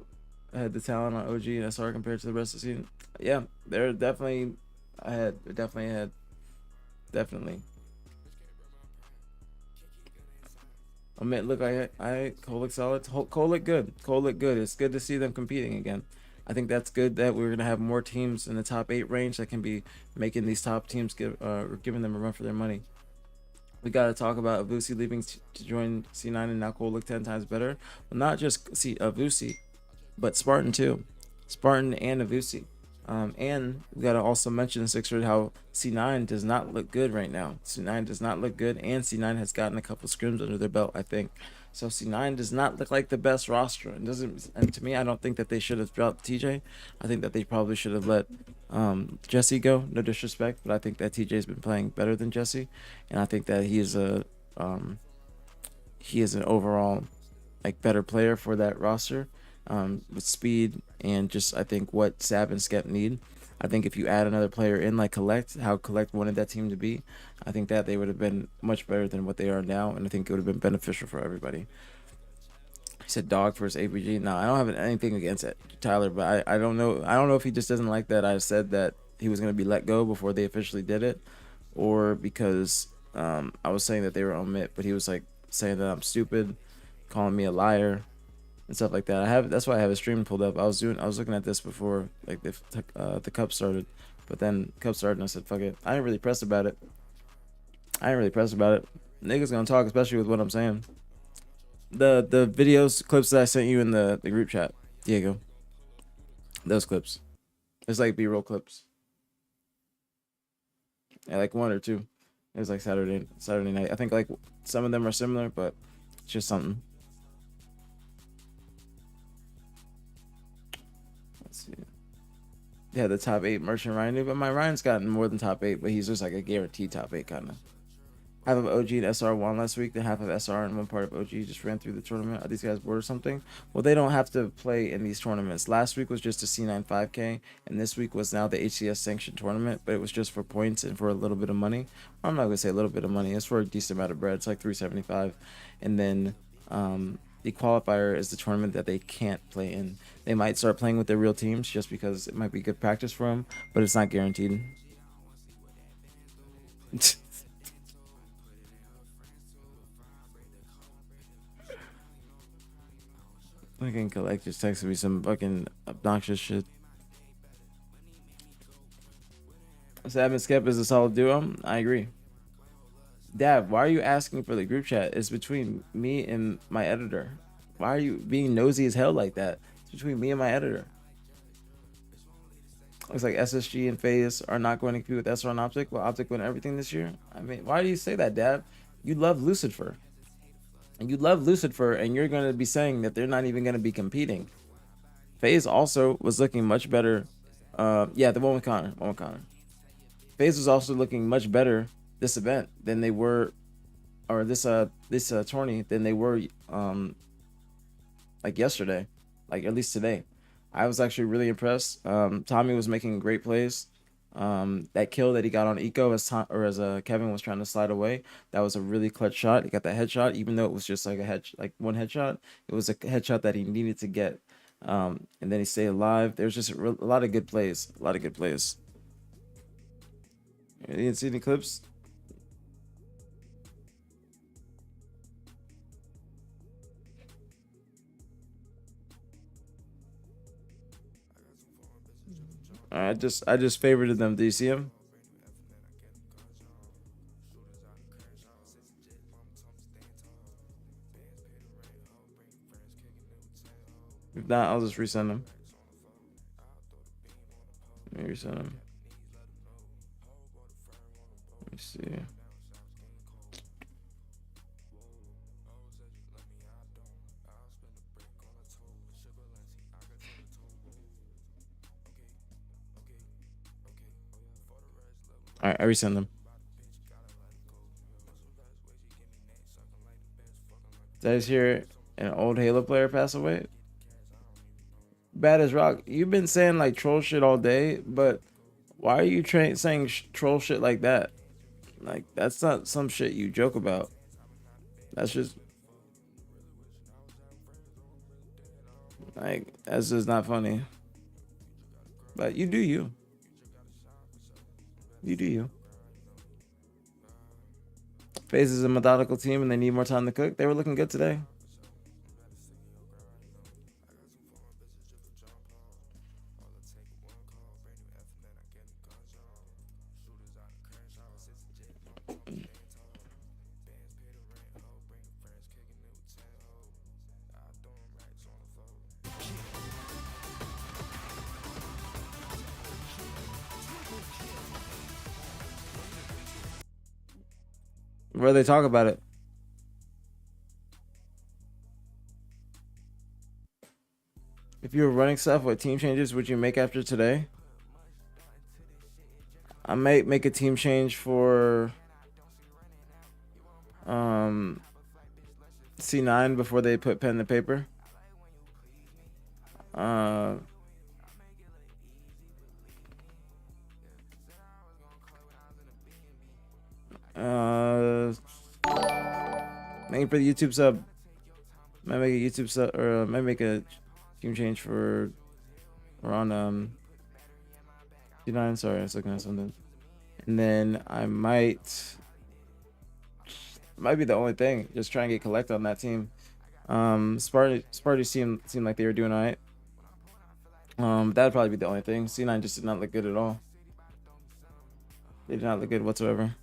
ahead the talent on OG and SR compared to the rest of the season. Yeah, they're definitely ahead. They're definitely ahead. Definitely. Omit look I Cole look solid. Cole look good. Cole look good. It's good to see them competing again. I think that's good that we're gonna have more teams in the top 8 range that can be making these top teams giving them a run for their money. We got to talk about Avusi leaving to join C9 and now Cole look 10 times better. Well, not just Avusi, but Spartan too. Spartan and Avusi. And we got to also mention, Sixers, how C9 does not look good right now. C9 does not look good, and C9 has gotten a couple scrims under their belt, I think. So C9 does not look like the best roster, and doesn't. And to me, I don't think that they should have dropped TJ. I think that they probably should have let Jesse go. No disrespect, but I think that TJ's been playing better than Jesse, and I think that he is an overall like better player for that roster with speed and just I think what Sab and Skep need. I think if you add another player in like Collect, how Collect wanted that team to be, I think that they would have been much better than what they are now, and I think it would have been beneficial for everybody. He said dog for his APG. No, I don't have anything against it, Tyler, but I don't know. I don't know if he just doesn't like that I said that he was going to be let go before they officially did it, or because I was saying that they were on mid, but he was like saying that I'm stupid, calling me a liar, and stuff like that. That's why I have a stream pulled up. I was looking at this before like the cup started, but then cup started and I said fuck it. I ain't really pressed about it. Niggas gonna talk, especially with what I'm saying. The videos clips that I sent you in the group chat, Diego. Those clips. It's like B-roll clips. Yeah, like one or two. It was like Saturday night. I think like some of them are similar, but it's just something. Let's see. Yeah, the top 8 merchant Ryan, but my Ryan's gotten more than top 8, but he's just like a guaranteed top 8 kind of. Half of OG and SR won last week. The half of SR and one part of OG just ran through the tournament. Are these guys bored or something? Well, they don't have to play in these tournaments. Last week was just a C9 5K, and this week was now the HCS sanctioned tournament, but it was just for points and for a little bit of money. I'm not going to say a little bit of money. It's for a decent amount of bread. It's like $375. And then the qualifier is the tournament that they can't play in. They might start playing with their real teams just because it might be good practice for them, but it's not guaranteed. Fucking Collect just texted me some fucking obnoxious shit. Sab and Skep is a solid duo. I agree. Dad, why are you asking for the group chat? It's between me and my editor. Why are you being nosy as hell like that? It's between me and my editor. Looks like SSG and FaZe are not going to compete with SR and Optic. Will Optic win everything this year? I mean, why do you say that, Dad? You love Lucifer. And you love Lucifer, and you're going to be saying that they're not even going to be competing. FaZe also was looking much better. Yeah, the one with Connor. FaZe was also looking much better this event than they were, or this tourney than they were like yesterday, like at least today. I was actually really impressed. Tommy was making great plays. That kill that he got on Eco as Kevin was trying to slide away, that was a really clutch shot. He got that headshot, even though it was just like one headshot. It was a headshot that he needed to get, and then he stayed alive. There's just a lot of good plays. You didn't see any clips? I just favorited them. Do you see them? If not, I'll just resend them. Let me resend them. Let me see. All right, I resend them. Did I just hear an old Halo player pass away? Bad as rock. You've been saying like troll shit all day, but why are you saying troll shit like that? Like, that's not some shit you joke about. That's just like, that's just not funny. But you do you. You do you. FaZe is a methodical team and they need more time to cook. They were looking good today. Where they talk about it. If you were running stuff, what team changes would you make after today? I might make a team change for C9 before they put pen to paper. Making for the YouTube sub. Might make a YouTube sub, or might make a team change for. We're on C9. Sorry, I was looking at something. And then I might be the only thing. Just try and get collect on that team. Sparty seemed like they were doing alright. That'd probably be the only thing. C9 just did not look good at all. They did not look good whatsoever.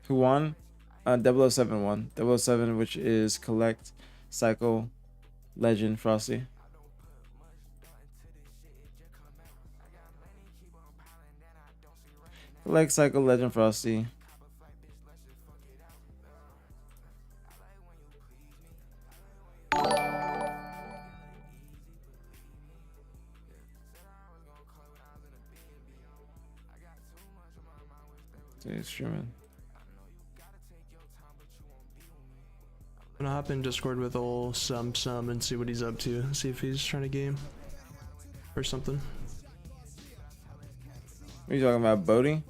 Who won? 007 won. 007, which is Collect, Cycle, Legend, Frosty. Collect, Cycle, Legend, Frosty. It's streaming. I'm gonna hop in Discord with old Sum and see what he's up to. See if he's trying to game or something. What are you talking about, Bodie?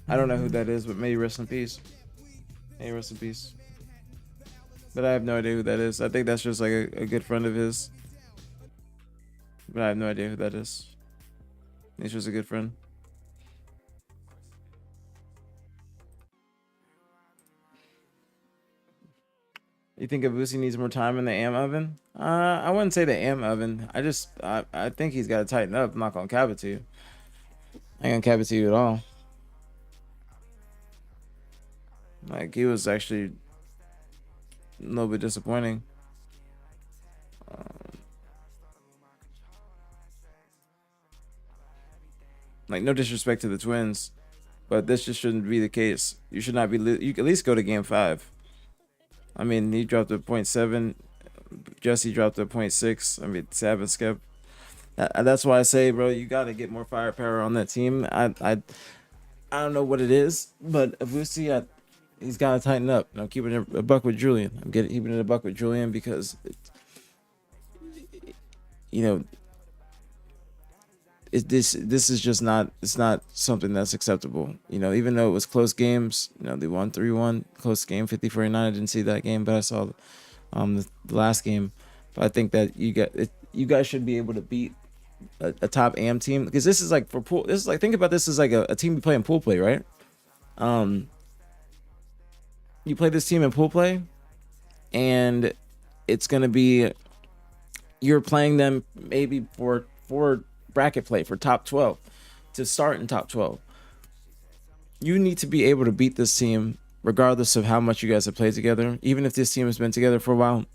I don't know who that is, but maybe rest in peace. Hey, rest in peace. But I have no idea who that is. I think that's just like a good friend of his. But I have no idea who that is. He's just a good friend. You think Abusi needs more time in the AM oven? I wouldn't say the AM oven. I think he's got to tighten up. I'm not gonna cap it to you. I ain't gonna cap it to you at all. Like, he was actually a little bit disappointing. Like, no disrespect to the Twins, but this just shouldn't be the case. You should not be. You at least go to Game 5. I mean, he dropped a 0.7. Jesse dropped a 0.6. I mean, Sab and Skep. That's why I say, bro, you got to get more firepower on that team. I don't know what it is, but Abusi, he's got to tighten up. I'm keeping it a buck with Julian. I'm keeping it a buck with Julian because, this is just not. It's not something that's acceptable. Even though it was close games. They won 3-1, close game, 50-49. I didn't see that game, but I saw the last game. But I think that you guys should be able to beat a top AM team, because this is like for pool. This is like, think about this as like a team you play in pool play, right? You play this team in pool play, and it's gonna be, you're playing them maybe for bracket play for top 12 to start in top 12. You need to be able to beat this team regardless of how much you guys have played together, even if this team has been together for a while,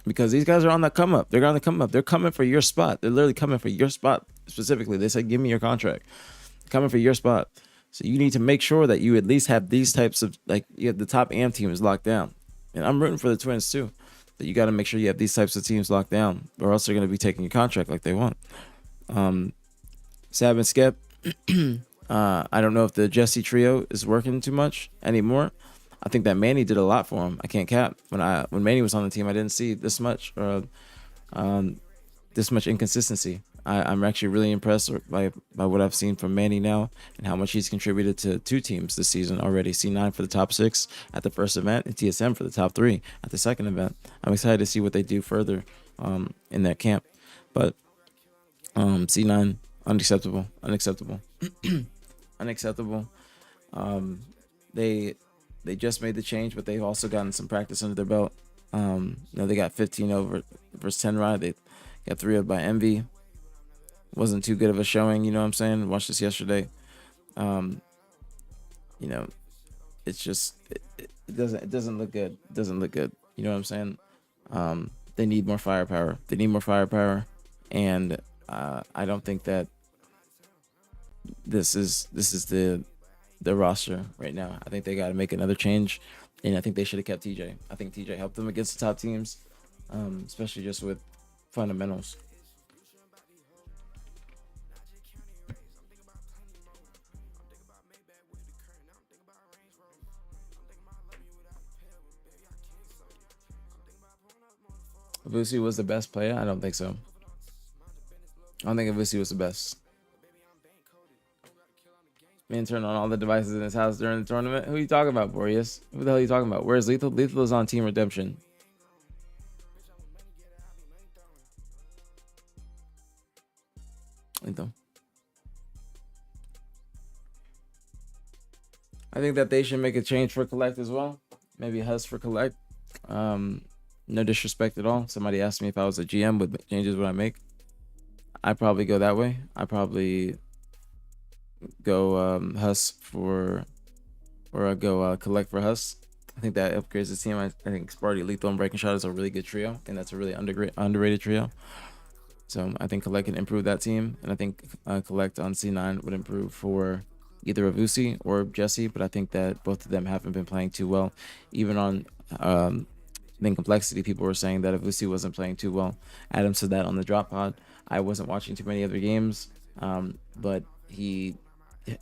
because these guys are on the come up. They're on the come up. They're coming for your spot. They're literally coming for your spot specifically. They said, give me your contract. They're coming for your spot. So you need to make sure that you at least have these types of, like, you have the top AM team is locked down. And I'm rooting for the Twins too. But you got to make sure you have these types of teams locked down, or else they're going to be taking your contract like they want. Sab and Skep, I don't know if the Jesse trio is working too much anymore. I think that Manny did a lot for him. I can't cap. When Manny was on the team, I didn't see this much inconsistency. I'm actually really impressed by what I've seen from Manny now, and how much he's contributed to two teams this season already. C9 for the top 6 at the first event, and TSM for the top 3 at the second event. I'm excited to see what they do further in that camp. But C9, unacceptable. They just made the change, but they've also gotten some practice under their belt. They got 15 over versus 10 ride. They got 3 up by Envy. Wasn't too good of a showing, you know what I'm saying? Watched this yesterday. It's just it doesn't look good. It doesn't look good. You know what I'm saying? They need more firepower. And I don't think that this is their roster right now. I think they got to make another change, and I think they should have kept TJ. I think TJ helped them against the top teams, especially just with fundamentals. Vusi was the best player? I don't think so. I don't think Vusi was the best. Man turned on all the devices in his house during the tournament. Who are you talking about, Boreas? Who the hell are you talking about? Where's Lethal? Lethal is on Team Redemption. Lethal. I think that they should make a change for Collect as well. Maybe Huss for Collect. No disrespect at all. Somebody asked me if I was a GM, what changes would I make? I'd probably go that way. I'd probably go Huss for, or I'd go Collect for Huss. I think that upgrades the team. I think Sparty, Lethal, and Breaking Shot is a really good trio, and that's a really underrated trio. So I think Collect can improve that team, and I think Collect on C9 would improve for either Avusi or Jesse, but I think that both of them haven't been playing too well. Even on then Complexity, people were saying that Avusi wasn't playing too well. Adam said that on the drop pod. I wasn't watching too many other games, but he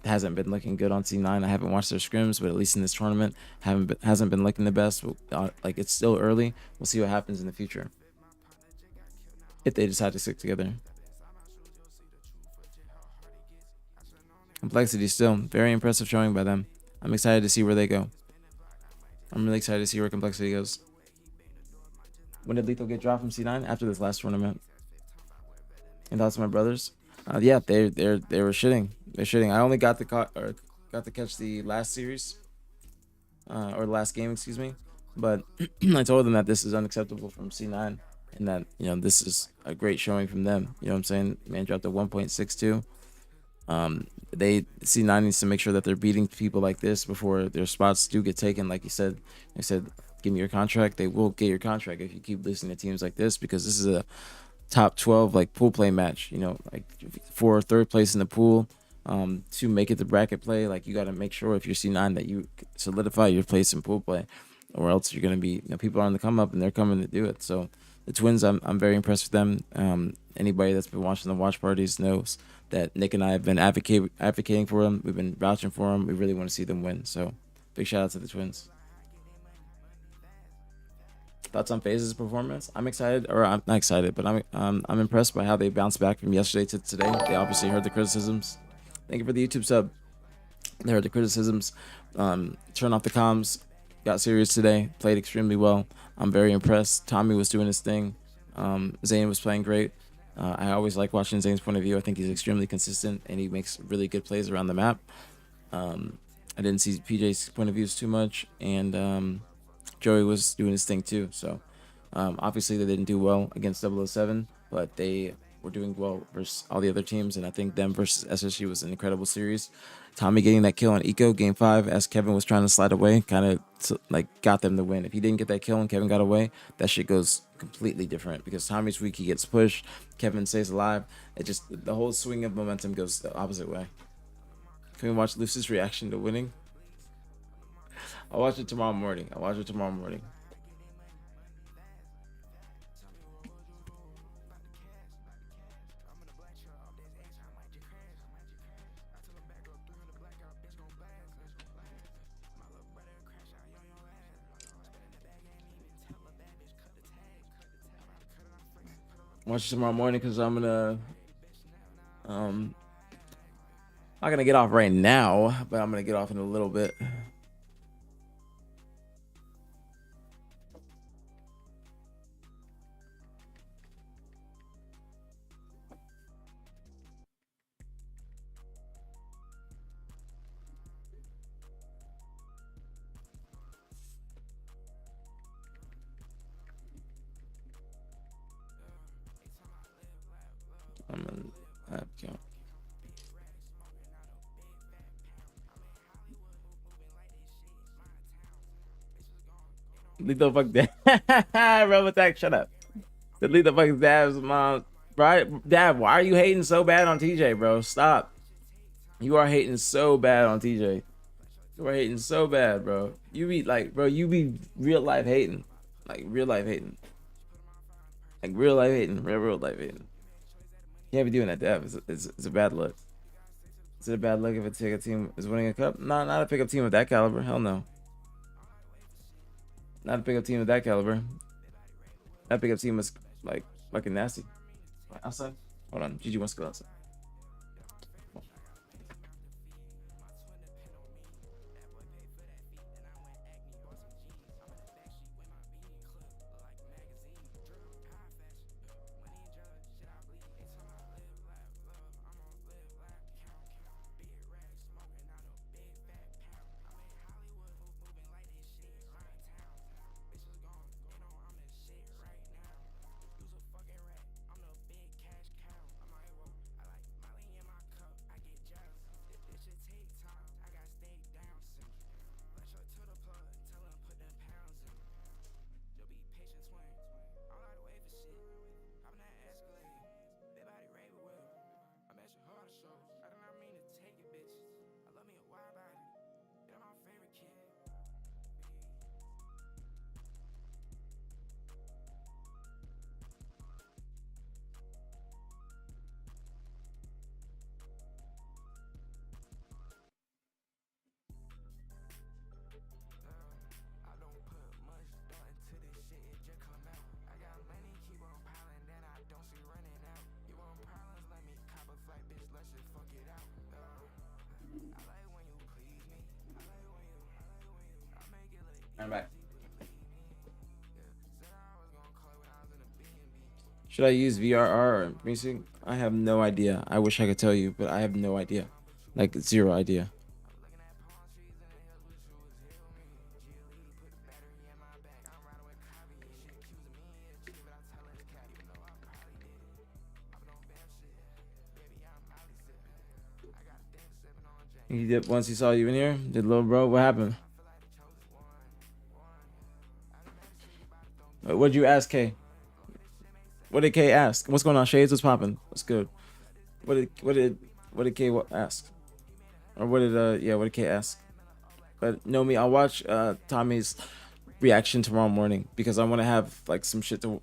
hasn't been looking good on C9. I haven't watched their scrims, but at least in this tournament, hasn't been looking the best. Like, it's still early. We'll see what happens in the future if they decide to stick together. Complexity still very impressive showing by them. I'm excited to see where they go. I'm really excited to see where Complexity goes. When did Lethal get dropped from C9? After this last tournament. And thoughts of my brothers? Yeah, they were shitting. They're shitting. I only got to catch the last series, or the last game, excuse me. But I told them that this is unacceptable from C9, and that, you know, this is a great showing from them. You know what I'm saying? Man dropped a 1.62. C9 needs to make sure that they're beating people like this before their spots do get taken. Like you said, they said, give me your contract. They will get your contract if you keep listening to teams like this, because this is a top 12 like pool play match, you know, like for third place in the pool, to make it the bracket play. Like, you got to make sure if you're C9 that you solidify your place in pool play, or else you're going to be, you know, people are on the come up and they're coming to do it. So the Twins, I'm very impressed with them. Anybody that's been watching the watch parties knows that Nick and I have been advocating for them. We've been vouching for them. We really want to see them win. So big shout out to the Twins. Thoughts on FaZe's performance? I'm excited, or I'm not excited, but I'm impressed by how they bounced back from yesterday to today. They obviously heard the criticisms. Thank you for the YouTube sub. They heard the criticisms. Turned off the comms. Got serious today. Played extremely well. I'm very impressed. Tommy was doing his thing. Zane was playing great. I always like watching Zane's point of view. I think he's extremely consistent, and he makes really good plays around the map. I didn't see PJ's point of views too much, and Joey was doing his thing too. So obviously they didn't do well against 007, but they were doing well versus all the other teams, and I think them versus SSG was an incredible series. Tommy getting that kill on Eco game 5 as Kevin was trying to slide away kind of like got them the win. If he didn't get that kill and Kevin got away, that shit goes completely different, because Tommy's weak, he gets pushed, Kevin stays alive. It just, the whole swing of momentum goes the opposite way. Can we watch Lucy's reaction to winning? I'll watch it tomorrow morning. Watch it tomorrow morning, because I'm gonna not gonna get off right now, but I'm gonna get off in a little bit. I'm an app count. Leave the fuck down. Rebel Attack, shut up. Leave the fucking dabs, mom. Right? Dad, why are you hating so bad on TJ, bro? Stop. You are hating so bad on TJ. We're hating so bad, bro. You be like, bro, you be real life hating. Like real life hating. Like real life hating. Real life hating. Can't be doing that, Dev. It's a bad look. Is it a bad look if a pickup team is winning a cup? No, not a pickup team of that caliber. Hell no. Not a pickup team of that caliber. That pickup team was like fucking nasty. Outside? Hold on. GG wants to go outside. I'm back. Should I use VRR or music? I have no idea. I wish I could tell you, but I have no idea. Like zero idea. He did once he saw you in here. Did little bro? What happened? What'd you ask, K? What did K ask? What's going on, Shades? What's popping? What's good? What did K ask? Or what did K ask? But no, me, I'll watch Tommy's reaction tomorrow morning because I want to have like some shit to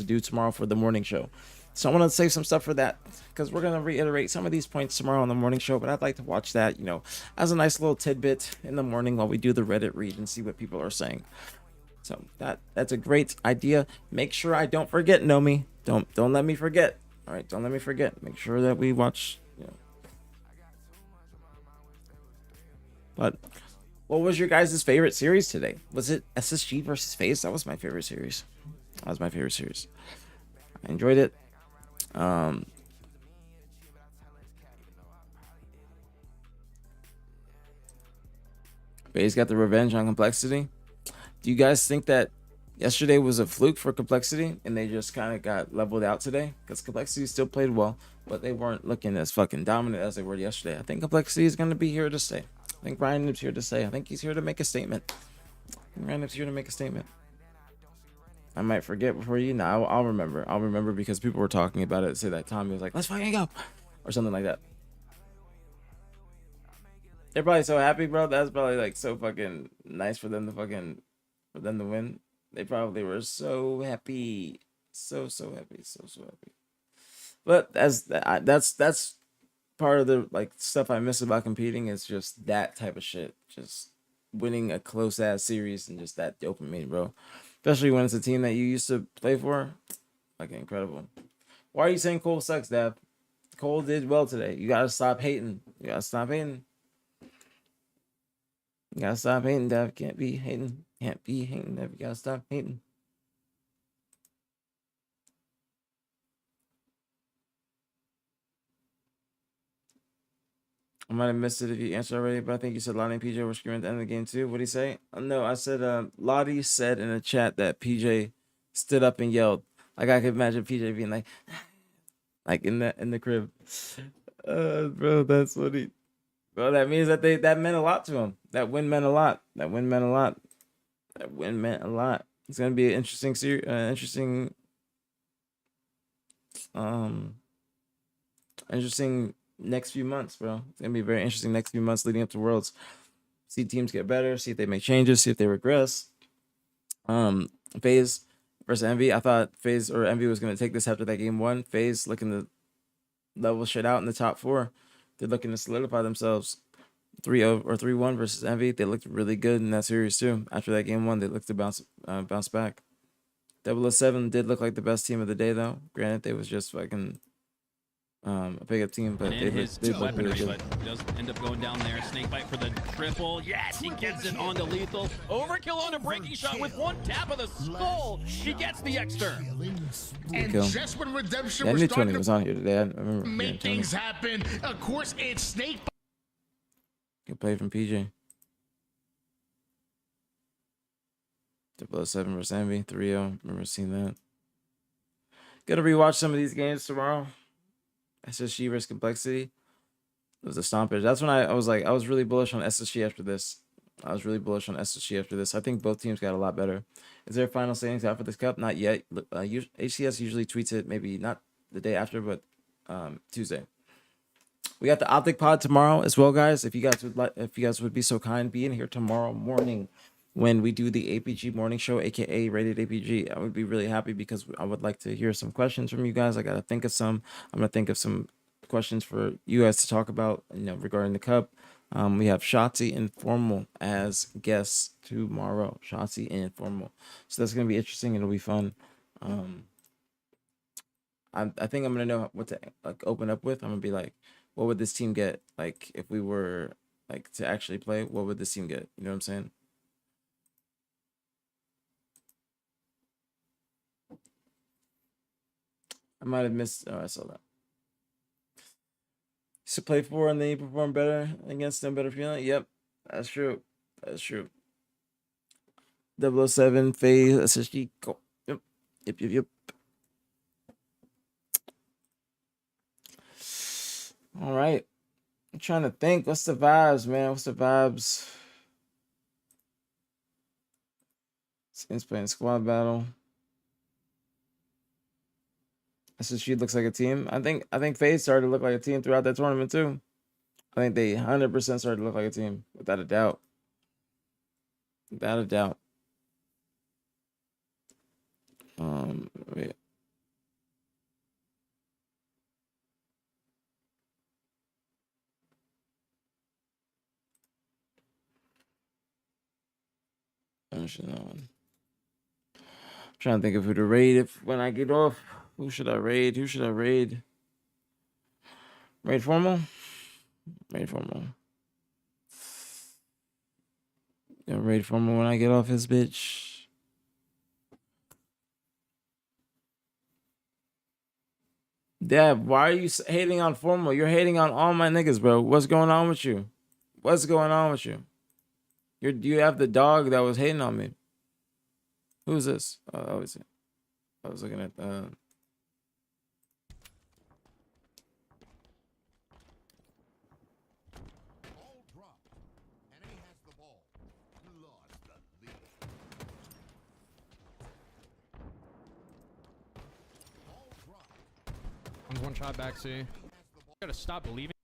do tomorrow for the morning show. So I want to save some stuff for that because we're gonna reiterate some of these points tomorrow on the morning show. But I'd like to watch that, you know, as a nice little tidbit in the morning while we do the Reddit read and see what people are saying. So that's a great idea. Make sure I don't forget, Nomi. Don't let me forget. All right, don't let me forget. Make sure that we watch. You know. But what was your guys' favorite series today? Was it SSG versus FaZe? That was my favorite series. That was my favorite series. I enjoyed it. FaZe got the revenge on Complexity. Do you guys think that yesterday was a fluke for Complexity and they just kind of got leveled out today? Because Complexity still played well, but they weren't looking as fucking dominant as they were yesterday. I think Complexity is going to be here to stay. I think Ryan Nip's here to stay. I think he's here to make a statement. Ryan Nip's here to make a statement. I might forget before you. No, I'll remember. I'll remember because people were talking about it. Say that Tommy was like, let's fucking go. Or something like that. They're probably so happy, bro. That's probably like so fucking nice for them to win. They probably were so happy. So happy. So happy. But that's part of the like stuff I miss about competing is just that type of shit. Just winning a close ass series and just that dopamine, bro. Especially when it's a team that you used to play for. Fucking incredible. Why are you saying Cole sucks, Dab? Cole did well today. You gotta stop hating. You gotta stop hating. You gotta stop hating, Dab. Can't be hating. Can't be hating, Dab. You gotta stop hating. I might have missed it if you answered already, but I think you said Lottie and PJ were screaming at the end of the game too. What did he say? No, I said Lottie said in the chat that PJ stood up and yelled. Like I could imagine PJ being like in the crib. Bro, that's funny. Bro, that means that that meant a lot to him. That win meant a lot. That win meant a lot. That win meant a lot. It's gonna be an interesting series. Interesting next few months, bro. It's gonna be very interesting next few months leading up to Worlds. see teams get better, see if they make changes, see if they regress. FaZe versus Envy. I thought FaZe or Envy was going to take this after that game 1. FaZe looking to level shit out in the top 4. They're looking to solidify themselves. 3-0 or 3-1 versus Envy. They looked really good in that series too. After that game 1, they looked to bounce back. 007 did look like the best team of the day though. Granted, they was just fucking a pickup team, but And they his looked really weaponry, good. but does end up going down there. Snakebite for the triple. Yes, he gets it onto lethal. Overkill on a breaking shot with one tap of the skull. He gets the extra. And Kill. just when redemption Yeah, I was knew 20 starting was to on here today. I remember make things happen, of course, it's Snake. Good play from PJ. 007 versus Envy. 3-0. Remember seeing that. Gotta rewatch some of these games tomorrow. SSG versus Complexity. It was a stompage. That's when I was like, I was really bullish on SSG after this. I think both teams got a lot better. Is there final standings out for this cup? Not yet. HCS usually tweets it maybe not the day after, but Tuesday. We got the Optic Pod tomorrow as well, guys. If you guys would be so kind, be in here tomorrow morning when we do the APG morning show, aka Rated APG. I would be really happy because I would like to hear some questions from you guys. I gotta think of some. I'm gonna think of some questions for you guys to talk about, regarding the cup. We have Shotzi and Formal as guests tomorrow. Shotzi and Formal, so that's gonna be interesting. It'll be fun. I think I'm gonna know what to open up with. I'm gonna be like, what would this team get if we were to actually play? What would this team get? You know what I'm saying? I might have missed. Oh, I saw that. Used to play 4 and then you perform better against them. Better feeling. Yep, that's true. 007 FaZe SSG. Go. Yep. All right. I'm trying to think. What's the vibes, man? What's the vibes? Skins playing squad battle. SSG looks like a team. I think FaZe started to look like a team throughout that tournament too. I think they 100% started to look like a team, without a doubt. Wait. I'm trying to think of who to raid when I get off. Who should I raid? Raid Formal? Gonna raid Formal when I get off his bitch. Dab, why are you hating on Formal? You're hating on all my niggas, bro. What's going on with you? You have the dog that was hating on me. Who's this? I was looking at One shot back C. You gotta stop believing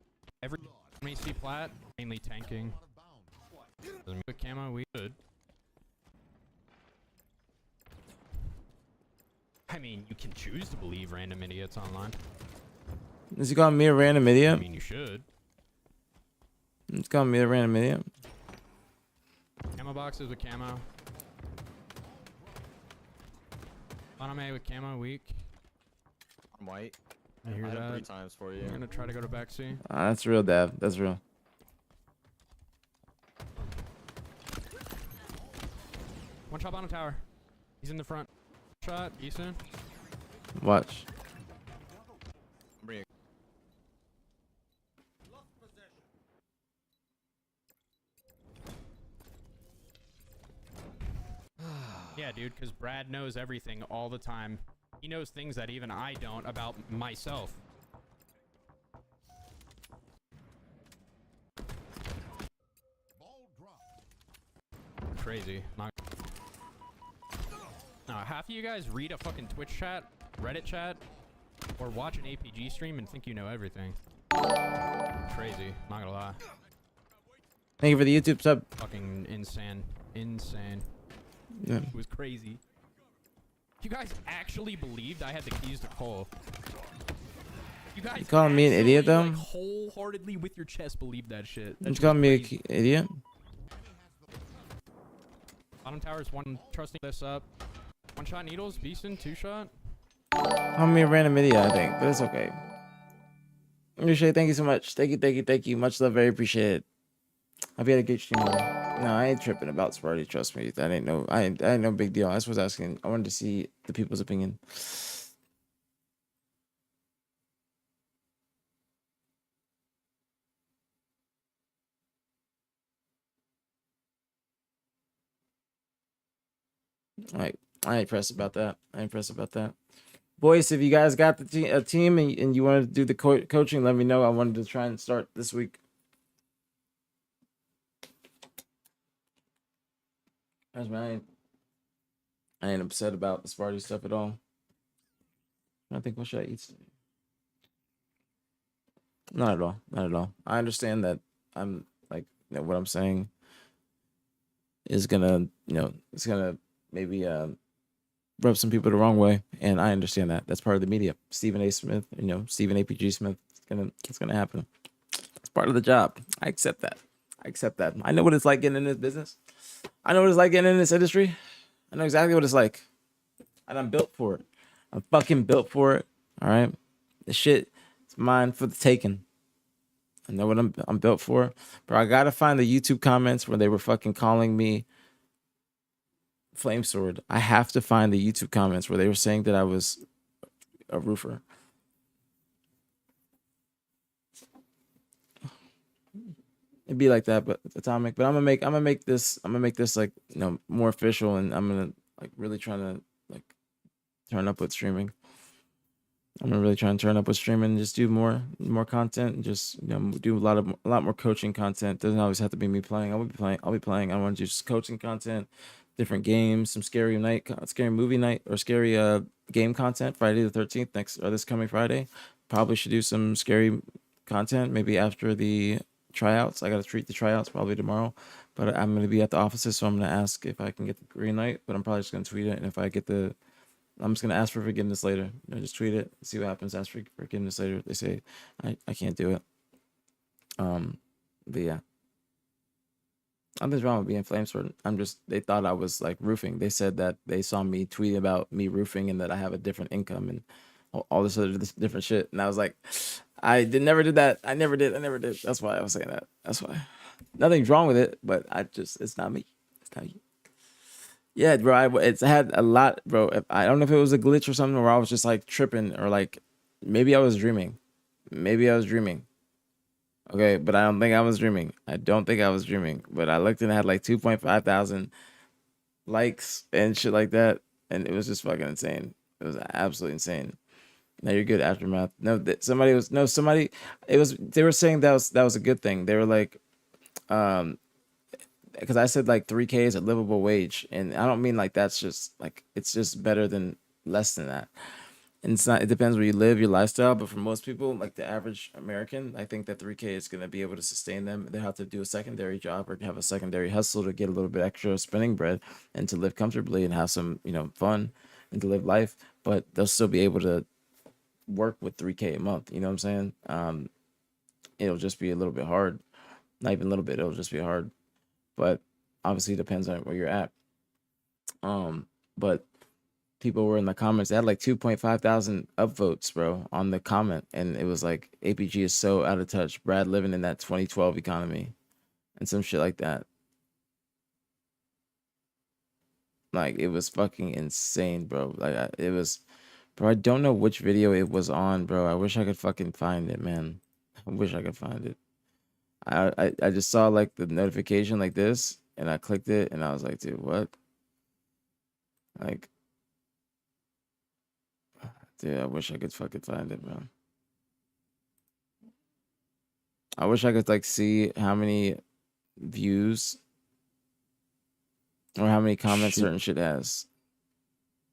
every time you see plat, mainly tanking. With camo, we should. I mean, you can choose to believe random idiots online. Is he calling me a random idiot? I mean, you should. He's calling me a random idiot. Camo boxes with camo. Bottom A with camo, weak. I'm white. I hear that. 3 times for you. We're gonna try to go to back C. That's real, Dab. That's real. One shot bottom tower. He's in the front. Shot, Easton. Watch. Yeah, dude, because Brad knows everything all the time. He knows things that even I don't about myself. Crazy. Half of you guys read a fucking Twitch chat, Reddit chat, or watch an APG stream and think you know everything. Crazy. Not gonna lie. Thank you for the YouTube sub. Fucking insane. Insane. Yeah. It was crazy. You guys actually believed I had the keys to Cole. You guys calling me an idiot, though? like, wholeheartedly with your chest believed that shit. You calling me an idiot? Bottom tower's one, trusting this up. One shot needles, Beeson, two shot. Calling me a random idiot, I think, but it's okay. Appreciate it. Thank you so much. Thank you. Much love. Very appreciated. I've had a good stream. No, I ain't tripping about Sparty. Trust me. That ain't no big deal. I just was asking. I wanted to see the people's opinion. All right. I ain't pressed about that. Boys, if you guys got a team and you wanted to do the coaching, let me know. I wanted to try and start this week. I ain't upset about the Sparty stuff at all. I think what should I eat today? Not at all. I understand that I'm like, what I'm saying is gonna, it's gonna maybe rub some people the wrong way, and I understand that. That's part of the media. Stephen A. Smith, Stephen APG Smith. It's gonna happen. It's part of the job. I accept that. I know what it's like getting in this business. I know what it's like getting in this industry. I know exactly what it's like, and I'm built for it. I'm fucking built for it. All right, the shit is mine for the taking. I know what I'm built for, but I gotta find the YouTube comments where they were fucking calling me Flame Sword. I have to find the YouTube comments where they were saying that I was a roofer. It'd be like that, but Atomic. But I'm gonna make this like more official, and I'm gonna like really try to like turn up with streaming. I'm gonna really try and turn up with streaming and just do more content and just do a lot more coaching content. Doesn't always have to be me playing. I'll be playing. I want to do just coaching content, different games, some scary movie night or scary game content. Friday the 13th this coming Friday. Probably should do some scary content maybe after the tryouts. I gotta treat the tryouts probably tomorrow, but I'm gonna be at the offices, so I'm gonna ask if I can get the green light. But I'm probably just gonna tweet it, and if I get I'm just gonna ask for forgiveness later. Just tweet it, see what happens. Ask for forgiveness later. If they say I can't do it. But yeah, nothing's wrong with being Flame Sword. They thought I was like roofing. They said that they saw me tweet about me roofing and that I have a different income and all this other different shit. And I was like, never did that. I never did. That's why I was saying that. That's why. Nothing's wrong with it, but it's not me. It's not you. Yeah, bro. It's had a lot, bro. I don't know if it was a glitch or something, or I was just like tripping, or like maybe I was dreaming. Okay, but I don't think I was dreaming. But I looked and it had like 2.5 thousand likes and shit like that, and it was just fucking insane. It was absolutely insane. Now you're good, Aftermath. No, they were saying that was a good thing. They were like, because I said like 3K is a livable wage, and I don't mean like that's just like it's just better than less than that. And it's not. It depends where you live, your lifestyle. But for most people, like the average American, I think that 3K is going to be able to sustain them. They have to do a secondary job or have a secondary hustle to get a little bit extra spending bread and to live comfortably and have some fun and to live life. But they'll still be able to work with 3K a month. You know what I'm saying? It'll just be a little bit hard. Not even a little bit. It'll just be hard. But obviously it depends on where you're at. But people were in the comments. They had like 2.5 thousand upvotes, bro, on the comment, and it was like APG is so out of touch. Brad living in that 2012 economy, and some shit like that. Like it was fucking insane, bro. Like it was, bro. I don't know which video it was on, bro. I wish I could fucking find it, man. I wish I could find it. I just saw like the notification like this, and I clicked it, and I was like, dude, what? Like, dude, I wish I could fucking find it, bro. I wish I could like see how many views or how many comments certain shit has.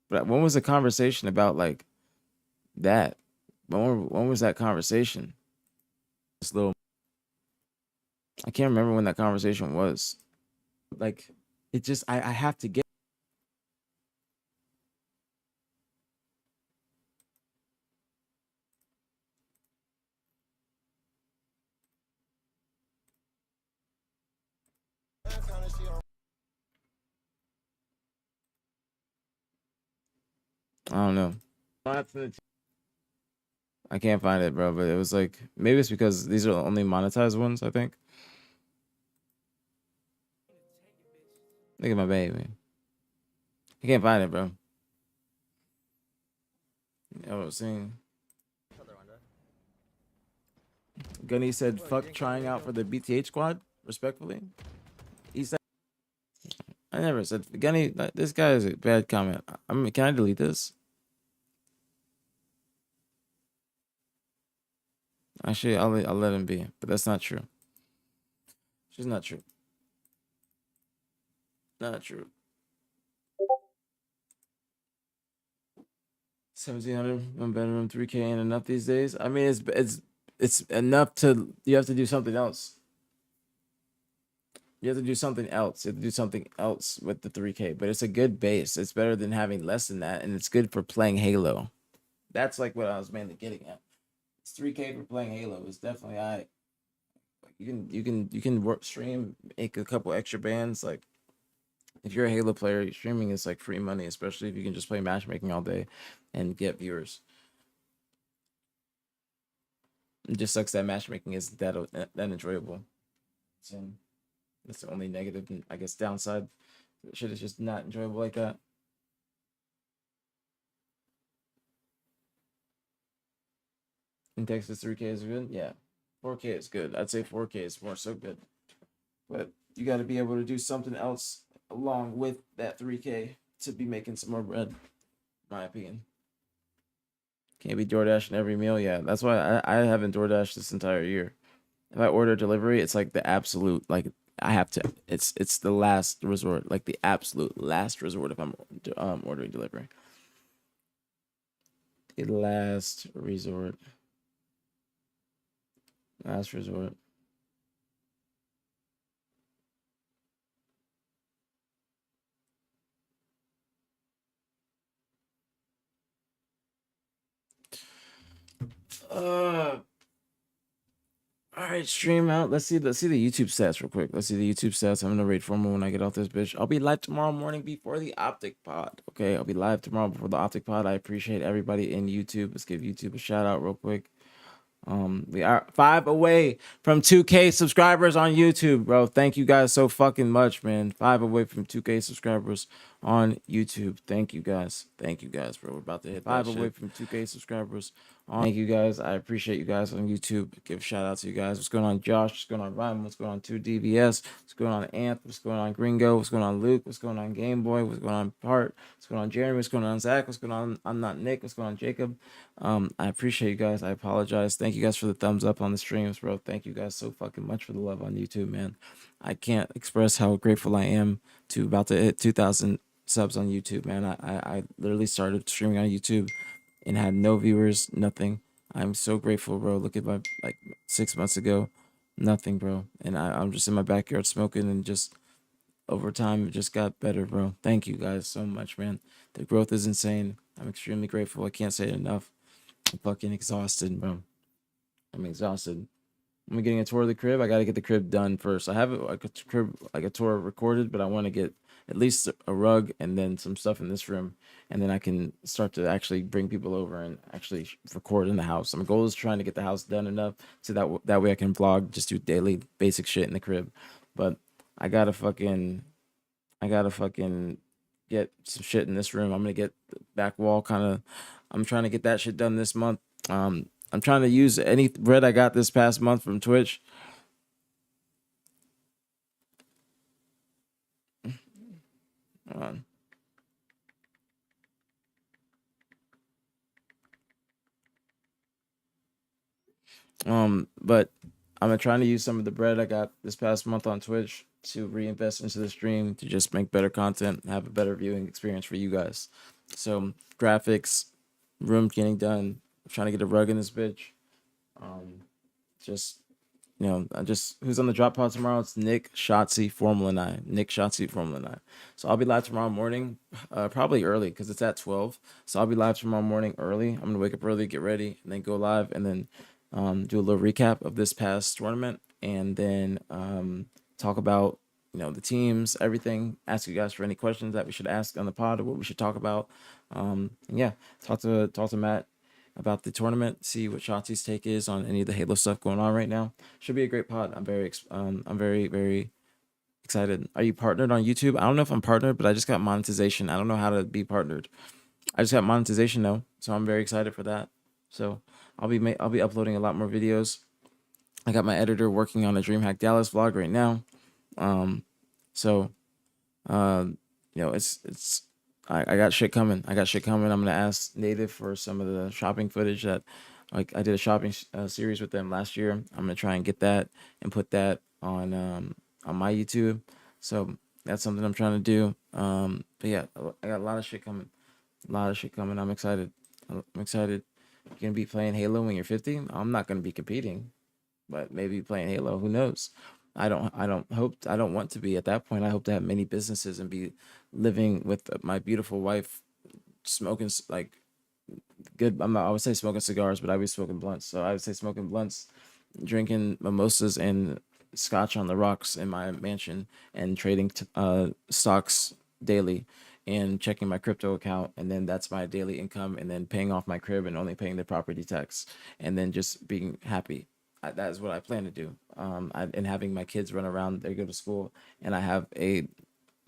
But when was the conversation about like that? When was that conversation? This little. I can't remember when that conversation was. Like, it just I have to get. I don't know. I can't find it, bro. But it was like maybe it's because these are the only monetized ones. I think. Look at my baby. I can't find it, bro. You know what I'm saying? Gunny said, "Fuck trying out for the BtH squad." Respectfully, he said. I never said Gunny. This guy is a bad comment. I mean, can I delete this? Actually, I'll let him be, but that's not true. She's not true. Not true. 1,700, one bedroom, 3K ain't enough these days. I mean, it's enough to. You have to do something else. You have to do something else. You have to do something else with the 3K, but it's a good base. It's better than having less than that, and it's good for playing Halo. That's like what I was mainly getting at. It's 3K for playing Halo. It's definitely you can work stream, make a couple extra bands. Like if you're a Halo player, streaming is like free money, especially if you can just play matchmaking all day and get viewers. It just sucks that matchmaking isn't that enjoyable. So that's the only negative, I guess, downside. Shit is just not enjoyable like that. In Texas, 3K is good. Yeah, 4K is good. I'd say 4K is more so good. But you got to be able to do something else along with that 3K to be making some more bread, in my opinion. Can't be DoorDashing every meal. Yeah, that's why I haven't DoorDashed this entire year. If I order delivery, it's like the absolute, like I have to. It's the last resort, like the absolute last resort if I'm ordering delivery. The last resort. Last resort. All right, stream out. Let's see the YouTube stats real quick. Let's see the YouTube stats. I'm gonna rate formal when I get off this bitch. I'll be live tomorrow morning before the Optic Pod. Okay, I'll be live tomorrow before the Optic Pod. I appreciate everybody in YouTube. Let's give YouTube a shout out real quick. We are 5 away from 2K subscribers on YouTube, bro. Thank you guys so fucking much, man. 5 away from 2K subscribers on YouTube. Thank you guys, bro. We're about to hit 5 away from 2K subscribers. Thank you guys. I appreciate you guys on YouTube. Give a shout out to you guys. What's going on, Josh? What's going on, Ryan? What's going on, 2DVS? What's going on, Anth? What's going on, Gringo? What's going on, Luke? What's going on, Game Boy? What's going on, Part? What's going on, Jeremy? What's going on, Zach? What's going on? I'm not Nick. What's going on, Jacob? I appreciate you guys. I apologize. Thank you guys for the thumbs up on the streams, bro. Thank you guys so fucking much for the love on YouTube, man. I can't express how grateful I am to about to hit 2,000 subs on YouTube, man. I literally started streaming on YouTube and had no viewers, nothing. I'm so grateful, bro. Look at my, like 6 months ago, nothing, bro. And I'm just in my backyard smoking, and just over time it just got better, bro. Thank you guys so much, man. The growth is insane. I'm extremely grateful. I can't say it enough. I'm fucking exhausted, bro. I'm exhausted. I'm getting a tour of the crib. I got to get the crib done first. I have like a crib, like a tour recorded, but I want to get at least a rug and then some stuff in this room, and then I can start to actually bring people over and actually record in the house. My goal is trying to get the house done enough so that way I can vlog, just do daily basic shit in the crib. But I gotta fucking get some shit in this room. I'm gonna get the back wall kind of. I'm trying to get that shit done this month. I'm trying to use any bread I got this past month from Twitch. But I'm trying to use some of the bread I got this past month on Twitch to reinvest into the stream, to just make better content, have a better viewing experience for you guys. So graphics, room getting done. I'm trying to get a rug in this bitch. Just you know, just who's on the drop pod tomorrow? It's Nick, Shotzi, Formula 9. Nick, Shotzi, Formula 9. So I'll be live tomorrow morning, probably early because it's at 12. So I'll be live tomorrow morning early. I'm gonna wake up early, get ready, and then go live, and then do a little recap of this past tournament, and then talk about, you know, the teams, everything. Ask you guys for any questions that we should ask on the pod or what we should talk about. And yeah, talk to Matt about the tournament, see what Shotzi's take is on any of the Halo stuff going on right now. Should be a great pod. I'm very excited. Are you partnered on YouTube? I don't know if I'm partnered, but I just got monetization. I don't know how to be partnered. I just got monetization though, so I'm very excited for that. So I'll be uploading a lot more videos. I got my editor working on a DreamHack Dallas vlog right now. So you know, I got shit coming. I'm gonna ask Native for some of the shopping footage that, like, I did a shopping series with them last year. I'm gonna try and get that and put that on my YouTube. So that's something I'm trying to do. But yeah, I got a lot of shit coming. I'm excited. You're gonna be playing Halo when you're 50. I'm not gonna be competing, but maybe playing Halo. Who knows? I don't want to be at that point. I hope to have many businesses and be living with my beautiful wife, smoking like good. I would say smoking cigars, but I be smoking blunts. So I would say smoking blunts, drinking mimosas and scotch on the rocks in my mansion, and trading stocks daily, and checking my crypto account, and then that's my daily income, and then paying off my crib and only paying the property tax, and then just being happy. That is what I plan to do. And having my kids run around, they go to school, and I have a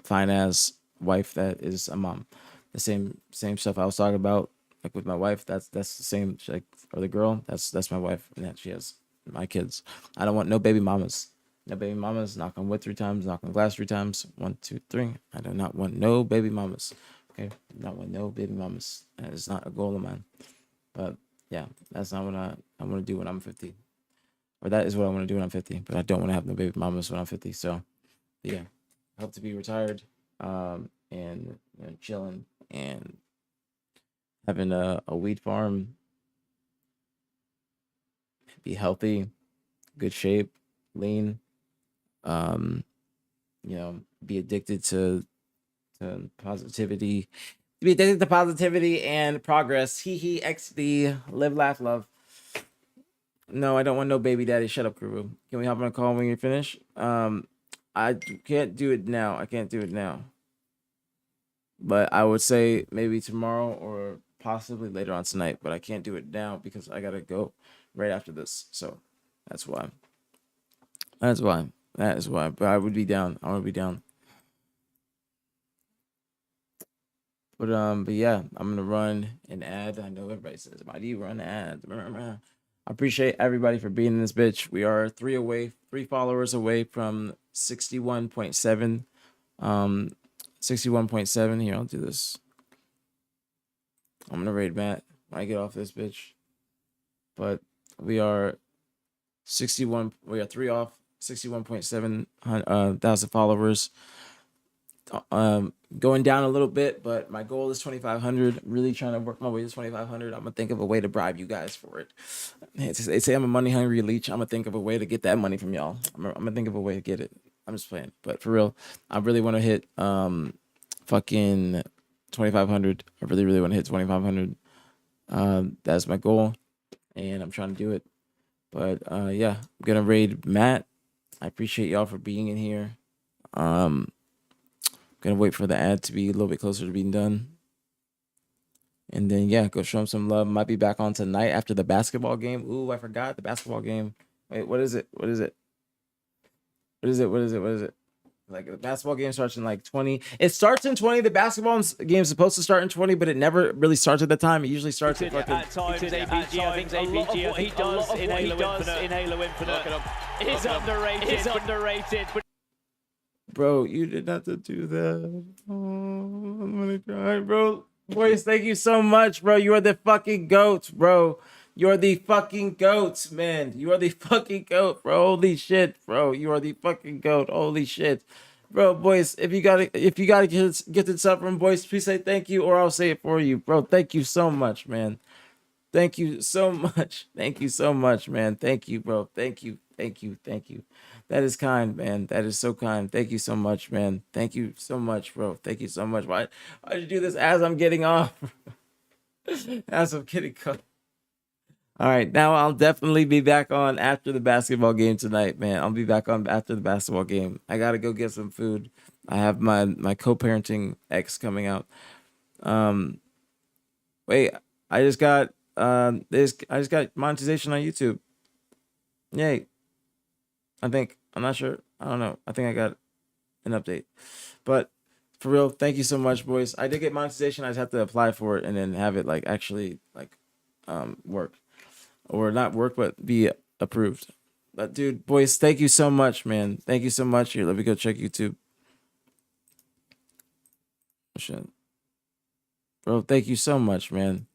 fine ass wife that is a mom. The same stuff I was talking about, like with my wife. That's the same, like, or the girl. That's my wife, and that she has my kids. I don't want no baby mamas. No baby mamas. Knock on wood 3 times. Knock on glass 3 times. 1, 2, 3. I do not want no baby mamas. Okay, not want no baby mamas. That is not a goal of mine. But yeah, that's not what I want to do when I'm 50. Or that is what I want to do when I'm 50, but I don't want to have no baby mamas when I'm 50. So, yeah, I hope to be retired, and, you know, chilling and having a weed farm, be healthy, good shape, lean, you know, be addicted to positivity, and progress. XD, live, laugh, love. No, I don't want no baby daddy. Shut up, Kuru. Can we hop on a call when you're finished? I can't do it now. But I would say maybe tomorrow or possibly later on tonight. But I can't do it now because I gotta go right after this. So that's why. That is why. But I would be down. I want to be down. But yeah, I'm gonna run an ad. I know everybody says, "Why do you run ads?" I appreciate everybody for being in this bitch. We are 3 followers away from 61.7. 61.7. Here, I'll do this. I'm gonna raid Matt when I get off this bitch. But we are 61. We are 3 off. 61.7 thousand followers. Going down a little bit, but my goal is 2,500. Really trying to work my way to 2,500. I'm gonna think of a way to bribe you guys for it. They say I'm a money hungry leech. I'm gonna think of a way to get that money from y'all. I'm gonna think of a way to get it. I'm just playing, but for real, I really want to hit fucking 2,500. I really want to hit 2,500. That's my goal, and I'm trying to do it. But yeah, I'm gonna raid Matt. I appreciate y'all for being in here. Gonna wait for the ad to be a little bit closer to being done. And then, yeah, go show him some love. Might be back on tonight after the basketball game. Ooh, I forgot the basketball game. Wait, what is it? Like, the basketball game starts in like 20. It starts in 20. The basketball game is supposed to start in 20, but it never really starts at the time. It usually starts at fucking... At times, APG, I think APG, what he does in Halo Infinite is underrated. Bro, you did not have to do that. Oh, I'm gonna cry, bro. Boys, thank you so much, bro. You are the fucking goat, bro. You're the fucking goat, man. You are the fucking goat, bro. Holy shit, bro. You are the fucking goat. Holy shit. Bro, boys, if you got a gifted sub from boys, please say thank you, or I'll say it for you. Bro, thank you so much, man. Thank you so much. Thank you so much, man. Thank you, bro. Thank you. Thank you. Thank you. That is kind, man. That is so kind. Thank you so much, man. Thank you so much, bro. Thank you so much. Why'd you do this as I'm getting off? As I'm getting cut. All right, now I'll definitely be back on after the basketball game tonight, man. I'll be back on after the basketball game. I gotta go get some food. I have my co-parenting ex coming out. Wait, I just got I just got monetization on YouTube. Yay. I think I'm not sure. I don't know. I think I got an update. But for real, thank you so much, boys. I did get monetization. I just have to apply for it and then have it like actually like work. Or not work, but be approved. But dude, boys, thank you so much, man. Thank you so much. Here, let me go check YouTube. Oh, shit. Bro, thank you so much, man.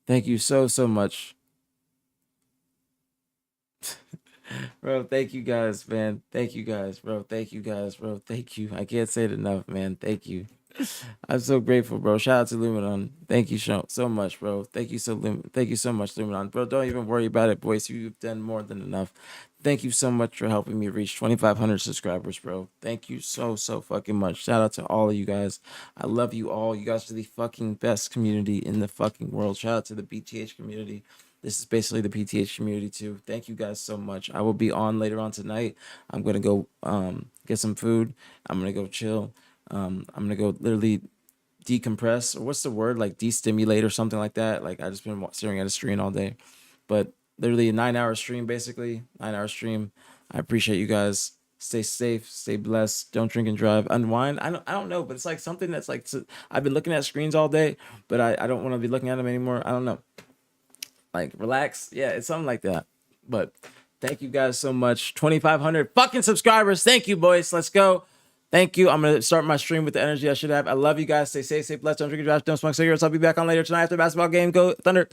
Thank you so much. Bro, thank you guys, man. Thank you guys, bro. Thank you guys, bro. Thank you. I can't say it enough, man. Thank you. I'm so grateful, bro. Shout out to Luminon. Thank you so much, bro. Thank you so much, Luminon. Bro, don't even worry about it, boys. You've done more than enough. Thank you so much for helping me reach 2,500 subscribers, bro. Thank you so fucking much. Shout out to all of you guys. I love you all. You guys are the fucking best community in the fucking world. Shout out to the BtH community. This is basically the BtH community too. Thank you guys so much. I will be on later on tonight. I'm gonna go get some food. I'm gonna go chill. I'm gonna go literally decompress, or what's the word, like destimulate or something like that. Like I just been staring at a screen all day, but literally a 9-hour stream, basically 9-hour stream. I appreciate you guys. Stay safe, stay blessed. Don't drink and drive. Unwind. I don't know, but it's like something that's like I've been looking at screens all day, but I don't want to be looking at them anymore. I don't know. Like relax. Yeah, it's something like that. But thank you guys so much. 2,500 fucking subscribers. Thank you, boys. Let's go. Thank you. I'm going to start my stream with the energy I should have. I love you guys. Stay safe, stay blessed. Don't drink and drive. Don't smoke cigarettes. I'll be back on later tonight after the basketball game. Go Thunder.